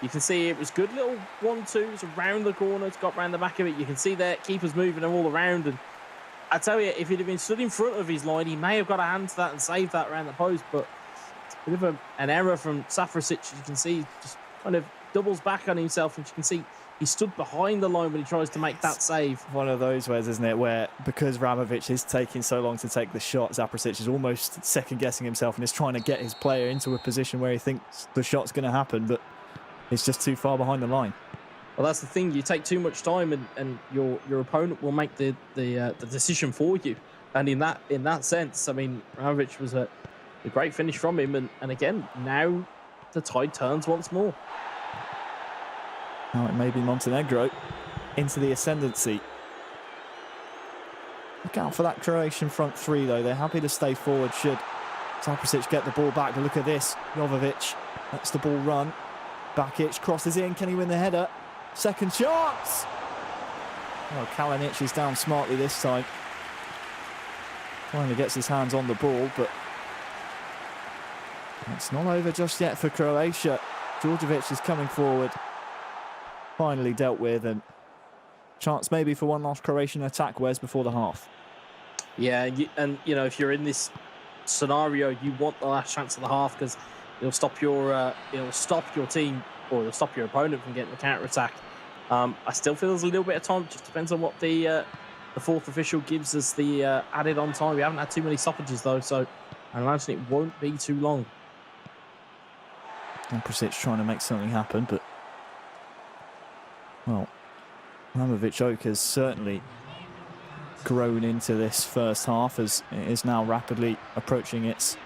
you can see it was good little 1-2s around the corner. It's got round the back of it. You can see their keepers moving them all around, and I tell you, if he'd have been stood in front of his line, he may have got a hand to that and saved that around the post, but it's a bit of an error from Zaprasic. You can see just kind of doubles back on himself, and you can see he stood behind the line when he tries to make that save. One of those ways, isn't it, where because Ramovic is taking so long to take the shot, Zaprasic is almost second-guessing himself and is trying to get his player into a position where he thinks the shot's going to happen, but it's just too far behind the line. Well, that's the thing. You take too much time, and your opponent will make the decision for you. And in that sense, I mean, Ramovic was a great finish from him, and again, now the tide turns once more. Now it may be Montenegro into the ascendancy. Look out for that Croatian front three, though. They're happy to stay forward should Zaprasic get the ball back. But look at this. Jovovic lets the ball run. Bakic crosses in. Can he win the header? Second chance. Oh, Kalinic is down smartly this time. Finally gets his hands on the ball, but it's not over just yet for Croatia. Djordjevic is coming forward. Finally dealt with, and chance maybe for one last Croatian attack, Wes, before the half. Yeah, and if you're in this scenario, you want the last chance of the half, because it'll stop your team, or it'll stop your opponent from getting the counter attack. I still feel there's a little bit of time. It just depends on what the fourth official gives us the added on time. We haven't had too many stoppages though, so I imagine it won't be too long. Zaprasic trying to make something happen, but well, Ramovic Oak has certainly grown into this first half as it is now rapidly approaching its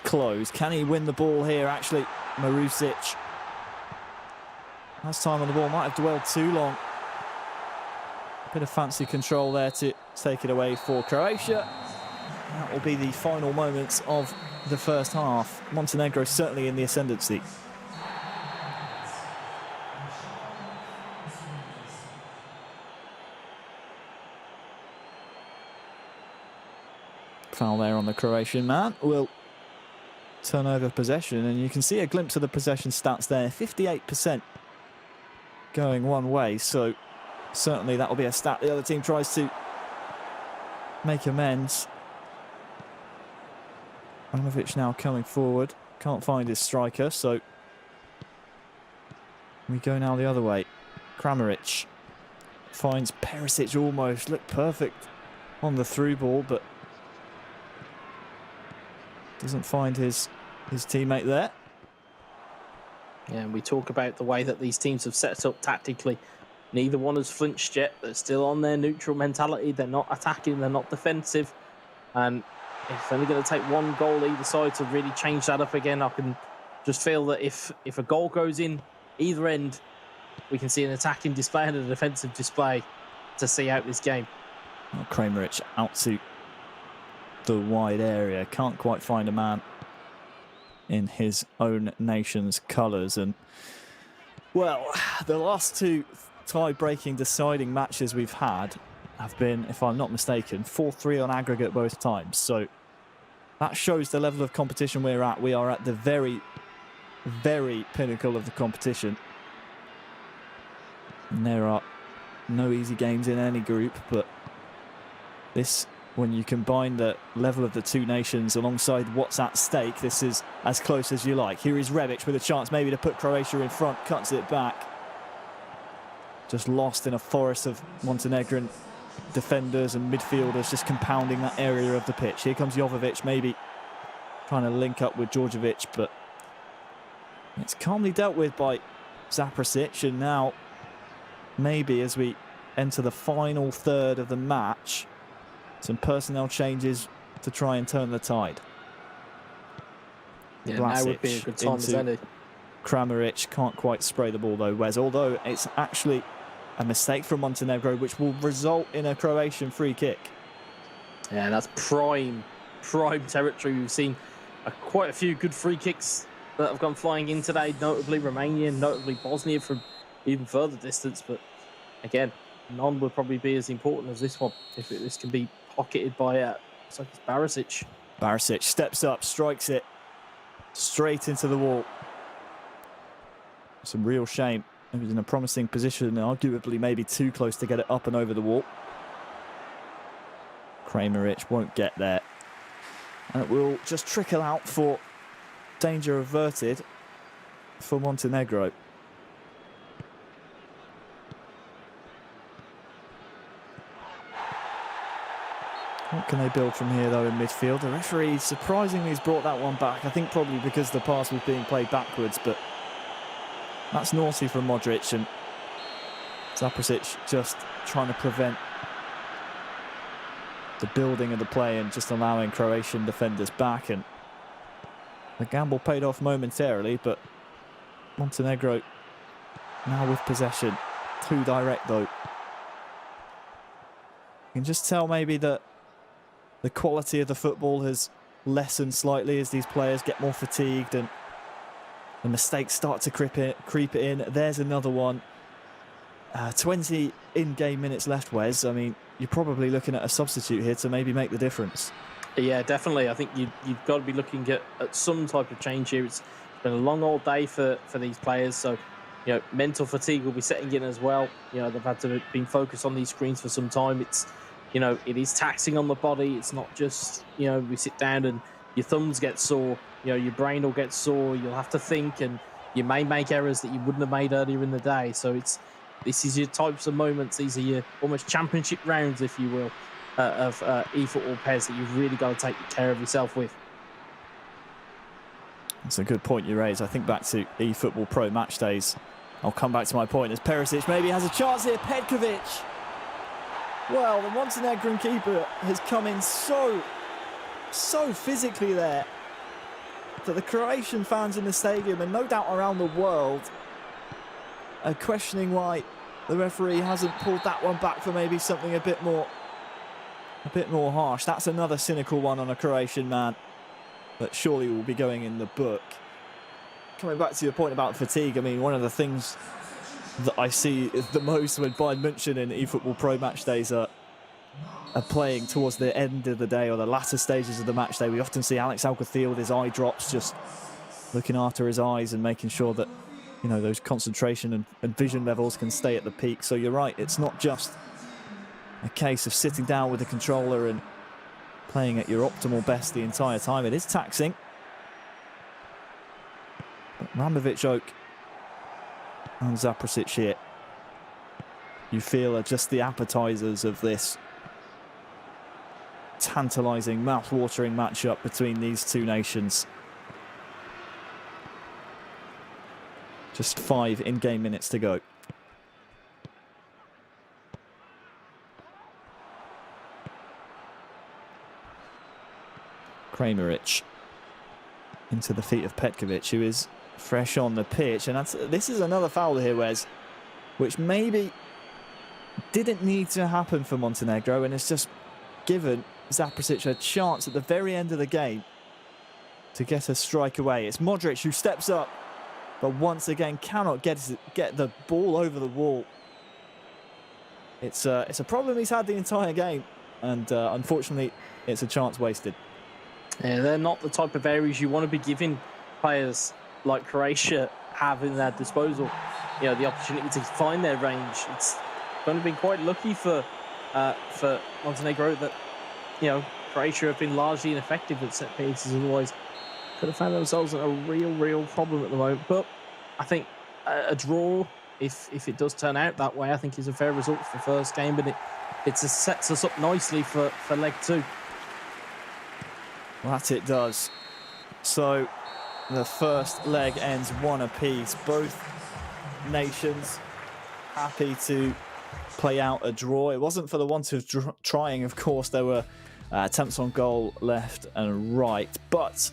close. Can he win the ball here? Actually, Marusic Last time on the ball, might have dwelled too long. Bit of fancy control there to take it away for Croatia. That will be the final moments of the first half. Montenegro certainly in the ascendancy. Foul there on the Croatian man. Will turn over possession, and you can see a glimpse of the possession stats there. 58% going one way, so certainly that will be a stat the other team tries to make amends. Ivanovic now coming forward. Can't find his striker, so we go now the other way. Kramaric finds Perisic almost. Looked perfect on the through ball, but doesn't find his teammate there. Yeah, and we talk about the way that these teams have set up tactically. Neither one has flinched yet. They're still on their neutral mentality. They're not attacking. They're not defensive. And it's only going to take one goal either side to really change that up again. I can just feel that if a goal goes in either end, we can see an attacking display and a defensive display to see out this game. Well, Kramaric out to the wide area. Can't quite find a man in his own nation's colours. And, well, the last two tie-breaking deciding matches we've had have been, if I'm not mistaken, 4-3 on aggregate both times. So that shows the level of competition we're at. We are at the very, very pinnacle of the competition. And there are no easy games in any group, but this, when you combine the level of the two nations alongside what's at stake, this is as close as you like. Here is Rebic with a chance maybe to put Croatia in front, cuts it back. Just lost in a forest of Montenegrin defenders and midfielders, just compounding that area of the pitch. Here comes Jovovic, maybe trying to link up with Djordjevic, but it's calmly dealt with by Zaprasic. And now, maybe as we enter the final third of the match, some personnel changes to try and turn the tide. Yeah, now would be a good time, isn't it? Kramaric can't quite spray the ball though, Wes, although it's actually a mistake from Montenegro, which will result in a Croatian free kick. Yeah, that's prime territory. We've seen quite a few good free kicks that have gone flying in today, notably Romania, notably Bosnia from even further distance. But again, none would probably be as important as this one if this can be pocketed by Barisic. Barisic steps up, strikes it straight into the wall. It's a real shame. He was in a promising position, arguably maybe too close to get it up and over the wall. Kramaric won't get there. And it will just trickle out for danger averted for Montenegro. What can they build from here, though, in midfield? The referee surprisingly has brought that one back. I think probably because the pass was being played backwards, but that's naughty from Modric, and Zaprasic just trying to prevent the building of the play and just allowing Croatian defenders back. And the gamble paid off momentarily, but Montenegro now with possession. Too direct, though. You can just tell maybe that the quality of the football has lessened slightly as these players get more fatigued and the mistakes start to creep in. There's another one. 20 in-game minutes left, Wes. I mean, you're probably looking at a substitute here to maybe make the difference. Yeah, definitely. I think you've got to be looking at some type of change here. It's been a long old day for these players, so mental fatigue will be setting in as well. They've had to been focused on these screens for some time. It's it is taxing on the body. It's not just we sit down and your thumbs get sore. Your brain will get sore. You'll have to think, and you may make errors that you wouldn't have made earlier in the day. So this is your types of moments. These are your almost championship rounds, if you will, of eFootball PES that you've really got to take care of yourself with. That's a good point you raise. I think back to eFootball Pro match days. I'll come back to my point as Perisic maybe has a chance here. Petkovic. Well, the Montenegrin keeper has come in so physically there that the Croatian fans in the stadium, and no doubt around the world, questioning why the referee hasn't pulled that one back for maybe something a bit more harsh. That's another cynical one on a Croatian man that surely will be going in the book. Coming back to your point about fatigue, I mean, one of the things that I see the most when Bayern München in eFootball Pro match days are playing towards the end of the day or the latter stages of the match day. We often see Alex Alcathil with his eye drops, just looking after his eyes and making sure that, you know, those concentration and vision levels can stay at the peak. So you're right, it's not just a case of sitting down with the controller and playing at your optimal best the entire time. It is taxing. But Ramovic, Oak and Zaprasic here, you feel, are just the appetizers of this tantalising, mouth-watering matchup between these two nations. Just 5 in-game minutes to go. Kramaric into the feet of Petkovic, who is fresh on the pitch. And this is another foul here, Wes, which maybe didn't need to happen for Montenegro, and it's just given Zaprasic a chance at the very end of the game to get a strike away. It's Modric who steps up, but once again cannot get the ball over the wall. It's a problem he's had the entire game, and unfortunately it's a chance wasted. Yeah, they're not the type of areas you want to be giving players like Croatia have in their disposal. You know, the opportunity to find their range. It's going to be quite lucky for Montenegro that, you know, Croatia have been largely ineffective at set pieces. Otherwise, could have found themselves in a real problem at the moment. But I think a draw, if it does turn out that way, I think is a fair result for the first game, but it sets us up nicely for leg 2. Well, that it does. So the first leg ends 1 apiece. Both nations happy to play out a draw. It wasn't for the want of trying, of course. There were attempts on goal left and right. But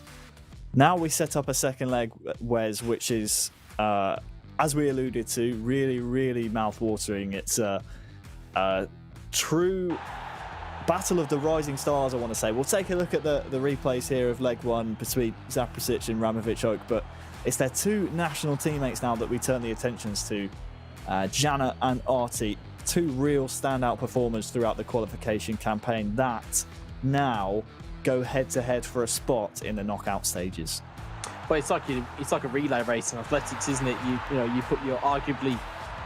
now we set up a second leg, Wes, which is, as we alluded to, really mouth-watering. It's a true battle of the rising stars, I want to say. We'll take a look at the replays here of leg 1 between Zaprasic and Ramovic Oak, but it's their 2 national teammates now that we turn the attentions to. Jana and Arti, 2 real standout performers throughout the qualification campaign that now go head-to-head for a spot in the knockout stages. Well, it's like a relay race in athletics, isn't it? You put your arguably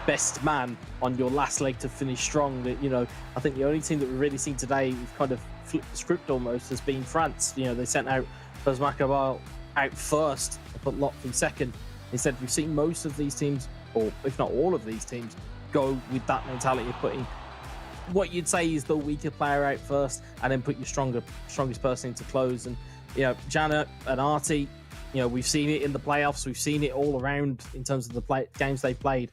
best man on your last leg to finish strong. That, you know, I think the only team that we've really seen today, we've kind of flipped the script almost, has been France. You know, they sent out Makabal out first, but Lotley second. Instead, we've seen most of these teams, or if not all of these teams, go with that mentality of putting what you'd say is the weaker player out first, and then put your strongest person into close. And, you know, Jana and Arti, you know, we've seen it in the playoffs. We've seen it all around in terms of the games they've played.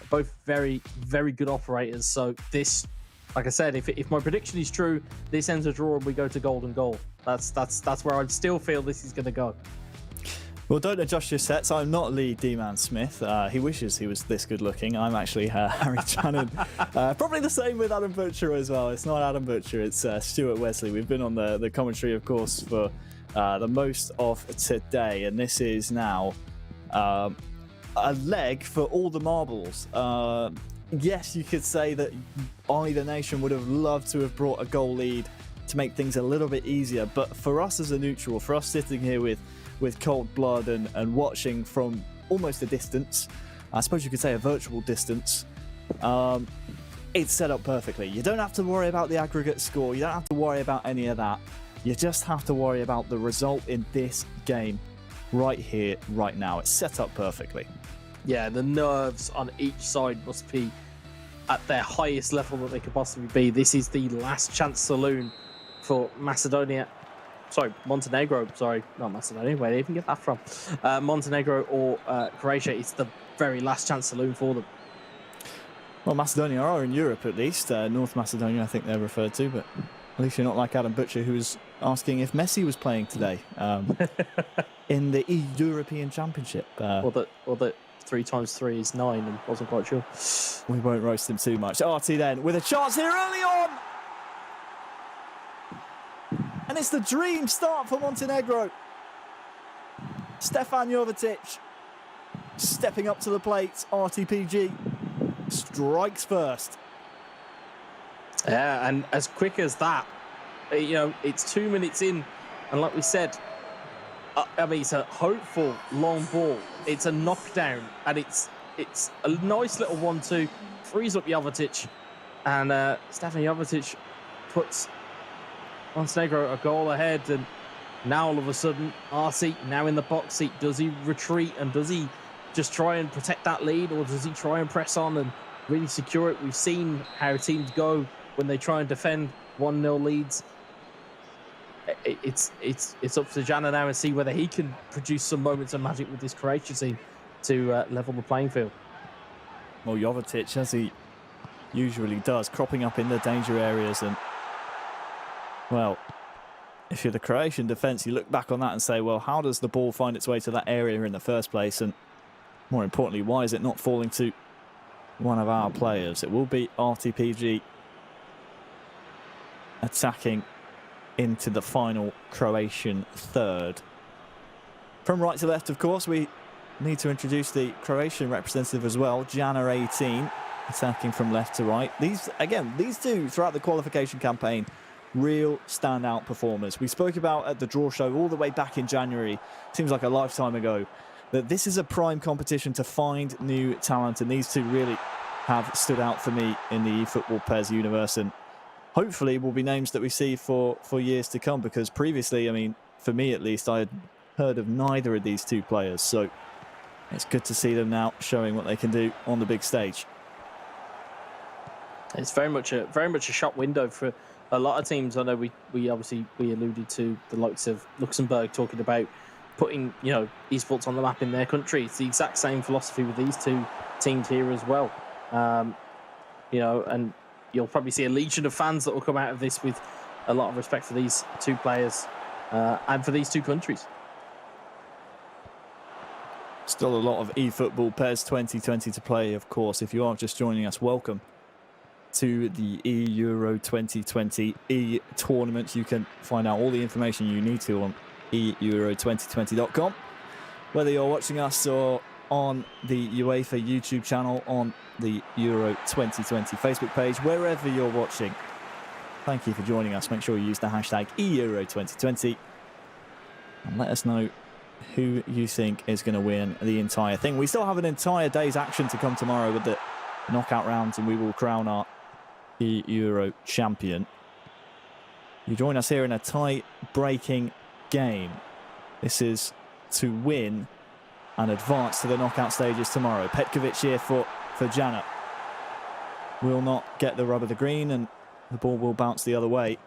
Both very good operators. So this, like I said, if my prediction is true, this ends a draw and we go to golden goal. That's where I'd still feel this is going to go. Well, don't adjust your sets. I'm not Lee D-Man Smith. He wishes he was this good looking. I'm actually Harry Channon. Probably the same with Adam Butcher as well. It's not Adam Butcher, it's Stuart Wesley. We've been on the commentary, of course, for the most of today, and this is now a leg for all the marbles. Yes, you could say that either nation would have loved to have brought a goal lead to make things a little bit easier, but for us as a neutral, for us sitting here with cold blood and watching from almost a distance, I suppose you could say a virtual distance, it's set up perfectly. You don't have to worry about the aggregate score, you don't have to worry about any of that. You just have to worry about the result in this game right here, right now. It's set up perfectly. Yeah, the nerves on each side must be at their highest level that they could possibly be. This is the last chance saloon for Montenegro. Sorry, not Macedonia. Where did I even get that from? Montenegro or Croatia. It's the very last chance saloon for them. Well, Macedonia are in Europe at least. North Macedonia, I think they're referred to, but At least you're not like Adam Butcher, who was asking if Messi was playing today in the European Championship. Or that 3 times 3 is 9, and wasn't quite sure. We won't roast him too much. Artie then with a chance here early on. And it's the dream start for Montenegro. Stefan Jovetic stepping up to the plate. RTPG strikes first. Yeah, and as quick as that, you know, it's 2 minutes in, and like we said, I mean, it's a hopeful long ball. It's a knockdown, and it's a nice little 1-2, frees up Jovetic, and Stefan Jovetic puts Montenegro a goal ahead, and now all of a sudden, RC now in the box seat. Does he retreat, and does he just try and protect that lead, or does he try and press on and really secure it? We've seen how teams go when they try and defend 1-0 leads. It's up to Jana now and see whether he can produce some moments of magic with this Croatia team to level the playing field. Well, Jovetic, as he usually does, cropping up in the danger areas, and well, if you're the Croatian defence, you look back on that and say, well, how does the ball find its way to that area in the first place? And more importantly, why is it not falling to one of our players? It will be RTPG attacking into the final Croatian third. From right to left, of course, we need to introduce the Croatian representative as well, Jana 18, attacking from left to right. These two throughout the qualification campaign, real standout performers. We spoke about at the draw show all the way back in January, seems like a lifetime ago, that this is a prime competition to find new talent, and these two really have stood out for me in the eFootball PES universe, and hopefully will be names that we see for years to come, because previously, I mean, for me at least, I had heard of neither of these two players, so it's good to see them now showing what they can do on the big stage. It's very much a shop window for a lot of teams. I know we obviously alluded to the likes of Luxembourg talking about putting, you know, esports on the map in their country. It's the exact same philosophy with these two teams here as well. You know, and you'll probably see a legion of fans that will come out of this with a lot of respect for these two players and for these two countries. Still a lot of eFootball PES 2020 to play, of course. If you are just joining us, welcome to the Euro 2020 e-tournament. You can find out all the information you need to on euro2020.com. Whether you're watching us or on the UEFA YouTube channel, on the Euro 2020 Facebook page, wherever you're watching, thank you for joining us. Make sure you use the hashtag Euro2020 and let us know who you think is going to win the entire thing. We still have an entire day's action to come tomorrow with the knockout rounds, and we will crown our Euro champion. You join us here in a tie-breaking game. This is to win and advance to the knockout stages tomorrow. Petkovic here for Jana. Will not get the rub of the green, and the ball will bounce the other way.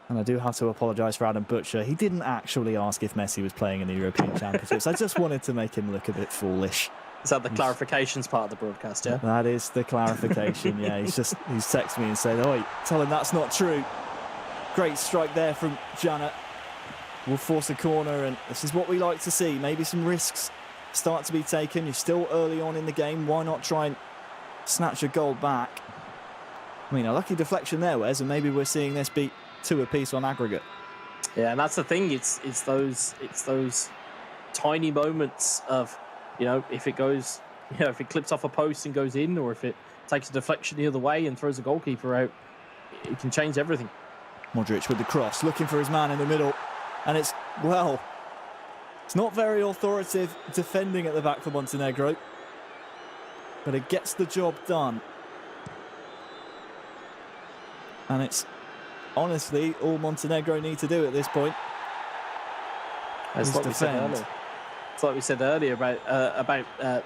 And I do have to apologise for Adam Butcher. He didn't actually ask if Messi was playing in the European Championships. I just wanted to make him look a bit foolish. Is that the clarifications part of the broadcast, yeah? That is the clarification, yeah. He's texted me and said, "Oi, tell him that's not true." Great strike there from Jana. Will force a corner, and this is what we like to see. Maybe some risks start to be taken. You're still early on in the game. Why not try and snatch a goal back? I mean, a lucky deflection there, Wes, and maybe we're seeing this be 2 apiece on aggregate. Yeah, and that's the thing. It's those tiny moments of, you know, if it goes, you know, if it clips off a post and goes in, or if it takes a deflection the other way and throws a goalkeeper out, it can change everything. Modric with the cross, looking for his man in the middle, and it's not very authoritative defending at the back for Montenegro, but it gets the job done. And it's honestly all Montenegro need to do at this point. It's like we said earlier about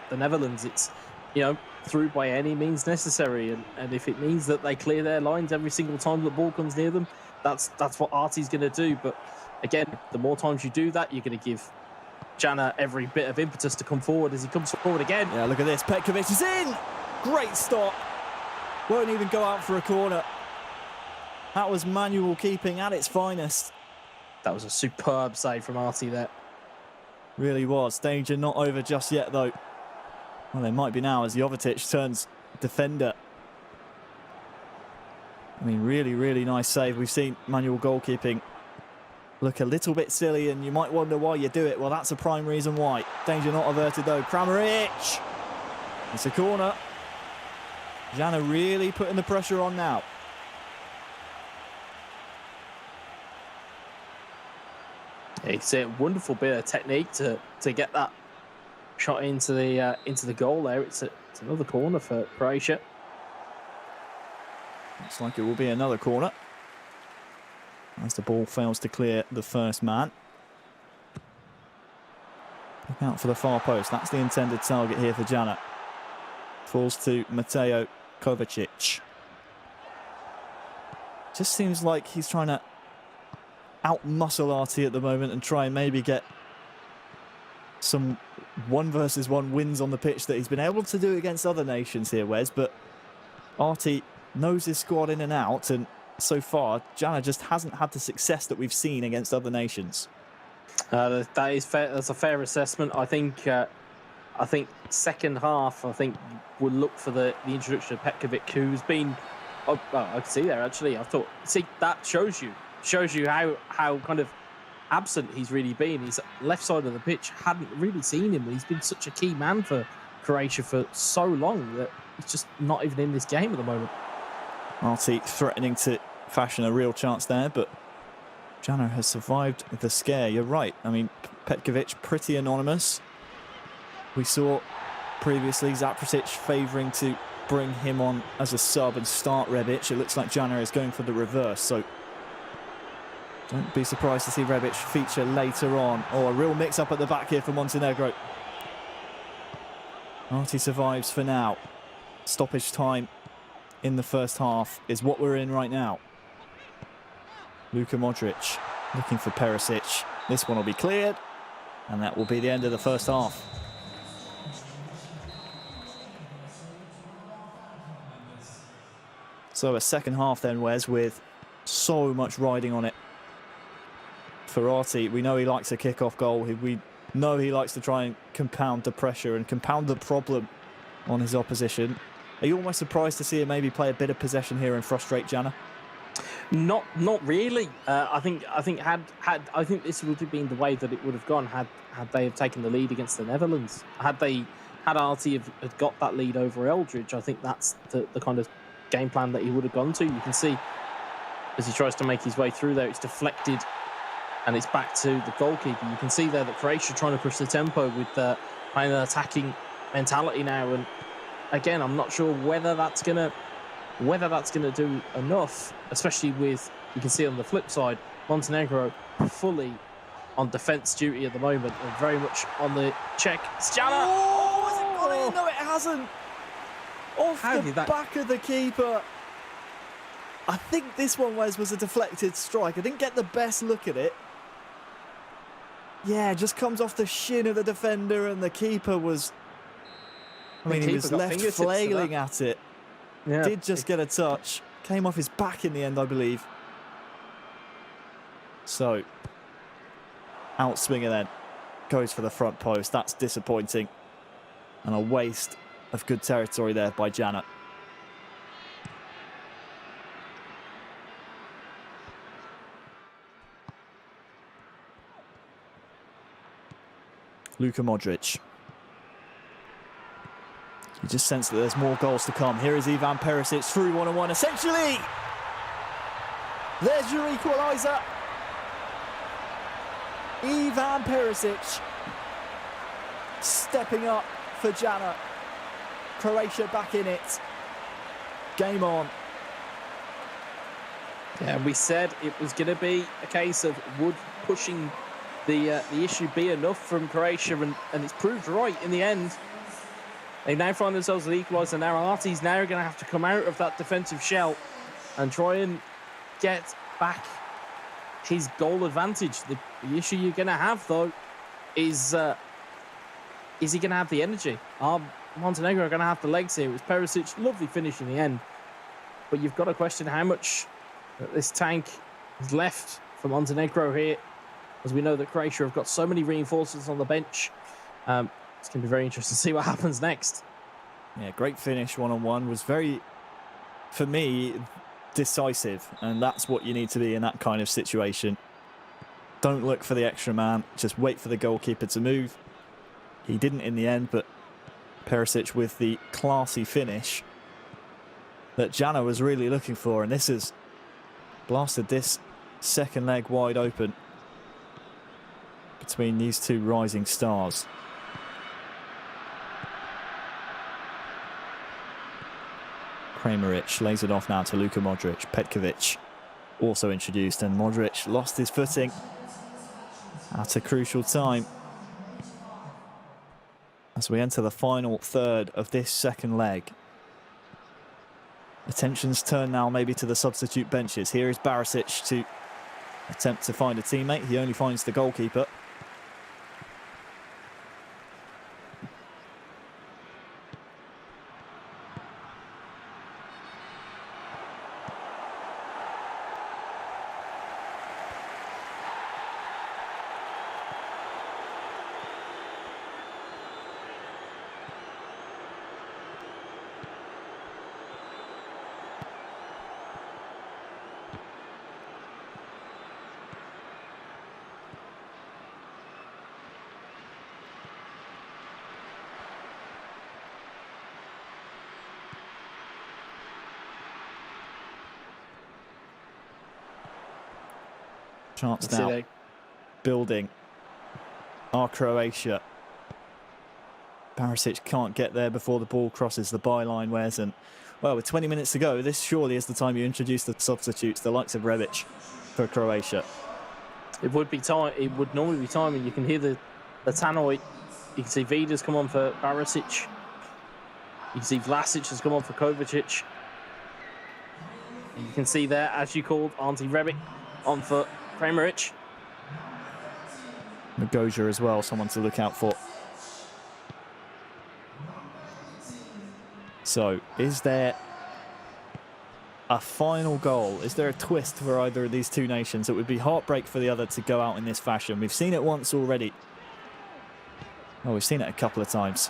the Netherlands. It's, you know, through by any means necessary, and if it means that they clear their lines every single time the ball comes near them, that's what Artie's going to do. But again, the more times you do that, you're going to give Jana every bit of impetus to come forward as he comes forward again. Yeah, look at this. Petkovic is in. Great stop. Won't even go out for a corner. That was manual keeping at its finest. That was a superb save from Artie there. Really was. Danger not over just yet, though. Well, they might be now as Jovetic turns defender. I mean, really, really nice save. We've seen manual goalkeeping look a little bit silly, and you might wonder why you do it. Well, that's a prime reason why. Danger not averted, though. Kramaric! It's a corner. Jana really putting the pressure on now. It's a wonderful bit of technique to get that shot into the goal there. It's another corner for Croatia. Looks like it will be another corner as the ball fails to clear the first man. Look out for the far post. That's the intended target here for Jana. Falls to Mateo Kovacic. Just seems like he's trying to out-muscle Artie at the moment and try and maybe get some 1-versus-1 wins on the pitch that he's been able to do against other nations here, Wes. But Artie knows his squad in and out, and so far, Jana just hasn't had the success that we've seen against other nations. That is fair. That's a fair assessment. I think second half, we'll look for the introduction of Petkovic, who's been. Oh, I can see there actually. I thought, see, that shows you how kind of absent he's really been. His left side of the pitch, hadn't really seen him. He's been such a key man for Croatia for so long that he's just not even in this game at the moment. Artie threatening to fashion a real chance there, but Jana has survived the scare. You're right. I mean, Petkovic, pretty anonymous. We saw previously Zaprasic favouring to bring him on as a sub and start Rebic. It looks like Jana is going for the reverse, so don't be surprised to see Rebic feature later on. Oh, a real mix-up at the back here for Montenegro. Artie survives for now. Stoppage time in the first half is what we're in right now. Luka Modric looking for Perisic. This one will be cleared, and that will be the end of the first half. So a second half then, Wes, with so much riding on it for Artie. We know he likes a kick-off goal. We know he likes to try and compound the pressure and compound the problem on his opposition. Are you almost surprised to see him maybe play a bit of possession here and frustrate Jana? Not really. I think this would have been the way that it would have gone had they have taken the lead against the Netherlands. Had Artie had got that lead over Eldridge, I think that's the kind of game plan that he would have gone to. You can see as he tries to make his way through there, it's deflected and it's back to the goalkeeper. You can see there that Croatia trying to push the tempo with playing an attacking mentality now, and again, I'm not sure whether that's gonna do enough, especially with, you can see on the flip side, Montenegro fully on defence duty at the moment and very much on the check. Jana! Oh, has it gone in? No, it hasn't. Off the back of the keeper. I think this one, Wes, was a deflected strike. I didn't get the best look at it. Yeah, just comes off the shin of the defender, and the keeper was... I mean, he was left flailing at it. Yeah. Did just get a touch. Came off his back in the end, I believe. So, outswinger then. Goes for the front post. That's disappointing. And a waste of good territory there by Jana. Luka Modric. You just sense that there's more goals to come. Here is Ivan Perisic through 1-on-1. Essentially, there's your equaliser. Ivan Perisic stepping up for Jana. Croatia back in it. Game on. Yeah, we said it was going to be a case of would pushing the issue be enough from Croatia, and it's proved right in the end. They now find themselves with the equaliser. Now Artie's now going to have to come out of that defensive shell and try and get back his goal advantage. The issue you're going to have, though, is he going to have the energy? Montenegro are going to have the legs here. It was Perisic, lovely finish in the end. But you've got to question how much that this tank is left for Montenegro here, as we know that Croatia have got so many reinforcements on the bench. It's going to be very interesting to see what happens next. Yeah, great finish one-on-one. Was very, for me, decisive, and that's what you need to be in that kind of situation. Don't look for the extra man, just wait for the goalkeeper to move. He didn't in the end, but Perisic with the classy finish that Jana was really looking for, and this has blasted this second leg wide open between these two rising stars. Kramaric lays it off now to Luka Modric. Petkovic also introduced, and Modric lost his footing at a crucial time as we enter the final third of this second leg. Attention's turned now maybe to the substitute benches. Here is Barisic to attempt to find a teammate. He only finds the goalkeeper. Chance now building are Croatia. Barisic can't get there before the ball crosses the byline, Wes, and well, with 20 minutes to go, this surely is the time you introduce the substitutes, the likes of Rebic for Croatia. It would be time. It would normally be time, and you can hear the tannoy. You can see Vida's come on for Barisic. You can see Vlasic has come on for Kovacic. And you can see there, as you called, Ante Rebic on for Kramaric. Magoja as well, someone to look out for. So, is there a final goal? Is there a twist for either of these two nations? It would be heartbreak for the other to go out in this fashion. We've seen it once already. Oh, we've seen it a couple of times.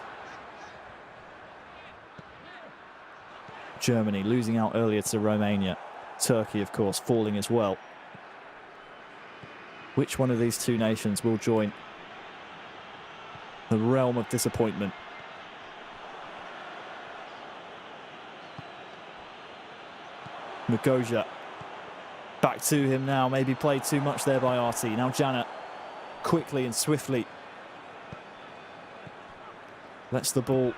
Germany losing out earlier to Romania. Turkey, of course, falling as well. Which one of these two nations will join the realm of disappointment? Magoja back to him now. Maybe played too much there by RT. Now Jana quickly and swiftly lets the ball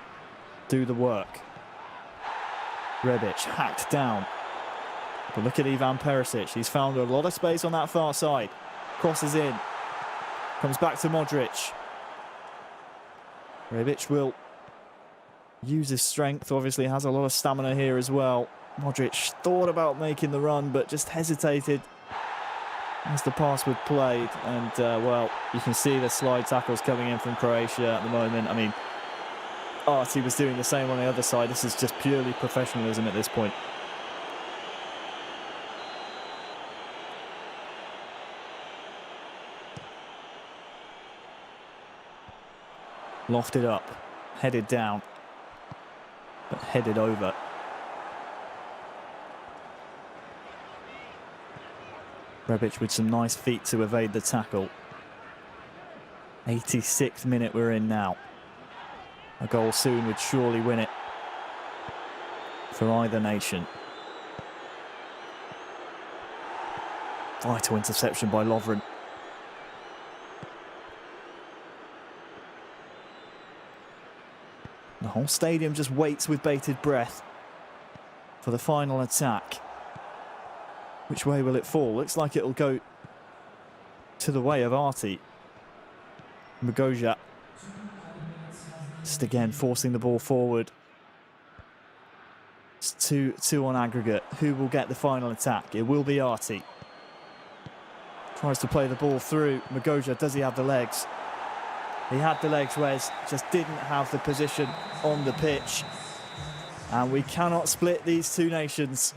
do the work. Rebic hacked down. But look at Ivan Perisic. He's found a lot of space on that far side. Crosses in. Comes back to Modric. Rebic will use his strength. Obviously has a lot of stamina here as well. Modric thought about making the run, but just hesitated as the pass was played. And, well, you can see the slide tackles coming in from Croatia at the moment. I mean, Artie was doing the same on the other side. This is just purely professionalism at this point. Lofted up, headed down, but headed over. Rebic with some nice feet to evade the tackle. 86th minute we're in now. A goal soon would surely win it for either nation. Vital interception by Lovren. The whole stadium just waits with bated breath for the final attack. Which way will it fall? Looks like it'll go to the way of Artie. Magoja just again forcing the ball forward. It's 2-2 on aggregate. Who will get the final attack? It will be Artie. Tries to play the ball through. Magoja, does he have the legs? He had the legs, Wes, just didn't have the position on the pitch. And we cannot split these two nations.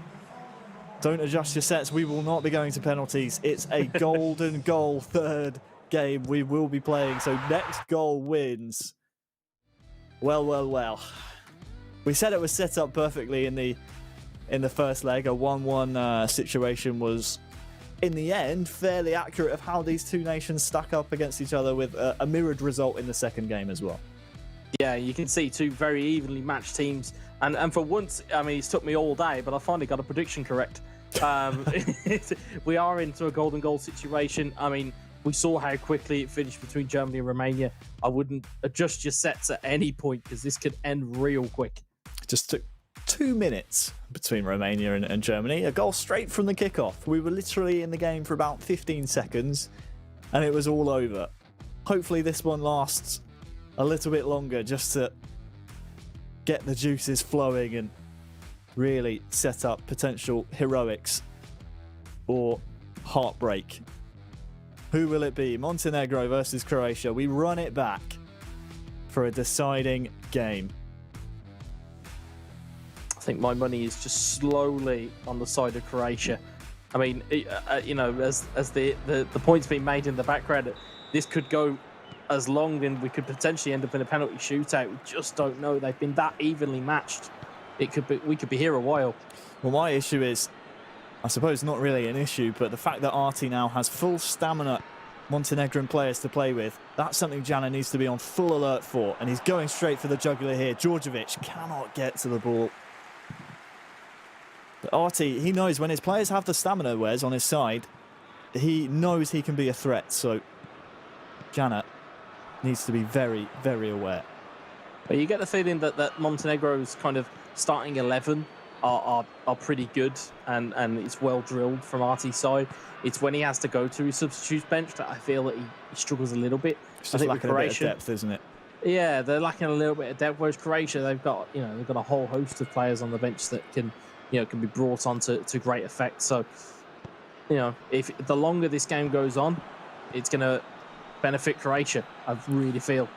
Don't adjust your sets. We will not be going to penalties. It's a golden goal third game we will be playing. So next goal wins. Well, well, well. We said it was set up perfectly in the first leg. A 1-1 situation was, in the end, fairly accurate of how these two nations stack up against each other, with a mirrored result in the second game as well. Yeah, you can see two very evenly matched teams. And for once, I mean, it's took me all day, but I finally got a prediction correct. We are into a golden goal situation. I mean, we saw how quickly it finished between Germany and Romania. I wouldn't adjust your sets at any point because this could end real quick. Just took 2 minutes between Romania and Germany. A goal straight from the kickoff. We were literally in the game for about 15 seconds and it was all over. Hopefully this one lasts a little bit longer just to get the juices flowing and really set up potential heroics or heartbreak. Who will it be? Montenegro versus Croatia. We run it back for a deciding game. I think my money is just slowly on the side of Croatia. I mean, you know, as the point's been made in the background, this could go as long and we could potentially end up in a penalty shootout. We just don't know. They've been that evenly matched. We could be here a while. Well, my issue is, I suppose not really an issue, but the fact that Arti now has full stamina Montenegrin players to play with, that's something Jana needs to be on full alert for, and he's going straight for the jugular here. Djordjevic cannot get to the ball. But Arti, he knows when his players have the stamina, Wes, on his side, he knows he can be a threat, so Jana needs to be very, very aware. But you get the feeling that Montenegro's kind of starting 11 are pretty good and it's well drilled from Arti's side. It's when he has to go to his substitutes bench that I feel that he struggles a little bit. It's just lacking a bit of depth, isn't it? Yeah, they're lacking a little bit of depth. Whereas Croatia, they've got a whole host of players on the bench that can be brought on to great effect. So, if the longer this game goes on, it's going to benefit Croatia, I really feel.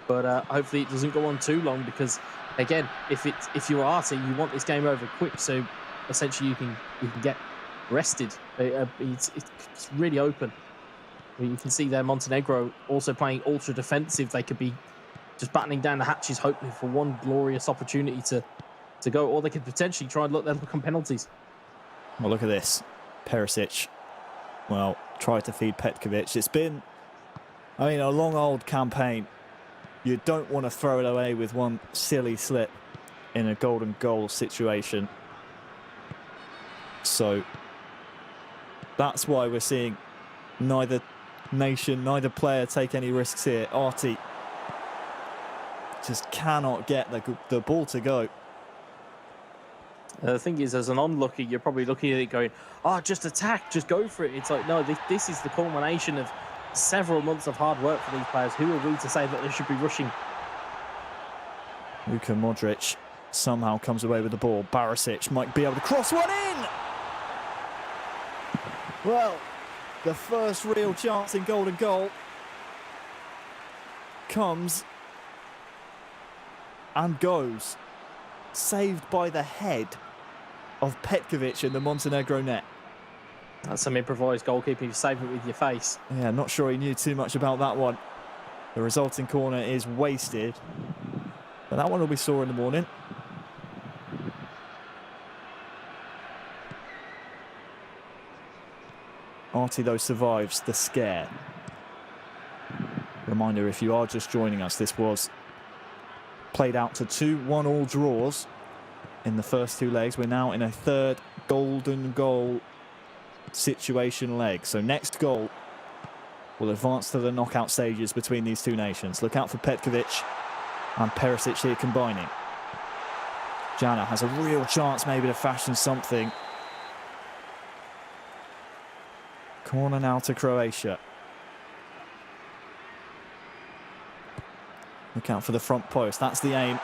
But hopefully it doesn't go on too long because, again, if you're Arti, you want this game over quick, so essentially you can get rested. It's really open. You can see there Montenegro also playing ultra defensive. They could be just battening down the hatches, hoping for one glorious opportunity to go, or they could potentially try and look on penalties. Well, look at this. Perisic, tried to feed Petkovic. It's been, a long old campaign. You don't want to throw it away with one silly slip in a golden goal situation. So that's why we're seeing neither nation, neither player take any risks here. Arti just cannot get the ball to go. The thing is, as an onlooker, you're probably looking at it going, just attack, just go for it. It's like, no, this is the culmination of several months of hard work for these players. Who are we to say that they should be rushing? Luka Modric somehow comes away with the ball. Barisic might be able to cross one in! Well, the first real chance in golden goal comes and goes. Saved by the head of Petkovic in the Montenegro net. That's some improvised goalkeeping. You save it with your face. Yeah, not sure he knew too much about that one. The resulting corner is wasted. But that one will be sore in the morning. Arti, though, survives the scare. Reminder, if you are just joining us, this was played out to 2-1 all draws in the first two legs. We're now in a third golden goal situation leg. So next goal will advance to the knockout stages between these two nations. Look out for Petkovic and Perisic here combining. Jana has a real chance maybe to fashion something. Corner now to Croatia. Look out for the front post. That's the aim.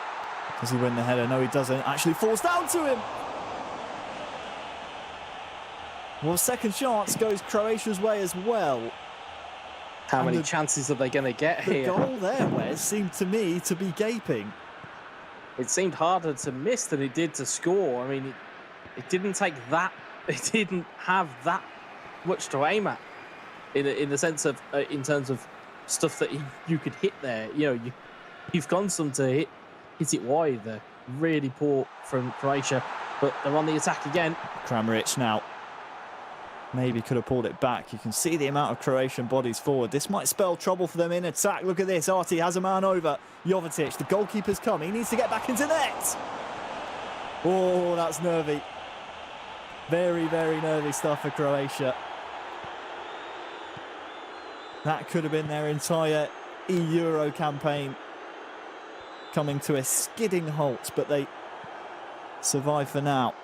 Does he win the header? No, he doesn't. Actually falls down to him. Well, second chance goes Croatia's way as well. How many chances are they going to get here? The goal there, Wes, seemed to me to be gaping. It seemed harder to miss than it did to score. I mean, it didn't take that didn't have that much to aim at in the sense of in terms of stuff that you could hit there. You know, you've gone some to hit it wide there. Really poor from Croatia, but they're on the attack again. Kramaric now. Maybe could have pulled it back. You can see the amount of Croatian bodies forward. This might spell trouble for them in attack. Look at this. Arti has a man over Jovetic. The goalkeeper's come. He needs to get back into net. Oh, that's nervy. Very, very nervy stuff for Croatia. That could have been their entire Euro campaign coming to a skidding halt, but they survive for now.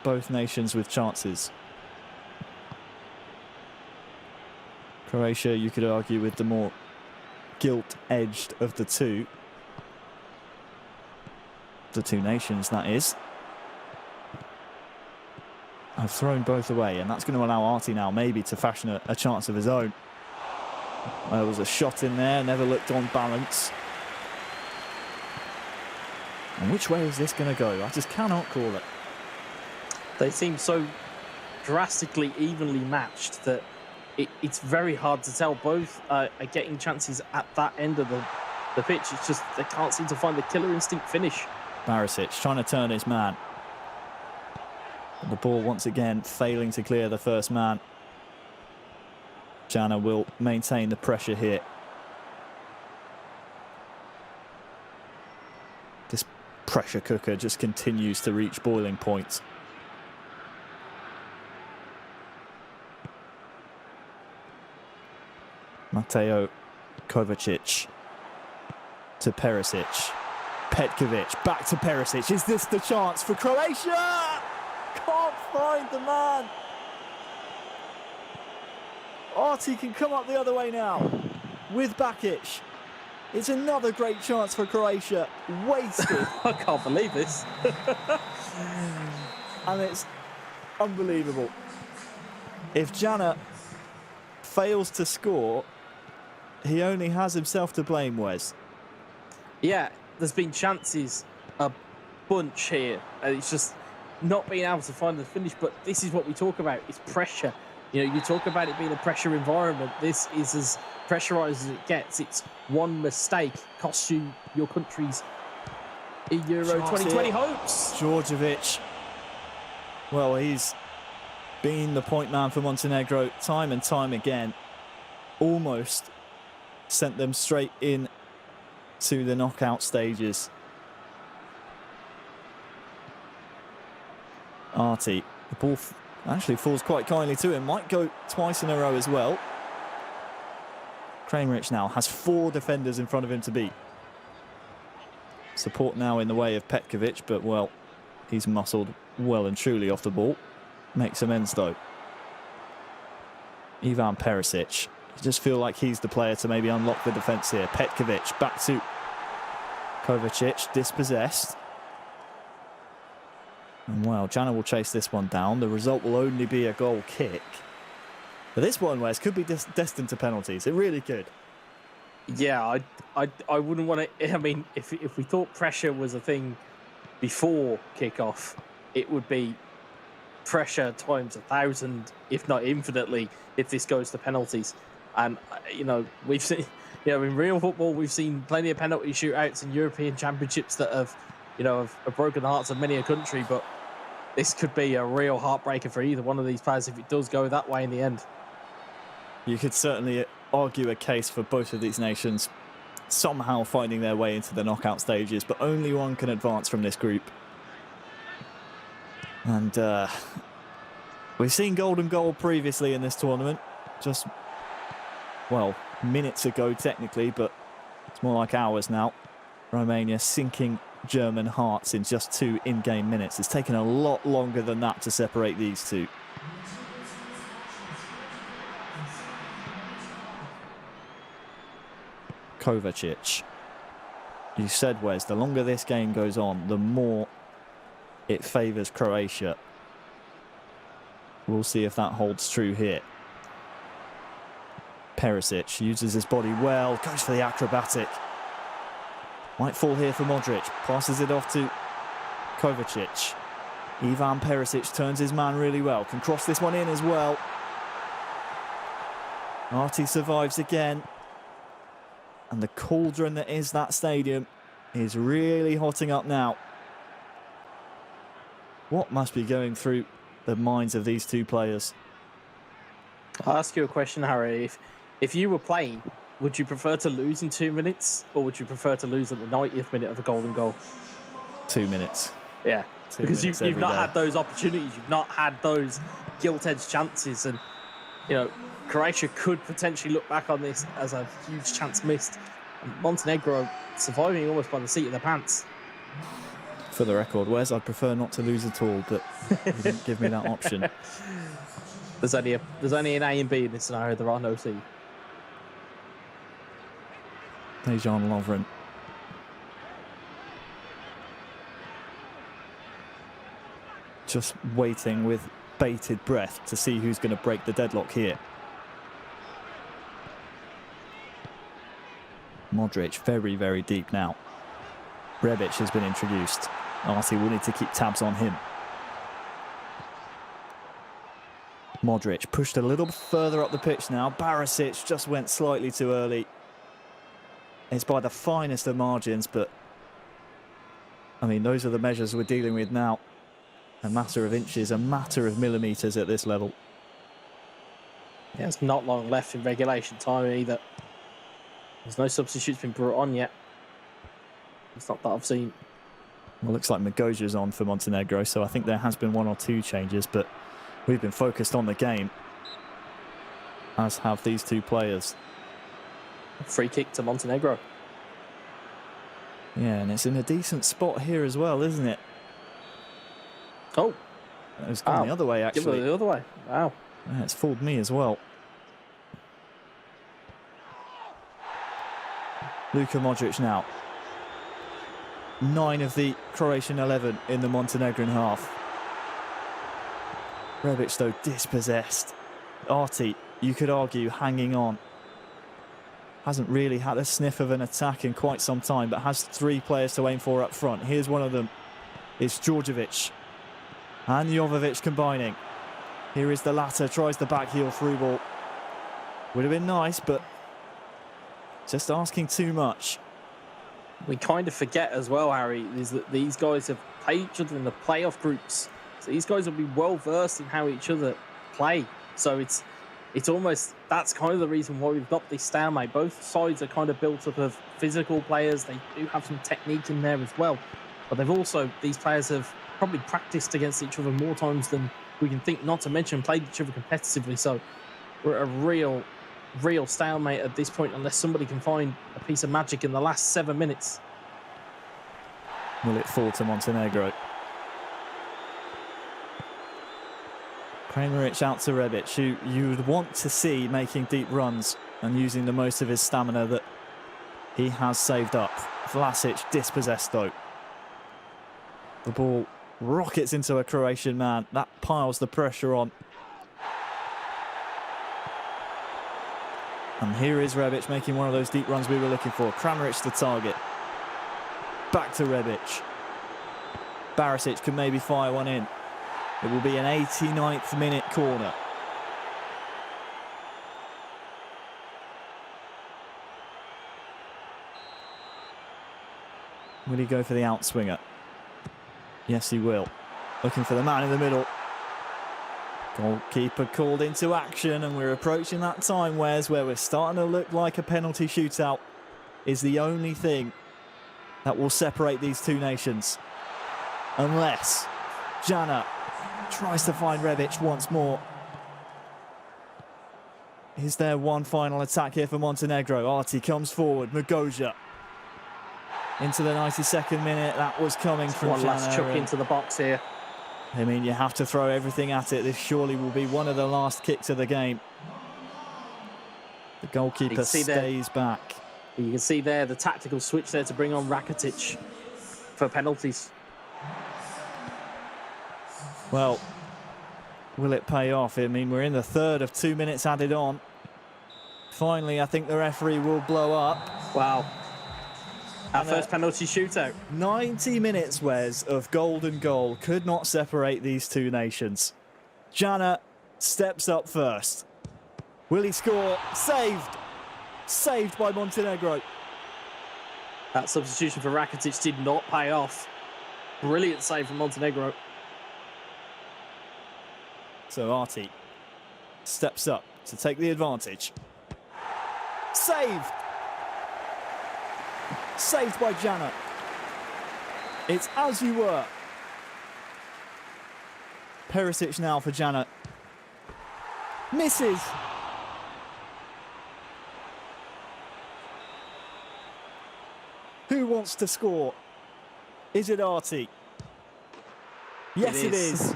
Both nations with chances. Croatia, you could argue, with the more gilt-edged of the two. The two nations, that is. I've thrown both away, and that's going to allow Arti now maybe to fashion a chance of his own. There was a shot in there, never looked on balance. And which way is this going to go? I just cannot call it. They seem so drastically evenly matched that it's very hard to tell. Both are getting chances at that end of the pitch. It's just they can't seem to find the killer instinct finish. Barisic trying to turn his man. The ball once again failing to clear the first man. Jana will maintain the pressure here. This pressure cooker just continues to reach boiling point. Mateo Kovacic to Perisic. Petkovic back to Perisic. Is this the chance for Croatia? Can't find the man. Arti can come up the other way now with Bakic. It's another great chance for Croatia. Wasted. I can't believe this. And it's unbelievable. If Jana fails to score, he only has himself to blame, Wes. Yeah, there's been chances a bunch here. And it's just not being able to find the finish. But this is what we talk about. It's pressure. You know, you talk about it being a pressure environment. This is as pressurised as it gets. It's one mistake costs you your country's Euro 2020 hopes. Djordjevic. Well, he's been the point man for Montenegro time and time again. Almost sent them straight in to the knockout stages. Arti, the ball actually falls quite kindly to him. Might go twice in a row as well. Kramaric now has 4 defenders in front of him to beat. Support now in the way of Petkovic, but well, he's muscled well and truly off the ball. Makes amends though. Ivan Perisic. I just feel like he's the player to maybe unlock the defence here. Petkovic back to Kovacic, dispossessed. And well, Jana will chase this one down. The result will only be a goal kick. But this one, Wes, could be destined to penalties. It really could. Yeah, I wouldn't want to. I mean, if we thought pressure was a thing before kickoff, it would be pressure times 1,000, if not infinitely, if this goes to penalties. And you know, we've seen, you know, in real football, we've seen plenty of penalty shootouts in European championships that have, you know, have broken the hearts of many a country. But this could be a real heartbreaker for either one of these players if it does go that way in the end. You could certainly argue a case for both of these nations somehow finding their way into the knockout stages, but only one can advance from this group. And we've seen golden goal previously in this tournament, just, well, minutes ago technically, but it's more like hours now. Romania sinking German hearts in just 2 in-game minutes. It's taken a lot longer than that to separate these two. Kovacic. You said, Wes, the longer this game goes on, the more it favours Croatia. We'll see if that holds true here. Perisic uses his body well, goes for the acrobatic. Might fall here for Modric, passes it off to Kovacic. Ivan Perisic turns his man really well, can cross this one in as well. Artie survives again. And the cauldron that is that stadium is really hotting up now. What must be going through the minds of these two players? I'll ask you a question, Harry. If you were playing, would you prefer to lose in 2 minutes, or would you prefer to lose at the 90th minute of a golden goal? 2 minutes. Yeah, 2 because minutes you've not every day. had those opportunities. You've not had those gilt-edged chances. And, you know, Croatia could potentially look back on this as a huge chance missed. And Montenegro surviving almost by the seat of their pants. For the record, Wes, I'd prefer not to lose at all, but you didn't give me that option. There's only an A and B in this scenario. There are no C. Dejan Lovren. Just waiting with bated breath to see who's going to break the deadlock here. Modric very, very deep now. Rebic has been introduced. Artie will need to keep tabs on him. Modric pushed a little further up the pitch now. Barisic just went slightly too early. It's by the finest of margins, but I mean, those are the measures we're dealing with now. A matter of inches, a matter of millimetres at this level. Yeah, it's not long left in regulation time either. There's no substitutes been brought on yet. It's not that I've seen. Well, looks like Magoja's on for Montenegro, so I think there has been 1 or 2 changes, but we've been focused on the game, as have these two players. Free kick to Montenegro. Yeah, and it's in a decent spot here as well, isn't it? Oh. It's gone the other way, actually. Give it the other way. Wow. Yeah, it's fooled me as well. Luka Modric now. 9 of the Croatian 11 in the Montenegrin half. Rebic, though, dispossessed. Artie, you could argue, hanging on. Hasn't really had a sniff of an attack in quite some time, but has 3 players to aim for up front. Here's one of them. It's Djordjevic and Jovovic combining. Here is the latter, tries the back heel through ball. Would have been nice, but just asking too much. We kind of forget as well, Harry, is that these guys have played each other in the playoff groups. So these guys will be well versed in how each other play. So it's almost, that's kind of the reason why we've got this stalemate. Both sides are kind of built up of physical players. They do have some technique in there as well. But they've also, these players have probably practiced against each other more times than we can think, not to mention played each other competitively. So we're at a real stalemate at this point, unless somebody can find a piece of magic in the last 7 minutes. Will it fall to Montenegro? Kramaric out to Rebic, who you would want to see making deep runs and using the most of his stamina that he has saved up. Vlasic dispossessed though. The ball rockets into a Croatian man. That piles the pressure on. And here is Rebic making one of those deep runs we were looking for. Kramaric the target. Back to Rebic. Barisic can maybe fire one in. It will be an 89th minute corner. Will he go for the outswinger? Yes, he will. Looking for the man in the middle. Goalkeeper called into action, and we're approaching that time, Wes, where we're starting to look like a penalty shootout is the only thing that will separate these two nations. Unless Jana tries to find Rebic once more. Is there one final attack here for Montenegro? Artie comes forward. Magoja into the 92nd minute. That was coming from one Jana. last chuck into the box here. I mean, you have to throw everything at it. This surely will be one of the last kicks of the game. The goalkeeper stays back. You can see there the tactical switch there to bring on Rakitic for penalties. Well, will it pay off? I mean, we're in the third of 2 minutes added on. Finally, I think the referee will blow up. Wow. Our first penalty shootout. 90 minutes, Wes, of golden goal could not separate these two nations. Jana steps up first. Will he score? Saved! Saved by Montenegro. That substitution for Rakitic did not pay off. Brilliant save from Montenegro. So Arti steps up to take the advantage. Saved! Saved by Jana. It's as you were. Perisic now for Jana. Misses. Who wants to score? Is it Arti? Yes, it is.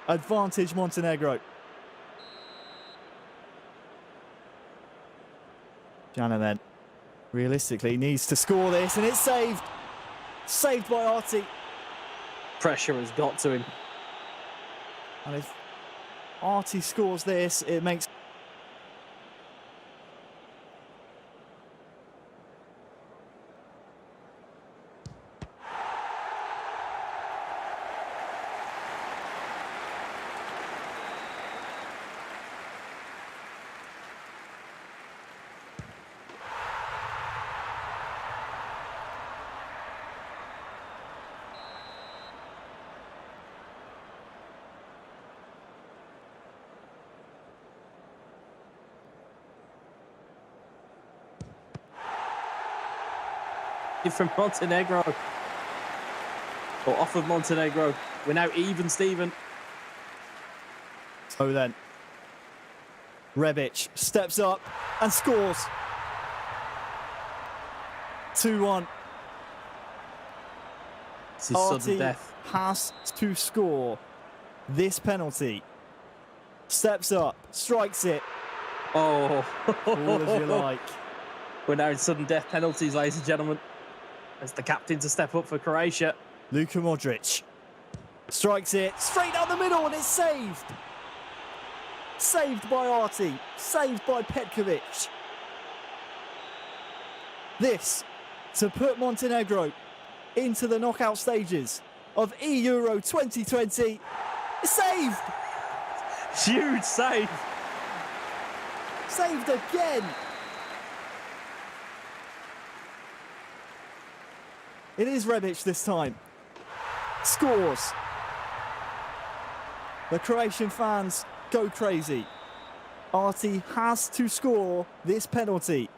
Advantage Montenegro. Jana then, realistically, needs to score this, and it's saved. Saved by Arti. Pressure has got to him. And if Arti scores this, it makes... From Montenegro. Or off of Montenegro. We're now even, Stephen. So then, Rebic steps up and scores. 2-1. This is sudden Arti death. has to score this penalty. Steps up, strikes it. Oh. All as you like. We're now in sudden death penalties, ladies and gentlemen. As the captain to step up for Croatia. Luka Modric strikes it straight down the middle, and it's saved. Saved by Arti. Saved by Petkovic. This to put Montenegro into the knockout stages of Euro 2020. Saved. Huge save. Saved again. It is Rebic this time. Scores. The Croatian fans go crazy. Arti has to score this penalty.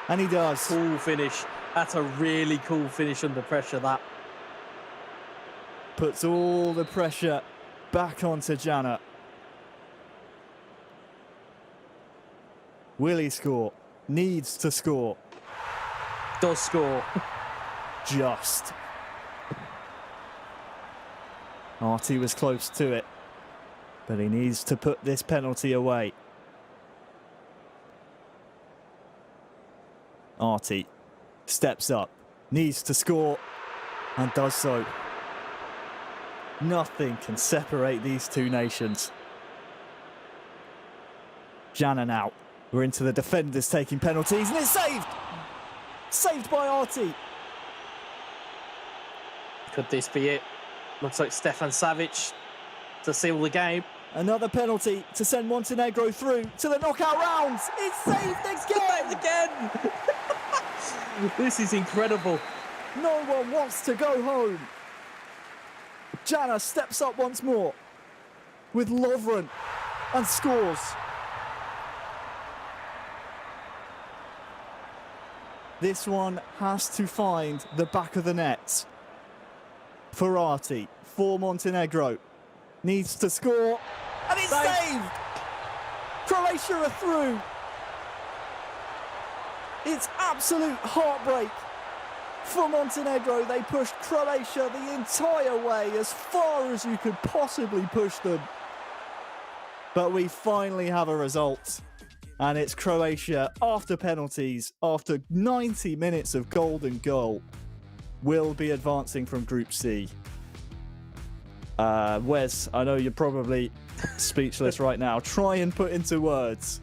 And he does. Cool finish. That's a really cool finish under pressure, that. Puts all the pressure back onto Jana. Will he score? Needs to score. Does score. Just. Arti was close to it, but he needs to put this penalty away. Arti steps up, needs to score, and does so. Nothing can separate these two nations. Jana now. We're into the defenders taking penalties, and it's saved! Saved by Arti. Could this be it? Looks like Stefan Savic to seal the game. Another penalty to send Montenegro through to the knockout rounds. It's saved again! This is incredible. No one wants to go home. Jana steps up once more with Lovren and scores. This one has to find the back of the net. For Arti, for Montenegro. Needs to score. And it's saved! Croatia are through. It's absolute heartbreak for Montenegro. They pushed Croatia the entire way, as far as you could possibly push them. But we finally have a result. And it's Croatia, after penalties, after 90 minutes of golden goal, will be advancing from Group C. Wes, I know you're probably speechless right now. Try and put into words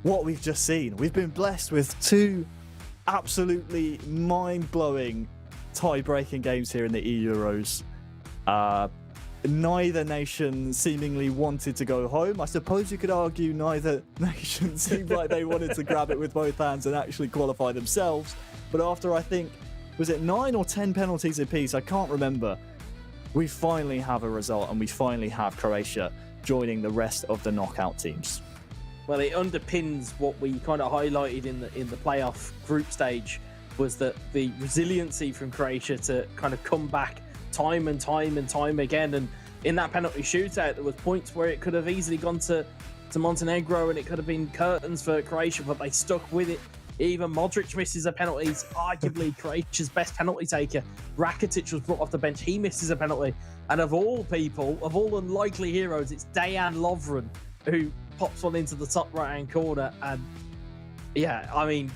what we've just seen. We've been blessed with two absolutely mind-blowing tie-breaking games here in the Euros. Neither nation seemingly wanted to go home. I suppose you could argue neither nation seemed like they wanted to grab it with both hands and actually qualify themselves. But after, I think, was it 9 or 10 penalties apiece? I can't remember. We finally have a result, and we finally have Croatia joining the rest of the knockout teams. Well, it underpins what we kind of highlighted in the playoff group stage, was that the resiliency from Croatia to kind of come back time and time again. And in that penalty shootout, there was points where it could have easily gone to Montenegro and it could have been curtains for Croatia, but they stuck with it. Even Modric misses a penalty. He's arguably Croatia's best penalty taker. Rakitic was brought off the bench. He misses a penalty. And of all people, of all unlikely heroes, it's Dejan Lovren who pops one into the top right-hand corner. And yeah, I mean,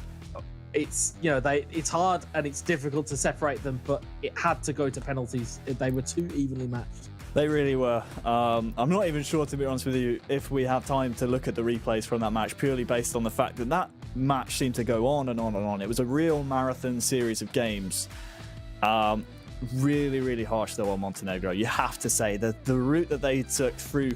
it's, you know, it's hard and it's difficult to separate them, but it had to go to penalties. They were too evenly matched. They really were. I'm not even sure, to be honest with you, if we have time to look at the replays from that match, purely based on the fact that that match seemed to go on and on and on. It was a real marathon series of games. Really, really harsh, though, on Montenegro. You have to say that the route that they took through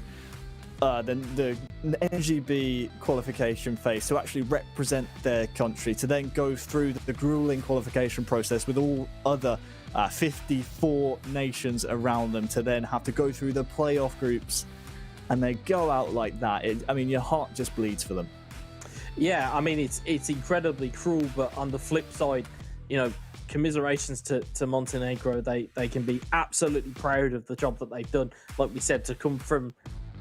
the NGB qualification phase to actually represent their country, to then go through the grueling qualification process with all other 54 nations around them, to then have to go through the playoff groups, and they go out like that. I mean, your heart just bleeds for them. Yeah, I mean, it's incredibly cruel, but on the flip side, you know, commiserations to Montenegro. They can be absolutely proud of the job that they've done. Like we said, to come from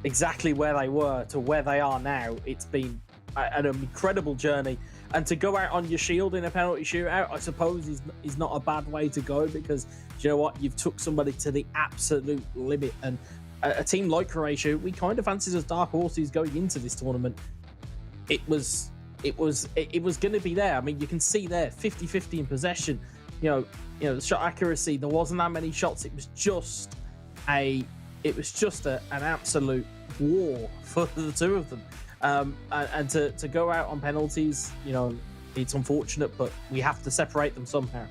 exactly where they were to where they are now, it's been an incredible journey. And to go out on your shield in a penalty shootout, I suppose is not a bad way to go, because you know what, you've took somebody to the absolute limit. And a team like Croatia, we kind of fancied as dark horses going into this tournament. It was going to be there. I mean, you can see there 50-50 in possession. You know, the shot accuracy. There wasn't that many shots. It was just an absolute war for the two of them. And to go out on penalties, you know, it's unfortunate, but we have to separate them somehow.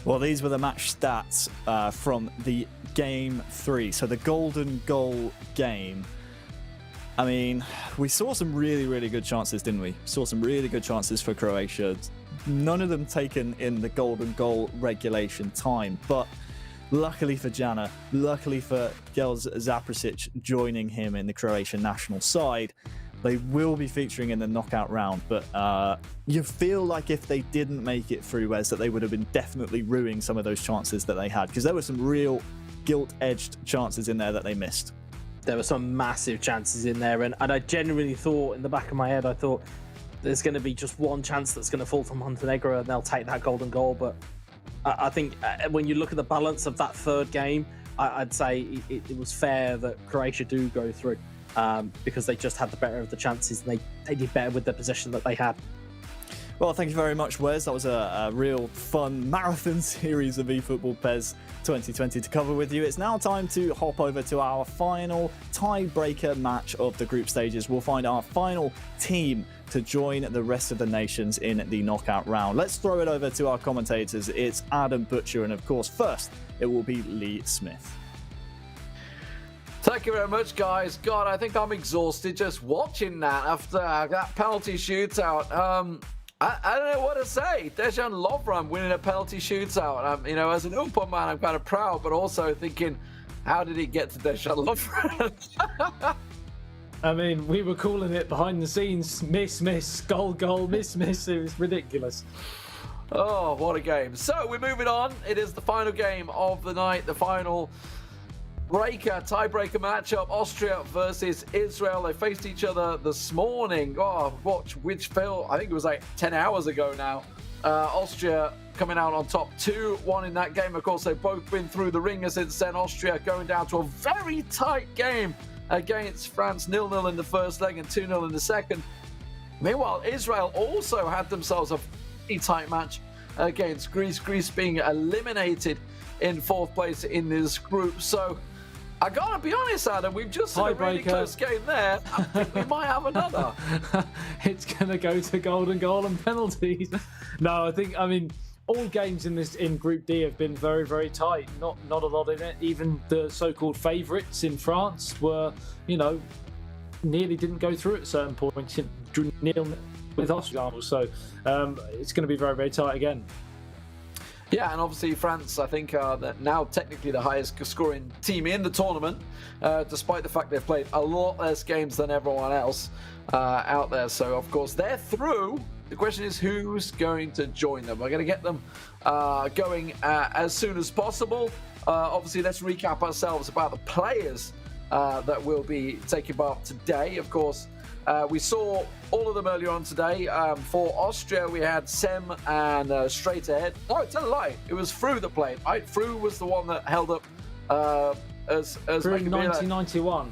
Well, these were the match stats from the game 3. So the golden goal game. I mean, we saw some really, really good chances, didn't we? Saw some really good chances for Croatia. None of them taken in the golden goal regulation time, but luckily for Jana, luckily for Gels Zaprasic joining him in the Croatian national side, they will be featuring in the knockout round. But you feel like if they didn't make it through, Wes, that they would have been definitely ruining some of those chances that they had, because there were some real gilt-edged chances in there that they missed. There were some massive chances in there, and I genuinely thought, in the back of my head, I thought there's going to be just one chance that's going to fall to Montenegro and they'll take that golden goal. But I think when you look at the balance of that third game, I'd say it was fair that Croatia do go through, because they just had the better of the chances, and they did better with the possession that they had. Well, thank you very much, Wes. That was a real fun marathon series of eFootball PES 2020 to cover with you. It's now time to hop over to our final tiebreaker match of the group stages. We'll find our final team to join the rest of the nations in the knockout round. Let's throw it over to our commentators. It's Adam Butcher, and of course, first, it will be Lee Smith. Thank you very much, guys. God, I think I'm exhausted just watching that after that penalty shootout. I don't know what to say. Dejan Lovren winning a penalty shootout. You know, as an Upon man, I'm kind of proud, but also thinking, how did he get to Dejan Lovren? I mean, we were calling it behind the scenes, miss, goal, miss. It was ridiculous. Oh, what a game. So we're moving on. It is the final game of the night, the final tiebreaker matchup, Austria versus Israel. They faced each other this morning. Which felt, I think it was like 10 hours ago now. Austria coming out on top 2-1 in that game. Of course, they've both been through the ringer since then. Austria going down to a very tight game against France, 0-0 in the first leg and 2-0 in the second. Meanwhile, Israel also had themselves a very tight match against Greece. Greece being eliminated in fourth place in this group. So I gotta be honest, Adam, we've just had a really close game there. I think we might have another. It's going to go to golden goal and penalties. No, I mean, all games in Group D have been very, very tight. Not a lot in it. Even the so-called favourites in France were, nearly didn't go through at certain points. Nil with Austria, so it's going to be very, very tight again. Yeah, and obviously France, I think, are now technically the highest scoring team in the tournament, despite the fact they've played a lot less games than everyone else out there. So, of course, they're through. The question is who's going to join them. We're going to get them going as soon as possible. Obviously, let's recap ourselves about the players that will be taking part today. Of course, we saw all of them earlier on today. For Austria, we had Sem and Straight Ahead. No, tell a lie. It was Fru that played. Right? Fru was the one that held up as Fru in 1991.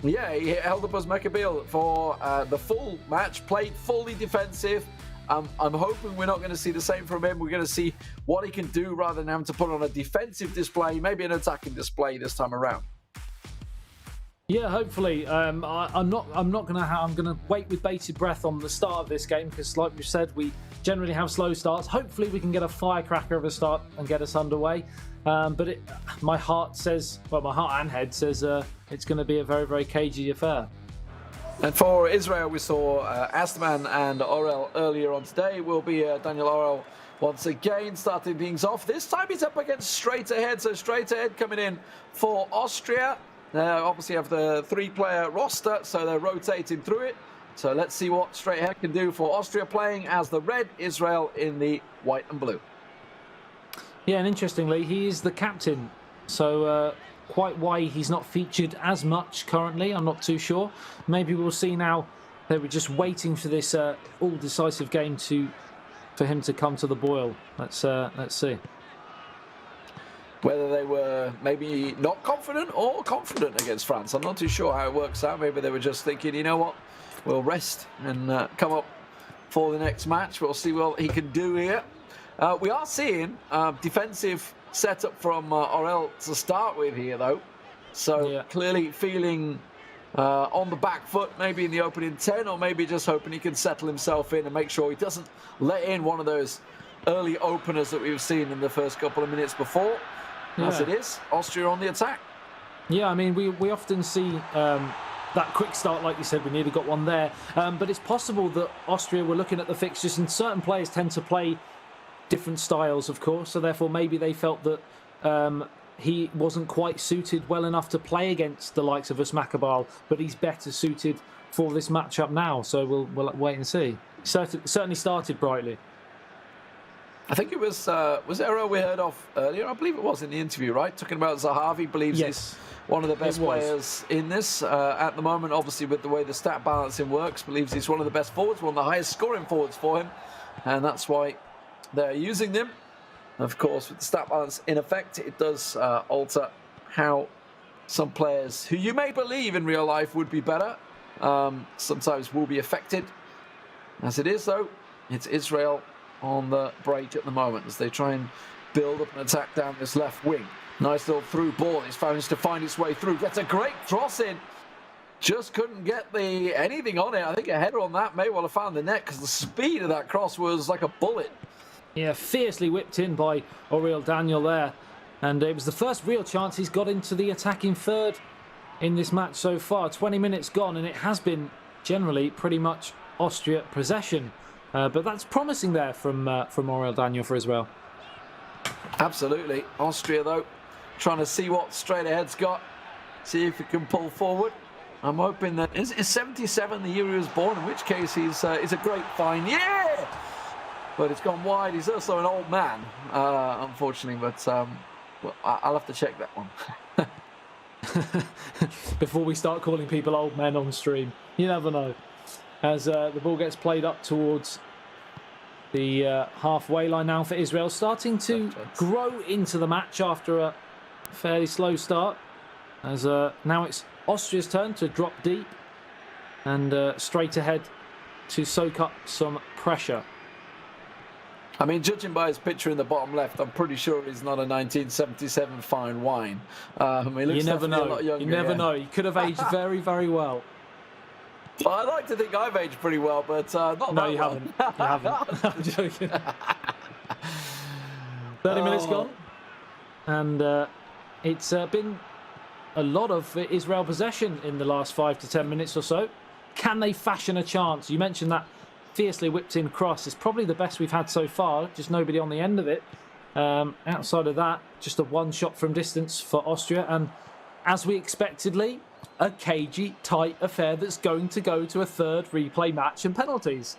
Yeah, he held up as Mekabil for the full match, played fully defensive. I'm hoping we're not going to see the same from him. We're going to see what he can do rather than having to put on a defensive display, maybe an attacking display this time around. Yeah, hopefully. I'm gonna wait with bated breath on the start of this game because, like we said, we generally have slow starts. Hopefully, we can get a firecracker of a start and get us underway. But my heart says, well, my heart and head says it's going to be a very, very cagey affair. And for Israel, we saw Astman and Orel earlier on today. Will be Daniel Orel once again starting things off. This time he's up against Straight Ahead. So Straight Ahead coming in for Austria. Obviously have the 3-player roster, so they're rotating through it. So let's see what Straight Ahead can do for Austria, playing as the red, Israel in the white and blue. Yeah, and interestingly, he is the captain. So quite why he's not featured as much currently, I'm not too sure. Maybe we'll see now. They were just waiting for this all-decisive game for him to come to the boil. Let's see. Whether they were maybe not confident or confident against France. I'm not too sure how it works out. Maybe they were just thinking, you know what, we'll rest and come up for the next match. We'll see what he can do here. We are seeing defensive setup from Orel to start with here, though. So clearly feeling on the back foot, maybe in the opening 10, or maybe just hoping he can settle himself in and make sure he doesn't let in one of those early openers that we've seen in the first couple of minutes before. As it is, Austria on the attack. Yeah, I mean, we often see that quick start, like you said, we nearly got one there. But it's possible that Austria were looking at the fixtures, and certain players tend to play different styles, of course, so therefore maybe they felt that he wasn't quite suited well enough to play against the likes of Usmakabal, but he's better suited for this matchup now, so we'll wait and see. Certainly started brightly. I think it was Errol we heard of earlier. I believe it was in the interview, right? Talking about Zahavi, believes he's one of the best players in this at the moment. Obviously, with the way the stat balancing works, believes he's one of the best forwards, one of the highest scoring forwards for him, and that's why they're using them. Of course, with the stat balance in effect, it does alter how some players who you may believe in real life would be better sometimes will be affected. As it is, though, it's Israel on the break at the moment as they try and build up an attack down this left wing. Nice little through ball. He's managed to find his way through. Gets a great cross in. Just couldn't get anything on it. I think a header on that may well have found the net because the speed of that cross was like a bullet. Yeah, fiercely whipped in by Aurel Daniel there. And it was the first real chance he's got into the attacking third in this match so far. 20 minutes gone, and it has been generally pretty much Austria possession. But that's promising there from Aurel Daniel for Israel. Absolutely. Austria, though, trying to see what Straight Ahead's got. See if he can pull forward. I'm hoping that... Is 77 the year he was born? In which case he's a great find. Yeah! But it's gone wide. He's also an old man, unfortunately. But well, I'll have to check that one. Before we start calling people old men on stream. You never know. As the ball gets played up towards the halfway line now for Israel. Starting to grow into the match after a fairly slow start. As now it's Austria's turn to drop deep and Straight Ahead to soak up some pressure. I mean, judging by his picture in the bottom left, I'm pretty sure he's not a 1977 fine wine. He looks you never know. A lot younger, you never know. He could have aged very, very well. Well, I like to think I've aged pretty well, but not No, that you well. haven't. You haven't. I'm joking. 30 minutes gone. And it's been a lot of Israel possession in the last 5 to 10 minutes or so. Can they fashion a chance? You mentioned that fiercely whipped in cross. It's probably the best we've had so far. Just nobody on the end of it. Outside of that, just a one shot from distance for Austria. And as we expectedly, a cagey, tight affair that's going to go to a third replay match and penalties.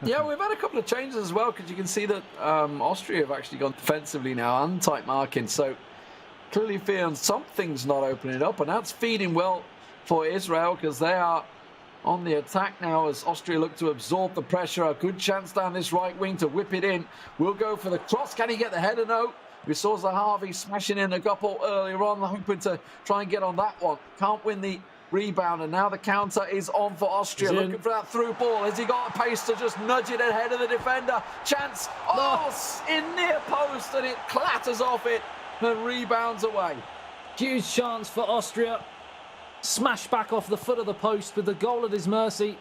Yeah, we've had a couple of changes as well, because you can see that Austria have actually gone defensively now and tight marking. So clearly feeling something's not opening up, and that's feeding well for Israel, because they are on the attack now as Austria look to absorb the pressure. A good chance down this right wing to whip it in. We'll go for the cross. Can he get the header? No. We saw Zahavi smashing in a couple earlier on, hoping to try and get on that one. Can't win the rebound, and now the counter is on for Austria. Looking for that through ball. Has he got a pace to just nudge it ahead of the defender? Chance. Oh, in near post, and it clatters off it and rebounds away. Huge chance for Austria. Smash back off the foot of the post with the goal at his mercy.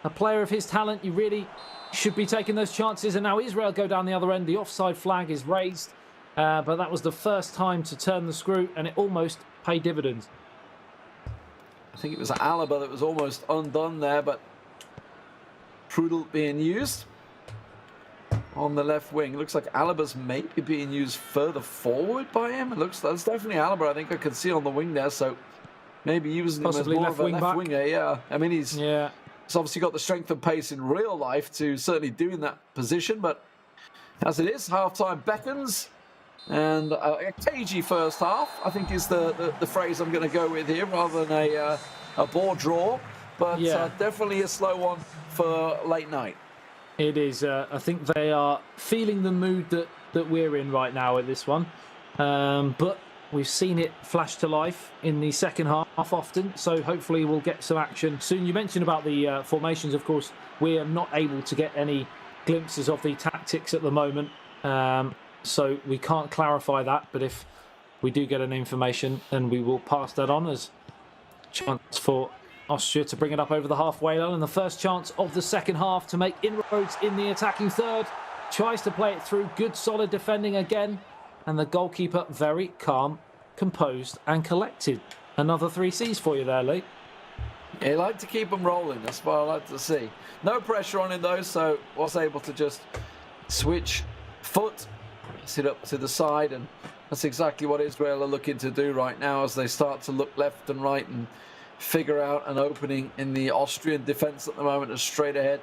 A player of his talent, you really should be taking those chances. And now Israel go down the other end. The offside flag is raised. But that was the first time to turn the screw, and it almost paid dividends. I think it was Alaba that was almost undone there, but Prudel being used on the left wing. It looks like Alaba's maybe being used further forward by him. It looks, that's definitely Alaba. I think I can see on the wing there, so maybe using him as more of a left winger. Yeah, I mean, he's obviously got the strength and pace in real life to certainly do in that position, but as it is, half-time beckons. And a cagey first half, I think, is the phrase I'm going to go with here, rather than a ball draw. But definitely a slow one for late night. It is. I think they are feeling the mood that we're in right now at this one. But we've seen it flash to life in the second half often, so hopefully we'll get some action soon. You mentioned about the formations, of course. We are not able to get any glimpses of the tactics at the moment. So we can't clarify that, but if we do get any information, then we will pass that on as a chance for Austria to bring it up over the halfway line. And the first chance of the second half to make inroads in the attacking third. Tries to play it through. Good, solid defending again. And the goalkeeper very calm, composed and collected. Another 3 C's for you there, Lee. Yeah, you like to keep them rolling. That's what I like to see. No pressure on him, though, so was able to just switch foot, sit up to the side, and that's exactly what Israel are looking to do right now as they start to look left and right and figure out an opening in the Austrian defence at the moment. As straight ahead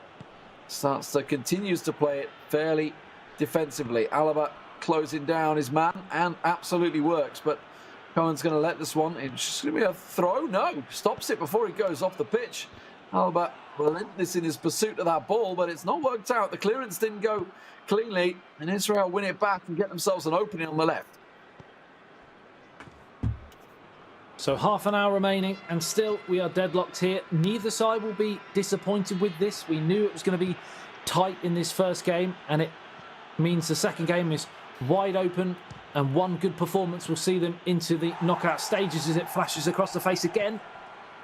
continues to play it fairly defensively. Alaba closing down his man and absolutely works, but Cohen's going to let this one. It's going to be a throw. No, stops it before he goes off the pitch. Alaba relentless in his pursuit of that ball, but it's not worked out. The clearance didn't go cleanly, and Israel win it back and get themselves an opening on the left. So half an hour remaining, and still we are deadlocked here. Neither side will be disappointed with this. We knew it was going to be tight in this first game, and it means the second game is wide open, and one good performance will see them into the knockout stages as it flashes across the face again.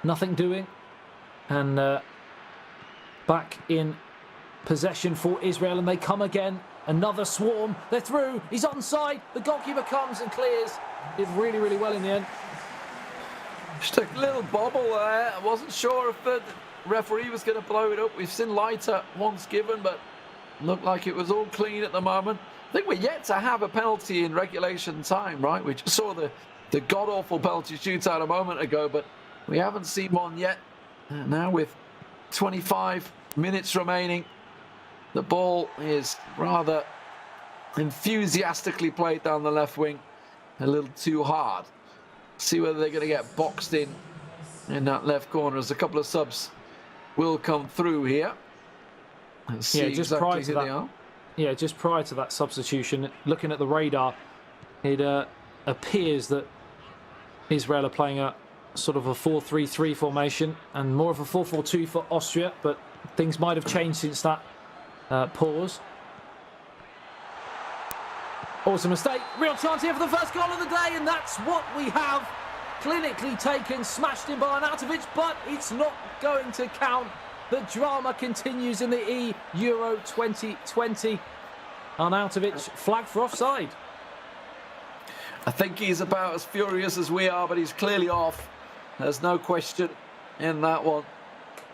Nothing doing. And back in possession for Israel, and they come again. Another swarm. They're through. He's onside. The goalkeeper comes and clears. Did really, really well in the end. Just a little bobble there. I wasn't sure if the referee was going to blow it up. We've seen lighter once given, but looked like it was all clean at the moment. I think we're yet to have a penalty in regulation time, right? We just saw the god-awful penalty shootout a moment ago, but we haven't seen one yet. Now with 25 minutes remaining, the ball is rather enthusiastically played down the left wing, a little too hard. See whether they're going to get boxed in that left corner, as a couple of subs will come through here. Let's see just exactly prior to who that, they are. Yeah, just prior to that substitution, looking at the radar, it appears that Israel are playing a sort of a 4-3-3 formation and more of a 4-4-2 for Austria, but things might have changed since that pause. Awesome mistake. Real chance here for the first goal of the day, and that's what we have. Clinically taken, smashed in by Arnautovic, but it's not going to count. The drama continues in the Euro 2020. Arnautovic flagged for offside. I think he's about as furious as we are, but he's clearly off. There's no question in that one.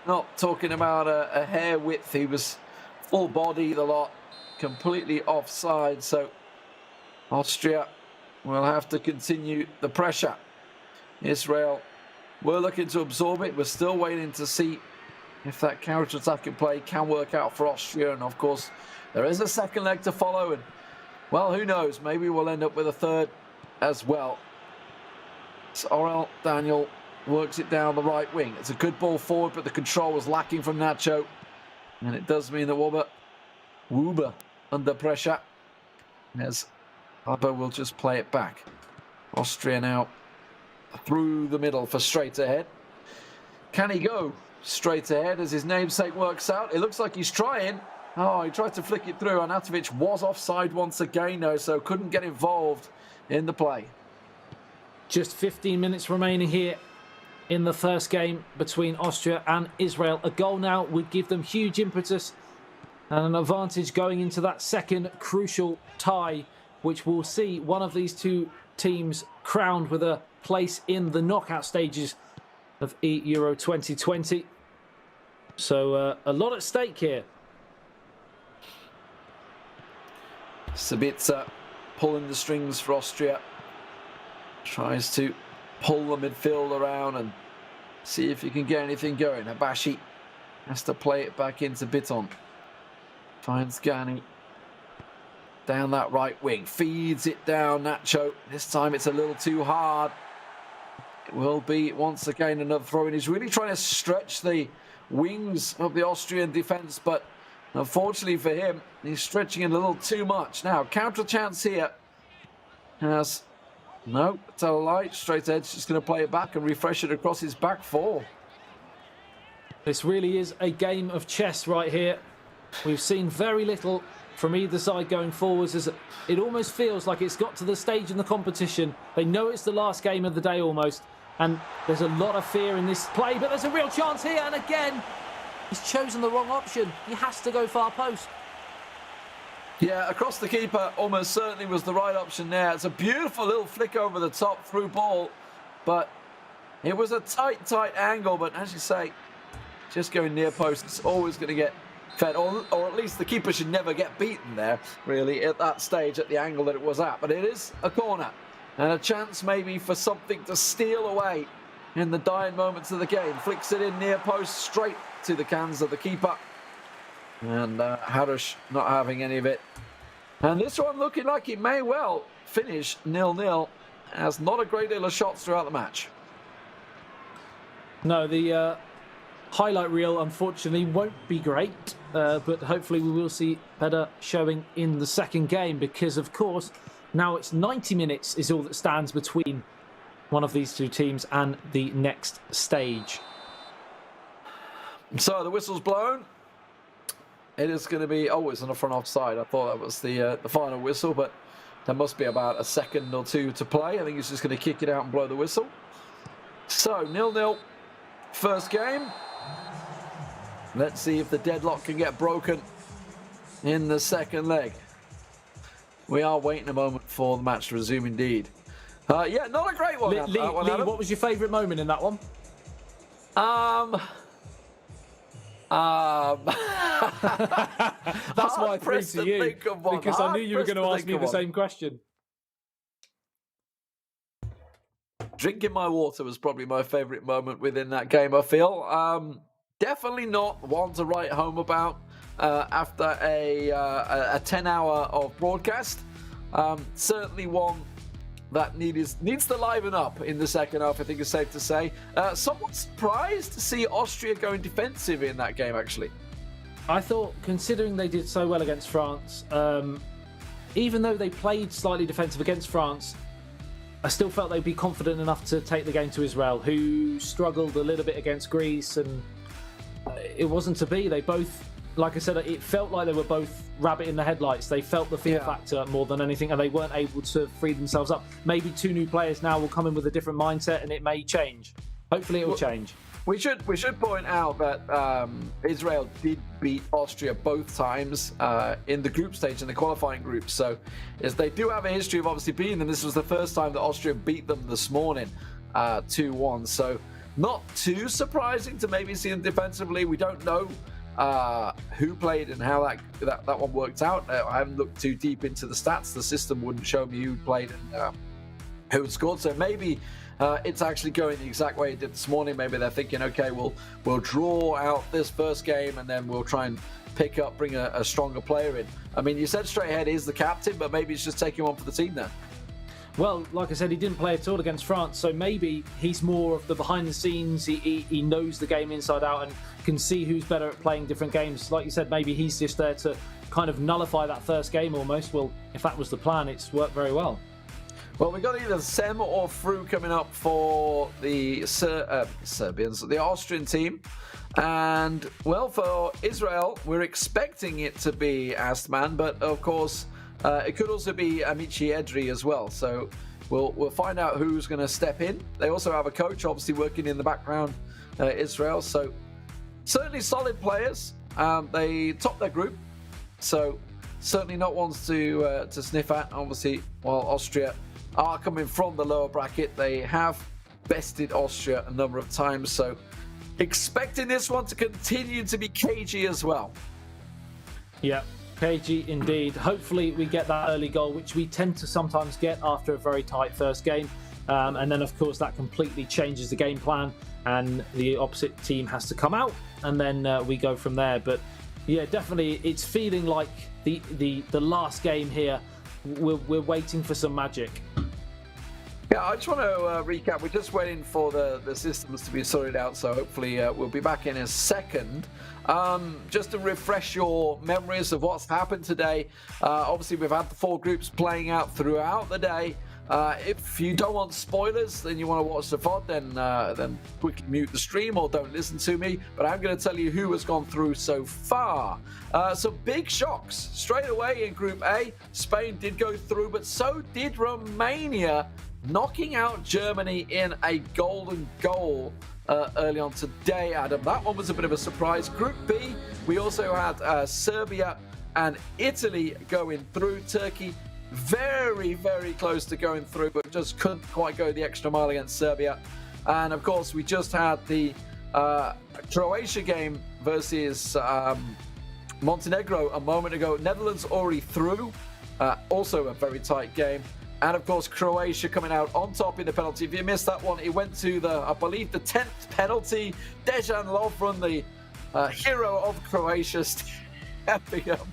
Not talking about a hair width. He was full body, the lot, completely offside. So Austria will have to continue the pressure. Israel, we're looking to absorb it. We're still waiting to see if that counter-attacking play can work out for Austria. And of course, there is a second leg to follow. And well, who knows? Maybe we'll end up with a third as well. So Aurel Daniel works it down the right wing. It's a good ball forward, but the control was lacking from Nacho. And it does mean that Wöber under pressure. As Abba will just play it back. Austria now through the middle for straight ahead. Can he go straight ahead as his namesake works out? It looks like he's trying. Oh, he tried to flick it through. Arnautovic was offside once again, though, so couldn't get involved in the play. Just 15 minutes remaining here in the first game between Austria and Israel. A goal now would give them huge impetus and an advantage going into that second crucial tie, which will see one of these two teams crowned with a place in the knockout stages of Euro 2020. So a lot at stake here. Sabitzer pulling the strings for Austria. Tries to pull the midfield around and see if he can get anything going. Habashi has to play it back into Bitton. Finds Gani down that right wing. Feeds it down, Nacho. This time it's a little too hard. It will be once again another throw in. He's really trying to stretch the wings of the Austrian defence, but unfortunately for him, he's stretching it a little too much. Now, counter chance here. No, tell a lie. Straight edge, just going to play it back and refresh it across his back four. This really is a game of chess right here. We've seen very little from either side going forwards, as it almost feels like it's got to the stage in the competition. They know it's the last game of the day almost, and there's a lot of fear in this play, but there's a real chance here, and again, he's chosen the wrong option. He has to go far post. Yeah, across the keeper almost certainly was the right option there. It's a beautiful little flick over the top through ball, but it was a tight angle. But as you say, just going near post, it's always going to get fed, or at least the keeper should never get beaten there, really, at that stage, at the angle that it was at. But it is a corner, and a chance maybe for something to steal away in the dying moments of the game. Flicks it in near post, straight to the cans of the keeper. And Harush not having any of it. And this one looking like it may well finish 0-0, as not a great deal of shots throughout the match. No, the highlight reel unfortunately won't be great, but hopefully we will see better showing in the second game, because of course now it's 90 minutes is all that stands between one of these two teams and the next stage. So the whistle's blown. It is going to be, oh, it's on the front offside. I thought that was the final whistle, but there must be about a second or two to play. I think he's just going to kick it out and blow the whistle. So 0-0 first game. Let's see if the deadlock can get broken in the second leg. We are waiting a moment for the match to resume indeed. Yeah, not a great one. Lee, what was your favourite moment in that one? That's why I threw to you, because I knew you were going to ask me the same question. Drinking my water was probably my favourite moment within that game, I feel. Definitely not one to write home about after a 10-hour of broadcast. Certainly one that needs to liven up in the second half, I think it's safe to say. Somewhat surprised to see Austria going defensive in that game, actually. I thought, considering they did so well against France, even though they played slightly defensive against France, I still felt they'd be confident enough to take the game to Israel, who struggled a little bit against Greece, and it wasn't to be. They both like I said, it felt like they were both rabbit in the headlights. They felt the fear factor more than anything, and they weren't able to free themselves up. Maybe 2 new players now will come in with a different mindset, and it may change. Hopefully, it will change. We should point out that Israel did beat Austria both times in the group stage, in the qualifying group. So they do have a history of obviously beating them. This was the first time that Austria beat them this morning, 2-1. So not too surprising to maybe see them defensively. We don't know who played and how that one worked out. I haven't looked too deep into the stats. The system wouldn't show me who played and who had scored. So maybe it's actually going the exact way it did this morning. Maybe they're thinking, okay, we'll draw out this first game and then we'll try and bring a stronger player in. I mean, you said straight ahead is the captain, but maybe it's just taking one for the team there. Well, like I said, he didn't play at all against France, so maybe he's more of the behind the scenes. He knows the game inside out and can see who's better at playing different games. Like you said, maybe he's just there to kind of nullify that first game almost. Well, if that was the plan, it's worked very well. Well, we've got either Sem or Fru coming up for the Serbians, the Austrian team. And, well, for Israel, we're expecting it to be Astman, but, of course, it could also be Amici Edri as well. So we'll find out who's going to step in. They also have a coach, obviously, working in the background, Israel. So certainly solid players. They top their group. So certainly not ones to sniff at. Obviously, while Austria are coming from the lower bracket, they have bested Austria a number of times. So expecting this one to continue to be cagey as well. Yeah, cagey indeed. Hopefully we get that early goal, which we tend to sometimes get after a very tight first game. And then, of course, that completely changes the game plan and the opposite team has to come out and then we go from there. But yeah, definitely it's feeling like the last game here. We're waiting for some magic. Yeah, I just want to recap. We're just waiting for the systems to be sorted out, so hopefully we'll be back in a second. Just to refresh your memories of what's happened today. Obviously, we've had the 4 groups playing out throughout the day. If you don't want spoilers, then you want to watch the VOD, then quickly mute the stream or don't listen to me. But I'm going to tell you who has gone through so far. Some big shocks straight away in Group A. Spain did go through, but so did Romania, knocking out Germany in a golden goal early on today, Adam. That one was a bit of a surprise. Group B, we also had Serbia and Italy going through. Turkey very, very close to going through, but just couldn't quite go the extra mile against Serbia. And of course, we just had the Croatia game versus Montenegro a moment ago. Netherlands already through, also a very tight game. And of course, Croatia coming out on top in the penalty. If you missed that one, it went to I believe the 10th penalty. Dejan Lovren, the hero of Croatia, stepping up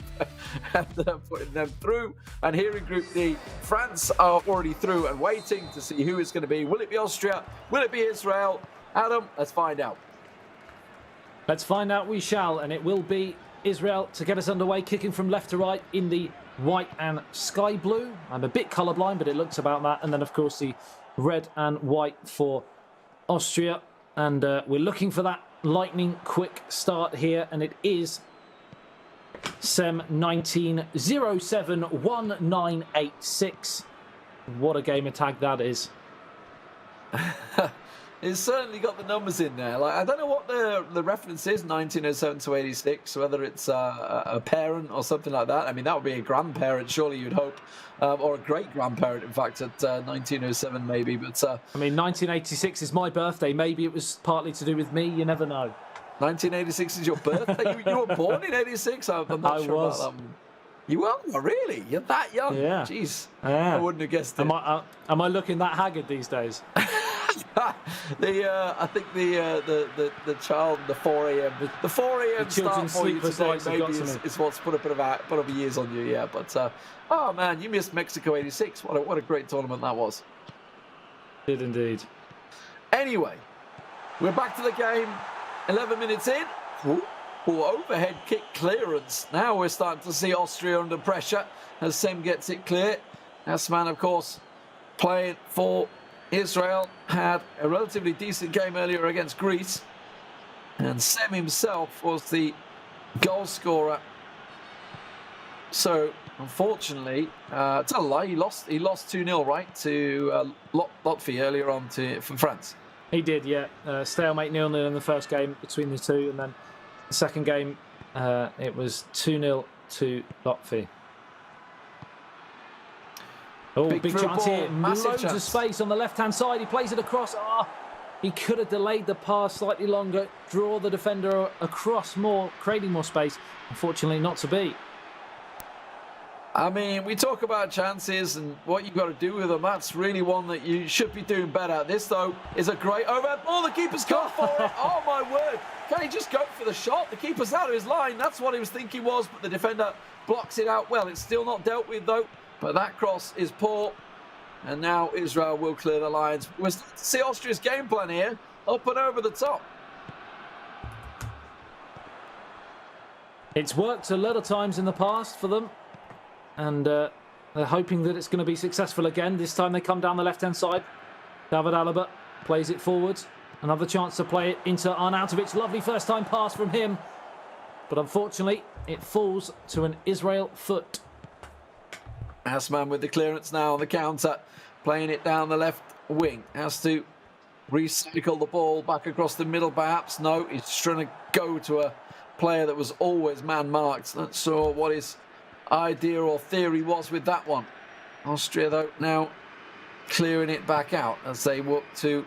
and putting them through. And here in Group D, France are already through and waiting to see who it's going to be. Will it be Austria? Will it be Israel? Adam, let's find out. Let's find out we shall, and it will be Israel to get us underway, kicking from left to right in the white and sky blue. I'm a bit colourblind, but it looks about that. And then, of course, the red and white for Austria. And we're looking for that lightning quick start here, and it is Sem 19071986. What a gamer tag that is. It's certainly got the numbers in there. Like, I don't know what the reference is, 1907 to 86, whether it's a parent or something like that. I mean, that would be a grandparent, surely you'd hope, or a great-grandparent, in fact, at 1907 maybe. But I mean, 1986 is my birthday. Maybe it was partly to do with me. You never know. 1986 is your birthday? you were born in 86? I'm not sure about that one. You were? Oh, really? You're that young? Yeah. Jeez. Yeah. I wouldn't have guessed it. Am I looking that haggard these days? I think the child, the 4 a.m. The 4 a.m. start for you today maybe is what's put up years on you, yeah. But oh man, you missed Mexico '86. What a great tournament that was. Did indeed. Anyway, we're back to the game. 11 minutes in. Overhead kick clearance. Now we're starting to see Austria under pressure as Sem gets it clear. Asman, of course, playing for Israel, had a relatively decent game earlier against Greece. And Sem himself was the goal scorer. So, unfortunately, tell a lie, he lost 2-0, right, to Latvia earlier on from France. He did, yeah. Stalemate 0-0 in the first game between the two, and then the second game, it was 2-0 to Latvia. Oh, big chance here. Loads of space on the left-hand side. He plays it across. He could have delayed the pass slightly longer, draw the defender across more, creating more space. Unfortunately, not to be. I mean, we talk about chances and what you've got to do with them. That's really one that you should be doing better. This, though, is a great overhead ball. The keeper's gone for it. Oh, my word. Can he just go for the shot? The keeper's out of his line. That's what he was thinking was, but the defender blocks it out well. It's still not dealt with, though. But that cross is poor. And now Israel will clear the lines. We're starting to see Austria's game plan here. Up and over the top. It's worked a lot of times in the past for them. And they're hoping that it's going to be successful again. This time they come down the left-hand side. David Alaba plays it forwards. Another chance to play it into Arnautovic. Lovely first-time pass from him. But unfortunately, it falls to an Israel foot. Asman with the clearance now on the counter. Playing it down the left wing. Has to recycle the ball back across the middle, perhaps. No, he's trying to go to a player that was always man-marked. Not sure what his idea or theory was with that one. Austria, though, now clearing it back out as they look to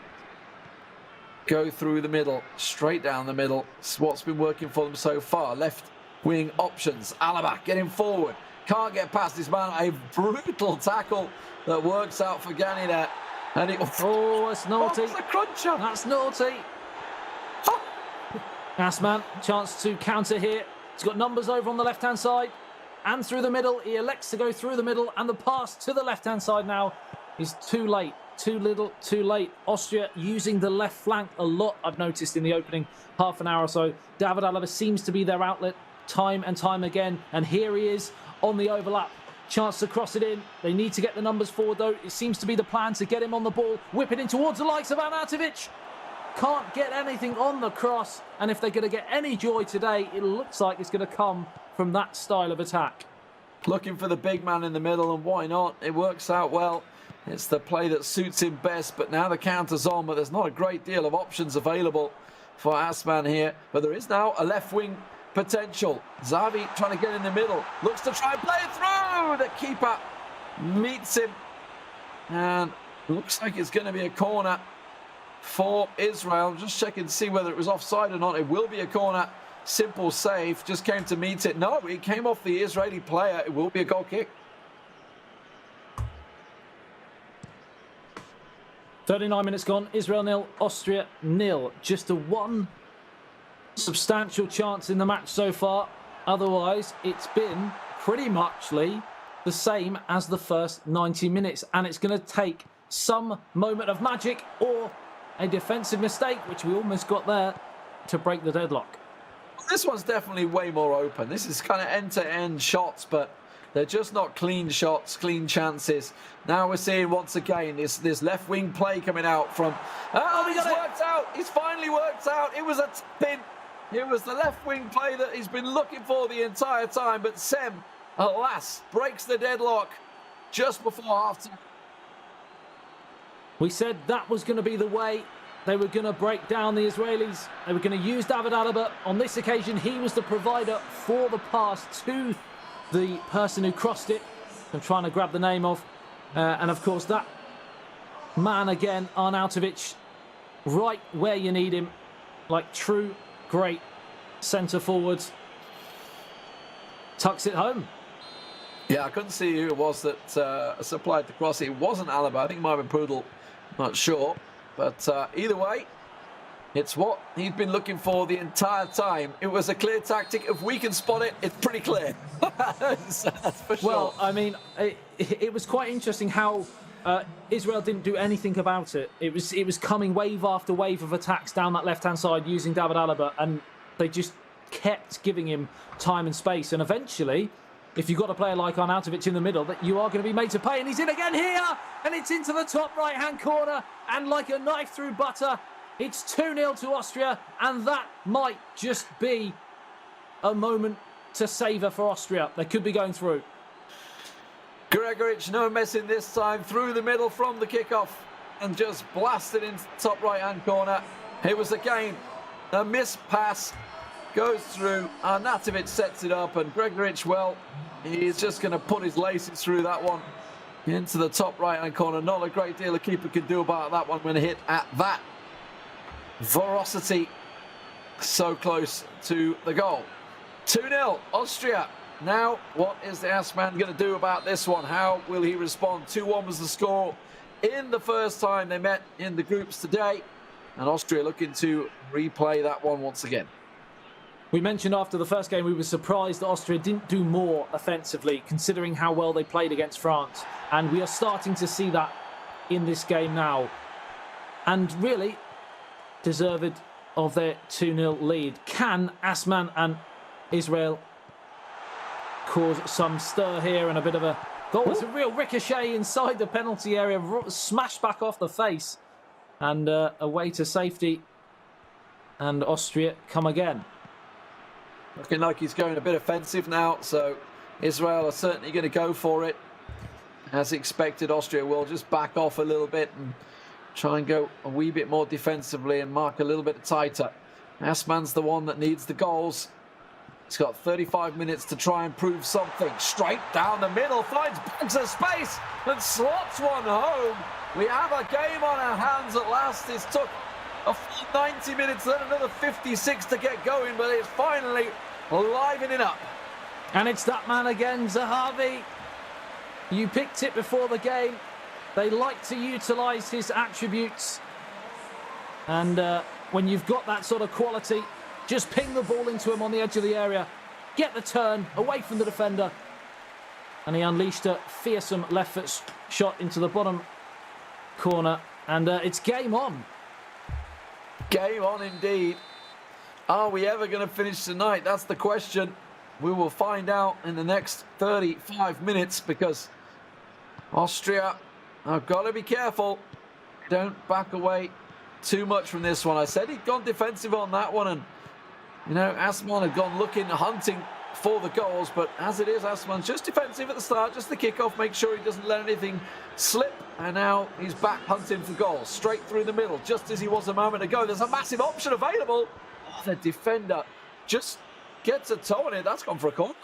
go through the middle, straight down the middle. It's what's been working for them so far. Left wing options. Alaba getting forward. Can't get past this man. A brutal tackle that works out for Gani there. And it, oh, it's naughty. That's a cruncher. That's naughty. Asman, chance to counter here. He's got numbers over on the left-hand side and through the middle. He elects to go through the middle, and the pass to the left-hand side now is too late. Too little, too late. Austria using the left flank a lot, I've noticed, in the opening half an hour or so. David Alaba seems to be their outlet time and time again, and here he is on the overlap. Chance to cross it in. They need to get the numbers forward, though. It seems to be the plan to get him on the ball, whip it in towards the likes of Arnautovic. Can't get anything on the cross, and if they're going to get any joy today, it looks like it's going to come from that style of attack. Looking for the big man in the middle, and why not? It works out well. It's the play that suits him best, but now the counter's on, but there's not a great deal of options available for Asman here. But there is now a left wing potential. Xavi trying to get in the middle, looks to try and play it through. The keeper meets him, and looks like it's going to be a corner for Israel. Just checking to see whether it was offside or not. It will be a corner. Simple save, just came to meet it. No, it came off the Israeli player. It will be a goal kick. 39 minutes gone. Israel 0, Austria 0. Just a one substantial chance in the match so far. Otherwise, it's been pretty much, Lee, the same as the first 90 minutes. And it's going to take some moment of magic or a defensive mistake, which we almost got there, to break the deadlock. This one's definitely way more open. This is kind of end-to-end shots, but they're just not clean shots, clean chances. Now we're seeing once again this left wing play coming out from. Oh, he's worked out. He's finally worked out. It was a pin. It was the left wing play that he's been looking for the entire time. But Sem, alas, breaks the deadlock just before half-time. We said that was going to be the way they were going to break down the Israelis. They were going to use David Alaba. On this occasion, he was the provider for the pass to the person who crossed it. I'm trying to grab the name of. And of course, that man again, Arnautovic, right where you need him. Like true, great centre forwards. Tucks it home. Yeah, I couldn't see who it was that supplied the cross. It wasn't Alaba. I think it might have been Pudel. Not sure. But either way, it's what he'd been looking for the entire time. It was a clear tactic. If we can spot it, it's pretty clear. That's for sure. Well, I mean, it was quite interesting how Israel didn't do anything about it. It was coming wave after wave of attacks down that left-hand side using David Alaba, and they just kept giving him time and space. And eventually, if you've got a player like Arnautovic in the middle, that you are going to be made to pay. And he's in again here, and it's into the top right-hand corner, and like a knife through butter, it's 2-0 to Austria, and that might just be a moment to savour for Austria. They could be going through. Gregoric, no messing this time, through the middle from the kickoff and just blasted into the top right-hand corner. It was again a missed pass, goes through, Arnautovic sets it up, and Gregoric, well, he's just going to put his laces through that one into the top right-hand corner. Not a great deal a keeper can do about that one when hit at that ferocity, so close to the goal. 2-0, Austria. Now, what is the Assman going to do about this one? How will he respond? 2-1 was the score in the first time they met in the groups today, and Austria looking to replay that one once again. We mentioned after the first game we were surprised that Austria didn't do more offensively, considering how well they played against France. And we are starting to see that in this game now. And really deserved of their 2-0 lead. Can Assman and Israel cause some stir here and a bit of a goal? It's a real ricochet inside the penalty area, smashed back off the face. And away to safety. And Austria come again. Looking like he's going a bit offensive now, so Israel are certainly going to go for it. As expected, Austria will just back off a little bit and try and go a wee bit more defensively and mark a little bit tighter. Assman's the one that needs the goals. He's got 35 minutes to try and prove something. Straight down the middle, finds bags of space and slots one home. We have a game on our hands at last. It's took a full 90 minutes, then another 56 to get going, but it's finally livening up. And it's that man again, Zahavi. You picked it before the game. They like to utilise his attributes. And when you've got that sort of quality, just ping the ball into him on the edge of the area. Get the turn away from the defender. And he unleashed a fearsome left foot shot into the bottom corner. And it's game on. Game on indeed. Are we ever going to finish tonight? That's the question. We will find out in the next 35 minutes, because Austria have got to be careful. Don't back away too much from this one. I said he'd gone defensive on that one, and you know, Assman had gone looking, hunting for the goals, but as it is, Assman's just defensive at the start, just the kickoff, make sure he doesn't let anything slip, and now he's back hunting for goals, straight through the middle, just as he was a moment ago. There's a massive option available. Oh, the defender just gets a toe on it. That's gone for a corner.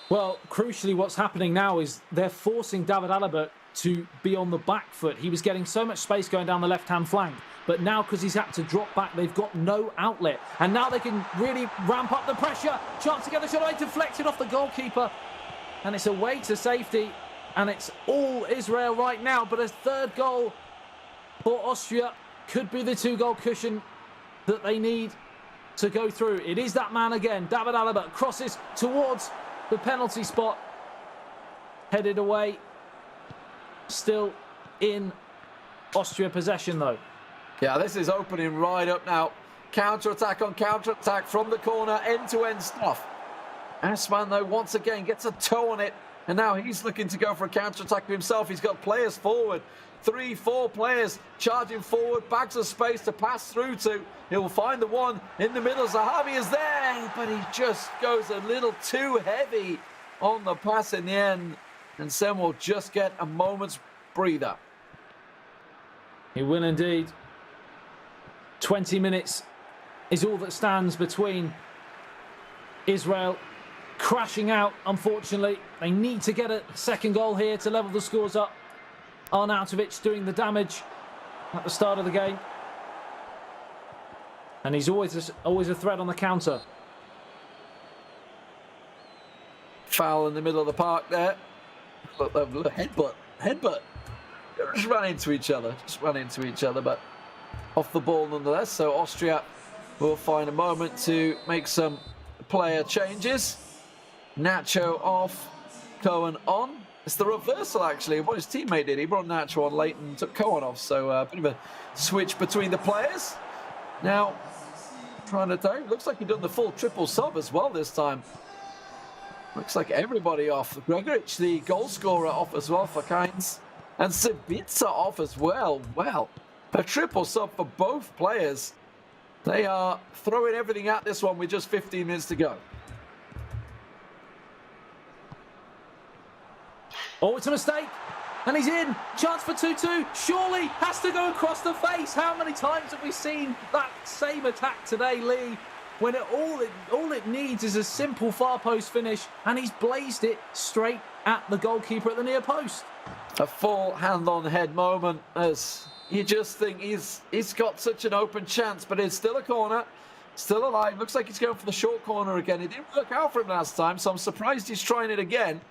Well, crucially, what's happening now is they're forcing David Alaba to be on the back foot. He was getting so much space going down the left-hand flank, but now because he's had to drop back, they've got no outlet. And now they can really ramp up the pressure. Chance to get the shot away, deflected off the goalkeeper. And it's away to safety. And it's all Israel right now. But a third goal for Austria could be the 2-goal cushion that they need to go through. It is that man again. David Alaba crosses towards the penalty spot. Headed away. Still in Austria possession though. Yeah, this is opening right up now. Counter-attack on counter-attack from the corner, end-to-end stuff. Assman, though, once again gets a toe on it, and now he's looking to go for a counter-attack himself. He's got players forward, 3-4 players charging forward, bags of space to pass through to. He'll find the one in the middle. Zahavi is there, but he just goes a little too heavy on the pass in the end, and Sen will just get a moment's breather. He will indeed. 20 minutes is all that stands between Israel crashing out, unfortunately. They need to get a second goal here to level the scores up. Arnautovic doing the damage at the start of the game. And he's always a threat on the counter. Foul in the middle of the park there. Look, headbutt. Just ran into each other, but off the ball nonetheless. So Austria will find a moment to make some player changes. Nacho off, Cohen on. It's the reversal, actually, of what his teammate did. He brought Nacho on late and took Cohen off. So a bit of a switch between the players. Now, trying to take. Looks like he's done the full triple sub as well this time. Looks like everybody off. Gregoric, the goal scorer, off as well for Kainz. And Sabitzer off as well. Well, a triple sub for both players. They are throwing everything at this one with just 15 minutes to go. Oh, it's a mistake. And he's in. Chance for 2-2. Surely has to go across the face. How many times have we seen that same attack today, Lee? When all it needs is a simple far post finish, and he's blazed it straight at the goalkeeper at the near post. A full hand-on-head moment as you just think he's got such an open chance, but it's still a corner, still alive. Looks like he's going for the short corner again. It didn't work out for him last time, so I'm surprised he's trying it again.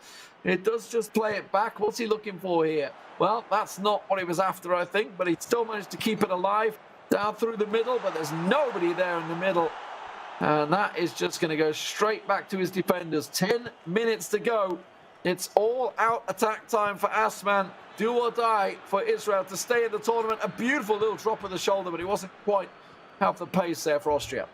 It does just play it back. What's he looking for here? Well, that's not what he was after, I think, but he still managed to keep it alive down through the middle, but there's nobody there in the middle. And that is just going to go straight back to his defenders. 10 minutes to go. It's all out attack time for Asman. Do or die for Israel to stay in the tournament. A beautiful little drop of the shoulder, but he wasn't quite half the pace there for Austria.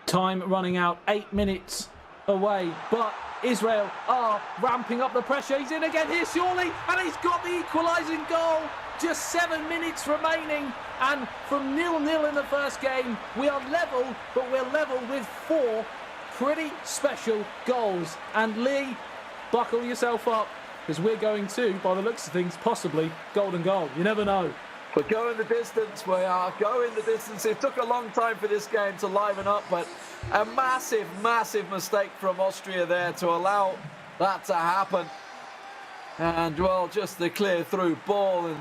Time running out, 8 minutes away, but Israel are ramping up the pressure. He's in again here, surely, and he's got the equalising goal. Just 7 minutes remaining, and from 0-0 in the first game, we are level, but we're level with 4 pretty special goals. And Lee, buckle yourself up, because we're going to, by the looks of things, possibly golden goal. You never know. We're going the distance. We are going the distance. It took a long time for this game to liven up, but a massive, massive mistake from Austria there to allow that to happen. And, well, just the clear through ball and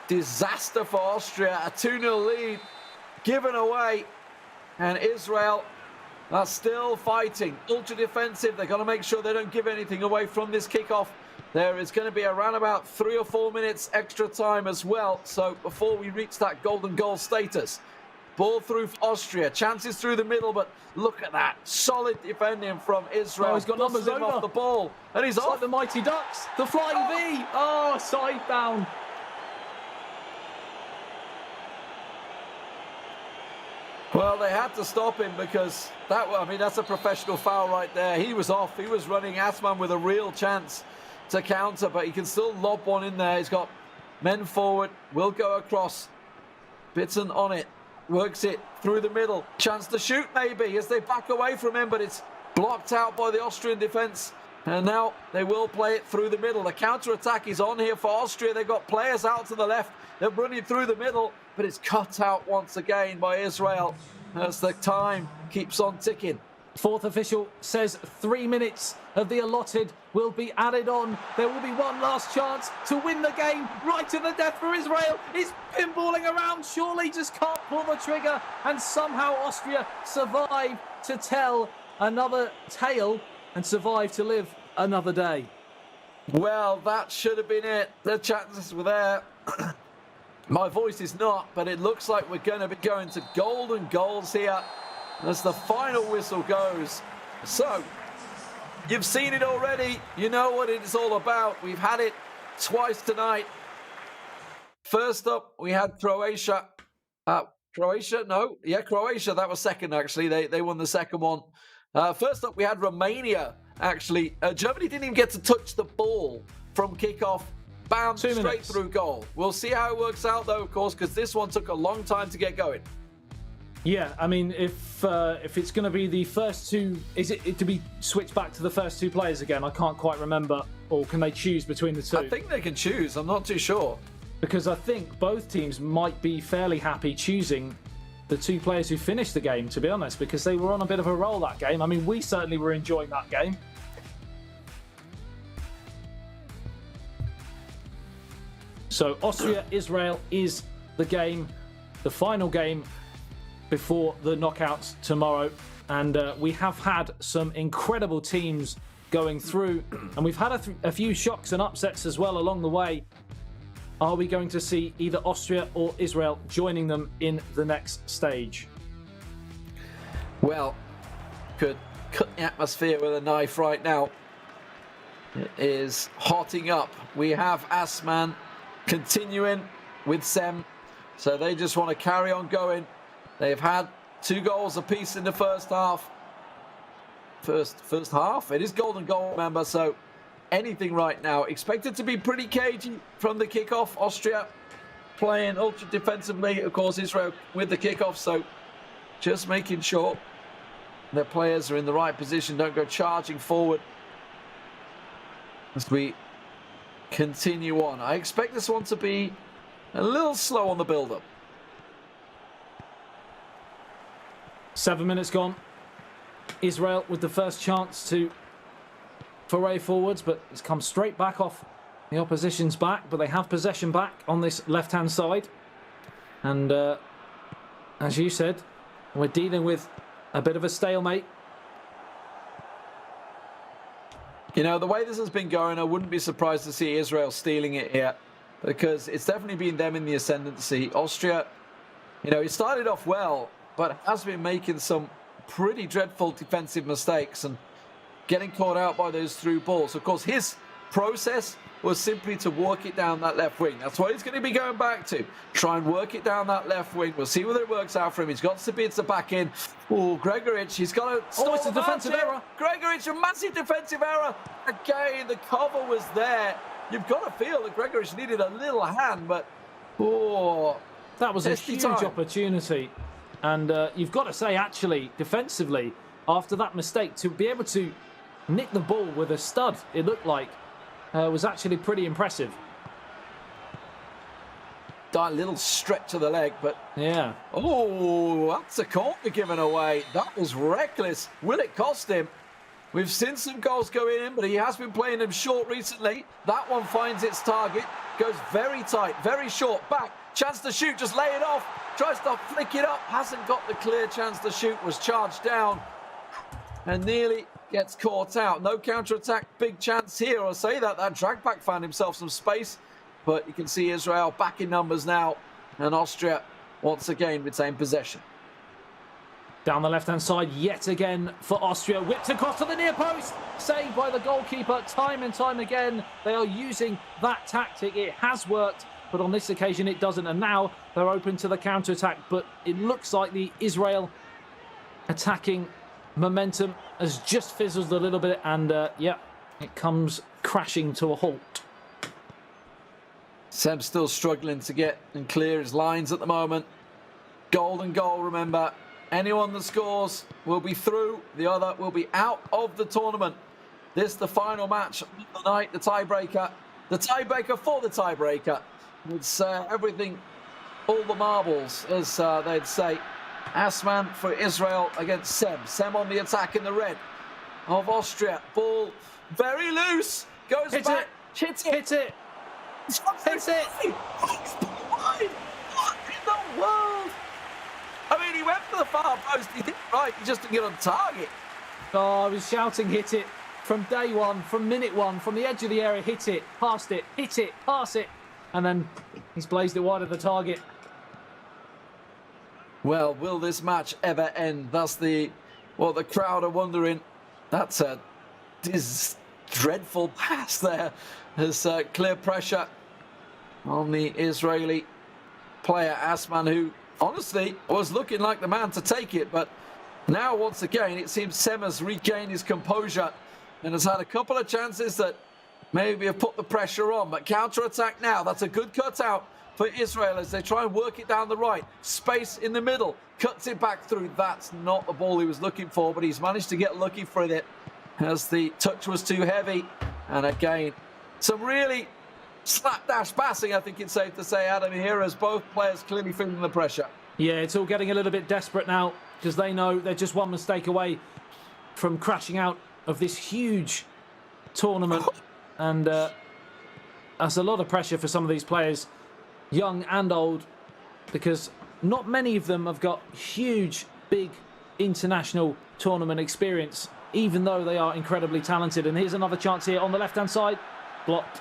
disaster for Austria. A 2-0 lead given away. And Israel are still fighting. Ultra defensive. They've got to make sure they don't give anything away from this kickoff. There is going to be around about 3 or 4 minutes extra time as well. So before we reach that golden goal status. Ball through for Austria. Chances through the middle, but look at that. Solid defending from Israel. Oh, he's got numbers over. Off the ball. And he's off. Like the Mighty Ducks. The Flying V. Oh, side down. Well, they had to stop him because that's a professional foul right there. He was off. He was running Asman with a real chance to counter, but he can still lob one in there. He's got men forward, will go across. Bitten on it, works it through the middle. Chance to shoot maybe as they back away from him, but it's blocked out by the Austrian defence. And now they will play it through the middle. The counter-attack is on here for Austria. They've got players out to the left. They're running through the middle, but it's cut out once again by Israel as the time keeps on ticking. Fourth official says 3 minutes of the allotted will be added on. There will be one last chance to win the game right to the death for Israel. It's pinballing around, surely just can't pull the trigger, and somehow Austria survive to tell another tale and survive to live another day. Well, that should have been it. The chances were there. My voice is not, but it looks like we're going to be going to golden goals here as the final whistle goes. So, you've seen it already. You know what it's all about. We've had it twice tonight. First up, we had Croatia. Croatia. That was second, actually. They won the second one. First up, we had Romania, actually. Germany didn't even get to touch the ball from kickoff. Bam, straight through goal. We'll see how it works out, though, of course, because this one took a long time to get going. Yeah, I mean, if it's going to be the first two, is it to be switched back to the first two players again? I can't quite remember. Or can they choose between the two? I think they can choose. I'm not too sure. Because I think both teams might be fairly happy choosing the two players who finished the game, to be honest, because they were on a bit of a roll that game. I mean, we certainly were enjoying that game. So Austria-Israel is the game, the final game before the knockouts tomorrow. And we have had some incredible teams going through, and we've had a few shocks and upsets as well along the way. Are we going to see either Austria or Israel joining them in the next stage? Well, could cut the atmosphere with a knife right now. It is hotting up. We have Asman continuing with Sem, so they just want to carry on going. They've had 2 goals apiece in the first half. First half. It is golden goal, remember, so anything right now. Expected to be pretty cagey from the kickoff. Austria playing ultra defensively. Of course, Israel with the kickoff, so just making sure their players are in the right position, don't go charging forward as we continue on. I expect this one to be a little slow on the build-up. 7 minutes gone. Israel with the first chance to foray forwards, but it's come straight back off the opposition's back. But they have possession back on this left-hand side. And as you said, we're dealing with a bit of a stalemate. You know, the way this has been going, I wouldn't be surprised to see Israel stealing it here, because it's definitely been them in the ascendancy. Austria, you know, he started off well, but has been making some pretty dreadful defensive mistakes and getting caught out by those through balls. Of course, his process was simply to work it down that left wing. That's what he's going to be going back to. Try and work it down that left wing. We'll see whether it works out for him. He's got Sabitzer back in. Oh, Gregoric, he's got to... Oh, it's a defensive error. Gregoric, a massive defensive error. Again, the cover was there. You've got to feel that Gregoric needed a little hand, but... Oh, that was a huge opportunity. And you've got to say, actually, defensively, after that mistake, to be able to nick the ball with a stud, it looked like, was actually pretty impressive. That little stretch of the leg, but... Yeah. Oh, that's a corner given away. That was reckless. Will it cost him? We've seen some goals go in, but he has been playing them short recently. That one finds its target. Goes very tight, very short. Back. Chance to shoot. Just lay it off. Tries to flick it up. Hasn't got the clear chance to shoot. Was charged down. And nearly gets caught out. No counter-attack. Big chance here. I'll say that. That drag back found himself some space. But you can see Israel back in numbers now. And Austria once again retain possession. Down the left-hand side yet again for Austria. Whipped across to the near post. Saved by the goalkeeper time and time again. They are using that tactic. It has worked, but on this occasion it doesn't. And now they're open to the counter-attack. But it looks like the Israel attacking momentum has just fizzled a little bit. And, yeah, it comes crashing to a halt. Seb's still struggling to get and clear his lines at the moment. Golden goal, remember. Anyone that scores will be through. The other will be out of the tournament. This the final match of the night, the tiebreaker. The tiebreaker for the tiebreaker. It's everything, all the marbles, as they'd say. Asman for Israel against Sem. Sem on the attack in the red of Austria. Ball very loose. Goes back. Hits it. Hit it. Hits it. What in the world? I mean, he went for the far post. He did right. He just didn't get on target. Oh, I was shouting, hit it. From day one, from minute one, from the edge of the area, hit it, pass it, pass it. And then he's blazed it wide of the target. Well, will this match ever end? That's what the crowd are wondering. That's a dreadful pass there. There's clear pressure on the Israeli player, Asman, who honestly was looking like the man to take it. But now, once again, it seems Sem has regained his composure and has had a couple of chances that maybe have put the pressure on. But counter-attack now. That's a good cutout for Israel as they try and work it down the right. Space in the middle. Cuts it back through. That's not the ball he was looking for, but he's managed to get lucky for it as the touch was too heavy. And again, some really slapdash passing, I think it's safe to say, Adam, here, as both players clearly feeling the pressure. Yeah, it's all getting a little bit desperate now because they know they're just one mistake away from crashing out of this huge tournament. And that's a lot of pressure for some of these players, young and old, because not many of them have got huge, big international tournament experience, even though they are incredibly talented. And here's another chance here on the left-hand side. Blocked.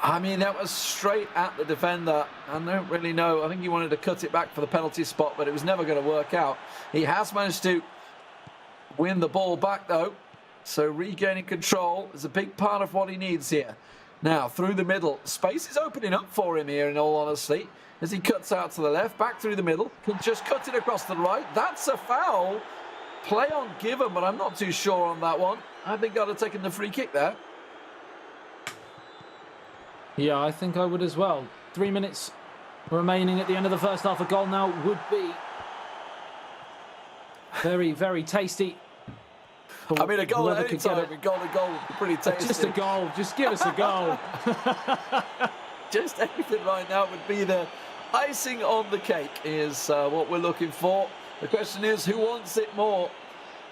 I mean, that was straight at the defender. I don't really know. I think he wanted to cut it back for the penalty spot, but it was never going to work out. He has managed to win the ball back, though. So regaining control is a big part of what he needs here. Now, through the middle. Space is opening up for him here, in all honesty, as he cuts out to the left, back through the middle. Can just cut it across the right. That's a foul. Play on given, but I'm not too sure on that one. I think I'd have taken the free kick there. Yeah, I think I would as well. 3 minutes remaining at the end of the first half. A goal now would be very, very tasty. I mean, a goal at any time, goal would be pretty tasty. Just a goal. Just give us a goal. Just everything right now would be the icing on the cake is what we're looking for. The question is, who wants it more?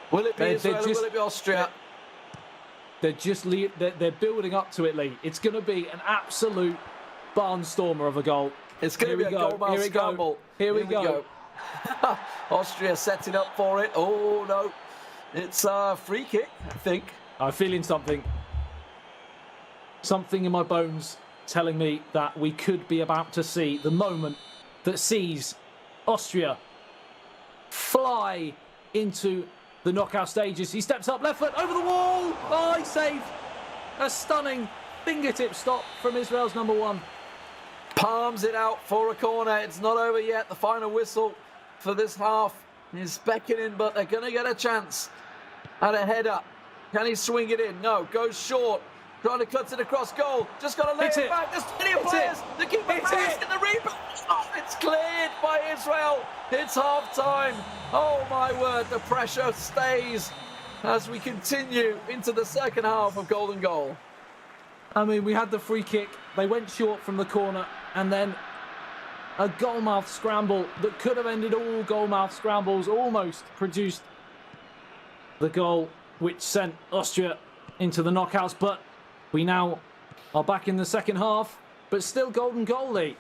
Will it be Israel or will it be Austria? They're building up to it, Lee. It's going to be an absolute barnstormer of a goal. It's going to be a goal-mouth scramble. Here we go. Austria setting up for it. Oh, no. It's a free kick, I think. I'm feeling something. Something in my bones telling me that we could be about to see the moment that sees Austria fly into the knockout stages. He steps up, left foot, over the wall. Oh, he saved. A stunning fingertip stop from Israel's number one. Palms it out for a corner. It's not over yet. The final whistle for this half is beckoning, but they're going to get a chance at a header. Can he swing it in? No, goes short. Trying to cut it across goal. Just got to lay it back. There's plenty of players. The keeper passed in the rebound. Oh, it's cleared by Israel. It's half time. Oh my word, the pressure stays as we continue into the second half of Golden Goal. I mean, we had the free kick. They went short from the corner, and then a goalmouth scramble that could have ended all goalmouth scrambles almost produced the goal which sent Austria into the knockouts. But we now are back in the second half, but still golden goal, Lee.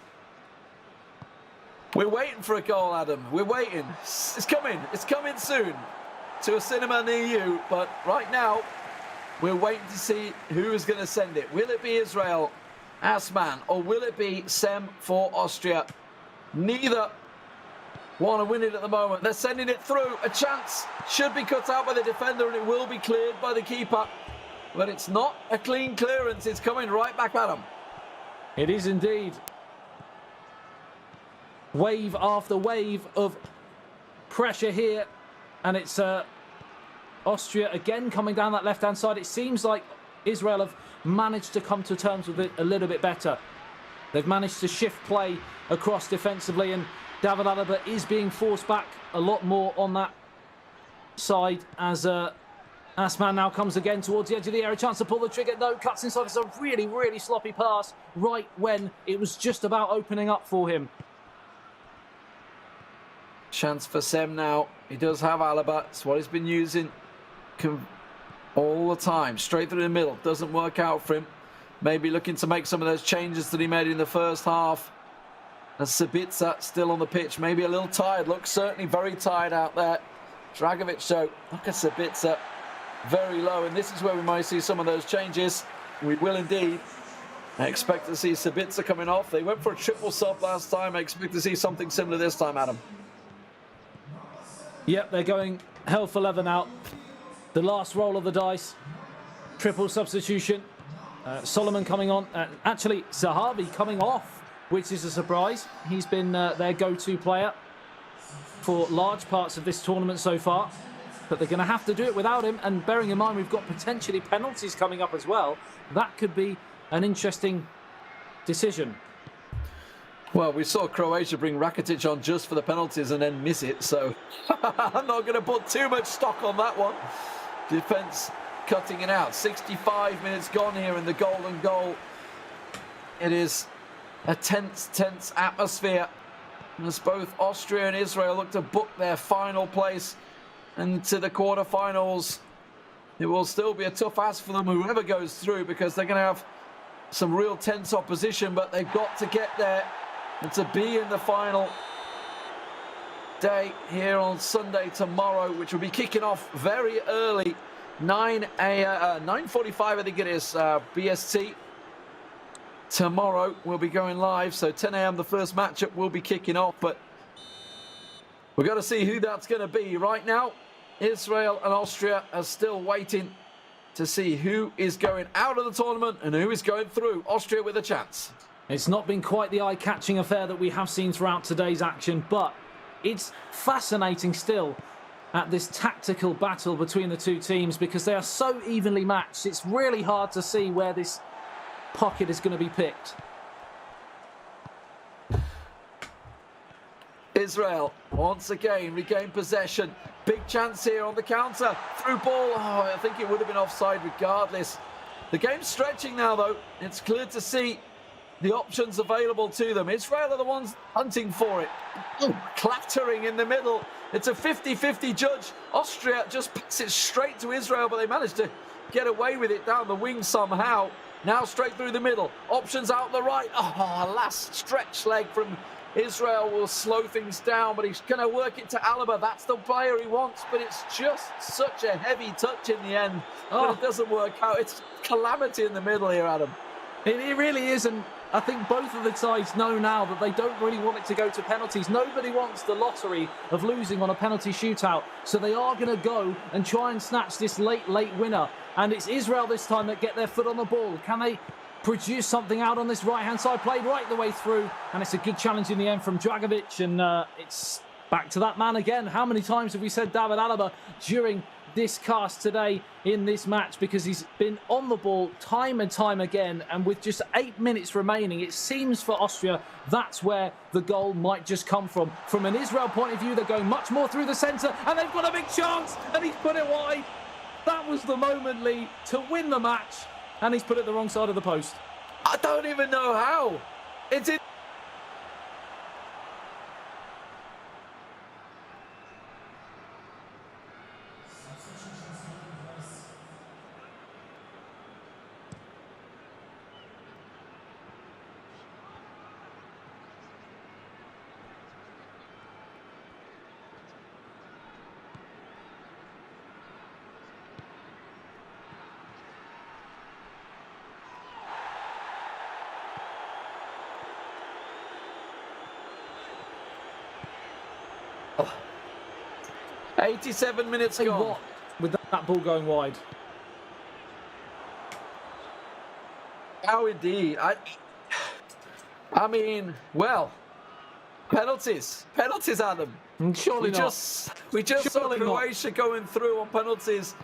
We're waiting for a goal, Adam. We're waiting. It's coming. It's coming soon to a cinema near you. But right now, we're waiting to see who is going to send it. Will it be Israel, Asman, or will it be Sem for Austria? Neither want to win it at the moment. They're sending it through. A chance should be cut out by the defender, and it will be cleared by the keeper. But it's not a clean clearance. It's coming right back at him. It is indeed. Wave after wave of pressure here. And it's Austria again coming down that left-hand side. It seems like Israel have managed to come to terms with it a little bit better. They've managed to shift play across defensively, and David Alaba is being forced back a lot more on that side as Asman now comes again towards the edge of the area. Chance to pull the trigger. No, cuts inside. It's a really, really sloppy pass right when it was just about opening up for him. Chance for Sem now. He does have Alaba. It's what he's been using all the time. Straight through the middle. Doesn't work out for him. Maybe looking to make some of those changes that he made in the first half. And Sabitzer still on the pitch. Maybe a little tired. Looks certainly very tired out there. Dragovic, so look at Sabitzer. Very low, and this is where we might see some of those changes. We will indeed. I expect to see Sabitzer coming off. They went for a triple sub last time. I expect to see something similar this time, Adam. Yep, they're going hell for leather now. The last roll of the dice. Triple substitution. Solomon coming on. Actually, Zahavi coming off, which is a surprise. He's been their go-to player for large parts of this tournament so far. But they're going to have to do it without him. And bearing in mind, we've got potentially penalties coming up as well. That could be an interesting decision. Well, we saw Croatia bring Rakitic on just for the penalties and then miss it. So I'm not going to put too much stock on that one. Defence cutting it out. 65 minutes gone here in the Golden Goal. It is a tense, tense atmosphere as both Austria and Israel look to book their final place into the quarterfinals. It will still be a tough ask for them, whoever goes through, because they're going to have some real tense opposition, but they've got to get there and to be in the final day here on Sunday tomorrow, which will be kicking off very early, 9:45 I think it is, BST. Tomorrow we'll be going live, so 10 a.m. the first matchup will be kicking off, but we've got to see who that's going to be. Right now, Israel and Austria are still waiting to see who is going out of the tournament and who is going through. Austria with a chance. It's not been quite the eye-catching affair that we have seen throughout today's action, but it's fascinating still at this tactical battle between the two teams because they are so evenly matched. It's really hard to see where this pocket is going to be picked. Israel once again regain possession. Big chance here on the counter. Through ball. Oh, I think it would have been offside regardless. The game's stretching now, though. It's clear to see the options available to them. Israel are the ones hunting for it. Clattering in the middle. It's a 50-50 judge. Austria just puts it straight to Israel, but they managed to get away with it down the wing somehow. Now straight through the middle. Options out the right. Oh, last stretch leg from Israel will slow things down, but he's going to work it to Alaba. That's the player he wants, but it's just such a heavy touch in the end. But it doesn't work out. It's calamity in the middle here, Adam. It really is, and I think both of the sides know now that they don't really want it to go to penalties. Nobody wants the lottery of losing on a penalty shootout, so they are going to go and try and snatch this late winner. And it's Israel this time that get their foot on the ball. Can they produce something out on this right-hand side? Played right the way through, and it's a good challenge in the end from Dragovic, and it's back to that man again. How many times have we said David Alaba during this cast today in this match, because he's been on the ball time and time again, and with just 8 minutes remaining, it seems for Austria that's where the goal might just come from. From an Israel point of view, they're going much more through the centre, and they've got a big chance, and he's put it wide. That was the moment, Lee, to win the match, and he's put it the wrong side of the post. I don't even know how. It's in. Oh. 87 minutes gone. What? With that ball going wide. How indeed. I mean, well, penalties, Adam. Surely We just saw Croatia going through on penalties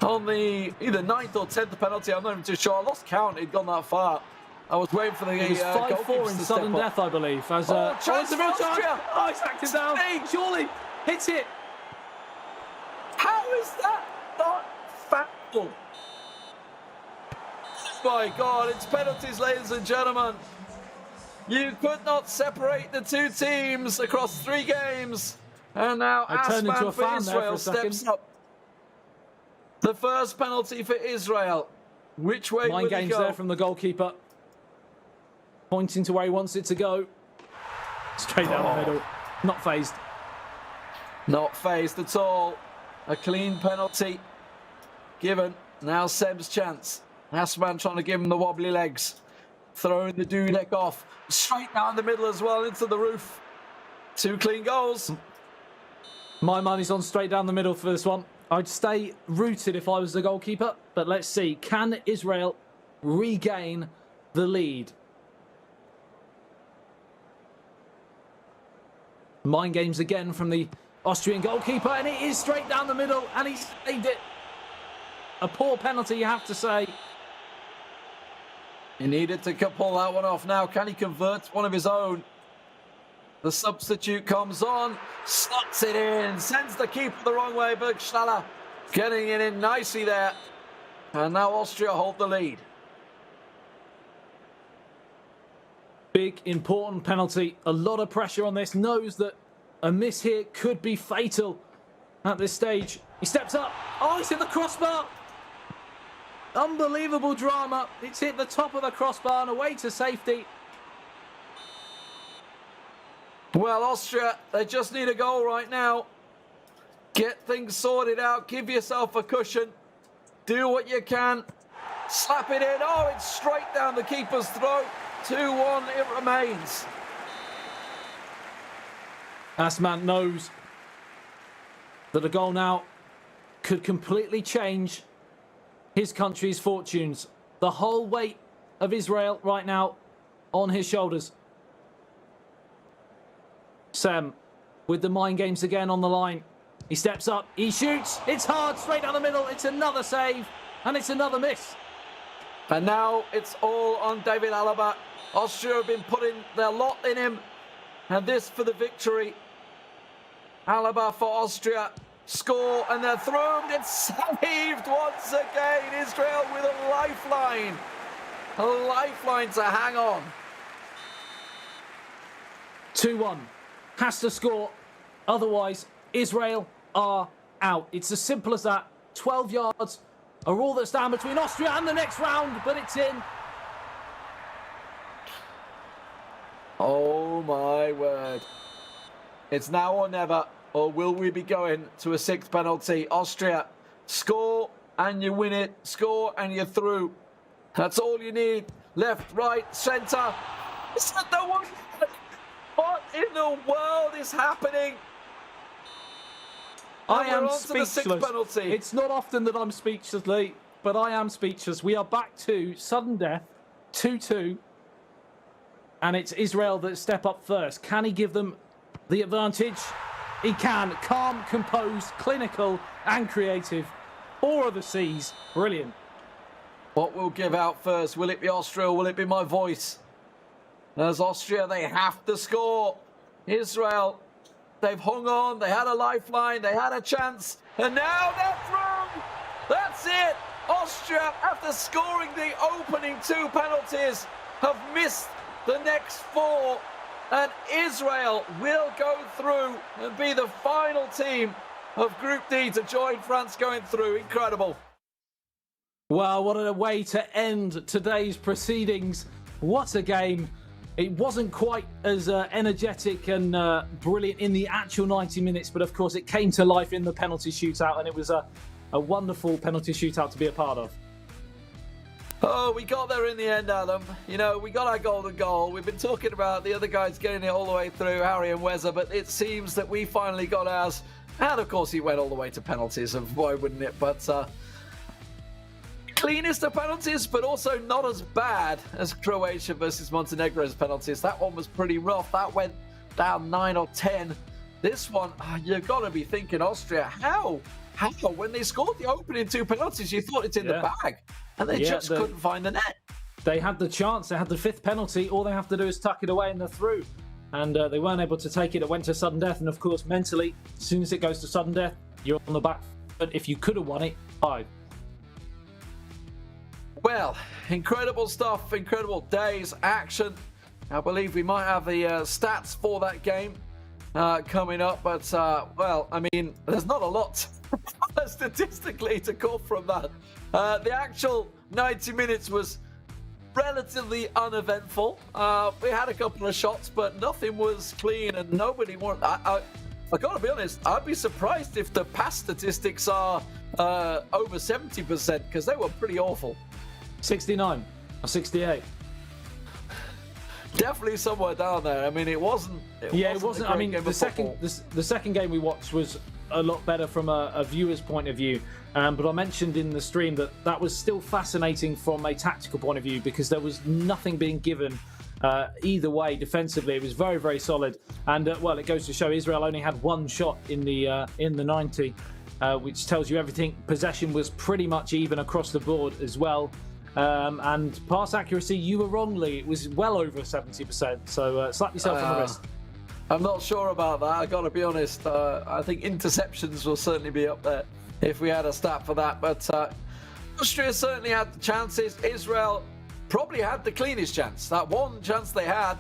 on the either 9th or 10th penalty. I'm not even too sure. I lost count. It'd gone that far. I was waiting for the it was 5-4 in sudden death, I believe. As chance for Austria. Oh, he's acted down. Surely hits it. How is that not foul? My God, it's penalties, ladies and gentlemen. You could not separate the two teams across 3 games. And now Asman for Israel steps up. The first penalty for Israel. Which way will he go? Mind games there from the goalkeeper. Pointing to where he wants it to go. Straight down the middle. Not phased. Not phased at all. A clean penalty given. Now Seb's chance. Asman trying to give him the wobbly legs. Throwing the Dudek off. Straight down the middle as well into the roof. 2 clean goals. My money's on straight down the middle for this one. I'd stay rooted if I was the goalkeeper. But let's see. Can Israel regain the lead? Mind games again from the Austrian goalkeeper, and it is straight down the middle, and he saved it. A poor penalty, you have to say. He needed to pull that one off now. Can he convert one of his own? The substitute comes on, slots it in, sends the keeper the wrong way. Bergstaller getting it in nicely there. And now Austria hold the lead. Big, important penalty. A lot of pressure on this. Knows that a miss here could be fatal at this stage. He steps up. Oh, he's hit the crossbar. Unbelievable drama. It's hit the top of the crossbar and away to safety. Well, Austria, they just need a goal right now. Get things sorted out. Give yourself a cushion. Do what you can. Slap it in. Oh, it's straight down the keeper's throat. 2-1 it remains. Asman knows that a goal now could completely change his country's fortunes. The whole weight of Israel right now on his shoulders. Sam with the mind games again on the line. He steps up, he shoots, it's hard, straight down the middle, it's another save, and it's another miss. And now it's all on David Alaba. Austria have been putting their lot in him, and this for the victory. Alaba for Austria. Score, and they're through. It's saved once again. Israel with a lifeline. A lifeline to hang on. 2-1. Has to score. Otherwise, Israel are out. It's as simple as that. 12 yards are all that stand between Austria and the next round, but it's in. Oh my word. It's now or never, or will we be going to a sixth penalty? Austria, score and you win it. Score and you're through. That's all you need. Left, right, centre. Is that no one? What in the world is happening? I am speechless. Penalty. It's not often that I'm speechless, Lee, but I am speechless. We are back to sudden death, 2-2, and it's Israel that step up first. Can he give them the advantage? He can. Calm, composed, clinical, and creative. 4 of the C's. Brilliant. What will give out first? Will it be Austria or will it be my voice? As Austria, they have to score. Israel, they've hung on. They had a lifeline. They had a chance. And now they're through. That's it. Austria, after scoring the opening 2 penalties, have missed the next 4. And Israel will go through and be the final team of Group D to join France going through. Incredible. Well, what a way to end today's proceedings. What a game. It wasn't quite as energetic and brilliant in the actual 90 minutes, but of course it came to life in the penalty shootout, and it was a wonderful penalty shootout to be a part of. Oh, we got there in the end, Adam. You know, we got our golden goal. We've been talking about the other guys getting it all the way through, Harry and Weza, but it seems that we finally got ours. And of course, he went all the way to penalties, and why wouldn't it? But cleanest of penalties, but also not as bad as Croatia versus Montenegro's penalties. That one was pretty rough. That went down 9 or 10. This one, you've got to be thinking, Austria, how? When they scored the opening 2 penalties, you thought it's in the bag. And they just couldn't find the net. They had the chance. They had the 5th penalty. All they have to do is tuck it away and they're through. And they weren't able to take it. It went to sudden death. And of course, mentally, as soon as it goes to sudden death, you're on the back. But if you could have won it, 5. Well, incredible stuff, incredible days, action. I believe we might have the stats for that game coming up, but, well, I mean, there's not a lot statistically to call from that. The actual 90 minutes was relatively uneventful. We had a couple of shots, but nothing was clean and nobody wanted... I got to be honest, I'd be surprised if the pass statistics are over 70% because they were pretty awful. 69 or 68. Definitely somewhere down there. I mean, it wasn't. It wasn't. I mean, the second game we watched was a lot better from a viewer's point of view. But I mentioned in the stream that was still fascinating from a tactical point of view because there was nothing being given either way defensively. It was very, very solid. And well, it goes to show Israel only had 1 shot in the 90, which tells you everything. Possession was pretty much even across the board as well. And pass accuracy, you were wrong, Lee. It was well over 70%. So slap yourself on the wrist. I'm not sure about that. I got to be honest. I think interceptions will certainly be up there if we had a stat for that. But Austria certainly had the chances. Israel probably had the cleanest chance. That one chance they had,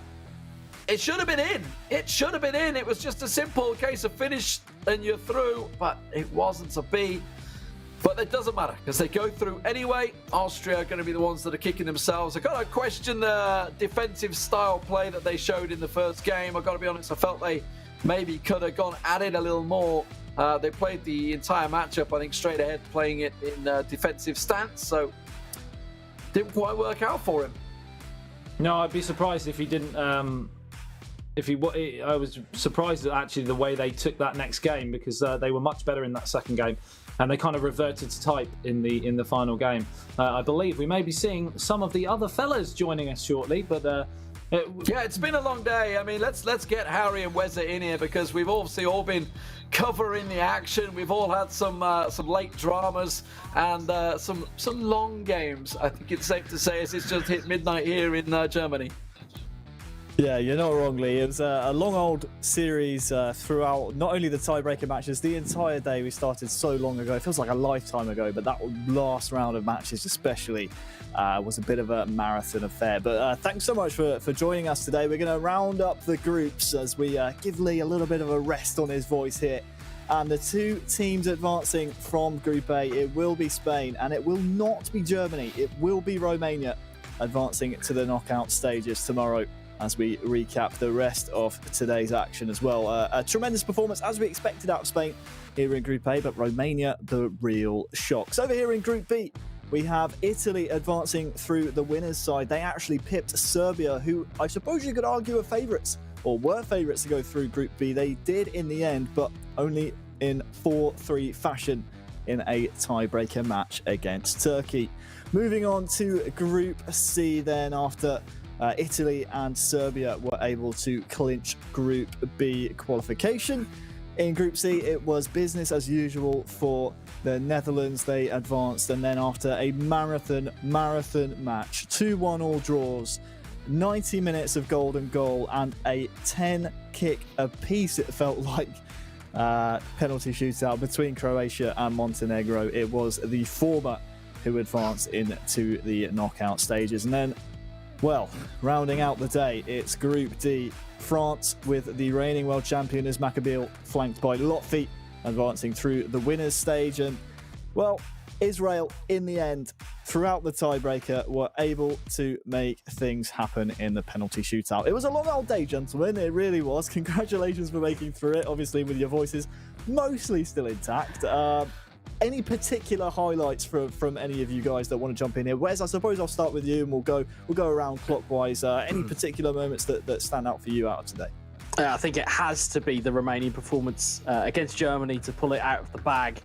it should have been in. It should have been in. It was just a simple case of finish and you're through. But it wasn't to be. But it doesn't matter because they go through anyway. Austria are going to be the ones that are kicking themselves. I've got to question the defensive style play that they showed in the first game. I've got to be honest, I felt they maybe could have gone at it a little more. They played the entire matchup, I think, straight ahead, playing it in defensive stance. So didn't quite work out for him. No, I'd be surprised if he didn't. I was surprised at actually the way they took that next game because they were much better in that second game. And they kind of reverted to type in the final game. I believe we may be seeing some of the other fellas joining us shortly, but yeah, it's been a long day. I mean, let's get Harry and Weza in here because we've obviously all been covering the action. We've all had some late dramas and some long games. I think it's safe to say as it's just hit midnight here in Germany. Yeah, you're not wrong, Lee. It was a long old series throughout not only the tiebreaker matches, the entire day. We started so long ago. It feels like a lifetime ago, but that last round of matches especially was a bit of a marathon affair. But thanks so much for joining us today. We're going to round up the groups as we give Lee a little bit of a rest on his voice here. And the two teams advancing from Group A, it will be Spain and it will not be Germany. It will be Romania advancing to the knockout stages tomorrow, as we recap the rest of today's action as well. A tremendous performance, as we expected, out of Spain here in Group A, but Romania, the real shocks. Over here in Group B, we have Italy advancing through the winners' side. They actually pipped Serbia, who I suppose you could argue are favourites, or were favourites to go through Group B. They did in the end, but only in 4-3 fashion in a tiebreaker match against Turkey. Moving on to Group C then, after Italy and Serbia were able to clinch Group B qualification. In Group C, it was business as usual for the Netherlands. They advanced, and then after a marathon match, 2-1 all draws, 90 minutes of golden goal, and a 10-kick apiece, it felt like, penalty shootout between Croatia and Montenegro. It was the former who advanced into the knockout stages. And then, well, rounding out the day, it's Group D. France, with the reigning world champion Ismail, flanked by Lotfi, advancing through the winners stage. And, well, Israel, in the end, throughout the tiebreaker, were able to make things happen in the penalty shootout. It was a long old day, gentlemen. It really was. Congratulations for making through it, obviously with your voices mostly still intact. Any particular highlights from any of you guys that want to jump in here? Wes, I suppose I'll start with you and we'll go around clockwise. Any particular moments that stand out for you out of today? I think it has to be the Romanian performance against Germany, to pull it out of the bag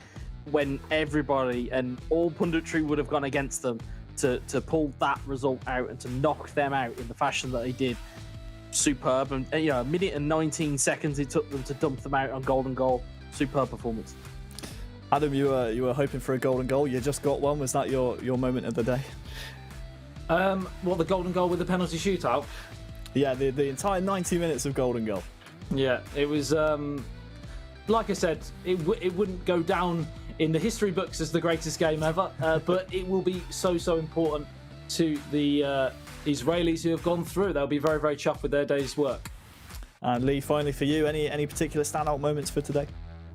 when everybody and all punditry would have gone against them, to pull that result out and to knock them out in the fashion that they did. Superb. And a minute and 19 seconds it took them to dump them out on golden goal. Superb performance. Adam, you were hoping for a golden goal. You just got one. Was that your moment of the day? The golden goal with the penalty shootout? Yeah, the entire 90 minutes of golden goal. Yeah, it was, like I said, it wouldn't go down in the history books as the greatest game ever, but it will be so important to the Israelis who have gone through. They'll be very, very chuffed with their day's work. And Lee, finally for you, any particular standout moments for today?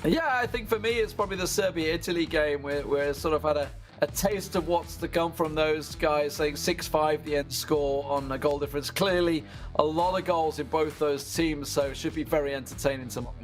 Yeah, I think for me it's probably the Serbia-Italy game where I sort of had a taste of what's to come from those guys, saying 6-5 the end score on a goal difference. Clearly a lot of goals in both those teams, so it should be very entertaining tomorrow.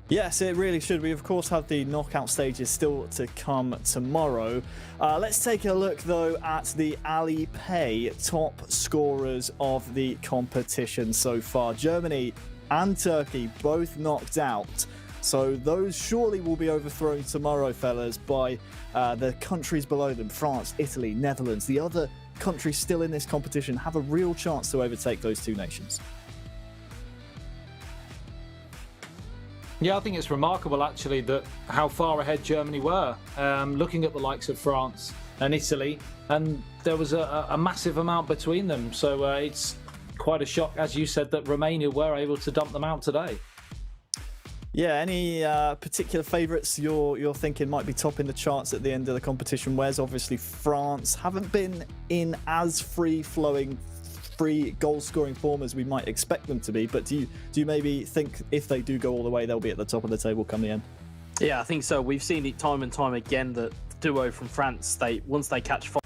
Yes, it really should. We, of course, have the knockout stages still to come tomorrow. Let's take a look, though, at the Alipay top scorers of the competition so far. Germany and Turkey both knocked out. So those surely will be overthrown tomorrow, fellas, by the countries below them. France, Italy, Netherlands. The other countries still in this competition have a real chance to overtake those two nations. Yeah, I think it's remarkable, actually, that how far ahead Germany were. Looking at the likes of France and Italy, and there was a massive amount between them. So it's quite a shock, as you said, that Romania were able to dump them out today. Yeah, any particular favourites you're thinking might be topping the charts at the end of the competition? Whereas obviously France haven't been in as free-flowing, free goal-scoring form as we might expect them to be. But do you maybe think if they do go all the way, they'll be at the top of the table come the end? Yeah, I think so. We've seen it time and time again that the duo from France, once they catch fire.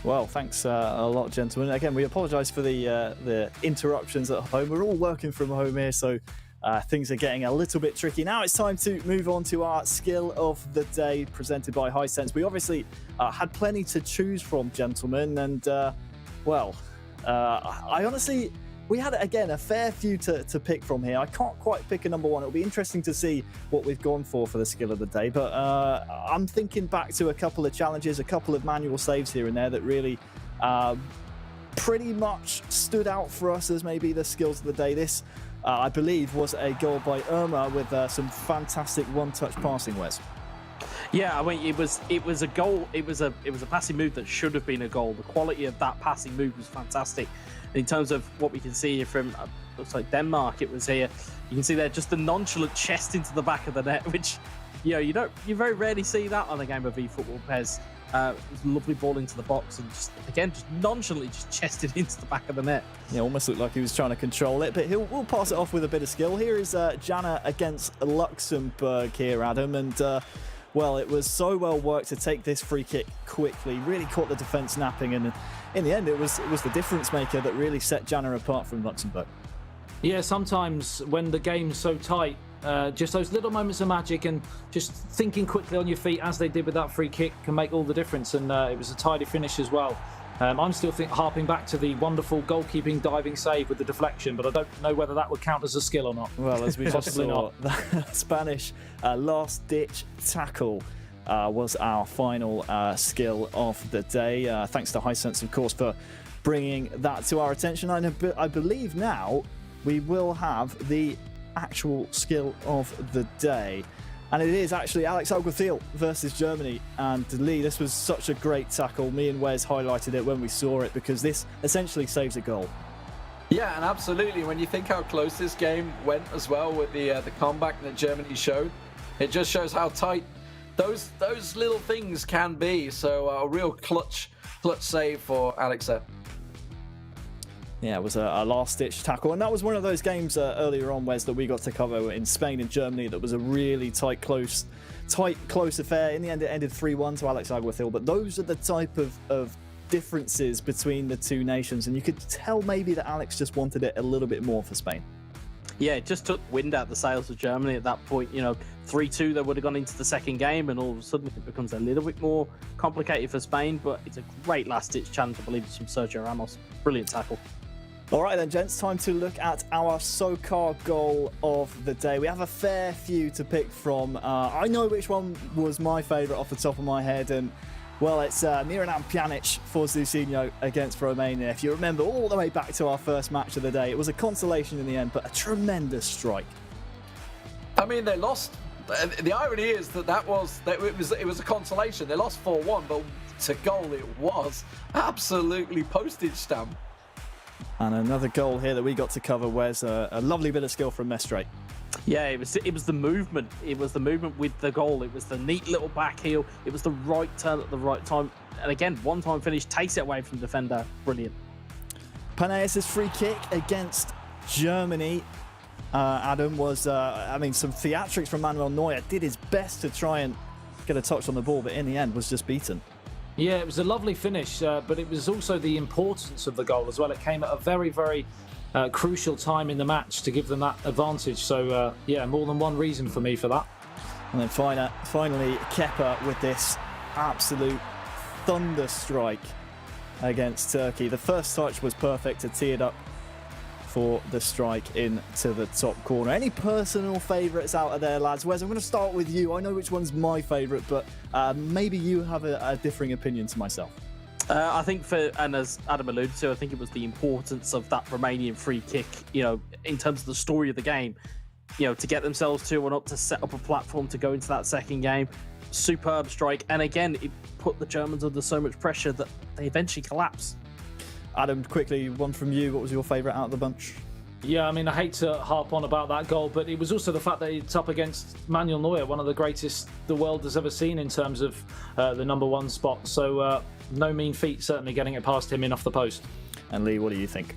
Well, thanks a lot, gentlemen. Again, we apologise for the interruptions at home. We're all working from home here, so things are getting a little bit tricky. Now it's time to move on to our skill of the day presented by Hisense. We obviously had plenty to choose from, gentlemen, and I honestly, we had, again, a fair few to pick from here. I can't quite pick a number one. It'll be interesting to see what we've gone for the skill of the day, but I'm thinking back to a couple of challenges, a couple of manual saves here and there that really pretty much stood out for us as maybe the skills of the day. This, I believe, was a goal by Irma with some fantastic one-touch passing, Wes. Yeah, I mean, it was a goal. It was a passing move that should have been a goal. The quality of that passing move was fantastic. In terms of what we can see here from looks like Denmark, it was here. You can see there just the nonchalant chest into the back of the net, which you very rarely see that on a game of eFootball. Pez. It was a lovely ball into the box and just nonchalantly just chested into the back of the net. Yeah, almost looked like he was trying to control it, but we'll pass it off with a bit of skill. Here is Jana against Luxembourg here, Adam, and it was so well worked to take this free kick quickly. Really caught the defence napping, and in the end, it was the difference maker that really set Jana apart from Luxembourg. Yeah, sometimes when the game's so tight, just those little moments of magic and just thinking quickly on your feet, as they did with that free kick, can make all the difference. And it was a tidy finish as well. I'm still harping back to the wonderful goalkeeping diving save with the deflection, but I don't know whether that would count as a skill or not. Well, as we just saw, the Spanish last-ditch tackle was our final skill of the day. Thanks to Hisense, of course, for bringing that to our attention. I believe now we will have the actual skill of the day, and it is actually Alex Alguacil versus Germany. And Lee, this was such a great tackle. Me and Wes highlighted it when we saw it because this essentially saves a goal. Yeah, and absolutely, when you think how close this game went as well with the comeback that Germany showed, it just shows how tight those little things can be. So a real clutch save for Alexa. Yeah, it was a last-ditch tackle, and that was one of those games earlier on, Wes, that we got to cover in Spain and Germany. That was a really tight, close affair. In the end, it ended 3-1 to Alex Alguacil, but those are the type of differences between the two nations, and you could tell maybe that Alex just wanted it a little bit more for Spain. Yeah, it just took wind out the sails of Germany at that point. 3-2, they would have gone into the second game, and all of a sudden it becomes a little bit more complicated for Spain, but it's a great last-ditch challenge. I believe it's from Sergio Ramos. Brilliant tackle. All right then, gents, time to look at our SoCar goal of the day. We have a fair few to pick from. I know which one was my favourite off the top of my head, and well, it's Miralem Pjanic for Zusinho against Romania. If you remember all the way back to our first match of the day, it was a consolation in the end, but a tremendous strike. I mean, they lost. The irony is that it was a consolation. They lost 4-1, but to goal it was absolutely postage stamp. And another goal here that we got to cover, Wes, a lovely bit of skill from Mestre. Yeah, it was the movement. It was the movement with the goal. It was the neat little back heel. It was the right turn at the right time. And again, one-time finish, takes it away from the defender. Brilliant. Paneas' free kick against Germany, Adam, was, some theatrics from Manuel Neuer. Did his best to try and get a touch on the ball, but in the end was just beaten. Yeah, it was a lovely finish, but it was also the importance of the goal as well. It came at a very, very crucial time in the match to give them that advantage. So, more than one reason for me for that. And then finally, Kepa with this absolute thunder strike against Turkey. The first touch was perfect to tee it up for the strike into the top corner. Any personal favourites out of there, lads? Wes, I'm going to start with you. I know which one's my favourite, but maybe you have a differing opinion to myself. I think and as Adam alluded to, I think it was the importance of that Romanian free kick, in terms of the story of the game, to get themselves 2-1 up, to set up a platform to go into that second game. Superb strike. And again, it put the Germans under so much pressure that they eventually collapsed. Adam, quickly, one from you. What was your favourite out of the bunch? Yeah, I mean, I hate to harp on about that goal, but it was also the fact that it's up against Manuel Neuer, one of the greatest the world has ever seen in terms of the number one spot. So no mean feat, certainly getting it past him in off the post. And Lee, what do you think?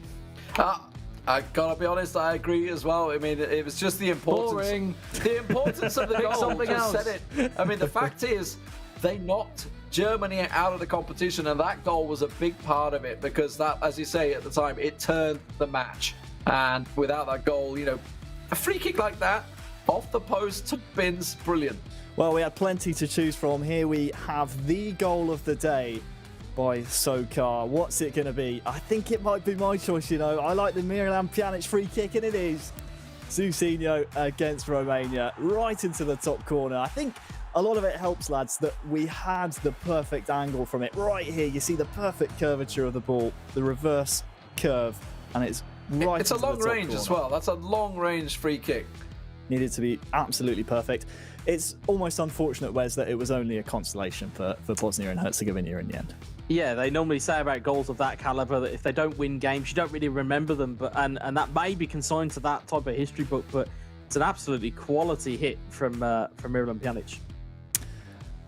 I gotta be honest, I agree as well. I mean, it was just the importance. The importance of the goal. Something else. Said it. I mean, the fact is, they knocked Germany out of the competition, and that goal was a big part of it because that, as you say at the time, it turned the match. And without that goal, A free kick like that, off the post to bins, brilliant. Well, we had plenty to choose from. Here we have the goal of the day by Sokar. What's it going to be? I think it might be my choice, you know. I like the Miralem Pjanic free kick, and it is. Zusinho against Romania, right into the top corner. I think a lot of it helps, lads, that we had the perfect angle from it. Right here, you see the perfect curvature of the ball, the reverse curve, and it's right It's a into the long top range corner. as well. That's a long range free kick. Needed to be absolutely perfect. It's almost unfortunate, Wes, that it was only a consolation for Bosnia and Herzegovina in the end. Yeah, they normally say about goals of that caliber that if they don't win games, you don't really remember them. But and that may be consigned to that type of history book, but it's an absolutely quality hit from Miralem Pjanic.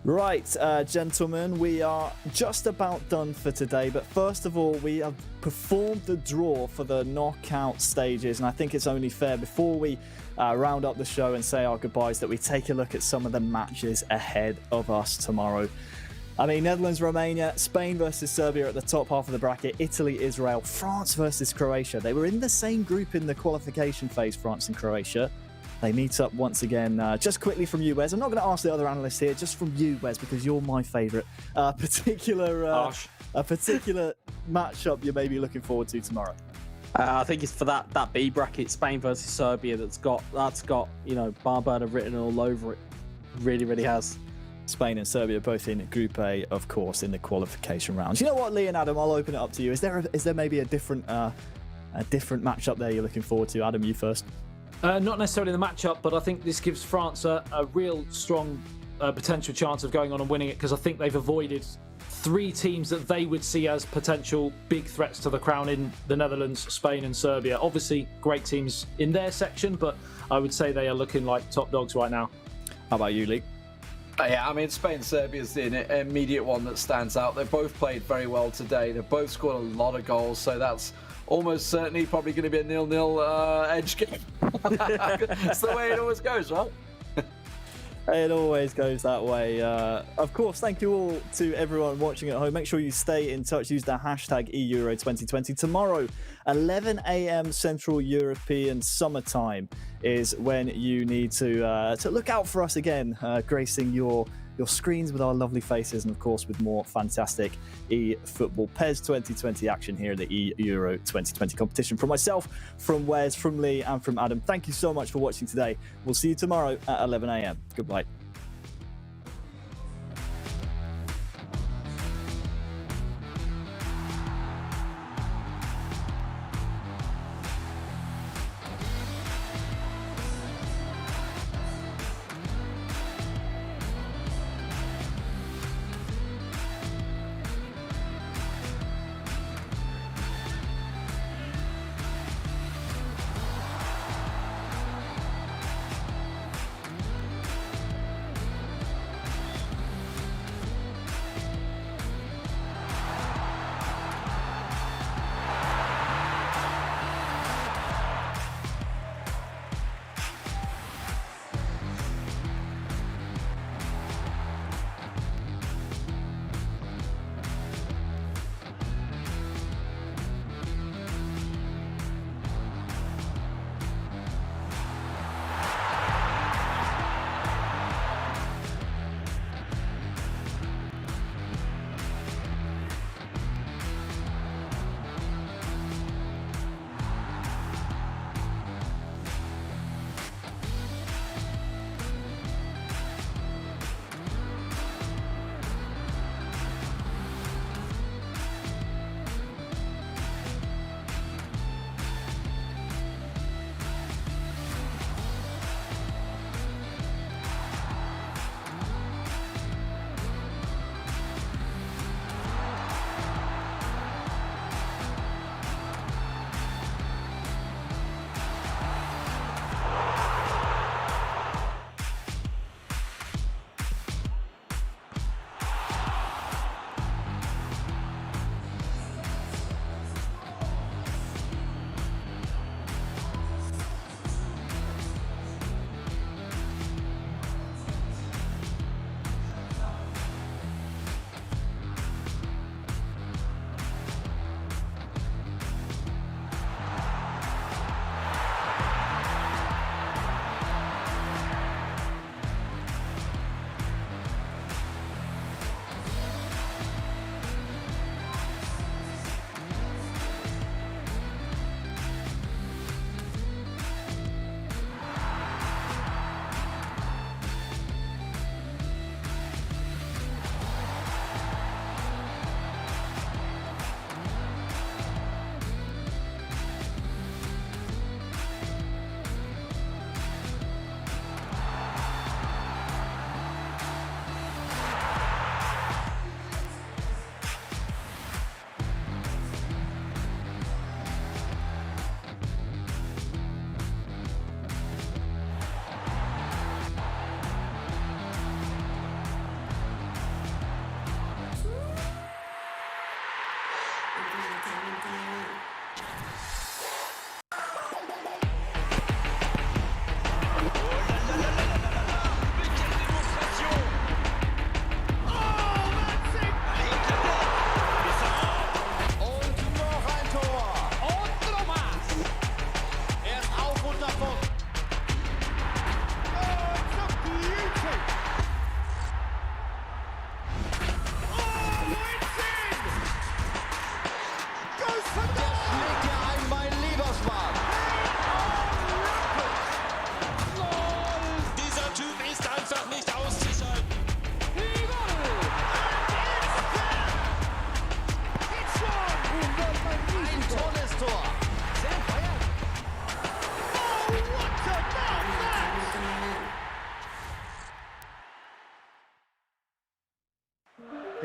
Right, gentlemen, we are just about done for today. But first of all, we have performed the draw for the knockout stages. And I think it's only fair, before we round up the show and say our goodbyes, that we take a look at some of the matches ahead of us tomorrow. I mean, Netherlands, Romania, Spain versus Serbia at the top half of the bracket, Italy, Israel, France versus Croatia. They were in the same group in the qualification phase, France and Croatia. They meet up once again. Just quickly from you, Wes. I'm not going to ask the other analysts here, just from you, Wes, because you're my favourite. A particular matchup you may be looking forward to tomorrow. I think it's for that B bracket, Spain versus Serbia. That's got Barbuda written all over it. Really, really has. Spain and Serbia both in Group A, of course, in the qualification rounds. You know what, Lee and Adam, I'll open it up to you. Is there maybe a different matchup there you're looking forward to? Adam, you first. Not necessarily the matchup, but I think this gives France a real strong potential chance of going on and winning it, because I think they've avoided 3 teams that they would see as potential big threats to the crown in the Netherlands, Spain and Serbia. Obviously, great teams in their section, but I would say they are looking like top dogs right now. How about you, Lee? Yeah, I mean, Spain-Serbia is the immediate one that stands out. They've both played very well today. They've both scored a lot of goals, so that's almost certainly probably going to be a 0-0 edge game. It's the way it always goes, right? It always goes that way. Of course, thank you all to everyone watching at home. Make sure you stay in touch. Use the hashtag #EURO2020. Tomorrow, 11 a.m. Central European summertime is when you need to look out for us again, gracing your screens with our lovely faces, and of course with more fantastic eFootball PES 2020 action here in the eEuro 2020 competition. From myself, from Wes, from Lee and from Adam, thank you so much for watching today. We'll see you tomorrow at 11 a.m. Goodbye.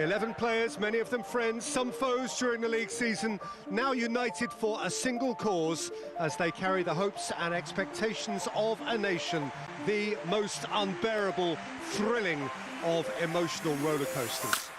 11 players, many of them friends, some foes during the league season, now united for a single cause as they carry the hopes and expectations of a nation, the most unbearable, thrilling of emotional roller coasters.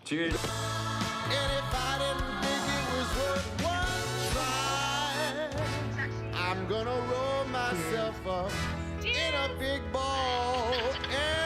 Cheers. And if I didn't think it was worth one try, I'm gonna roll myself up in a big ball. And